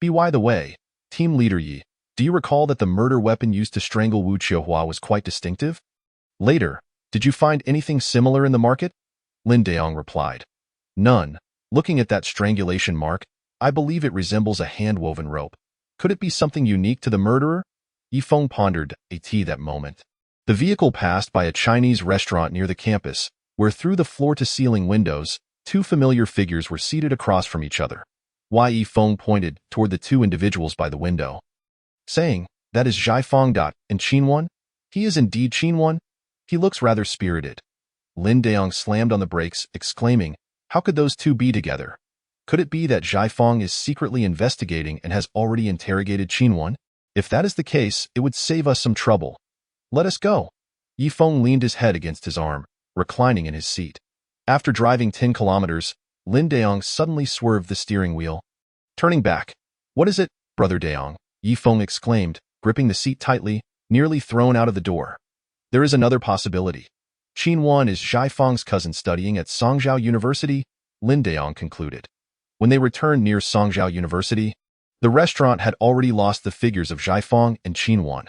By the way, Team Leader Yi, do you recall that the murder weapon used to strangle Wu Qiuhua was quite distinctive? Later, did you find anything similar in the market? Lin Daong replied. None. Looking at that strangulation mark, I believe it resembles a hand-woven rope. Could it be something unique to the murderer? Yifeng pondered that moment. The vehicle passed by a Chinese restaurant near the campus, where through the floor-to-ceiling windows, 2 familiar figures were seated across from each other. Yifeng pointed toward the 2 individuals by the window, saying, "That is Zhaifeng and Qinwen? He is indeed Qinwen. He looks rather spirited." Lin Daong slammed on the brakes, exclaiming, "How could those 2 be together? Could it be that Zhaifeng is secretly investigating and has already interrogated Qinwen? If that is the case, it would save us some trouble. Let us go." Yifeng leaned his head against his arm, reclining in his seat. After driving 10 kilometers, Lin Daong suddenly swerved the steering wheel. Turning back, "What is it, Brother Daong?" Yifeng exclaimed, gripping the seat tightly, nearly thrown out of the door. "There is another possibility. Qinwen is Zhaifeng's cousin studying at Songzhou University," Lin Daong concluded. When they returned near Songzhou University, the restaurant had already lost the figures of Zhaifeng and Qinwen.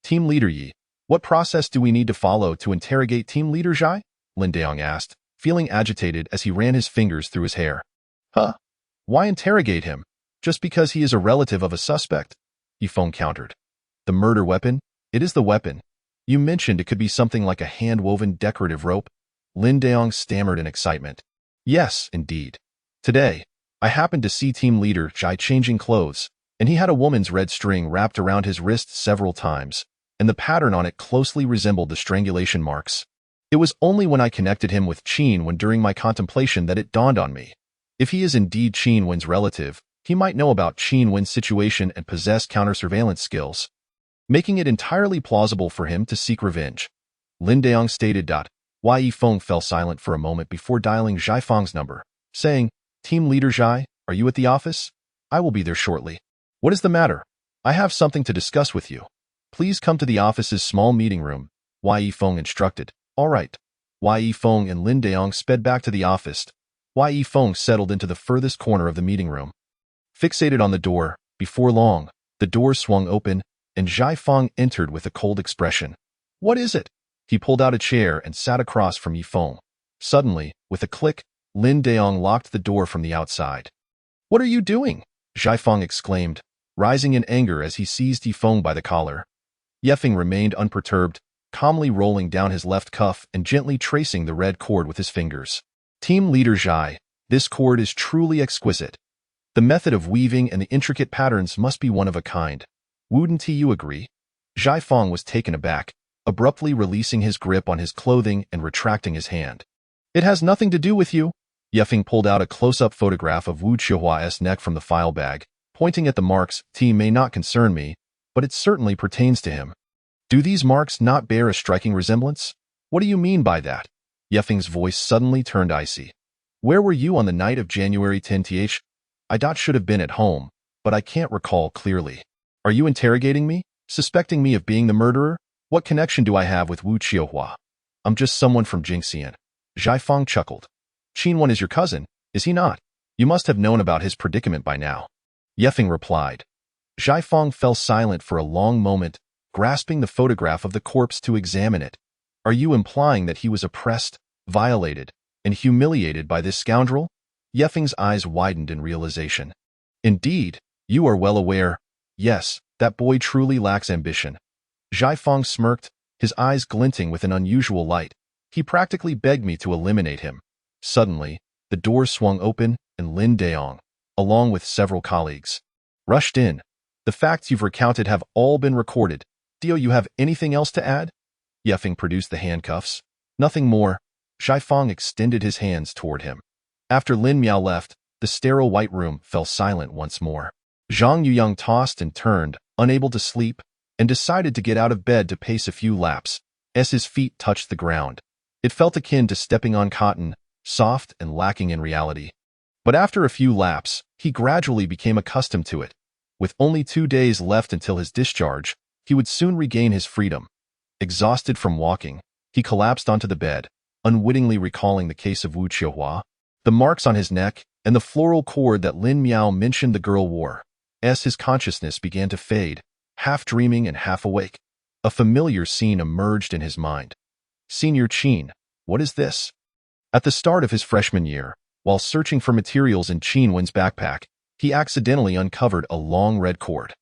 "Team Leader Yi, what process do we need to follow to interrogate Team Leader Zhai?" Lin Daong asked, feeling agitated as he ran his fingers through his hair. "Huh? Why interrogate him? Just because he is a relative of a suspect?" Yifeng countered. "The murder weapon? It is the weapon. You mentioned it could be something like a hand-woven decorative rope." Lin Daong stammered in excitement. "Yes, indeed. Today, I happened to see Team Leader Zhai changing clothes, and he had a woman's red string wrapped around his wrist several times, and the pattern on it closely resembled the strangulation marks. It was only when I connected him with Qinwen during my contemplation that it dawned on me. If he is indeed Qinwen's relative, he might know about Qinwen's situation and possess counter-surveillance skills, making it entirely plausible for him to seek revenge." Lin Daong stated. Yifeng fell silent for a moment before dialing Zhaifeng's number, saying, "Team Leader Zhai, are you at the office? I will be there shortly." "What is the matter? I have something to discuss with you. Please come to the office's small meeting room," Yifeng instructed. "All right." Yifeng and Lin Daong sped back to the office. Yifeng settled into the furthest corner of the meeting room. Fixated on the door, before long, the door swung open, and Zhaifeng entered with a cold expression. "What is it?" He pulled out a chair and sat across from Yifeng. Suddenly, with a click, Lin Daong locked the door from the outside. "What are you doing?" Zhaifeng exclaimed, rising in anger as he seized Yifeng by the collar. Yifeng remained unperturbed, calmly rolling down his left cuff and gently tracing the red cord with his fingers. "Team Leader Zhai, this cord is truly exquisite. The method of weaving and the intricate patterns must be one of a kind. Wouldn't you agree?" Zhaifeng was taken aback, abruptly releasing his grip on his clothing and retracting his hand. "It has nothing to do with you." Yifeng pulled out a close-up photograph of Wu Qiuhua's neck from the file bag, pointing at the marks. May not concern me, but it certainly pertains to him." "Do these marks not bear a striking resemblance? What do you mean by that?" Yifeng's voice suddenly turned icy. "Where were you on the night of January 10th? I should have been at home, but I can't recall clearly. Are you interrogating me? Suspecting me of being the murderer? What connection do I have with Wu Qiuhua? I'm just someone from Jingxian." Zhaifeng chuckled. "Qinwen is your cousin, is he not?" You must have known about his predicament by now. Yefeng replied. Zhaifeng fell silent for a long moment, grasping the photograph of the corpse to examine it. Are you implying that he was oppressed, violated, and humiliated by this scoundrel? Yefeng's eyes widened in realization. Indeed, you are well aware. Yes, that boy truly lacks ambition. Zhaifeng smirked, his eyes glinting with an unusual light. He practically begged me to eliminate him. Suddenly, the doors swung open and Lin Daong, along with several colleagues, rushed in. The facts you've recounted have all been recorded. Do you have anything else to add? Yefeng produced the handcuffs. Nothing more. Zhaifeng extended his hands toward him. After Lin Miao left, the sterile white room fell silent once more. Zhang Yuyang tossed and turned, unable to sleep, and decided to get out of bed to pace a few laps. As his feet touched the ground, it felt akin to stepping on cotton, soft and lacking in reality. But after a few laps, he gradually became accustomed to it. With only 2 days left until his discharge, he would soon regain his freedom. Exhausted from walking, he collapsed onto the bed, unwittingly recalling the case of Wu Qiuhua, the marks on his neck, and the floral cord that Lin Miao mentioned the girl wore. As his consciousness began to fade, half dreaming and half awake, a familiar scene emerged in his mind. Senior Qin, what is this? At the start of his freshman year, while searching for materials in Qin Wen's backpack, he accidentally uncovered a long red cord.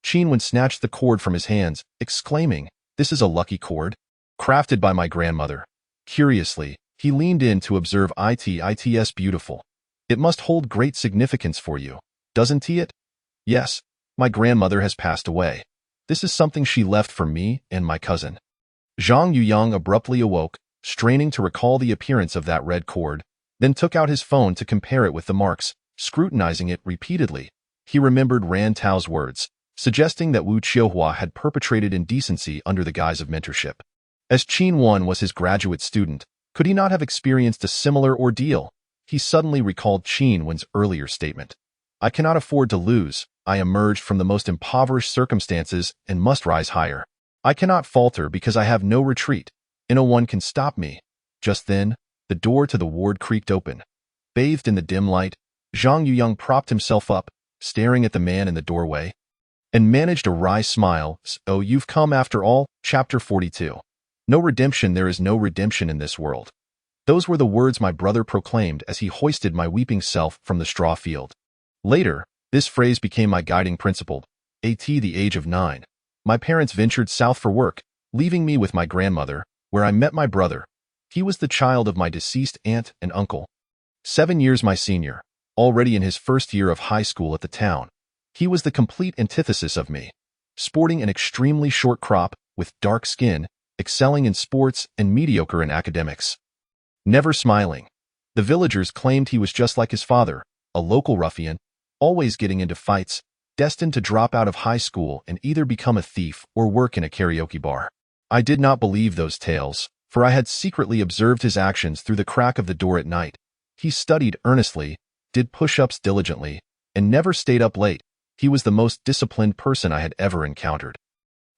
Qin Wen snatched the cord from his hands, exclaiming, "This is a lucky cord, crafted by my grandmother." Curiously, he leaned in to observe it's beautiful. It must hold great significance for you, doesn't it? Yes, my grandmother has passed away. This is something she left for me and my cousin. Zhang Yuyang abruptly awoke, straining to recall the appearance of that red cord, then took out his phone to compare it with the marks, scrutinizing it repeatedly. He remembered Ran Tao's words, suggesting that Wu Qiuhua had perpetrated indecency under the guise of mentorship. As Qin Wen was his graduate student, could he not have experienced a similar ordeal? He suddenly recalled Qin Wen's earlier statement. I cannot afford to lose. I emerged from the most impoverished circumstances and must rise higher. I cannot falter because I have no retreat. No one can stop me. Just then, the door to the ward creaked open. Bathed in the dim light, Zhang Yuyang propped himself up, staring at the man in the doorway, and managed a wry smile. "Oh, you've come after all." Chapter 42. No redemption. There is no redemption in this world. Those were the words my brother proclaimed as he hoisted my weeping self from the straw field. Later, this phrase became my guiding principle. At the age of 9, my parents ventured south for work, leaving me with my grandmother, where I met my brother. He was the child of my deceased aunt and uncle. 7 years my senior, already in his first year of high school at the town. He was the complete antithesis of me, sporting an extremely short crop, with dark skin, excelling in sports and mediocre in academics. Never smiling. The villagers claimed he was just like his father, a local ruffian, always getting into fights, destined to drop out of high school and either become a thief or work in a karaoke bar. I did not believe those tales, for I had secretly observed his actions through the crack of the door at night. He studied earnestly, did push-ups diligently, and never stayed up late. He was the most disciplined person I had ever encountered.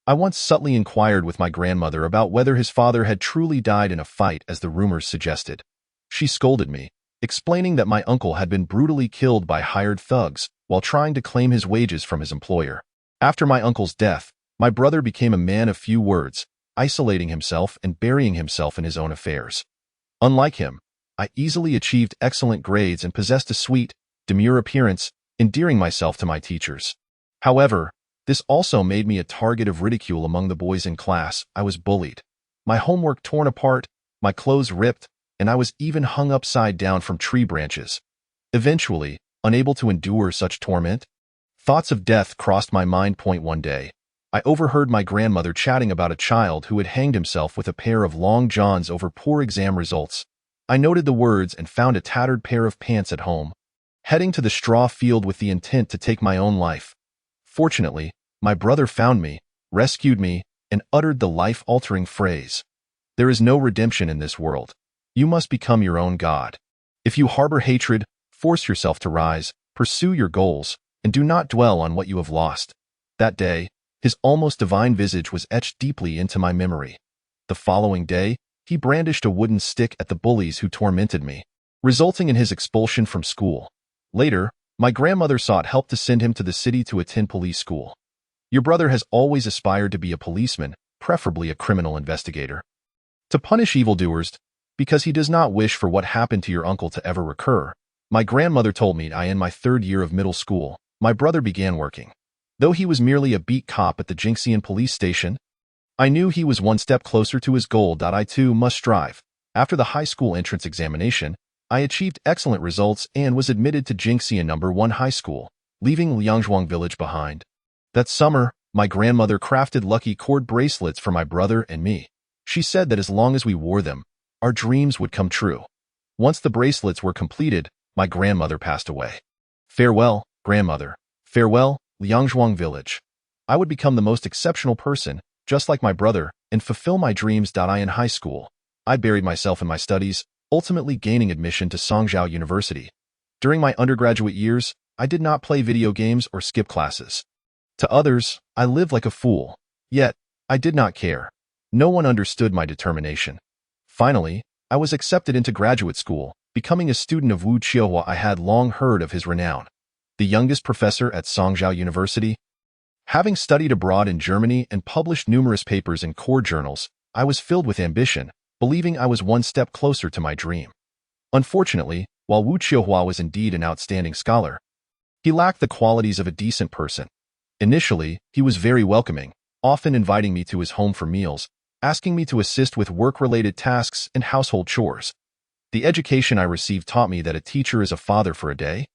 I once subtly inquired with my grandmother about whether his father had truly died in a fight as the rumors suggested. She scolded me, explaining that my uncle had been brutally killed by hired thugs while trying to claim his wages from his employer. After my uncle's death, my brother became a man of few words, isolating himself and burying himself in his own affairs. Unlike him, I easily achieved excellent grades and possessed a sweet, demure appearance, endearing myself to my teachers. However, this also made me a target of ridicule among the boys in class. I was bullied, my homework torn apart, my clothes ripped, and I was even hung upside down from tree branches. Eventually, unable to endure such torment, thoughts of death crossed my mind. One day, I overheard my grandmother chatting about a child who had hanged himself with a pair of long johns over poor exam results. I noted the words and found a tattered pair of pants at home, heading to the straw field with the intent to take my own life. Fortunately, my brother found me, rescued me, and uttered the life-altering phrase, "There is no redemption in this world. You must become your own god. If you harbor hatred, force yourself to rise, pursue your goals, and do not dwell on what you have lost." That day, his almost divine visage was etched deeply into my memory. The following day, he brandished a wooden stick at the bullies who tormented me, resulting in his expulsion from school. Later, my grandmother sought help to send him to the city to attend police school. Your brother has always aspired to be a policeman, preferably a criminal investigator. To punish evildoers, because he does not wish for what happened to your uncle to ever recur. My grandmother told me in my 3rd year of middle school, my brother began working. Though he was merely a beat cop at the Jinxian police station, I knew he was one step closer to his goal. I too must strive. After the high school entrance examination, I achieved excellent results and was admitted to Jinxian No. 1 high school, leaving Liangzhuang village behind. That summer, my grandmother crafted lucky cord bracelets for my brother and me. She said that as long as we wore them, our dreams would come true. Once the bracelets were completed, my grandmother passed away. Farewell, grandmother. Farewell, Liangzhuang village. I would become the most exceptional person, just like my brother, and fulfill my dreams. In high school, I buried myself in my studies, ultimately gaining admission to Songzhou University. During my undergraduate years, I did not play video games or skip classes. To others, I lived like a fool. Yet, I did not care. No one understood my determination. Finally, I was accepted into graduate school, becoming a student of Wu Qiuhua. I had long heard of his renown. The youngest professor at Songzhou University. Having studied abroad in Germany and published numerous papers in core journals, I was filled with ambition, believing I was one step closer to my dream. Unfortunately, while Wu Qiuhua was indeed an outstanding scholar, he lacked the qualities of a decent person. Initially, he was very welcoming, often inviting me to his home for meals, asking me to assist with work-related tasks and household chores. The education I received taught me that a teacher is a father for a day,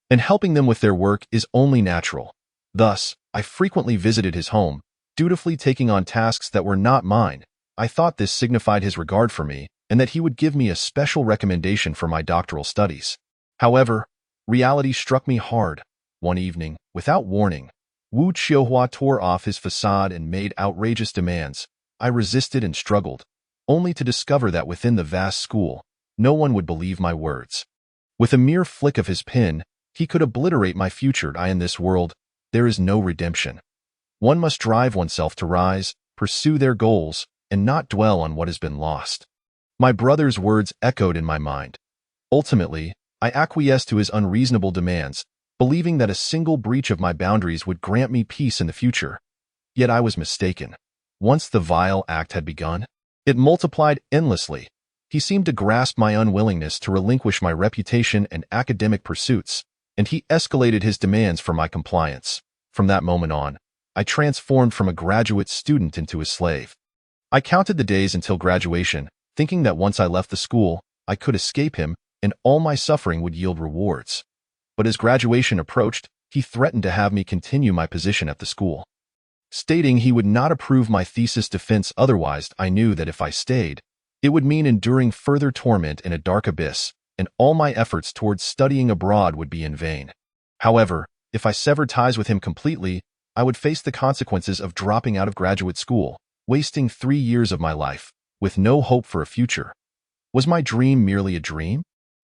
and helping them with their work is only natural. Thus, I frequently visited his home, dutifully taking on tasks that were not mine. I thought this signified his regard for me, and that he would give me a special recommendation for my doctoral studies. However, reality struck me hard. One evening, without warning, Wu Qiuhua tore off his facade and made outrageous demands. I resisted and struggled, only to discover that within the vast school, no one would believe my words. With a mere flick of his pen, he could obliterate my future. In this world, there is no redemption. One must drive oneself to rise, pursue their goals, and not dwell on what has been lost. My brother's words echoed in my mind. Ultimately, I acquiesced to his unreasonable demands, believing that a single breach of my boundaries would grant me peace in the future. Yet I was mistaken. Once the vile act had begun, it multiplied endlessly. He seemed to grasp my unwillingness to relinquish my reputation and academic pursuits, and he escalated his demands for my compliance. From that moment on, I transformed from a graduate student into a slave. I counted the days until graduation, thinking that once I left the school, I could escape him, and all my suffering would yield rewards. But as graduation approached, he threatened to have me continue my position at the school, stating he would not approve my thesis defense. Otherwise, I knew that if I stayed, it would mean enduring further torment in a dark abyss, and all my efforts towards studying abroad would be in vain. However, if I severed ties with him completely, I would face the consequences of dropping out of graduate school, wasting 3 years of my life, with no hope for a future. Was my dream merely a dream?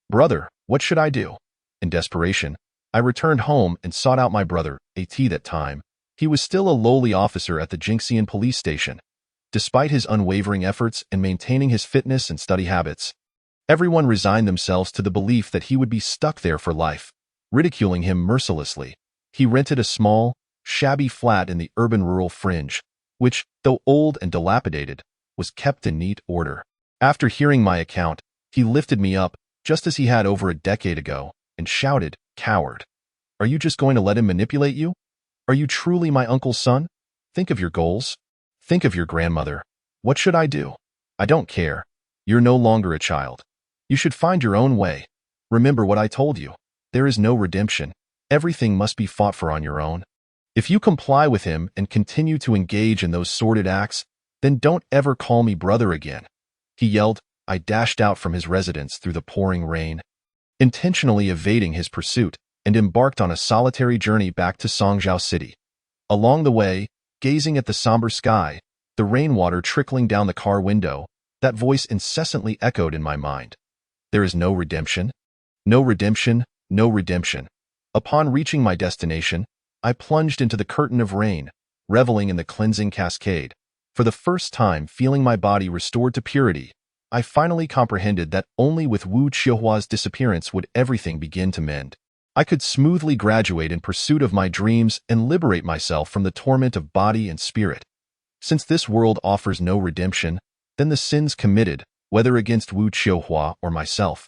Brother, what should I do? In desperation, I returned home and sought out my brother, At. That time, he was still a lowly officer at the Jinxian police station. Despite his unwavering efforts in maintaining his fitness and study habits, everyone resigned themselves to the belief that he would be stuck there for life, ridiculing him mercilessly. He rented a small, shabby flat in the urban-rural fringe, which, though old and dilapidated, was kept in neat order. After hearing my account, he lifted me up, just as he had over a decade ago, and shouted, "Coward! Are you just going to let him manipulate you? Are you truly my uncle's son? Think of your goals. Think of your grandmother. What should I do? I don't care. You're no longer a child. You should find your own way. Remember what I told you. There is no redemption. Everything must be fought for on your own. If you comply with him and continue to engage in those sordid acts, then don't ever call me brother again." He yelled. I dashed out from his residence through the pouring rain, intentionally evading his pursuit, and embarked on a solitary journey back to Songzhou City. Along the way, gazing at the somber sky, the rainwater trickling down the car window, that voice incessantly echoed in my mind. There is no redemption. No redemption, no redemption. Upon reaching my destination, I plunged into the curtain of rain, reveling in the cleansing cascade. For the first time feeling my body restored to purity, I finally comprehended that only with Wu Qiuhua's disappearance would everything begin to mend. I could smoothly graduate in pursuit of my dreams and liberate myself from the torment of body and spirit. Since this world offers no redemption, then the sins committed, whether against Wu Qiuhua or myself,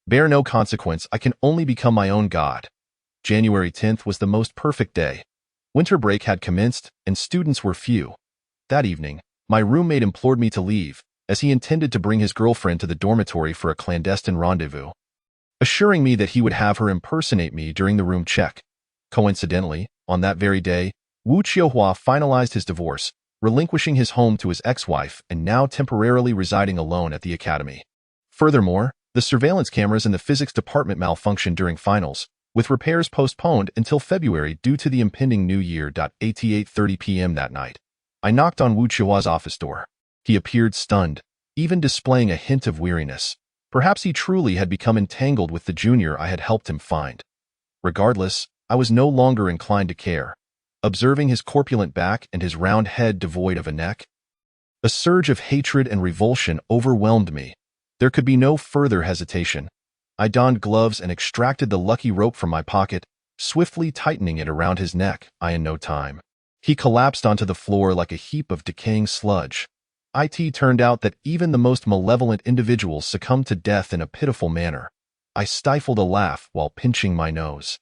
bear no consequence. I can only become my own god. January 10th was the most perfect day. Winter break had commenced, and students were few. That evening, my roommate implored me to leave, as he intended to bring his girlfriend to the dormitory for a clandestine rendezvous, assuring me that he would have her impersonate me during the room check. Coincidentally, on that very day, Wu Qiuhua finalized his divorce, relinquishing his home to his ex-wife and now temporarily residing alone at the academy. Furthermore, the surveillance cameras in the physics department malfunctioned during finals, with repairs postponed until February due to the impending new year. At 8:30 p.m. that night, I knocked on Wu Qiuhua's office door. He appeared stunned, even displaying a hint of weariness. Perhaps he truly had become entangled with the junior I had helped him find. Regardless, I was no longer inclined to care. Observing his corpulent back and his round head devoid of a neck, a surge of hatred and revulsion overwhelmed me. There could be no further hesitation. I donned gloves and extracted the lucky rope from my pocket, swiftly tightening it around his neck. In no time, he collapsed onto the floor like a heap of decaying sludge. It turned out that even the most malevolent individuals succumbed to death in a pitiful manner. I stifled a laugh while pinching my nose.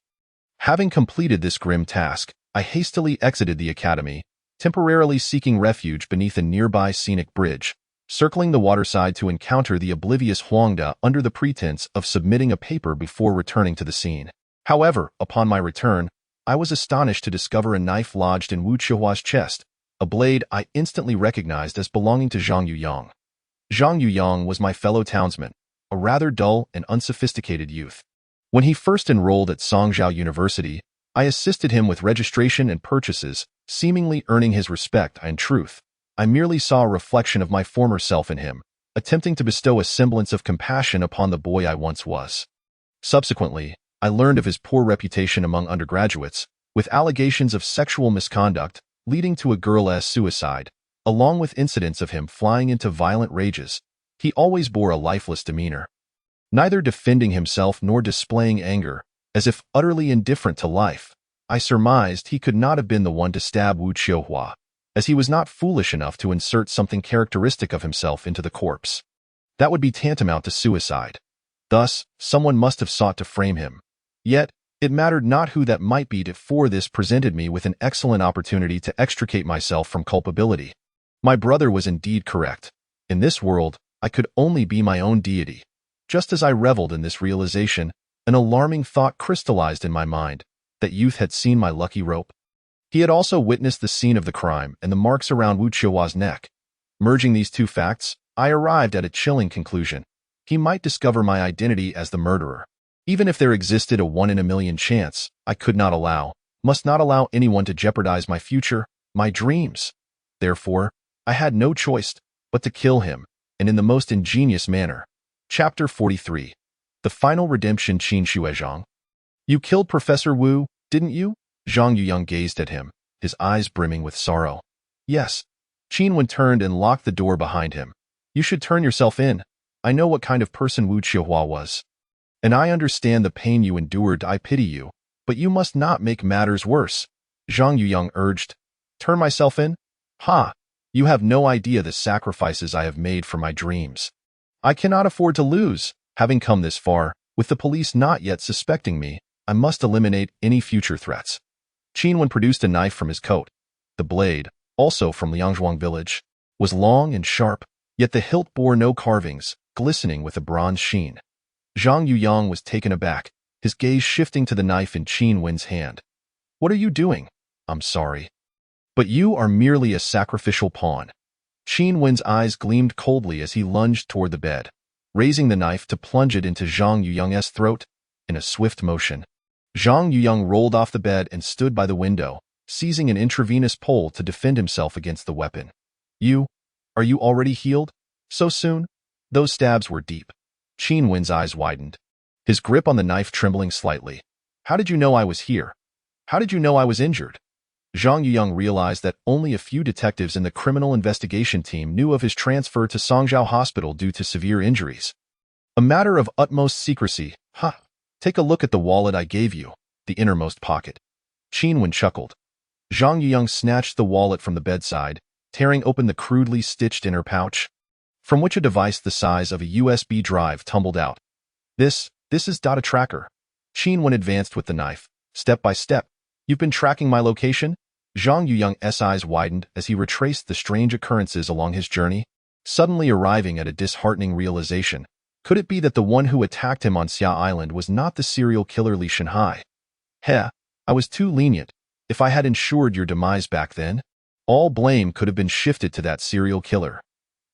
Having completed this grim task, I hastily exited the academy, temporarily seeking refuge beneath a nearby scenic bridge, circling the waterside to encounter the oblivious Huangda under the pretense of submitting a paper before returning to the scene. However, upon my return, I was astonished to discover a knife lodged in Wu Qiuhua's chest, a blade I instantly recognized as belonging to Zhang Yuyang. Zhang Yuyang was my fellow townsman, a rather dull and unsophisticated youth. When he first enrolled at Songzhou University, I assisted him with registration and purchases, seemingly earning his respect. In truth, I merely saw a reflection of my former self in him, attempting to bestow a semblance of compassion upon the boy I once was. Subsequently, I learned of his poor reputation among undergraduates, with allegations of sexual misconduct leading to a girl's suicide, along with incidents of him flying into violent rages. He always bore a lifeless demeanor, neither defending himself nor displaying anger, as if utterly indifferent to life. I surmised he could not have been the one to stab Wu Qiuhua, as he was not foolish enough to insert something characteristic of himself into the corpse. That would be tantamount to suicide. Thus, someone must have sought to frame him. Yet, it mattered not who that might be, for this presented me with an excellent opportunity to extricate myself from culpability. My brother was indeed correct. In this world, I could only be my own deity. Just as I reveled in this realization, an alarming thought crystallized in my mind: that youth had seen my lucky rope. He had also witnessed the scene of the crime and the marks around Wu Qiuhua's neck. Merging these two facts, I arrived at a chilling conclusion. He might discover my identity as the murderer. Even if there existed a 1 in a million chance, I must not allow anyone to jeopardize my future, my dreams. Therefore, I had no choice but to kill him, and in the most ingenious manner. Chapter 43. The Final Redemption. Qin Shuizhang. You killed Professor Wu, didn't you? Zhang Yuyang gazed at him, his eyes brimming with sorrow. Yes. Qin Wen turned and locked the door behind him. You should turn yourself in. I know what kind of person Wu Qiuhua was. And I understand the pain you endured. I pity you, but you must not make matters worse. Zhang Yuyang urged. Turn myself in? Ha! You have no idea the sacrifices I have made for my dreams. I cannot afford to lose. Having come this far, with the police not yet suspecting me, I must eliminate any future threats. Qin Wen produced a knife from his coat. The blade, also from Liangzhuang village, was long and sharp, yet the hilt bore no carvings, glistening with a bronze sheen. Zhang Yuyang was taken aback, his gaze shifting to the knife in Qin Wen's hand. What are you doing? I'm sorry. But you are merely a sacrificial pawn. Qin Wen's eyes gleamed coldly as he lunged toward the bed, raising the knife to plunge it into Zhang Yuyang's throat. In a swift motion, Zhang Yuyang rolled off the bed and stood by the window, seizing an intravenous pole to defend himself against the weapon. Are you already healed? So soon? Those stabs were deep. Qin Wen's eyes widened, his grip on the knife trembling slightly. How did you know I was here? How did you know I was injured? Zhang Yuyang realized that only a few detectives in the criminal investigation team knew of his transfer to Songzhou Hospital due to severe injuries. A matter of utmost secrecy, Take a look at the wallet I gave you, the innermost pocket. Qin Wen chuckled. Zhang Yuyang snatched the wallet from the bedside, tearing open the crudely stitched inner pouch, from which a device the size of a USB drive tumbled out. This is Data Tracker. Qin Wen advanced with the knife, step by step. You've been tracking my location? Zhang Yuyang's eyes widened as he retraced the strange occurrences along his journey, suddenly arriving at a disheartening realization. Could it be that the one who attacked him on Xia Island was not the serial killer Li Shanhai? Heh, I was too lenient. If I had ensured your demise back then, all blame could have been shifted to that serial killer.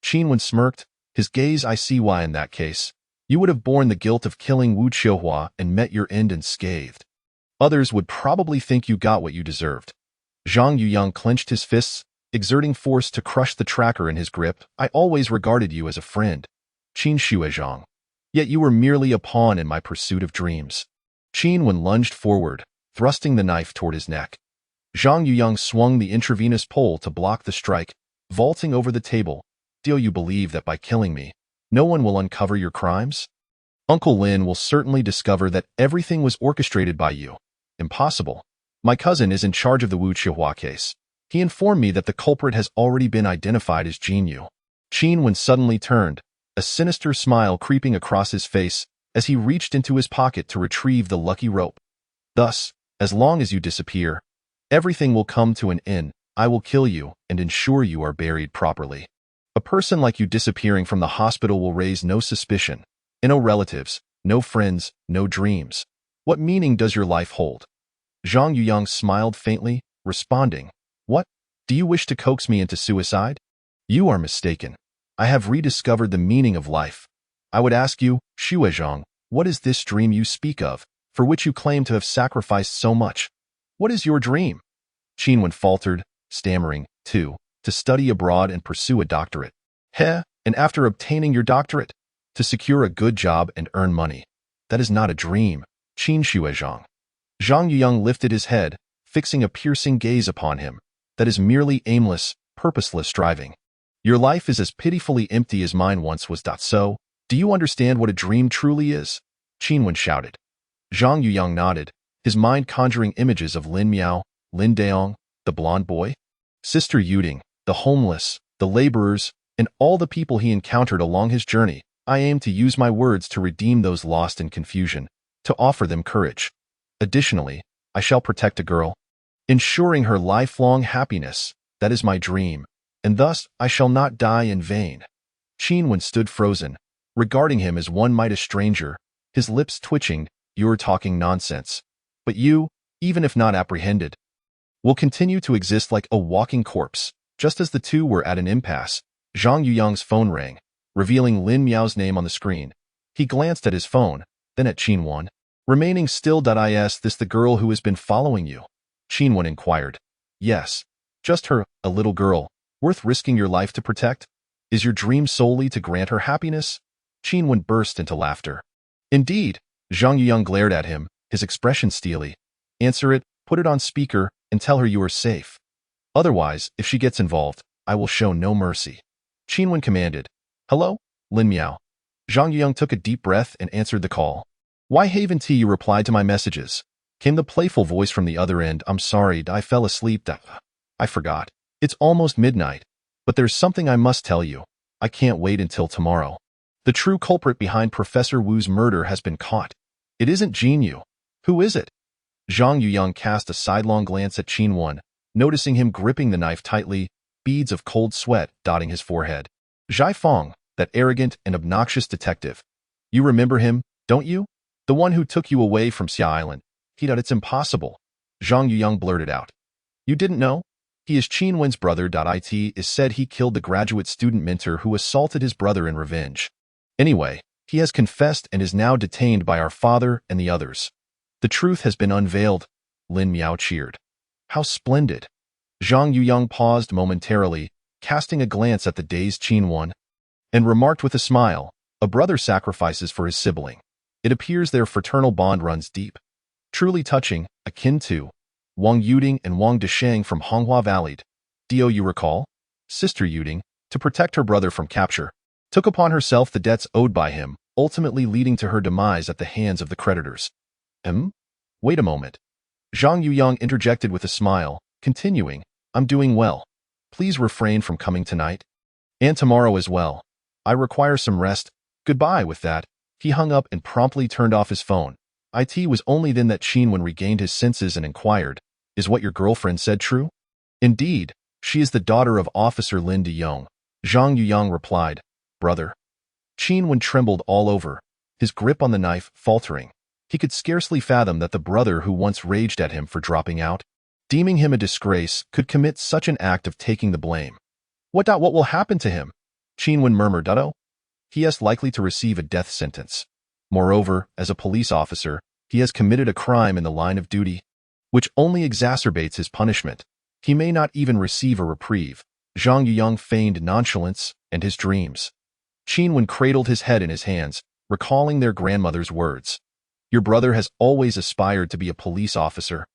Qin Wen smirked, his gaze. I see why in that case. You would have borne the guilt of killing Wu Qiuhua and met your end unscathed. Others would probably think you got what you deserved. Zhang Yuyang clenched his fists, exerting force to crush the tracker in his grip. I always regarded you as a friend, Qin Shuizhang. Yet you were merely a pawn in my pursuit of dreams. Qin Wen lunged forward, thrusting the knife toward his neck. Zhang Yuyang swung the intravenous pole to block the strike, vaulting over the table. Do you believe that by killing me, no one will uncover your crimes? Uncle Lin will certainly discover that everything was orchestrated by you. Impossible. My cousin is in charge of the Wu Qiuhua case. He informed me that the culprit has already been identified as Jin Yu. Qin Wen suddenly turned, a sinister smile creeping across his face as he reached into his pocket to retrieve the lucky rope. Thus, as long as you disappear, everything will come to an end. I will kill you and ensure you are buried properly. A person like you disappearing from the hospital will raise no suspicion, no relatives, no friends, no dreams. What meaning does your life hold? Zhang Yuyang smiled faintly, responding, What? Do you wish to coax me into suicide? You are mistaken. I have rediscovered the meaning of life. I would ask you, Shuizhang, what is this dream you speak of, for which you claim to have sacrificed so much? What is your dream? Qin Wen faltered, stammering, to study abroad and pursue a doctorate. Heh, and after obtaining your doctorate, to secure a good job and earn money. That is not a dream, Qin Shuizhang. Zhang Yuyang lifted his head, fixing a piercing gaze upon him. That is merely aimless, purposeless striving. Your life is as pitifully empty as mine once was. So, do you understand what a dream truly is? Qin Wen shouted. Zhang Yuyang nodded, his mind conjuring images of Lin Miao, Lin Daong, the blonde boy, Sister Yuding, the homeless, the laborers, and all the people he encountered along his journey. I aim to use my words to redeem those lost in confusion, to offer them courage. Additionally, I shall protect a girl, ensuring her lifelong happiness. That is my dream, and thus I shall not die in vain. Qin Wen stood frozen, regarding him as one might a stranger, his lips twitching. You're talking nonsense. But you, even if not apprehended, will continue to exist like a walking corpse. Just as the two were at an impasse, Zhang Yuyang's phone rang, revealing Lin Miao's name on the screen. He glanced at his phone, then at Qin Wen. Remaining still. Is this the girl who has been following you? Qin Wen inquired. Yes. Just her, a little girl, worth risking your life to protect? Is your dream solely to grant her happiness? Qin Wen burst into laughter. Indeed. Zhang Yuyang glared at him, his expression steely. Answer it, put it on speaker, and tell her you are safe. Otherwise, if she gets involved, I will show no mercy. Qin Wen commanded. Hello, Lin Miao. Zhang Yuyang took a deep breath and answered the call. Why haven't you replied to my messages? Came the playful voice from the other end. I'm sorry, I fell asleep. I forgot. It's almost midnight. But there's something I must tell you. I can't wait until tomorrow. The true culprit behind Professor Wu's murder has been caught. It isn't Jin Yu. Who is it? Zhang Yuyang cast a sidelong glance at Qin Wen, noticing him gripping the knife tightly, beads of cold sweat dotting his forehead. Zhai Feng, that arrogant and obnoxious detective. You remember him, don't you? The one who took you away from Xia Island. It's impossible. Zhang Yuyang blurted out. You didn't know? He is Qin Wen's brother. It is said he killed the graduate student mentor who assaulted his brother in revenge. Anyway, he has confessed and is now detained by our father and the others. The truth has been unveiled, Lin Miao cheered. How splendid. Zhang Yuyang paused momentarily, casting a glance at the dazed Qin Wen, and remarked with a smile, a brother sacrifices for his sibling. It appears their fraternal bond runs deep. Truly touching, akin to Wang Yuding and Wang Desheng from Honghua Valley. Do you recall? Sister Yuding, to protect her brother from capture, took upon herself the debts owed by him, ultimately leading to her demise at the hands of the creditors. Wait a moment. Zhang Yuyang interjected with a smile, continuing, I'm doing well. Please refrain from coming tonight. And tomorrow as well. I require some rest. Goodbye. With that, he hung up and promptly turned off his phone. It was only then that Qinwen regained his senses and inquired, Is what your girlfriend said true? Indeed, she is the daughter of Officer Lin Deyong. Zhang Yuyang replied, Brother. Qinwen trembled all over, his grip on the knife faltering. He could scarcely fathom that the brother who once raged at him for dropping out, deeming him a disgrace, could commit such an act of taking the blame. What will happen to him? Qinwen murmured, He is likely to receive a death sentence. Moreover, as a police officer, he has committed a crime in the line of duty, which only exacerbates his punishment. He may not even receive a reprieve. Zhang Yuyang feigned nonchalance and his dreams. Qinwen cradled his head in his hands, recalling their grandmother's words. Your brother has always aspired to be a police officer,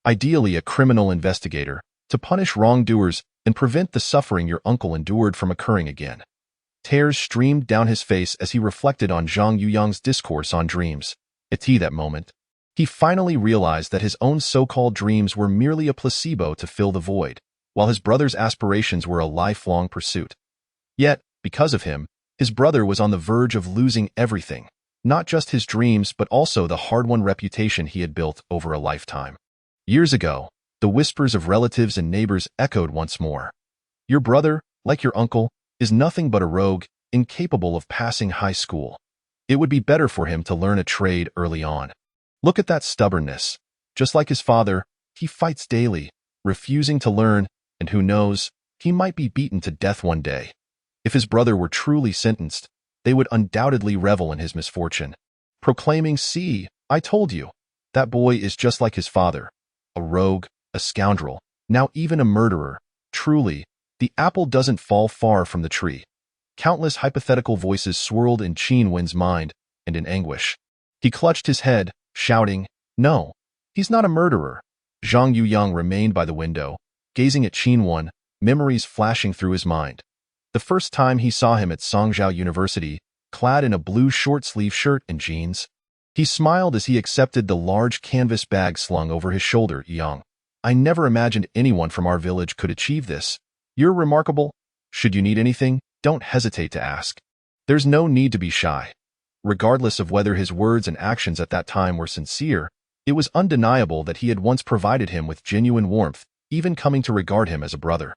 ideally a criminal investigator, to punish wrongdoers and prevent the suffering your uncle endured from occurring again. Tears streamed down his face as he reflected on Zhang Yuyang's discourse on dreams. At that moment, he finally realized that his own so-called dreams were merely a placebo to fill the void, while his brother's aspirations were a lifelong pursuit. Yet, because of him, his brother was on the verge of losing everything, not just his dreams but also the hard-won reputation he had built over a lifetime. Years ago, the whispers of relatives and neighbors echoed once more. Your brother, like your uncle, is nothing but a rogue, incapable of passing high school. It would be better for him to learn a trade early on. Look at that stubbornness. Just like his father, he fights daily, refusing to learn, and who knows, he might be beaten to death one day. If his brother were truly sentenced, they would undoubtedly revel in his misfortune, proclaiming, See, I told you, that boy is just like his father, a rogue, a scoundrel, now even a murderer. Truly, the apple doesn't fall far from the tree. Countless hypothetical voices swirled in Qinwen's mind, and in anguish, he clutched his head, shouting, No, he's not a murderer. Zhang Yuyang remained by the window, gazing at Qinwen, memories flashing through his mind. The first time he saw him at Songzhou University, clad in a blue short-sleeve shirt and jeans, he smiled as he accepted the large canvas bag slung over his shoulder. Yang, I never imagined anyone from our village could achieve this. You're remarkable. Should you need anything, don't hesitate to ask. There's no need to be shy. Regardless of whether his words and actions at that time were sincere, it was undeniable that he had once provided him with genuine warmth, even coming to regard him as a brother.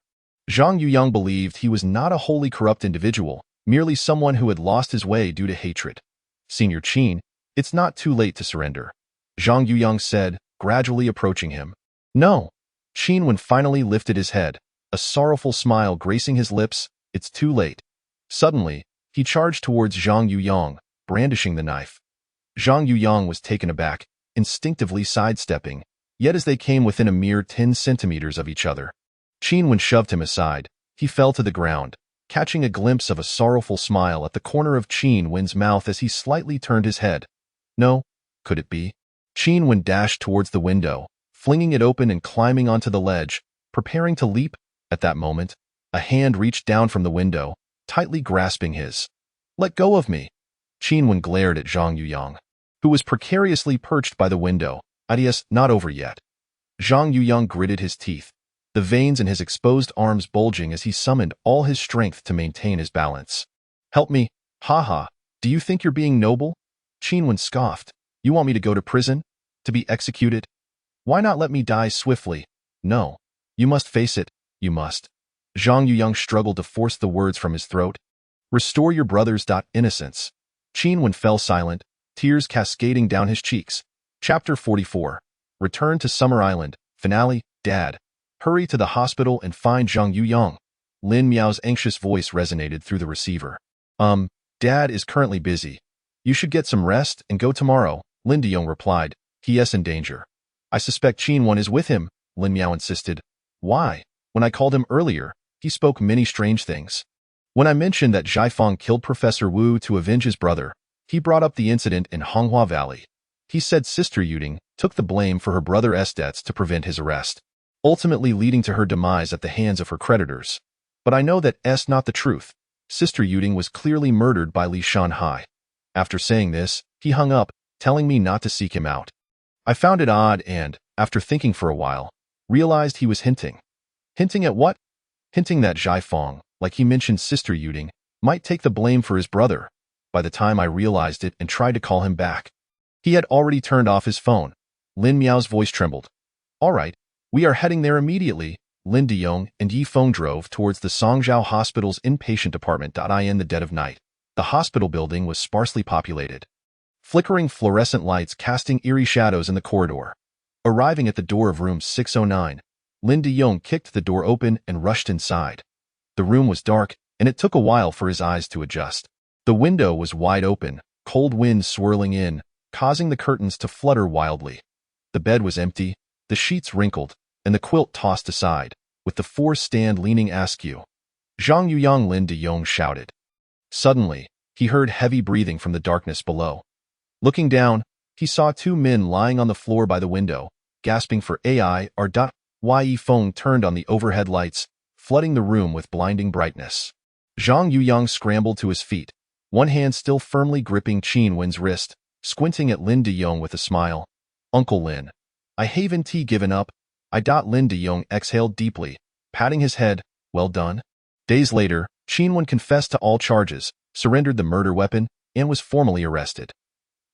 Zhang Yuyang believed he was not a wholly corrupt individual, merely someone who had lost his way due to hatred. Senior Qin, it's not too late to surrender, Zhang Yuyang said, gradually approaching him. No. Qinwen finally lifted his head, a sorrowful smile gracing his lips. It's too late. Suddenly, he charged towards Zhang Yuyang, brandishing the knife. Zhang Yuyang was taken aback, instinctively sidestepping, yet as they came within a mere 10 centimeters of each other, Qinwen shoved him aside. He fell to the ground, catching a glimpse of a sorrowful smile at the corner of Qinwen's mouth as he slightly turned his head. No, could it be? Qinwen dashed towards the window, flinging it open and climbing onto the ledge, preparing to leap. At that moment, a hand reached down from the window, tightly grasping his. Let go of me. Qinwen glared at Zhang Yuyang, who was precariously perched by the window. Ideas not over yet. Zhang Yuyang gritted his teeth, the veins in his exposed arms bulging as he summoned all his strength to maintain his balance. Help me, haha, do you think you're being noble? Qinwen scoffed. You want me to go to prison? To be executed? Why not let me die swiftly? No. You must face it, you must. Zhang Yuyang struggled to force the words from his throat. Restore your brother's innocence. Qinwen fell silent, tears cascading down his cheeks. Chapter 44. Return to Summer Island. Finale. Dad. Hurry to the hospital and find Zhang Yuyang. Lin Miao's anxious voice resonated through the receiver. Dad is currently busy. You should get some rest and go tomorrow, Lin Deyong replied. He is in danger. I suspect Qinwen is with him, Lin Miao insisted. Why? When I called him earlier, he spoke many strange things. When I mentioned that Zhaifeng killed Professor Wu to avenge his brother, he brought up the incident in Honghua Valley. He said Sister Yuding took the blame for her brother's debts to prevent his arrest, ultimately leading to her demise at the hands of her creditors. But I know that not the truth. Sister Yuding was clearly murdered by Li Shanhai. After saying this, he hung up, telling me not to seek him out. I found it odd and, after thinking for a while, realized he was hinting. Hinting at what? Hinting that Zhai Fong, like he mentioned Sister Yuding, might take the blame for his brother. By the time I realized it and tried to call him back, he had already turned off his phone. Lin Miao's voice trembled. All right, we are heading there immediately. Lin Deyong and Yi Feng drove towards the Songzhou Hospital's inpatient department. In the dead of night, the hospital building was sparsely populated. Flickering fluorescent lights casting eerie shadows in the corridor. Arriving at the door of room 609, Lin Deyong kicked the door open and rushed inside. The room was dark, and it took a while for his eyes to adjust. The window was wide open, cold wind swirling in, causing the curtains to flutter wildly. The bed was empty, the sheets wrinkled, and the quilt tossed aside, with the four-stand leaning askew. Zhang Yuyang, Lin Deyong shouted. Suddenly, he heard heavy breathing from the darkness below. Looking down, he saw two men lying on the floor by the window, gasping for air. Yi Feng turned on the overhead lights, flooding the room with blinding brightness. Zhang Yuyang scrambled to his feet, one hand still firmly gripping Qin Wen's wrist, squinting at Lin Deyong with a smile. Uncle Lin, I haven't given up. Lin Deyong exhaled deeply, patting his head. Well done. Days later, Qin Wen confessed to all charges, surrendered the murder weapon, and was formally arrested.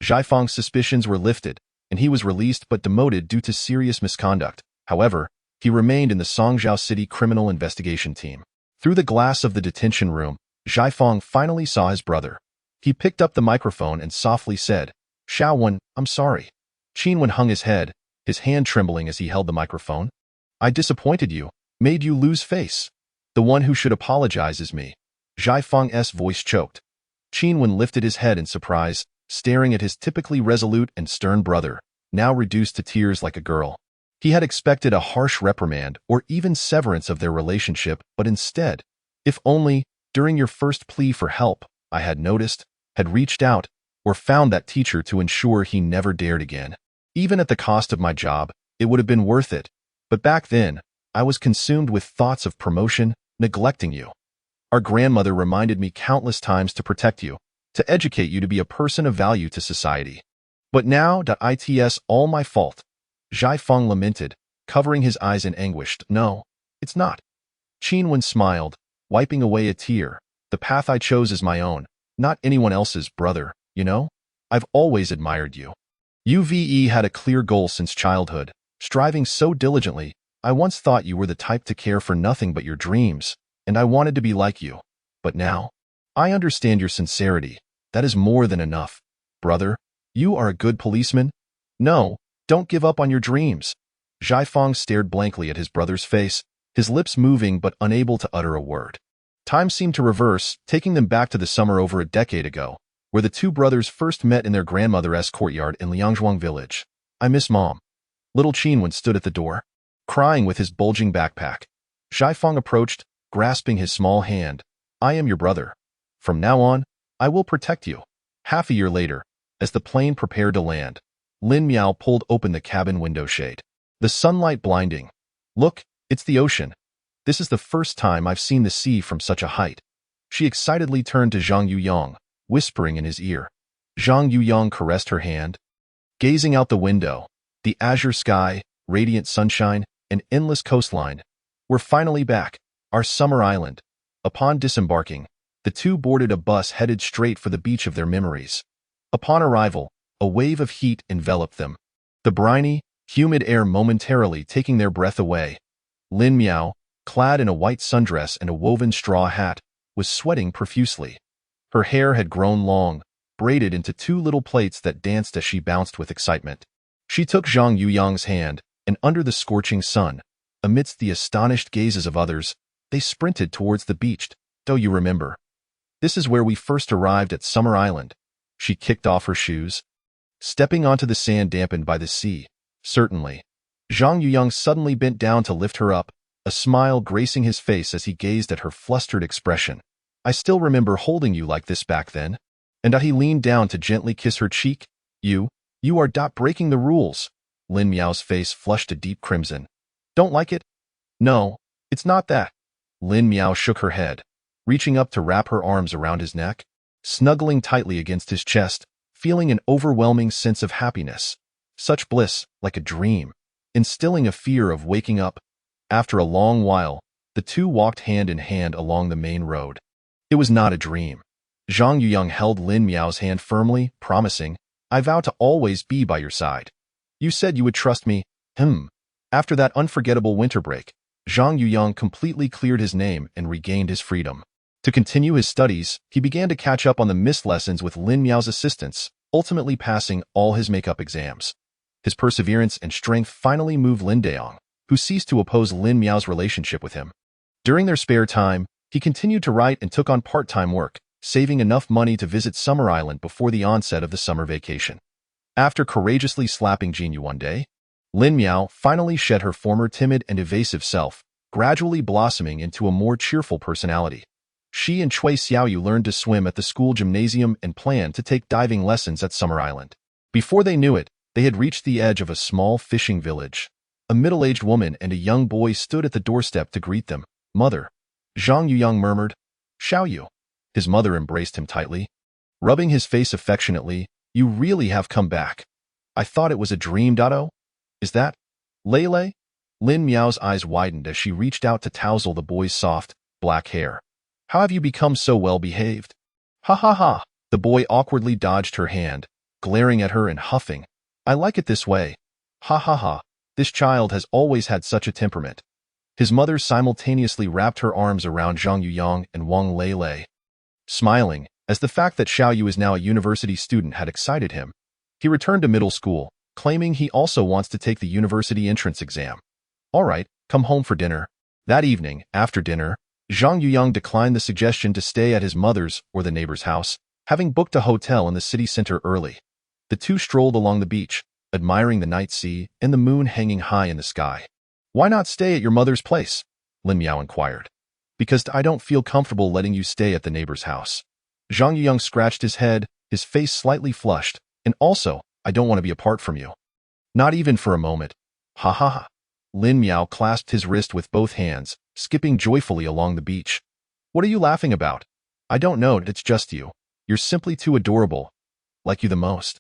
Zhai Feng's suspicions were lifted, and he was released but demoted due to serious misconduct. However, he remained in the Songzhou City Criminal Investigation Team. Through the glass of the detention room, Zhai Feng finally saw his brother. He picked up the microphone and softly said, Xiao Wen, I'm sorry. Qin Wen hung his head, his hand trembling as he held the microphone. I disappointed you, made you lose face. The one who should apologize is me. Zhai Feng's voice choked. Qin Wen lifted his head in surprise, staring at his typically resolute and stern brother, now reduced to tears like a girl. He had expected a harsh reprimand or even severance of their relationship, but instead, if only, during your first plea for help, I had noticed, had reached out, or found that teacher to ensure he never dared again. Even at the cost of my job, it would have been worth it. But back then, I was consumed with thoughts of promotion, neglecting you. Our grandmother reminded me countless times to protect you, to educate you to be a person of value to society. But now, it's all my fault. Zhai Feng lamented, covering his eyes in anguish. No, it's not. Qin Wen smiled, wiping away a tear. The path I chose is my own, not anyone else's, brother, you know? I've always admired you. You've had a clear goal since childhood, striving so diligently. I once thought you were the type to care for nothing but your dreams, and I wanted to be like you. But now, I understand your sincerity. That is more than enough. Brother, you are a good policeman. No, don't give up on your dreams. Zhai Feng stared blankly at his brother's face, his lips moving but unable to utter a word. Time seemed to reverse, taking them back to the summer over a decade ago, where the two brothers first met in their grandmother's courtyard in Liangzhuang village. I miss Mom. Little Qin Wen stood at the door, crying with his bulging backpack. Zhai Feng approached, grasping his small hand. I am your brother. From now on, I will protect you. Half a year later, as the plane prepared to land, Lin Miao pulled open the cabin window shade. The sunlight blinding. Look, it's the ocean. This is the first time I've seen the sea from such a height. She excitedly turned to Zhang Yuyang, whispering in his ear. Zhang Yuyang caressed her hand. Gazing out the window, the azure sky, radiant sunshine, and endless coastline. We're finally back, our summer island. Upon disembarking, the two boarded a bus headed straight for the beach of their memories. Upon arrival, a wave of heat enveloped them, the briny, humid air momentarily taking their breath away. Lin Miao, clad in a white sundress and a woven straw hat, was sweating profusely. Her hair had grown long, braided into two little plaits that danced as she bounced with excitement. She took Zhang Yuyang's hand, and under the scorching sun, amidst the astonished gazes of others, they sprinted towards the beach. Do you remember? This is where we first arrived at Summer Island. She kicked off her shoes, stepping onto the sand dampened by the sea. Certainly. Zhang Yuyang suddenly bent down to lift her up, a smile gracing his face as he gazed at her flustered expression. I still remember holding you like this back then. And he leaned down to gently kiss her cheek. You are breaking the rules. Lin Miao's face flushed a deep crimson. Don't like it? No, it's not that. Lin Miao shook her head, reaching up to wrap her arms around his neck. snuggling tightly against his chest, feeling an overwhelming sense of happiness. Such bliss, like a dream, instilling a fear of waking up. After a long while, the two walked hand in hand along the main road. It was not a dream. Zhang Yuyang held Lin Miao's hand firmly, promising, "I vow to always be by your side. You said you would trust me." After that unforgettable winter break, Zhang Yuyang completely cleared his name and regained his freedom. To continue his studies, he began to catch up on the missed lessons with Lin Miao's assistance, ultimately passing all his makeup exams. His perseverance and strength finally moved Lin Daong, who ceased to oppose Lin Miao's relationship with him. During their spare time, he continued to write and took on part-time work, saving enough money to visit Summer Island before the onset of the summer vacation. After courageously slapping Jinyu one day, Lin Miao finally shed her former timid and evasive self, gradually blossoming into a more cheerful personality. She and Cui Xiaoyu learned to swim at the school gymnasium and planned to take diving lessons at Summer Island. Before they knew it, they had reached the edge of a small fishing village. A middle-aged woman and a young boy stood at the doorstep to greet them. "Mother," Zhang Yuyang murmured. "Xiaoyu." His mother embraced him tightly, rubbing his face affectionately. "You really have come back. I thought it was a dream, Dado. Is that Lele?" Lin Miao's eyes widened as she reached out to tousle the boy's soft, black hair. "How have you become so well-behaved?" "Ha ha ha." The boy awkwardly dodged her hand, glaring at her and huffing. "I like it this way. Ha ha ha. This child has always had such a temperament." His mother simultaneously wrapped her arms around Zhang Yuyang and Wang Lele, smiling, as the fact that Xiaoyu is now a university student had excited him. He returned to middle school, claiming he also wants to take the university entrance exam. "All right, come home for dinner." That evening, after dinner, Zhang Yuyang declined the suggestion to stay at his mother's or the neighbor's house, having booked a hotel in the city center early. The two strolled along the beach, admiring the night sea and the moon hanging high in the sky. "Why not stay at your mother's place?" Lin Miao inquired. "Because I don't feel comfortable letting you stay at the neighbor's house." Zhang Yuyang scratched his head, his face slightly flushed, "And also, I don't want to be apart from you. Not even for a moment." "Ha ha ha." Lin Miao clasped his wrist with both hands, skipping joyfully along the beach. "What are you laughing about?" "I don't know, it's just you. You're simply too adorable. Like you the most."